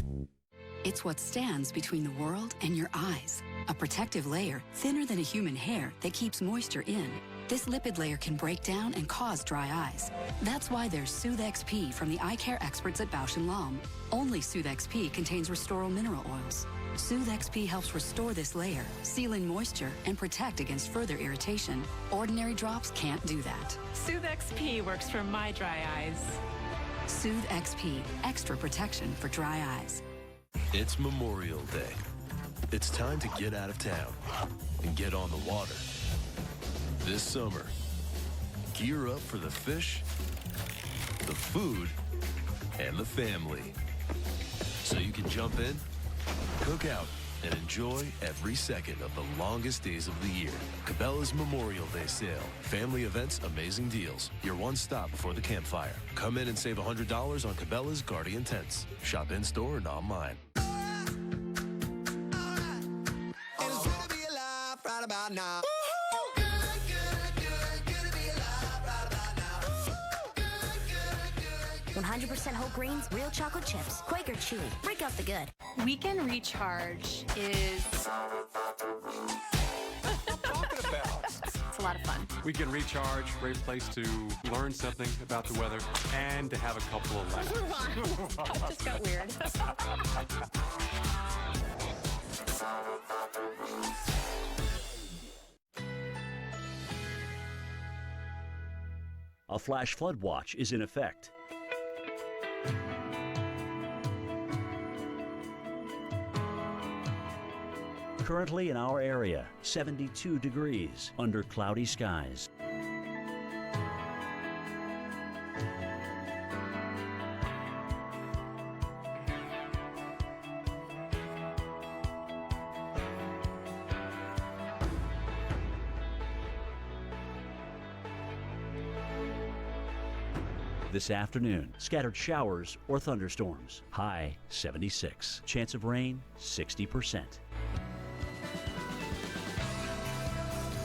S26: It's what stands between the world and your eyes. A protective layer thinner than a human hair that keeps moisture in. This lipid layer can break down and cause dry eyes. That's why there's Soothe XP from the eye care experts at Bausch & Lomb. Only Soothe XP contains Restoral mineral oils. Soothe XP helps restore this layer, seal in moisture, and protect against further irritation. Ordinary drops can't do that.
S1: Soothe XP works for my dry eyes.
S26: Soothe XP, extra protection for dry eyes.
S4: It's Memorial Day. It's time to get out of town and get on the water. This summer, gear up for the fish, the food, and the family. So you can jump in, cook out, and enjoy every second of the longest days of the year. Cabela's Memorial Day sale. Family events, amazing deals. Your one stop before the campfire. Come in and save $100 on Cabela's Guardian Tents. Shop in-store and online.
S25: It's good to be alive right about now.
S5: 100% whole grains, real chocolate chips. Quaker Chewy. Break out the good.
S17: Weekend Recharge is... It's a lot of fun.
S8: Weekend Recharge, great place to learn something about the weather and to have a couple of laughs.
S17: That just got weird.
S10: A flash flood watch is in effect. Currently in our area, 72 degrees under cloudy skies. This afternoon, scattered showers or thunderstorms. High 76. Chance of rain 60%.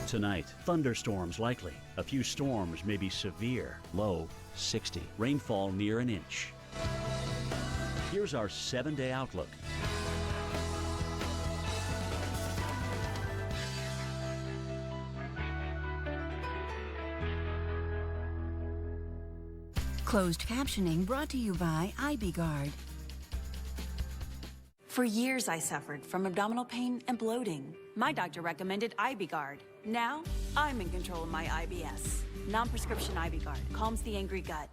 S10: Tonight, thunderstorms likely. A few storms may be severe. Low 60. Rainfall near an inch. Here's our 7-day outlook.
S13: Closed captioning brought to you by IBGuard. For years, I suffered from abdominal pain and bloating. My doctor recommended IBGuard. Now, I'm in control of my IBS. Non-prescription IBGuard calms the angry gut.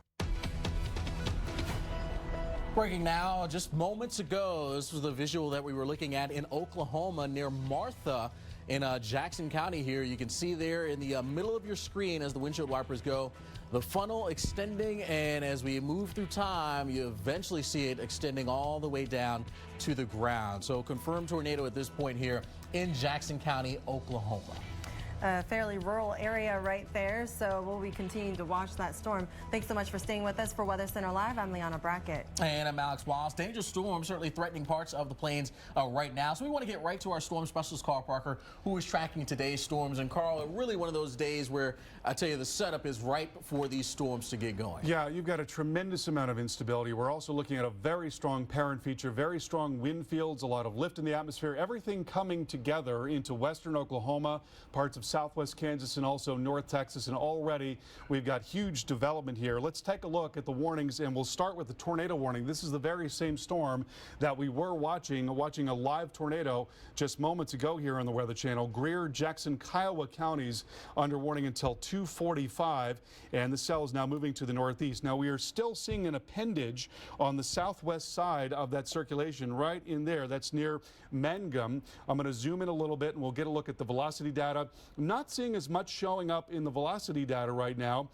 S7: Breaking now, just moments ago, this was the visual that we were looking at in Oklahoma near Martha in Jackson County here. You can see there in the middle of your screen as the windshield wipers go, the funnel extending, and as we move through time, you eventually see it extending all the way down to the ground. So confirmed tornado at this point here in Jackson County, Oklahoma.
S9: A fairly rural area right there, so we'll be continuing to watch that storm. Thanks so much for staying with us. For Weather Center Live, I'm Liana Brackett.
S7: And I'm Alex Wallace. Dangerous storm certainly threatening parts of the plains right now. So we want to get right to our storm specialist, Carl Parker, who is tracking today's storms. And Carl, really one of those days where I tell you the setup is right for these storms to get going.
S6: Yeah, you've got a tremendous amount of instability. We're also looking at a very strong parent feature, very strong wind fields, a lot of lift in the atmosphere, everything coming together into western Oklahoma, parts of southwest Kansas, and also North Texas, and already we've got huge development here. Let's take a look at the warnings, and we'll start with the tornado warning. This is the very same storm that we were watching a live tornado just moments ago here on the Weather Channel. Greer, Jackson, Kiowa counties under warning until 2:45, and the cell is now moving to the northeast. Now we are still seeing an appendage on the southwest side of that circulation right in there. That's near Mangum. I'm going to zoom in a little bit and we'll get a look at the velocity data. I'm not seeing as much showing up in the velocity data right now,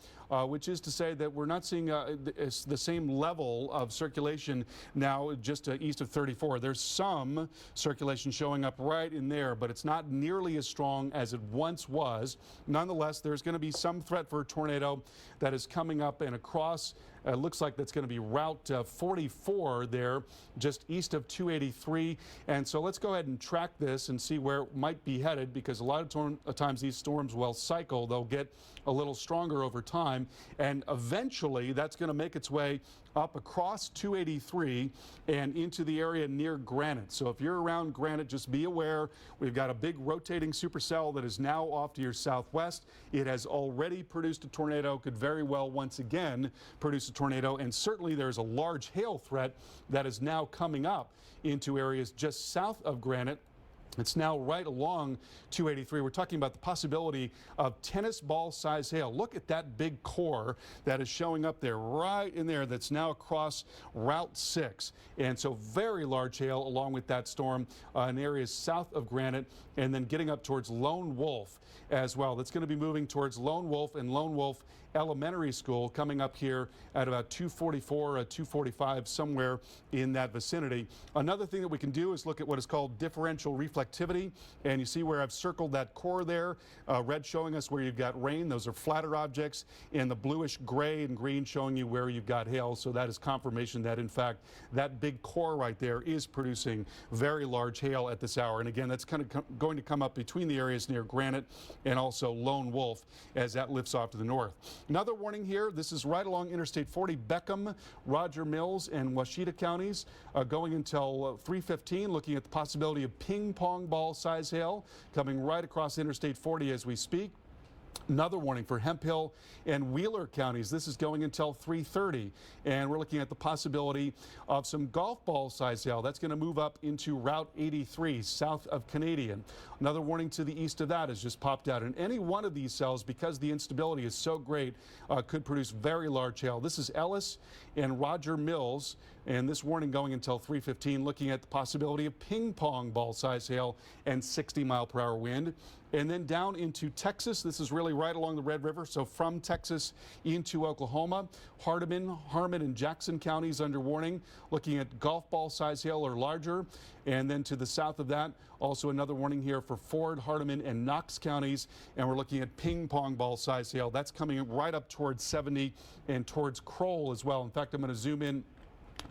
S6: which is to say that we're not seeing the same level of circulation now just east of 34. There's some circulation showing up right in there, but it's not nearly as strong as it once was. Nonetheless, there's going to be some threat for a tornado that is coming up and across. Looks like that's going to be Route 44 there, just east of 283. And so let's go ahead and track this and see where it might be headed, because a lot of times these storms will cycle. They'll get a little stronger over time. time, and eventually that's going to make its way up across 283 and into the area near Granite. So if you're around Granite, just be aware we've got a big rotating supercell that is now off to your southwest. It has already produced a tornado, could very well once again produce a tornado, and certainly there's a large hail threat that is now coming up into areas just south of Granite. It's now right along 283. We're talking about the possibility of tennis ball size hail. Look at that big core that is showing up there, right in there, that's now across Route 6. And so very large hail along with that storm in areas south of Granite, and then getting up towards Lone Wolf as well. That's going to be moving towards Lone Wolf and Lone Wolf Elementary School, coming up here at about 244, 245, somewhere in that vicinity. Another thing that we can do is look at what is called differential reflectivity, and you see where I've circled that core there, red showing us where you've got rain. Those are flatter objects, and the bluish gray and green showing you where you've got hail. So that is confirmation that, in fact, that big core right there is producing very large hail at this hour. And again, that's kind of going to come up between the areas near Granite and also Lone Wolf as that lifts off to the north. Another warning here, this is right along Interstate 40, Beckham, Roger Mills, and Washita counties, going until 3:15, looking at the possibility of ping pong ball size hail coming right across Interstate 40 as we speak. Another warning for Hemphill and Wheeler counties. This is going until 3:30, and we're looking at the possibility of some golf ball size hail. That's going to move up into Route 83 south of Canadian. Another warning to the east of that has just popped out, and any one of these cells, because the instability is so great, could produce very large hail. This is Ellis and Roger Mills, and this warning going until 3:15, looking at the possibility of ping pong ball size hail and 60-mile-per-hour wind. And then down into Texas, this is really right along the Red River, so from Texas into Oklahoma, Hardeman, Harmon, and Jackson counties under warning, looking at golf ball size hail or larger. And then to the south of that, also another warning here for Ford, Hardeman, and Knox counties, and we're looking at ping pong ball size hail. That's coming right up towards 70 and towards Kroll as well. In fact, I'm going to zoom in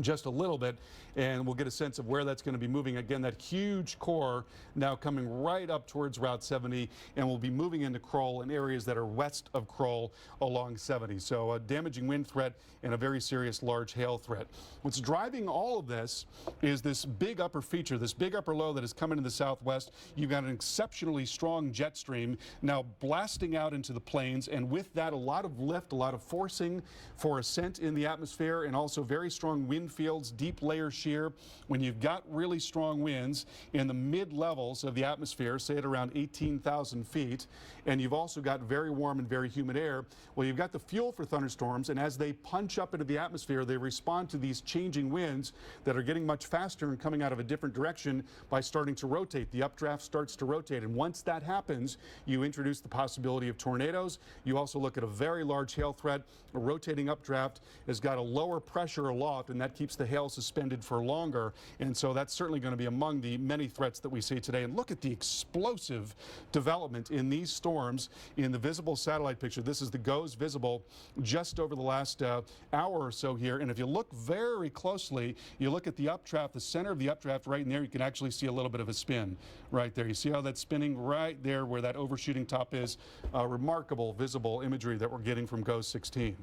S6: just a little bit, and we'll get a sense of where that's going to be moving. Again, that huge core now coming right up towards Route 70, and will be moving into Kroll in areas that are west of Kroll along 70. So a damaging wind threat and a very serious large hail threat. What's driving all of this is this big upper feature, this big upper low that is coming to the southwest. You've got an exceptionally strong jet stream now blasting out into the plains, and with that, a lot of lift, a lot of forcing for ascent in the atmosphere, and also very strong wind fields, deep layer shear. When you've got really strong winds in the mid levels of the atmosphere, say at around 18,000 feet, and you've also got very warm and very humid air, well, you've got the fuel for thunderstorms, and as they punch up into the atmosphere, they respond to these changing winds that are getting much faster and coming out of a different direction by starting to rotate. The updraft starts to rotate, and once that happens, you introduce the possibility of tornadoes. You also look at a very large hail threat. A rotating updraft has got a lower pressure aloft, and that keeps the hail suspended for longer, and so that's certainly going to be among the many threats that we see today. And look at the explosive development in these storms in the visible satellite picture. This is the GOES visible just over the last hour or so here, and if you look very closely, you look at the updraft, the center of the updraft right in there, you can actually see a little bit of a spin right there. You see how that's spinning right there where that overshooting top is? Remarkable visible imagery that we're getting from GOES 16.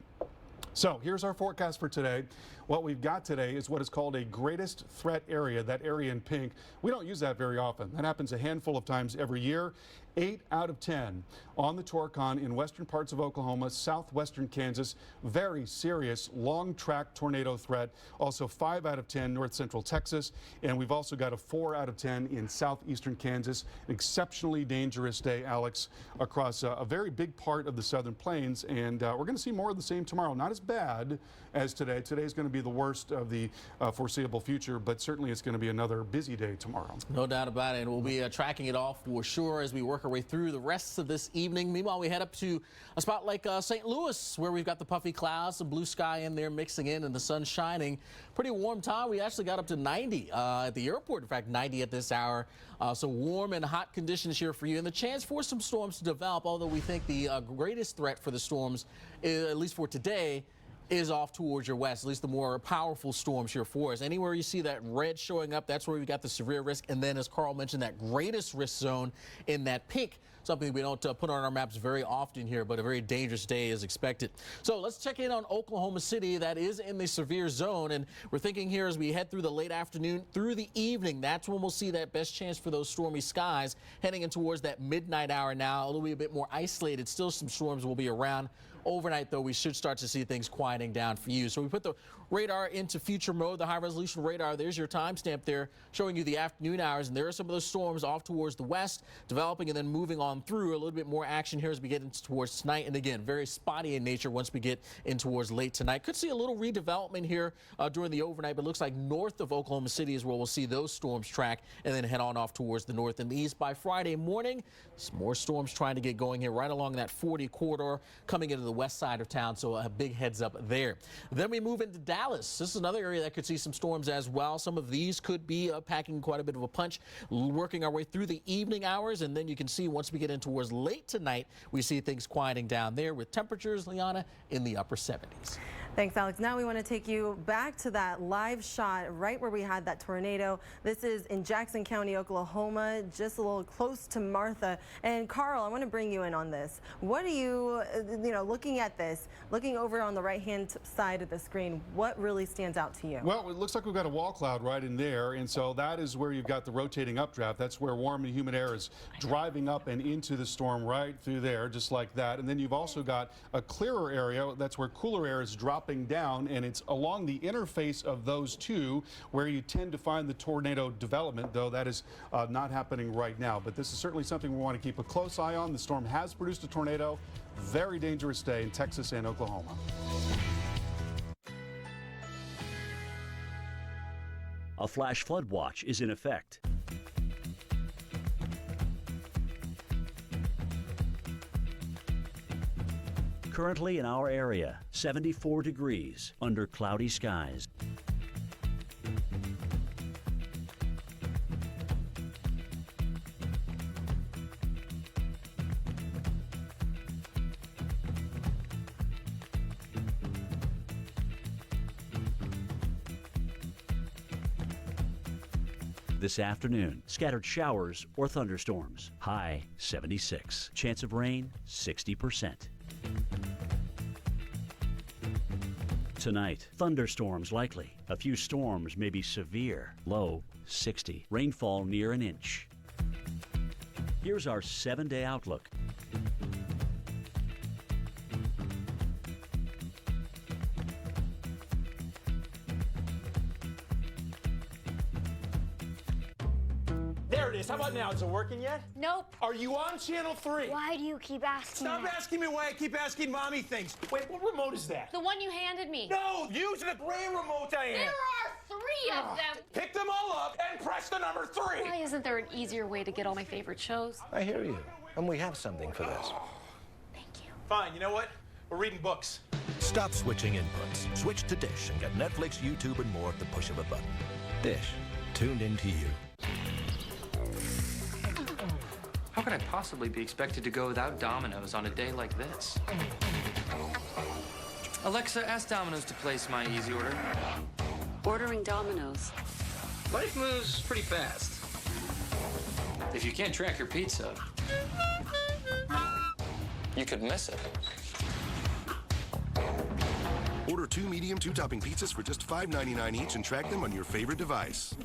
S6: So here's our forecast for today. What we've got today is what is called a greatest threat area, that area in pink. We don't use that very often. That happens a handful of times every year. 8 out of 10 on the Torcon in western parts of Oklahoma, southwestern Kansas. Very serious long track tornado threat. Also 5 out of 10 north central Texas. And we've also got a 4 out of 10 in southeastern Kansas. Exceptionally dangerous day, Alex, across a very big part of the southern plains. And we're going to see more of the same tomorrow. Not as bad as today. Today's going to be the worst of the foreseeable future, but certainly it's going to be another busy day tomorrow.
S7: No doubt about it. And we'll be tracking it all for sure as we work our way through the rest of this evening. Meanwhile, we head up to a spot like St. Louis, where we've got the puffy clouds, some blue sky in there mixing in, and the sun shining. Pretty warm time. We actually got up to 90 at the airport. In fact, 90 at this hour. So warm and hot conditions here for you, and the chance for some storms to develop, although we think the greatest threat for the storms, at least for today, is off towards your west, at least the more powerful storms here for us. Anywhere you see that red showing up, that's where we've got the severe risk. And then, as Carl mentioned, that greatest risk zone in that pink. Something we don't put on our maps very often here, but a very dangerous day is expected. So let's check in on Oklahoma City. That is in the severe zone. And we're thinking here as we head through the late afternoon through the evening, that's when we'll see that best chance for those stormy skies heading in towards that midnight hour now. It'll be a bit more isolated. Still some storms will be around. Overnight, though, we should start to see things quieting down for you. So we put the radar into future mode, the high-resolution radar. There's your timestamp there showing you the afternoon hours. And there are some of those storms off towards the west, developing and then moving on through. A little bit more action here as we get into towards tonight. And again, very spotty in nature once we get in towards late tonight. Could see a little redevelopment here during the overnight, but looks like north of Oklahoma City is where we'll see those storms track and then head on off towards the north and the east. By Friday morning, some more storms trying to get going here right along that 40 corridor coming into the west side of town, so a big heads up there. Then we move into Dallas. This is another area that could see some storms as well. Some of these could be packing quite a bit of a punch, working our way through the evening hours, and then you can see once we get in towards late tonight, we see things quieting down there with temperatures, Liana, in the upper 70s.
S9: Thanks, Alex. Now we want to take you back to that live shot right where we had that tornado. This is in Jackson County, Oklahoma, just a little close to Martha. And Carl, I want to bring you in on this. What are you, looking at this, looking over on the right-hand side of the screen, what really stands out to you?
S6: Well, it looks like we've got a wall cloud right in there, and so that is where you've got the rotating updraft. That's where warm and humid air is driving up and into the storm right through there, just like that. And then you've also got a clearer area. That's where cooler air is dropping down, and it's along the interface of those two where you tend to find the tornado development, though that is not happening right now. But this is certainly something we want to keep a close eye on. The storm has produced a tornado. Very dangerous day in Texas and Oklahoma.
S10: A flash flood watch is in effect. Currently in our area, 74 degrees under cloudy skies. This afternoon, scattered showers or thunderstorms. High 76. Chance of rain 60%. Tonight, thunderstorms likely. A few storms may be severe. Low 60. Rainfall near an inch. Here's our 7-day outlook.
S2: There it is. How about now? Is it working yet?
S17: Nope.
S2: Are you on channel 3?
S17: Why do you keep asking
S2: Stop
S17: that?
S2: asking me why I keep asking mommy things. Wait, what remote is that?
S17: The one you handed me.
S2: No, use the gray remote I am.
S17: There are 3 of them.
S2: Pick them all up and press the number 3.
S17: Why isn't there an easier way to get all my favorite shows?
S3: I hear you. And we have something for this.
S17: Thank you.
S2: Fine, you know what? We're reading books.
S12: Stop switching inputs. Switch to Dish and get Netflix, YouTube, and more at the push of a button. Dish, tuned into you.
S14: How could I possibly be expected to go without Domino's on a day like this? Alexa, ask Domino's to place my easy order.
S26: Ordering Domino's.
S14: Life moves pretty fast. If you can't track your pizza, you could miss it.
S15: Order 2 medium, 2-topping pizzas for just $5.99 each and track them on your favorite device.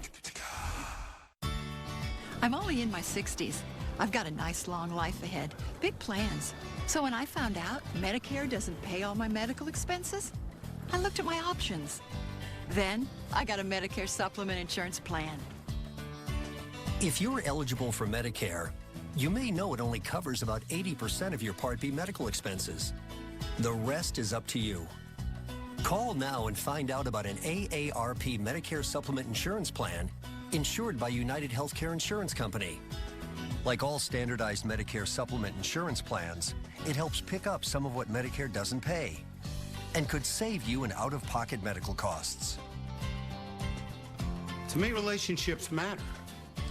S16: I'm only in my 60s. I've got a nice long life ahead, big plans. So when I found out Medicare doesn't pay all my medical expenses, I looked at my options. Then I got a Medicare supplement insurance plan.
S27: If you're eligible for Medicare, you may know it only covers about 80% of your Part B medical expenses. The rest is up to you. Call now and find out about an AARP Medicare supplement insurance plan insured by United Healthcare Insurance Company. Like all standardized Medicare supplement insurance plans, it helps pick up some of what Medicare doesn't pay and could save you in out-of-pocket medical costs.
S28: To me, relationships matter.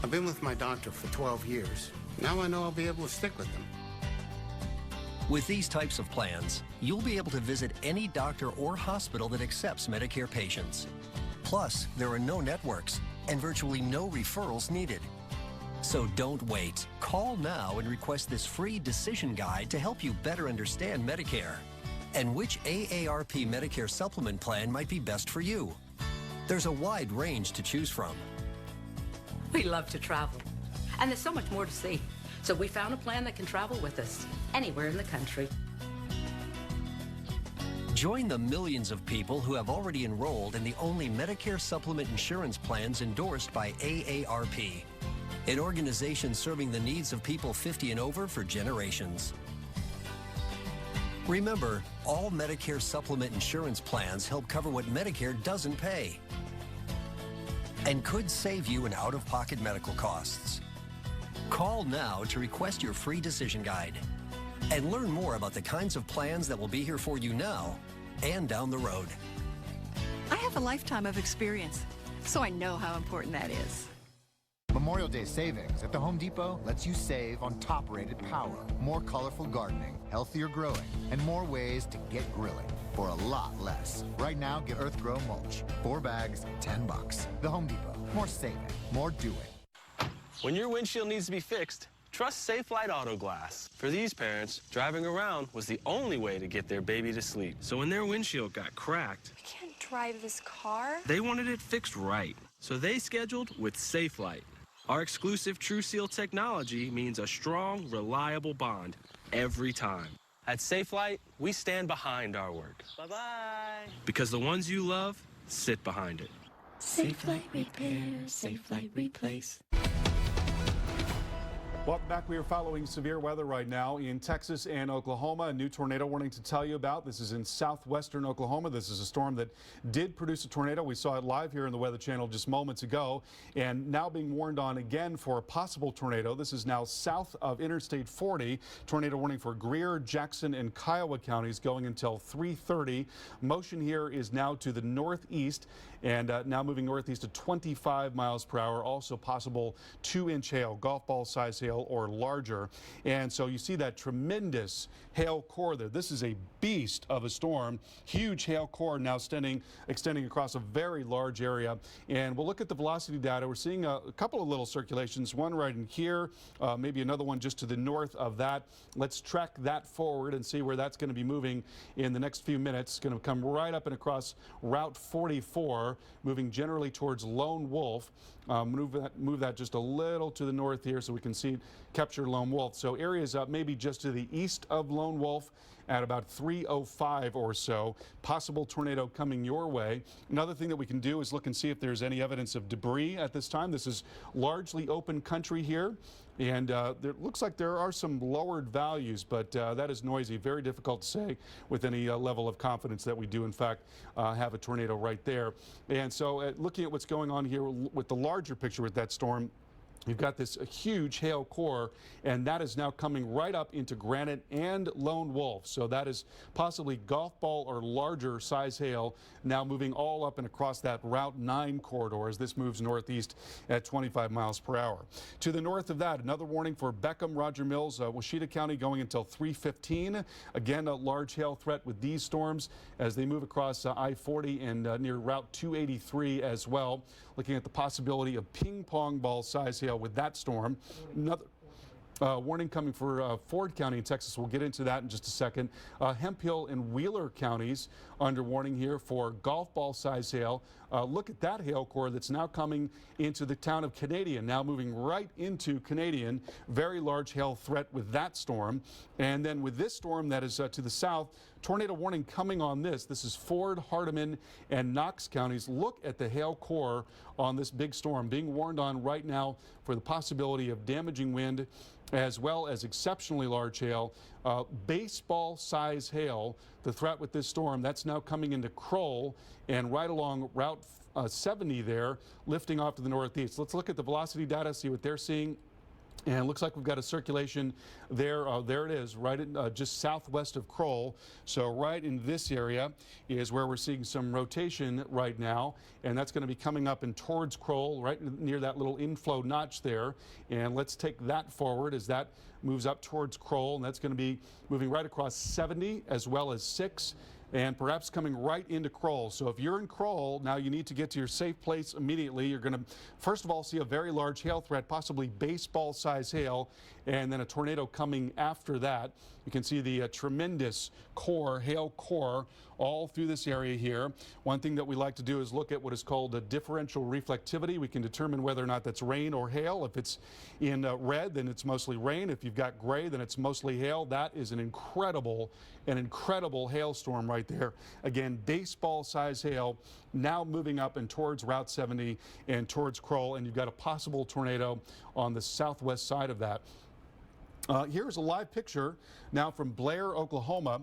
S28: I've been with my doctor for 12 years. Now I know I'll be able to stick with him.
S27: With these types of plans, you'll be able to visit any doctor or hospital that accepts Medicare patients. Plus, there are no networks and virtually no referrals needed. So don't wait. Call now and request this free decision guide to help you better understand Medicare and which AARP Medicare supplement plan might be best for you. There's a wide range to choose from.
S11: We love to travel, and there's so much more to see. So we found a plan that can travel with us anywhere in the country.
S27: Join the millions of people who have already enrolled in the only Medicare supplement insurance plans endorsed by AARP, an organization serving the needs of people 50 and over for generations. Remember, all Medicare supplement insurance plans help cover what Medicare doesn't pay and could save you in out-of-pocket medical costs. Call now to request your free decision guide and learn more about the kinds of plans that will be here for you now and down the road.
S16: I have a lifetime of experience, so I know how important that is.
S18: Memorial Day savings at the Home Depot lets you save on top-rated power, more colorful gardening, healthier growing, and more ways to get grilling for a lot less. Right now, get Earthgrow mulch. 4 bags, $10. The Home Depot. More saving, more doing.
S19: When your windshield needs to be fixed, trust Safelite Auto Glass. For these parents, driving around was the only way to get their baby to sleep. So when their windshield got cracked,
S20: I can't drive this car.
S19: they wanted it fixed right. So they scheduled with Safelite. Our exclusive TrueSeal technology means a strong, reliable bond every time. At Safelite, we stand behind our work. Bye-bye. Because the ones you love sit behind it.
S20: Safelite repair, Safelite replace.
S6: Welcome back. We are following severe weather right now in Texas and Oklahoma. A new tornado warning to tell you about. This is in southwestern Oklahoma. This is a storm that did produce a tornado. We saw it live here in the Weather Channel just moments ago, and now being warned on again for a possible tornado. This is now south of Interstate 40. Tornado warning for Greer, Jackson, and Kiowa counties going until 3:30. Motion here is now to the northeast and now moving northeast at 25 miles per hour. Also possible 2-inch hail, golf ball size hail or larger. And so you see that tremendous hail core there. This is a beast of a storm. Huge hail core now extending across a very large area. And we'll look at the velocity data. We're seeing a couple of little circulations, one right in here, maybe another one just to the north of that. Let's track that forward and see where that's going to be moving in the next few minutes. It's going to come right up and across Route 44, moving generally towards Lone Wolf. Move that just a little to the north here so we can see capture Lone Wolf. So areas up maybe just to the east of Lone Wolf at about 3:05 or so. Possible tornado coming your way. Another thing that we can do is look and see if there's any evidence of debris at this time. This is largely open country here, and there looks like there are some lowered values, but that is noisy. Very difficult to say with any level of confidence that we do in fact have a tornado right there. And so looking at what's going on here with the larger picture with that storm, you've got this huge hail core, and that is now coming right up into Granite and Lone Wolf. So that is possibly golf ball or larger size hail now moving all up and across that Route 9 corridor as this moves northeast at 25 miles per hour. To the north of that, another warning for Beckham, Roger Mills, Washita County going until 3:15. Again, a large hail threat with these storms as they move across I-40 and near Route 283 as well. Looking at the possibility of ping pong ball size hail with that storm. Another warning coming for Ford County in Texas. We'll get into that in just a second. Hemphill and Wheeler counties under warning here for golf ball size hail. Look at that hail core that's now coming into the town of Canadian, now moving right into Canadian. Very large hail threat with that storm. And then with this storm that is to the south, tornado warning coming on this. This is Ford, Hardeman, and Knox counties. Look at the hail core on this big storm being warned on right now for the possibility of damaging wind as well as exceptionally large hail. Baseball size hail, the threat with this storm, that's now coming into Kroll and right along Route 70 there, lifting off to the northeast. Let's look at the velocity data, see what they're seeing. And it looks like we've got a circulation there. There it is, right in, just southwest of Kroll. So right in this area is where we're seeing some rotation right now. And that's going to be coming up and towards Kroll, right near that little inflow notch there. And let's take that forward as that moves up towards Kroll. And that's going to be moving right across 70 as well as 6. And perhaps coming right into Kroll. So if you're in Kroll, now you need to get to your safe place immediately. You're going to, first of all, see a very large hail threat, possibly baseball-size hail, and then a tornado coming after that. You can see the tremendous core, hail core, all through this area here. One thing that we like to do is look at what is called a differential reflectivity. We can determine whether or not that's rain or hail. If it's in red, then it's mostly rain. If you've got gray, then it's mostly hail. That is an incredible hailstorm right there. Again, baseball-size hail now moving up and towards Route 70 and towards Kroll, and you've got a possible tornado on the southwest side of that. Here's a live picture now from Blair, Oklahoma.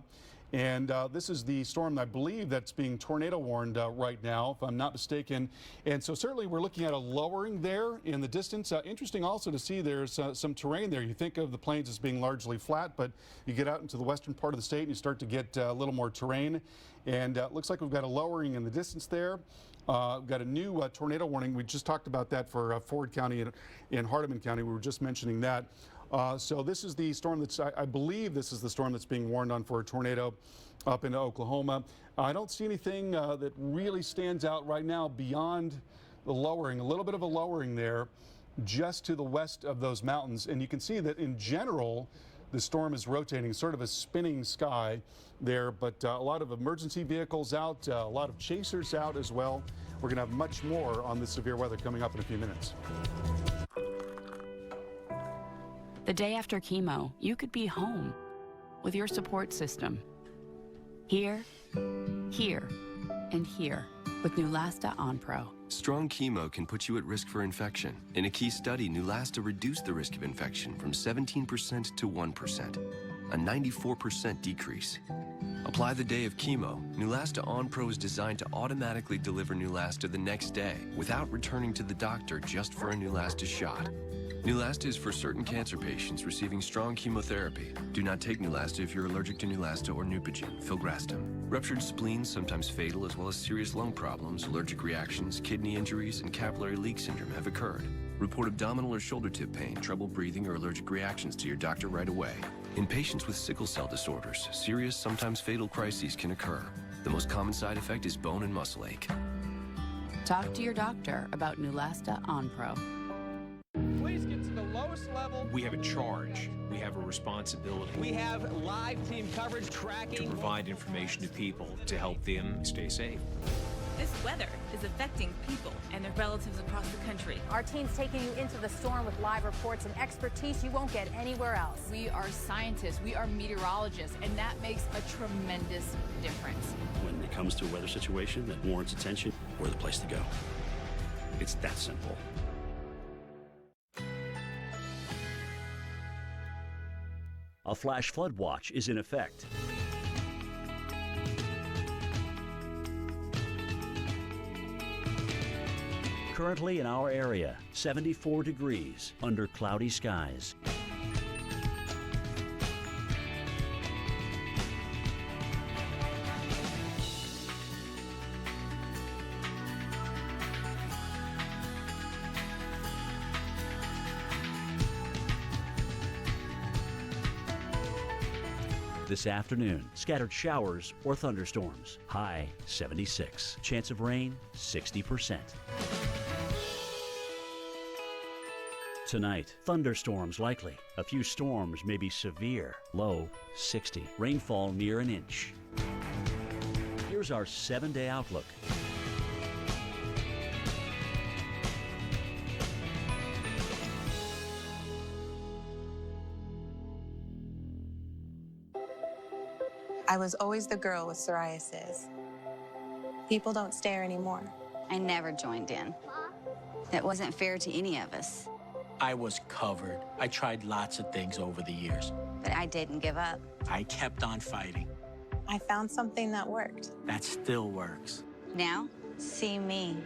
S6: And this is the storm, I believe, that's being tornado warned right now, if I'm not mistaken. And so certainly we're looking at a lowering there in the distance. Interesting also to see there's some terrain there. You think of the plains as being largely flat, but you get out into the western part of the state and you start to get a little more terrain. And it looks like we've got a lowering in the distance there. We've got a new tornado warning. We just talked about that for Ford County and Hardeman County. We were just mentioning that. So this is the storm that's, I believe this is the storm that's being warned on for a tornado up into Oklahoma. I don't see anything that really stands out right now beyond the lowering, a little bit of a lowering there just to the west of those mountains. And you can see that in general, the storm is rotating, sort of a spinning sky there, but a lot of emergency vehicles out, a lot of chasers out as well. We're going to have much more on the severe weather coming up in a few minutes.
S26: The day after chemo, you could be home with your support system. Here, here, and here with Neulasta Onpro.
S1: Strong chemo can put you at risk for infection. In a key study, Neulasta reduced the risk of infection from 17% to 1%, a 94% decrease. Apply the day of chemo. Neulasta Onpro is designed to automatically deliver Neulasta the next day without returning to the doctor just for a Neulasta shot. Neulasta is for certain cancer patients receiving strong chemotherapy. Do not take Neulasta if you're allergic to Neulasta or Neupogen, filgrastim. Ruptured spleens, sometimes fatal, as well as serious lung problems, allergic reactions, kidney injuries, and capillary leak syndrome have occurred. Report abdominal or shoulder tip pain, trouble breathing, or allergic reactions to your doctor right away. In patients with sickle cell disorders, serious, sometimes fatal crises can occur. The most common side effect is bone and muscle ache.
S26: Talk to your doctor about Neulasta Onpro.
S2: Please get to the lowest level.
S4: We have a charge. We have a responsibility.
S2: We have live team coverage tracking.
S4: To provide information to people to help them stay safe.
S5: This weather is affecting people and their relatives across the country.
S21: Our team's taking you into the storm with live reports and expertise you won't get anywhere else.
S22: We are scientists, we are meteorologists, and that makes a tremendous difference.
S10: When it comes to a weather situation that warrants attention, we're the place to go. It's that simple. A flash flood watch is in effect. Currently in our area, 74 degrees under cloudy skies. This afternoon, scattered showers or thunderstorms. High 76. Chance of rain 60%. Tonight, thunderstorms likely. A few storms may be severe. Low 60. Rainfall near an inch. Here's our 7-day outlook.
S23: I was always the girl with psoriasis. People don't stare anymore.
S24: I never joined in. It wasn't fair to any of us.
S25: I was covered. I tried lots of things over the years.
S24: But I didn't give up.
S25: I kept on fighting.
S23: I found something that worked.
S25: That still works.
S24: Now, see me.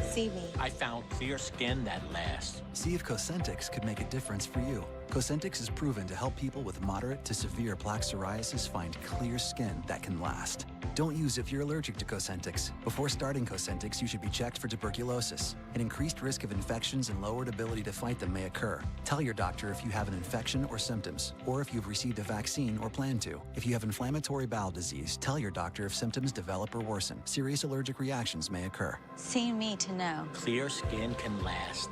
S23: See me.
S25: I found clear skin that lasts.
S3: See if Cosentix could make a difference for you. Cosentix is proven to help people with moderate to severe plaque psoriasis find clear skin that can last. Don't use if you're allergic to Cosentix. Before starting Cosentix, you should be checked for tuberculosis. An increased risk of infections and lowered ability to fight them may occur. Tell your doctor if you have an infection or symptoms, or if you've received a vaccine or plan to. If you have inflammatory bowel disease, tell your doctor if symptoms develop or worsen. Serious allergic reactions may occur.
S23: See me to know.
S25: Clear skin can last.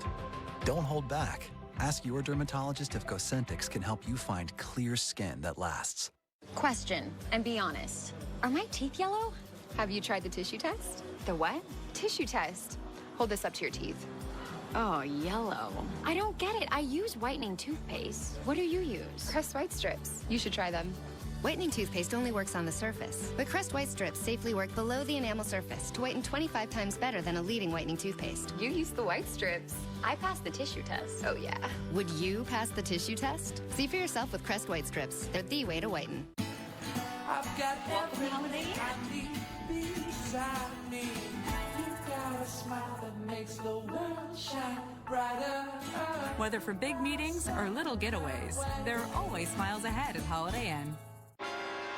S3: Don't hold back. Ask your dermatologist if Cosentix can help you find clear skin that lasts.
S7: Question, and be honest. Are my teeth yellow? Have you tried the tissue test? The what? Tissue test. Hold this up to your teeth. Oh, yellow. I don't get it. I use whitening toothpaste. What do you use? Crest White Strips. You should try them.
S8: Whitening toothpaste only works on the surface, but Crest White Strips safely work below the enamel surface to whiten 25 times better than a leading whitening toothpaste.
S7: You use the white strips. I passed the tissue test. Oh, yeah.
S8: Would you pass the tissue test? See for yourself with Crest White Strips. They're the way to whiten.
S9: I've got everything I need beside me. You've got a smile that makes the world shine brighter.
S12: Whether for big meetings or little getaways, there are always smiles ahead at Holiday Inn.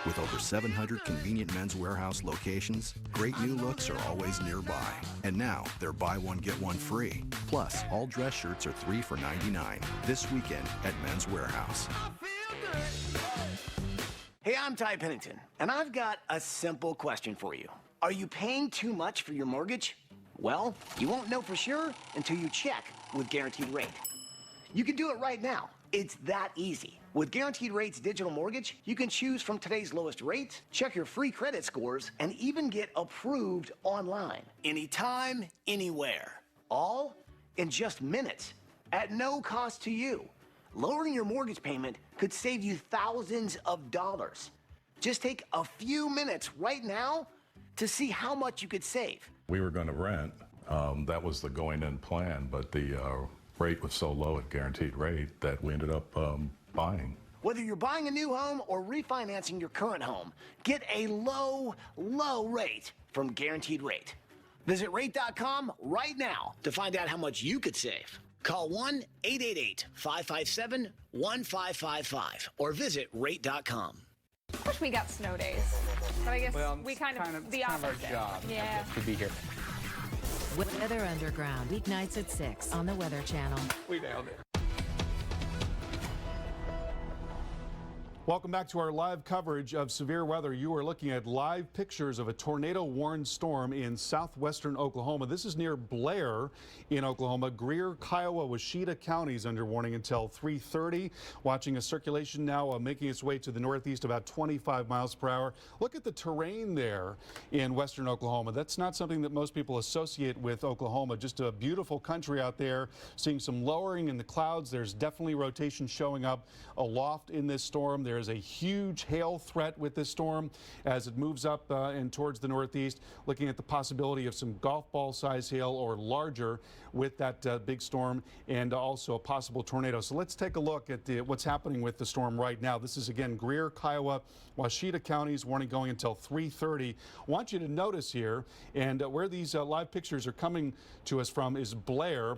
S13: With over 700 convenient Men's Warehouse locations, great new looks are always nearby. And now, they're buy one, get one free. Plus, all dress shirts are 3 for $99 this weekend at Men's Warehouse.
S14: Hey, I'm Ty Pennington, and I've got a simple question for you. Are you paying too much for your mortgage? Well, you won't know for sure until you check with Guaranteed Rate. You can do it right now. It's that easy. With Guaranteed Rate's digital mortgage, you can choose from today's lowest rates, check your free credit scores, and even get approved online. Anytime, anywhere. All in just minutes, at no cost to you. Lowering your mortgage payment could save you thousands of dollars. Just take a few minutes right now to see how much you could save.
S17: We were going to rent. That was the going-in plan, but the rate was so low at Guaranteed Rate that we ended up buying.
S14: Whether you're buying a new home or refinancing your current home, get a low, low rate from Guaranteed Rate. Visit rate.com right now to find out how much you could save. Call 1-888-557-1555 or visit rate.com.
S21: I wish we got snow days. But I guess we kind of the opposite.
S29: Our job,
S21: yeah.
S29: to be here.
S30: Weather Underground, weeknights at 6 on the Weather Channel.
S29: We nailed it.
S6: Welcome back to our live coverage of severe weather. You are looking at live pictures of a tornado-warned storm in southwestern Oklahoma. This is near Blair in Oklahoma. Greer, Kiowa, Washita counties under warning until 3:30. Watching a circulation now making its way to the northeast about 25 miles per hour. Look at the terrain there in western Oklahoma. That's not something that most people associate with Oklahoma. Just a beautiful country out there. Seeing some lowering in the clouds. There's definitely rotation showing up aloft in this storm. There's a huge hail threat with this storm as it moves up and towards the northeast. Looking at the possibility of some golf ball size hail or larger with that big storm, and also a possible tornado. So let's take a look at what's happening with the storm right now. This is again Greer, Kiowa, Washita counties, warning going until 3:30. I want you to notice here, and where these live pictures are coming to us from is Blair.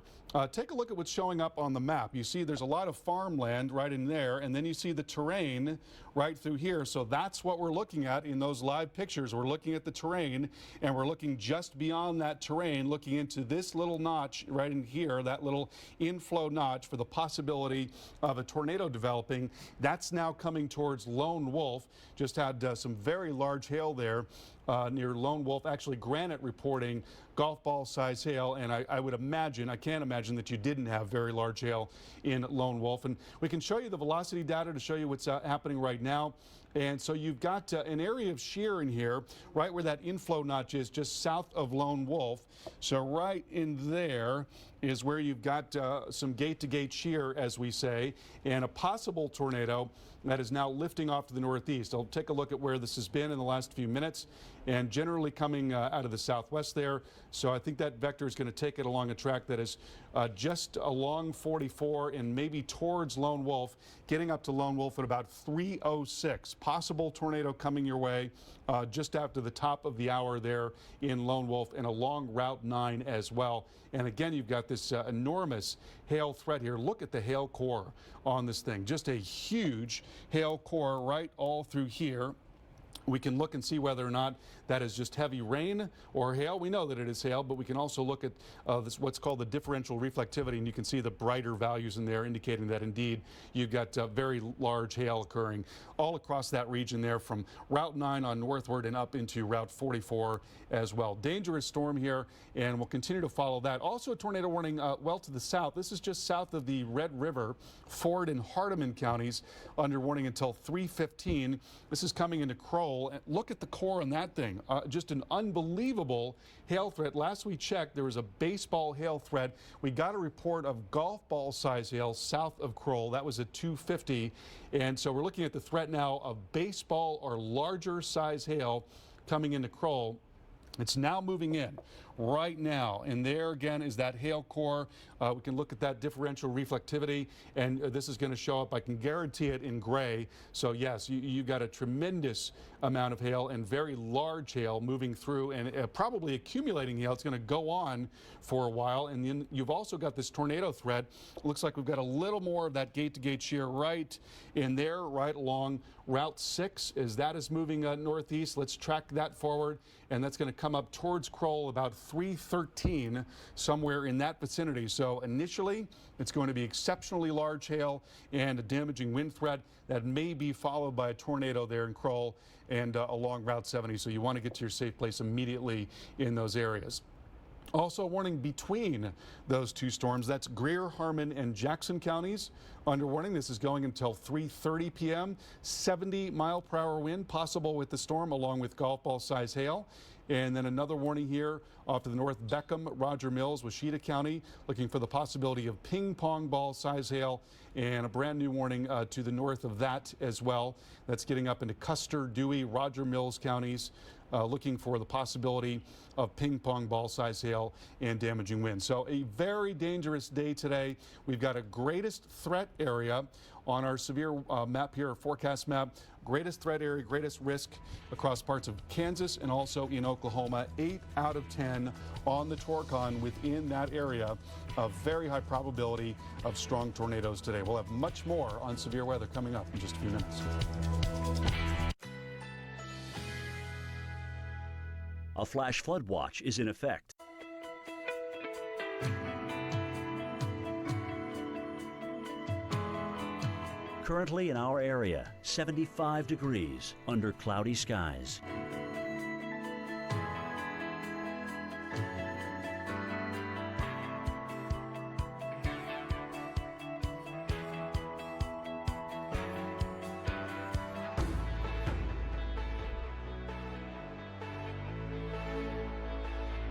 S6: Take a look at what's showing up on the map. You see there's a lot of farmland right in there, and then you see the terrain right through here. So that's what we're looking at in those live pictures. We're looking at the terrain, and we're looking just beyond that terrain, looking into this little notch right in here, that little inflow notch for the possibility of a tornado developing. That's now coming towards Lone Wolf. Just had some very large hail there near Lone Wolf. Actually, Granite reporting golf ball size hail, and I would imagine, I can't imagine that you didn't have very large hail in Lone Wolf. And we can show you the velocity data to show you what's happening right now. And so you've got an area of shear in here, right where that inflow notch is, just south of Lone Wolf. So right in there is where you've got some gate-to-gate shear, as we say, and a possible tornado that is now lifting off to the northeast. I'll take a look at where this has been in the last few minutes, and generally coming out of the southwest there. So I think that vector is going to take it along a track that is just along 44 and maybe towards Lone Wolf, getting up to Lone Wolf at about 3:06. possible tornado coming your way just after the top of the hour there in Lone Wolf and along Route 9 as well. And again, you've got this enormous hail threat here. Look at the hail core on this thing. Just a huge hail core right all through here. We can look and see whether or not that is just heavy rain or hail. We know that it is hail, but we can also look at what's called the differential reflectivity, and you can see the brighter values in there indicating that indeed you've got very large hail occurring all across that region there from Route 9 on northward and up into Route 44 as well. Dangerous storm here, and we'll continue to follow that. Also a tornado warning well to the south. This is just south of the Red River, Ford and Hardeman counties under warning until 3:15. This is coming into Crowell. And look at the core on that thing. Just an unbelievable hail threat. Last we checked, there was a baseball hail threat. We got a report of golf ball size hail south of Crowell. That was at 2:50. And so we're looking at the threat now of baseball or larger size hail coming into Crowell. It's now moving in right now, and there again is that hail core. We can look at that differential reflectivity, and this is going to show up, I can guarantee it, in gray. So yes, you've got a tremendous amount of hail and very large hail moving through and probably accumulating hail. It's going to go on for a while, and then you've also got this tornado threat. Looks like we've got a little more of that gate-to-gate shear right in there, right along Route 6 as that is moving northeast. Let's track that forward, and that's going to come up towards Crowell about 3:13, somewhere in that vicinity. So initially, it's going to be exceptionally large hail and a damaging wind threat that may be followed by a tornado there in Crowell and along Route 70. So you want to get to your safe place immediately in those areas. Also a warning between those two storms. That's Greer, Harmon, and Jackson counties under warning. This is going until 3:30 p.m. 70-mile-per-hour wind possible with the storm, along with golf ball size hail. And then another warning here off to the north, Beckham, Roger Mills, Washita County, looking for the possibility of ping pong ball size hail, and a brand new warning to the north of that as well. That's getting up into Custer, Dewey, Roger Mills counties, looking for the possibility of ping pong ball size hail and damaging winds. So a very dangerous day today. We've got a greatest threat area on our severe map here, our forecast map. Greatest threat area, greatest risk across parts of Kansas and also in Oklahoma. 8 out of 10 on the Torcon within that area. A very high probability of strong tornadoes today. We'll have much more on severe weather coming up in just a few minutes.
S10: A flash flood watch is in effect. Currently in our area, 75 degrees under cloudy skies.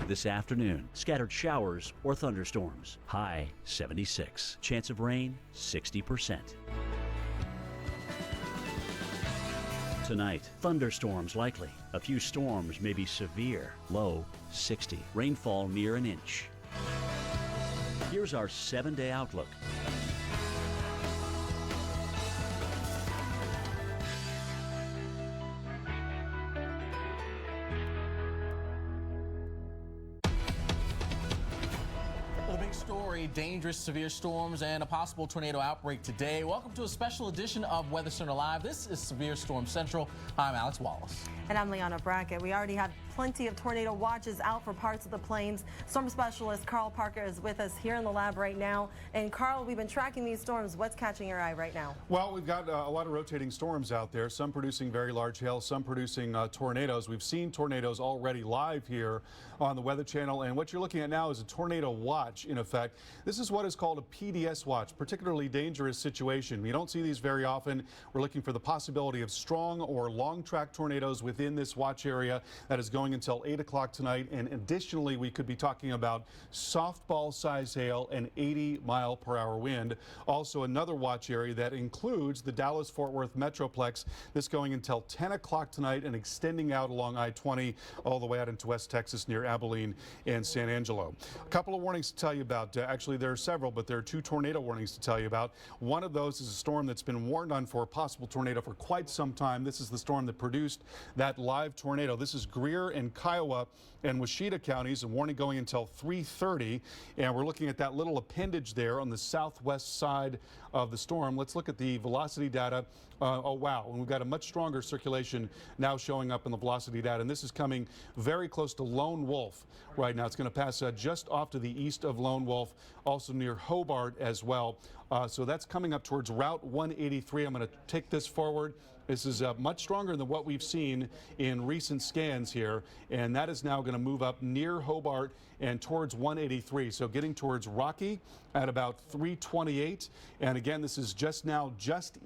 S10: This afternoon, scattered showers or thunderstorms. High 76. Chance of rain 60%. Tonight, thunderstorms likely. A few storms may be severe. Low 60. Rainfall near an inch. Here's our 7-day outlook.
S1: Dangerous severe storms and a possible tornado outbreak today. Welcome to a special edition of Weather Center Live. This is Severe Storm Central. I'm Alex Wallace.
S11: And I'm Liana Brackett. We already have plenty of tornado watches out for parts of the plains. Storm specialist Carl Parker is with us here in the lab right now. And Carl, we've been tracking these storms. What's catching your eye right now?
S6: Well, we've got a lot of rotating storms out there, some producing very large hail, some producing tornadoes. We've seen tornadoes already live here on the Weather Channel, and what you're looking at now is a tornado watch in effect. This is what is called a PDS watch, particularly dangerous situation. We don't see these very often. We're looking for the possibility of strong or long track tornadoes within this watch area that is going until 8 o'clock tonight. And additionally, we could be talking about softball size hail and 80-mile-per-hour wind. Also another watch area that includes the Dallas-Fort Worth Metroplex. This going until 10 o'clock tonight and extending out along I-20 all the way out into West Texas near Abilene and San Angelo. A couple of warnings to tell you about. As actually there are several, but there are 2 tornado warnings to tell you about. One of those is a storm that's been warned on for a possible tornado for quite some time. This is the storm that produced that live tornado. This is Greer and Kiowa and Washita counties, a warning going until 3:30, and we're looking at that little appendage there on the southwest side of the storm. Let's look at the velocity data. Oh wow, and we've got a much stronger circulation now showing up in the velocity data, and this is coming very close to Lone Wolf right now. It's going to pass just off to the east of Lone Wolf, also near Hobart as well. So that's coming up towards Route 183. I'm going to take this forward. This is much stronger than what we've seen in recent scans here, and that is now going to move up near Hobart and towards 183. So getting towards Rocky at about 328. And again, this is just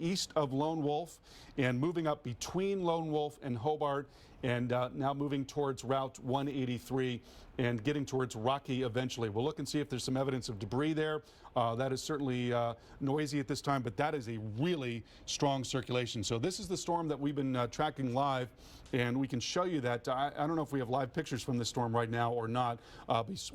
S6: east of Lone Wolf and moving up between Lone Wolf and Hobart, and now moving towards Route 183 and getting towards Rocky eventually. We'll look and see if there's some evidence of debris there. That is certainly noisy at this time, but that is a really strong circulation. So this is the storm that we've been tracking live, and we can show you that. I don't know if we have live pictures from this storm right now or not.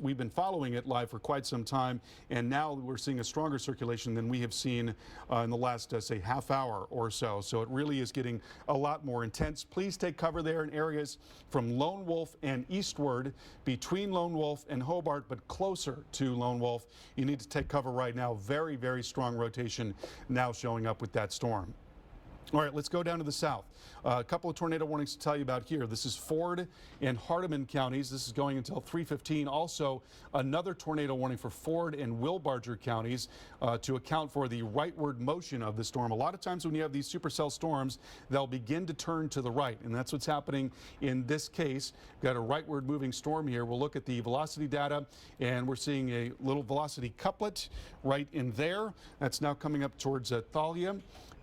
S6: We've been following it live for quite some time, and now we're seeing a stronger circulation than we have seen in the last, say, half hour or so. So it really is getting a lot more intense. Please take cover there in areas from Lone Wolf and eastward, between Lone Wolf and Hobart, but closer to Lone Wolf. You need to take cover right now. Very, very strong rotation now showing up with that storm. All right, let's go down to the south. A couple of tornado warnings to tell you about here. This is Ford and Hardeman counties. This is going until 3:15. Also, another tornado warning for Ford and Wilbarger counties to account for the rightward motion of the storm. A lot of times when you have these supercell storms, they'll begin to turn to the right, and that's what's happening in this case. We've got a rightward moving storm here. We'll look at the velocity data, and we're seeing a little velocity couplet right in there. That's now coming up towards Thalia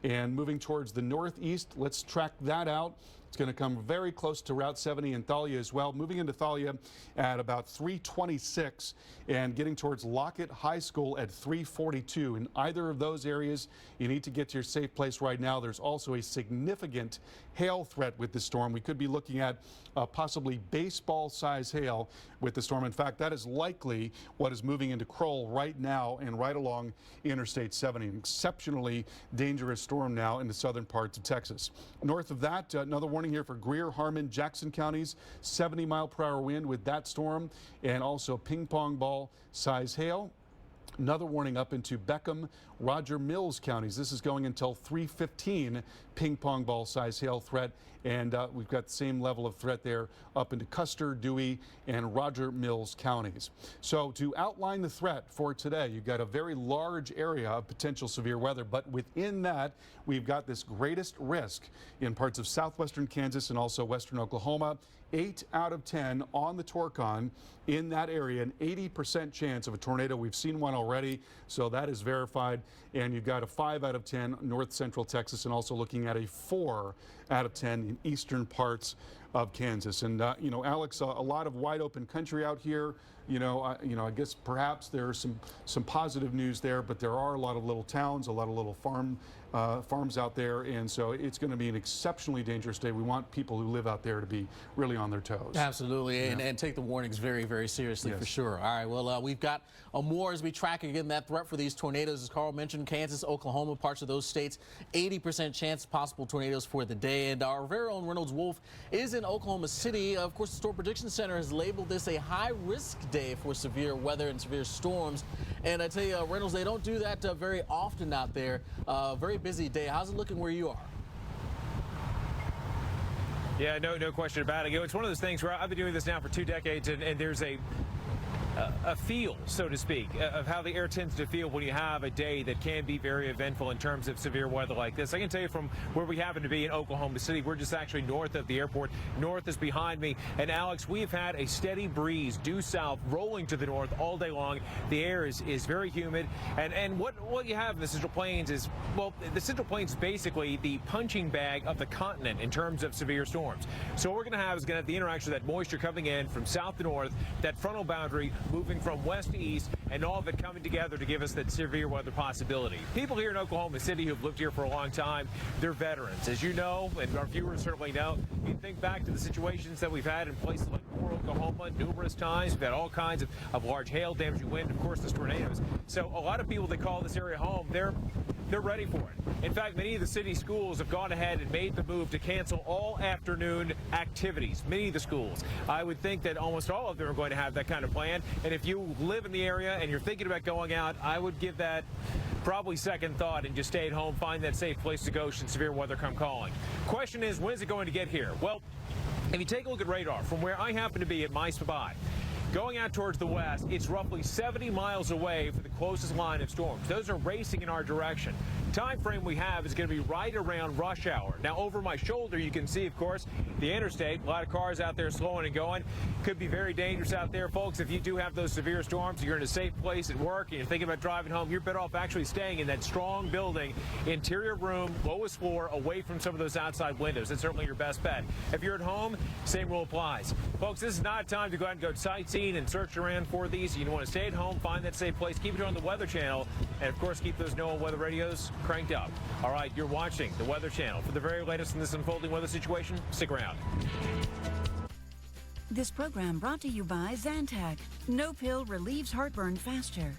S6: and moving towards the northeast. Let's track that out. It's going to come very close to Route 70 in Thalia as well. Moving into Thalia at about 326 and getting towards Lockett High School at 342. In either of those areas, you need to get to your safe place right now. There's also a significant hail threat with the storm. We could be looking at possibly baseball-size hail with the storm. In fact, that is likely what is moving into Kroll right now and right along Interstate 70. An exceptionally dangerous storm now in the southern parts of Texas. North of that, another warning here for Greer, Harmon, Jackson counties, 70-mile-per-hour wind with that storm, and also ping-pong ball-size hail. Another warning up into Beckham, Roger Mills counties. This is going until 3:15, ping-pong ball-size hail threat, and we've got the same level of threat there up into Custer, Dewey, and Roger Mills counties. So to outline the threat for today, you've got a very large area of potential severe weather, but within that, we've got this greatest risk in parts of southwestern Kansas and also western Oklahoma. 8 out of 10 on the Torcon in that area, an 80% chance of a tornado. We've seen one already, so that is verified. And you've got a 5 out of 10 north central Texas, and also looking at a 4 out of 10 in eastern parts of Kansas. And you know, Alex, a lot of wide open country out here. I guess perhaps there are some positive news there, but there are a lot of little towns, a lot of little farms out there, and so it's going to be an exceptionally dangerous day. We want people who live out there to be really on their toes.
S1: Absolutely, and take the warnings very, very seriously, yes, for sure. All right, well, we've got more as we track again that threat for these tornadoes. As Carl mentioned, Kansas, Oklahoma, parts of those states, 80% chance of possible tornadoes for the day. And our very own Reynolds Wolf is in Oklahoma City. Of course, the Storm Prediction Center has labeled this a high-risk day for severe weather and severe storms. And I tell you, Reynolds, they don't do that very often out there. Very busy day. How's it looking where you are?
S2: Yeah, no question about it. It's one of those things where I've been doing this now for 2 decades, and there's a feel, so to speak, of how the air tends to feel when you have a day that can be very eventful in terms of severe weather like this. I can tell you from where we happen to be in Oklahoma City, we're just actually north of the airport. North is behind me. And Alex, we have had a steady breeze due south rolling to the north all day long. The air is very humid. And what you have in the Central Plains is, well, the Central Plains is basically the punching bag of the continent in terms of severe storms. So what we're going to have is the interaction of that moisture coming in from south to north, that frontal boundary moving from west to east, and all of it coming together to give us that severe weather possibility. People here in Oklahoma City who've lived here for a long time, they're veterans. As you know, and our viewers certainly know, you think back to the situations that we've had in places like Moore, Oklahoma, numerous times. We've had all kinds of large hail, damaging wind, of course, those tornadoes. So a lot of people that call this area home, they're ready for it. In fact, many of the city schools have gone ahead and made the move to cancel all afternoon activities. Many of the schools. I would think that almost all of them are going to have that kind of plan. And if you live in the area and you're thinking about going out, I would give that probably second thought and just stay at home, find that safe place to go should severe weather come calling. Question is, when is it going to get here? Well, if you take a look at radar from where I happen to be at My Spy, going out towards the west, it's roughly 70 miles away for the closest line of storms. Those are racing in our direction. Time frame we have is going to be right around rush hour. Now, over my shoulder, you can see, of course, the interstate. A lot of cars out there slowing and going. Could be very dangerous out there, folks. If you do have those severe storms, you're in a safe place at work, and you're thinking about driving home, you're better off actually staying in that strong building, interior room, lowest floor, away from some of those outside windows. That's certainly your best bet. If you're at home, same rule applies. Folks, this is not a time to go out and go sightseeing and search around for these. You want to stay at home, find that safe place, keep it on the Weather Channel, and of course keep those NOAA weather radios cranked up. All right, you're watching the Weather Channel. For the very latest in this unfolding weather situation, stick around.
S4: This program brought to you by Zantac. No pill relieves heartburn faster.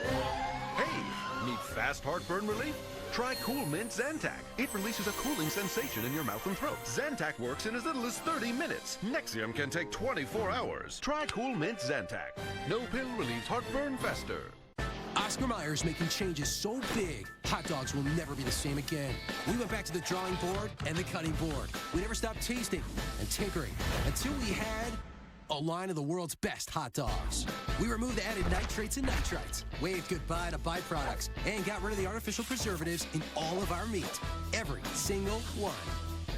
S15: Hey, need fast heartburn relief? Try Cool Mint Zantac. It releases a cooling sensation in your mouth and throat. Zantac works in as little as 30 minutes. Nexium can take 24 hours. Try Cool Mint Zantac. No pill relieves heartburn faster.
S16: Oscar Mayer is making changes so big, hot dogs will never be the same again. We went back to the drawing board and the cutting board. We never stopped tasting and tinkering until we had a line of the world's best hot dogs. We removed the added nitrates and nitrites, waved goodbye to byproducts, and got rid of the artificial preservatives in all of our meat. Every single one.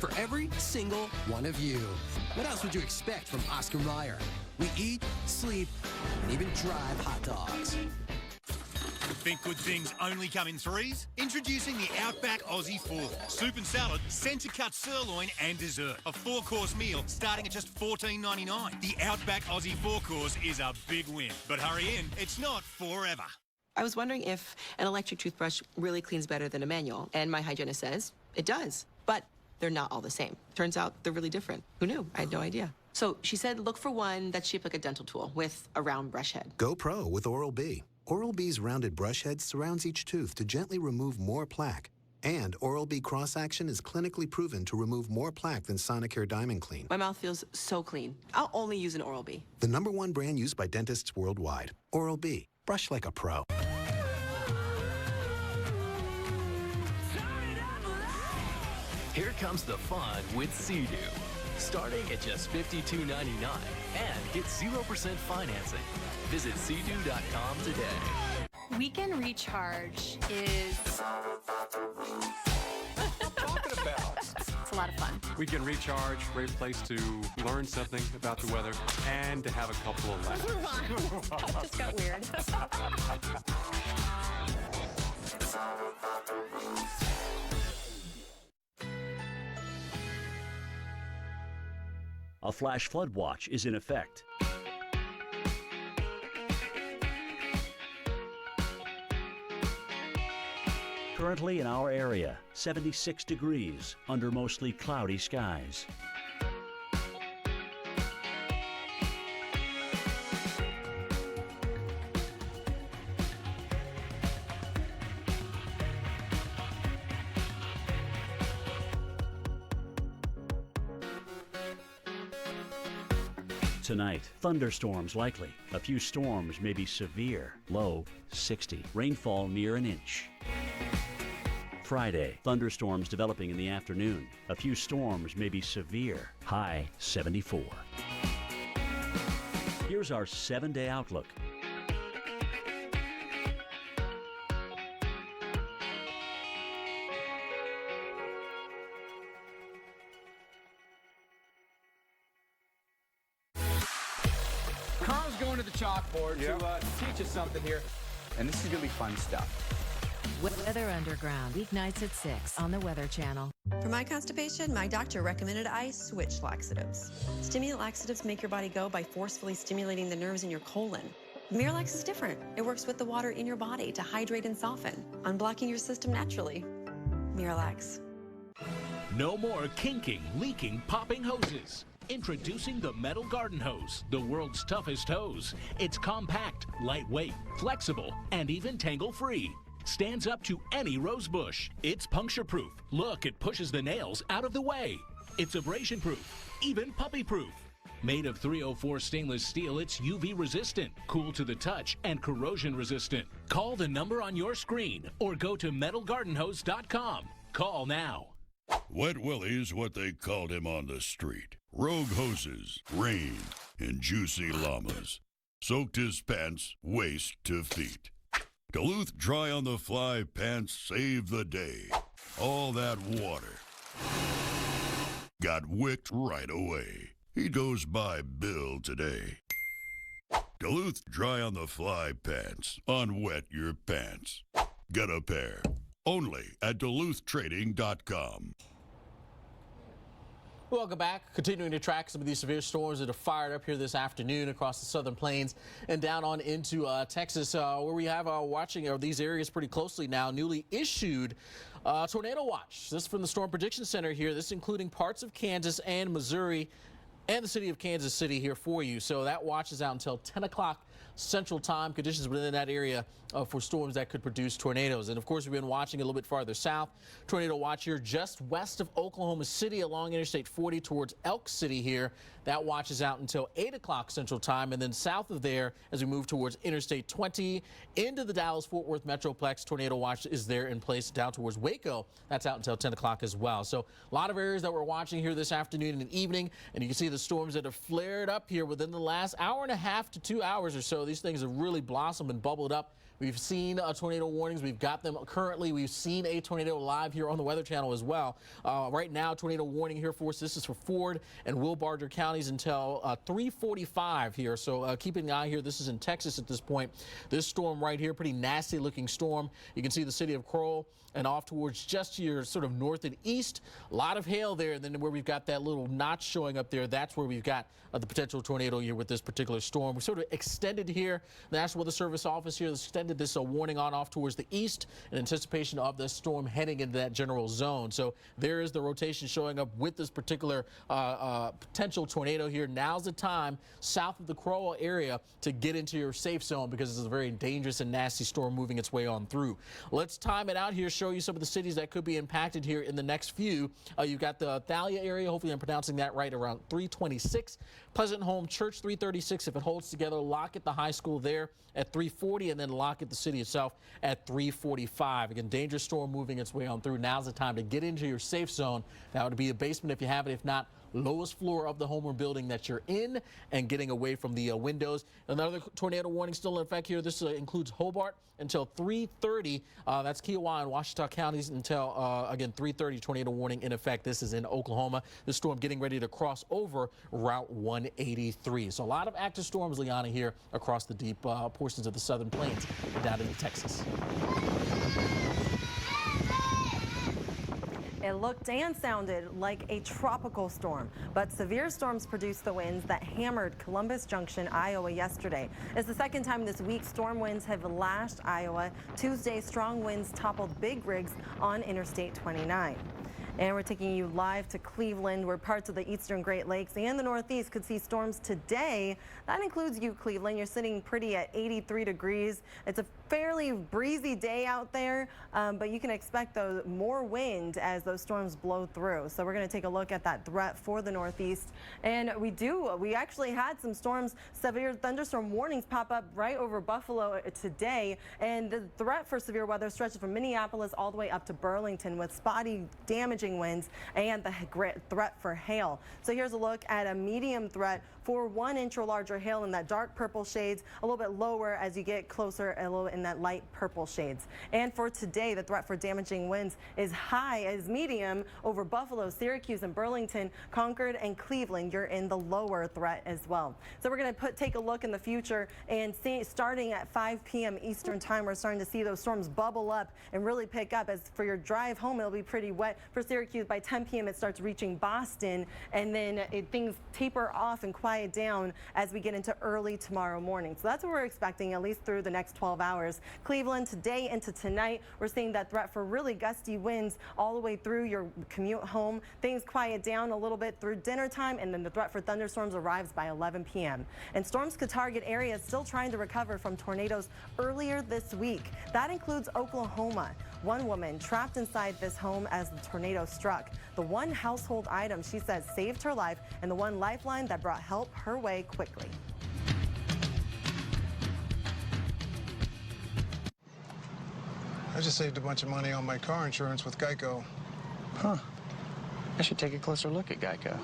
S16: For every single one of you. What else would you expect from Oscar Mayer? We eat, sleep, and even drive hot dogs.
S18: Think good things only come in threes? Introducing the Outback Aussie 4. Soup and salad, centre-cut sirloin and dessert. A 4-course meal starting at just $14.99. The Outback Aussie 4-course is a big win. But hurry in, it's not forever.
S19: I was wondering if an electric toothbrush really cleans better than a manual, and my hygienist says it does. But they're not all the same. Turns out they're really different. Who knew? I had no idea. So she said look for one that's shaped like a dental tool with a round brush head.
S20: Go pro with Oral-B. Oral-B's rounded brush head surrounds each tooth to gently remove more plaque. And Oral-B cross-action is clinically proven to remove more plaque than Sonicare Diamond Clean.
S19: My mouth feels so clean. I'll only use an Oral-B.
S20: The #1 brand used by dentists worldwide. Oral-B. Brush like a pro.
S26: Here comes the fun with Sea-Doo. Starting at just $52.99 and get 0% financing. Visit Sea-Doo.com today.
S21: Weekend Recharge is...
S27: Talking about.
S21: It's a lot of fun.
S27: Weekend Recharge, great place to learn something about the weather and to have a couple of laughs.
S21: That just got weird.
S10: A flash flood watch is in effect. Currently in our area, 76 degrees under mostly cloudy skies. Tonight, thunderstorms likely. A few storms may be severe. Low 60. Rainfall near an inch. Friday, thunderstorms developing in the afternoon. A few storms may be severe. High 74. Here's our 7-day outlook.
S28: Carl's going to the chalkboard to teach us something here. And this is going to be fun stuff.
S30: Weather Underground, weeknights at 6 on the Weather Channel.
S3: For my constipation, my doctor recommended I switch laxatives. Stimulant laxatives make your body go by forcefully stimulating the nerves in your colon. Miralax is different. It works with the water in your body to hydrate and soften, unblocking your system naturally. Miralax.
S5: No more kinking, leaking, popping hoses. Introducing the Metal Garden Hose, the world's toughest hose. It's compact, lightweight, flexible, and even tangle-free. Stands up to any rose bush. It's puncture-proof. Look, it pushes the nails out of the way. It's abrasion-proof, even puppy-proof. Made of 304 stainless steel, it's UV-resistant, cool to the touch, and corrosion-resistant. Call the number on your screen or go to metalgardenhose.com. Call now.
S7: Wet Willie's what they called him on the street. Rogue hoses, rain, and juicy llamas. Soaked his pants waist to feet. Duluth Dry on the Fly pants saved the day. All that water got wicked right away. He goes by Bill today. Duluth Dry on the Fly pants. Unwet your pants. Get a pair. Only at DuluthTrading.com.
S1: Welcome back. Continuing to track some of these severe storms that are fired up here this afternoon across the southern plains and down on into Texas, where we have watching these areas pretty closely now. Newly issued tornado watch. This is from the Storm Prediction Center here. This including parts of Kansas and Missouri and the city of Kansas City here for you. So that watch is out until 10 o'clock Central Time. Conditions within that area for storms that could produce tornadoes. And of course, we've been watching a little bit farther south. Tornado watch here just west of Oklahoma City along Interstate 40 towards Elk City here. That watch is out until 8 o'clock Central Time. And then south of there, as we move towards Interstate 20 into the Dallas-Fort Worth Metroplex, tornado watch is there in place down towards Waco. That's out until 10 o'clock as well. So a lot of areas that we're watching here this afternoon and evening. And you can see the storms that have flared up here within the last hour and a half to 2 hours or so. These things have really blossomed and bubbled up. We've seen tornado warnings. We've got them currently. We've seen a tornado live here on the Weather Channel as well. Right now, tornado warning here for us. This is for Ford and Will Barger counties until 3:45 here. So keep an eye here. This is in Texas at this point. This storm right here, pretty nasty looking storm. You can see the city of Crowell and off towards just your sort of north and east. A lot of hail there. And then where we've got that little notch showing up there, that's where we've got the potential tornado here with this particular storm. We sort of extended here. The National Weather Service office here has extended this warning on off towards the east in anticipation of this storm heading into that general zone. So there is the rotation showing up with this particular potential tornado here. Now's the time south of the Crowell area to get into your safe zone because it's a very dangerous and nasty storm moving its way on through. Let's time it out here, show you some of the cities that could be impacted here in the next few. You've got the Thalia area, hopefully I'm pronouncing that right, around 326. Pleasant Home Church 336 if it holds together. Lockett the high school there at 340, and then Lockett the city itself at 345. Again, dangerous storm moving its way on through. Now's the time to get into your safe zone. That would be the basement if you have it. If not, lowest floor of the home or building that you're in and getting away from the windows. Another tornado warning still in effect here. This includes Hobart until 3:30. That's Kiowa and Washita counties until, again, 3:30 tornado warning in effect. This is in Oklahoma. The storm getting ready to cross over Route 183. So a lot of active storms, Liana, here across the deep portions of the southern plains down into Texas.
S11: It looked and sounded like a tropical storm, but severe storms produced the winds that hammered Columbus Junction, Iowa yesterday. It's the second time this week storm winds have lashed Iowa. Tuesday, strong winds toppled big rigs on Interstate 29. And we're taking you live to Cleveland, where parts of the eastern Great Lakes and the Northeast could see storms today. That includes you, Cleveland. You're sitting pretty at 83 degrees. It's a fairly breezy day out there, but you can expect more wind as those storms blow through. So we're going to take a look at that threat for the Northeast. And we actually had some storms, severe thunderstorm warnings pop up right over Buffalo today. And the threat for severe weather stretches from Minneapolis all the way up to Burlington with spotty damage damaging winds and the threat for hail. So here's a look at a medium threat for 1 inch or larger hail in that dark purple shades, a little bit lower as you get closer, a little in that light purple shades. And for today, the threat for damaging winds is high as medium over Buffalo, Syracuse, and Burlington, Concord, and Cleveland. You're in the lower threat as well. So we're going to take a look in the future, and starting at 5 p.m. Eastern time, we're starting to see those storms bubble up and really pick up. As for your drive home, it'll be pretty wet. For Syracuse, by 10 p.m. it starts reaching Boston, and then things taper off and quiet down as we get into early tomorrow morning. So that's what we're expecting, at least through the next 12 hours. Cleveland, today into tonight, we're seeing that threat for really gusty winds all the way through your commute home. Things quiet down a little bit through dinner time, and then the threat for thunderstorms arrives by 11 p.m. And storms could target areas still trying to recover from tornadoes earlier this week. That includes Oklahoma. One woman trapped inside this home as the tornado struck. The one household item, she says, saved her life, and the one lifeline that brought help her way quickly.
S8: I just saved a bunch of money on my car insurance with Geico.
S9: Huh. I should take a closer look at Geico.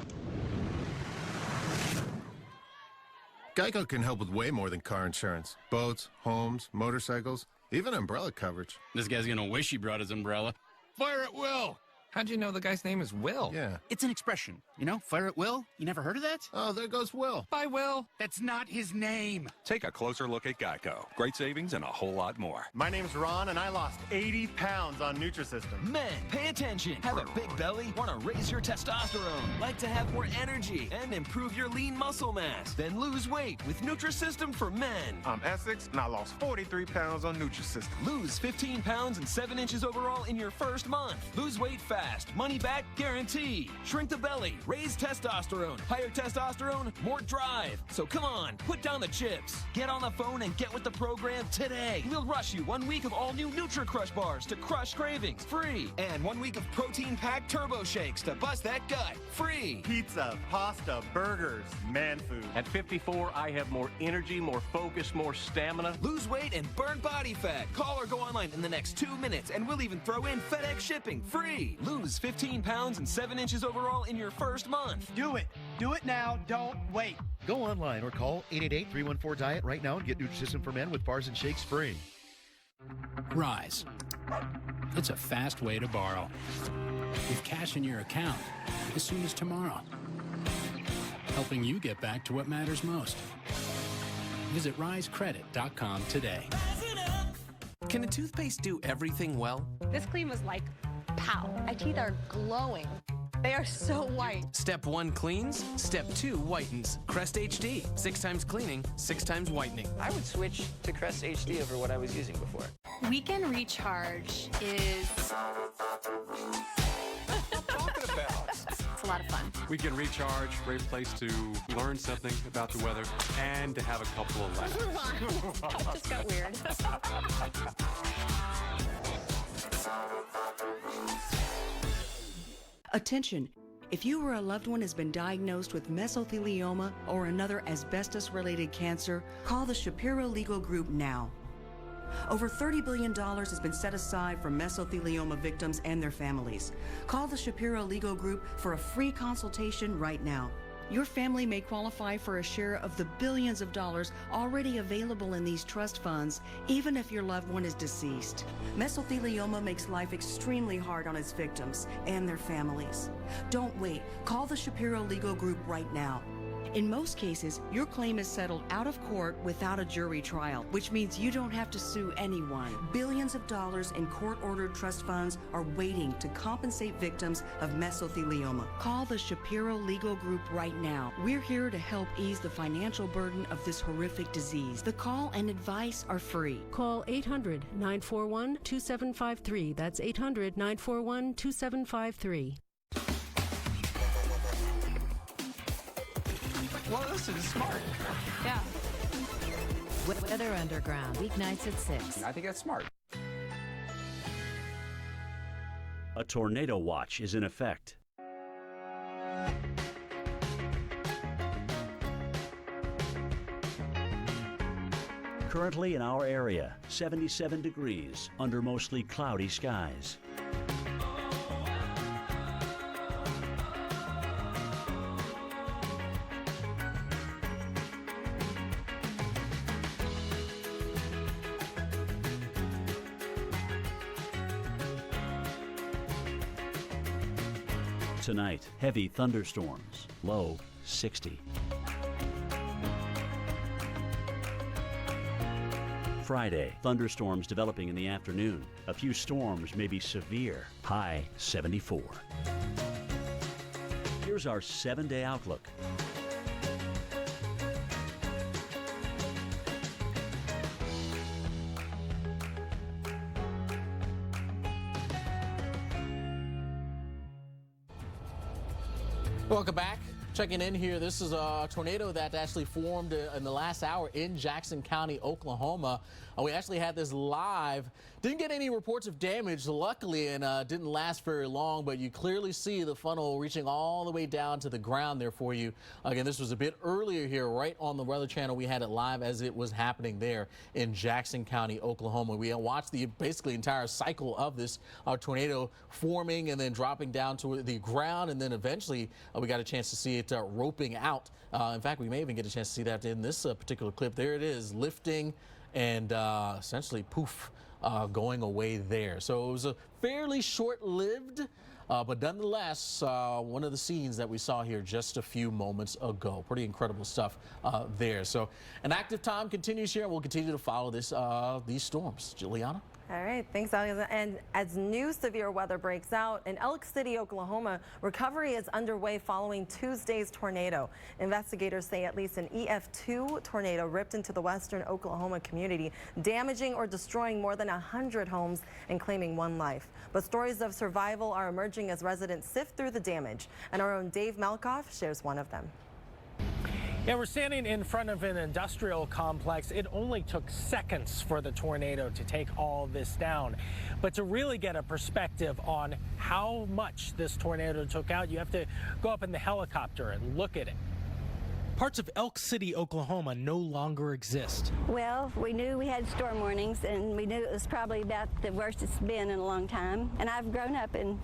S12: Geico can help with way more than car insurance. Boats, homes, motorcycles, even umbrella coverage.
S13: This guy's gonna wish he brought his umbrella. Fire at will!
S9: How'd you know the guy's name is Will?
S12: Yeah.
S13: It's an expression. You know, fire at will? You never heard of that?
S12: Oh, there goes Will.
S9: Bye, Will.
S13: That's not his name.
S22: Take a closer look at Geico. Great savings and a whole lot more.
S23: My name's Ron, and I lost 80 pounds on Nutrisystem.
S24: Men, pay attention. Have a big belly? Want to raise your testosterone? Like to have more energy and improve your lean muscle mass? Then lose weight with Nutrisystem for men.
S23: I'm Essex, and I lost 43 pounds on Nutrisystem.
S24: Lose 15 pounds and 7 inches overall in your first month. Lose weight fast. Money back guarantee. Shrink the belly. Raise testosterone. Higher testosterone, more drive. So come on, put down the chips. Get on the phone and get with the program today. We'll rush you 1 week of all new Nutri-Crush bars to crush cravings, free. And 1 week of protein-packed turbo shakes to bust that gut, free.
S23: Pizza, pasta, burgers, man food.
S25: At 54, I have more energy, more focus, more stamina.
S24: Lose weight and burn body fat. Call or go online in the next 2 minutes, and we'll even throw in FedEx shipping, free. Lose 15 pounds and 7 inches overall in your first month.
S23: Do it. Do it now. Don't wait.
S28: Go online or call 888-314-DIET right now and get Nutrisystem for Men with bars and shakes free.
S29: Rise. It's a fast way to borrow. With cash in your account as soon as tomorrow. Helping you get back to what matters most. Visit risecredit.com today.
S31: Can a toothpaste do everything well?
S32: This clean was like, pow. My teeth are glowing. They are so white.
S31: Step 1 cleans, Step 2 whitens. Crest HD, 6 times cleaning, 6 times whitening.
S9: I would switch to Crest HD over what I was using before.
S21: Weekend Recharge is... It's a lot of fun.
S27: Weekend Recharge, great place to learn something about the weather and to have a couple of laughs.
S21: That just got weird.
S32: Attention! If you or a loved one has been diagnosed with mesothelioma or another asbestos-related cancer, call the Shapiro Legal Group now. Over $30 billion has been set aside for mesothelioma victims and their families. Call the Shapiro Legal Group for a free consultation right now. Your family may qualify for a share of the billions of dollars already available in these trust funds, even if your loved one is deceased. Mesothelioma makes life extremely hard on its victims and their families. Don't wait. Call the Shapiro Legal Group right now. In most cases, your claim is settled out of court without a jury trial, which means you don't have to sue anyone. Billions of dollars in court-ordered trust funds are waiting to compensate victims of mesothelioma. Call the Shapiro Legal Group right now. We're here to help ease the financial burden of this horrific disease. The call and advice are free.
S33: Call 800-941-2753. That's 800-941-2753.
S9: Well, this is smart.
S21: Yeah.
S30: Weather Underground, weeknights at 6.
S9: I think that's smart.
S10: A tornado watch is in effect. Currently in our area, 77 degrees under mostly cloudy skies. Tonight, heavy thunderstorms, low 60. Friday, thunderstorms developing in the afternoon. A few storms may be severe, high 74. Here's our 7-day outlook.
S1: Welcome back. Checking in here, this is a tornado that actually formed in the last hour in Jackson County, Oklahoma. We actually had this live. Didn't get any reports of damage, luckily, and didn't last very long, but you clearly see the funnel reaching all the way down to the ground there for you. Again, this was a bit earlier here, right on the Weather Channel. We had it live as it was happening there in Jackson County, Oklahoma. We watched the basically entire cycle of this tornado forming and then dropping down to the ground, and then eventually we got a chance to see it roping out. In fact, we may even get a chance to see that in this particular clip. There it is, lifting and essentially poof, going away there. So it was a fairly short-lived, but nonetheless, one of the scenes that we saw here just a few moments ago. Pretty incredible stuff there. So an active time continues here, and we'll continue to follow this these storms. Juliana?
S11: All right, thanks, Alex. And as new severe weather breaks out in Elk City, Oklahoma, recovery is underway following Tuesday's tornado. Investigators say at least an EF2 tornado ripped into the western Oklahoma community, damaging or destroying more than 100 homes and claiming one life. But stories of survival are emerging as residents sift through the damage. And our own Dave Malkoff shares one of them.
S2: Yeah, we're standing in front of an industrial complex. It only took seconds for the tornado to take all this down. But to really get a perspective on how much this tornado took out, you have to go up in the helicopter and look at it. Parts of Elk City, Oklahoma no longer exist.
S3: Well, we knew we had storm warnings, and we knew it was probably about the worst it's been in a long time. And I've grown up in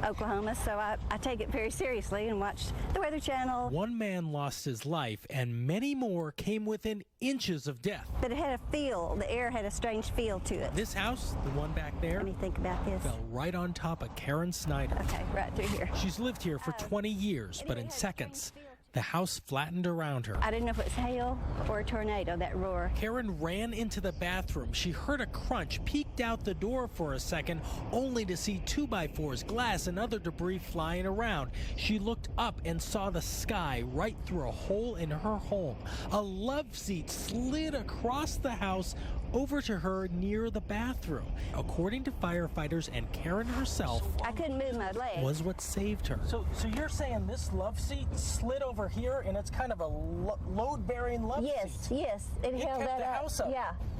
S3: Oklahoma, so I take it very seriously and watch the Weather Channel.
S2: One man lost his life, and many more came within inches of death.
S3: But it had a feel, the air had a strange feel to it.
S2: This house, the one back there,
S3: let me think about this,
S2: fell right on top of Karen Snyder.
S3: Okay, right through here.
S2: She's lived here for 20 years, but in seconds, the house flattened around her.
S3: I didn't know if it was hail or a tornado, that roar.
S2: Karen ran into the bathroom. She heard a crunch, peeked out the door for a second, only to see 2x4s, glass, and other debris flying around. She looked up and saw the sky right through a hole in her home. A love seat slid across the house over to her near the bathroom. According to firefighters and Karen herself,
S3: I couldn't move my leg.
S2: Was what saved her. So you're saying this love seat slid over here, and it's kind of a load-bearing love seat?
S3: Yes. It held
S2: kept
S3: that
S2: the
S3: up.
S2: house up.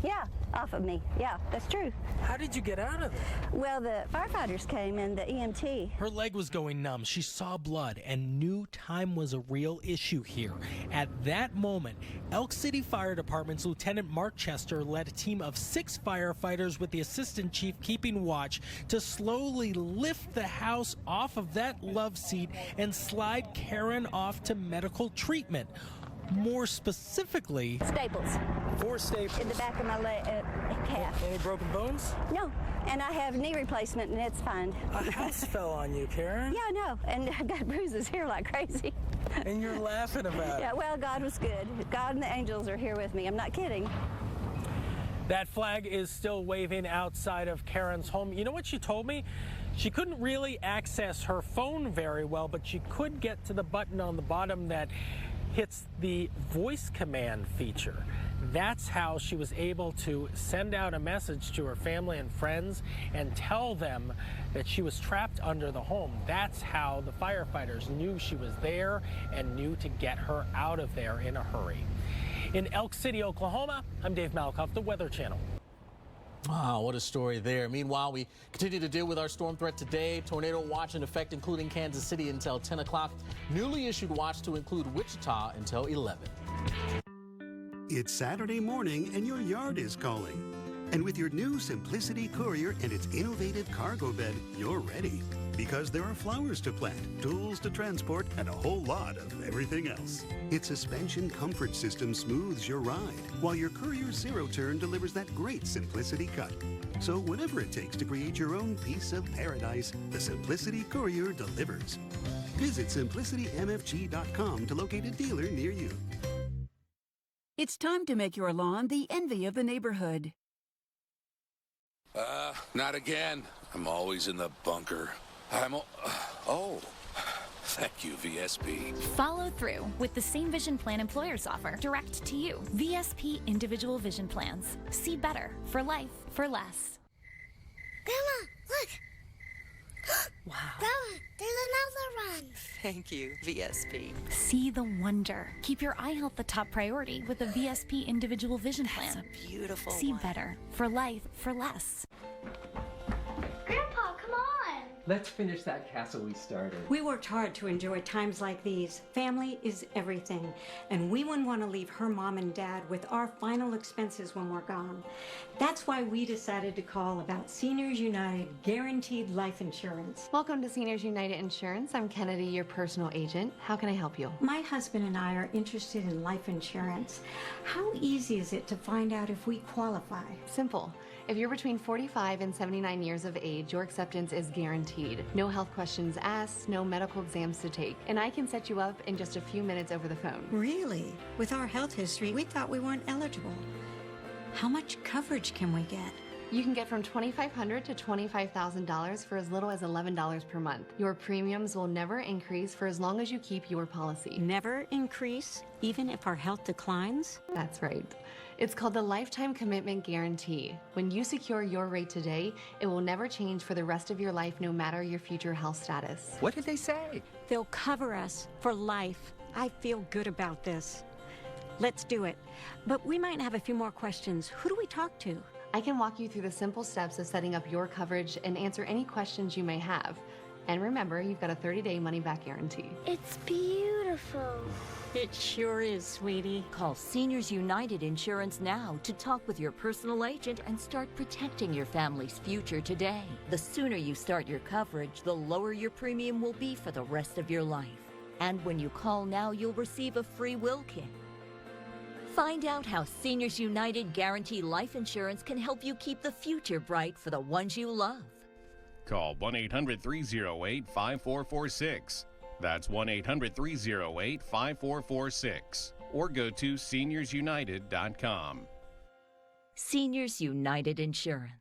S3: Yeah, off of me. Yeah, that's true.
S2: How did you get out of it?
S3: Well, the firefighters came and the EMT.
S2: Her leg was going numb. She saw blood and knew time was a real issue here. At that moment, Elk City Fire Department's Lieutenant Mark Chester led a team of 6 firefighters with the assistant chief keeping watch to slowly lift the house off of that love seat and slide Karen off to medical treatment. More specifically,
S3: staples.
S2: 4 staples.
S3: In the back of my calf.
S2: Any broken bones?
S3: No. And I have knee replacement, and it's fine.
S2: A house fell on you, Karen.
S3: Yeah, I know. And I got bruises here like crazy.
S2: And you're laughing about it.
S3: Yeah, well, God was good. God and the angels are here with me. I'm not kidding.
S2: That flag is still waving outside of Karen's home. You know what she told me? She couldn't really access her phone very well, but she could get to the button on the bottom that hits the voice command feature. That's how she was able to send out a message to her family and friends and tell them that she was trapped under the home. That's how the firefighters knew she was there and knew to get her out of there in a hurry. In Elk City, Oklahoma, I'm Dave Malkoff, the Weather Channel.
S1: Wow, what a story there. Meanwhile, we continue to deal with our storm threat today. Tornado watch in effect, including Kansas City until 10 o'clock. Newly issued watch to include Wichita until 11.
S4: It's Saturday morning and your yard is calling. And with your new Simplicity Courier and its innovative cargo bed, you're ready. Because there are flowers to plant, tools to transport, and a whole lot of everything else. Its suspension comfort system smooths your ride, while your Courier Zero Turn delivers that great simplicity cut. So whatever it takes to create your own piece of paradise, the Simplicity Courier delivers. Visit simplicitymfg.com to locate a dealer near you.
S5: It's time to make your lawn the envy of the neighborhood.
S6: Not again. I'm always in the bunker. Oh. Thank you, VSP.
S7: Follow through with the same vision plan employers offer direct to you. VSP individual vision plans. See better for life for less.
S8: Grandma, look. Wow. Grandma, there's another one.
S14: Thank you, VSP.
S7: See the wonder. Keep your eye health the top priority with a VSP individual vision plan.
S14: That's a beautiful
S7: See
S14: one.
S7: better for life for less.
S8: Grandpa, come on.
S15: Let's finish that castle we started.
S16: We worked hard to enjoy times like these. Family is everything, and we wouldn't want to leave her mom and dad with our final expenses when we're gone. That's why we decided to call about Seniors United Guaranteed Life Insurance.
S17: Welcome to Seniors United Insurance. I'm Kennedy, your personal agent. How can I help you?
S16: My husband and I are interested in life insurance. How easy is it to find out if we qualify?
S17: Simple. If you're between 45 and 79 years of age, your acceptance is guaranteed. No health questions asked, no medical exams to take, and I can set you up in just a few minutes over the phone.
S16: Really? With our health history, we thought we weren't eligible. How much coverage can we get?
S17: You can get from $2,500 to $25,000 for as little as $11 per month. Your premiums will never increase for as long as you keep your policy.
S16: Never increase, even if our health declines?
S17: That's right. It's called the Lifetime Commitment Guarantee. When you secure your rate today, it will never change for the rest of your life, no matter your future health status.
S15: What did they say?
S16: They'll cover us for life. I feel good about this. Let's do it. But we might have a few more questions. Who do we talk to?
S17: I can walk you through the simple steps of setting up your coverage and answer any questions you may have. And remember, you've got a 30-day money-back guarantee.
S8: It's beautiful.
S16: It sure is, sweetie.
S18: Call Seniors United Insurance now to talk with your personal agent and start protecting your family's future today. The sooner you start your coverage, the lower your premium will be for the rest of your life. And when you call now, you'll receive a free will kit. Find out how Seniors United Guarantee Life Insurance can help you keep the future bright for the ones you love.
S19: Call 1-800-308-5446. That's 1-800-308-5446. Or go to seniorsunited.com.
S18: Seniors United Insurance.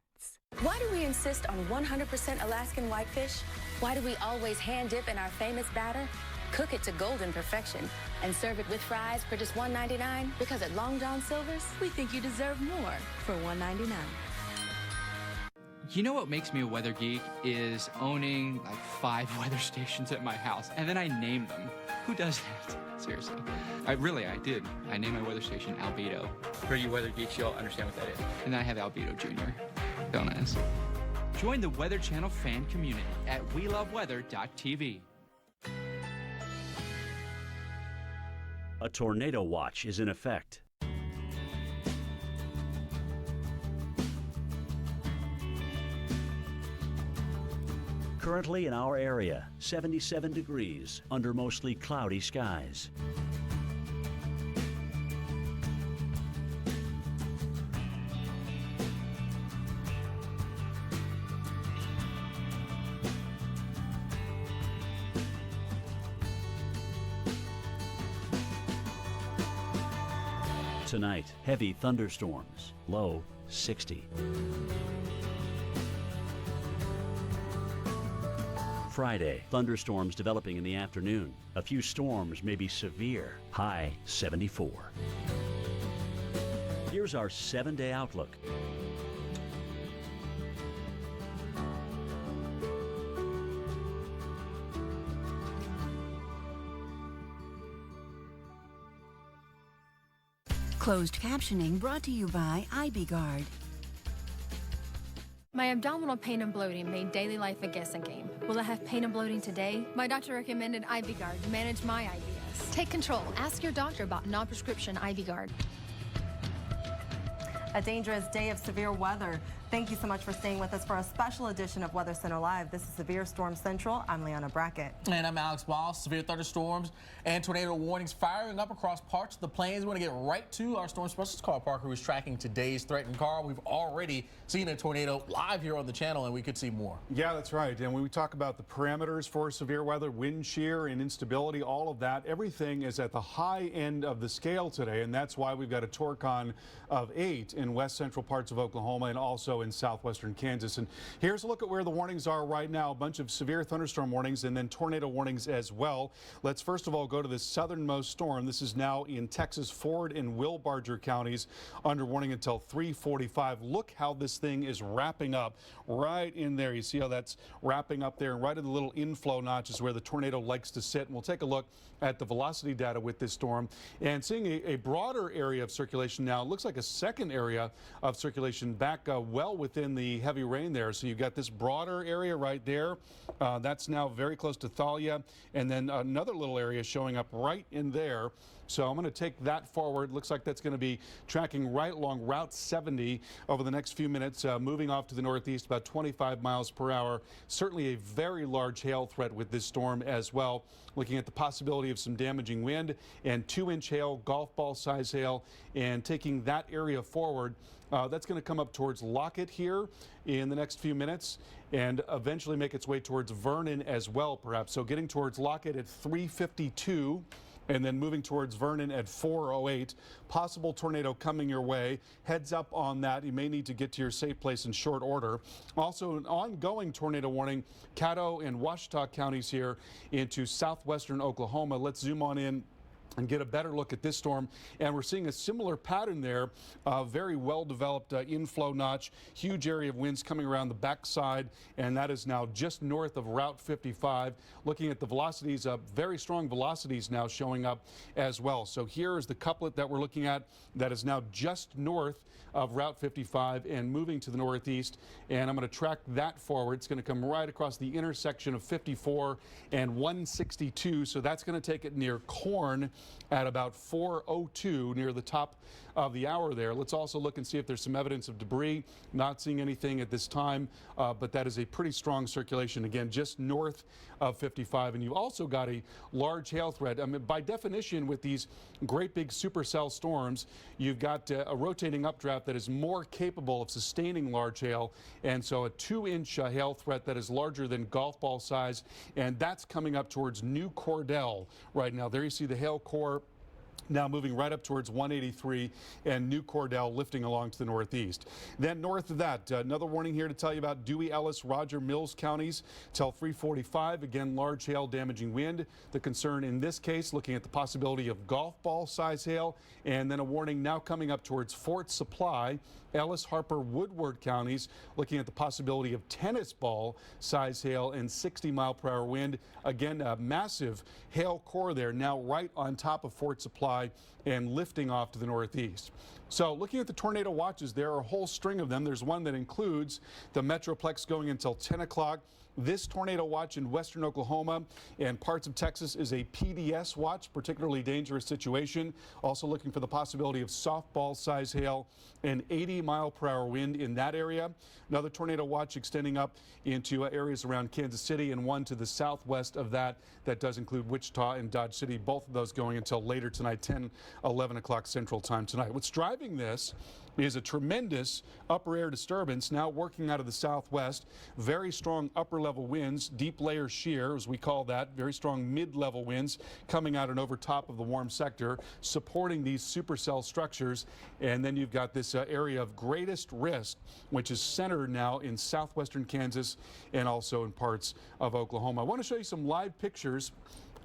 S20: Why do we insist on 100% Alaskan whitefish? Why do we always hand dip in our famous batter? Cook it to golden perfection and serve it with fries for just $1.99? Because at Long John Silver's, we think you deserve more for $1.99.
S26: You know what makes me a weather geek is owning like 5 weather stations at my house, and then I name them. Who does that? Seriously. I did. I named my weather station Albedo. For you weather geeks, you'll understand what that is. And then I have Albedo Jr. Donuts. Join the Weather Channel fan community at weloveweather.tv.
S10: A tornado watch is in effect. Currently in our area, 77 degrees under mostly cloudy skies. Tonight, heavy thunderstorms, low 60. Friday, thunderstorms developing in the afternoon. A few storms may be severe, high 74. Here's our 7-day outlook.
S5: Closed captioning brought to you by IBGuard.
S21: My abdominal pain and bloating made daily life a guessing game. Will I have pain and bloating today? My doctor recommended IBGuard to manage my IBS. Take control. Ask your doctor about non-prescription IBGuard.
S11: A dangerous day of severe weather. Thank you so much for staying with us for a special edition of Weather Center Live. This is Severe Storm Central. I'm Leanna Brackett.
S1: And I'm Alex Boss. Severe thunderstorms and tornado warnings firing up across parts of the plains. We're going to get right to our storm specialist, Carl Parker, who is tracking today's threat. And Carl, we've already seen a tornado live here on the channel, and we could see more.
S12: Yeah, that's right. And when we talk about the parameters for severe weather, wind shear and instability, all of that, everything is at the high end of the scale today. And that's why we've got a Torcon of 8 in west central parts of Oklahoma and also in southwestern Kansas. And here's a look at where the warnings are right now. A bunch of severe thunderstorm warnings and then tornado warnings as well. Let's first of all go to the southernmost storm. This is now in Texas, Ford and Will-Barger counties under warning until 3:45. Look how this thing is wrapping up right in there. You see how that's wrapping up there, and right in the little inflow notch is where the tornado likes to sit. And we'll take a look at the velocity data with this storm and seeing a broader area of circulation now. It looks like a second area of circulation back well within the heavy rain there. So you've got this broader area right there. That's now very close to Thalia, and then another little area showing up right in there. So I'm going to take that forward. Looks like that's going to be tracking right along Route 70 over the next few minutes, moving off to the northeast about 25 miles per hour. Certainly a very large hail threat with this storm as well. Looking at the possibility of some damaging wind and 2-inch hail, golf ball size hail, and taking that area forward. That's going to come up towards Lockett here in the next few minutes and eventually make its way towards Vernon as well, perhaps. So getting towards Lockett at 3:52. And then moving towards Vernon at 4:08. Possible tornado coming your way. Heads up on that. You may need to get to your safe place in short order. Also, an ongoing tornado warning, Caddo and Ouachita counties here into southwestern Oklahoma. Let's zoom on in and get a better look at this storm. And we're seeing a similar pattern there, very well-developed inflow notch, huge area of winds coming around the backside, and that is now just north of Route 55. Looking at the velocities, very strong velocities now showing up as well. So here is the couplet that we're looking at that is now just north of Route 55 and moving to the northeast, and I'm going to track that forward. It's going to come right across the intersection of 54 and 162, so that's going to take it near Corn at about 4:02 near the top of the hour there. Let's also look and see if there's some evidence of debris. Not seeing anything at this time, but that is a pretty strong circulation, again, just north of 55. And you've also got a large hail threat. I mean, by definition, with these great big supercell storms, you've got a rotating updraft that is more capable of sustaining large hail. And so a 2-inch hail threat that is larger than golf ball size. And that's coming up towards New Cordell right now. There you see the hail core now moving right up towards 183 and New Cordell lifting along to the northeast. Then north of that, another warning here to tell you about Dewey, Ellis, Roger Mills counties till 3:45. Again, large hail damaging wind. The concern in this case, looking at the possibility of golf ball size hail, and then a warning now coming up towards Fort Supply, Ellis, Harper, Woodward counties, looking at the possibility of tennis ball size hail and 60-mile-per-hour wind. Again, a massive hail core there now right on top of Fort Supply and lifting off to the northeast. So looking at the tornado watches, there are a whole string of them. There's one that includes the Metroplex going until 10 o'clock. This tornado watch in western Oklahoma and parts of Texas is a PDS watch, particularly dangerous situation. Also looking for the possibility of softball size hail and 80-mile-per-hour wind in that area. Another tornado watch extending up into areas around Kansas City, and one to the southwest of that does include Wichita and Dodge City, both of those going until later tonight, 10, 11 o'clock Central Time tonight. What's driving this is a tremendous upper air disturbance now working out of the southwest. Very strong upper level winds, deep layer shear as we call that, very strong mid-level winds coming out and over top of the warm sector, supporting these supercell structures. And then you've got this area of greatest risk, which is centered now in southwestern Kansas and also in parts of Oklahoma. I want to show you some live pictures,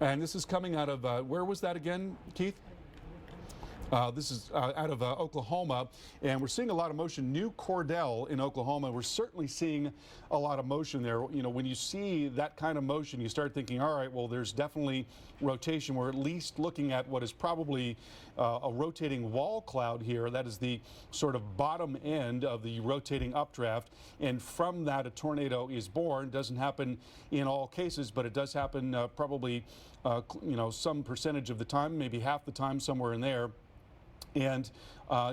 S12: and this is coming out of, where was that again, Keith? This is out of Oklahoma, and we're seeing a lot of motion. New Cordell in Oklahoma, we're certainly seeing a lot of motion there. You know, when you see that kind of motion, you start thinking, all right, well, there's definitely rotation. We're at least looking at what is probably a rotating wall cloud here. That is the sort of bottom end of the rotating updraft, and from that a tornado is born. Doesn't happen in all cases, but it does happen probably, you know, some percentage of the time, maybe half the time, somewhere in there. And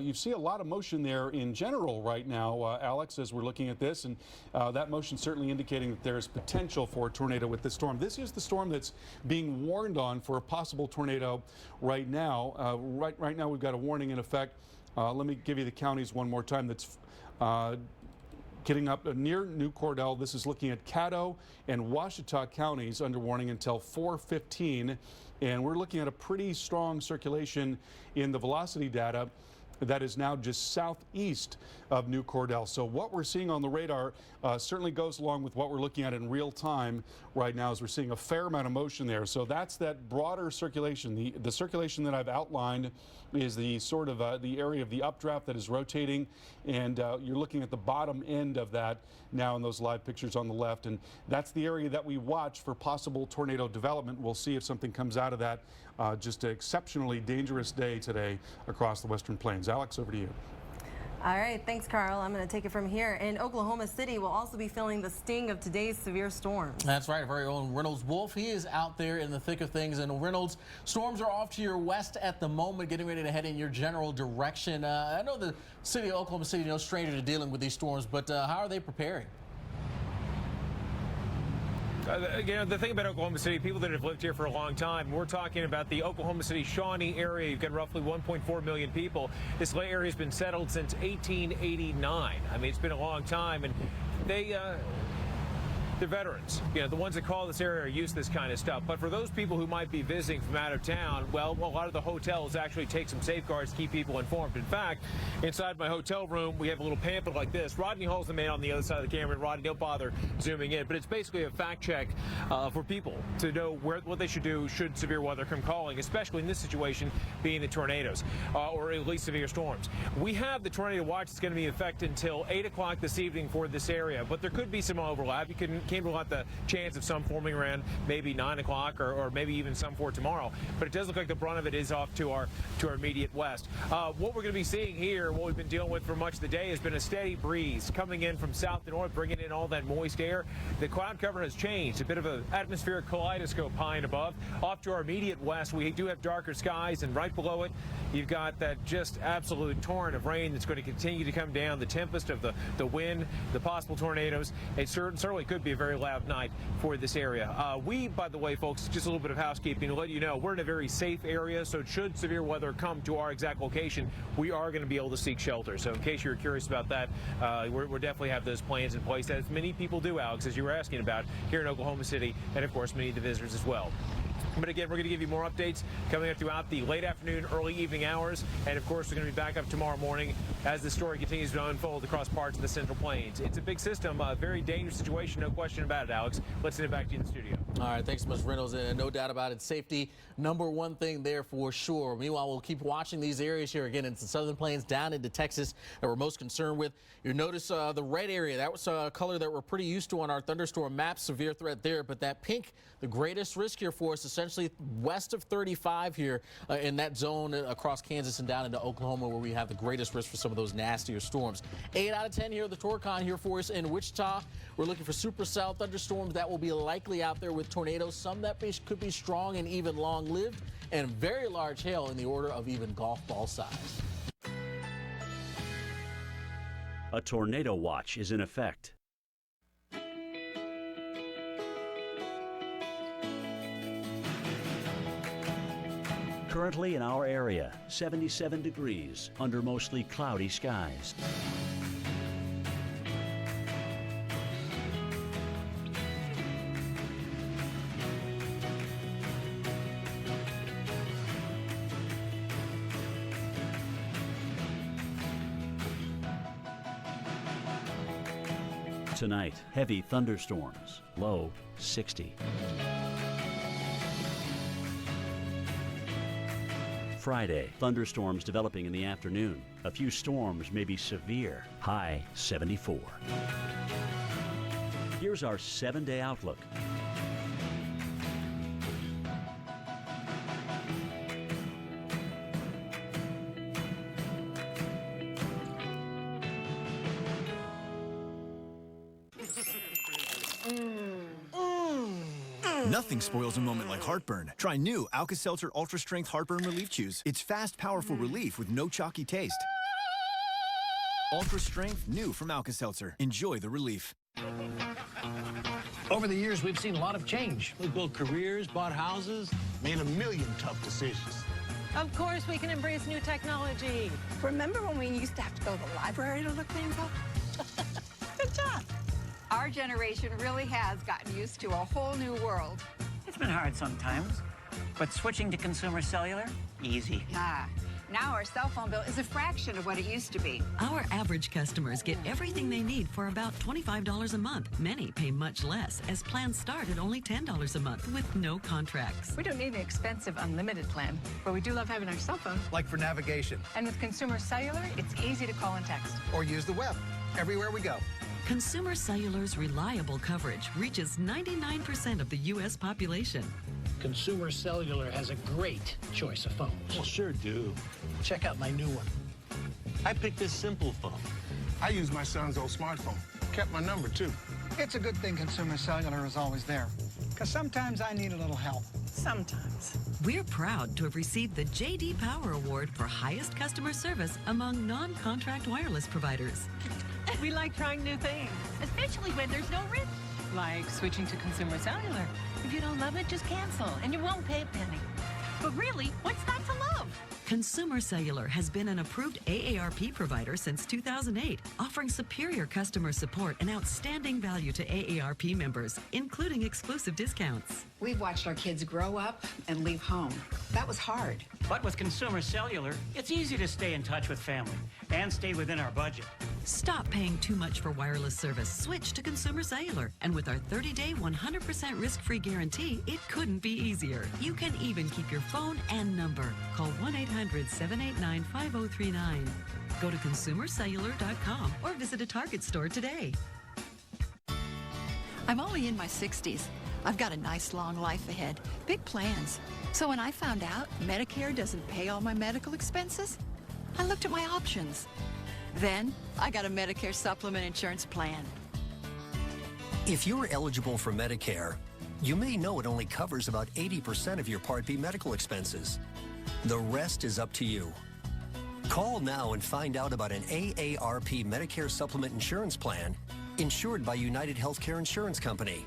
S12: you see a lot of motion there in general right now, Alex, as we're looking at this, and that motion certainly indicating that there's potential for a tornado with this storm. This is the storm that's being warned on for a possible tornado right now. Right now we've got a warning in effect. Let me give you the counties one more time. That's getting up near New Cordell. This is looking at Caddo and Washita counties under warning until 4:15, and we're looking at a pretty strong circulation in the velocity data that is now just southeast of New Cordell. So what we're seeing on the radar certainly goes along with what we're looking at in real time right now, as we're seeing a fair amount of motion there. So that's that broader circulation. The circulation that I've outlined is the sort of the area of the updraft that is rotating, and you're looking at the bottom end of that now in those live pictures on the left, and that's the area that we watch for possible tornado development. We'll see if something comes out of that. Just an exceptionally dangerous day today across the Western Plains. Alex, over to you.
S11: All right, thanks, Carl. I'm going to take it from here. And Oklahoma City will also be feeling the sting of today's severe storms.
S1: That's right, very own Reynolds Wolf. He is out there in the thick of things. And Reynolds, storms are off to your west at the moment, getting ready to head in your general direction. I know the city of Oklahoma City, no stranger to dealing with these storms, but how are they preparing?
S9: You know, the thing about Oklahoma City, people that have lived here for a long time, we're talking about the Oklahoma City Shawnee area. You've got roughly 1.4 million people. This area has been settled since 1889. I mean, it's been a long time, and they're veterans. You know, the ones that call this area are used to this kind of stuff. But for those people who might be visiting from out of town, well, a lot of the hotels actually take some safeguards to keep people informed. In fact, inside my hotel room, we have a little pamphlet like this. Rodney Hall's the man on the other side of the camera. Rodney, don't bother zooming in. But it's basically a fact check for people to know what they should do should severe weather come calling, especially in this situation being the tornadoes or at least severe storms. We have the tornado watch that's going to be in effect until 8 o'clock this evening for this area, but there could be some overlap. You can't rule out the chance of some forming around maybe 9 o'clock or maybe even some for tomorrow. But it does look like the brunt of it is off to our immediate west. What we're going to be seeing here, what we've been dealing with for much of the day, has been a steady breeze coming in from south to north, bringing in all that moist air. The cloud cover has changed, a bit of an atmospheric kaleidoscope high and above. Off to our immediate west, we do have darker skies, and right below it, you've got that just absolute torrent of rain that's going to continue to come down, the tempest of the wind, the possible tornadoes. It certainly could be a very loud night for this area. We, by the way, folks, just a little bit of housekeeping to let you know, we're in a very safe area, so should severe weather come to our exact location, we are going to be able to seek shelter. So in case you're curious about that, we're definitely have those plans in place, as many people do, Alex, as you were asking about here in Oklahoma City, and of course many of the visitors as well. But again, we're going to give you more updates coming up throughout the late afternoon, early evening hours. And of course, we're going to be back up tomorrow morning as the story continues to unfold across parts of the Central Plains. It's a big system, a very dangerous situation, no question about it, Alex. Let's send it back to you in the studio.
S1: All right, thanks so much, Reynolds. And no doubt about it, safety, number one thing there for sure. Meanwhile, we'll keep watching these areas here. Again, it's the Southern Plains down into Texas that we're most concerned with. You notice the red area. That was a color that we're pretty used to on our thunderstorm map, severe threat there. But that pink, the greatest risk here for us, essentially west of 35 here in that zone across Kansas and down into Oklahoma, where we have the greatest risk for some of those nastier storms. 8 out of 10 here, the Torcon here for us in Wichita. We're looking for supercell thunderstorms that will be likely out there with tornadoes, some that could be strong and even long-lived, and very large hail in the order of even golf ball size.
S10: A tornado watch is in effect. Currently in our area, 77 degrees under mostly cloudy skies. Tonight, heavy thunderstorms, low 60. Friday, thunderstorms developing in the afternoon. A few storms may be severe, high 74. Here's our 7-day outlook.
S3: Nothing spoils a moment like heartburn. Try new Alka-Seltzer Ultra Strength Heartburn Relief Chews. It's fast, powerful relief with no chalky taste. Ultra Strength, new from Alka-Seltzer. Enjoy the relief.
S13: Over the years, we've seen a lot of change. We've built careers, bought houses, made a million tough decisions.
S22: Of course, we can embrace new technology.
S23: Remember when we used to have to go to the library to look things up? Good job.
S24: Our generation really has gotten used to a whole new world.
S25: It's been hard sometimes, but switching to consumer cellular, easy.
S24: Ah, now our cell phone bill is a fraction of what it used to be.
S27: Our average customers get everything they need for about $25 a month. Many pay much less, as plans start at only $10 a month with no contracts.
S22: We don't need an expensive unlimited plan, but we do love having our cell phone.
S28: Like for navigation.
S22: And with Consumer Cellular, it's easy to call and text.
S28: Or use the web, everywhere we go.
S27: Consumer Cellular's reliable coverage reaches 99% of the U.S. population.
S13: Consumer Cellular has a great choice of phones. Well, sure do. Check out my new one. I picked this simple phone.
S29: I use my son's old smartphone. Kept my number, too.
S30: It's a good thing Consumer Cellular is always there, because sometimes I need a little help.
S22: Sometimes.
S27: We're proud to have received the J.D. Power Award for highest customer service among non-contract wireless providers.
S22: We like trying new things, especially when there's no risk. Like switching to Consumer Cellular. If you don't love it, just cancel, and you won't pay a penny. But really, what's not to love?
S27: Consumer Cellular has been an approved AARP provider since 2008, offering superior customer support and outstanding value to AARP members, including exclusive discounts.
S24: We've watched our kids grow up and leave home. That was hard.
S25: But with Consumer Cellular, it's easy to stay in touch with family and stay within our budget.
S27: Stop paying too much for wireless service. Switch to Consumer Cellular. And with our 30-day, 100% risk-free guarantee, it couldn't be easier. You can even keep your phone and number. Call 1-800-789-5039. Go to consumercellular.com or visit a Target store today.
S31: I'm only in my 60s. I've got a nice long life ahead, big plans. So when I found out Medicare doesn't pay all my medical expenses, I looked at my options. Then I got a Medicare supplement insurance plan.
S32: If you're eligible for Medicare, you may know it only covers about 80% of your Part B medical expenses. The rest is up to you. Call now and find out about an AARP Medicare supplement insurance plan insured by United Healthcare Insurance Company.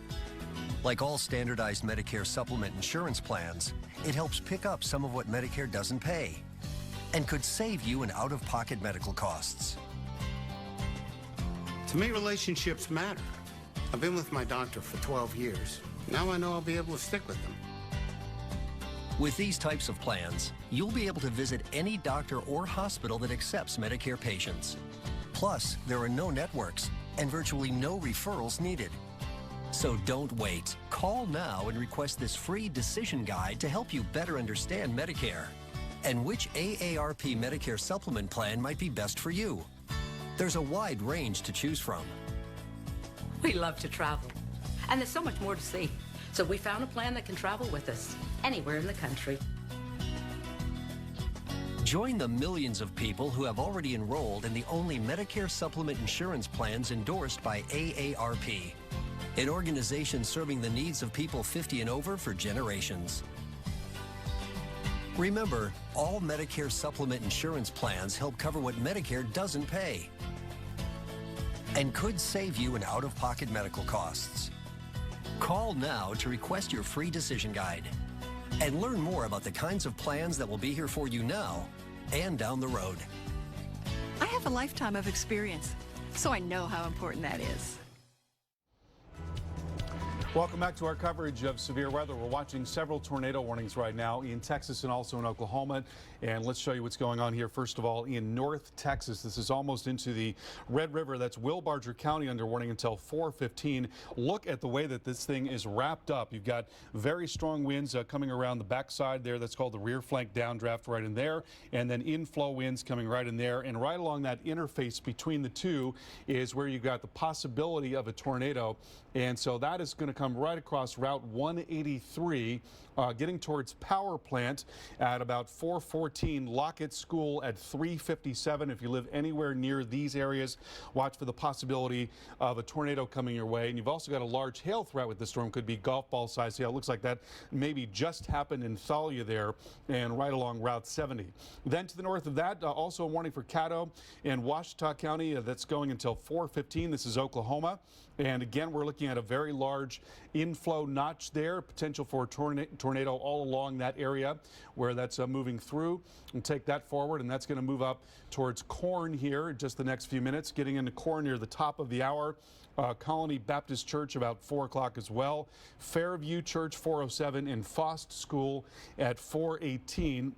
S32: Like all standardized Medicare supplement insurance plans, it helps pick up some of what Medicare doesn't pay and could save you in out-of-pocket medical costs.
S29: To me, relationships matter. I've been with my doctor for 12 years. Now I know I'll be able to stick with them.
S32: With these types of plans, you'll be able to visit any doctor or hospital that accepts Medicare patients. Plus, there are no networks and virtually no referrals needed. So don't wait. Call now and request this free decision guide to help you better understand Medicare and which AARP Medicare supplement plan might be best for you. There's a wide range to choose from.
S33: We love to travel, and there's so much more to see. So we found a plan that can travel with us anywhere in the country.
S32: Join the millions of people who have already enrolled in the only Medicare supplement insurance plans endorsed by AARP, an organization serving the needs of people 50 and over for generations. Remember, all Medicare supplement insurance plans help cover what Medicare doesn't pay and could save you in out-of-pocket medical costs. Call now to request your free decision guide and learn more about the kinds of plans that will be here for you now and down the road.
S31: I have a lifetime of experience, so I know how important that is.
S12: Welcome back to our coverage of severe weather. We're watching several tornado warnings right now in Texas and also in Oklahoma. And let's show you what's going on here. First of all, in North Texas, this is almost into the Red River. That's Will-Barger County under warning until 4:15. Look at the way that this thing is wrapped up. You've got very strong winds coming around the backside there. That's called the rear flank downdraft right in there. And then inflow winds coming right in there. And right along that interface between the two is where you've got the possibility of a tornado. And so that is going to come come right across Route 183, getting towards Power Plant at about 414, Lockett School at 357. If you live anywhere near these areas, watch for the possibility of a tornado coming your way. And you've also got a large hail threat with the storm. Could be golf ball size hail. Looks like that maybe just happened in Thalia there and right along Route 70. Then to the north of that, also a warning for Caddo and Ouachita County. That's going until 4:15. This is Oklahoma. And again, we're looking at a very large inflow notch there, potential for a tornado all along that area where that's moving through. And take that forward, and that's going to move up towards Corn here in just the next few minutes, getting into Corn near the top of the hour. Colony Baptist Church about 4 o'clock as well. Fairview Church 4:07 and Fost School at 4:18.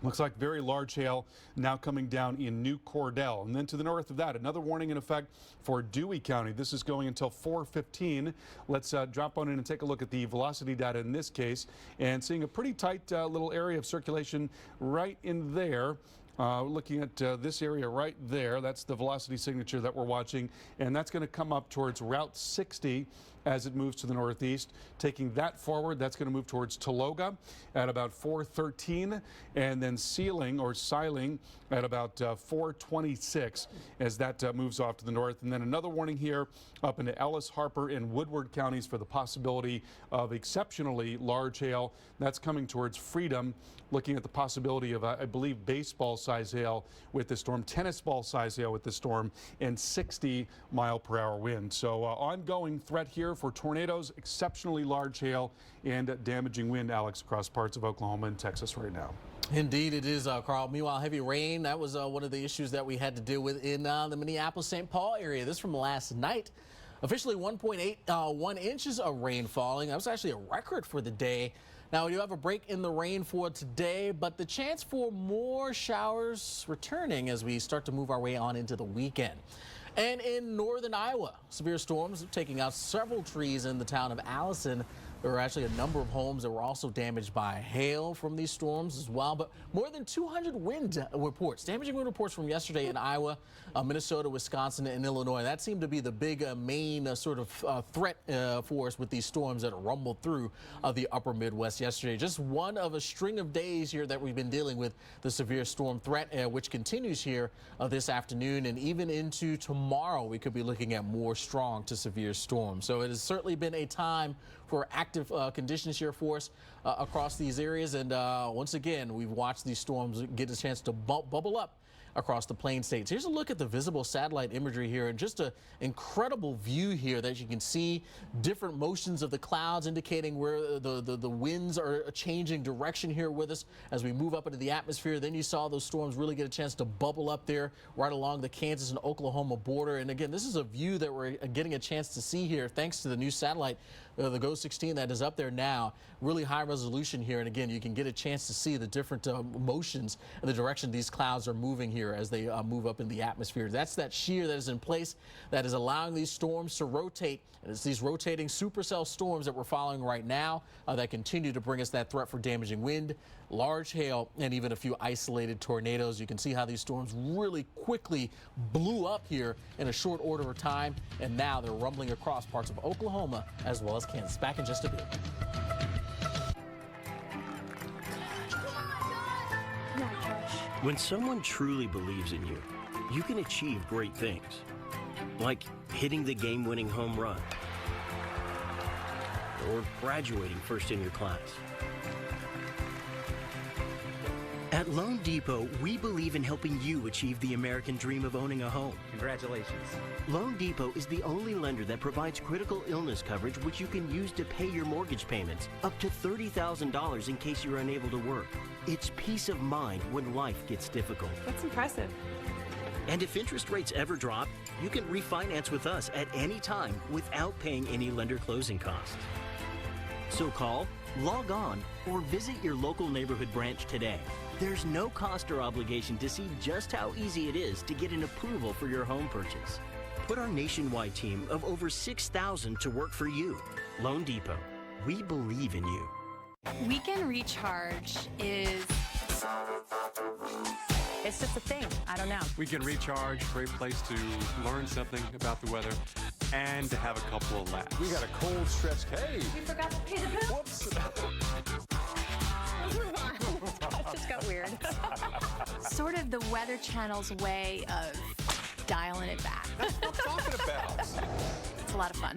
S12: Looks like very large hail now coming down in New Cordell. And then to the north of that, another warning in effect for Dewey County. This is going until 4:15. Let's drop on in and take a look at the velocity data in this case, and seeing a pretty tight little area of circulation right in there. Looking at this area right there, that's the velocity signature that we're watching, and that's going to come up towards Route 60 as it moves to the northeast. Taking that forward, that's going to move towards Tologa at about 4:13, and then Siling at about 4:26 as that moves off to the north. And then another warning here up into Ellis, Harper, and Woodward counties for the possibility of exceptionally large hail. That's coming towards Freedom, looking at the possibility of, I believe, baseball size hail with the storm, tennis ball size hail with the storm, and 60-mile-per-hour wind. So ongoing threat here for tornadoes, exceptionally large hail, and damaging wind, Alex, across parts of Oklahoma and Texas right now.
S1: Indeed, it is, Carl. Meanwhile, heavy rain, that was one of the issues that we had to deal with in the Minneapolis-St. Paul area. This from last night. Officially 1.81 inches of rain falling. That was actually a record for the day. Now, we do have a break in the rain for today, but the chance for more showers returning as we start to move our way on into the weekend. And in northern Iowa, severe storms are taking out several trees in the town of Allison. There were actually a number of homes that were also damaged by hail from these storms as well, but more than 200 wind reports, damaging wind reports from yesterday in Iowa, Minnesota, Wisconsin, and Illinois. That seemed to be the big main sort of threat for us with these storms that rumbled through the upper Midwest yesterday. Just one of a string of days here that we've been dealing with the severe storm threat, which continues here this afternoon, and even into tomorrow we could be looking at more strong to severe storms. So it has certainly been a time for active conditions here for us across these areas. And once again, we've watched these storms get a chance to bubble up across the plain states. Here's a look at the visible satellite imagery here, and just an incredible view here that you can see different motions of the clouds indicating where the winds are changing direction here with us as we move up into the atmosphere. Then you saw those storms really get a chance to bubble up there right along the Kansas and Oklahoma border. And again, this is a view that we're getting a chance to see here thanks to the new satellite, the GO-16 that is up there now. Really high resolution here, and again, you can get a chance to see the different motions and the direction these clouds are moving here as they move up in the atmosphere. That's that shear that is in place that is allowing these storms to rotate. And it's these rotating supercell storms that we're following right now that continue to bring us that threat for damaging wind, large hail, and even a few isolated tornadoes. You can see how these storms really quickly blew up here in a short order of time, and now they're rumbling across parts of Oklahoma as well as Kansas. Back in just a bit.
S2: When someone truly believes in you, you can achieve great things, like hitting the game-winning home run or graduating first in your class. At Loan Depot, we believe in helping you achieve the American dream of owning a home.
S4: Congratulations.
S2: Loan Depot is the only lender that provides critical illness coverage which you can use to pay your mortgage payments, up to $30,000 in case you're unable to work. It's peace of mind when life gets difficult.
S23: That's impressive.
S2: And if interest rates ever drop, you can refinance with us at any time without paying any lender closing costs. So call, log on, or visit your local neighborhood branch today. There's no cost or obligation to see just how easy it is to get an approval for your home purchase. Put our nationwide team of over 6,000 to work for you. Loan Depot, we believe in you.
S21: Weekend Recharge is...
S11: It's just a thing. I don't know.
S6: Weekend Recharge, great place to learn something about the weather.
S4: and to have a couple of laughs.
S5: We got a cold stretch. Hey!
S23: We forgot to pay the bill.
S5: Whoops!
S23: Let's move on. That just got weird.
S6: Sort of the Weather Channel's way of dialing it back.
S5: That's what I'm talking about.
S6: It's a lot of fun.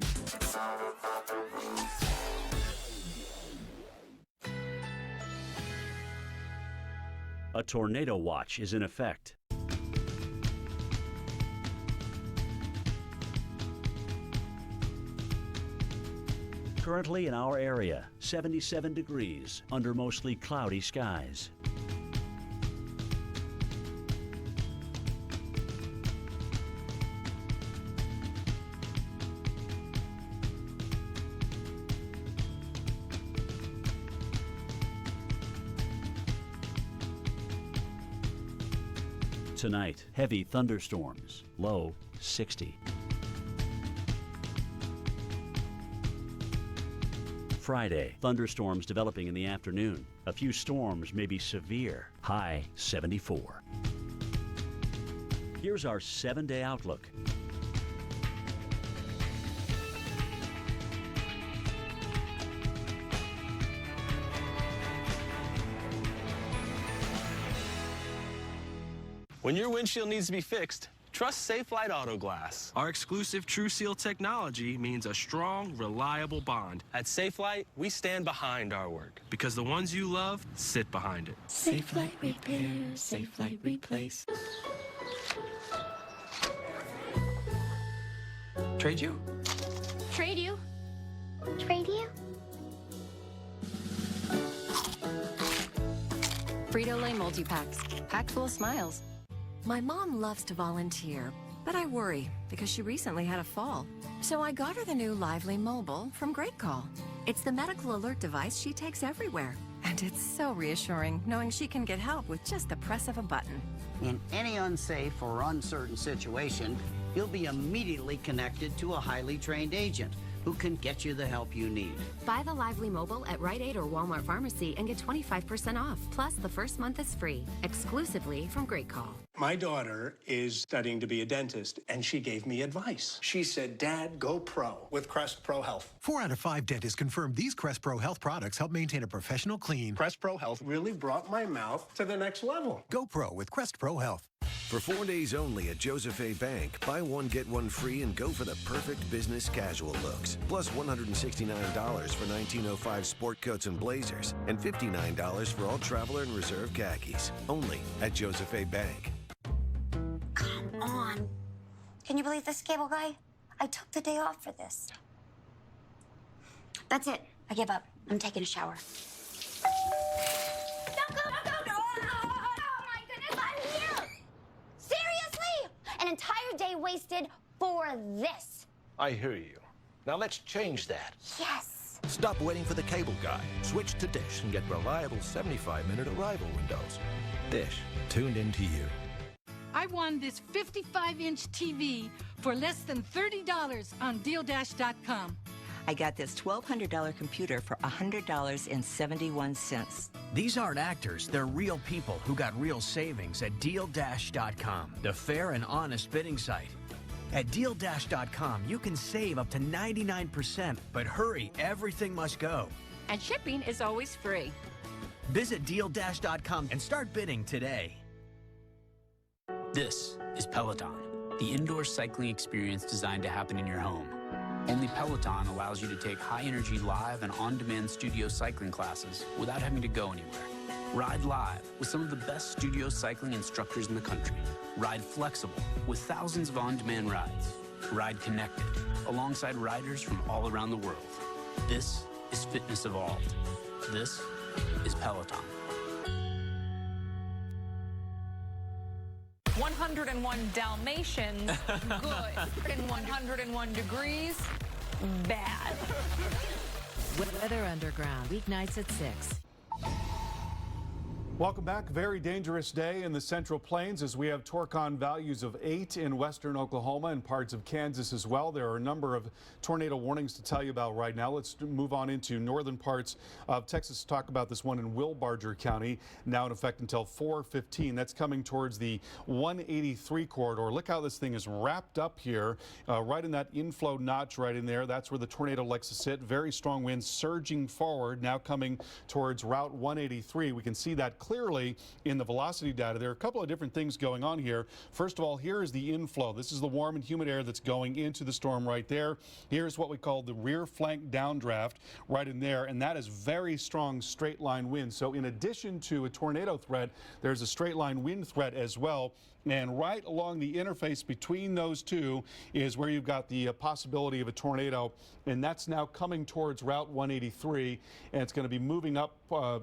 S10: A tornado watch is in effect. Currently in our area, 77 degrees under mostly cloudy skies. Tonight, heavy thunderstorms, low 60. Friday, thunderstorms developing in the afternoon. A few storms may be severe, high 74. Here's our 7-day outlook.
S7: When your windshield needs to be fixed, trust Safelite Auto Glass.
S8: Our exclusive TrueSeal technology means a strong, reliable bond.
S7: At Safelite, we stand behind our work.
S8: Because the ones you love sit behind it.
S23: Safelite repair, Safelite replace.
S8: Trade you?
S21: Trade you.
S23: Trade you?
S27: Frito-Lay multi-packs, packed full of smiles. My mom loves to volunteer, but I worry because she recently had a fall. So I got her the new Lively Mobile from Great Call. It's the medical alert device she takes everywhere. And it's so reassuring knowing she can get help with just the press of a button.
S14: In any unsafe or uncertain situation, you'll be immediately connected to a highly trained agent who can get you the help you need.
S27: Buy the Lively Mobile at Rite Aid or Walmart Pharmacy and get 25% off. Plus, the first month is free, exclusively from Great Call.
S15: My daughter is studying to be a dentist, and she gave me advice. She said, Dad, go pro with Crest Pro Health.
S16: 4 out of 5 dentists confirm these Crest Pro Health products help maintain a professional clean.
S15: Crest Pro Health really brought my mouth to the next level.
S16: Go pro with Crest Pro Health.
S17: For 4 days only at Joseph A. Bank, buy one, get one free and go for the perfect business casual looks. Plus $169 for 1905 sport coats and blazers, and $59 for all Traveler and Reserve khakis. Only at Joseph A. Bank.
S23: Come on. Can you believe this cable guy? I took the day off for this. That's it. I give up. I'm taking a shower. An entire day wasted for this.
S18: I hear you. Now let's change that.
S23: Yes.
S18: Stop waiting for the cable guy. Switch to Dish and get reliable 75-minute arrival windows. Dish, tuned into you.
S19: I won this 55-inch TV for less than $30 on DealDash.com.
S20: I got this $1,200 computer for $100.71.
S26: These aren't actors, they're real people who got real savings at DealDash.com, the fair and honest bidding site. At DealDash.com, you can save up to 99%, but hurry, everything must go.
S33: And shipping is always free.
S26: Visit DealDash.com and start bidding today.
S34: This is Peloton, the indoor cycling experience designed to happen in your home. Only Peloton allows you to take high-energy live and on-demand studio cycling classes without having to go anywhere. Ride live with some of the best studio cycling instructors in the country. Ride flexible with thousands of on-demand rides. Ride connected alongside riders from all around the world. This is fitness evolved. This is Peloton.
S35: 101 Dalmatians, good. And 101 degrees, bad.
S36: Weather Underground, weeknights at 6.
S1: Welcome back. Very dangerous day in the Central Plains as we have Torcon values of 8 in western Oklahoma and parts of Kansas as well. There are a number of tornado warnings to tell you about right now. Let's move on into northern parts of Texas to talk about this one in Will-Barger County, now in effect until 4:15. That's coming towards the 183 corridor. Look how this thing is wrapped up here, right in that inflow notch right in there. That's where the tornado likes to sit. Very strong winds surging forward, now coming towards Route 183. We can see that clearly in the velocity data. There are a couple of different things going on here. First of all, here is the inflow. This is the warm and humid air that's going into the storm right there. Here's what we call the rear flank downdraft right in there, and that is very strong straight line wind. So in addition to a tornado threat, there's a straight line wind threat as well. And right along the interface between those two is where you've got the possibility of a tornado, and that's now coming towards Route 183, and it's going to be moving up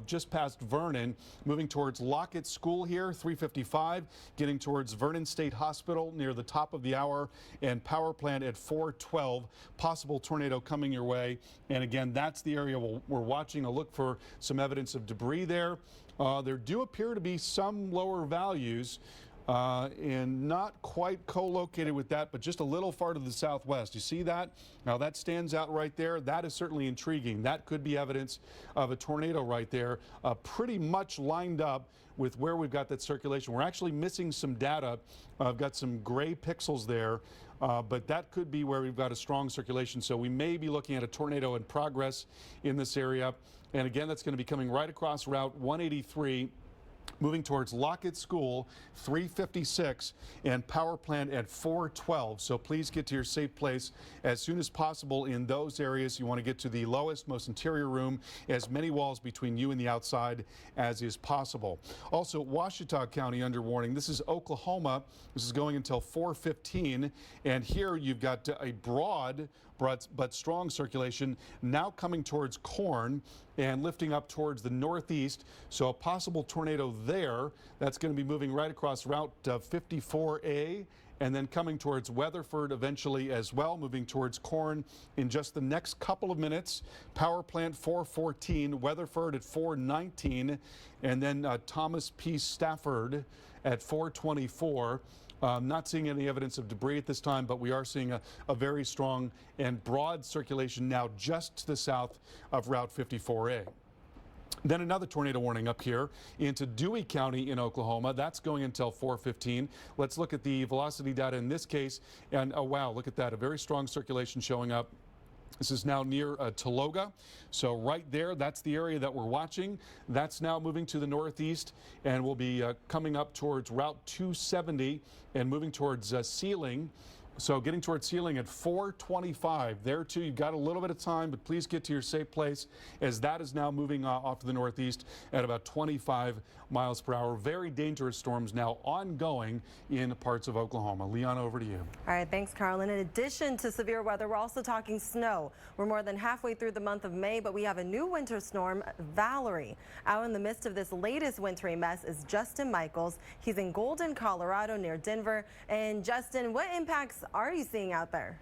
S1: just past Vernon, moving towards Lockett School here, 355, getting towards Vernon State Hospital near the top of the hour, and power plant at 412. Possible tornado coming your way, and again, that's the area we're watching. A look for some evidence of debris there. There do appear to be some lower values. And not quite co-located with that, but just a little far to the southwest. You see that? Now that stands out right there. That is certainly intriguing. That could be evidence of a tornado right there, pretty much lined up with where we've got that circulation. We're actually missing some data. I've got some gray pixels there, but that could be where we've got a strong circulation. So we may be looking at a tornado in progress in this area. And again, that's going to be coming right across Route 183. Moving towards Lockett School, 356, and power plant at 412. So please get to your safe place as soon as possible in those areas. You want to get to the lowest, most interior room, as many walls between you and the outside as is possible. Also, Ouachita County under warning. This is Oklahoma. This is going until 4:15, and here you've got a broad but strong circulation now coming towards Corn and lifting up towards the northeast. So a possible tornado there. That's going to be moving right across Route 54A and then coming towards Weatherford eventually as well, moving towards Corn in just the next couple of minutes. Power plant 414, Weatherford at 419, and then Thomas P. Stafford at 424. Not seeing any evidence of debris at this time, but we are seeing a very strong and broad circulation now just to the south of Route 54A. Then another tornado warning up here into Dewey County in Oklahoma. That's going until 4:15. Let's look at the velocity data in this case. And oh, wow, look at that. A very strong circulation showing up. This is now near Tologa. So right there, that's the area that we're watching. That's now moving to the northeast and will be coming up towards Route 270 and moving towards Sealing. So getting towards Sealing at 425. There too, you've got a little bit of time, but please get to your safe place as that is now moving off to the northeast at about 25 miles per hour. Very dangerous storms now ongoing in parts of Oklahoma. Leon, over to you.
S2: All right, thanks, Carl. In addition to severe weather, we're also talking snow. We're more than halfway through the month of May, but we have a new winter storm, Valerie. Out in the midst of this latest wintry mess is Justin Michaels. He's in Golden, Colorado, near Denver. And Justin, what impacts are you seeing out there?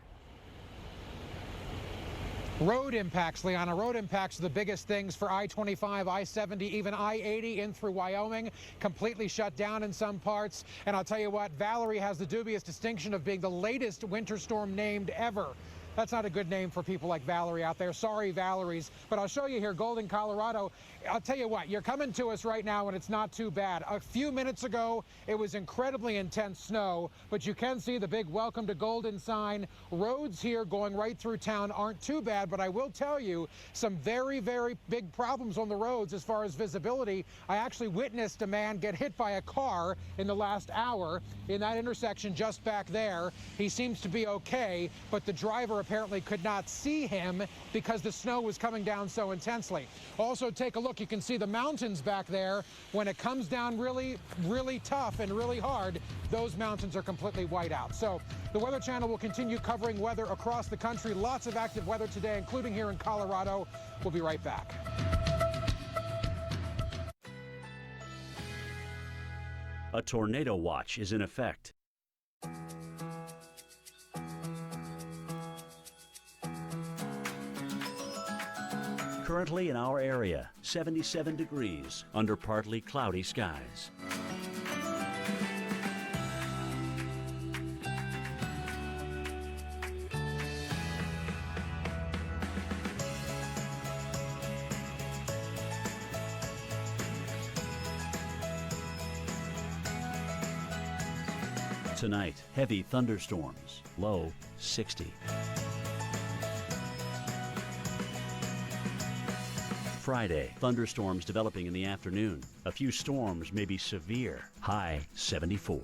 S3: Road impacts, Liana. Road impacts are the biggest things for I-25, I-70, even I-80 in through Wyoming, completely shut down in some parts. And I'll tell you what, Valerie has the dubious distinction of being the latest winter storm named ever. That's not a good name for people like Valerie out there. Sorry, Valeries. But I'll show you here, Golden, Colorado. I'll tell you what, you're coming to us right now and it's not too bad. A few minutes ago, it was incredibly intense snow, but you can see the big welcome to Golden sign. Roads here going right through town aren't too bad, but I will tell you some very, very big problems on the roads as far as visibility. I actually witnessed a man get hit by a car in the last hour in that intersection just back there. He seems to be okay, but the driver apparently could not see him because the snow was coming down so intensely. Also, take a look. You can see the mountains back there. When it comes down really, really tough and really hard, those mountains are completely white out. So the Weather Channel will continue covering weather across the country. Lots of active weather today, including here in Colorado. We'll be right back.
S10: A tornado watch is in effect. Currently in our area, 77 degrees under partly cloudy skies. Tonight, heavy thunderstorms, low 60. Friday, thunderstorms developing in the afternoon. A few storms may be severe, high 74.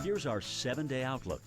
S10: Here's our 7-day outlook.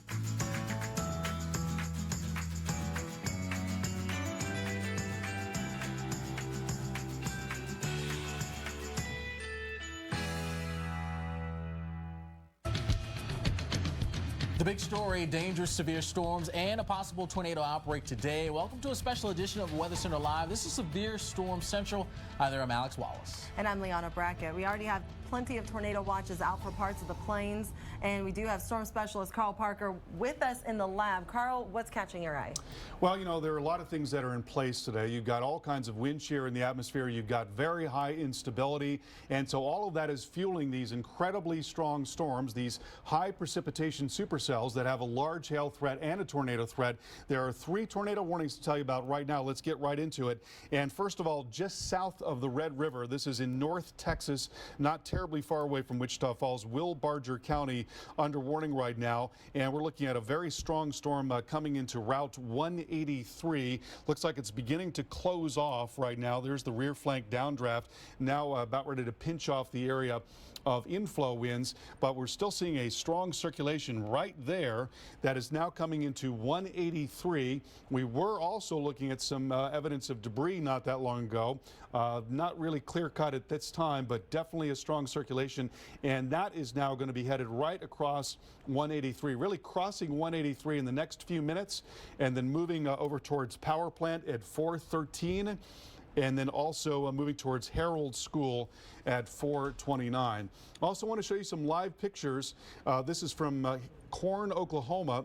S4: The big story, dangerous severe storms and a possible tornado outbreak today. Welcome to a special edition of Weather Center Live. This is Severe Storm Central. Hi there, I'm Alex Wallace.
S2: And I'm Liana Brackett. We already have plenty of tornado watches out for parts of the plains, and we do have storm specialist Carl Parker with us in the lab. Carl, what's catching your eye?
S1: Well, you know, there are a lot of things that are in place today. You've got all kinds of wind shear in the atmosphere. You've got very high instability. And so all of that is fueling these incredibly strong storms, these high precipitation supercells that have a large hail threat and a tornado threat. There are 3 tornado warnings to tell you about right now. Let's get right into it. And first of all, just south of the Red River, this is in North Texas, not terribly far away from Wichita Falls, Will Barger County under warning right now. And we're looking at a very strong storm coming into Route 183. Looks like it's beginning to close off right now. There's the rear flank downdraft now about ready to pinch off the area of inflow winds, but we're still seeing a strong circulation right there that is now coming into 183. We were also looking at some evidence of debris not that long ago. Not really clear cut at this time, but definitely a strong circulation, and that is now going to be headed right across 183, really crossing 183 in the next few minutes, and then moving over towards Power Plant at 413. And then also moving towards Herald School at 429. Also want to show you some live pictures. This is from Corn, Oklahoma.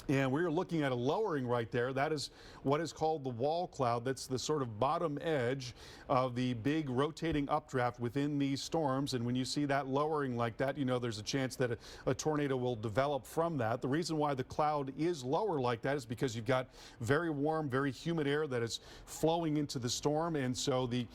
S1: And we're looking at a lowering right there. That is what is called the wall cloud. That's the sort of bottom edge of the big rotating updraft within these storms. And when you see that lowering like that, you know there's a chance that a tornado will develop from that. The reason why the cloud is lower like that is because you've got very warm, very humid air that is flowing into the storm. And so the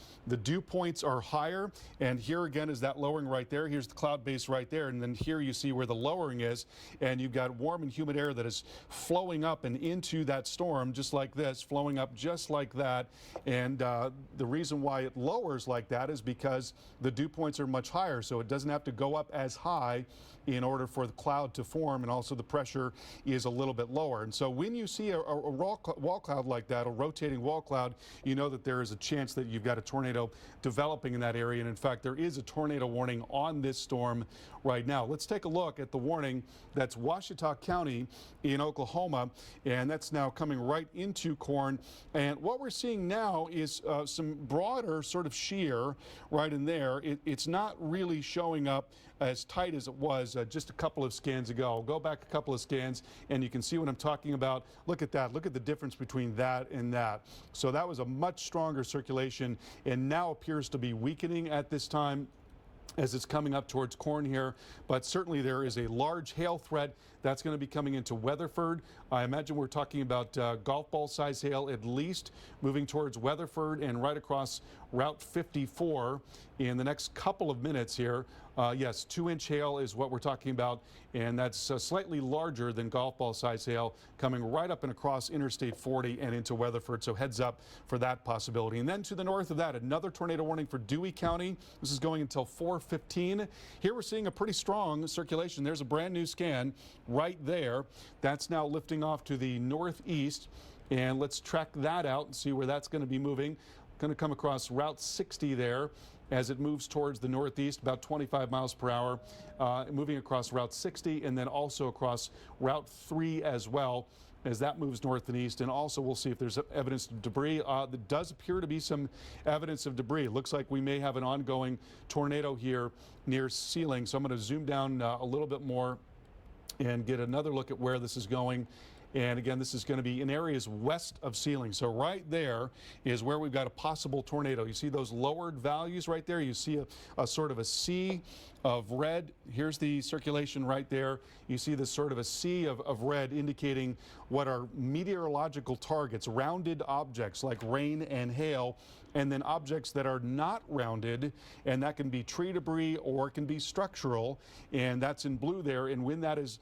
S1: dew points are higher. And here again is that lowering right there. Here's the cloud base right there. And then here you see where the lowering is. And you've got warm and humid air that is flowing up and into that storm just like this, flowing up just like that. And the reason why it lowers like that is because the dew points are much higher, so it doesn't have to go up as high in order for the cloud to form, and also the pressure is a little bit lower. And so when you see a wall cloud like that, a rotating wall cloud, you know that there is a chance that you've got a tornado developing in that area. And in fact, there is a tornado warning on this storm right now. Let's take a look at the warning. That's Ouachita County in Oklahoma, and that's now coming right into Corn. And what we're seeing now is some broader sort of shear right in there. It's not really showing up as tight as it was just a couple of scans ago. I'll go back a couple of scans and you can see what I'm talking about. Look at that. Look at the difference between that and that. So that was a much stronger circulation and now appears to be weakening at this time as it's coming up towards Corn here. But certainly there is a large hail threat that's going to be coming into Weatherford. I imagine we're talking about golf ball size hail at least, moving towards Weatherford and right across Route 54 in the next couple of minutes here. Yes, 2-inch hail is what we're talking about, and that's slightly larger than golf ball size hail coming right up and across Interstate 40 and into Weatherford, so heads up for that possibility. And then to the north of that, another tornado warning for Dewey County. This is going until 4:15. Here we're seeing a pretty strong circulation. There's a brand new scan right there. That's now lifting off to the northeast, and let's track that out and see where that's going to be moving. Going to come across Route 60 there as it moves towards the northeast, about 25 miles per hour, moving across Route 60 and then also across Route 3 as well as that moves north and east. And also we'll see if there's evidence of debris. There does appear to be some evidence of debris. It looks like we may have an ongoing tornado here near Sealing. So I'm going to zoom down a little bit more and get another look at where this is going. And again, this is going to be in areas west of Sealing. So right there is where we've got a possible tornado. You see those lowered values right there? You see a sort of a sea of red. Here's the circulation right there. You see this sort of a sea of red indicating what are meteorological targets, rounded objects like rain and hail, and then objects that are not rounded, and that can be tree debris or it can be structural, and that's in blue there. And when that is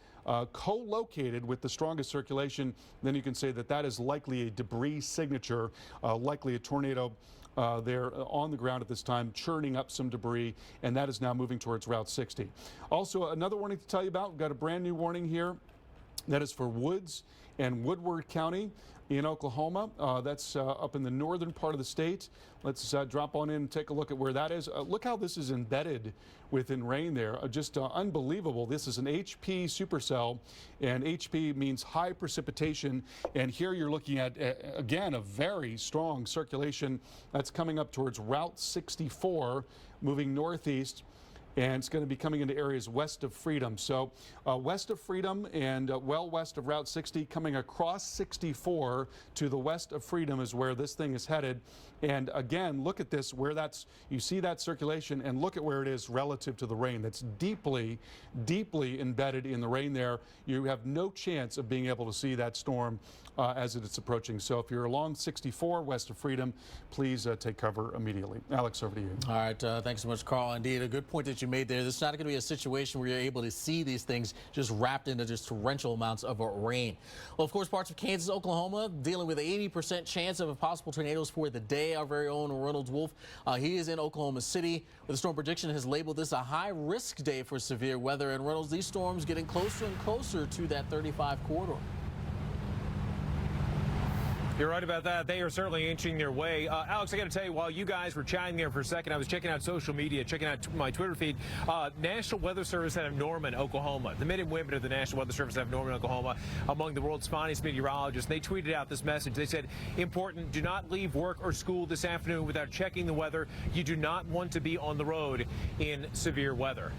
S1: co-located with the strongest circulation, then you can say that that is likely a debris signature, likely a tornado there on the ground at this time, churning up some debris, and that is now moving towards Route 60. Also, another warning to tell you about, we've got a brand new warning here that is for Woods and Woodward County in Oklahoma. That's up in the northern part of the state. Let's drop on in and take a look at where that is. Look how this is embedded within rain there. Just unbelievable. This is an HP supercell, and HP means high precipitation. And here you're looking at, again, a very strong circulation that's coming up towards Route 64, moving northeast. And it's going to be coming into areas west of Freedom. So west of Freedom and well west of Route 60, coming across 64 to the west of Freedom is where this thing is headed. And again, look at this, where that's, you see that circulation, and look at where it is relative to the rain. That's deeply, deeply embedded in the rain there. You have no chance of being able to see that storm as it is approaching. So if you're along 64 west of Freedom, please take cover immediately. Alex, over to you.
S4: All right, thanks so much, Carl. Indeed, a good point that you made there. This is not going to be a situation where you're able to see these things just wrapped into just torrential amounts of rain. Well, of course, parts of Kansas, Oklahoma, dealing with an 80% chance of possible tornadoes for the day. Our very own Reynolds Wolf, he is in Oklahoma City, where the storm prediction has labeled this a high-risk day for severe weather. And Reynolds, these storms getting closer and closer to that 35 corridor.
S5: You're right about that. They are certainly inching their way. Alex, I got to tell you, while you guys were chatting there for a second, I was checking out social media, checking out my Twitter feed. National Weather Service out of Norman, Oklahoma. The men and women of the National Weather Service out of Norman, Oklahoma, among the world's finest meteorologists. They tweeted out this message. They said, important, do not leave work or school this afternoon without checking the weather. You do not want to be on the road in severe weather.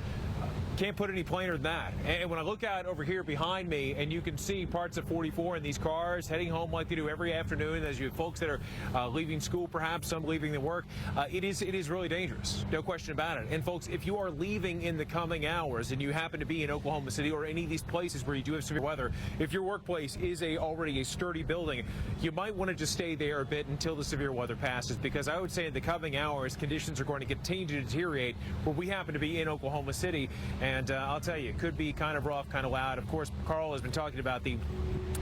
S5: Can't put any plainer than that. And when I look out over here behind me, and you can see parts of 44 in these cars heading home like they do every afternoon, as you have folks that are leaving school, perhaps some leaving their work, it is really dangerous, no question about it. And folks, if you are leaving in the coming hours and you happen to be in Oklahoma City or any of these places where you do have severe weather, if your workplace is already a sturdy building, you might want to just stay there a bit until the severe weather passes, because I would say in the coming hours, conditions are going to continue to deteriorate where we happen to be in Oklahoma City. And I'll tell you, it could be kind of rough, kind of loud. Of course, Carl has been talking about the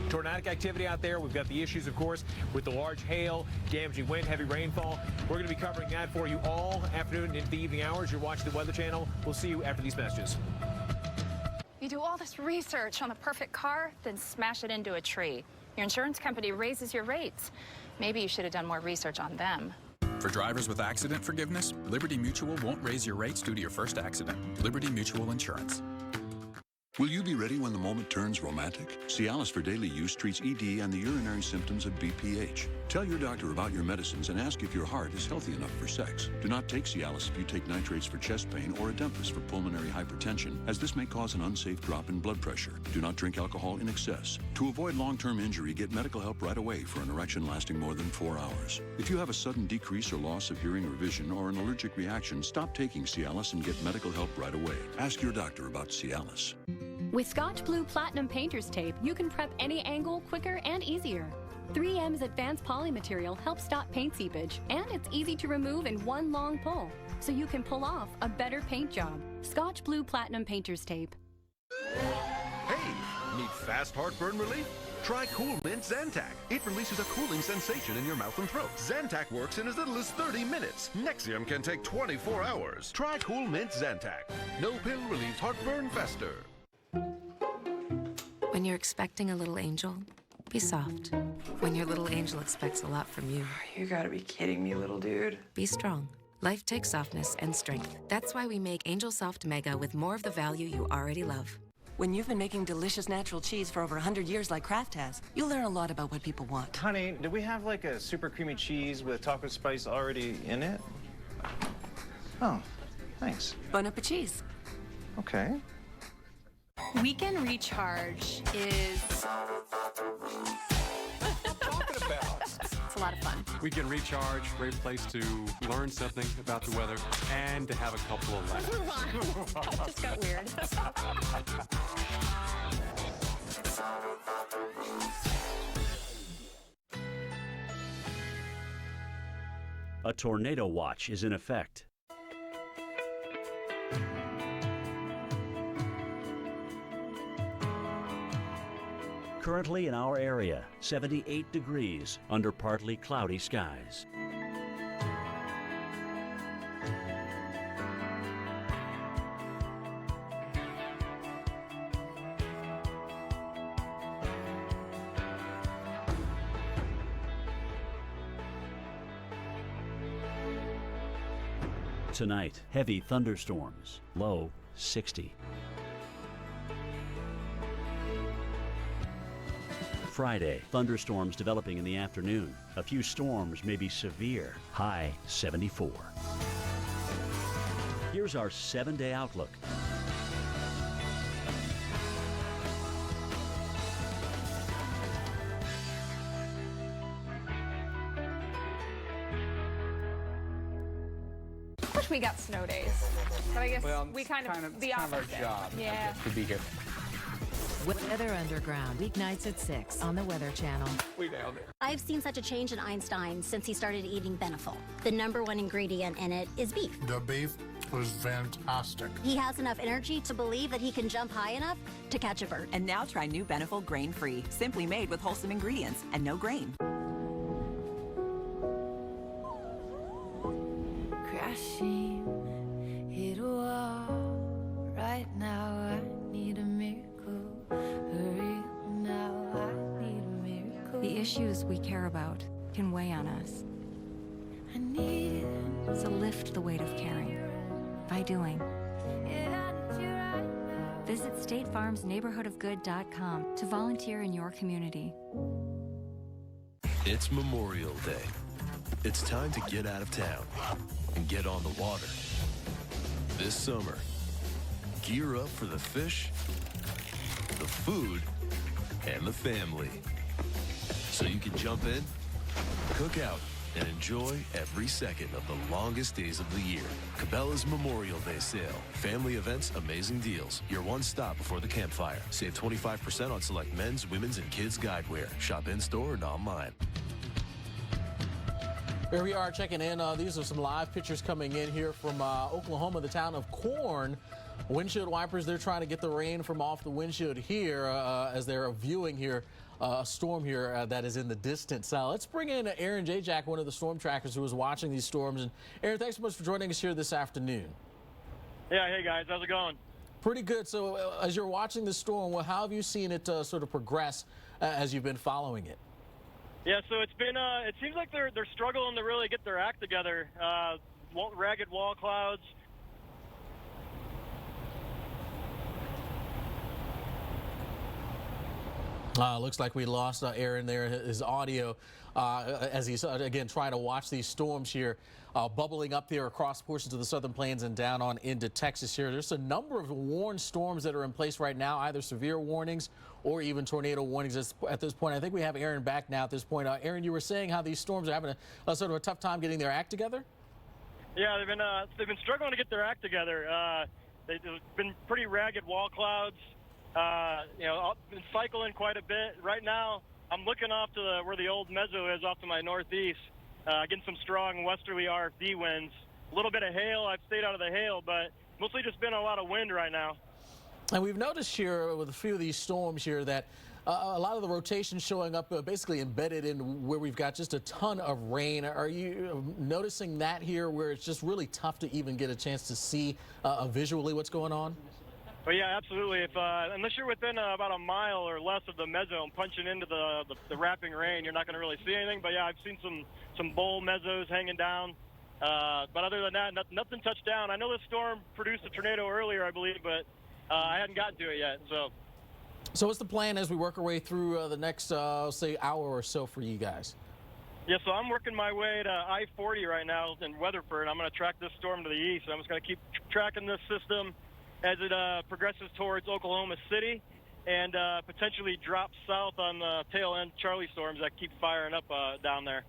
S5: tornadic activity out there. We've got the issues, of course, with the large hail, damaging wind, heavy rainfall. We're going to be covering that for you all afternoon into the evening hours. You're watching the Weather Channel. We'll see you after these messages.
S35: You do all this research on the perfect car, then smash it into a tree. Your insurance company raises your rates. Maybe you should have done more research on them.
S6: For drivers with accident forgiveness, Liberty Mutual won't raise your rates due to your first accident. Liberty Mutual Insurance.
S7: Will you be ready when the moment turns romantic? Cialis for daily use treats ED and the urinary symptoms of BPH. Tell your doctor about your medicines and ask if your heart is healthy enough for sex. Do not take Cialis if you take nitrates for chest pain or Adempas for pulmonary hypertension, as this may cause an unsafe drop in blood pressure. Do not drink alcohol in excess. To avoid long-term injury, get medical help right away for an erection lasting more than 4 hours. If you have a sudden decrease or loss of hearing or vision or an allergic reaction, stop taking Cialis and get medical help right away. Ask your doctor about Cialis.
S9: With Scotch Blue Platinum Painter's Tape, you can prep any angle quicker and easier. 3M's advanced poly material helps stop paint seepage, and it's easy to remove in one long pull, so you can pull off a better paint job. Scotch Blue Platinum Painter's Tape.
S18: Hey, need fast heartburn relief? Try Cool Mint Zantac. It releases a cooling sensation in your mouth and throat. Zantac works in as little as 30 minutes. Nexium can take 24 hours. Try Cool Mint Zantac. No pill relieves heartburn faster.
S27: When you're expecting a little angel, be soft. When your little angel expects a lot from you,
S11: You gotta be kidding me, little dude.
S27: be strong. Life takes softness and strength. That's why we make Angel Soft Mega with more of the value you already love.
S12: When you've been making delicious natural cheese for over 100 years like Kraft has, you'll learn a lot about what people want.
S13: Honey, do we have like a super creamy cheese with taco spice already in it? Oh, thanks.
S12: Bon appetit.
S13: Okay.
S35: Weekend Recharge is It's a lot of fun.
S8: We can recharge, great place to learn something about the weather, and to have a couple of laughs.
S35: Move on. That just got weird.
S10: A tornado watch is in effect. Currently in our area, 78 degrees under partly cloudy skies. Tonight, heavy thunderstorms, low 60. Friday, thunderstorms developing in the afternoon. A few storms may be severe, high 74. Here's our 7-day outlook.
S35: Wish we got snow days. But I guess we kind of the opposite.
S14: Our job,
S35: yeah.
S14: to be here.
S15: Weather Underground, weeknights at 6 on the Weather Channel.
S14: We nailed it.
S16: I've seen such a change in Einstein since he started eating Beneful. The #1 ingredient in it is beef.
S17: The beef was fantastic.
S16: He has enough energy to believe that he can jump high enough to catch a bird.
S12: And now try new Beneful grain-free, simply made with wholesome ingredients and no grain.
S21: Crashing, hit a wall. Right now I need a miracle. Hurry now, I need a miracle.
S27: The issues we care about can weigh on us.
S21: I need it.
S27: So lift the weight of caring by doing. Visit StateFarmsNeighborhoodofGood.com to volunteer in your community.
S22: It's Memorial Day. It's time to get out of town and get on the water. This summer, gear up for the fish, the food, and the family. So you can jump in, cook out, and enjoy every second of the longest days of the year. Cabela's Memorial Day sale. Family events, amazing deals. Your one stop before the campfire. Save 25% on select men's, women's, and kids' guidewear. Shop in-store and online.
S4: Here we are checking in. These are some live pictures coming in here from Oklahoma, the town of Corn. Windshield wipers, they're trying to get the rain from off the windshield here as they're viewing here a storm here that is in the distance. Let's bring in Aaron Jajak, one of the storm trackers who was watching these storms. And Aaron, thanks so much for joining us here this afternoon.
S23: Yeah, hey guys, how's it going?
S4: Pretty good. So as you're watching the storm, well, how have you seen it sort of progress as you've been following it?
S23: Yeah, so it's been, it seems like they're struggling to really get their act together. Ragged wall clouds.
S4: Looks like we lost Aaron there, his audio, as he's, again, trying to watch these storms here bubbling up there across portions of the southern plains and down on into Texas here. There's a number of warned storms that are in place right now, either severe warnings or even tornado warnings at this point. I think we have Aaron back now at this point. Aaron, you were saying how these storms are having a sort of a tough time getting their act together?
S23: Yeah, they've been struggling to get their act together. They've been pretty ragged wall clouds. You know, I've been cycling quite a bit. Right now, I'm looking off to where the old mezzo is off to my northeast, getting some strong westerly RFD winds. A little bit of hail. I've stayed out of the hail, but mostly just been a lot of wind right now.
S4: And we've noticed here with a few of these storms here that a lot of the rotation showing up basically embedded in where we've got just a ton of rain. Are you noticing that here where it's just really tough to even get a chance to see visually what's going on?
S23: But yeah, absolutely. If unless you're within about a mile or less of the mezzo and punching into the wrapping rain, you're not going to really see anything. But yeah, I've seen some bowl mezzos hanging down. But other than that, nothing touched down. I know this storm produced a tornado earlier, I believe, but I hadn't gotten to it yet.
S4: So what's the plan as we work our way through the next, say, hour or so for you guys?
S23: Yeah, so I'm working my way to I-40 right now in Weatherford. I'm going to track this storm to the east. I'm just going to keep tracking this system as it progresses towards Oklahoma City. and potentially drop south on the tail end Charlie storms that keep firing up down there.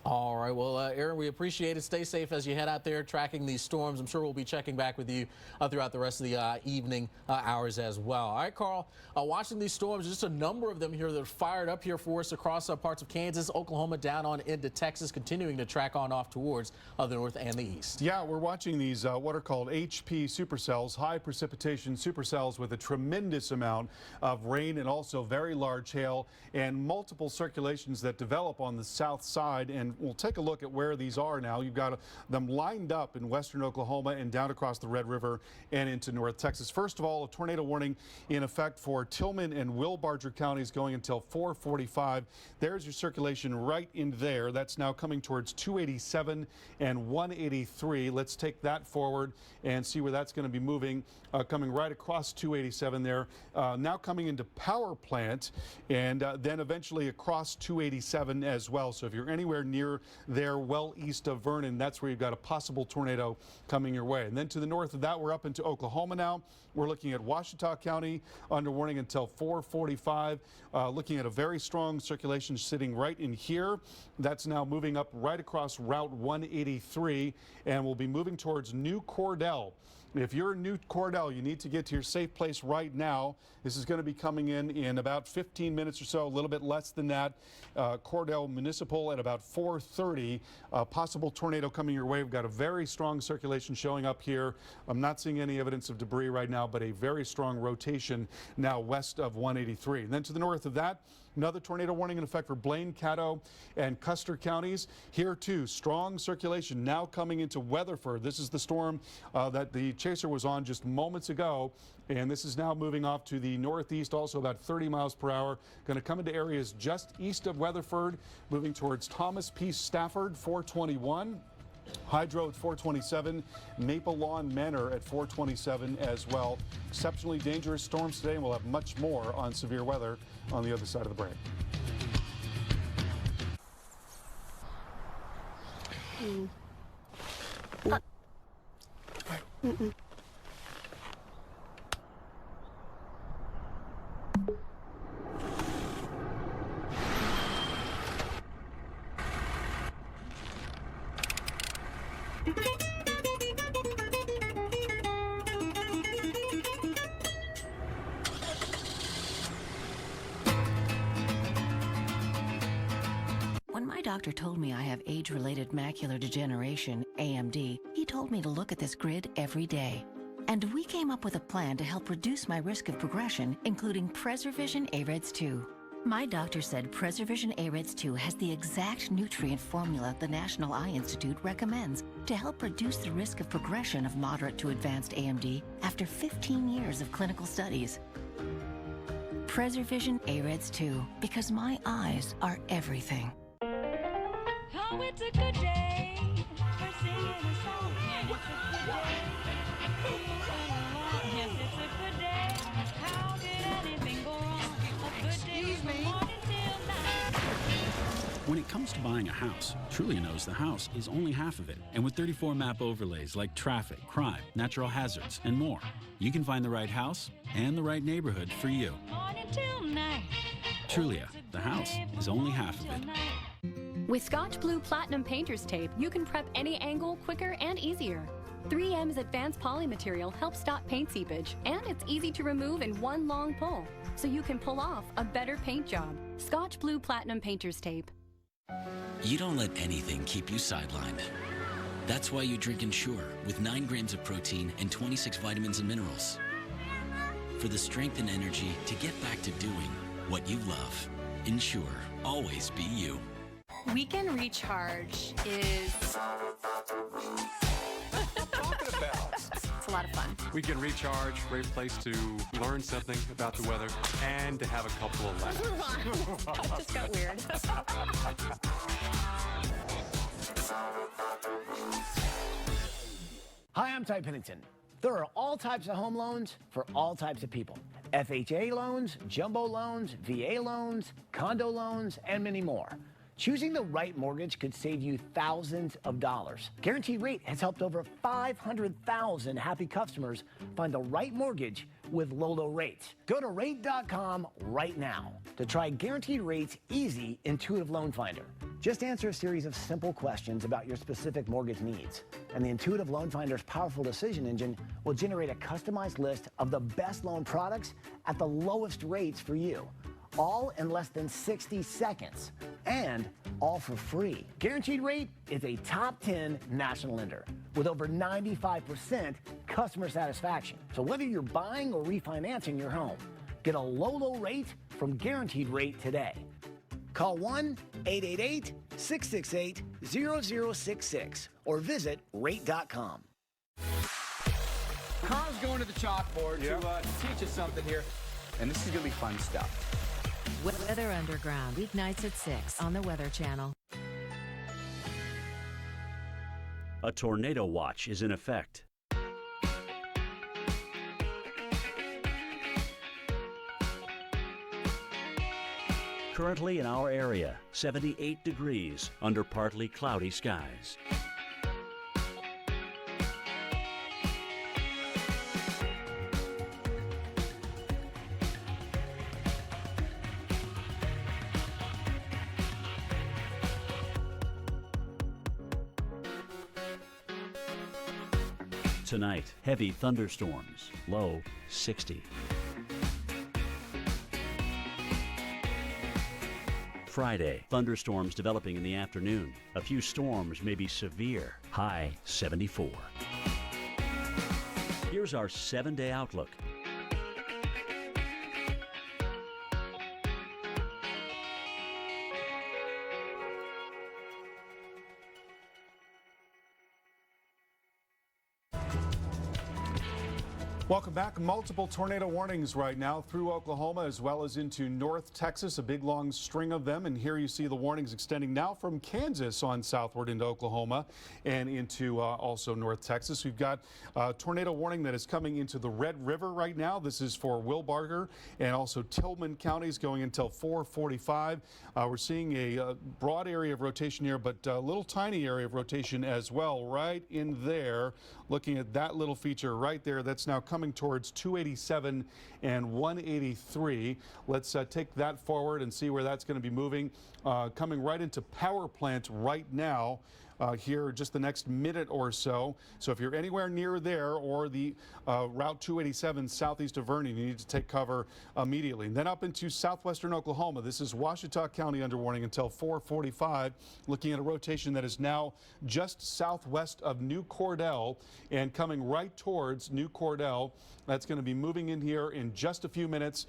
S4: All right. Well, Aaron, we appreciate it. Stay safe as you head out there tracking these storms. I'm sure we'll be checking back with you throughout the rest of the evening hours as well. All right, Carl, watching these storms, just a number of them here that are fired up here for us across parts of Kansas, Oklahoma, down on into Texas, continuing to track on off towards the north and the east.
S1: Yeah, we're watching these what are called HP supercells, high precipitation supercells with a tremendous amount of rain and also very large hail and multiple circulations that develop on the south side. And we'll take a look at where these are now. You've got them lined up in western Oklahoma and down across the Red River and into North Texas. First of all, a tornado warning in effect for Tillman and Will Barger counties going until 4:45. There's your circulation right in there. That's now coming towards 287 and 183. Let's take that forward and see where that's going to be moving. Coming right across 287 there. Now coming into Power Plant and then eventually across 287 as well. So if you're anywhere near there, well east of Vernon, that's where you've got a possible tornado coming your way. And then to the north of that, we're up into Oklahoma now. We're looking at Ouachita County under warning until 4:45. Looking at a very strong circulation sitting right in here. That's now moving up right across Route 183 and will be moving towards New Cordell. If you're in New Cordell, you need to get to your safe place right now. This is going to be coming in about 15 minutes or so, a little bit less than that. Cordell Municipal at about 4:30. Possible tornado coming your way. We've got a very strong circulation showing up here. I'm not seeing any evidence of debris right now, but a very strong rotation now west of 183. And then to the north of that, another tornado warning in effect for Blaine, Caddo, and Custer counties. Here too, strong circulation now coming into Weatherford. This is the storm that the chaser was on just moments ago, and this is now moving off to the northeast, also about 30 miles per hour. Going to come into areas just east of Weatherford, moving towards Thomas P. Stafford, 421. Hydro at 427, Maple Lawn Manor at 427 as well. Exceptionally dangerous storms today, and we'll have much more on severe weather on the other side of the break.
S2: When my doctor told me I have age-related macular degeneration, AMD, he told me to look at this grid every day. And we came up with a plan to help reduce my risk of progression, including PreserVision AREDS 2. My doctor said PreserVision AREDS 2 has the exact nutrient formula the National Eye Institute recommends to help reduce the risk of progression of moderate to advanced AMD after 15 years of clinical studies. PreserVision AREDS 2, because my eyes are everything.
S21: Oh, it's a good day for singing a song. Yeah, it's a good day. Yes, it's a good day. How could anything go wrong? A good day from morning till night.
S10: When it comes to buying a house, Trulia knows the house is only half of it. And with 34 map overlays like traffic, crime, natural hazards, and more, you can find the right house and the right neighborhood for you.
S21: Morning till night.
S10: Trulia, the house is only half of it.
S9: With Scotch Blue Platinum Painter's Tape, you can prep any angle quicker and easier. 3M's advanced poly material helps stop paint seepage, and it's easy to remove in one long pull, so you can pull off a better paint job. Scotch Blue Platinum Painter's Tape.
S3: You don't let anything keep you sidelined. That's why you drink Ensure with 9 grams of protein and 26 vitamins and minerals. For the strength and energy to get back to doing what you love. Ensure, always be you.
S35: Weekend Recharge is... It's a lot of fun.
S8: We can recharge, great place to learn something about the weather and to have a couple of laughs.
S35: That just got weird.
S14: Hi, I'm Ty Pennington. There are all types of home loans for all types of people. FHA loans, jumbo loans, VA loans, condo loans, and many more. Choosing the right mortgage could save you thousands of dollars. Guaranteed Rate has helped over 500,000 happy customers find the right mortgage with low rates. Go to rate.com right now to try Guaranteed Rate's easy, intuitive loan finder. Just answer a series of simple questions about your specific mortgage needs, and the Intuitive Loan Finder's powerful decision engine will generate a customized list of the best loan products at the lowest rates for you, all in less than 60 seconds, and all for free. Guaranteed Rate is a top 10 national lender with over 95% customer satisfaction. So whether you're buying or refinancing your home, get a low rate from Guaranteed Rate today. Call 1-888-668-0066 or visit rate.com.
S5: Carl's going to the chalkboard to teach us something here, and this is going to be fun stuff.
S15: Weather Underground, weeknights at 6 on the Weather Channel.
S6: A tornado watch is in effect. Currently in our area, 78 degrees under partly cloudy skies. Tonight, heavy thunderstorms, low 60. Friday, thunderstorms developing in the afternoon. A few storms may be severe, high 74. Here's our 7-day outlook.
S1: Welcome back. Multiple tornado warnings right now through Oklahoma as well as into North Texas, a big long string of them. And here you see the warnings extending now from Kansas on southward into Oklahoma and into also North Texas. We've got a tornado warning that is coming into the Red River right now. This is for Wilbarger and also Tillman counties going until 4:45. We're seeing a broad area of rotation here, but a little tiny area of rotation as well right in there. Looking at that little feature right there, that's now coming towards 287 and 183. Let's take that forward and see where that's going to be moving. Coming right into power plant right now. Here just the next minute or so. So if you're anywhere near there or the Route 287 southeast of Vernon, you need to take cover immediately. And then up into southwestern Oklahoma. This is Ouachita County under warning until 4:45. Looking at a rotation that is now just southwest of New Cordell and coming right towards New Cordell. That's going to be moving in here in just a few minutes.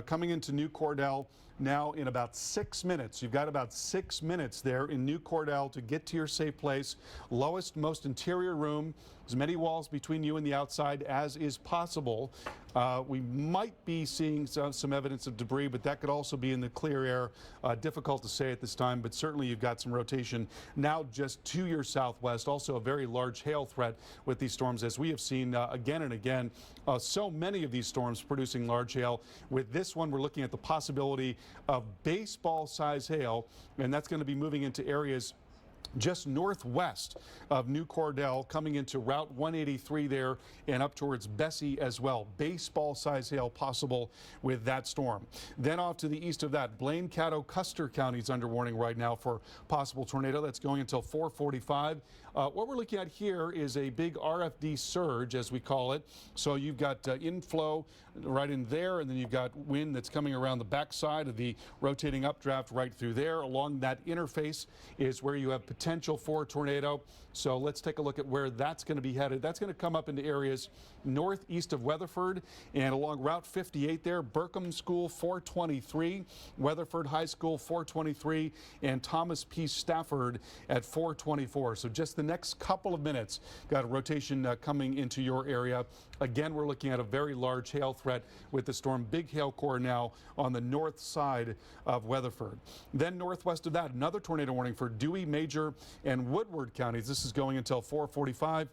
S1: Coming into New Cordell now in about 6 minutes. You've got about 6 minutes there in New Cordell to get to your safe place. Lowest, most interior room. As many walls between you and the outside as is possible. We might be seeing some evidence of debris, but that could also be in the clear air. Difficult to say at this time, but certainly you've got some rotation now just to your southwest. Also a very large hail threat with these storms, as we have seen again and again. So many of these storms producing large hail. With this one, we're looking at the possibility of baseball-size hail, and that's going to be moving into areas just northwest of New Cordell, coming into Route 183 there and up towards Bessie as well. Baseball-size hail possible with that storm. Then off to the east of that, Blaine, Caddo, Custer counties under warning right now for possible tornado. That's going until 4:45. What we're looking at here is a big RFD surge, as we call it. So you've got inflow right in there, and then you've got wind that's coming around the backside of the rotating updraft right through there. Along that interface is where you have potential for a tornado. So let's take a look at where that's going to be headed. That's going to come up into areas northeast of Weatherford and along Route 58 there. Burkham School 423, Weatherford High School 423, and Thomas P. Stafford at 424. So just the next couple of minutes, got a rotation coming into your area. Again, we're looking at a very large hail threat with the storm. Big hail core now on the north side of Weatherford. Then northwest of that, another tornado warning for Dewey, Major, and Woodward counties. This is going until 4:45.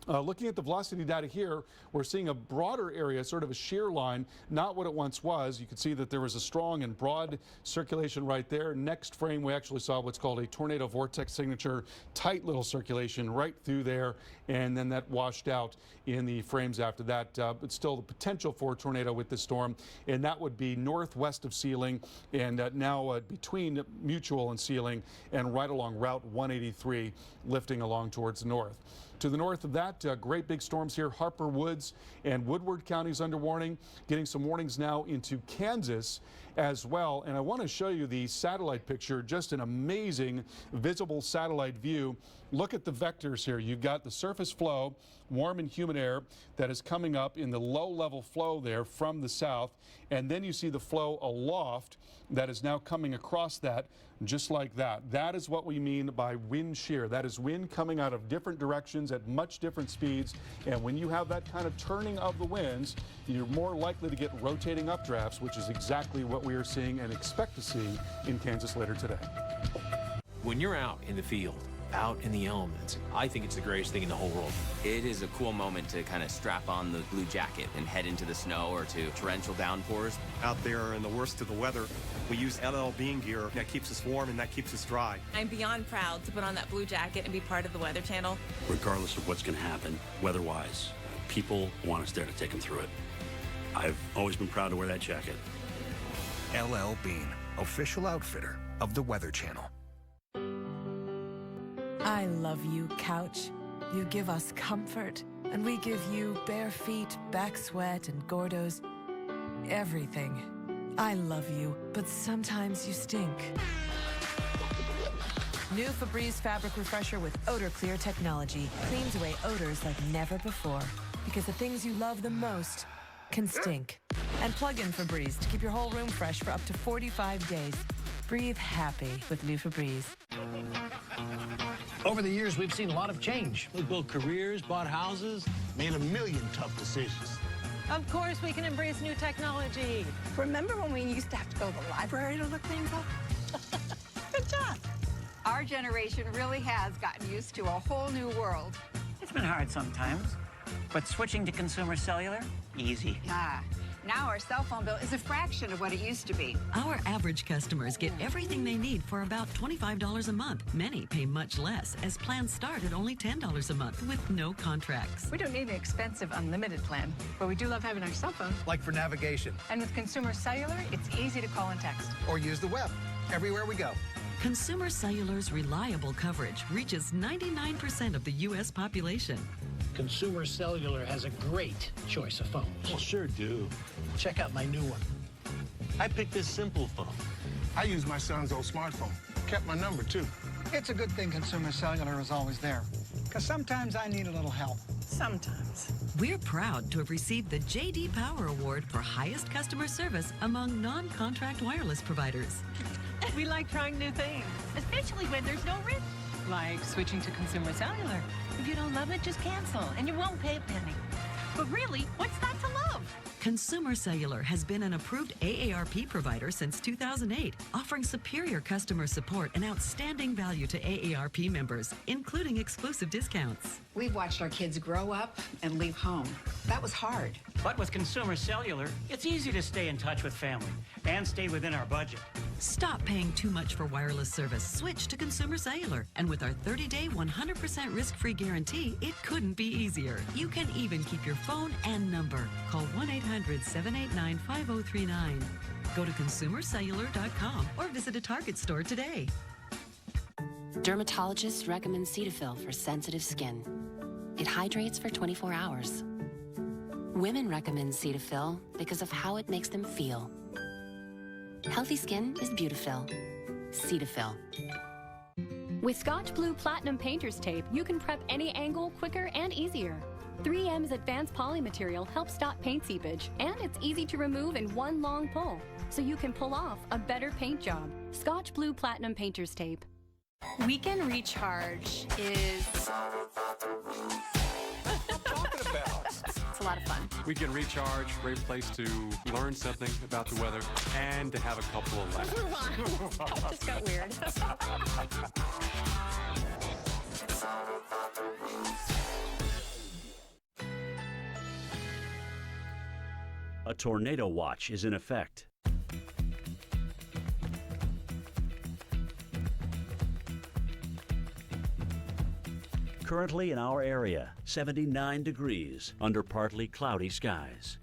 S1: Looking at the velocity data here, we're seeing a broader area, sort of a shear line, not what it once was. You can see that there was a strong and broad circulation right there. Next frame, we actually saw what's called a tornado vortex signature, tight little circulation right through there, and then that washed out in the frames after that. But still the potential for a tornado with this storm, and that would be northwest of Sealing and now between Mutual and Sealing and right along Route 183, lifting along towards the north. To the north of that, great big storms here. Harper Woods and Woodward counties under warning, getting some warnings now into Kansas as well. And I want to show you the satellite picture, just an amazing visible satellite view. Look at the vectors here. You've got the surface flow, warm and humid air that is coming up in the low level flow there from the south. And then you see the flow aloft that is now coming across that just like that. That is what we mean by wind shear. That is wind coming out of different directions at much different speeds. And when you have that kind of turning of the winds, you're more likely to get rotating updrafts, which is exactly what we are seeing and expect to see in Kansas later today.
S7: When you're out in the field, out in the elements, I think it's the greatest thing in the whole world.
S11: It is a cool moment to kind of strap on the blue jacket and head into the snow or to torrential downpours.
S18: Out there in the worst of the weather, we use LL Bean gear that keeps us warm and that keeps us dry.
S19: I'm beyond proud to put on that blue jacket and be part of the Weather Channel.
S6: Regardless of what's going to happen, weather-wise, people want us there to take them through it. I've always been proud to wear that jacket.
S20: LL Bean, official outfitter of the Weather Channel.
S24: I love you, couch. You give us comfort, and we give you bare feet, back sweat, and Gordo's. Everything. I love you, but sometimes you stink. New Febreze Fabric Refresher with Odor Clear technology cleans away odors like never before. Because the things you love the most can stink. And plug in Febreze to keep your whole room fresh for up to 45 days. Breathe happy with new Febreze.
S14: Over the years, we've seen a lot of change.
S25: We've built careers, bought houses, made a million tough decisions.
S26: Of course, we can embrace new technology.
S28: Remember when we used to have to go to the library to look things up? Good job. Our generation really has gotten used to a whole new world.
S29: It's been hard sometimes, but switching to consumer cellular, easy.
S28: Ah, now our cell phone bill is a fraction of what it used to be.
S30: Our average customers get everything they need for about $25 a month. Many pay much less, as plans start at only $10 a month with no contracts.
S26: We don't need an expensive unlimited plan, but we do love having our cell phone.
S20: Like for navigation.
S26: And with Consumer Cellular, it's easy to call and text.
S20: Or use the web, everywhere we go.
S30: Consumer Cellular's reliable coverage reaches 99% of the U.S. population.
S14: Consumer Cellular has a great choice of phones.
S25: Well, sure do.
S14: Check out my new one.
S25: I picked this simple phone. I use my son's old smartphone. Kept my number, too.
S31: It's a good thing Consumer Cellular is always there, because sometimes I need a little help.
S26: Sometimes.
S30: We're proud to have received the J.D. Power Award for highest customer service among non-contract wireless providers.
S26: We like trying new things, especially when there's no risk. Like switching to Consumer Cellular. If you don't love it, just cancel, and you won't pay a penny. But really, what's not to love?
S30: Consumer Cellular has been an approved AARP provider since 2008, offering superior customer support and outstanding value to AARP members, including exclusive discounts.
S28: We've watched our kids grow up and leave home. That was hard.
S29: But with Consumer Cellular, it's easy to stay in touch with family and stay within our budget.
S30: Stop paying too much for wireless service. Switch to Consumer Cellular. And with our 30-day, 100% risk-free guarantee, it couldn't be easier. You can even keep your phone and number. Call 1-800-789-5039. Go to consumercellular.com or visit a Target store today.
S32: Dermatologists recommend Cetaphil for sensitive skin. It hydrates for 24 hours. Women recommend Cetaphil because of how it makes them feel. Healthy skin is Beautiful. Cetaphil.
S9: With Scotch Blue Platinum Painter's Tape, you can prep any angle quicker and easier. 3M's advanced poly material helps stop paint seepage, and it's easy to remove in one long pull, so you can pull off a better paint job. Scotch Blue Platinum Painter's Tape.
S35: Weekend Recharge is... It's a lot of fun.
S8: Weekend Recharge, great place to learn something about the weather and to have a couple of laughs.
S35: That just got weird.
S6: A tornado watch is in effect. Currently in our area, 79 degrees under partly cloudy skies.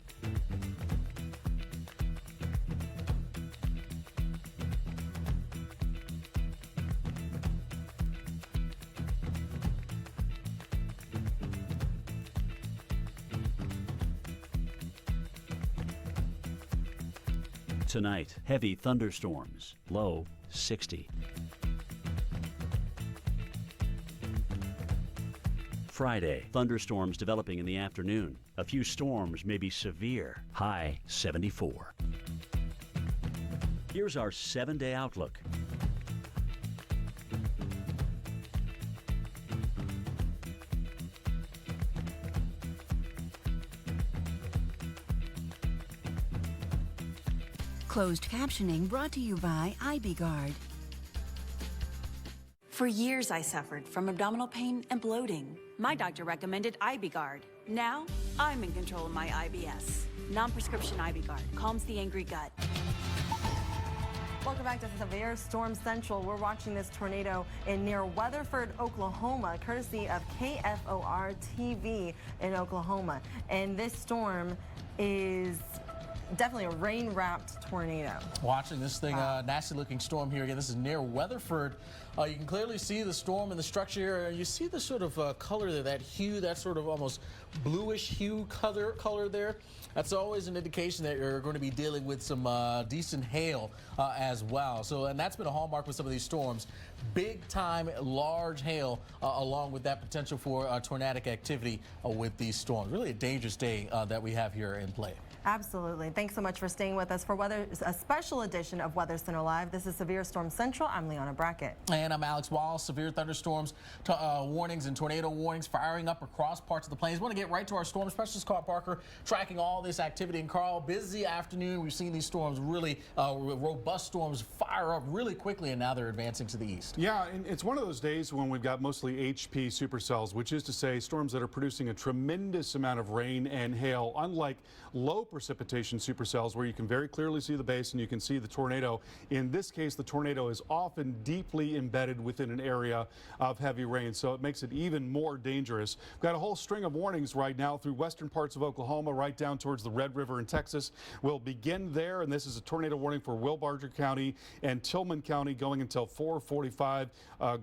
S6: Tonight, heavy thunderstorms, low 60. Friday, thunderstorms developing in the afternoon. A few storms may be severe, high 74. Here's our 7-day outlook.
S2: Closed captioning brought to you by IBGuard. For years, I suffered from abdominal pain and bloating. My doctor recommended IBGuard. Now, I'm in control of my IBS. Non-prescription IBGuard calms the angry gut.
S3: Welcome back to Severe Storm Central. We're watching this tornado near Weatherford, Oklahoma, courtesy of KFOR TV in Oklahoma. And this storm is definitely a rain-wrapped tornado.
S4: Watching this thing, nasty-looking storm here again. This is near Weatherford. You can clearly see the storm in the structure here. You see the sort of color there, that hue, that sort of almost bluish hue color there. That's always an indication that you're going to be dealing with some decent hail as well. So, and that's been a hallmark with some of these storms. Big time, large hail along with that potential for tornadic activity with these storms. Really a dangerous day that we have here in play.
S3: Absolutely. Thanks so much for staying with us for a special edition of Weather Center Live. This is Severe Storm Central. I'm Leona Brackett.
S4: And I'm Alex Wallace. Severe thunderstorms, warnings and tornado warnings firing up across parts of the plains. Want to get right to our storm specialist, Carl Parker, tracking all this activity. And Carl, busy afternoon. We've seen these storms, really robust storms, fire up really quickly, and now they're advancing to the east.
S1: Yeah, and it's one of those days when we've got mostly HP supercells, which is to say storms that are producing a tremendous amount of rain and hail, unlike low precipitation supercells where you can very clearly see the base and you can see the tornado. In this case, the tornado is often deeply embedded within an area of heavy rain, so it makes it even more dangerous. We've got a whole string of warnings right now through western parts of Oklahoma, right down towards the Red River in Texas. We'll begin there, and this is a tornado warning for Will-Barger County and Tillman County going until 4:45.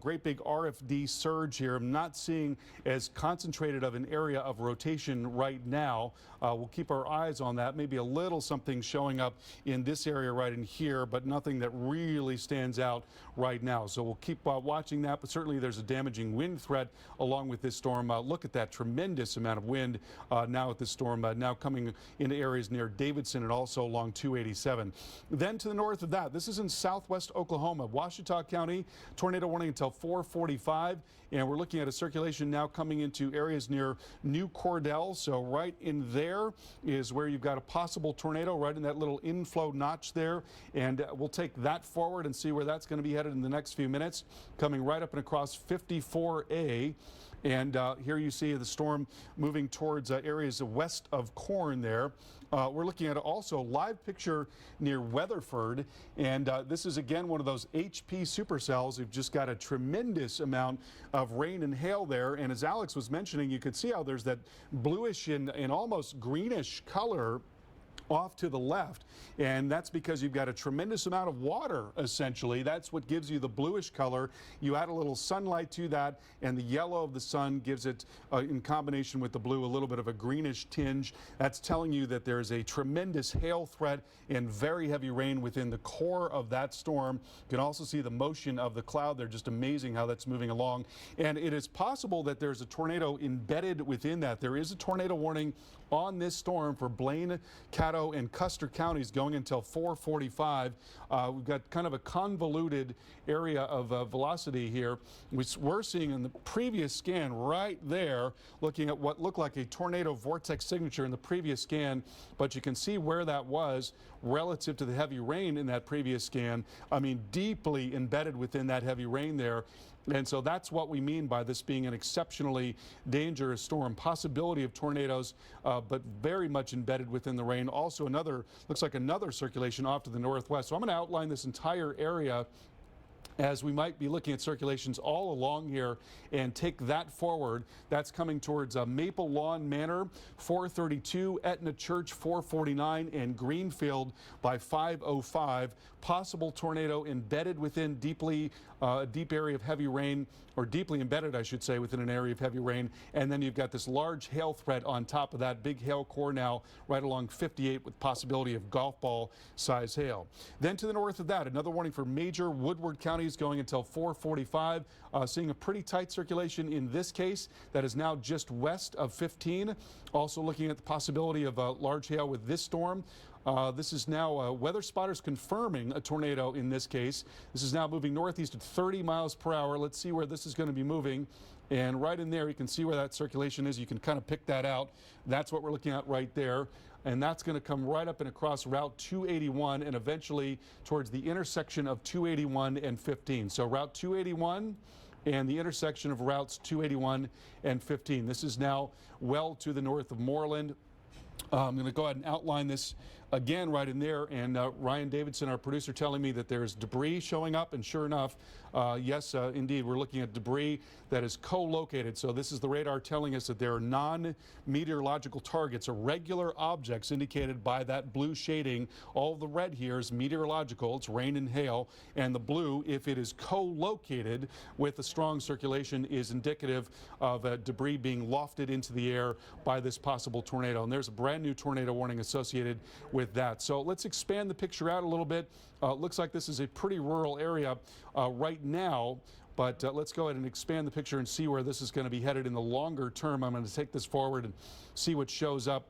S1: Great big RFD surge here. I'm not seeing as concentrated of an area of rotation right now. We'll keep our eyes on that. Maybe a little something showing up in this area right in here, but nothing that really stands out right now. So we'll keep watching that, but certainly there's a damaging wind threat along with this storm. Look at that tremendous amount of wind now with this storm now coming into areas near Davidson and also along 287. Then to the north of that, this is in southwest Oklahoma, Ouachita County, tornado warning until 4:45. And we're looking at a circulation now coming into areas near New Cordell. So right in there is where you've got a possible tornado, right in that little inflow notch there. And we'll take that forward and see where that's going to be headed in the next few minutes. Coming right up and across 54A. And here you see the storm moving towards areas west of Corn there. We're looking at also live picture near Weatherford, and this is again one of those HP supercells. We've just got a tremendous amount of rain and hail there, and as Alex was mentioning, you could see how there's that bluish and almost greenish color off to the left, and that's because you've got a tremendous amount of water. Essentially, that's what gives you the bluish color. You add a little sunlight to that, and the yellow of the sun gives it in combination with the blue a little bit of a greenish tinge. That's telling you that there's a tremendous hail threat and very heavy rain within the core of that storm. You can also see the motion of the cloud. They're just amazing how that's moving along, and it is possible that there's a tornado embedded within that. There is a tornado warning on this storm for Blaine, Caddo, and Custer counties going until 4:45. We've got kind of a convoluted area of velocity here, which we're seeing in the previous scan right there, looking at what looked like a tornado vortex signature in the previous scan, but you can see where that was relative to the heavy rain in that previous scan. I mean, deeply embedded within that heavy rain there. And so that's what we mean by this being an exceptionally dangerous storm. Possibility of tornadoes, but very much embedded within the rain. Also looks like another circulation off to the northwest. So I'm going to outline this entire area as we might be looking at circulations all along here and take that forward. That's coming towards Maple Lawn Manor, 432, Etna Church, 449, and Greenfield by 505. Possible tornado embedded within deep area of heavy rain, or deeply embedded, I should say, within an area of heavy rain. And then you've got this large hail threat on top of that, big hail core now right along 58 with possibility of golf ball size hail. Then to the north of that, another warning for major Woodward counties going until 445. Seeing a pretty tight circulation in this case that is now just west of 15. Also looking at the possibility of large hail with this storm. This is now weather spotters confirming a tornado in this case. This is now moving northeast at 30 miles per hour. Let's see where this is going to be moving. And right in there, you can see where that circulation is. You can kind of pick that out. That's what we're looking at right there. And that's going to come right up and across Route 281 and eventually towards the intersection of 281 and 15. So Route 281 and the intersection of routes 281 and 15. This is now well to the north of Moreland. I'm going to go ahead and outline this again right in there, and Ryan Davidson, our producer, telling me that there's debris showing up, and sure enough, yes, indeed, we're looking at debris that is co-located. So this is the radar telling us that there are non-meteorological targets, irregular objects indicated by that blue shading. All the red here is meteorological, it's rain and hail, and the blue, if it is co-located with a strong circulation, is indicative of debris being lofted into the air by this possible tornado. And there's a brand new tornado warning associated with that. So let's expand the picture out a little bit. Looks like this is a pretty rural area right now, but let's go ahead and expand the picture and see where this is going to be headed in the longer term. I'm going to take this forward and see what shows up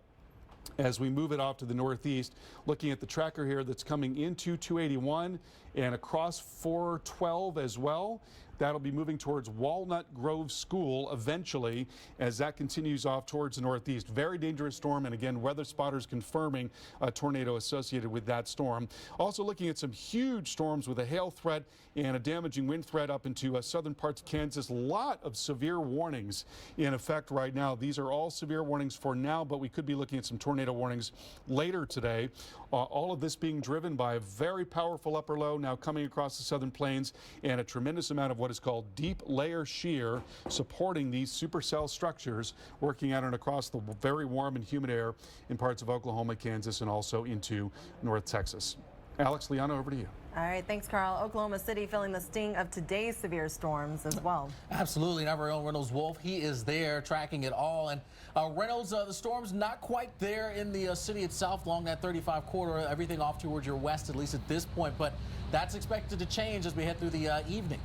S1: as we move it off to the northeast. Looking at the tracker here that's coming into 281 and across 412 as well. That'll be moving towards Walnut Grove School eventually as that continues off towards the northeast. Very dangerous storm, and again, weather spotters confirming a tornado associated with that storm. Also looking at some huge storms with a hail threat and a damaging wind threat up into southern parts of Kansas. A lot of severe warnings in effect right now. These are all severe warnings for now, but we could be looking at some tornado warnings later today. All of this being driven by a very powerful upper low now coming across the southern plains and a tremendous amount of what is called deep layer shear supporting these supercell structures working out and across the very warm and humid air in parts of Oklahoma, Kansas, and also into North Texas. Alex, Liana, over to you.
S3: All right, thanks, Carl. Oklahoma City feeling the sting of today's severe storms as well.
S4: Absolutely, and our own Reynolds Wolf, he is there tracking it all. And Reynolds, the storm's not quite there in the city itself along that 35 corridor, everything off towards your west, at least at this point, but that's expected to change as we head through the evening.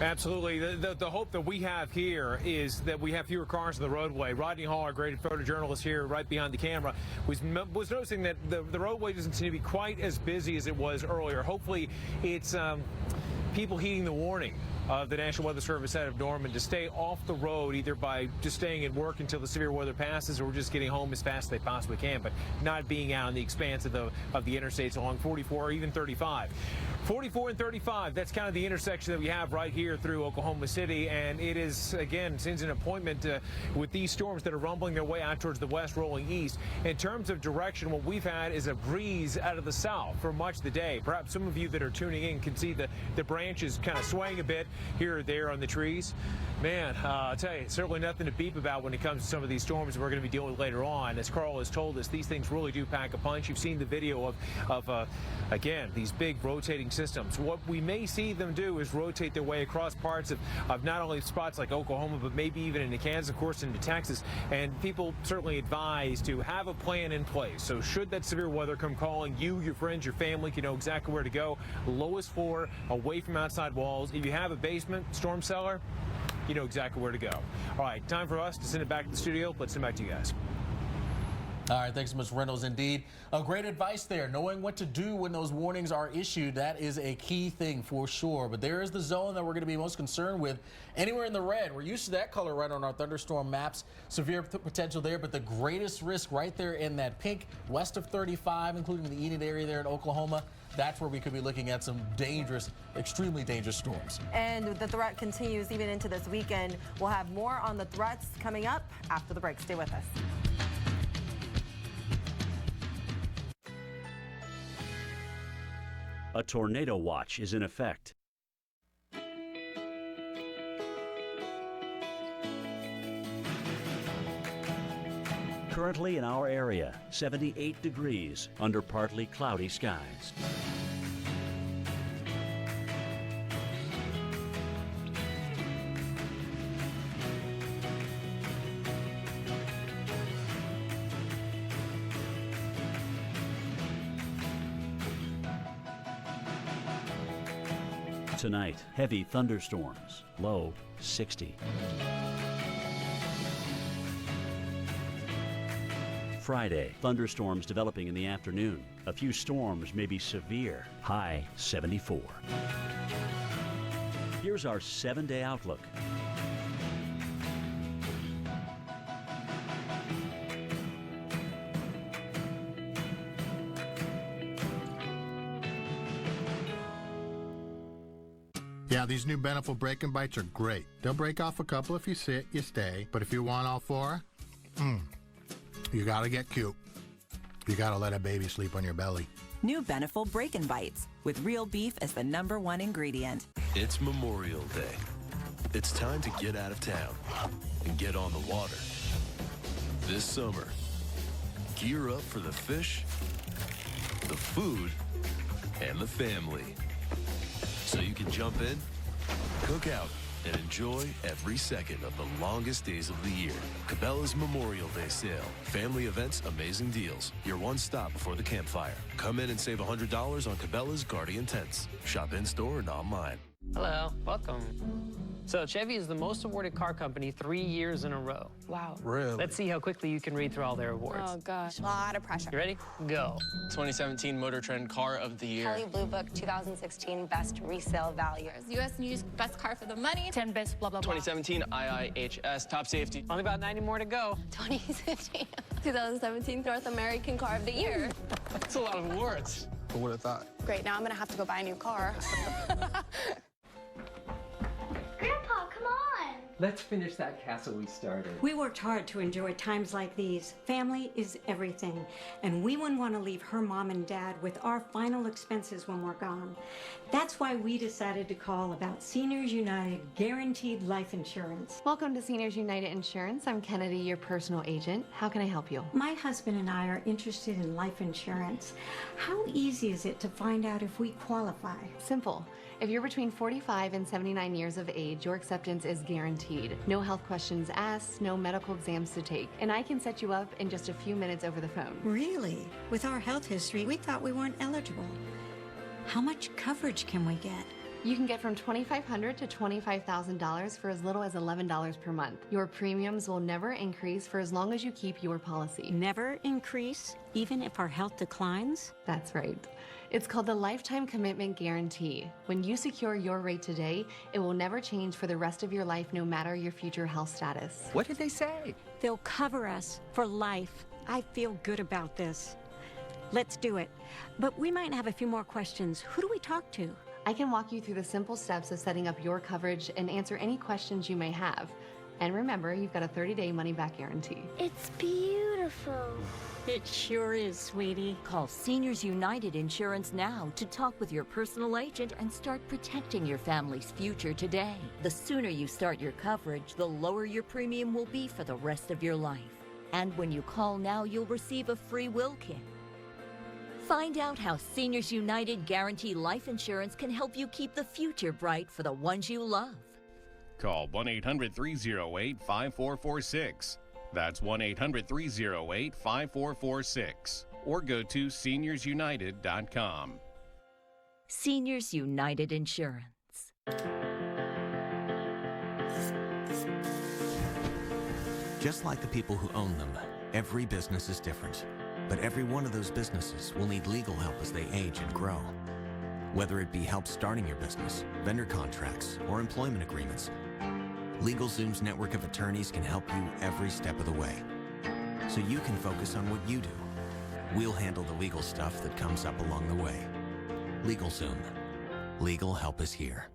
S5: Absolutely. The hope that we have here is that we have fewer cars on the roadway. Rodney Hall, our great photojournalist here right behind the camera, was noticing that the roadway doesn't seem to be quite as busy as it was earlier. Hopefully it's people heeding the warning of the National Weather Service out of Norman to stay off the road, either by just staying at work until the severe weather passes or just getting home as fast as they possibly can, but not being out in the expanse of the interstates along 44 or even 35. 44 and 35, that's kind of the intersection that we have right here through Oklahoma City, and it is, again, since an appointment with these storms that are rumbling their way out towards the west, rolling east. In terms of direction, what we've had is a breeze out of the south for much of the day. Perhaps some of you that are tuning in can see the branches kind of swaying a bit here or there on the trees. Man, I'll tell you, certainly nothing to beep about when it comes to some of these storms we're going to be dealing with later on. As Carl has told us, these things really do pack a punch. You've seen the video of again, these big rotating systems. What we may see them do is rotate their way across parts of not only spots like Oklahoma, but maybe even into Kansas, of course, into Texas. And people certainly advise to have a plan in place. So should that severe weather come calling, you, your friends, your family can know exactly where to go. Lowest floor, away from outside walls. If you have a basement, storm cellar, you know exactly where to go. All right, time for us to send it back to the studio. Let's send it back to you guys.
S4: All right, thanks so much, Reynolds. Indeed, great advice there. Knowing what to do when those warnings are issued, that is a key thing for sure. But there is the zone that we're going to be most concerned with. Anywhere in the red, we're used to that color right on our thunderstorm maps. Severe potential there, but the greatest risk right there in that pink, west of 35, including the Enid area there in Oklahoma. That's where we could be looking at some dangerous, extremely dangerous storms.
S3: And the threat continues even into this weekend. We'll have more on the threats coming up after the break. Stay with us.
S6: A tornado watch is in effect. Currently in our area, 78 degrees under partly cloudy skies. Tonight, heavy thunderstorms, low 60. Friday, thunderstorms developing in the afternoon. A few storms may be severe, high 74. Here's our 7-day outlook.
S7: Yeah, these new Beneful Break and Bites are great. They'll break off a couple if you sit, you stay. But if you want all four, you gotta get cute. You gotta let a baby sleep on your belly.
S10: New Beneful Break and Bites with real beef as the #1 ingredient.
S11: It's Memorial Day. It's time to get out of town and get on the water. This summer, gear up for the fish, the food, and the family. So you can jump in, cook out, and enjoy every second of the longest days of the year. Cabela's Memorial Day sale. Family events, amazing deals. Your one stop before the campfire. Come in and save $100 on Cabela's Guardian Tents. Shop in-store and online.
S12: Hello, welcome. So Chevy is the most awarded car company 3 years in a row.
S13: Wow.
S12: Really? Let's see how quickly you can read through all their awards.
S13: Oh, gosh. A lot of pressure.
S12: You ready? Go.
S13: 2017 Motor Trend Car of the Year.
S15: Kelley Blue Book 2016 Best Resale Value.
S19: U.S. News Best Car for the Money.
S13: 10 Best blah, blah, blah. 2017 IIHS Top Safety.
S12: Only about 90 more to go.
S15: 2016 2017 North American Car of the Year.
S13: That's a lot of awards. Who would have thought?
S15: Great, now I'm going to have to go buy a new car.
S16: Grandpa, come on!
S17: Let's finish that castle we started.
S16: We worked hard to enjoy times like these. Family is everything, and we wouldn't want to leave her mom and dad with our final expenses when we're gone. That's why we decided to call about Seniors United Guaranteed Life Insurance.
S18: Welcome to Seniors United Insurance. I'm Kennedy, your personal agent. How can I help you?
S16: My husband and I are interested in life insurance. How easy is it to find out if we qualify?
S18: Simple. If you're between 45 and 79 years of age, your acceptance is guaranteed. No health questions asked, no medical exams to take, and I can set you up in just a few minutes over the phone.
S16: Really? With our health history, we thought we weren't eligible. How much coverage can we get?
S18: You can get from $2,500 to $25,000 for as little as $11 per month. Your premiums will never increase for as long as you keep your policy.
S16: Never increase, even if our health declines?
S18: That's right. It's called the Lifetime Commitment Guarantee. When you secure your rate today, it will never change for the rest of your life, no matter your future health status.
S17: What did they say?
S16: They'll cover us for life. I feel good about this. Let's do it. But we might have a few more questions. Who do we talk to?
S18: I can walk you through the simple steps of setting up your coverage and answer any questions you may have. And remember, you've got a 30-day money-back guarantee.
S16: It's beautiful. It sure is, sweetie.
S21: Call Seniors United Insurance now to talk with your personal agent and start protecting your family's future today. The sooner you start your coverage, the lower your premium will be for the rest of your life. And when you call now, you'll receive a free will kit. Find out how Seniors United Guarantee Life Insurance can help you keep the future bright for the ones you love.
S22: Call 1-800-308-5446. That's 1-800-308-5446. Or go to seniorsunited.com.
S21: Seniors United Insurance.
S23: Just like the people who own them,
S9: Every business is different, but every one of those businesses will need legal help as they age and grow. Whether it be help starting your business, vendor contracts, or employment agreements, LegalZoom's network of attorneys can help you every step of the way, so you can focus on what you do. We'll handle the legal stuff that comes up along the way. LegalZoom. Legal help is here.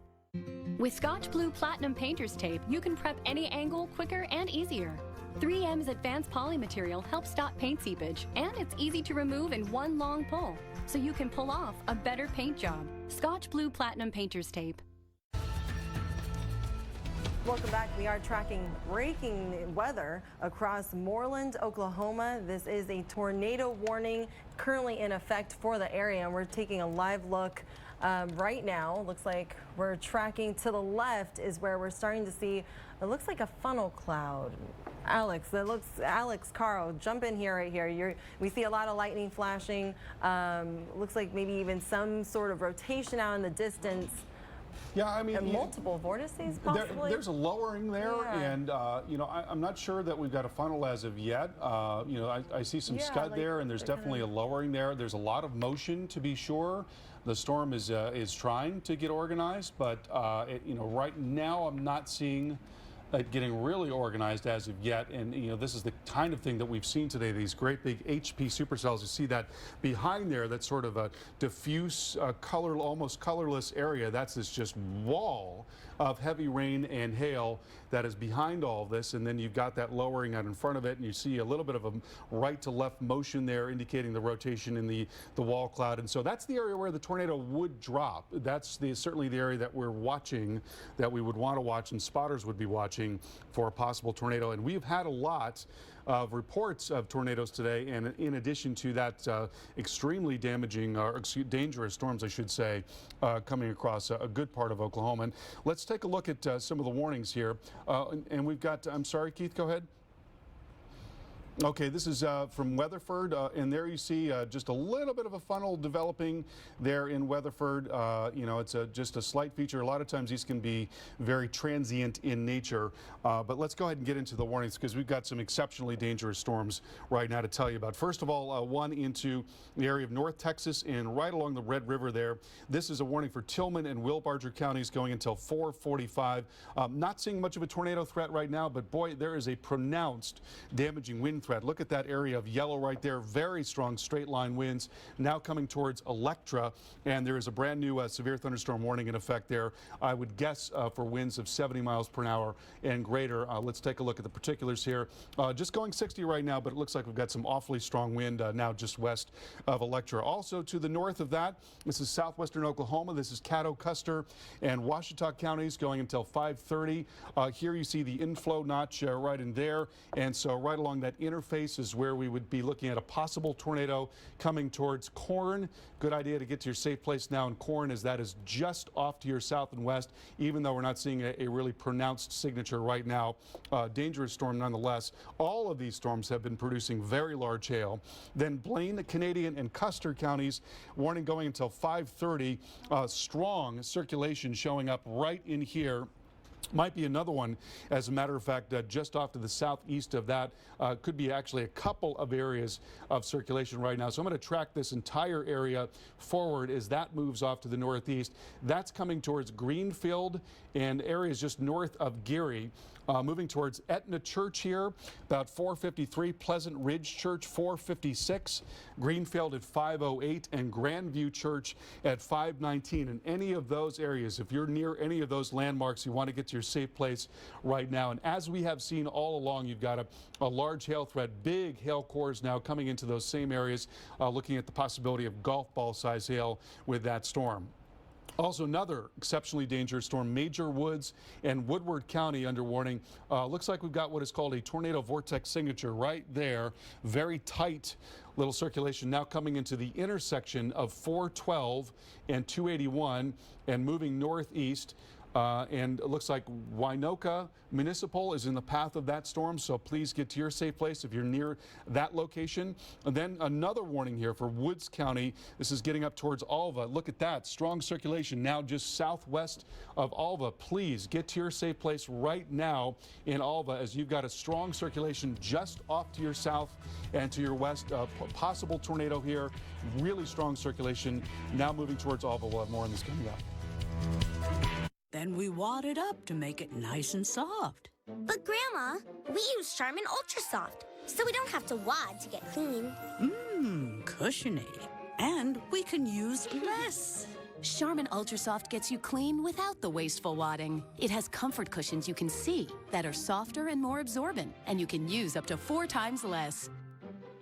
S14: With Scotch Blue Platinum Painter's Tape, you can prep any angle quicker and easier. 3M's advanced poly material helps stop paint seepage, and it's easy to remove in one long pull, so you can pull off a better paint job. Scotch Blue Platinum Painter's Tape.
S3: Welcome back. We are tracking breaking weather across Moreland, Oklahoma. This is a tornado warning currently in effect for the area, and we're taking a live look right now. Looks like we're tracking to the left is where we're starting to see, it looks like a funnel cloud. Alex, Carl, jump in here right here. We see a lot of lightning flashing. Looks like maybe even some sort of rotation out in the distance.
S1: Yeah, I mean,
S3: and multiple vortices possibly.
S1: There's a lowering there, and you know, I'm not sure that we've got a funnel as of yet. You know, I see some scud there, and there's definitely a lowering there. There's a lot of motion, to be sure. The storm is trying to get organized, but you know, right now I'm not seeing getting really organized as of yet. And you know, this is the kind of thing that we've seen today, these great big HP supercells. You see that behind there, that's sort of a diffuse almost colorless area. That's this just wall of heavy rain and hail that is behind all of this, and then you've got that lowering out in front of it, and you see a little bit of a right to left motion there indicating the rotation in the wall cloud. And so that's the area where the tornado would drop. That's certainly the area that we're watching, that we would want to watch, and spotters would be watching for a possible tornado. And we've had a lot of reports of tornadoes today, and in addition to that, extremely damaging, or dangerous storms, I should say, coming across a good part of Oklahoma. And let's take a look at some of the warnings here. And we've got, I'm sorry, Keith, go ahead. Okay, this is from Weatherford, and there you see just a little bit of a funnel developing there in Weatherford. You know, it's just a slight feature. A lot of times these can be very transient in nature, but let's go ahead and get into the warnings, because we've got some exceptionally dangerous storms right now to tell you about. First of all, one into the area of North Texas and right along the Red River there. This is a warning for Tillman and Will-Barger counties going until 4:45. Not seeing much of a tornado threat right now, but boy, there is a pronounced damaging wind threat. Look at that area of yellow right there. Very strong straight line winds now coming towards Electra, and there is a brand new severe thunderstorm warning in effect there. I would guess for winds of 70 miles per hour and greater. Let's take a look at the particulars here. Just going 60 right now, but it looks like we've got some awfully strong wind now just west of Electra. Also to the north of that, this is southwestern Oklahoma. This is Caddo, Custer, and Washita counties going until 5:30. Here you see the inflow notch right in there, and so right along that interface is where we would be looking at a possible tornado coming towards Corn. Good idea to get to your safe place now in Corn, as that is just off to your south and west, even though we're not seeing a really pronounced signature right now. Dangerous storm nonetheless. All of these storms have been producing very large hail. Then Blaine, Canadian, and Custer counties, warning going until 5:30. Strong circulation showing up right in here. Might be another one, as a matter of fact, just off to the southeast of that. Could be actually a couple of areas of circulation right now. So I'm going to track this entire area forward as that moves off to the northeast. That's coming towards Greenfield and areas just north of Geary. Moving towards Etna Church here, about 4:53, Pleasant Ridge Church 4:56, Greenfield at 5:08, and Grandview Church at 5:19. In any of those areas, if you're near any of those landmarks, you want to get to your safe place right now. And as we have seen all along, you've got a large hail threat, big hail cores now coming into those same areas, looking at the possibility of golf ball size hail with that storm. Also, another exceptionally dangerous storm, Major Woods and Woodward County under warning. Looks like we've got what is called a tornado vortex signature right there. Very tight little circulation now coming into the intersection of 412 and 281 and moving northeast. And it looks like Winoka Municipal is in the path of that storm, so please get to your safe place if you're near that location. And then another warning here for Woods County. This is getting up towards Alva. Look at that, strong circulation now just southwest of Alva. Please get to your safe place right now in Alva, as you've got a strong circulation just off to your south and to your west. Possible tornado here, really strong circulation now moving towards Alva. We'll have more on this coming up.
S8: Then we wad it up to make it nice and soft.
S20: But Grandma, we use Charmin Ultra Soft, so we don't have to wad to get clean.
S8: Mmm, cushiony. And we can use less.
S23: Charmin Ultra Soft gets you clean without the wasteful wadding. It has comfort cushions you can see that are softer and more absorbent, and you can use up to 4 times less.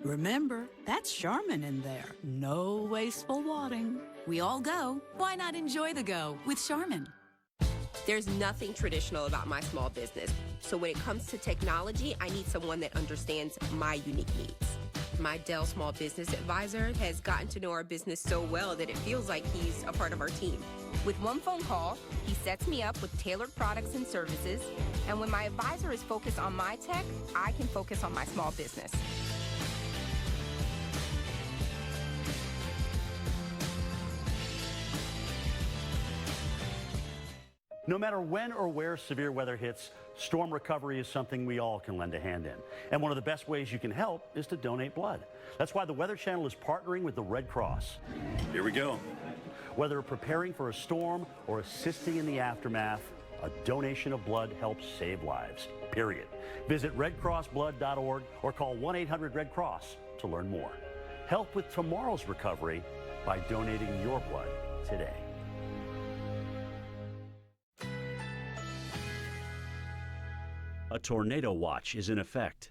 S8: Remember, that's Charmin in there. No wasteful wadding.
S23: We all go. Why not enjoy the go with Charmin?
S24: There's nothing traditional about my small business. So when it comes to technology, I need someone that understands my unique needs. My Dell Small Business Advisor has gotten to know our business so well that it feels like he's a part of our team. With one phone call, he sets me up with tailored products and services. And when my advisor is focused on my tech, I can focus on my small business.
S6: No matter when or where severe weather hits, storm recovery is something we all can lend a hand in. And one of the best ways you can help is to donate blood. That's why the Weather Channel is partnering with the Red Cross. Here we go. Whether preparing for a storm or assisting in the aftermath, a donation of blood helps save lives, period. Visit redcrossblood.org or call 1-800-RED-CROSS to learn more. Help with tomorrow's recovery by donating your blood today. A tornado watch is in effect.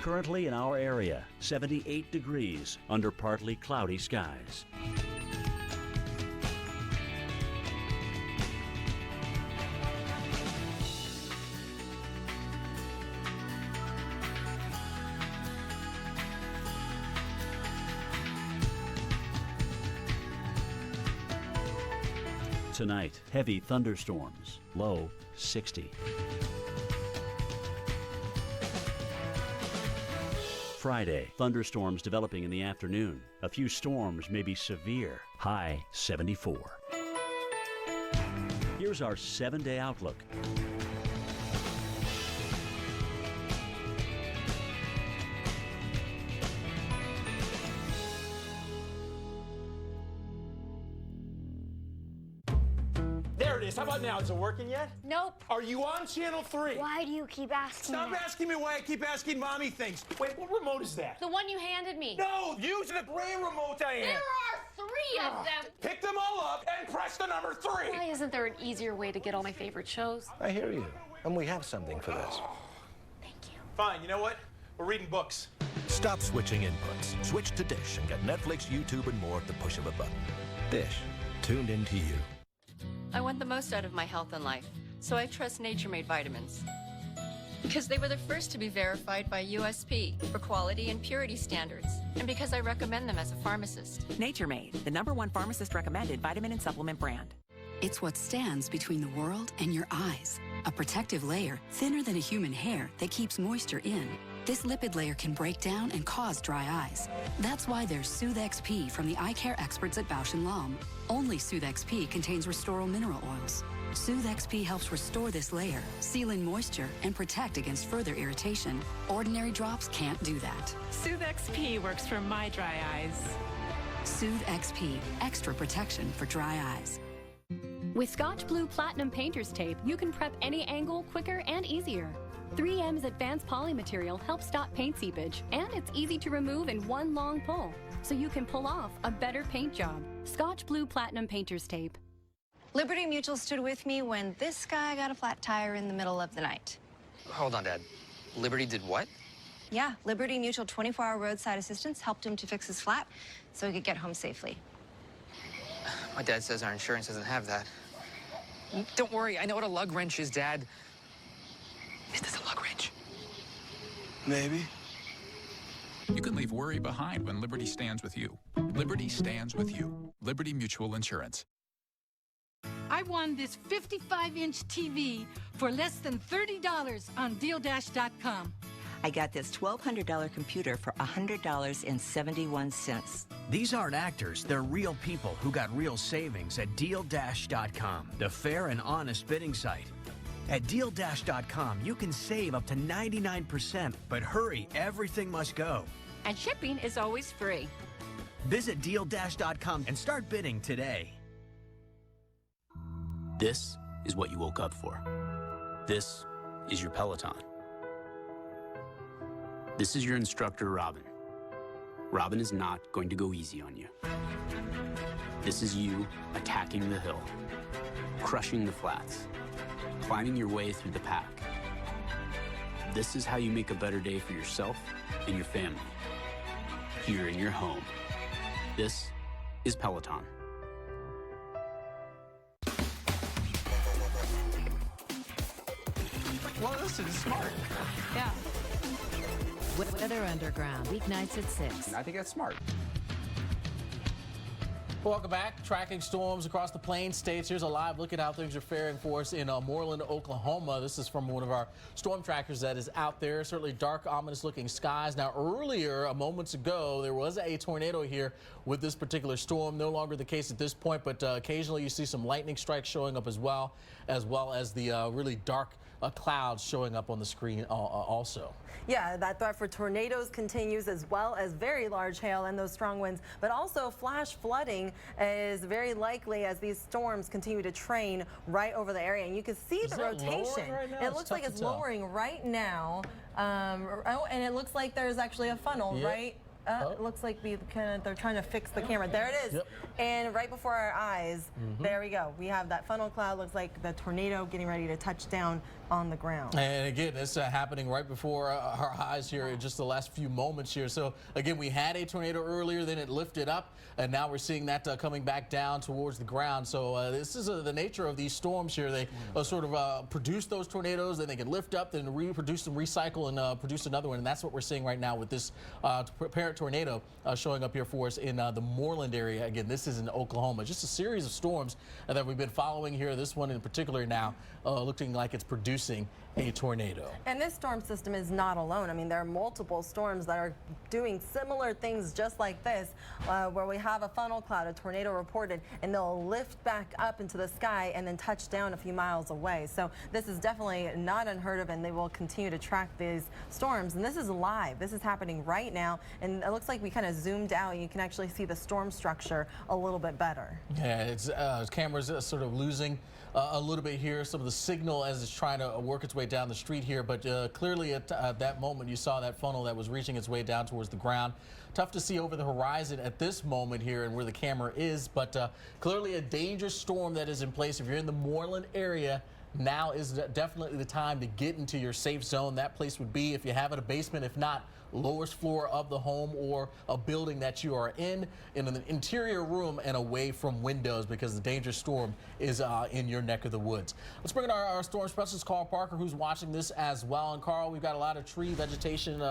S6: Currently in our area, 78 degrees under partly cloudy skies. Tonight, heavy thunderstorms, low 60. Friday, thunderstorms developing in the afternoon. A few storms may be severe, high 74. Here's our 7-day outlook.
S25: How about now? Is it working yet?
S20: Nope.
S25: Are you on channel 3?
S20: Why do you keep asking
S25: Stop
S20: that?
S25: asking me why I keep asking Mommy things. Wait, what remote is that?
S15: The one you handed me.
S25: No, use the gray remote, Diane.
S15: There are 3 of them.
S25: Pick them all up and press the number 3.
S15: Why isn't there an easier way to get all my favorite shows?
S26: I hear you. And we have something for this.
S15: Thank you.
S25: Fine, you know what? We're reading books.
S27: Stop switching inputs. Switch to Dish and get Netflix, YouTube, and more at the push of a button. Dish. Tuned into you.
S28: I want the most out of my health and life, so I trust Nature Made vitamins. Because they were the first to be verified by USP for quality and purity standards, and because I recommend them as a pharmacist.
S10: Nature Made, the #1 pharmacist-recommended vitamin and supplement brand.
S29: It's what stands between the world and your eyes. A protective layer thinner than a human hair that keeps moisture in. This lipid layer can break down and cause dry eyes. That's why there's Soothe XP from the eye care experts at Bausch & Lomb. Only Soothe XP contains Restoral mineral oils. Soothe XP helps restore this layer, seal in moisture, and protect against further irritation. Ordinary drops can't do that.
S30: Soothe XP works for my dry eyes.
S29: Soothe XP, extra protection for dry eyes.
S14: With Scotch Blue Platinum Painter's Tape, you can prep any angle quicker and easier. 3M's advanced poly material helps stop paint seepage, and it's easy to remove in one long pull, so you can pull off a better paint job. Scotch Blue Platinum Painter's Tape.
S31: Liberty Mutual stood with me when this guy got a flat tire in the middle of the night.
S13: Hold on, Dad. Liberty did what?
S31: Yeah, Liberty Mutual 24-hour roadside assistance helped him to fix his flat so he could get home safely.
S13: My dad says our insurance doesn't have that. Don't worry, I know what a lug wrench is, Dad. Is this a lug wrench?
S26: Maybe.
S2: You can leave worry behind when Liberty stands with you. Liberty stands with you. Liberty Mutual Insurance.
S4: I won this 55-inch TV for less than $30 on DealDash.com.
S5: I got this $1,200 computer for $100.71.
S7: These aren't actors, they're real people who got real savings at DealDash.com, the fair and honest bidding site. At DealDash.com, you can save up to 99%, but hurry, everything must go.
S28: And shipping is always free.
S7: Visit DealDash.com and start bidding today.
S11: This is what you woke up for. This is your Peloton. This is your instructor, Robin. Robin is not going to go easy on you. This is you attacking the hill, crushing the flats, climbing your way through the pack. This is how you make a better day for yourself and your family, here in your home. This is Peloton.
S12: Well, this is smart.
S16: Yeah. Weather Underground, weeknights at 6.
S12: I think that's smart.
S17: Welcome back. Tracking storms across the Plains states. Here's a live look at how things are faring for us in Moreland, Oklahoma. This is from one of our storm trackers that is out there. Certainly dark, ominous looking skies. Now, earlier, moments ago, there was a tornado here with this particular storm. No longer the case at this point, but occasionally you see some lightning strikes showing up as well as the really dark clouds showing up on the screen also.
S3: Yeah, that threat for tornadoes continues, as well as very large hail and those strong winds, but also flash flooding is very likely as these storms continue to train right over the area. And you can see the rotation.
S17: Right now?
S3: It looks like it's lowering right now. Oh, and it looks like there's actually a funnel right. It looks like they're trying to fix the camera. There it is. Yep. And right before our eyes, there we go. We have that funnel cloud. Looks like the tornado getting ready to touch down on the ground.
S17: And again, it's happening right before our eyes here in just the last few moments here. So again, we had a tornado earlier, then it lifted up, and now we're seeing that coming back down towards the ground. So this is the nature of these storms here. They sort of produce those tornadoes, then they can lift up, then reproduce and recycle and produce another one. And that's what we're seeing right now with this parent tornado showing up here for us in the Moreland area. Again, this is in Oklahoma. Just a series of storms that we've been following here. This one in particular now looking like it's producing a tornado.
S3: And this storm system is not alone. I mean, there are multiple storms that are doing similar things just like this, where we have a funnel cloud, a tornado reported, and they'll lift back up into the sky and then touch down a few miles away. So this is definitely not unheard of, and they will continue to track these storms. And this is live. This is happening right now, and it looks like we kind of zoomed out. You can actually see the storm structure a little bit better.
S17: Yeah, it's cameras sort of losing a little bit here. Some of the signal as it's trying to work its way down the street here, but clearly at that moment you saw that funnel that was reaching its way down towards the ground. Tough to see over the horizon at this moment here and where the camera is, but clearly a dangerous storm that is in place. If you're in the Moreland area, now is definitely the time to get into your safe zone. That place would be, if you have it, a basement, if not lowest floor of the home or a building that you are in an interior room and away from windows, because the dangerous storm is in your neck of the woods. Let's bring in our storm specialist, Carl Parker, who's watching this as well. And Carl, we've got a lot of tree vegetation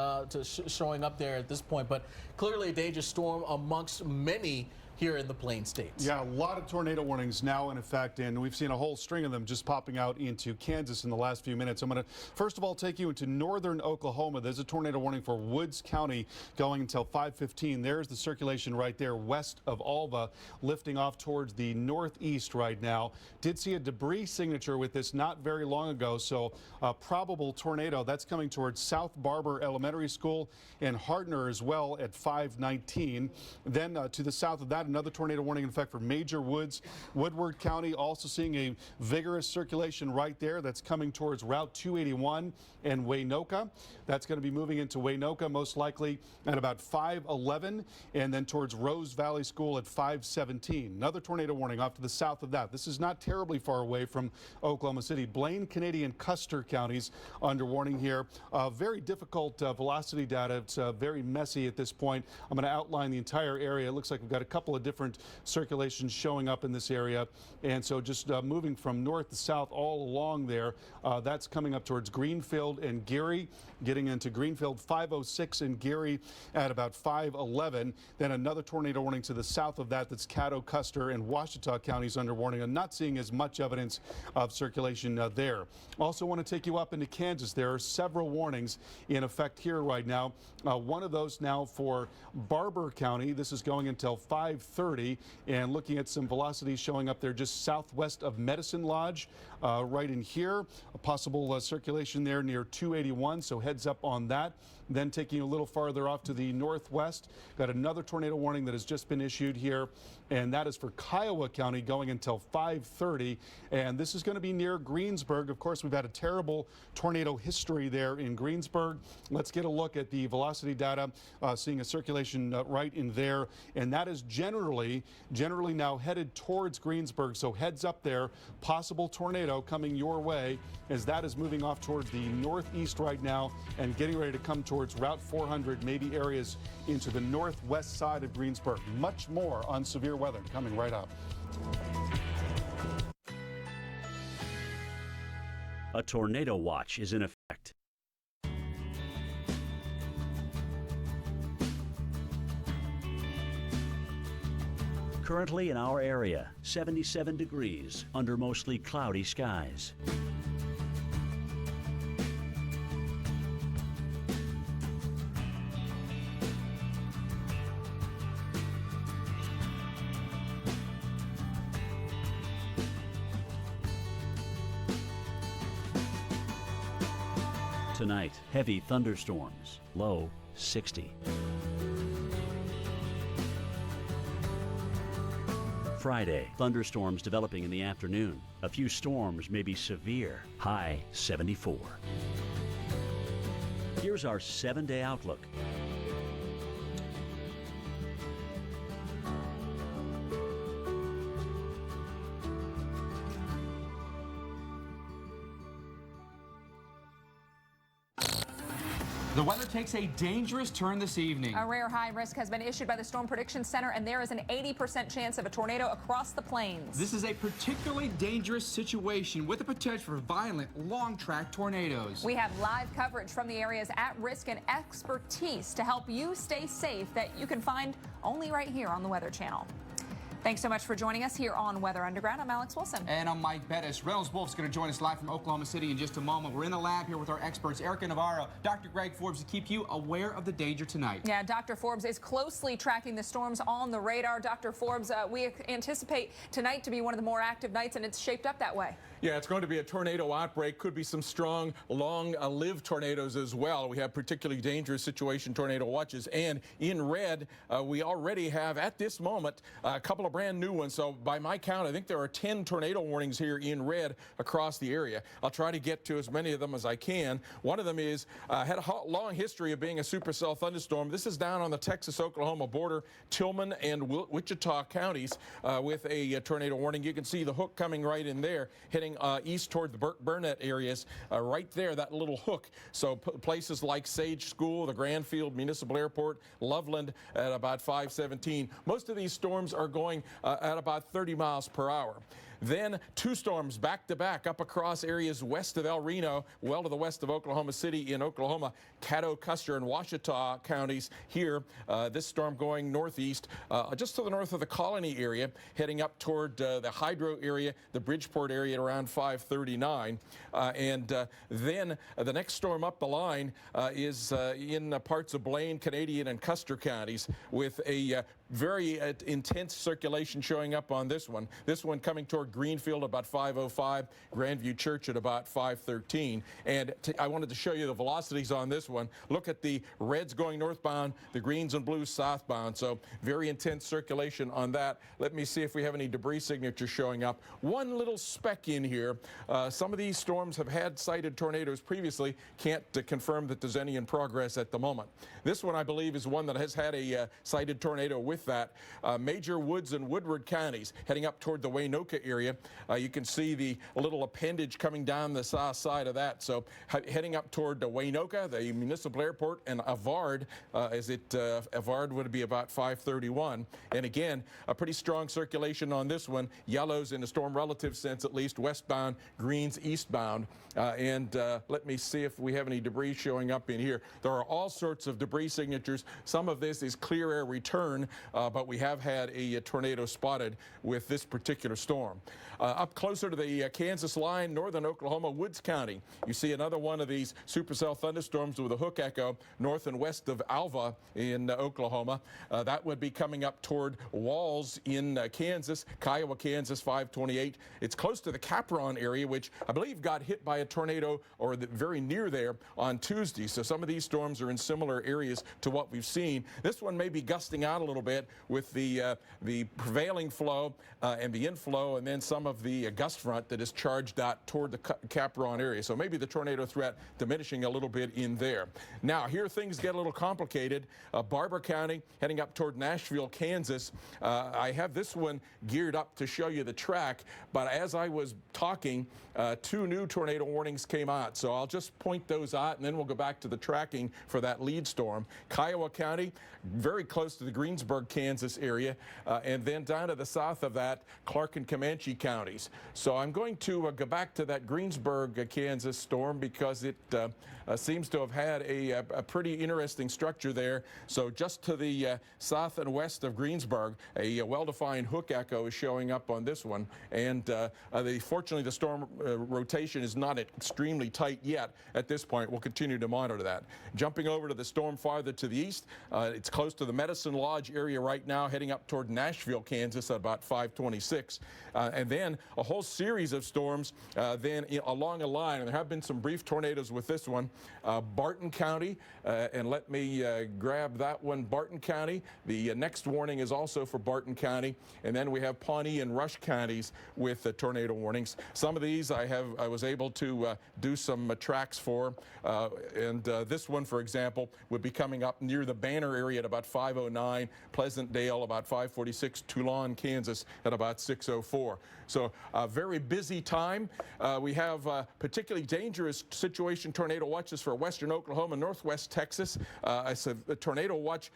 S17: showing up there at this point, but clearly a dangerous storm amongst many here in the Plains states.
S1: Yeah, a lot of tornado warnings now in effect, and we've seen a whole string of them just popping out into Kansas in the last few minutes. I'm going to first of all take you into northern Oklahoma. There's a tornado warning for Woods County going until 5:15. There's the circulation right there west of Alva, lifting off towards the northeast right now. Did see a debris signature with this not very long ago, so a probable tornado. That's coming towards South Barber Elementary School and Hardner as well at 5:19. Then to the south of that, another tornado warning in effect for Major Woods. Woodward County also seeing a vigorous circulation right there. That's coming towards Route 281 and Waynoka. That's going to be moving into Waynoka most likely at about 5:11, and then towards Rose Valley School at 5:17. Another tornado warning off to the south of that. This is not terribly far away from Oklahoma City. Blaine, Canadian, Custer counties under warning here. Very difficult velocity data. It's very messy at this point. I'm going to outline the entire area. It looks like we've got a couple of of different circulations showing up in this area. And so just moving from north to south all along there, that's coming up towards Greenfield and Gary, getting into Greenfield 506 and Gary at about 511. Then another tornado warning to the south of that, that's Caddo, Custer, and Washita counties under warning. I'm not seeing as much evidence of circulation there. Also want to take you up into Kansas. There are several warnings in effect here right now. One of those now for Barber County. This is going until 5:30, and looking at some velocities showing up there just southwest of Medicine Lodge, right in here. A possible circulation there near 281, so heads up on that. Then taking a little farther off to the northwest, got another tornado warning that has just been issued here, and that is for Kiowa County going until 5:30. And this is going to be near Greensburg. Of course, we've had a terrible tornado history there in Greensburg. Let's get a look at the velocity data, seeing a circulation right in there, and that is generally now headed towards Greensburg. So heads up there, possible tornado coming your way as that is moving off towards the northeast right now and getting ready to come towards Route 400, maybe areas into the northwest side of Greensburg. Much more on severe weather coming right up.
S6: A tornado watch is in effect. Currently in our area, 77 degrees under mostly cloudy skies. Tonight, heavy thunderstorms, low 60. Friday, thunderstorms developing in the afternoon. A few storms may be severe, high 74. Here's our 7-day outlook.
S8: The weather takes a dangerous turn this evening.
S9: A rare high risk has been issued by the Storm Prediction Center, and there is an 80% chance of a tornado across the plains.
S8: This is a particularly dangerous situation with the potential for violent, long-track tornadoes.
S9: We have live coverage from the areas at risk and expertise to help you stay safe that you can find only right here on the Weather Channel. Thanks so much for joining us here on Weather Underground. I'm Alex Wilson.
S8: And I'm Mike Bettis. Reynolds Wolf's going to join us live from Oklahoma City in just a moment. We're in the lab here with our experts, Erica Navarro, Dr. Greg Forbes, to keep you aware of the danger tonight.
S9: Yeah, Dr. Forbes is closely tracking the storms on the radar. Dr. Forbes, we anticipate tonight to be one of the more active nights, and it's shaped up that way.
S25: Yeah, it's going to be a tornado outbreak. Could be some strong, long-lived tornadoes as well. We have particularly dangerous situation tornado watches. And in red, we already have, at this moment, a couple of brand new ones. So by my count, I think there are 10 tornado warnings here in red across the area. I'll try to get to as many of them as I can. One of them is, had a long history of being a supercell thunderstorm. This is down on the Texas-Oklahoma border, Tillman and Wichita counties with a tornado warning. You can see the hook coming right in there, heading east toward the Burnett areas, right there, that little hook. So places like Sage School, the Granfield Municipal Airport, Loveland at about 517. Most of these storms are going at about 30 miles per hour. Then two storms back-to-back up across areas west of El Reno, well to the west of Oklahoma City in Oklahoma, Caddo, Custer, and Washita counties here. This storm going northeast, just to the north of the Colony area, heading up toward the Hydro area, the Bridgeport area at around 539. Then the next storm up the line is in parts of Blaine, Canadian, and Custer counties with a very intense circulation showing up on this one. This one coming toward Greenfield about 505, Grandview Church at about 513. And I wanted to show you the velocities on this one. Look at the reds going northbound, the greens and blues southbound. So very intense circulation on that. Let me see if we have any debris signatures showing up. One little speck in here. Some of these storms have had sighted tornadoes previously. Can't confirm that there's any in progress at the moment. This one, I believe, is one that has had a sighted tornado with with that. Major Woods and Woodward counties heading up toward the Waynoka area. You can see the little appendage coming down the south side of that. So heading up toward the Waynoka, the municipal airport, and Avard, Avard would be about 531. And again, a pretty strong circulation on this one. Yellows in a storm relative sense, at least westbound, greens eastbound. Let me see if we have any debris showing up in here. There are all sorts of debris signatures. Some of this is clear air return, but we have had a tornado spotted with this particular storm. Up closer to the Kansas line, northern Oklahoma, Woods County, you see another one of these supercell thunderstorms with a hook echo north and west of Alva in Oklahoma. That would be coming up toward Walls in Kansas, Kiowa, Kansas, 528. It's close to the Capron area, which I believe got hit by a tornado or very near there on Tuesday. So some of these storms are in similar areas to what we've seen. This one may be gusting out a little bit with the prevailing flow and the inflow, and then some of the gust front that is charged out toward the Capron area. So maybe the tornado threat diminishing a little bit in there. Now, here things get a little complicated. Barber County heading up toward Nashville, Kansas. I have this one geared up to show you the track, but as I was talking, 2 new tornado warnings came out. So I'll just point those out, and then we'll go back to the tracking for that lead storm. Kiowa County, very close to the Greensburg, Kansas area, and then down to the south of that, Clark and Comanche counties. So I'm going to go back to that Greensburg, Kansas storm because it seems to have had a pretty interesting structure there. So just to the south and west of Greensburg, a well-defined hook echo is showing up on this one. And fortunately, the storm rotation is not extremely tight yet at this point. We'll continue to monitor that. Jumping over to the storm farther to the east, it's close to the Medicine Lodge area right now, heading up toward Nashville, Kansas at about 526. And then a whole series of storms along a line, and there have been some brief tornadoes with this one. Barton County, and let me grab that one, Barton County. The next warning is also for Barton County, and then we have Pawnee and Rush counties with tornado warnings. Some of these I was able to do some tracks for, and this one, for example, would be coming up near the Banner area at about 509, Pleasantdale about 546, Toulon, Kansas at about 604. So a very busy time. We have particularly dangerous situation tornado watches for western Oklahoma, northwest Texas. It's a tornado watch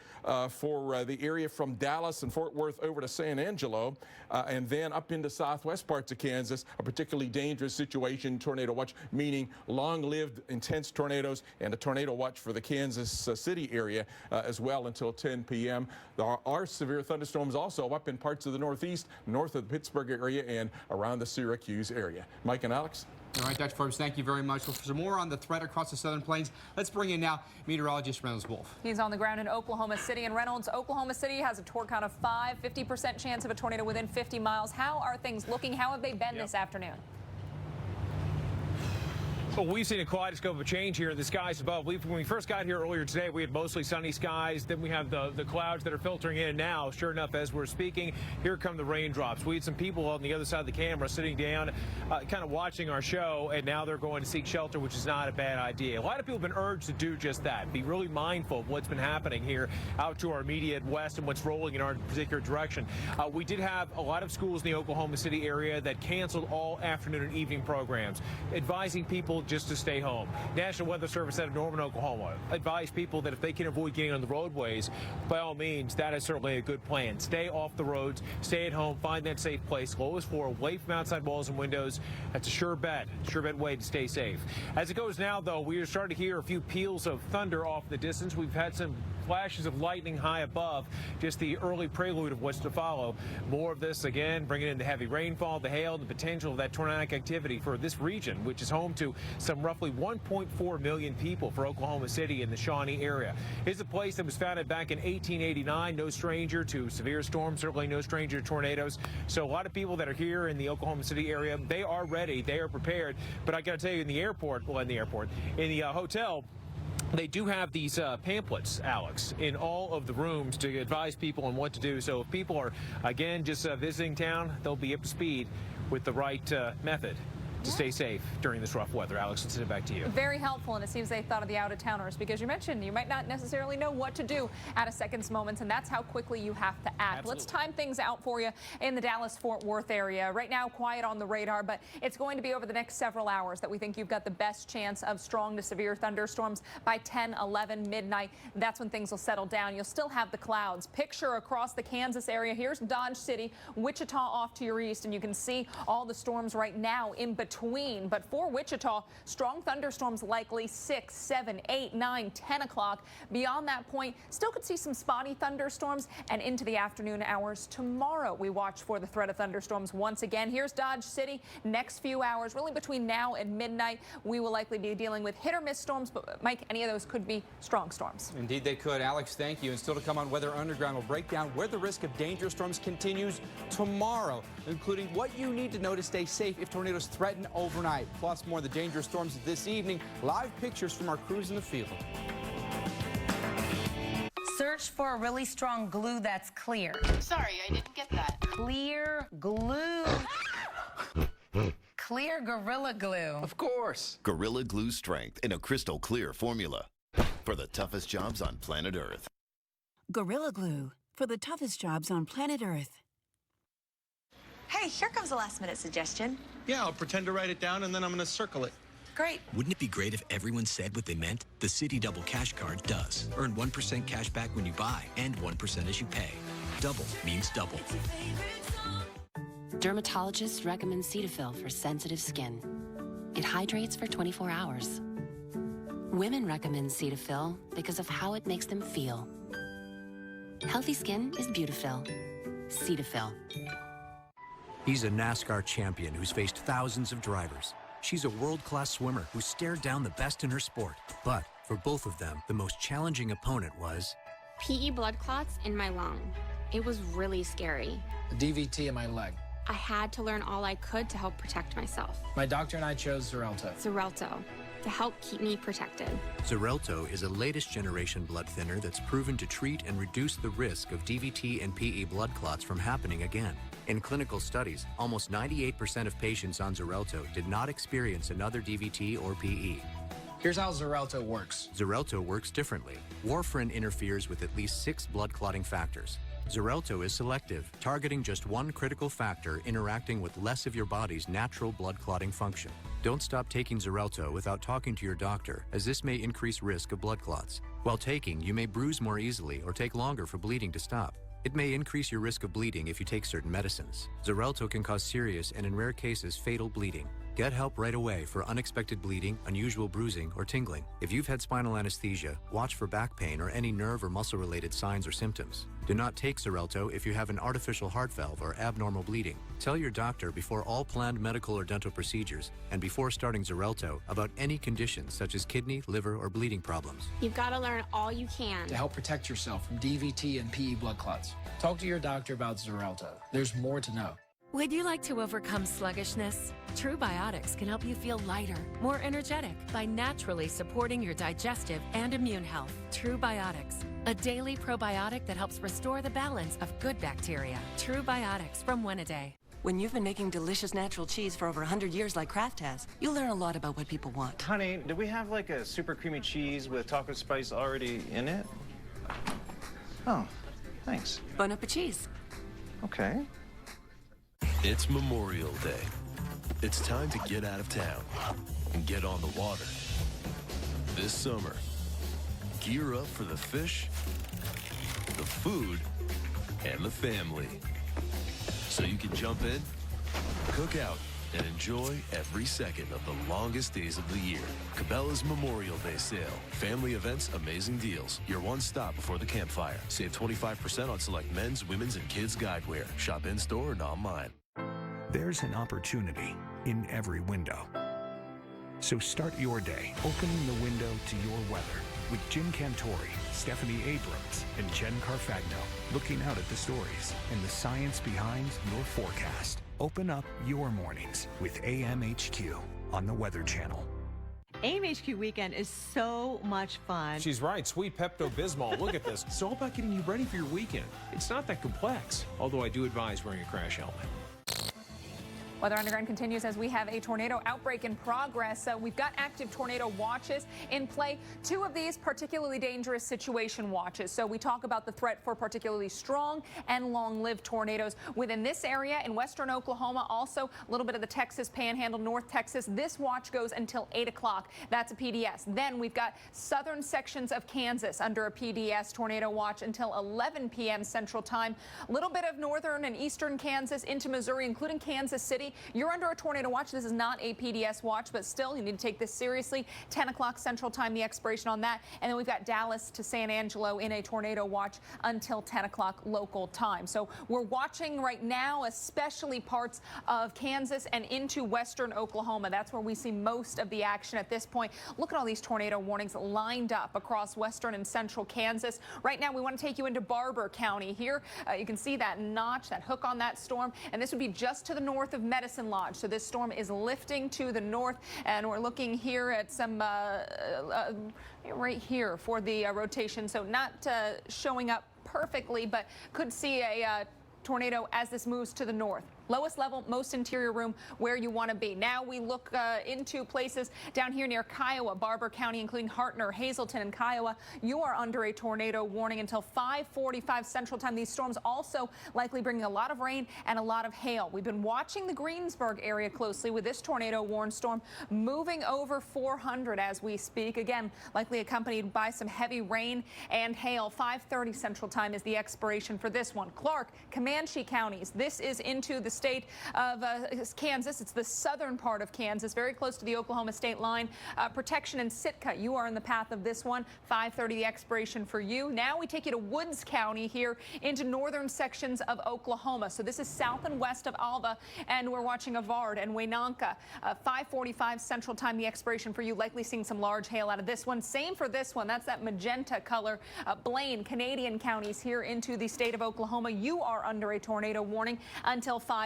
S25: for the area from Dallas and Fort Worth over to San Angelo, and then up into southwest parts of Kansas, a particularly dangerous situation tornado watch, meaning long-lived intense tornadoes, and a tornado watch for the Kansas City area as well until 10 p.m. There are severe thunderstorms also up in parts of the northeast, north of the Pittsburgh area, and around the Syracuse area. Mike and Alex?
S8: All right, Dr. Forbes, thank you very much. Well, for some more on the threat across the southern plains, let's bring in now meteorologist Reynolds Wolf.
S9: He's on the ground in Oklahoma City. And Reynolds, Oklahoma City has a torque count of 5, 50% chance of a tornado within 50 miles. How are things looking? How have they been this afternoon?
S10: Well, we've seen a kaleidoscope of change here in the skies above. When we first got here earlier today, we had mostly sunny skies. Then we have the clouds that are filtering in. And now, sure enough, as we're speaking, here come the raindrops. We had some people on the other side of the camera sitting down, kind of watching our show, and now they're going to seek shelter, which is not a bad idea. A lot of people have been urged to do just that. Be really mindful of what's been happening here out to our immediate west and what's rolling in our particular direction. We did have a lot of schools in the Oklahoma City area that canceled all afternoon and evening programs, advising people just to stay home. National Weather Service out of Norman, Oklahoma, advised people that if they can avoid getting on the roadways, by all means, that is certainly a good plan. Stay off the roads, stay at home, find that safe place, lowest floor, away from outside walls and windows. That's a sure bet way to stay safe. As it goes now, though, we are starting to hear a few peals of thunder off in the distance. We've had some flashes of lightning high above, just the early prelude of what's to follow. More of this again, bringing in the heavy rainfall, the hail, the potential of that tornadic activity for this region, which is home to some roughly 1.4 million people for Oklahoma City and the Shawnee area. It's a place that was founded back in 1889, no stranger to severe storms, certainly no stranger to tornadoes. So a lot of people that are here in the Oklahoma City area, they are ready, they are prepared. But I got to tell you, in the hotel, they do have these pamphlets, Alex, in all of the rooms to advise people on what to do. So if people are, again, just visiting town, they'll be up to speed with the right method to stay safe during this rough weather. Alex, let's send it back to you.
S9: Very helpful, and it seems they thought of the out-of-towners because you mentioned you might not necessarily know what to do at a second's moment, and that's how quickly you have to act.
S10: Absolutely.
S9: Let's time things out for you in the Dallas-Fort Worth area. Right now, quiet on the radar, but it's going to be over the next several hours that we think you've got the best chance of strong to severe thunderstorms by 10, 11, midnight. That's when things will settle down. You'll still have the clouds. Picture across the Kansas area. Here's Dodge City, Wichita off to your east, and you can see all the storms right now in between. But for Wichita, strong thunderstorms likely 6, 7, 8, 9, 10 o'clock. Beyond that point, still could see some spotty thunderstorms, and into the afternoon hours tomorrow we watch for the threat of thunderstorms once again. Here's Dodge City. Next few hours, really between now and midnight, we will likely be dealing with hit or miss storms, but Mike, any of those could be strong storms.
S8: Indeed they could. Alex, thank you. And still to come on Weather Underground, we'll break down where the risk of dangerous storms continues tomorrow, including what you need to know to stay safe if tornadoes threaten overnight. Plus more of the dangerous storms this evening. Live pictures from our crews in the field.
S3: Search for a really strong glue that's clear.
S28: Sorry, I didn't get that.
S3: Clear glue. Clear Gorilla Glue.
S8: Of course.
S12: Gorilla Glue strength in a crystal clear formula for the toughest jobs on planet Earth.
S29: Gorilla Glue for the toughest jobs on planet Earth.
S31: Hey, here comes a last-minute suggestion.
S15: Yeah, I'll pretend to write it down, and then I'm going to circle it.
S31: Great.
S7: Wouldn't it be great if everyone said what they meant? The Citi Double Cash Card does. Earn 1% cash back when you buy and 1% as you pay. Double means double.
S29: Dermatologists recommend Cetaphil for sensitive skin. It hydrates for 24 hours. Women recommend Cetaphil because of how it makes them feel. Healthy skin is Beautifil. Cetaphil.
S18: He's a NASCAR champion who's faced thousands of drivers. She's a world-class swimmer who stared down the best in her sport. But for both of them, the most challenging opponent was
S19: PE blood clots in my lung. It was really scary.
S20: A DVT in my leg.
S19: I had to learn all I could to help protect myself.
S20: My doctor and I chose Xarelto.
S19: Xarelto, to help keep me protected.
S18: Xarelto is a latest generation blood thinner that's proven to treat and reduce the risk of DVT and PE blood clots from happening again. In clinical studies, almost 98% of patients on Xarelto did not experience another DVT or PE.
S20: Here's how Xarelto works.
S18: Xarelto works differently. Warfarin interferes with at least 6 blood clotting factors. Xarelto is selective, targeting just one critical factor interacting with less of your body's natural blood clotting function. Don't stop taking Xarelto without talking to your doctor, as this may increase risk of blood clots. While taking, you may bruise more easily or take longer for bleeding to stop. It may increase your risk of bleeding if you take certain medicines. Xarelto can cause serious and in rare cases fatal bleeding. Get help right away for unexpected bleeding, unusual bruising, or tingling. If you've had spinal anesthesia, watch for back pain or any nerve or muscle-related signs or symptoms. Do not take Xarelto if you have an artificial heart valve or abnormal bleeding. Tell your doctor before all planned medical or dental procedures and before starting Xarelto about any conditions such as kidney, liver, or bleeding problems.
S19: You've got to learn all you can
S20: To help protect yourself from DVT and PE blood clots. Talk to your doctor about Xarelto. There's more to know.
S21: Would you like to overcome sluggishness? True Biotics can help you feel lighter, more energetic by naturally supporting your digestive and immune health. True Biotics, a daily probiotic that helps restore the balance of good bacteria. True Biotics from Wenaday.
S22: When you've been making delicious natural cheese for over 100 years like Kraft has, you'll learn a lot about what people want.
S23: Honey, do we have like a super creamy cheese with taco spice already in it? Oh, thanks.
S22: Bon appetit.
S23: Okay.
S24: It's Memorial Day. It's time to get out of town and get on the water. This summer, gear up for the fish, the food, and the family. So you can jump in, cook out, and enjoy every second of the longest days of the year. Cabela's Memorial Day sale. Family events, amazing deals. Your one stop before the campfire. Save 25% on select men's, women's, and kids' guidewear. Shop in-store and online.
S27: There's an opportunity in every window. So start your day opening the window to your weather with Jim Cantori, Stephanie Abrams, and Jen Carfagno looking out at the stories and the science behind your forecast. Open up your mornings with AMHQ on the Weather Channel.
S30: AMHQ weekend is so much fun.
S10: She's right. Sweet Pepto-Bismol. Look at this. It's all about getting you ready for your weekend. It's not that complex, although I do advise wearing a crash helmet.
S9: Weather Underground continues as we have a tornado outbreak in progress. We've got active tornado watches in play. 2 of these particularly dangerous situation watches. So we talk about the threat for particularly strong and long-lived tornadoes within this area in western Oklahoma. Also, a little bit of the Texas Panhandle, North Texas. This watch goes until 8 o'clock. That's a PDS. Then we've got southern sections of Kansas under a PDS tornado watch until 11 p.m. Central Time. A little bit of northern and eastern Kansas into Missouri, including Kansas City. You're under a tornado watch. This is not a PDS watch, but still, you need to take this seriously. 10 o'clock Central Time, the expiration on that. And then we've got Dallas to San Angelo in a tornado watch until 10 o'clock local time. So we're watching right now, especially parts of Kansas and into western Oklahoma. That's where we see most of the action at this point. Look at all these tornado warnings lined up across western and central Kansas. Right now, we want to take you into Barber County here. You can see that notch, that hook on that storm. And this would be just to the north of Medicine Lodge. So this storm is lifting to the north, and we're looking here at some right here for the rotation. So not showing up perfectly, but could see a tornado as this moves to the north. Lowest level, most interior room where you want to be. Now we look into places down here near Kiowa, Barber County, including Hartner, Hazleton, and Kiowa. You are under a tornado warning until 5:45 Central Time. These storms also likely bringing a lot of rain and a lot of hail. We've been watching the Greensburg area closely with this tornado warned storm moving over 400 as we speak. Again, likely accompanied by some heavy rain and hail. 5:30 Central Time is the expiration for this one. Clark, Comanche counties. This is into the state of Kansas. It's the southern part of Kansas, very close to the Oklahoma state line. Protection in Sitka, you are in the path of this one. 5:30 the expiration for you. Now we take you to Woods County here into northern sections of Oklahoma. So this is south and west of Alva, and we're watching Avard and Wainanka. 5:45 Central Time the expiration for you. Likely seeing some large hail out of this one. Same for this one. That's that magenta color. Blaine, Canadian counties here into the state of Oklahoma. You are under a tornado warning until 5:30.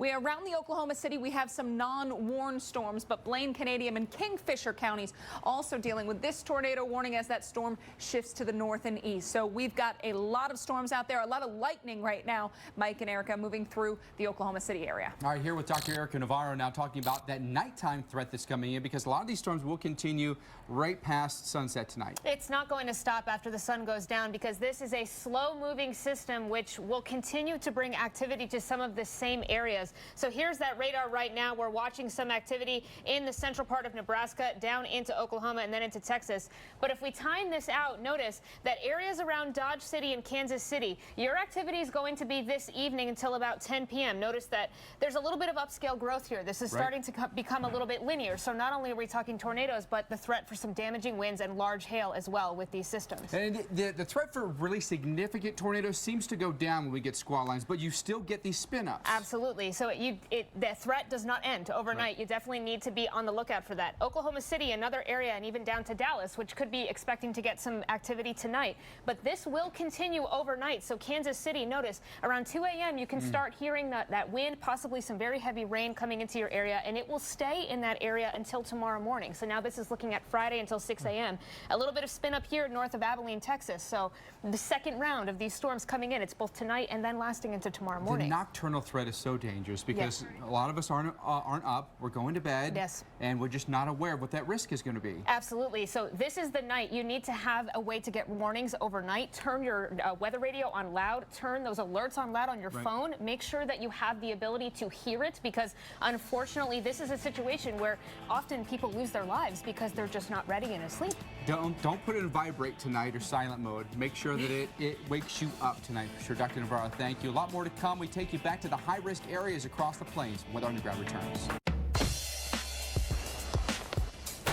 S9: Around the Oklahoma City, we have some non-warned storms, but Blaine, Canadian, and Kingfisher counties also dealing with this tornado warning as that storm shifts to the north and east. So we've got a lot of storms out there, a lot of lightning right now, Mike and Erica, moving through the Oklahoma City area.
S8: All right, here with Dr. Erica Navarro now talking about that nighttime threat that's coming in, because a lot of these storms will continue right past sunset tonight.
S1: It's not going to stop after the sun goes down, because this is a slow-moving system which will continue to bring activity to some of the same areas. So here's that radar right now. We're watching some activity in the central part of Nebraska, down into Oklahoma, and then into Texas. But if we time this out, notice that areas around Dodge City and Kansas City, your activity is going to be this evening until about 10 p.m. Notice that there's a little bit of upscale growth here. This is starting to become a little bit linear. So not only are we talking tornadoes, but the threat for some damaging winds and large hail as well with these systems.
S8: And the threat for really significant tornadoes seems to go down when we get squall lines, but you still get these spin-ups.
S1: Absolutely. So the threat does not end overnight. Right. You definitely need to be on the lookout for that. Oklahoma City, another area, and even down to Dallas, which could be expecting to get some activity tonight. But this will continue overnight. So Kansas City, notice, around 2 a.m. you can start hearing that wind, possibly some very heavy rain coming into your area, and it will stay in that area until tomorrow morning. So now this is looking at Friday until 6 a.m. A little bit of spin up here north of Abilene, Texas. So the second round of these storms coming in, it's both tonight and then lasting into tomorrow morning.
S8: The nocturnal threat is so dangerous because a lot of us aren't up. We're going to bed, and we're just not aware of what that risk is going to be.
S1: Absolutely. So this is the night you need to have a way to get warnings overnight. Turn your weather radio on loud. Turn those alerts on loud on your phone. Make sure that you have the ability to hear it, because unfortunately this is a situation where often people lose their lives because they're just not ready and asleep.
S8: Don't put it in vibrate tonight or silent mode. Make sure that it wakes you up tonight. For sure, Dr. Navarro, thank you. A lot more to come. We take you back to the high-risk areas across the plains when Weather Underground returns.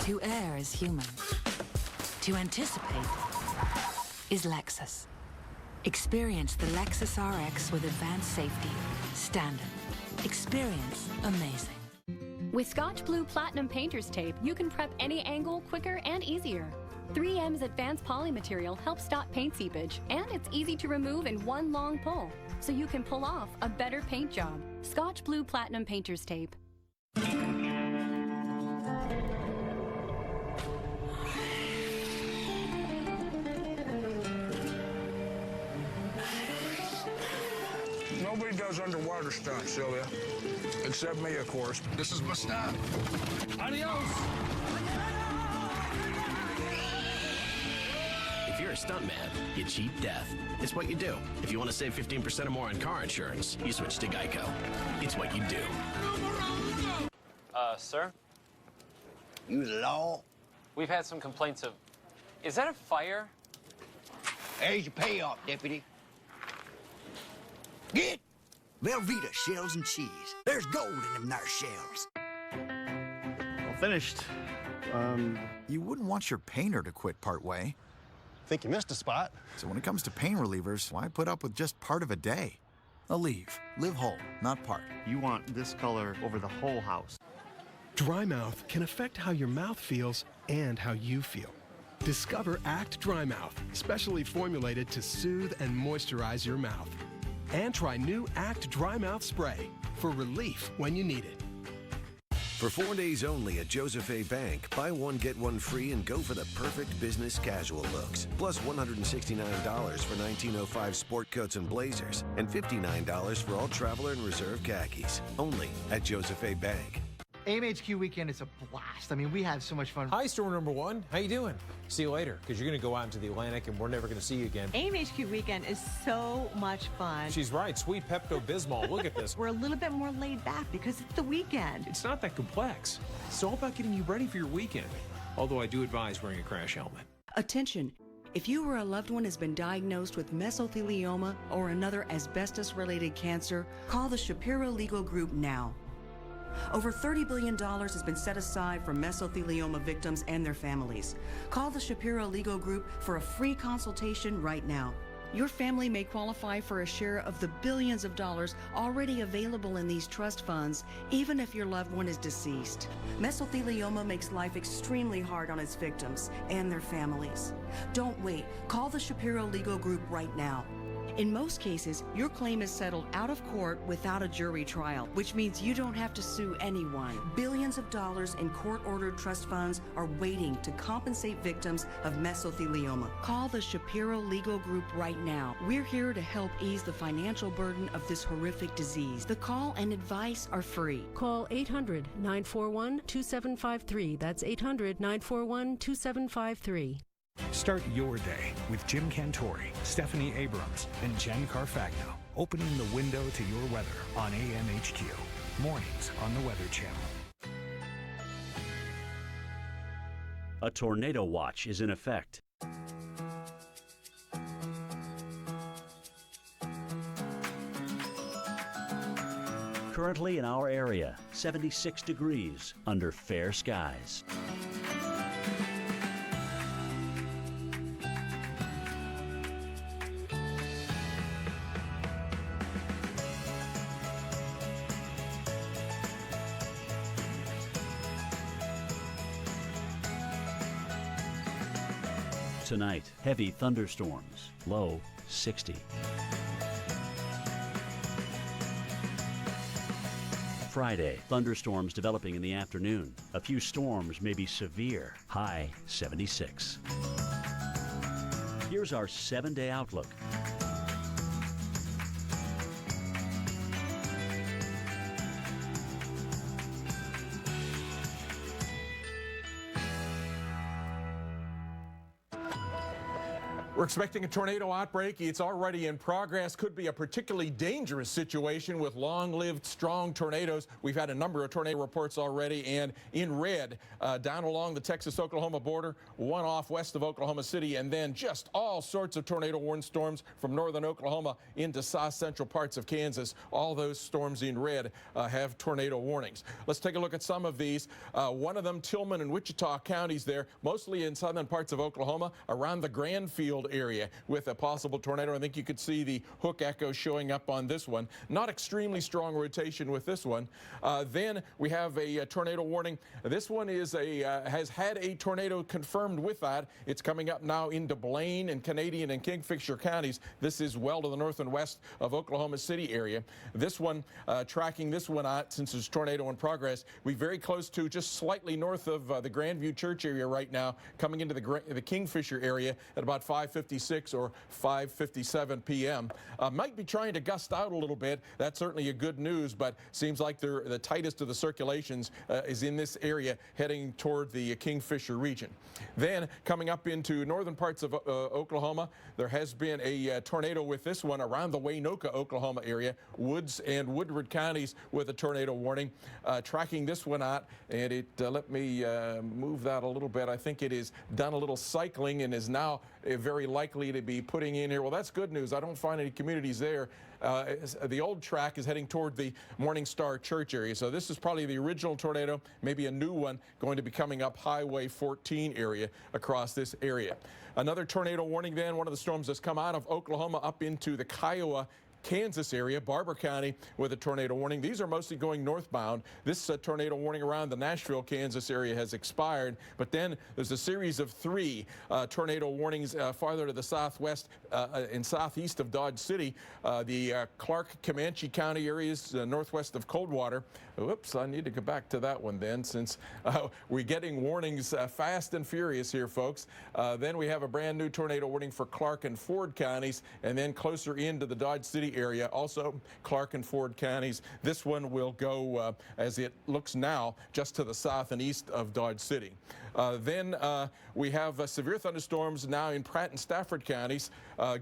S2: To err is human. To anticipate is Lexus. Experience the Lexus RX with advanced safety. Standard. Experience amazing.
S4: With Scotch Blue Platinum Painter's Tape, you can prep any angle quicker and easier. 3M's advanced poly material helps stop paint seepage, and it's easy to remove in one long pull, so you can pull off a better paint job. Scotch Blue Platinum Painter's Tape.
S5: Nobody does
S3: does underwater stunts, Sylvia. Except me, of course. This is my stunt. Adios.
S5: If you're a stuntman, you cheat death. It's what you do. If you want to save 15% or more on car insurance, you switch to Geico. It's what you do.
S6: Sir?
S11: You law?
S6: We've had some complaints of... Is that a fire?
S11: There's your payoff, deputy. Get! Velveeta shells and cheese. There's gold in them there shells.
S13: Well, finished. You wouldn't want your painter to quit partway.
S14: Think you missed a spot.
S13: So when it comes to pain relievers, why put up with just part of a day? Aleve. Live whole, not part.
S14: You want this color over the whole house.
S16: Dry mouth can affect how your mouth feels and how you feel. Discover Act Dry Mouth, specially formulated to soothe and moisturize your mouth. And try new Act Dry Mouth Spray for relief when you need it.
S17: For 4 days only at Joseph A. Bank, buy one, get one free and go for the perfect business casual looks. Plus $169 for 1905 sport coats and blazers, and $59 for all Traveler and Reserve khakis. Only at Joseph A. Bank.
S25: AMHQ weekend is a blast. I mean, we had so much fun.
S10: Hi, store number one. How you doing? See you later, because you're going to go out into the Atlantic and we're never going to see you again.
S30: AMHQ weekend is so much fun.
S10: She's right. Sweet Pepto-Bismol. Look at this.
S30: We're a little bit more laid back because it's the weekend.
S10: It's not that complex. It's all about getting you ready for your weekend. Although I do advise wearing a crash helmet.
S26: Attention. If you or a loved one has been diagnosed with mesothelioma or another asbestos-related cancer, call the Shapiro Legal Group now. Over $30 billion has been set aside for mesothelioma victims and their families. Call the Shapiro Legal Group for a free consultation right now. Your family may qualify for a share of the billions of dollars already available in these trust funds, even if your loved one is deceased. Mesothelioma makes life extremely hard on its victims and their families. Don't wait. Call the Shapiro Legal Group right now. In most cases, your claim is settled out of court without a jury trial, which means you don't have to sue anyone. Billions of dollars in court-ordered trust funds are waiting to compensate victims of mesothelioma. Call the Shapiro Legal Group right now. We're here to help ease the financial burden of this horrific disease. The call and advice are free.
S21: Call 800-941-2753. That's 800-941-2753.
S27: Start your day with Jim Cantori, Stephanie Abrams, and Jen Carfagno, opening the window to your weather on AMHQ. Mornings on the Weather Channel.
S26: A tornado watch is in effect. Currently in our area, 76 degrees under fair skies. Tonight, heavy thunderstorms, low 60. Friday, thunderstorms developing in the afternoon. A few storms may be severe, high 76. Here's our 7-day outlook.
S28: We're expecting a tornado outbreak. It's already in progress. Could be a particularly dangerous situation with long-lived, strong tornadoes. We've had a number of tornado reports already, and in red, down along the Texas-Oklahoma border, one off west of Oklahoma City, and then just all sorts of tornado-warned storms from northern Oklahoma into south-central parts of Kansas. All those storms in red have tornado warnings. Let's take a look at some of these. One of them, Tillman and Wichita counties there, mostly in southern parts of Oklahoma, around the Granfield area with a possible tornado. I think you could see the hook echo showing up on this one. Not extremely strong rotation with this one. Then we have a tornado warning. This one is has had a tornado confirmed with that. It's coming up now into Blaine and Canadian and Kingfisher counties. This is well to the north and west of Oklahoma City area. This one, tracking this one out since it's tornado in progress, we're very close to just slightly north of the Grandview Church area right now, coming into the Kingfisher area at about 5:50 5:56 or 5:57 p.m. Might be trying to gust out a little bit. That's certainly a good news, but seems like the tightest of the circulations is in this area heading toward the Kingfisher region. Then coming up into northern parts of Oklahoma, there has been a tornado with this one around the Waynoka, Oklahoma area, Woods and Woodward counties with a tornado warning. Tracking this one out, and it let me move that a little bit. I think it is done a little cycling and is now very likely to be putting in here. Well, that's good news. I don't find any communities there. The old track is heading toward the Morning Star Church area. So this is probably the original tornado, maybe a new one going to be coming up Highway 14 area across this area. Another tornado warning then, one of the storms that's come out of Oklahoma up into the Kiowa, Kansas area, Barber County with a tornado warning. These are mostly going northbound. This tornado warning around the Nashville, Kansas area has expired, but then there's a series of 3 tornado warnings farther to the southwest and southeast of Dodge City. The Clark, Comanche County areas northwest of Coldwater. Whoops, I need to go back to that one then, since we're getting warnings fast and furious here, folks. Then we have a brand new tornado warning for Clark and Ford counties, and then closer into the Dodge City area, also Clark and Ford counties. This one will go, as it looks now, just to the south and east of Dodge City. Then we have severe thunderstorms now in Pratt and Stafford counties.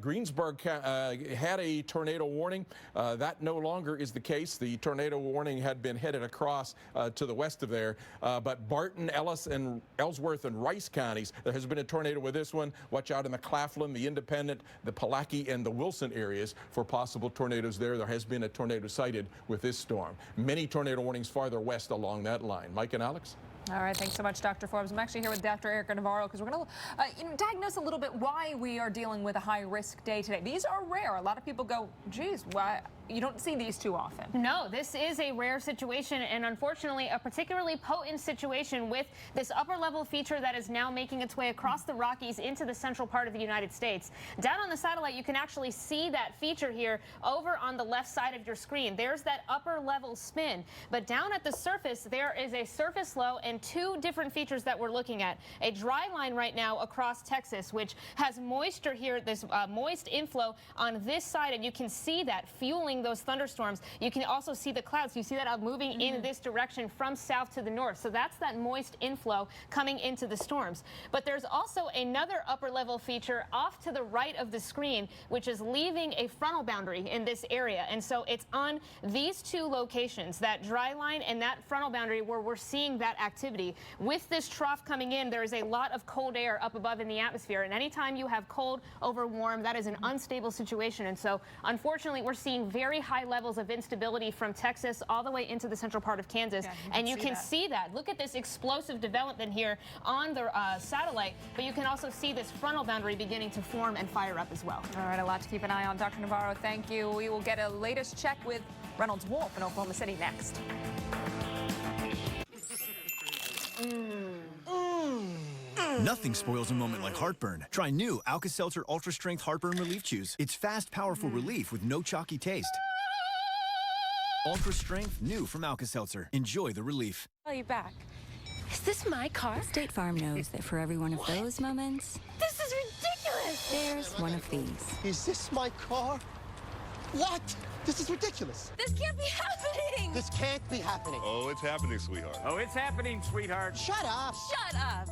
S28: Greensburg had a tornado warning. That no longer is the case. The tornado warning had been headed across to the west of there. But Barton, Ellis, and Ellsworth and Rice counties, there has been a tornado with this one. Watch out in the Claflin, the Independent, the Pulaski, and the Wilson areas for possible tornadoes there. There has been a tornado sighted with this storm. Many tornado warnings farther west along that line. Mike and Alex?
S9: All right, thanks so much, Dr. Forbes. I'm actually here with Dr. Erica Navarro because we're going to diagnose a little bit why we are dealing with a high-risk day today. These are rare. A lot of people go, geez, why? You don't see these too often.
S1: No, this is a rare situation, and unfortunately a particularly potent situation with this upper level feature that is now making its way across the Rockies into the central part of the United States. Down on the satellite, you can actually see that feature here over on the left side of your screen. There's that upper level spin, but down at the surface, there is a surface low and 2 different features that we're looking at. A dry line right now across Texas, which has moisture here, this moist inflow on this side, and you can see that fueling those thunderstorms. You can also see the clouds. You see that moving in this direction from south to the north. So that's that moist inflow coming into the storms. But there's also another upper level feature off to the right of the screen, which is leaving a frontal boundary in this area. And so it's on these 2 locations, that dry line and that frontal boundary, where we're seeing that activity. With this trough coming in, there is a lot of cold air up above in the atmosphere. And anytime you have cold over warm, that is an unstable situation. And so unfortunately, we're seeing very high levels of instability from Texas all the way into the central part of Kansas.
S9: Yeah,
S1: and you can see that. Look at this explosive development here on the satellite, but you can also see this frontal boundary beginning to form and fire up as well.
S9: All right, a lot to keep an eye on. Dr. Navarro, thank you. We will get a latest check with Reynolds Wolf in Oklahoma City next.
S13: Nothing spoils a moment like heartburn. Try new Alka-Seltzer Ultra Strength Heartburn Relief Chews. It's fast, powerful relief with no chalky taste. Ultra Strength, new from Alka-Seltzer. Enjoy the relief.
S9: Are you back?
S7: Is this my car? State Farm knows that for every one of those moments,
S11: This is ridiculous!
S7: there's one of these.
S11: Is this my car? What? This is ridiculous.
S7: This can't be happening!
S11: This can't be happening.
S12: Oh, it's happening, sweetheart.
S15: Oh, it's happening, sweetheart.
S11: Shut up!
S7: Shut up!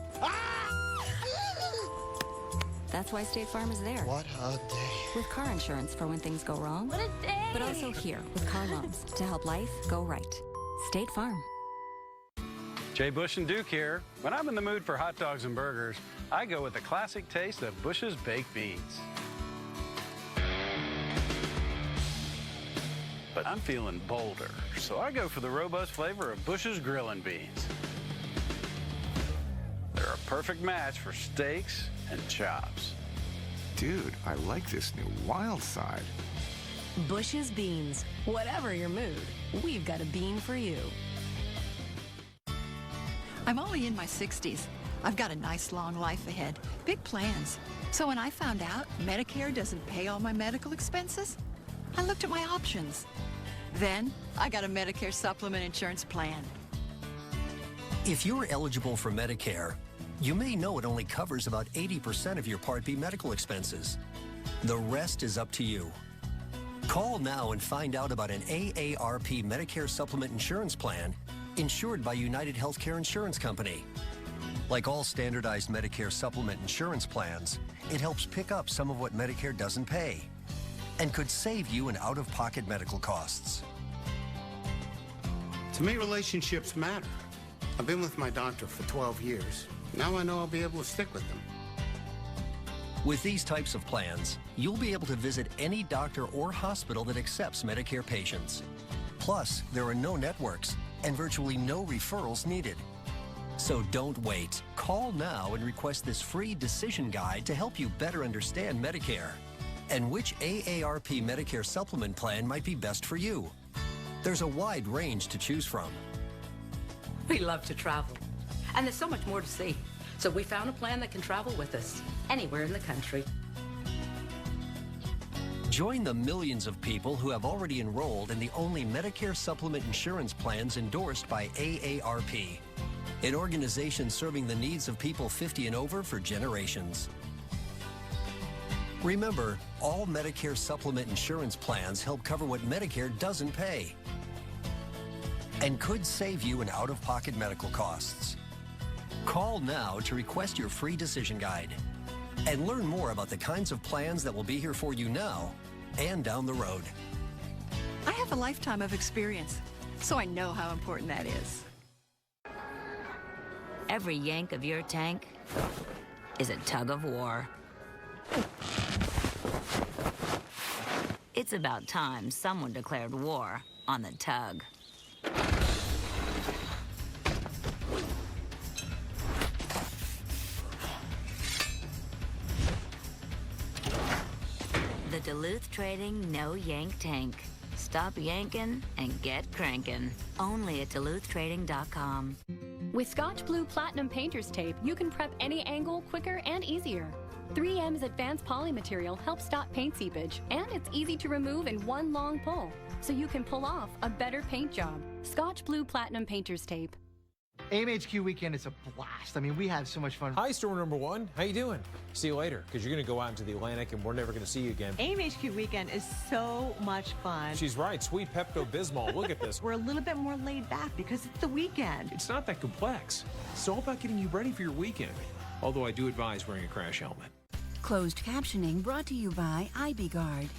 S7: That's why State Farm is there.
S11: What a day.
S7: With car insurance for when things go wrong. What a day! But also here with car loans to help life go right. State Farm.
S18: Jay Bush and Duke here. When I'm in the mood for hot dogs and burgers, I go with the classic taste of Bush's baked beans. But I'm feeling bolder, so I go for the robust flavor of Bush's Grillin' Beans. They're a perfect match for steaks and chops.
S3: Dude, I like this new Wild Side.
S21: Bush's Beans. Whatever your mood, we've got a bean for you.
S19: I'm only in my 60s. I've got a nice long life ahead, big plans. So when I found out Medicare doesn't pay all my medical expenses, I looked at my options. Then I got a Medicare supplement insurance plan.
S20: If you're eligible for Medicare,
S2: You may know it only covers about 80% of your Part B medical expenses. The rest is up to you. Call now and find out about an AARP Medicare Supplement Insurance Plan insured by United Healthcare Insurance Company. Like all standardized Medicare Supplement insurance plans, it helps pick up some of what Medicare doesn't pay and could save you in out-of-pocket medical costs.
S4: To me, relationships matter. I've been with my doctor for 12 years. Now I know I'll be able to stick with them.
S2: With these types of plans, you'll be able to visit any doctor or hospital that accepts Medicare patients. Plus, there are no networks and virtually no referrals needed. So don't wait. Call now and request this free decision guide to help you better understand Medicare and which AARP Medicare supplement plan might be best for you. There's a wide range to choose from.
S8: We love to travel, and there's so much more to see. So we found a plan that can travel with us anywhere in the country.
S2: Join the millions of people who have already enrolled in the only Medicare supplement insurance plans endorsed by AARP, an organization serving the needs of people 50 and over for generations. Remember, all Medicare supplement insurance plans help cover what Medicare doesn't pay and could save you in out-of-pocket medical costs. Call now to request your free decision guide and learn more about the kinds of plans that will be here for you now and down the road.
S19: I have a lifetime of experience, so I know how important that is.
S12: Every yank of your tank is a tug of war. It's about time someone declared war on the tug. The Duluth Trading No Yank Tank. Stop yanking and get cranking. Only at DuluthTrading.com.
S15: With Scotch Blue Platinum Painter's Tape, you can prep any angle quicker and easier. 3M's advanced poly material helps stop paint seepage, and it's easy to remove in one long pull, so you can pull off a better paint job. Scotch Blue Platinum Painter's Tape.
S25: AMHQ weekend is a blast. I mean, we have so much fun.
S10: Hi, Storm Number 1. How you doing? See you later, because you're going to go out into the Atlantic, and we're never going to see you again.
S30: AMHQ weekend is so much fun.
S10: She's right. Sweet Pepto-Bismol. Look at this.
S30: We're a little bit more laid back because it's the weekend.
S10: It's not that complex. It's all about getting you ready for your weekend. Although I do advise wearing a crash helmet.
S20: Closed captioning brought to you by IBGuard.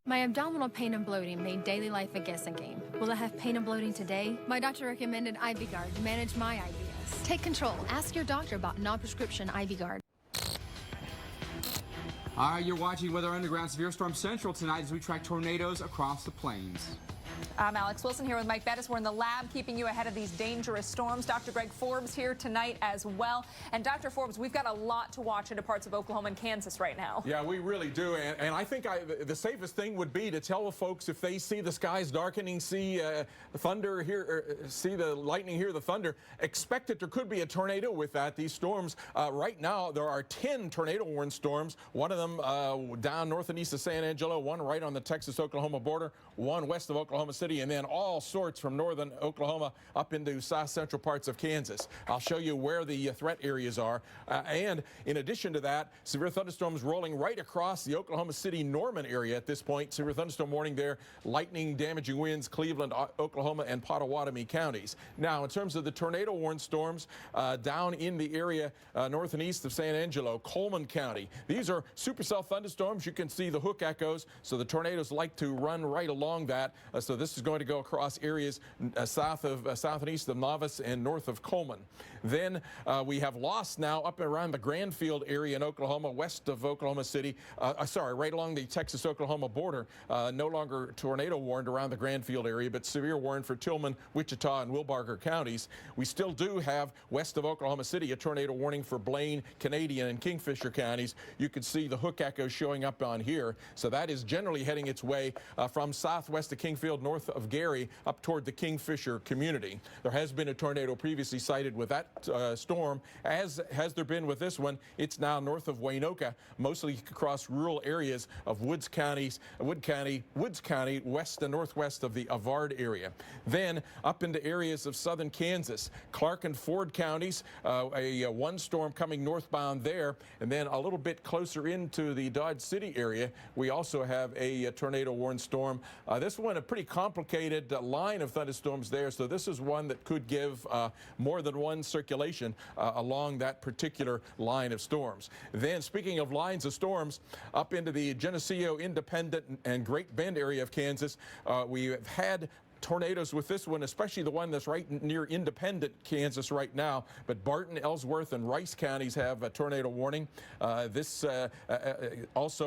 S22: My abdominal pain and bloating made daily life a guessing game. Will I have pain and bloating today? My doctor recommended IBGuard to manage my IBS. Take control. Ask your doctor about non-prescription IBGuard.
S23: All right, you're watching Weather Underground Severe Storm Central tonight as we track tornadoes across the plains.
S9: I'm Alex Wilson here with Mike Bettis. We're in the lab keeping you ahead of these dangerous storms. Dr. Greg Forbes here tonight as well. And Dr. Forbes, we've got a lot to watch into parts of Oklahoma and Kansas right now.
S28: Yeah, we really do. And I think the safest thing would be to tell the folks if they see the skies darkening, see thunder here, see the lightning, hear the thunder, expect that there could be a tornado with that. These storms, right now, there are 10 tornado-warned storms. One of them down north and east of San Angelo, one right on the Texas-Oklahoma border, one west of Oklahoma City, and then all sorts from northern Oklahoma up into south central parts of Kansas. I'll show you where the threat areas are. And in addition to that, severe thunderstorms rolling right across the Oklahoma City-Norman area at this point. Severe thunderstorm warning there, lightning, damaging winds, Cleveland, Oklahoma, and Pottawatomie counties. Now, in terms of the tornado-warned storms down in the area north and east of San Angelo, Coleman County. These are supercell thunderstorms. You can see the hook echoes, so the tornadoes like to run right along that. So this is going to go across areas south and east of Novice and north of Coleman. Then we have lost now up around the Granfield area in Oklahoma, west of Oklahoma City. Right along the Texas-Oklahoma border. No longer tornado warned around the Granfield area, but severe warned for Tillman, Wichita, and Wilbarger counties. We still do have west of Oklahoma City a tornado warning for Blaine, Canadian, and Kingfisher counties. You can see the hook echo showing up on here. So that is generally heading its way from southwest of Kingfield Springfield north of Gary up toward the Kingfisher community. There has been a tornado previously sighted with that storm, as has there been with this one. It's now north of Waynoka, mostly across rural areas of Woods County, west and northwest of the Avard area. Then up into areas of southern Kansas, Clark and Ford counties, one storm coming northbound there, and then a little bit closer into the Dodge City area, we also have a tornado warned storm. This one, a pretty complicated line of thunderstorms there, so this is one that could give more than one circulation along that particular line of storms. Then, speaking of lines of storms, up into the Geneseo, Independent, and Great Bend area of Kansas, we have had tornadoes with this one, especially the one that's right near Independent, Kansas right now. But Barton, Ellsworth, and Rice counties have a tornado warning. Also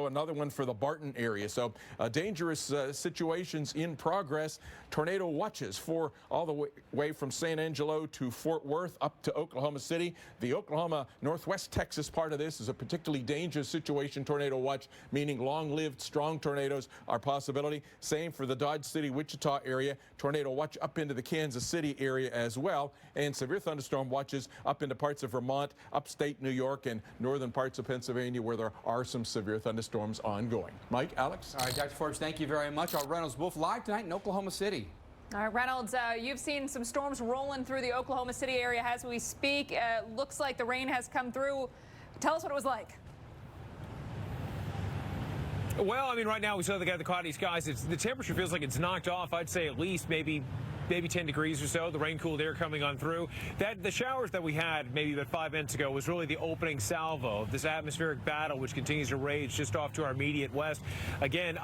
S28: another one for the Barton area. So dangerous situations in progress. Tornado watches for all the way from San Angelo to Fort Worth up to Oklahoma City. The Oklahoma, Northwest Texas part of this is a particularly dangerous situation. Tornado watch, meaning long-lived, strong tornadoes are a possibility. Same for the Dodge City, Wichita area. Tornado watch up into the Kansas City area as well, and severe thunderstorm watches up into parts of Vermont, upstate New York, and northern parts of Pennsylvania, where there are some severe thunderstorms ongoing. Mike, Alex?
S23: All right, Dr. Forbes, thank you very much. Our Reynolds both live tonight in Oklahoma City.
S9: All right, Reynolds, you've seen some storms rolling through the Oklahoma City area as we speak. Looks like the rain has come through. Tell us what it was like.
S10: Well, I mean, right now we saw the cloudy skies. The temperature feels like it's knocked off. I'd say at least maybe 10 degrees or so. The rain-cooled air coming on through. The showers that we had maybe about 5 minutes ago was really the opening salvo of this atmospheric battle, which continues to rage just off to our immediate west. Again,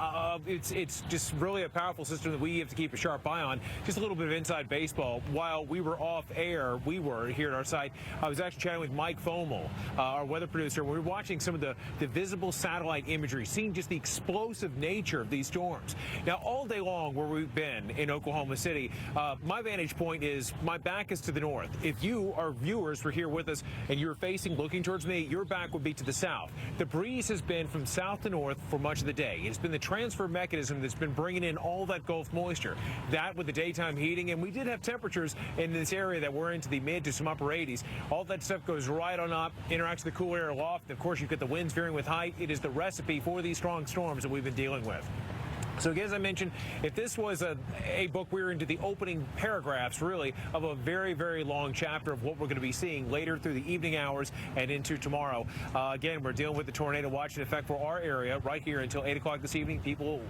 S10: it's just really a powerful system that we have to keep a sharp eye on. Just a little bit of inside baseball. While we were off air, we were here at our site. I was actually chatting with Mike Fomal, our weather producer. We were watching some of the visible satellite imagery, seeing just the explosive nature of these storms. Now, all day long where we've been in Oklahoma City, my vantage point is my back is to the north. If you, our viewers, were here with us and you're looking towards me, your back would be to the south. The breeze has been from south to north for much of the day. It's been the transfer mechanism that's been bringing in all that Gulf moisture. That with the daytime heating, and we did have temperatures in this area that were into the mid to some upper 80s. All that stuff goes right on up, interacts with the cool air aloft. Of course, you get the winds veering with height. It is the recipe for these strong storms that we've been dealing with. So again, as I mentioned, if this was a book, we were into the opening paragraphs, really, of a very, very long chapter of what we're going to be seeing later through the evening hours and into tomorrow. Again, we're dealing with the tornado watch in effect for our area right here until 8 o'clock this evening. People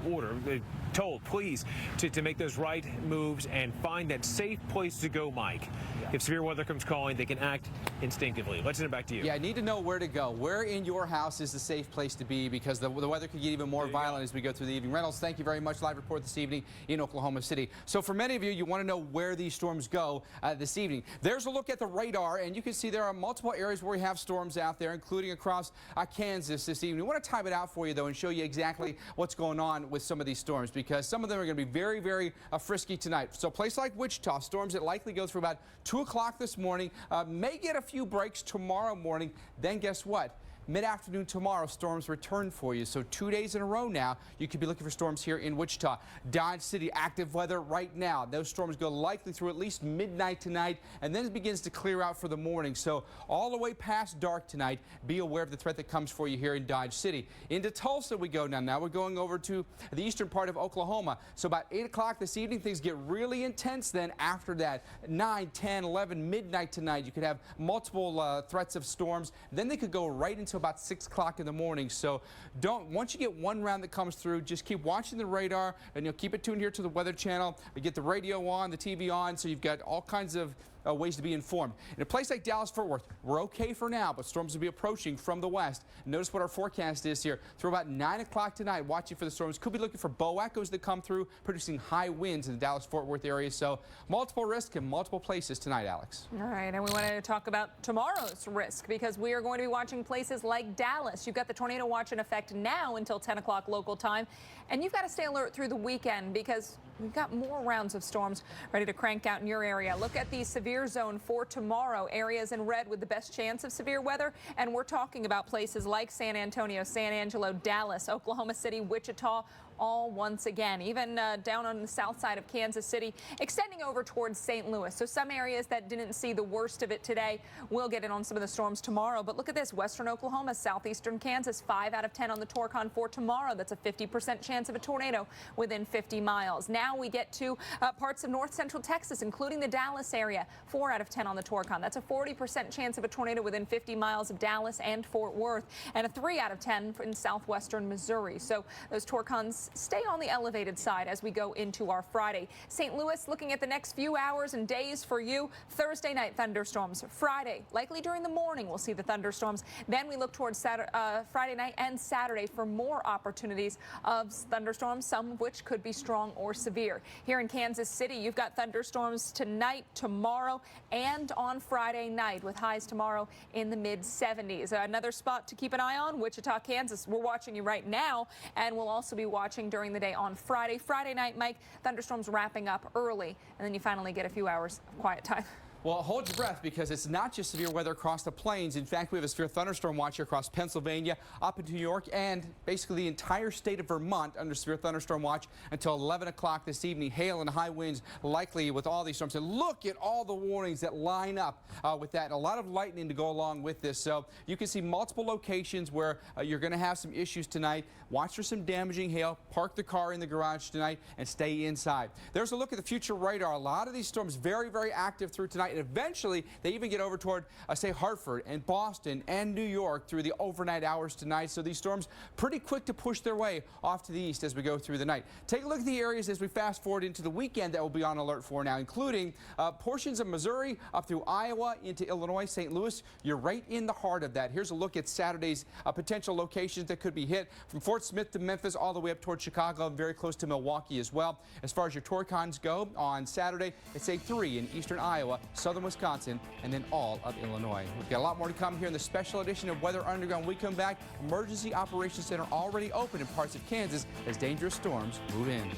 S10: told, please, to make those right moves and find that safe place to go, Mike. If severe weather comes calling, they can act instinctively. Let's send it back to you.
S23: Yeah, I need to know where to go. Where in your house is the safe place to be, because the weather could get even more violent as we go through the evening. Reynolds, thank you very much. Live report this evening in Oklahoma City. So for many of you, you want to know where these storms go this evening. There's a look at the radar, and you can see there are multiple areas where we have storms out there, including across Kansas this evening. We want to time it out for you, though, and show you exactly what's going on with some of these storms, because some of them are going to be very, very frisky tonight. So a place like Wichita, storms that likely go through about 2 o'clock this morning, may get a few breaks tomorrow morning. Then guess what? Mid-afternoon tomorrow, storms return for you. So 2 days in a row now, you could be looking for storms here in Wichita. Dodge City, active weather right now. Those storms go likely through at least midnight tonight, and then it begins to clear out for the morning. So all the way past dark tonight, be aware of the threat that comes for you here in Dodge City. Into Tulsa we go now. Now we're going over to the eastern part of Oklahoma. So about 8 o'clock this evening, things get really intense then after that. 9, 10, 11, midnight tonight, you could have multiple threats of storms. Then they could go right into about 6 o'clock in the morning. So once you get one round that comes through, just keep watching the radar, and you'll keep it tuned here to the Weather Channel. You get the radio on, the TV on, so you've got all kinds of ways to be informed. In a place like Dallas-Fort Worth, we're okay for now, but storms will be approaching from the west. Notice what our forecast is here. Through about 9 o'clock tonight, watching for the storms. Could be looking for bow echoes that come through, producing high winds in the Dallas-Fort Worth area. So multiple risks in multiple places tonight, Alex.
S9: All right, and we want to talk about tomorrow's risk, because we are going to be watching places like Dallas. You've got the tornado watch in effect now until 10 o'clock local time, and you've got to stay alert through the weekend, because we've got more rounds of storms ready to crank out in your area. Look at the severe zone for tomorrow. Areas in red with the best chance of severe weather. And we're talking about places like San Antonio, San Angelo, Dallas, Oklahoma City, Wichita, all once again, even down on the south side of Kansas City, extending over towards St. Louis. So some areas that didn't see the worst of it today will get in on some of the storms tomorrow. But look at this, western Oklahoma, southeastern Kansas, 5 out of 10 on the Torcon for tomorrow. That's a 50% chance of a tornado within 50 miles. Now we get to parts of north central Texas, including the Dallas area, 4 out of 10 on the Torcon. That's a 40% chance of a tornado within 50 miles of Dallas and Fort Worth, and a 3 out of 10 in southwestern Missouri. So those Torcons stay on the elevated side as we go into our Friday. St. Louis, looking at the next few hours and days for you. Thursday night thunderstorms. Friday, likely during the morning, we'll see the thunderstorms. Then we look towards Friday night and Saturday for more opportunities of thunderstorms, some of which could be strong or severe. Here in Kansas City, you've got thunderstorms tonight, tomorrow, and on Friday night, with highs tomorrow in the mid-70s. Another spot to keep an eye on, Wichita, Kansas. We're watching you right now, and we'll also be watching during the day on Friday. Friday night, Mike, thunderstorms wrapping up early, and then you finally get a few hours of quiet time.
S23: Well, hold your breath, because it's not just severe weather across the plains. In fact, we have a severe thunderstorm watch here across Pennsylvania, up into New York, and basically the entire state of Vermont under severe thunderstorm watch until 11 o'clock this evening. Hail and high winds likely with all these storms. And look at all the warnings that line up with that. A lot of lightning to go along with this. So you can see multiple locations where you're going to have some issues tonight. Watch for some damaging hail. Park the car in the garage tonight and stay inside. There's a look at the future radar. A lot of these storms very, very active through tonight. And eventually, they even get over toward, say, Hartford and Boston and New York through the overnight hours tonight. So these storms pretty quick to push their way off to the east as we go through the night. Take a look at the areas as we fast forward into the weekend that we'll be on alert for now, including portions of Missouri up through Iowa into Illinois, St. Louis. You're right in the heart of that. Here's a look at Saturday's potential locations that could be hit from Fort Smith to Memphis all the way up towards Chicago and very close to Milwaukee as well. As far as your Torcons go, on Saturday, it's a 3 in eastern Iowa, southern Wisconsin, and then all of Illinois. We've got a lot more to come here in the special edition of Weather Underground. When we come back, Emergency Operations Center already open in parts of Kansas as dangerous storms move in.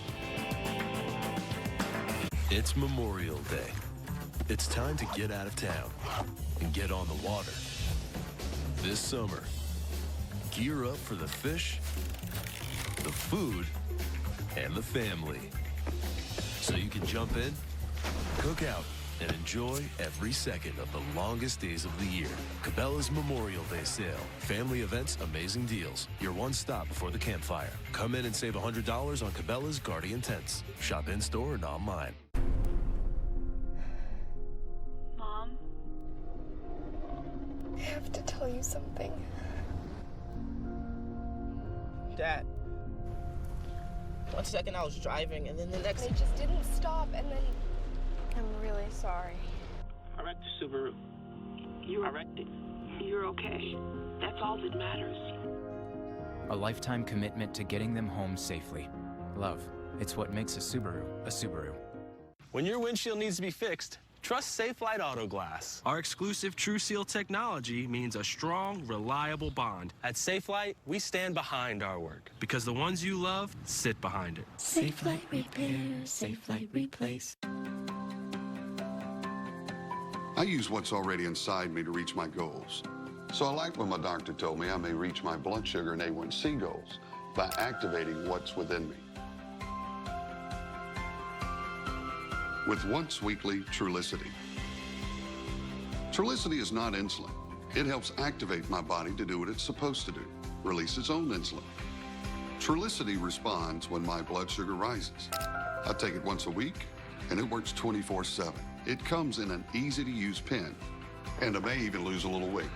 S1: It's Memorial Day. It's time to get out of town and get on the water. This summer, gear up for the fish, the food, and the family. So you can jump in, cook out, and enjoy every second of the longest days of the year. Cabela's Memorial Day sale. Family events, amazing deals. Your one stop before the campfire. Come in and save $100 on Cabela's Guardian Tents. Shop in-store and online.
S5: Mom? I have to tell you something.
S6: Dad. 1 second I was driving, and then the next...
S5: They just didn't stop, and then... I'm really sorry.
S6: I wrecked the Subaru. I wrecked it.
S5: You're okay. That's all that matters.
S14: A lifetime commitment to getting them home safely. Love, it's what makes a Subaru a Subaru.
S16: When your windshield needs to be fixed, trust Safelite Auto Glass. Our exclusive True Seal technology means a strong, reliable bond. At Safelite, we stand behind our work because the ones you love sit behind it.
S5: Safelite Repair, Safelite Replace.
S17: I use what's already inside me to reach my goals. So I like when my doctor told me I may reach my blood sugar and A1C goals by activating what's within me. With once weekly Trulicity. Trulicity is not insulin. It helps activate my body to do what it's supposed to do, release its own insulin. Trulicity responds when my blood sugar rises. I take it once a week, and it works 24/7. It comes in an easy-to-use pen, and I may even lose a little weight.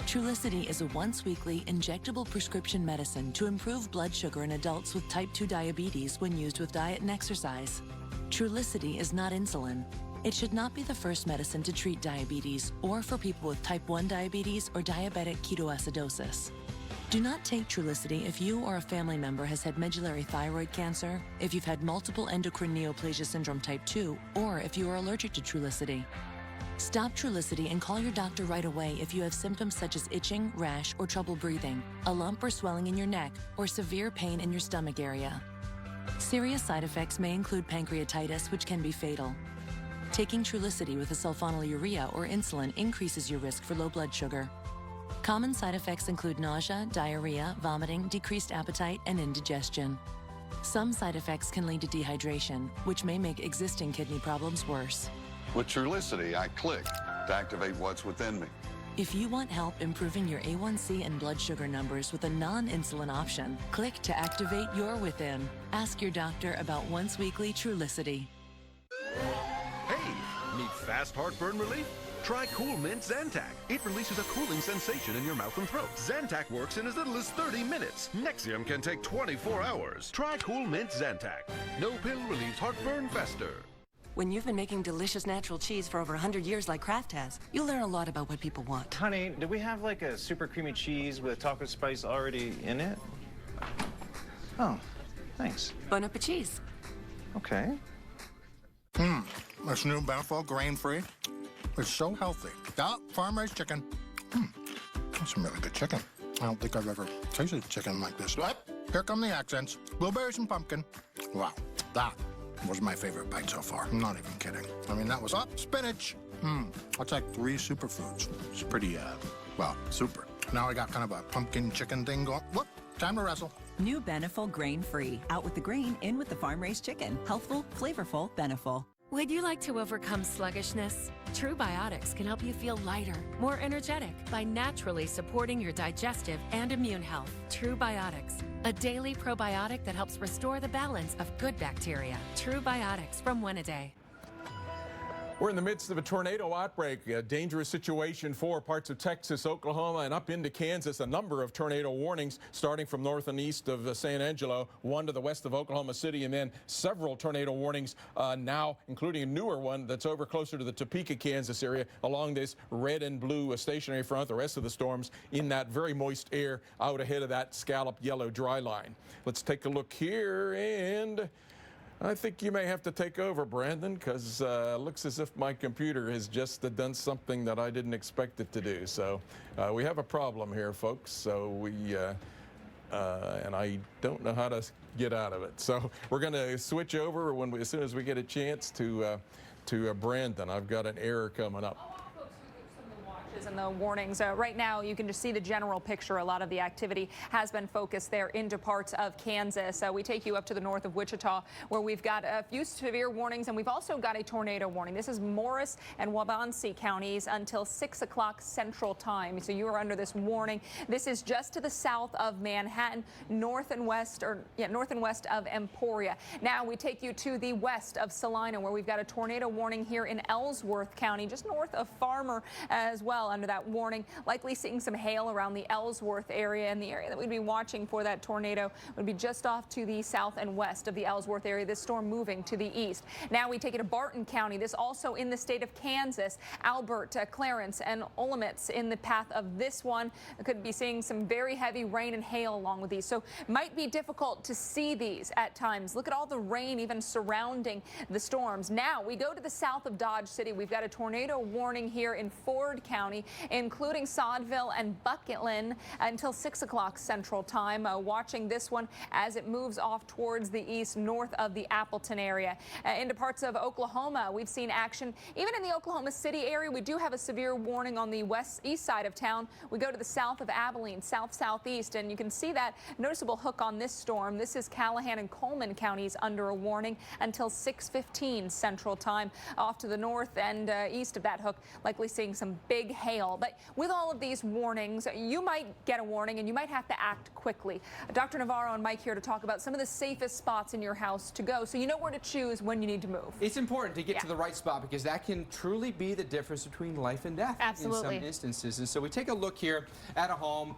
S24: Trulicity is a once-weekly injectable prescription medicine to improve blood sugar in adults with type 2 diabetes when used with diet and exercise. Trulicity is not insulin. It should not be the first medicine to treat diabetes or for people with type 1 diabetes or diabetic ketoacidosis. Do not take Trulicity if you or a family member has had medullary thyroid cancer, if you've had multiple endocrine neoplasia syndrome type 2, or if you are allergic to Trulicity. Stop Trulicity and call your doctor right away if you have symptoms such as itching, rash, or trouble breathing, a lump or swelling in your neck, or severe pain in your stomach area. Serious side effects may include pancreatitis, which can be fatal. Taking Trulicity with a sulfonylurea or insulin increases your risk for low blood sugar. Common side effects include nausea, diarrhea, vomiting, decreased appetite, and indigestion. Some side effects can lead to dehydration, which may make existing kidney problems worse.
S17: With Trulicity, I click to activate what's within me.
S24: If you want help improving your A1C and blood sugar numbers with a non-insulin option, click to activate your within. Ask your doctor about once-weekly Trulicity.
S3: Hey, need fast heartburn relief? Try Cool Mint Zantac. It releases a cooling sensation in your mouth and throat. Zantac works in as little as 30 minutes. Nexium can take 24 hours. Try Cool Mint Zantac. No pill relieves heartburn faster.
S4: When you've been making delicious natural cheese for over 100 years like Kraft has, you'll learn a lot about what people want.
S7: Honey, do we have like a super creamy cheese with taco spice already in it? Oh, thanks.
S4: Bon appetit cheese.
S7: Okay.
S11: This new Beneful grain-free. It's so healthy. Yeah, farm-raised chicken. That's some really good chicken. I don't think I've ever tasted chicken like this. What? Here come the accents. Blueberries and pumpkin. Wow, that was my favorite bite so far. I'm not even kidding. I mean, that was spinach. That's like 3 superfoods. It's pretty, well, super. Now I got kind of a pumpkin chicken thing going. Whoop, time to wrestle.
S13: New Beneful grain-free. Out with the grain, in with the farm-raised chicken. Healthful, flavorful, Beneful.
S18: Would you like to overcome sluggishness? True Biotics can help you feel lighter, more energetic by naturally supporting your digestive and immune health. True Biotics, a daily probiotic that helps restore the balance of good bacteria. True Biotics from Wenaday.
S28: We're in the midst of a tornado outbreak, a dangerous situation for parts of Texas, Oklahoma, and up into Kansas. A number of tornado warnings starting from north and east of San Angelo, one to the west of Oklahoma City, and then several tornado warnings now, including a newer one that's over closer to the Topeka, Kansas area along this red and blue stationary front. The rest of the storms in that very moist air out ahead of that scalloped yellow dry line. Let's take a look here, and I think you may have to take over, Brandon, because it looks as if my computer has just done something that I didn't expect it to do. So we have a problem here, folks. So and I don't know how to get out of it. So we're going to switch over as soon as we get a chance to Brandon. I've got an error coming up.
S9: And the warnings. Right now, you can just see the general picture. A lot of the activity has been focused there into parts of Kansas. We take you up to the north of Wichita, where we've got a few severe warnings, and we've also got a tornado warning. This is Morris and Waubonsee counties until 6 o'clock Central Time. So you are under this warning. This is just to the south of Manhattan, north and west of Emporia. Now we take you to the west of Salina, where we've got a tornado warning here in Ellsworth County, just north of Farmer as well. Under that warning, likely seeing some hail around the Ellsworth area, and the area that we'd be watching for that tornado would be just off to the south and west of the Ellsworth area. This storm moving to the east. Now we take it to Barton County. This also in the state of Kansas. Albert, Clarence, and Olamitz in the path of this one. Could be seeing some very heavy rain and hail along with these, so might be difficult to see these at times. Look at all the rain even surrounding the storms. Now we go to the south of Dodge City. We've got a tornado warning here in Ford County, including Sodville and Bucketland until 6 o'clock Central Time. Watching this one as it moves off towards the east, north of the Appleton area. Into parts of Oklahoma, we've seen action. Even in the Oklahoma City area, we do have a severe warning on the east side of town. We go to the south of Abilene, southeast, and you can see that noticeable hook on this storm. This is Callahan and Coleman counties under a warning until 6:15 Central Time. Off to the north and east of that hook, likely seeing some big hail. But with all of these warnings, you might get a warning and you might have to act quickly. Dr. Navarro and Mike here to talk about some of the safest spots in your house to go, so you know where to choose when you need to move.
S23: It's important to get to the right spot, because that can truly be the difference between life and death in some instances. And so we take a look here at a home.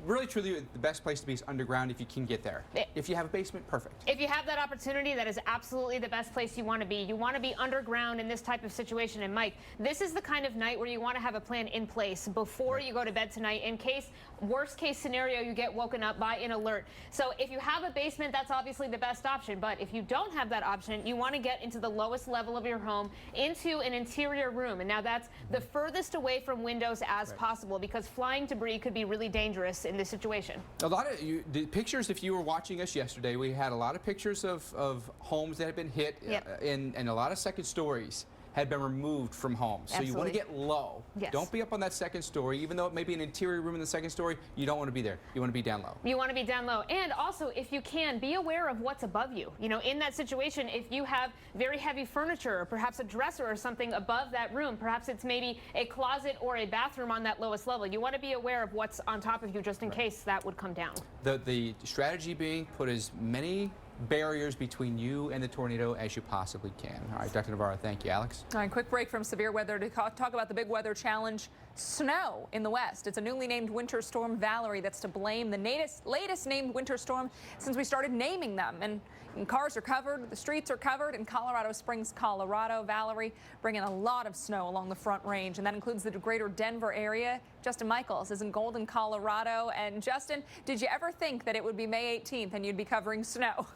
S23: Really, truly, the best place to be is underground if you can get there. If you have a basement, perfect.
S21: If you have that opportunity, that is absolutely the best place you want to be. You want to be underground in this type of situation. And Mike, this is the kind of night where you want to have a plan in place before you go to bed tonight, in case, worst case scenario, you get woken up by an alert. So if you have a basement, that's obviously the best option. But if you don't have that option, you want to get into the lowest level of your home, into an interior room. And now that's the furthest away from windows as possible, because flying debris could be really dangerous in this situation.
S23: A lot of the pictures, if you were watching us yesterday, we had a lot of pictures of homes that had been hit and a lot of second stories. had been removed from homes. So you want to get low.
S21: Yes.
S23: Don't be up on that second story. Even though it may be an interior room in the second story, you don't want to be there. You want to be down low.
S21: You want to be down low. And also, if you can, be aware of what's above you. You know, in that situation, if you have very heavy furniture, or perhaps a dresser or something above that room, perhaps it's maybe a closet or a bathroom on that lowest level. You want to be aware of what's on top of you just in case that would come down.
S23: The strategy being put as many barriers between you and the tornado as you possibly can. All right, Dr. Navarro, thank you. Alex?
S9: All right, quick break from severe weather to talk about the big weather challenge, snow in the west. It's a newly named winter storm Valerie that's to blame, the latest named winter storm since we started naming them. And cars are covered, the streets are covered in Colorado Springs, Colorado. Valerie bringing a lot of snow along the Front Range, and that includes the greater Denver area. Justin Michaels is in Golden, Colorado. And Justin, did you ever think that it would be May 18th and you'd be covering snow?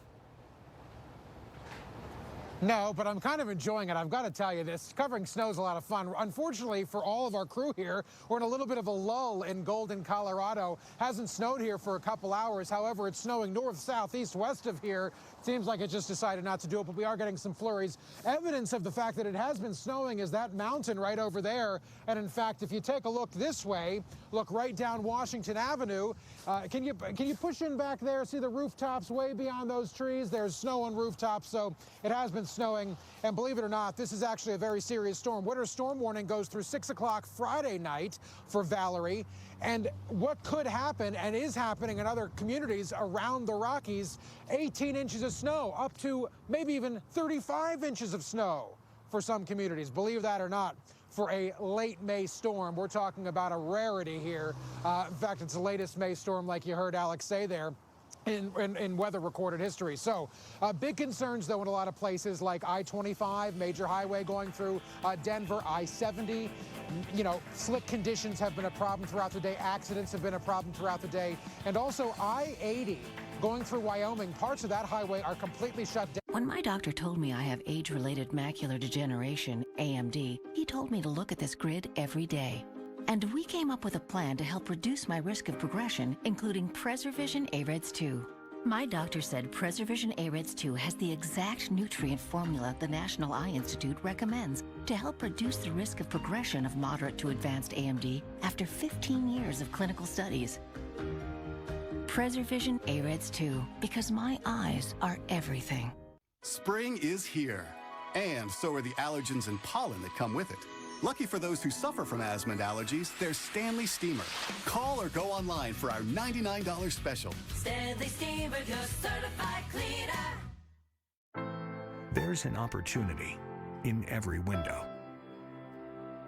S2: No, but I'm kind of enjoying it. I've got to tell you this. Covering snow is a lot of fun. Unfortunately, for all of our crew here, we're in a little bit of a lull in Golden, Colorado. Hasn't snowed here for a couple hours. However, it's snowing north, south, east, west of here. Seems like it just decided not to do it, but we are getting some flurries. Evidence of the fact that it has been snowing is that mountain right over there. And in fact, if you take a look this way, look right down Washington Avenue. Can you push in back there? See the rooftops way beyond those trees? There's snow on rooftops, so it has been snowing. And believe it or not, this is actually a very serious storm. Winter storm warning goes through 6 o'clock Friday night for Valerie. And what could happen and is happening in other communities around the Rockies, 18 inches of snow, up to maybe even 35 inches of snow for some communities. Believe that or not, for a late May storm, we're talking about a rarity here. In fact, it's the latest May storm, like you heard Alex say there, in weather recorded history. So big concerns, though, in a lot of places like I-25, major highway going through Denver, I-70. You know, slick conditions have been a problem throughout the day. Accidents have been a problem throughout the day. And also I-80 going through Wyoming. Parts of that highway are completely shut down.
S20: When my doctor told me I have age-related macular degeneration, AMD, he told me to look at this grid every day. And we came up with a plan to help reduce my risk of progression, including PreserVision AREDS 2. My doctor said PreserVision AREDS 2 has the exact nutrient formula the National Eye Institute recommends to help reduce the risk of progression of moderate to advanced AMD after 15 years of clinical studies. PreserVision AREDS 2, because my eyes are everything.
S8: Spring is here, and so are the allergens and pollen that come with it. Lucky for those who suffer from asthma and allergies, there's Stanley Steamer. Call or go online for our $99 special.
S12: Stanley Steamer, your certified cleaner.
S15: There's an opportunity in every window.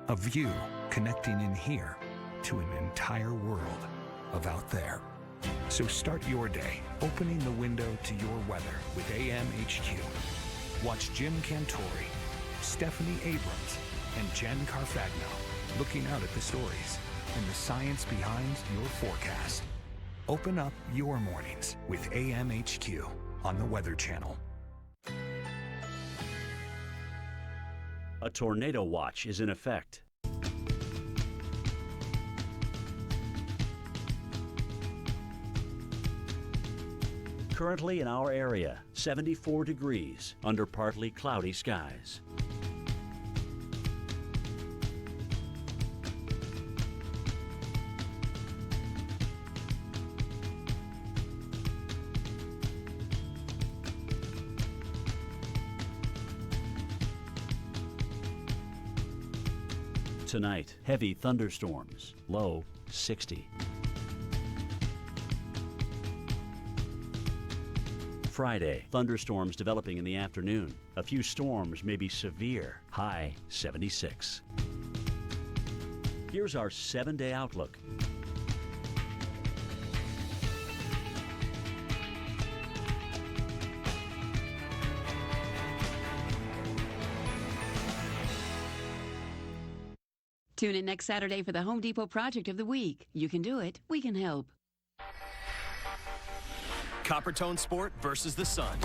S15: A view connecting in here to an entire world of out there. So start your day opening the window to your weather with AMHQ. Watch Jim Cantori, Stephanie Abrams, and Jen Carfagno looking out at the stories and the science behind your forecast. Open up your mornings with AMHQ on the Weather Channel.
S19: A tornado watch is in effect. Currently in our area, 74 degrees under partly cloudy skies. Tonight, heavy thunderstorms, low 60. Friday, thunderstorms developing in the afternoon. A few storms may be severe, high 76. Here's our 7-day outlook.
S20: Tune in next Saturday for the Home Depot Project of the Week. You can do it. We can help.
S1: Coppertone Sport versus the sun.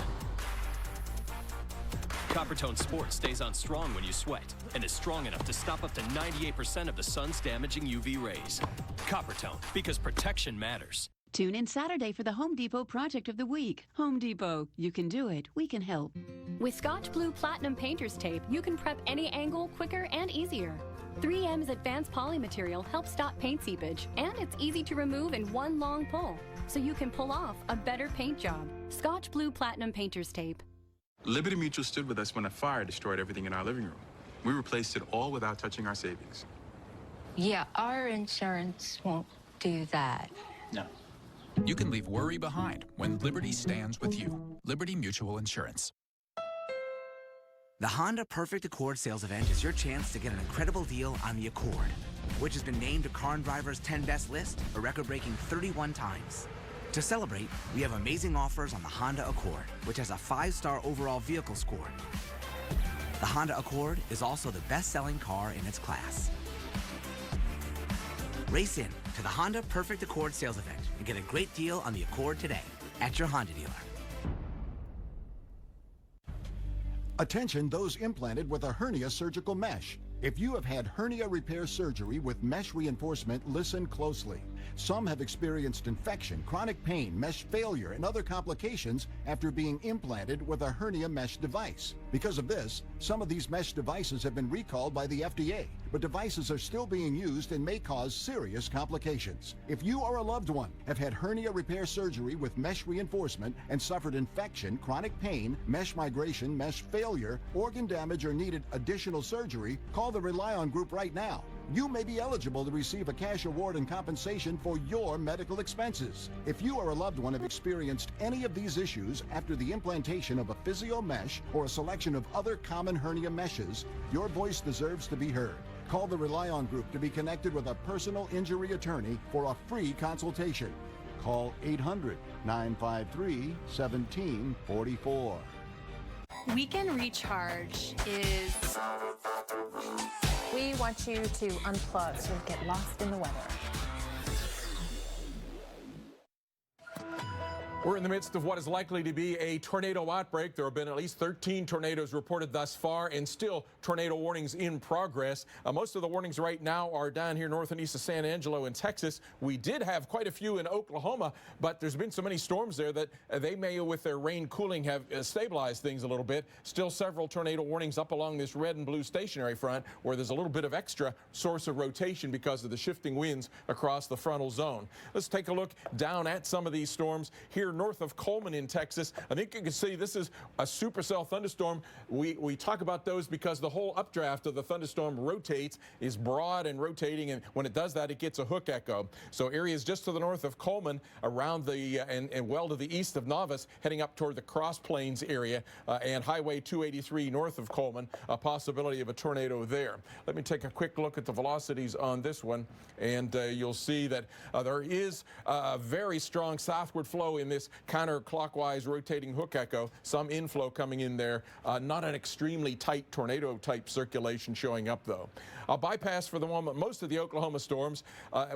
S1: Coppertone Sport stays on strong when you sweat and is strong enough to stop up to 98% of the sun's damaging UV rays. Coppertone, because protection matters.
S6: Tune in Saturday for the Home Depot Project of the Week. Home Depot, you can do it. We can help.
S10: With Scotch Blue Platinum Painter's Tape, you can prep any angle quicker and easier. 3M's advanced poly material helps stop paint seepage, and it's easy to remove in one long pull, so you can pull off a better paint job. Scotch Blue Platinum Painter's Tape.
S14: Liberty Mutual stood with us when a fire destroyed everything in our living room. We replaced it all without touching our savings.
S16: Yeah, our insurance won't do that.
S14: No.
S22: You can leave worry behind when Liberty stands with you. Liberty Mutual Insurance.
S25: The Honda Perfect Accord sales event is your chance to get an incredible deal on the Accord, which has been named to Car and Driver's 10 Best list a record-breaking 31 times. To celebrate, we have amazing offers on the Honda Accord, which has a 5-star overall vehicle score. The Honda Accord is also the best-selling car in its class. Race in to the Honda Perfect Accord sales event and get a great deal on the Accord today at your Honda dealer.
S26: Attention those implanted with a hernia surgical mesh. If you have had hernia repair surgery with mesh reinforcement, listen closely. Some have experienced infection, chronic pain, mesh failure, and other complications after being implanted with a hernia mesh device. Because of this, some of these mesh devices have been recalled by the FDA, but devices are still being used and may cause serious complications. If you or a loved one have had hernia repair surgery with mesh reinforcement and suffered infection, chronic pain, mesh migration, mesh failure, organ damage, or needed additional surgery, call the Rely On Group right now. You may be eligible to receive a cash award and compensation for your medical expenses. If you or a loved one have experienced any of these issues after the implantation of a physio mesh or a selection of other common hernia meshes, your voice deserves to be heard. Call the Rely On Group to be connected with a personal injury attorney for a free consultation. Call 800-953-1744.
S27: Weekend Recharge is...
S9: We want you to unplug so you get lost in the weather.
S28: We're in the midst of what is likely to be a tornado outbreak. There have been at least 13 tornadoes reported thus far, and still tornado warnings in progress. Most of the warnings right now are down here north and east of San Angelo in Texas. We did have quite a few in Oklahoma, but there's been so many storms there that they may, with their rain cooling, have stabilized things a little bit. Still several tornado warnings up along this red and blue stationary front, where there's a little bit of extra source of rotation because of the shifting winds across the frontal zone. Let's take a look down at some of these storms here north of Coleman in Texas. I think you can see this is a supercell thunderstorm. We talk about those because the whole updraft of the thunderstorm rotates, is broad and rotating, and when it does that, it gets a hook echo. So areas just to the north of Coleman, around the and well to the east of Novice, heading up toward the Cross Plains area and Highway 283 north of Coleman, a possibility of a tornado there. Let me take a quick look at the velocities on this one, and you'll see that there is a very strong southward flow in this counterclockwise rotating hook echo, some inflow coming in there, not an extremely tight tornado type circulation showing up though. I'll bypass for the moment most of the Oklahoma storms,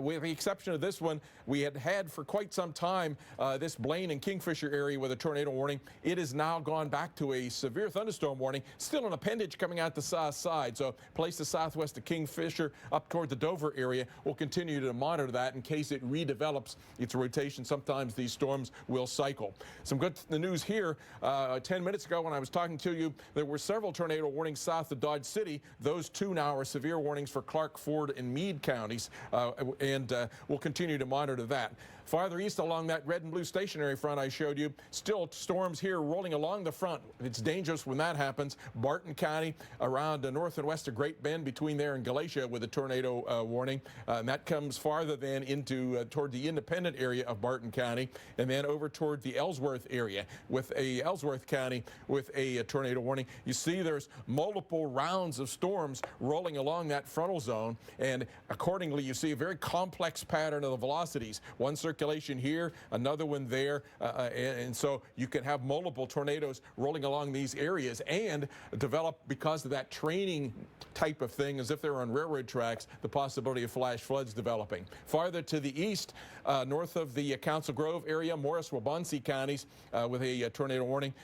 S28: with the exception of this one. We had for quite some time this Blaine and Kingfisher area with a tornado warning. It has now gone back to a severe thunderstorm warning, still an appendage coming out the south side. So places southwest of Kingfisher up toward the Dover area. We'll continue to monitor that in case it redevelops its rotation. Sometimes these storms will cycle. Some good news here. 10 minutes ago when I was talking to you, there were several tornado warnings south of Dodge City. Those two now are severe warnings for Clark, Ford, and Meade counties, and we'll continue to monitor that. Farther east along that red and blue stationary front I showed you, still storms here rolling along the front. It's dangerous when that happens. Barton County around north and west of Great Bend, between there and Galatia, with a tornado warning. And that comes farther then into toward the Independent area of Barton County, and then over toward the Ellsworth area with Ellsworth County with a tornado warning. You see there's multiple rounds of storms rolling along that frontal zone, and accordingly you see a very complex pattern of the velocities. One circulation here, another one there, and so you can have multiple tornadoes rolling along these areas and develop, because of that training type of thing, as if they're on railroad tracks, the possibility of flash floods developing. Farther to the east, north of the Council Grove area, Morris, Waubonsee counties with a tornado warning.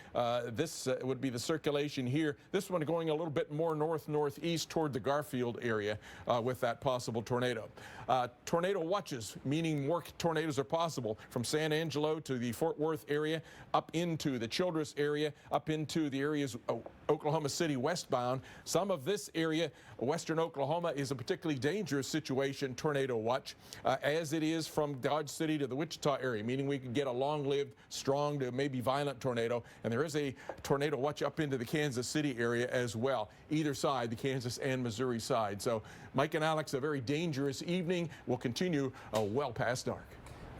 S28: This would be the circulation here. This one going a little bit more north-northeast toward the Garfield area with that possible tornado. Tornado watches, meaning more tornadoes are are possible from San Angelo to the Fort Worth area, up into the Childress area, up into the areas of Oklahoma City westbound. Some of this area, western Oklahoma, is a particularly dangerous situation, tornado watch, as it is from Dodge City to the Wichita area, meaning we could get a long-lived, strong to maybe violent tornado. And there is a tornado watch up into the Kansas City area as well, either side, the Kansas and Missouri side. So Mike and Alex, a very dangerous evening will continue well past dark.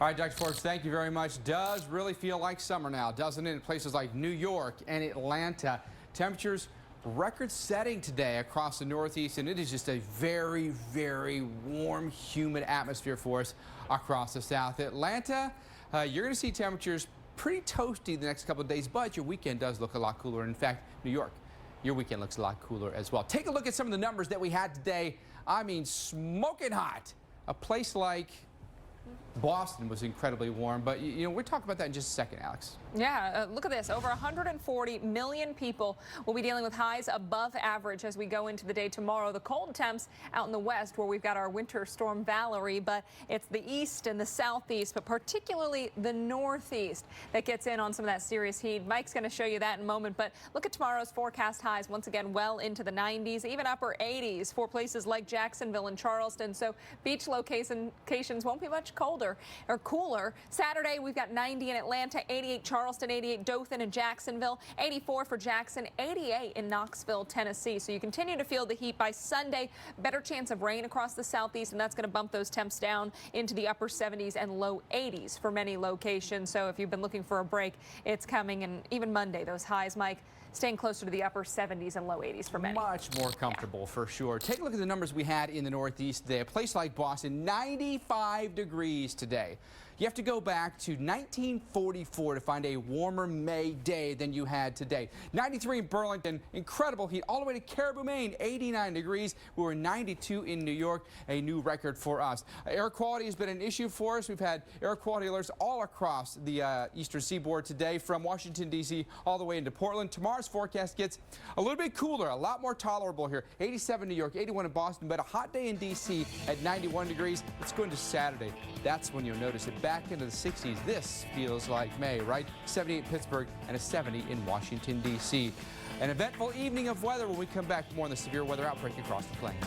S23: All right, Dr. Forbes, thank you very much. Does really feel like summer now, doesn't it? In places like New York and Atlanta. Temperatures record-setting today across the Northeast, and it is just a very, very warm, humid atmosphere for us across the South. Atlanta, you're going to see temperatures pretty toasty the next couple of days, but your weekend does look a lot cooler. In fact, New York, your weekend looks a lot cooler as well. Take a look at some of the numbers that we had today. I mean, smoking hot. A place like Boston was incredibly warm, but you know, we'll talk about that in just a second, Alex.
S9: Yeah, look at this. Over 140 million people will be dealing with highs above average as we go into the day tomorrow. The cold temps out in the west where we've got our winter storm Valerie, but it's the east and the southeast, but particularly the northeast that gets in on some of that serious heat. Mike's going to show you that in a moment, but look at tomorrow's forecast highs once again well into the 90s, even upper 80s for places like Jacksonville and Charleston. So beach locations won't be much colder or cooler. Saturday, we've got 90 in Atlanta, 88 Charleston, 88 Dothan and Jacksonville, 84 for Jackson, 88 in Knoxville, Tennessee. So you continue to feel the heat by Sunday. Better chance of rain across the southeast, and that's going to bump those temps down into the upper 70s and low 80s for many locations. So if you've been looking for a break, it's coming. And even Monday, those highs, Mike, staying closer to the upper 70s and low 80s for many.
S23: Much more comfortable for sure. Take a look at the numbers we had in the Northeast today. A place like Boston, 95 degrees today. You have to go back to 1944 to find a warmer May day than you had today. 93 in Burlington, incredible heat, all the way to Caribou, Maine, 89 degrees. We were 92 in New York, a new record for us. Air quality has been an issue for us. We've had air quality alerts all across the eastern seaboard today, from Washington, D.C. all the way into Portland. Tomorrow's forecast gets a little bit cooler, a lot more tolerable here. 87 in New York, 81 in Boston, but a hot day in D.C. at 91 degrees. Let's go into Saturday. That's when you'll notice it. Back into the 60s. This feels like May, right? 78 in Pittsburgh and a 70 in Washington, D.C. An eventful evening of weather when we come back. More on the severe weather outbreak across the plains.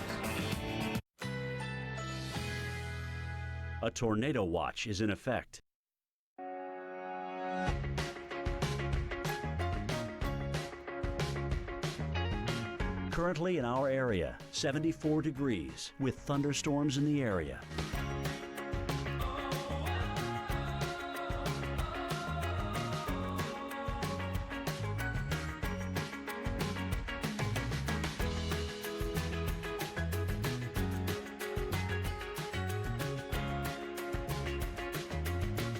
S19: A tornado watch is in effect. Currently in our area, 74 degrees with thunderstorms in the area.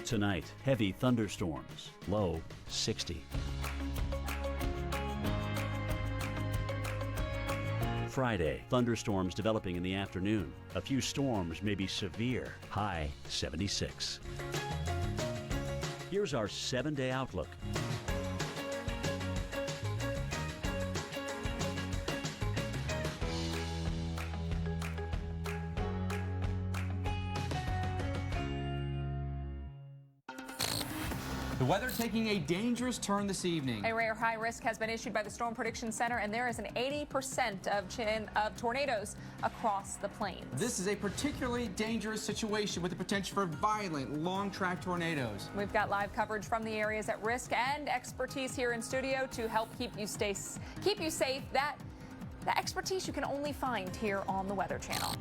S19: Tonight, heavy thunderstorms, low 60. Friday, thunderstorms developing in the afternoon. A few storms may be severe, high 76. Here's our 7-day outlook.
S23: The weather taking a dangerous turn this evening.
S9: A rare high risk has been issued by the Storm Prediction Center, and there is an 80% of tornadoes across the plains.
S23: This is a particularly dangerous situation with the potential for violent, long-track tornadoes.
S9: We've got live coverage from the areas at risk and expertise here in studio to help keep you safe. The expertise you can only find here on the Weather Channel.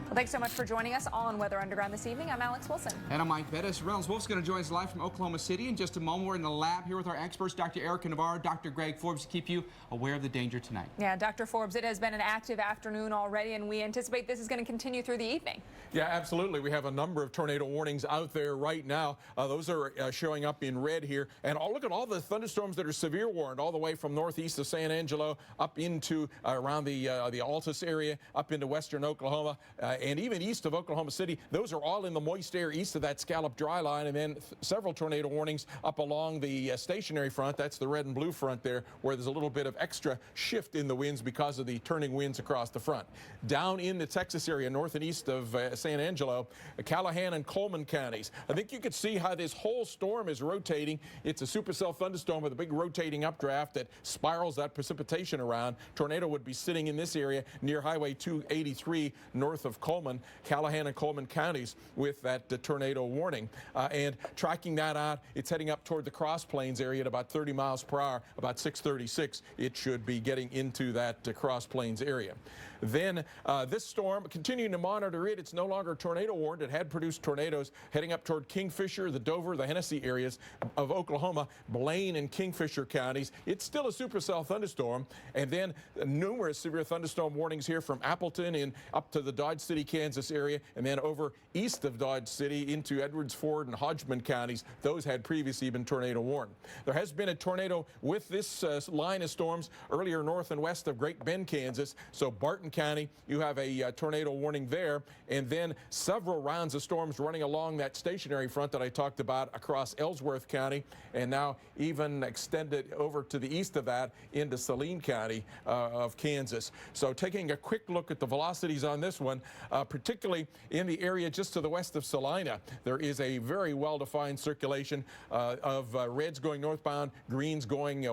S9: Well, thanks so much for joining us on Weather Underground this evening. I'm Alex Wilson.
S23: And I'm Mike Bettis. Reynolds Wolf's going to join us live from Oklahoma City in just a moment. We're in the lab here with our experts, Dr. Erica Navarro, Dr. Greg Forbes, to keep you aware of the danger tonight.
S9: Yeah, Dr. Forbes, it has been an active afternoon already, and we anticipate this is going to continue through the evening.
S28: Yeah, absolutely. We have a number of tornado warnings out there right now. Those are showing up in red here. And look at all the thunderstorms that are severe warned, all the way from northeast of San Angelo up into around the Altus area, up into western Oklahoma, and even east of Oklahoma City. Those are all in the moist air east of that scallop dry line, and then several tornado warnings up along the stationary front. That's the red and blue front there, where there's a little bit of extra shift in the winds because of the turning winds across the front. Down in the Texas area, north and east of San Angelo, Callahan and Coleman counties. I think you could see how this whole storm is rotating. It's a supercell thunderstorm with a big rotating updraft that spirals that precipitation around. Tornado would be sitting in this area near Highway 283 north of Coleman, Callahan and Coleman counties with that tornado warning. And tracking that out, it's heading up toward the Cross Plains area at about 30 miles per hour. About 6:36, it should be getting into that Cross Plains area. Then this storm, continuing to monitor it, it's no longer tornado warned. It had produced tornadoes heading up toward Kingfisher, the Dover, the Hennessy areas of Oklahoma, Blaine and Kingfisher counties. It's still a supercell thunderstorm. And then numerous severe thunderstorm warnings here from Appleton and up to the Dodge City, Kansas area, and then over east of Dodge City into Edwards Ford and Hodgman counties. Those had previously been tornado warned. There has been a tornado with this line of storms earlier north and west of Great Bend, Kansas. So Barton County, you have a tornado warning there, and then several rounds of storms running along that stationary front that I talked about across Ellsworth County, and now even extended over to the east of that into Saline County of Kansas. So taking a quick look at the velocities on this one, particularly in the area just to the west of Salina, there is a very well-defined circulation of reds going northbound, greens going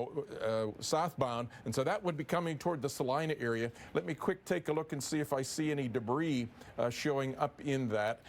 S28: southbound, and so that would be coming toward the Salina area. Let me take a look and see if I see any debris showing up in that,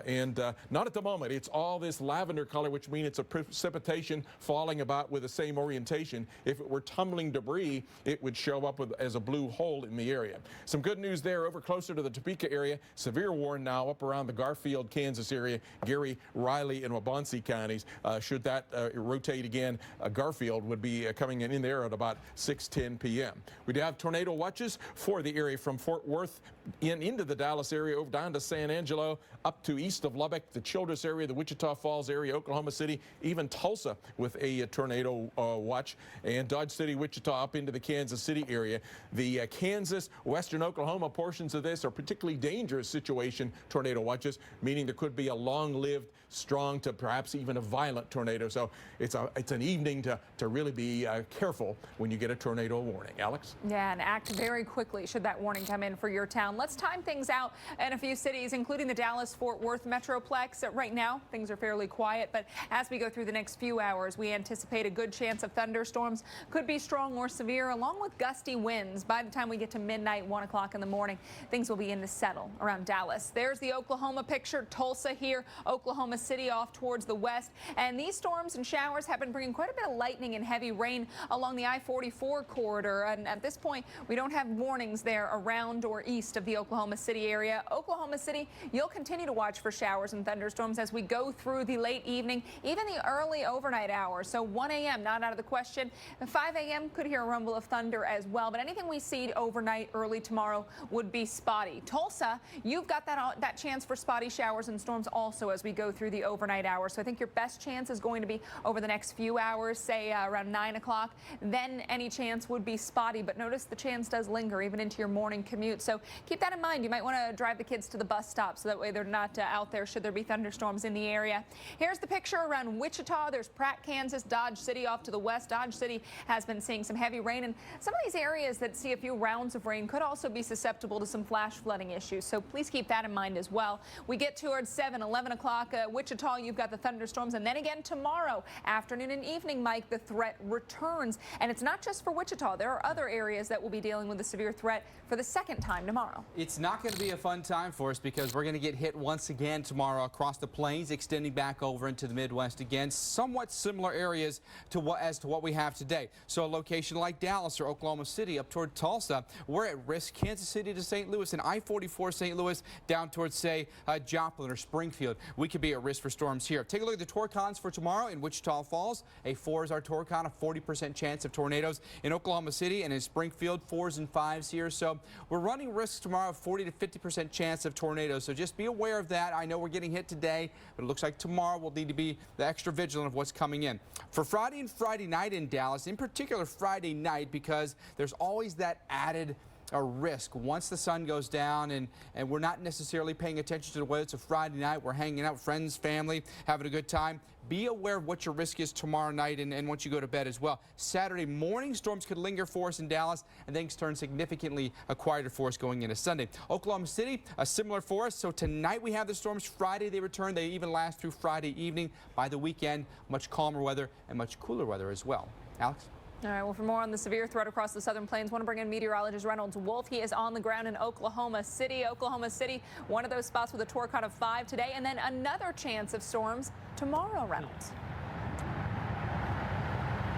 S28: and not at the moment. It's all this lavender color, which means it's a precipitation falling about with the same orientation. If it were tumbling debris, it would show up as a blue hole in the area. Some good news there over closer to the Topeka area. Severe warn now up around the Garfield, Kansas area, Gary, Riley, and Waubonsee counties. Should that rotate again, Garfield would be coming in there at about 6:10 p.m. We do have tornado watches for the area from Fort Worth into the Dallas area, over down to San Angelo, up to east of Lubbock, the Childress area, the Wichita Falls area, Oklahoma City, even Tulsa with a tornado watch, and Dodge City, Wichita up into the Kansas City area. The Kansas, western Oklahoma portions of this are particularly dangerous situation tornado watches, meaning there could be a long-lived, strong to perhaps even a violent tornado. So it's an evening to really be careful when you get a tornado warning. Alex?
S9: Yeah, and act very quickly should that warning come in for your town. Let's time things out in a few cities, including the Dallas-Fort Worth Metroplex. Right now, things are fairly quiet, but as we go through the next few hours, we anticipate a good chance of thunderstorms. Could be strong or severe, along with gusty winds. By the time we get to midnight, 1 o'clock in the morning, things will begin to settle around Dallas. There's the Oklahoma picture. Tulsa here, Oklahoma City off towards the west. And these storms and showers have been bringing quite a bit of lightning and heavy rain along the I-44 corridor. And at this point, we don't have warnings there around or east of the Oklahoma City area. Oklahoma City, you'll continue to watch for showers and thunderstorms as we go through the late evening, even the early overnight hours. So 1 a.m. not out of the question. 5 a.m. could hear a rumble of thunder as well. But anything we see overnight, early tomorrow would be spotty. Tulsa, you've got that chance for spotty showers and storms also as we go through the overnight hours. So I think your best chance is going to be over the next few hours, say around 9 o'clock. Then any chance would be spotty. But notice the chance does linger even into your morning commute. So keep that in mind. You might want to drive the kids to the bus stop so that way they're not out there should there be thunderstorms in the area. Here's the picture around Wichita. There's Pratt, Kansas, Dodge City off to the west. Dodge City has been seeing some heavy rain, and some of these areas that see a few rounds of rain could also be susceptible to some flash flooding issues. So please keep that in mind as well. We get towards 7, 11 o'clock. Wichita, you've got the thunderstorms, and then again tomorrow afternoon and evening, Mike, the threat returns. And it's not just for Wichita. There are other areas that will be dealing with a severe threat for the second time tomorrow.
S23: It's not going to be a fun time for us because we're going to get hit once again tomorrow across the plains, extending back over into the Midwest again. Somewhat similar areas to what we have today. So a location like Dallas or Oklahoma City up toward Tulsa, we're at risk. Kansas City to St. Louis and I-44 St. Louis down towards, say, Joplin or Springfield. We could be at risk for storms here. Take a look at the Torcons for tomorrow in Wichita Falls. A 4 is our Torcon, a 40% chance of tornadoes. In Oklahoma City and in Springfield, 4s and 5s here. So we're running risks tomorrow of 40 to 50% chance of tornadoes. So just be aware of that. I know we're getting hit today, but it looks like tomorrow we'll need to be extra vigilant of what's coming in. For Friday and Friday night in Dallas, in particular Friday night, because there's always that added a risk. Once the sun goes down and we're not necessarily paying attention to whether it's a Friday night, we're hanging out with friends, family, having a good time, be aware of what your risk is tomorrow night and once you go to bed as well. Saturday morning, storms could linger for us in Dallas and things turn significantly quieter for us going into Sunday. Oklahoma City, a similar for us. So tonight we have the storms. Friday they return. They even last through Friday evening. By the weekend, much calmer weather and much cooler weather as well. Alex?
S9: All right, well, for more on the severe threat across the southern plains, I want to bring in meteorologist Reynolds Wolf. He is on the ground in Oklahoma City. Oklahoma City, one of those spots with a torque count of 5 today, and then another chance of storms tomorrow, Reynolds.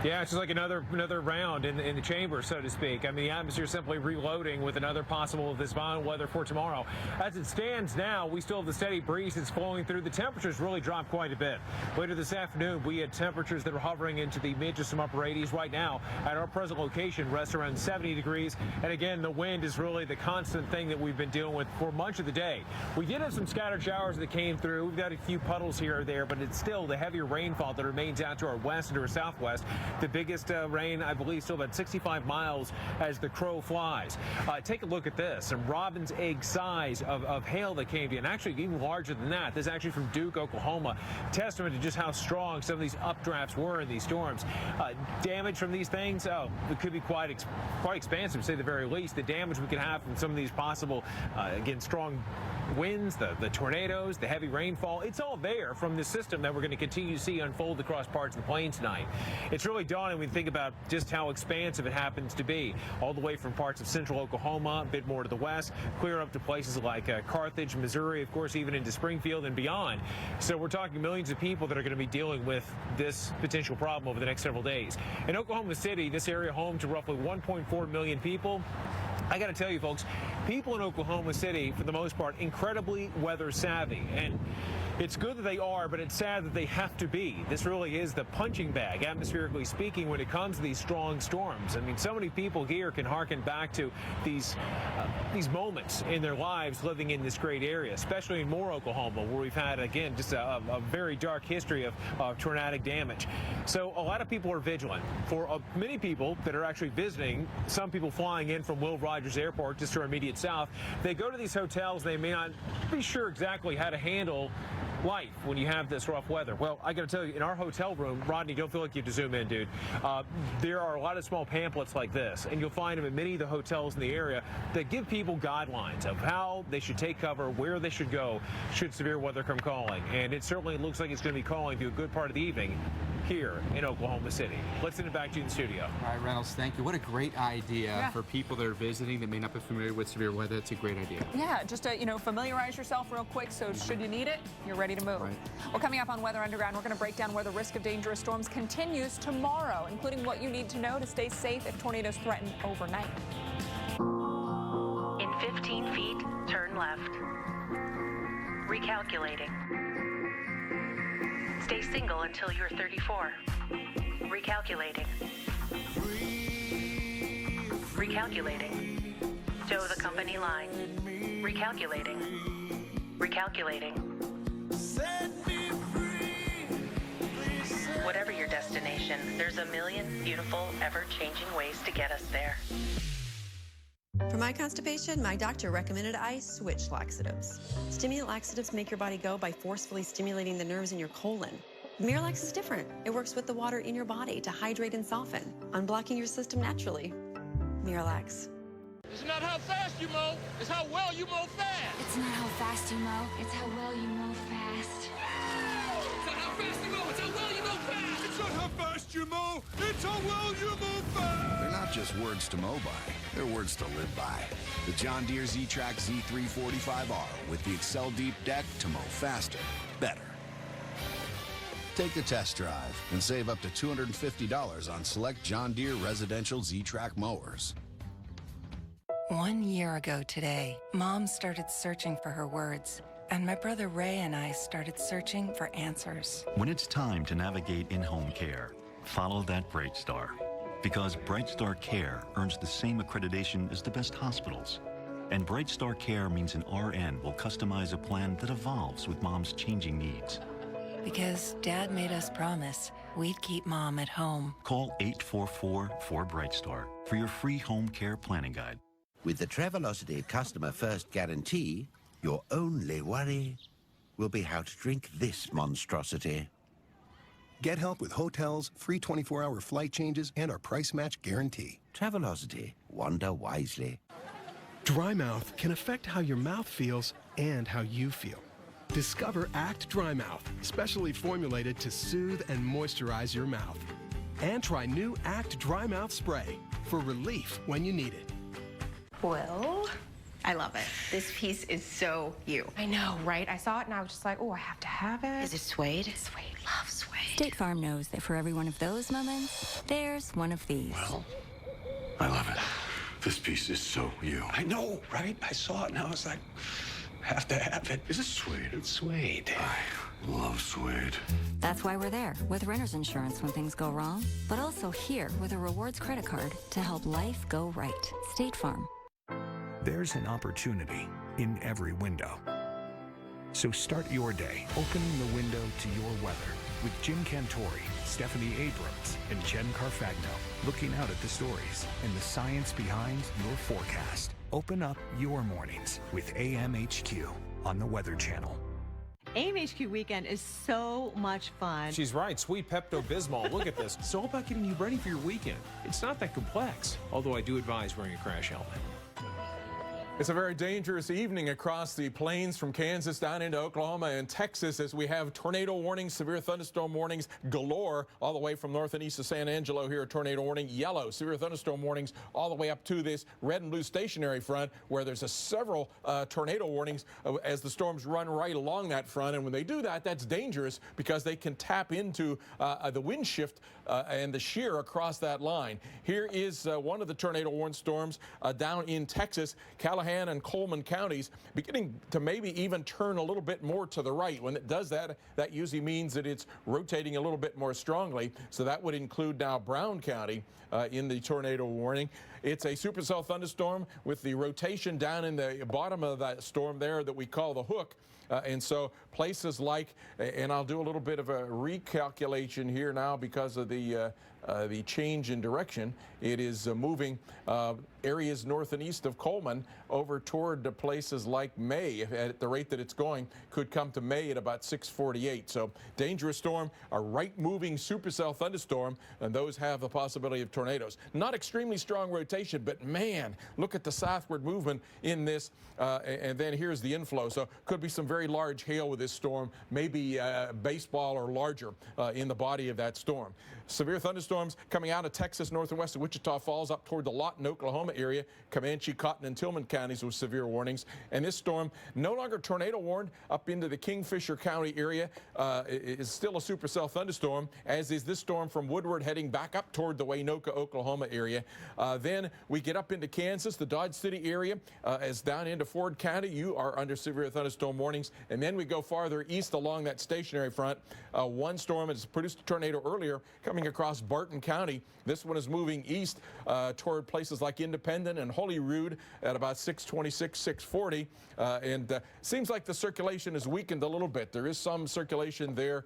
S3: Yeah, it's just like another round in the chamber, so to speak. I mean, the atmosphere simply reloading with another possible of this violent weather for tomorrow. As it stands now, we still have the steady breeze that's flowing through. The temperatures really dropped quite a bit. Later this afternoon, we had temperatures that are hovering into the mid to some upper 80s. Right now, at our present location, rests around 70 degrees. And again, the wind is really the constant thing that we've been dealing with for much of the day. We did have some scattered showers that came through. We've got a few puddles here or there, but it's still the heavier rainfall that remains out to our west and to our southwest. The biggest rain, I believe, still about 65 miles as the crow flies. Take a look at this. Some robin's egg size of hail that came in. Actually, even larger than that. This is actually from Duke, Oklahoma. Testament to just how strong some of these updrafts were in these storms. Damage from these things, it could be quite expansive, to say the very least. The damage we could have from some of these possible, again, strong winds, the tornadoes, the heavy rainfall, it's all there from the system that we're going to continue to see unfold across parts of the plains tonight. It's really daunting when you think about just how expansive it happens to be, all the way from parts of central Oklahoma, a bit more to the west, clear up to places like Carthage, Missouri, of course, even into Springfield and beyond. So we're talking millions of people that are going to be dealing with this potential problem over the next several days. In Oklahoma City, this area home to roughly 1.4 million people. I got to tell you, folks, people in Oklahoma City, for the most part, incredibly weather savvy. And it's good that they are, but it's sad that they have to be. This really is the punching bag, atmospherically speaking, when it comes to these strong storms. I mean, so many people here can harken back to these moments in their lives living in this great area, especially in Moore, Oklahoma, where we've had, again, just a very dark history of tornadic damage. So a lot of people are vigilant. For many people that are actually visiting, some people flying in from Will Rogers Airport, just to our immediate south, they go to these hotels. They may not be sure exactly how to handle life when you have this rough weather. Well, I got to tell you, in our hotel room, Rodney, don't feel like you have to zoom in, dude. There are a lot of small pamphlets like this, and you'll find them in many of the hotels in the area that give people guidelines of how they should take cover, where they should go should severe weather come calling. And it certainly looks like it's going to be calling through a good part of the evening here in Oklahoma City. Let's send it back to you in the studio.
S23: All right, Reynolds, thank you. What a great idea for people that are visiting that may not be familiar with severe weather. It's a great idea.
S9: Yeah, just to, familiarize yourself real quick, so should you need it, you're ready to move. Right. Well, coming up on Weather Underground, we're going to break down where the risk of dangerous storms continues tomorrow, including what you need to know to stay safe if tornadoes threaten overnight.
S4: In 15 feet, turn left. Recalculating. Stay single until you're 34. Recalculating. Recalculating. Toe the company line. Recalculating. Recalculating. Whatever your destination, there's a million beautiful, ever-changing ways to get us there.
S5: For my constipation, my doctor recommended I switch laxatives. Stimulant laxatives make your body go by forcefully stimulating the nerves in your colon. Miralax is different. It works with the water in your body to hydrate and soften, unblocking your system naturally. Miralax.
S7: It's not how fast you mow, it's how well you mow fast.
S11: It's not how fast you mow, it's how well you mow fast.
S7: It's not how fast you mow, it's how well you mow fast. It's not how fast you mow, it's how well you mow fast.
S13: They're not just words to mow by, they're words to live by. The John Deere Z-Track Z345R with the Excel Deep Deck to mow faster, better. Take the test drive and save up to $250 on select John Deere residential Z-Track mowers.
S17: 1 year ago today, Mom started searching for her words, and my brother Ray and I started searching for answers.
S24: When it's time to navigate in-home care, follow that Bright Star. Because Bright Star Care earns the same accreditation as the best hospitals. And Bright Star Care means an RN will customize a plan that evolves with Mom's changing needs.
S17: Because Dad made us promise we'd keep Mom at home.
S24: Call 844-4BRIGHT STAR for your free home care planning guide.
S1: With the Travelocity Customer First Guarantee, your only worry will be how to drink this monstrosity.
S2: Get help with hotels, free 24-hour flight changes, and our price match guarantee.
S1: Travelocity. Wander wisely.
S8: Dry mouth can affect how your mouth feels and how you feel. Discover Act Dry Mouth, specially formulated to soothe and moisturize your mouth. And try new Act Dry Mouth Spray for relief when you need it.
S12: Well, I love it. This piece is so you.
S15: I know, right? I saw it and I was just like, oh, I have to have it.
S12: Is it suede?
S15: Suede. Love suede.
S18: State Farm knows that for every one of those moments, there's one of these.
S20: Well, I love it. This piece is so you.
S21: I know, right? I saw it and I was like, have to have it.
S20: Is it suede?
S21: It's suede.
S20: I love suede.
S18: That's why we're there with renter's insurance when things go wrong, but also here with a rewards credit card to help life go right. State Farm.
S29: There's an opportunity in every window. So start your day opening the window to your weather with Jim Cantori, Stephanie Abrams, and Jen Carfagno, looking out at the stories and the science behind your forecast. Open up your mornings with AMHQ on the Weather Channel.
S30: AMHQ Weekend is so much fun.
S3: She's right. Sweet Pepto-Bismol. Look at this. It's all about getting you ready for your weekend. It's not that complex, although I do advise wearing a crash helmet.
S28: It's a very dangerous evening across the plains from Kansas down into Oklahoma and Texas as we have tornado warnings, severe thunderstorm warnings galore all the way from north and east of San Angelo here. A tornado warning, yellow, severe thunderstorm warnings all the way up to this red and blue stationary front where there's several tornado warnings as the storms run right along that front. And when they do that, that's dangerous because they can tap into the wind shift and the shear across that line. Here is one of the tornado warned storms down in Texas, Callahan and Coleman counties, beginning to maybe even turn a little bit more to the right. When it does that, that usually means that it's rotating a little bit more strongly. So that would include now Brown County in the tornado warning. It's a supercell thunderstorm with the rotation down in the bottom of that storm there that we call the hook. And so places like, and I'll do a little bit of a recalculation here now because of the change in direction. It is moving areas north and east of Coleman over toward places like May. At the rate that it's going, could come to May at about 6:48. So dangerous storm, a right-moving supercell thunderstorm, and those have the possibility of tornadoes. Not extremely strong rotation, but man, look at the southward movement in this. And then here's the inflow. So could be some very large hail with this storm, maybe baseball or larger in the body of that storm. Severe thunderstorms coming out of Texas, north and west of Wichita Falls, up toward the Lawton, Oklahoma area, Comanche, Cotton, and Tillman counties with severe warnings. And this storm, no longer tornado warned, up into the Kingfisher County area, is still a supercell thunderstorm, as is this storm from Woodward heading back up toward the Waynoka, Oklahoma area. Then we get up into Kansas, the Dodge City area, as down into Ford County, you are under severe thunderstorm warnings. And then we go farther east along that stationary front. One storm has produced a tornado earlier coming across Barton County. This one is moving east toward places like Independent and Holyrood at about 626, 640. And seems like the circulation is weakened a little bit. There is some circulation there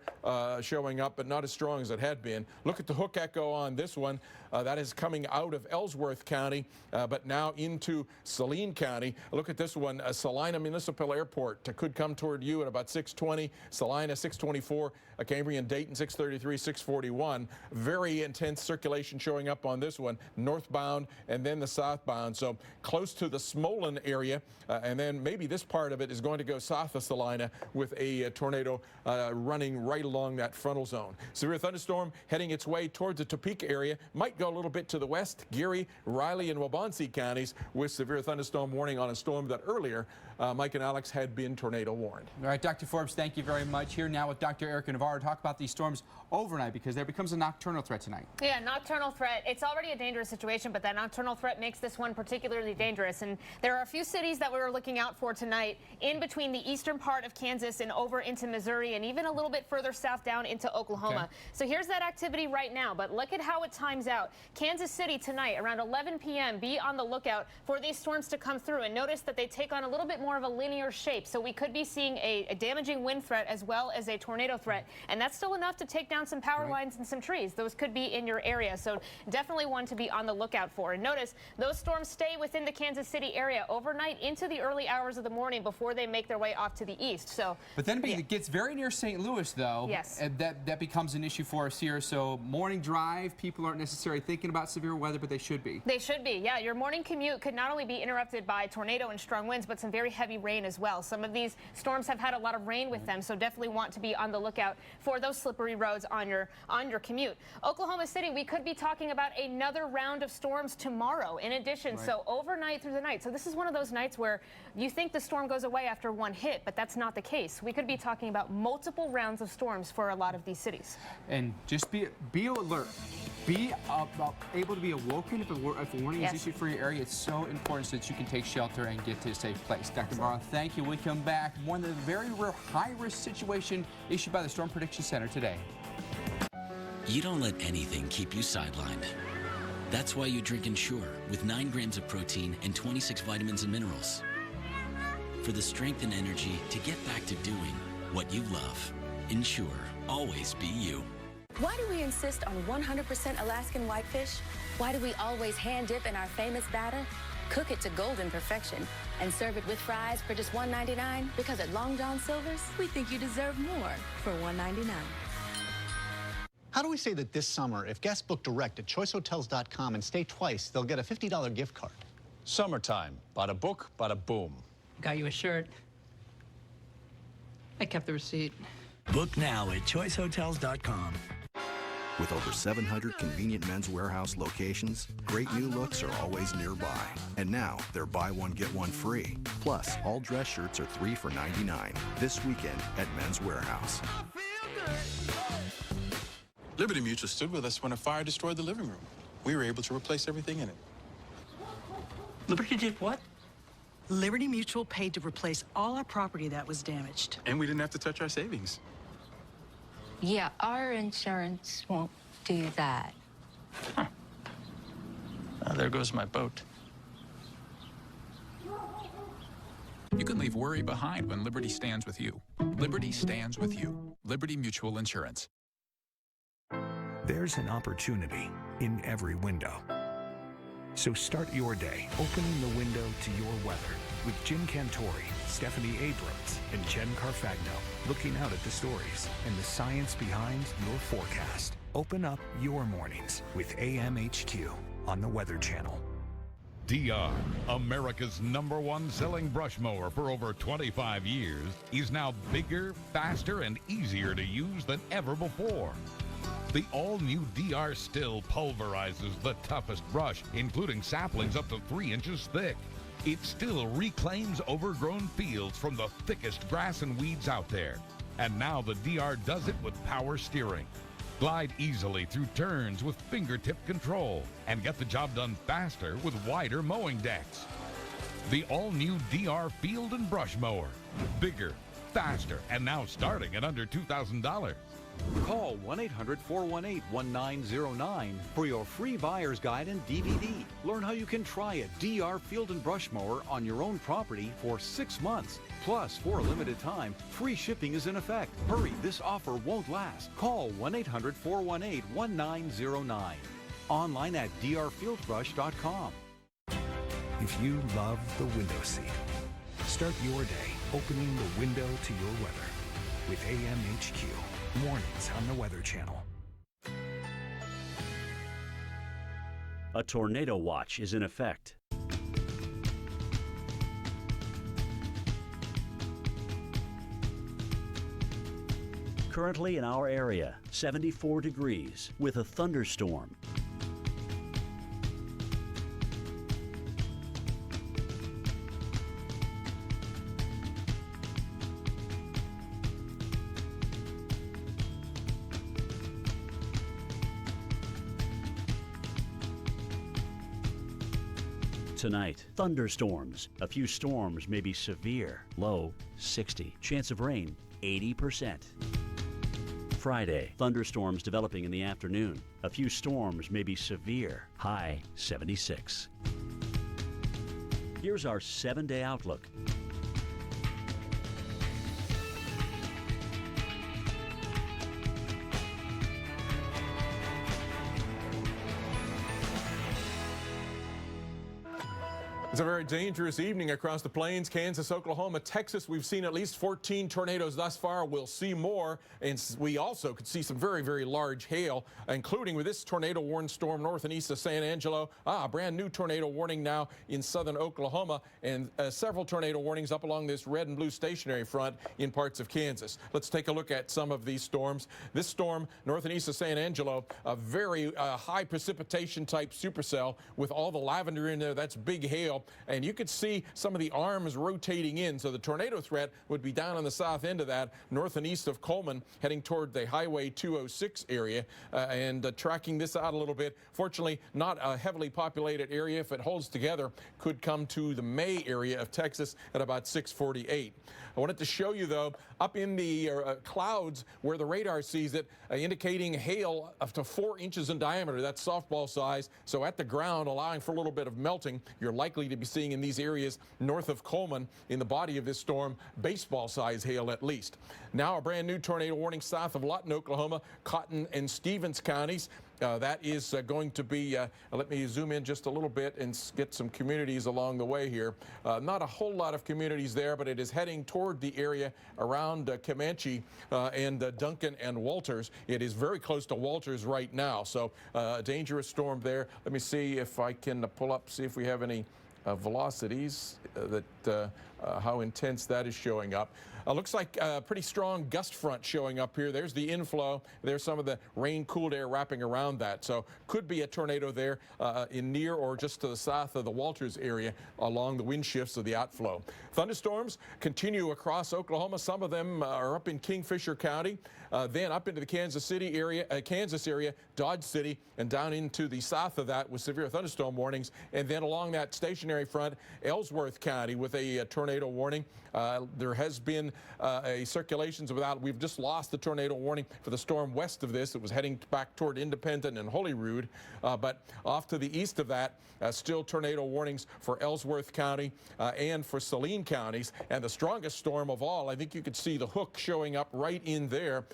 S28: showing up, but not as strong as it had been. Look at the hook echo on this one. That is coming out of Ellsworth County, but now into Saline County. Look at this one, Salina Municipal Airport could come toward you at about 620, Salina 624, Cambrian Dayton 633, 641. Very intense circulation showing up on this one, northbound and then the southbound. So close to the Smolin area, and then maybe this part of it is going to go south of Salina with a tornado running right along that frontal zone. Severe thunderstorm heading its way towards the Topeka area, might go a little bit to the west, Geary, Riley, and Waubonsee counties with severe thunderstorm warning on a storm that earlier Mike and Alex had been tornado warned.
S23: All right, Dr. Forbes, thank you very much. Here now with Dr. Erica Navarro, talk about these storms overnight because there becomes a nocturnal threat tonight.
S31: Yeah, nocturnal threat. It's already a dangerous situation, but that nocturnal threat makes this one particularly dangerous. And there are a few cities that we're looking out for tonight in between the eastern part of Kansas and over into Missouri and even a little bit further south down into Oklahoma.
S23: Okay.
S31: So here's that activity right now, but look at how it times out. out. Kansas City tonight around 11 p.m. Be on the lookout for these storms to come through, and notice that they take on a little bit more of a linear shape. So we could be seeing a damaging wind threat as well as a tornado threat, and that's still enough to take down some power lines and some trees. Those could be in your area, so definitely one to be on the lookout for. And notice those storms stay within the Kansas City area overnight into the early hours of the morning before they make their way off to the east. So,
S23: but then it gets very near St. Louis, though.
S31: Yes.
S23: And that becomes an issue for us here. So morning drive, people aren't necessarily thinking about severe weather, but they should be.
S31: They should be, yeah. Your morning commute could not only be interrupted by tornado and strong winds, but some very heavy rain as well. Some of these storms have had a lot of rain with them, so definitely want to be on the lookout for those slippery roads on your commute. Oklahoma City, we could be talking about another round of storms tomorrow in addition, so overnight through the night. So this is one of those nights where you think the storm goes away after one hit, but that's not the case. We could be talking about multiple rounds of storms for a lot of these cities.
S23: And just be alert. Be able to be awoken if a warning is issued for your area. It's so important so that you can take shelter and get to a safe place. Dr. Morrow, thank you. We come back. More on the very rare high-risk situation issued by the Storm Prediction Center today.
S4: You don't let anything keep you sidelined. That's why you drink Ensure with 9 grams of protein and 26 vitamins and minerals. For the strength and energy to get back to doing what you love. Ensure, always be you.
S6: Why do we insist on 100% Alaskan whitefish? Why do we always hand dip in our famous batter, cook it to golden perfection, and serve it with fries for just $1.99? Because at Long John Silver's, we think you deserve more for $1.99.
S9: How do we say that this summer, if guests book direct at choicehotels.com and stay twice, they'll get a $50 gift card?
S10: Summertime. Bada book, bada boom.
S14: Got you a shirt. I kept the receipt.
S16: Book now at choicehotels.com.
S19: With over 700 convenient Men's Warehouse locations, great new looks are always nearby. And now, they're buy one, get one free. Plus, all dress shirts are 3 for $99 this weekend at Men's Warehouse.
S20: Liberty Mutual stood with us when a fire destroyed the living room. We were able to replace everything in it.
S14: Liberty did what? Liberty Mutual paid to replace all our property that was damaged.
S20: And we didn't have to touch our savings.
S22: Yeah, our insurance won't do that.
S14: There goes my boat.
S25: You can leave worry behind when Liberty stands with you. Liberty stands with you. Liberty Mutual Insurance.
S29: There's an opportunity in every window. So start your day opening the window to your weather with Jim Cantori, Stephanie Abrams, and Jen Carfagno, looking out at the stories and the science behind your forecast. Open up your mornings with AMHQ on the Weather Channel.
S26: DR, America's #1 selling brush mower for over 25 years, is now bigger, faster, and easier to use than ever before. The all-new DR Still pulverizes the toughest brush, including saplings up to 3 inches thick. It still reclaims overgrown fields from the thickest grass and weeds out there. And now the DR does it with power steering. Glide easily through turns with fingertip control and get the job done faster with wider mowing decks. The all-new DR Field and Brush Mower. Bigger, faster, and now starting at under $2,000.
S27: Call 1-800-418-1909 for your free buyer's guide and DVD. Learn how you can try a DR Field and Brush Mower on your own property for 6 months. Plus, for a limited time, free shipping is in effect. Hurry, this offer won't last. Call 1-800-418-1909. Online at drfieldbrush.com.
S29: If you love the window seat, start your day opening the window to your weather with AMHQ. Mornings on the Weather Channel.
S32: A tornado watch is in effect. Currently in our area, 74 degrees with a thunderstorm. Tonight, thunderstorms. A few storms may be severe. Low, 60. Chance of rain, 80%. Friday, thunderstorms developing in the afternoon. A few storms may be severe. High 76. Here's our 7-day outlook.
S28: It's a very dangerous evening across the plains, Kansas, Oklahoma, Texas. We've seen at least 14 tornadoes thus far. We'll see more, and we also could see some very, very large hail, including with this tornado-warned storm north and east of San Angelo. A brand new tornado warning now in southern Oklahoma, and several tornado warnings up along this red and blue stationary front in parts of Kansas. Let's take a look at some of these storms. This storm north and east of San Angelo, a very high precipitation type supercell with all the lavender in there. That's big hail. And you could see some of the arms rotating in. So the tornado threat would be down on the south end of that, north and east of Coleman, heading toward the Highway 206 area and tracking this out a little bit. Fortunately, not a heavily populated area. If it holds together, could come to the May area of Texas at about 6:48. I wanted to show you, though, up in the clouds where the radar sees it, indicating hail up to 4 inches in diameter. That's softball size. So at the ground, allowing for a little bit of melting, you're likely to be seeing in these areas north of Coleman in the body of this storm, baseball size hail at least. Now a brand new tornado warning south of Lawton, Oklahoma, Cotton and Stevens counties. That is going to be, let me zoom in just a little bit and get some communities along the way here. Not a whole lot of communities there, but it is heading toward the area around Comanche and Duncan and Walters. It is very close to Walters right now, so a dangerous storm there. Let me see if I can pull up, see if we have any velocities, how intense that is showing up. Looks like a pretty strong gust front showing up here. There's the inflow. There's some of the rain-cooled air wrapping around that. So could be a tornado there in near or just to the south of the Walters area along the wind shifts of the outflow. Thunderstorms continue across Oklahoma. Some of them are up in Kingfisher County, then up into the Kansas area, Dodge City, and down into the south of that with severe thunderstorm warnings. And then along that stationary front, Ellsworth County with a tornado warning. There has been a circulations without. We've just lost the tornado warning for the storm west of this. It was heading back toward Independent and Holyrood, but off to the east of that, still tornado warnings for Ellsworth County and for Saline counties. And the strongest storm of all, I think you could see the hook showing up right in there,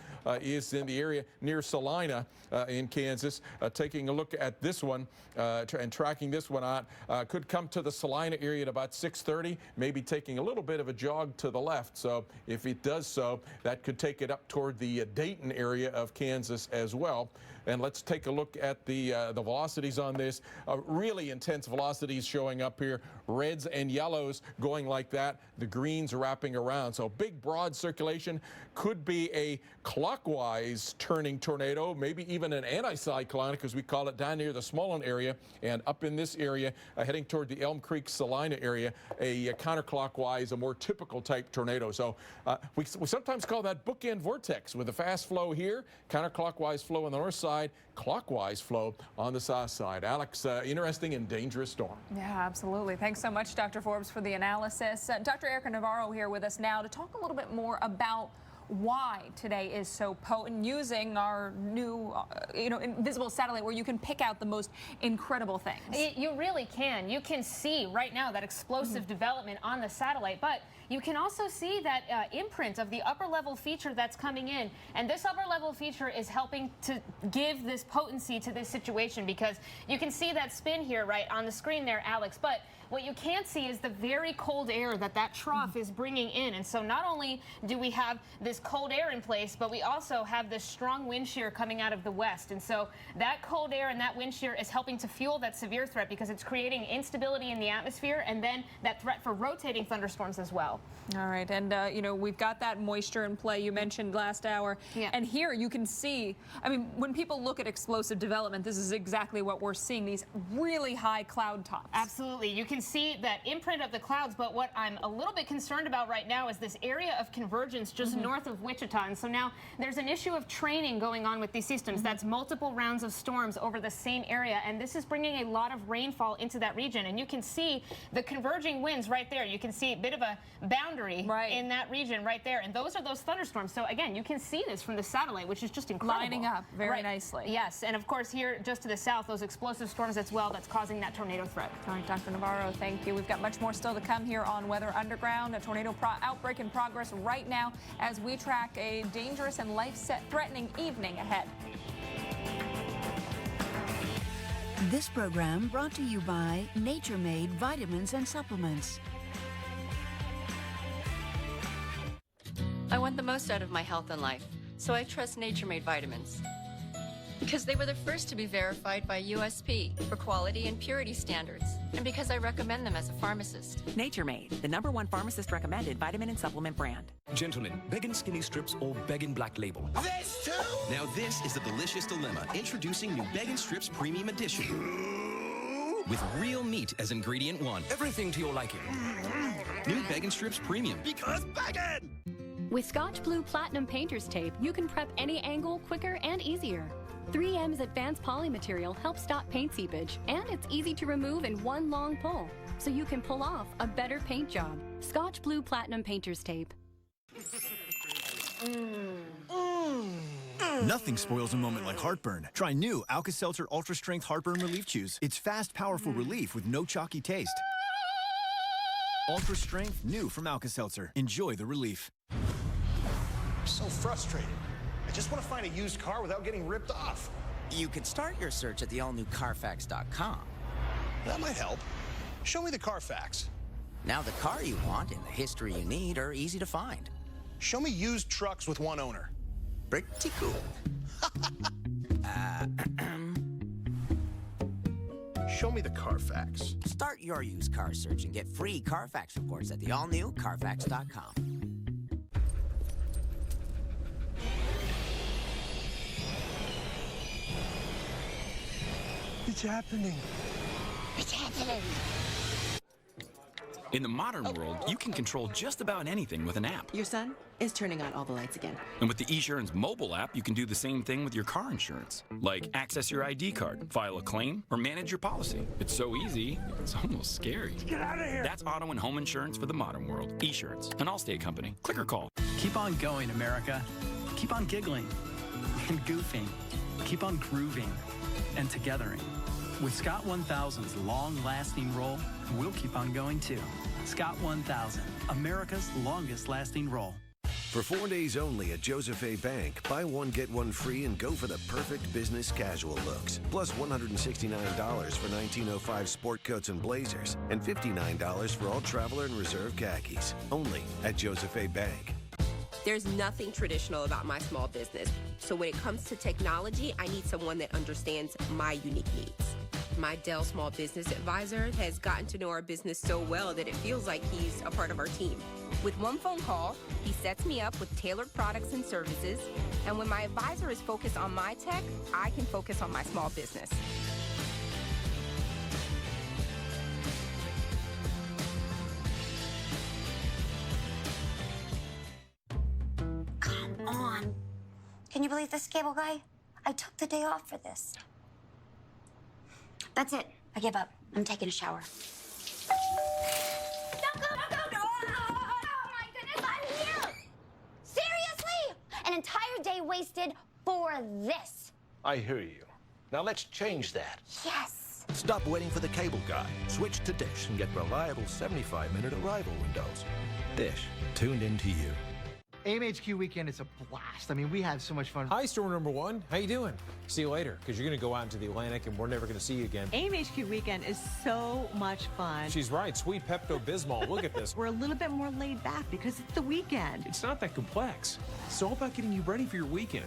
S28: is in the area near Salina in Kansas. Taking a look at this one and tracking this one out, could come to the Salina area at about 6:30, maybe taking a little bit of a jog to the left. So if it does so, that could take it up toward the Dayton area of Kansas as well. And let's take a look at the velocities on this. Really intense velocities showing up here. Reds and yellows going like that. The greens wrapping around. So big, broad circulation. Could be a clockwise turning tornado, maybe even an anticyclonic, as we call it, down near the Smollen area. And up in this area, heading toward the Elm Creek, Salina area, a counterclockwise, a more typical type tornado. So we sometimes call that bookend vortex, with a fast flow here, counterclockwise flow on the north side, clockwise flow on the south side. Alex, interesting and dangerous storm.
S1: Yeah, absolutely. Thanks so much, Dr. Forbes, for the analysis. Dr. Erica Navarro here with us now to talk a little bit more about why today is so potent, using our new, invisible satellite where you can pick out the most incredible things.
S31: You really can. You can see right now that explosive development on the satellite, but you can also see that imprint of the upper level feature that's coming in. And this upper level feature is helping to give this potency to this situation, because you can see that spin here right on the screen there, Alex. But what you can't see is the very cold air that trough is bringing in. And so not only do we have this cold air in place, but we also have this strong wind shear coming out of the west. And so that cold air and that wind shear is helping to fuel that severe threat, because it's creating instability in the atmosphere, and then that threat for rotating thunderstorms as well.
S1: All right. And, we've got that moisture in play you mentioned last hour. Yeah. And here you can see, when people look at explosive development, this is exactly what we're seeing, these really high cloud tops.
S31: Absolutely. You can see that imprint of the clouds, but what I'm a little bit concerned about right now is this area of convergence just north of Wichita. And so now there's an issue of training going on with these systems. That's multiple rounds of storms over the same area, and this is bringing a lot of rainfall into that region. And you can see the converging winds right there. You can see a bit of a boundary in that region right there, and those are those thunderstorms. So again, you can see this from the satellite, which is just incredible.
S1: Lining up very nicely.
S31: Yes, and of course here just to the south, those explosive storms as well that's causing that tornado threat.
S1: All right, Dr. Navarro, thank you. We've got much more still to come here on Weather Underground. A tornado outbreak in progress right now as we track a dangerous and life-threatening evening ahead.
S2: This program brought to you by Nature Made Vitamins and Supplements.
S5: I want the most out of my health and life, so I trust Nature Made Vitamins. Because they were the first to be verified by USP for quality and purity standards, and because I recommend them as a pharmacist.
S7: Nature Made, the #1 pharmacist-recommended vitamin and supplement brand.
S8: Gentlemen, Beggin' Skinny Strips or Beggin' Black Label.
S11: This too? Now this is the delicious dilemma. Introducing new Beggin' Strips Premium Edition. With real meat as ingredient 1.
S8: Everything to your liking.
S11: New Beggin' Strips Premium. Because Beggin'!
S12: With Scotch Blue Platinum Painter's Tape, you can prep any angle quicker and easier. 3M's advanced poly material helps stop paint seepage, and it's easy to remove in one long pull, so you can pull off a better paint job. Scotch Blue Platinum Painter's Tape.
S13: Nothing spoils a moment like heartburn. Try new Alka-Seltzer Ultra Strength Heartburn Relief Chews. It's fast, powerful relief with no chalky taste. Ultra Strength, new from Alka-Seltzer. Enjoy the relief.
S15: I'm so frustrated. I just want to find a used car without getting ripped off.
S17: You could start your search at the all-new Carfax.com.
S15: That might help. Show me the Carfax.
S17: Now the car you want and the history you need are easy to find.
S15: Show me used trucks with one owner.
S17: Pretty cool.
S15: Show me the Carfax.
S17: Start your used car search and get free Carfax reports at the all-new Carfax.com.
S15: It's happening.
S17: It's happening.
S18: In the modern world, you can control just about anything with an app.
S21: Your son is turning on all the lights again.
S18: And with the eSurance mobile app, you can do the same thing with your car insurance. Like access your ID card, file a claim, or manage your policy. It's so easy, it's almost scary.
S15: Get out of here!
S18: That's auto and home insurance for the modern world. eSurance, an Allstate company. Click or call.
S16: Keep on going, America. Keep on giggling and goofing. Keep on grooving and togethering. With Scott 1000's long-lasting roll, we'll keep on going too. Scott 1000, America's longest-lasting roll.
S24: For 4 days only at Joseph A. Bank, buy one, get one free and go for the perfect business casual looks. Plus $169 for 1905 sport coats and blazers, and $59 for all Traveler and Reserve khakis. Only at Joseph A. Bank.
S33: There's nothing traditional about my small business. So when it comes to technology, I need someone that understands my unique needs. My Dell Small Business Advisor has gotten to know our business so well that it feels like he's a part of our team. With one phone call, he sets me up with tailored products and services. And when my advisor is focused on my tech, I can focus on my small business.
S34: Come on. Can you believe this, cable guy? I took the day off for this. That's it. I give up. I'm taking a shower. Don't go! Oh my goodness, I'm here! Seriously? An entire day wasted for this.
S15: I hear you. Now let's change that.
S34: Yes.
S15: Stop waiting for the cable guy. Switch to Dish and get reliable 75-minute arrival windows. Dish, tuned into you.
S35: AMHQ weekend is a blast. I mean, we have so much fun.
S3: Hi, storm number 1. How you doing? See you later, because you're going to go out into the Atlantic and we're never going to see you again.
S30: AMHQ weekend is so much fun.
S3: She's right. Sweet Pepto-Bismol. Look at this.
S30: We're a little bit more laid back because it's the weekend.
S3: It's not that complex. It's all about getting you ready for your weekend.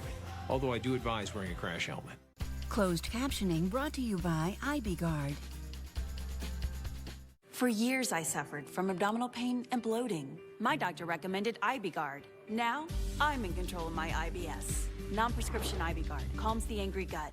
S3: Although I do advise wearing a crash helmet.
S2: Closed captioning brought to you by IBGuard.
S36: For years, I suffered from abdominal pain and bloating. My doctor recommended IBGuard. Now, I'm in control of my IBS. Non-prescription IBGuard calms the angry gut.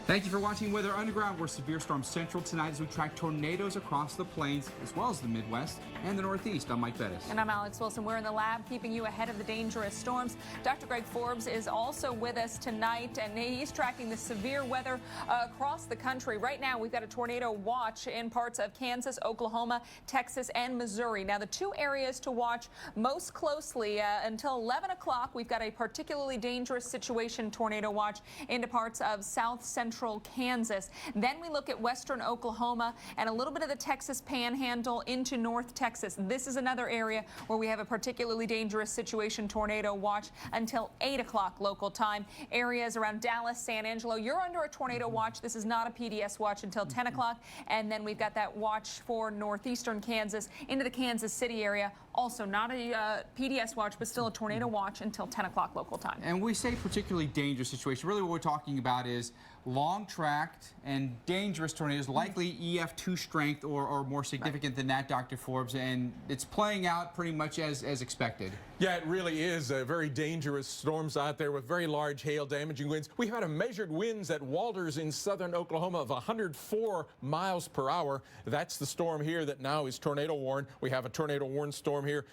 S4: Thank you for watching Weather Underground. We're Severe Storm Central tonight as we track tornadoes across the plains as well as the Midwest and the Northeast. I'm Mike Bettis.
S1: And I'm Alex Wilson. We're in the lab keeping you ahead of the dangerous storms. Dr. Greg Forbes is also with us tonight, and he's tracking the severe weather across the country. Right now, we've got a tornado watch in parts of Kansas, Oklahoma, Texas, and Missouri. Now, the two areas to watch most closely until 11 o'clock, we've got a particularly dangerous situation tornado watch into parts of south central Kansas. Then we look at western Oklahoma and a little bit of the Texas Panhandle into North Texas. This is another area where we have a particularly dangerous situation tornado watch until 8 o'clock local time. Areas around Dallas, San Angelo, you're under a tornado watch. This is not a PDS watch until 10 o'clock. And then we've got that watch for northeastern Kansas into the Kansas City area. Also not a PDS watch, but still a tornado watch until 10 o'clock local time.
S4: And we say particularly dangerous situation. Really what we're talking about is long-tracked and dangerous tornadoes, likely EF2 strength or more significant than that, Dr. Forbes, and it's playing out pretty much as expected.
S6: Yeah, it really is very dangerous storms out there with very large hail damaging winds. We had a measured winds at Walters in southern Oklahoma of 104 miles per hour. That's the storm here that now is tornado warned. We have a tornado warned storm here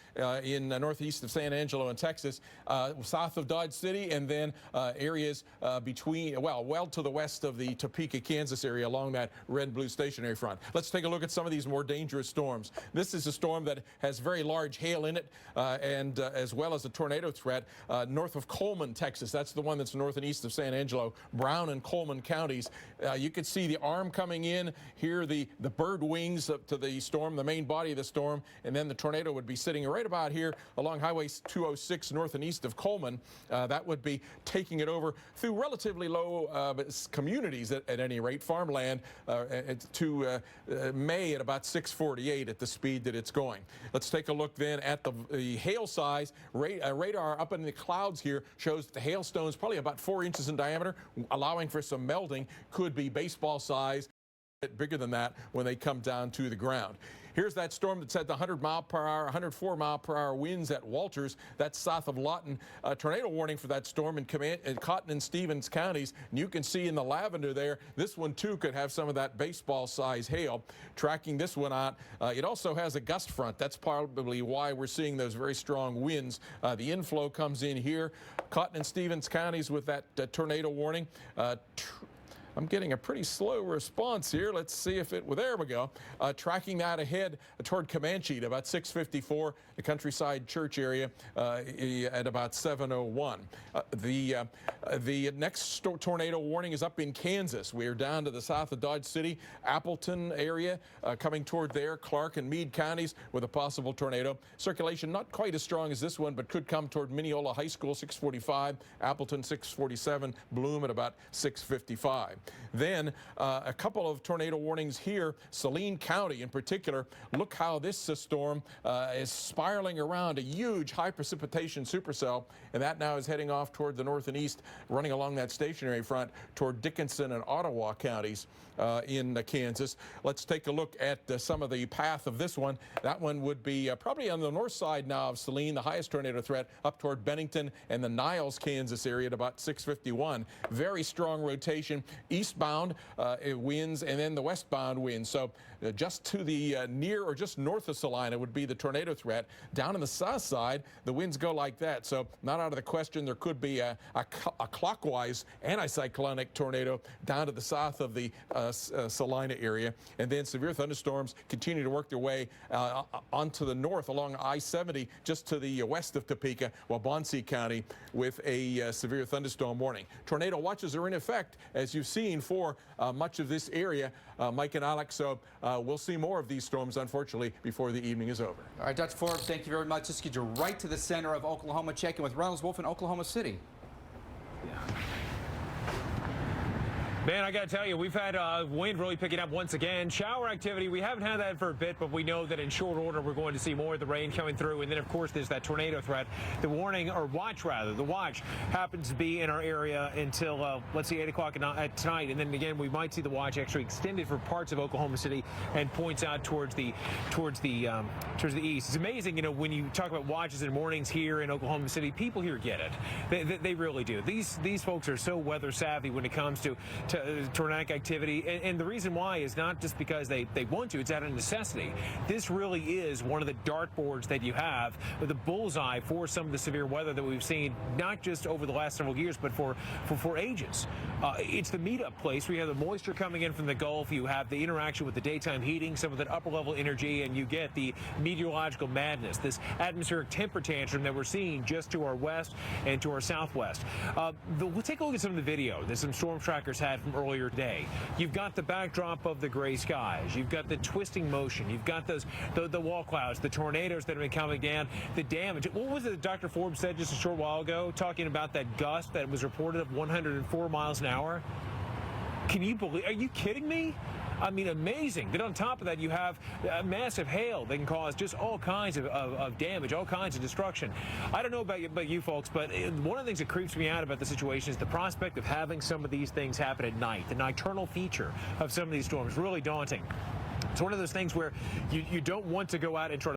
S6: in northeast of San Angelo in Texas, south of Dodge City, and then areas between, well to the west of the Topeka, Kansas area along that red-blue stationary front. Let's take a look at some of these more dangerous storms. This is a storm that has very large hail in it and as well as a tornado threat north of Coleman, Texas. That's the one that's north and east of San Angelo, Brown and Coleman counties. You can see the arm coming in, here the bird wings up to the storm, the main body of the storm, and then the tornado would be sitting right about here along Highway 206 north and east of Coleman. That would be taking it over through relatively low communities at any rate, farmland to May at about 648 at the speed that it's going. Let's take a look then at the hail size. Radar up in the clouds here shows that the hailstones probably about 4 inches in diameter, allowing for some melting, could be baseball size, a bit bigger than that when they come down to the ground. Here's that storm that's at the 100 mile per hour, 104 mile per hour winds at Walters. That's south of Lawton. Tornado warning for that storm in Cotton and Stevens counties. And you can see in the lavender there, this one too could have some of that baseball size hail. Tracking this one out, it also has a gust front. That's probably why we're seeing those very strong winds. The inflow comes in here. Cotton and Stevens counties with that tornado warning. I'm getting a pretty slow response here. Let's see if it, well, there we go. Tracking that ahead toward Comanche at about 6:54, the Countryside Church area at about 7:01. The next tornado warning is up in Kansas. We are down to the south of Dodge City, Appleton area, coming toward there, Clark and Meade counties with a possible tornado. Circulation not quite as strong as this one, but could come toward Mineola High School, 6:45, Appleton, 6:47, Bloom at about 6:55. Then a couple of tornado warnings here. Saline County in particular. Look how this storm is spiraling around a huge high precipitation supercell, and that now is heading off toward the north and east, running along that stationary front toward Dickinson and Ottawa counties in Kansas. Let's take a look at some of the path of this one. That one would be probably on the north side now of Saline, the highest tornado threat, up toward Bennington and the Niles, Kansas area at about 6:51. Very strong rotation. Eastbound winds and then the westbound winds. So just to the near or just north of Salina would be the tornado threat. Down in the south side, the winds go like that. So not out of the question there could be a clockwise anticyclonic tornado down to the south of the Salina area. And then severe thunderstorms continue to work their way onto the north along I-70 just to the west of Topeka, Waubonsee County with a severe thunderstorm warning. Tornado watches are in effect, as you've seen, for much of this area, Mike and Alex. So we'll see more of these storms, unfortunately, before the evening is over.
S4: All right, Dr. Forbes, thank you very much. Let's get you right to the center of Oklahoma. Checking with Reynolds Wolf in Oklahoma City.
S3: Man, I got to tell you, we've had wind really picking up once again. Shower activity, we haven't had that for a bit, but we know that in short order we're going to see more of the rain coming through. And then, of course, there's that tornado threat. The warning, or watch rather, the watch happens to be in our area until, let's see, 8 o'clock tonight. And then again, we might see the watch actually extended for parts of Oklahoma City and points out towards the east. It's amazing, you know, when you talk about watches and warnings here in Oklahoma City, people here get it. They really do. These folks are so weather savvy when it comes to tornadic activity. And the reason why is not just because they want to, it's out of necessity. This really is one of the dartboards that you have, the bullseye for some of the severe weather that we've seen, not just over the last several years, but for ages. It's the meetup place where you have the moisture coming in from the Gulf, you have the interaction with the daytime heating, some of that upper level energy, and you get the meteorological madness, this atmospheric temper tantrum that we're seeing just to our west and to our southwest. We'll take a look at some of the video that some storm trackers had from earlier today. You've got the backdrop of the gray skies. You've got the twisting motion. You've got the wall clouds, the tornadoes that have been coming down, the damage. What was it that Dr. Forbes said just a short while ago, talking about that gust that was reported of 104 miles an hour? Can you believe? Are you kidding me? I mean, amazing. Then on top of that, you have massive hail that can cause just all kinds of damage, all kinds of destruction. I don't know about you folks, but one of the things that creeps me out about the situation is the prospect of having some of these things happen at night. The nocturnal feature of some of these storms, really daunting. It's one of those things where you don't want to go out and try to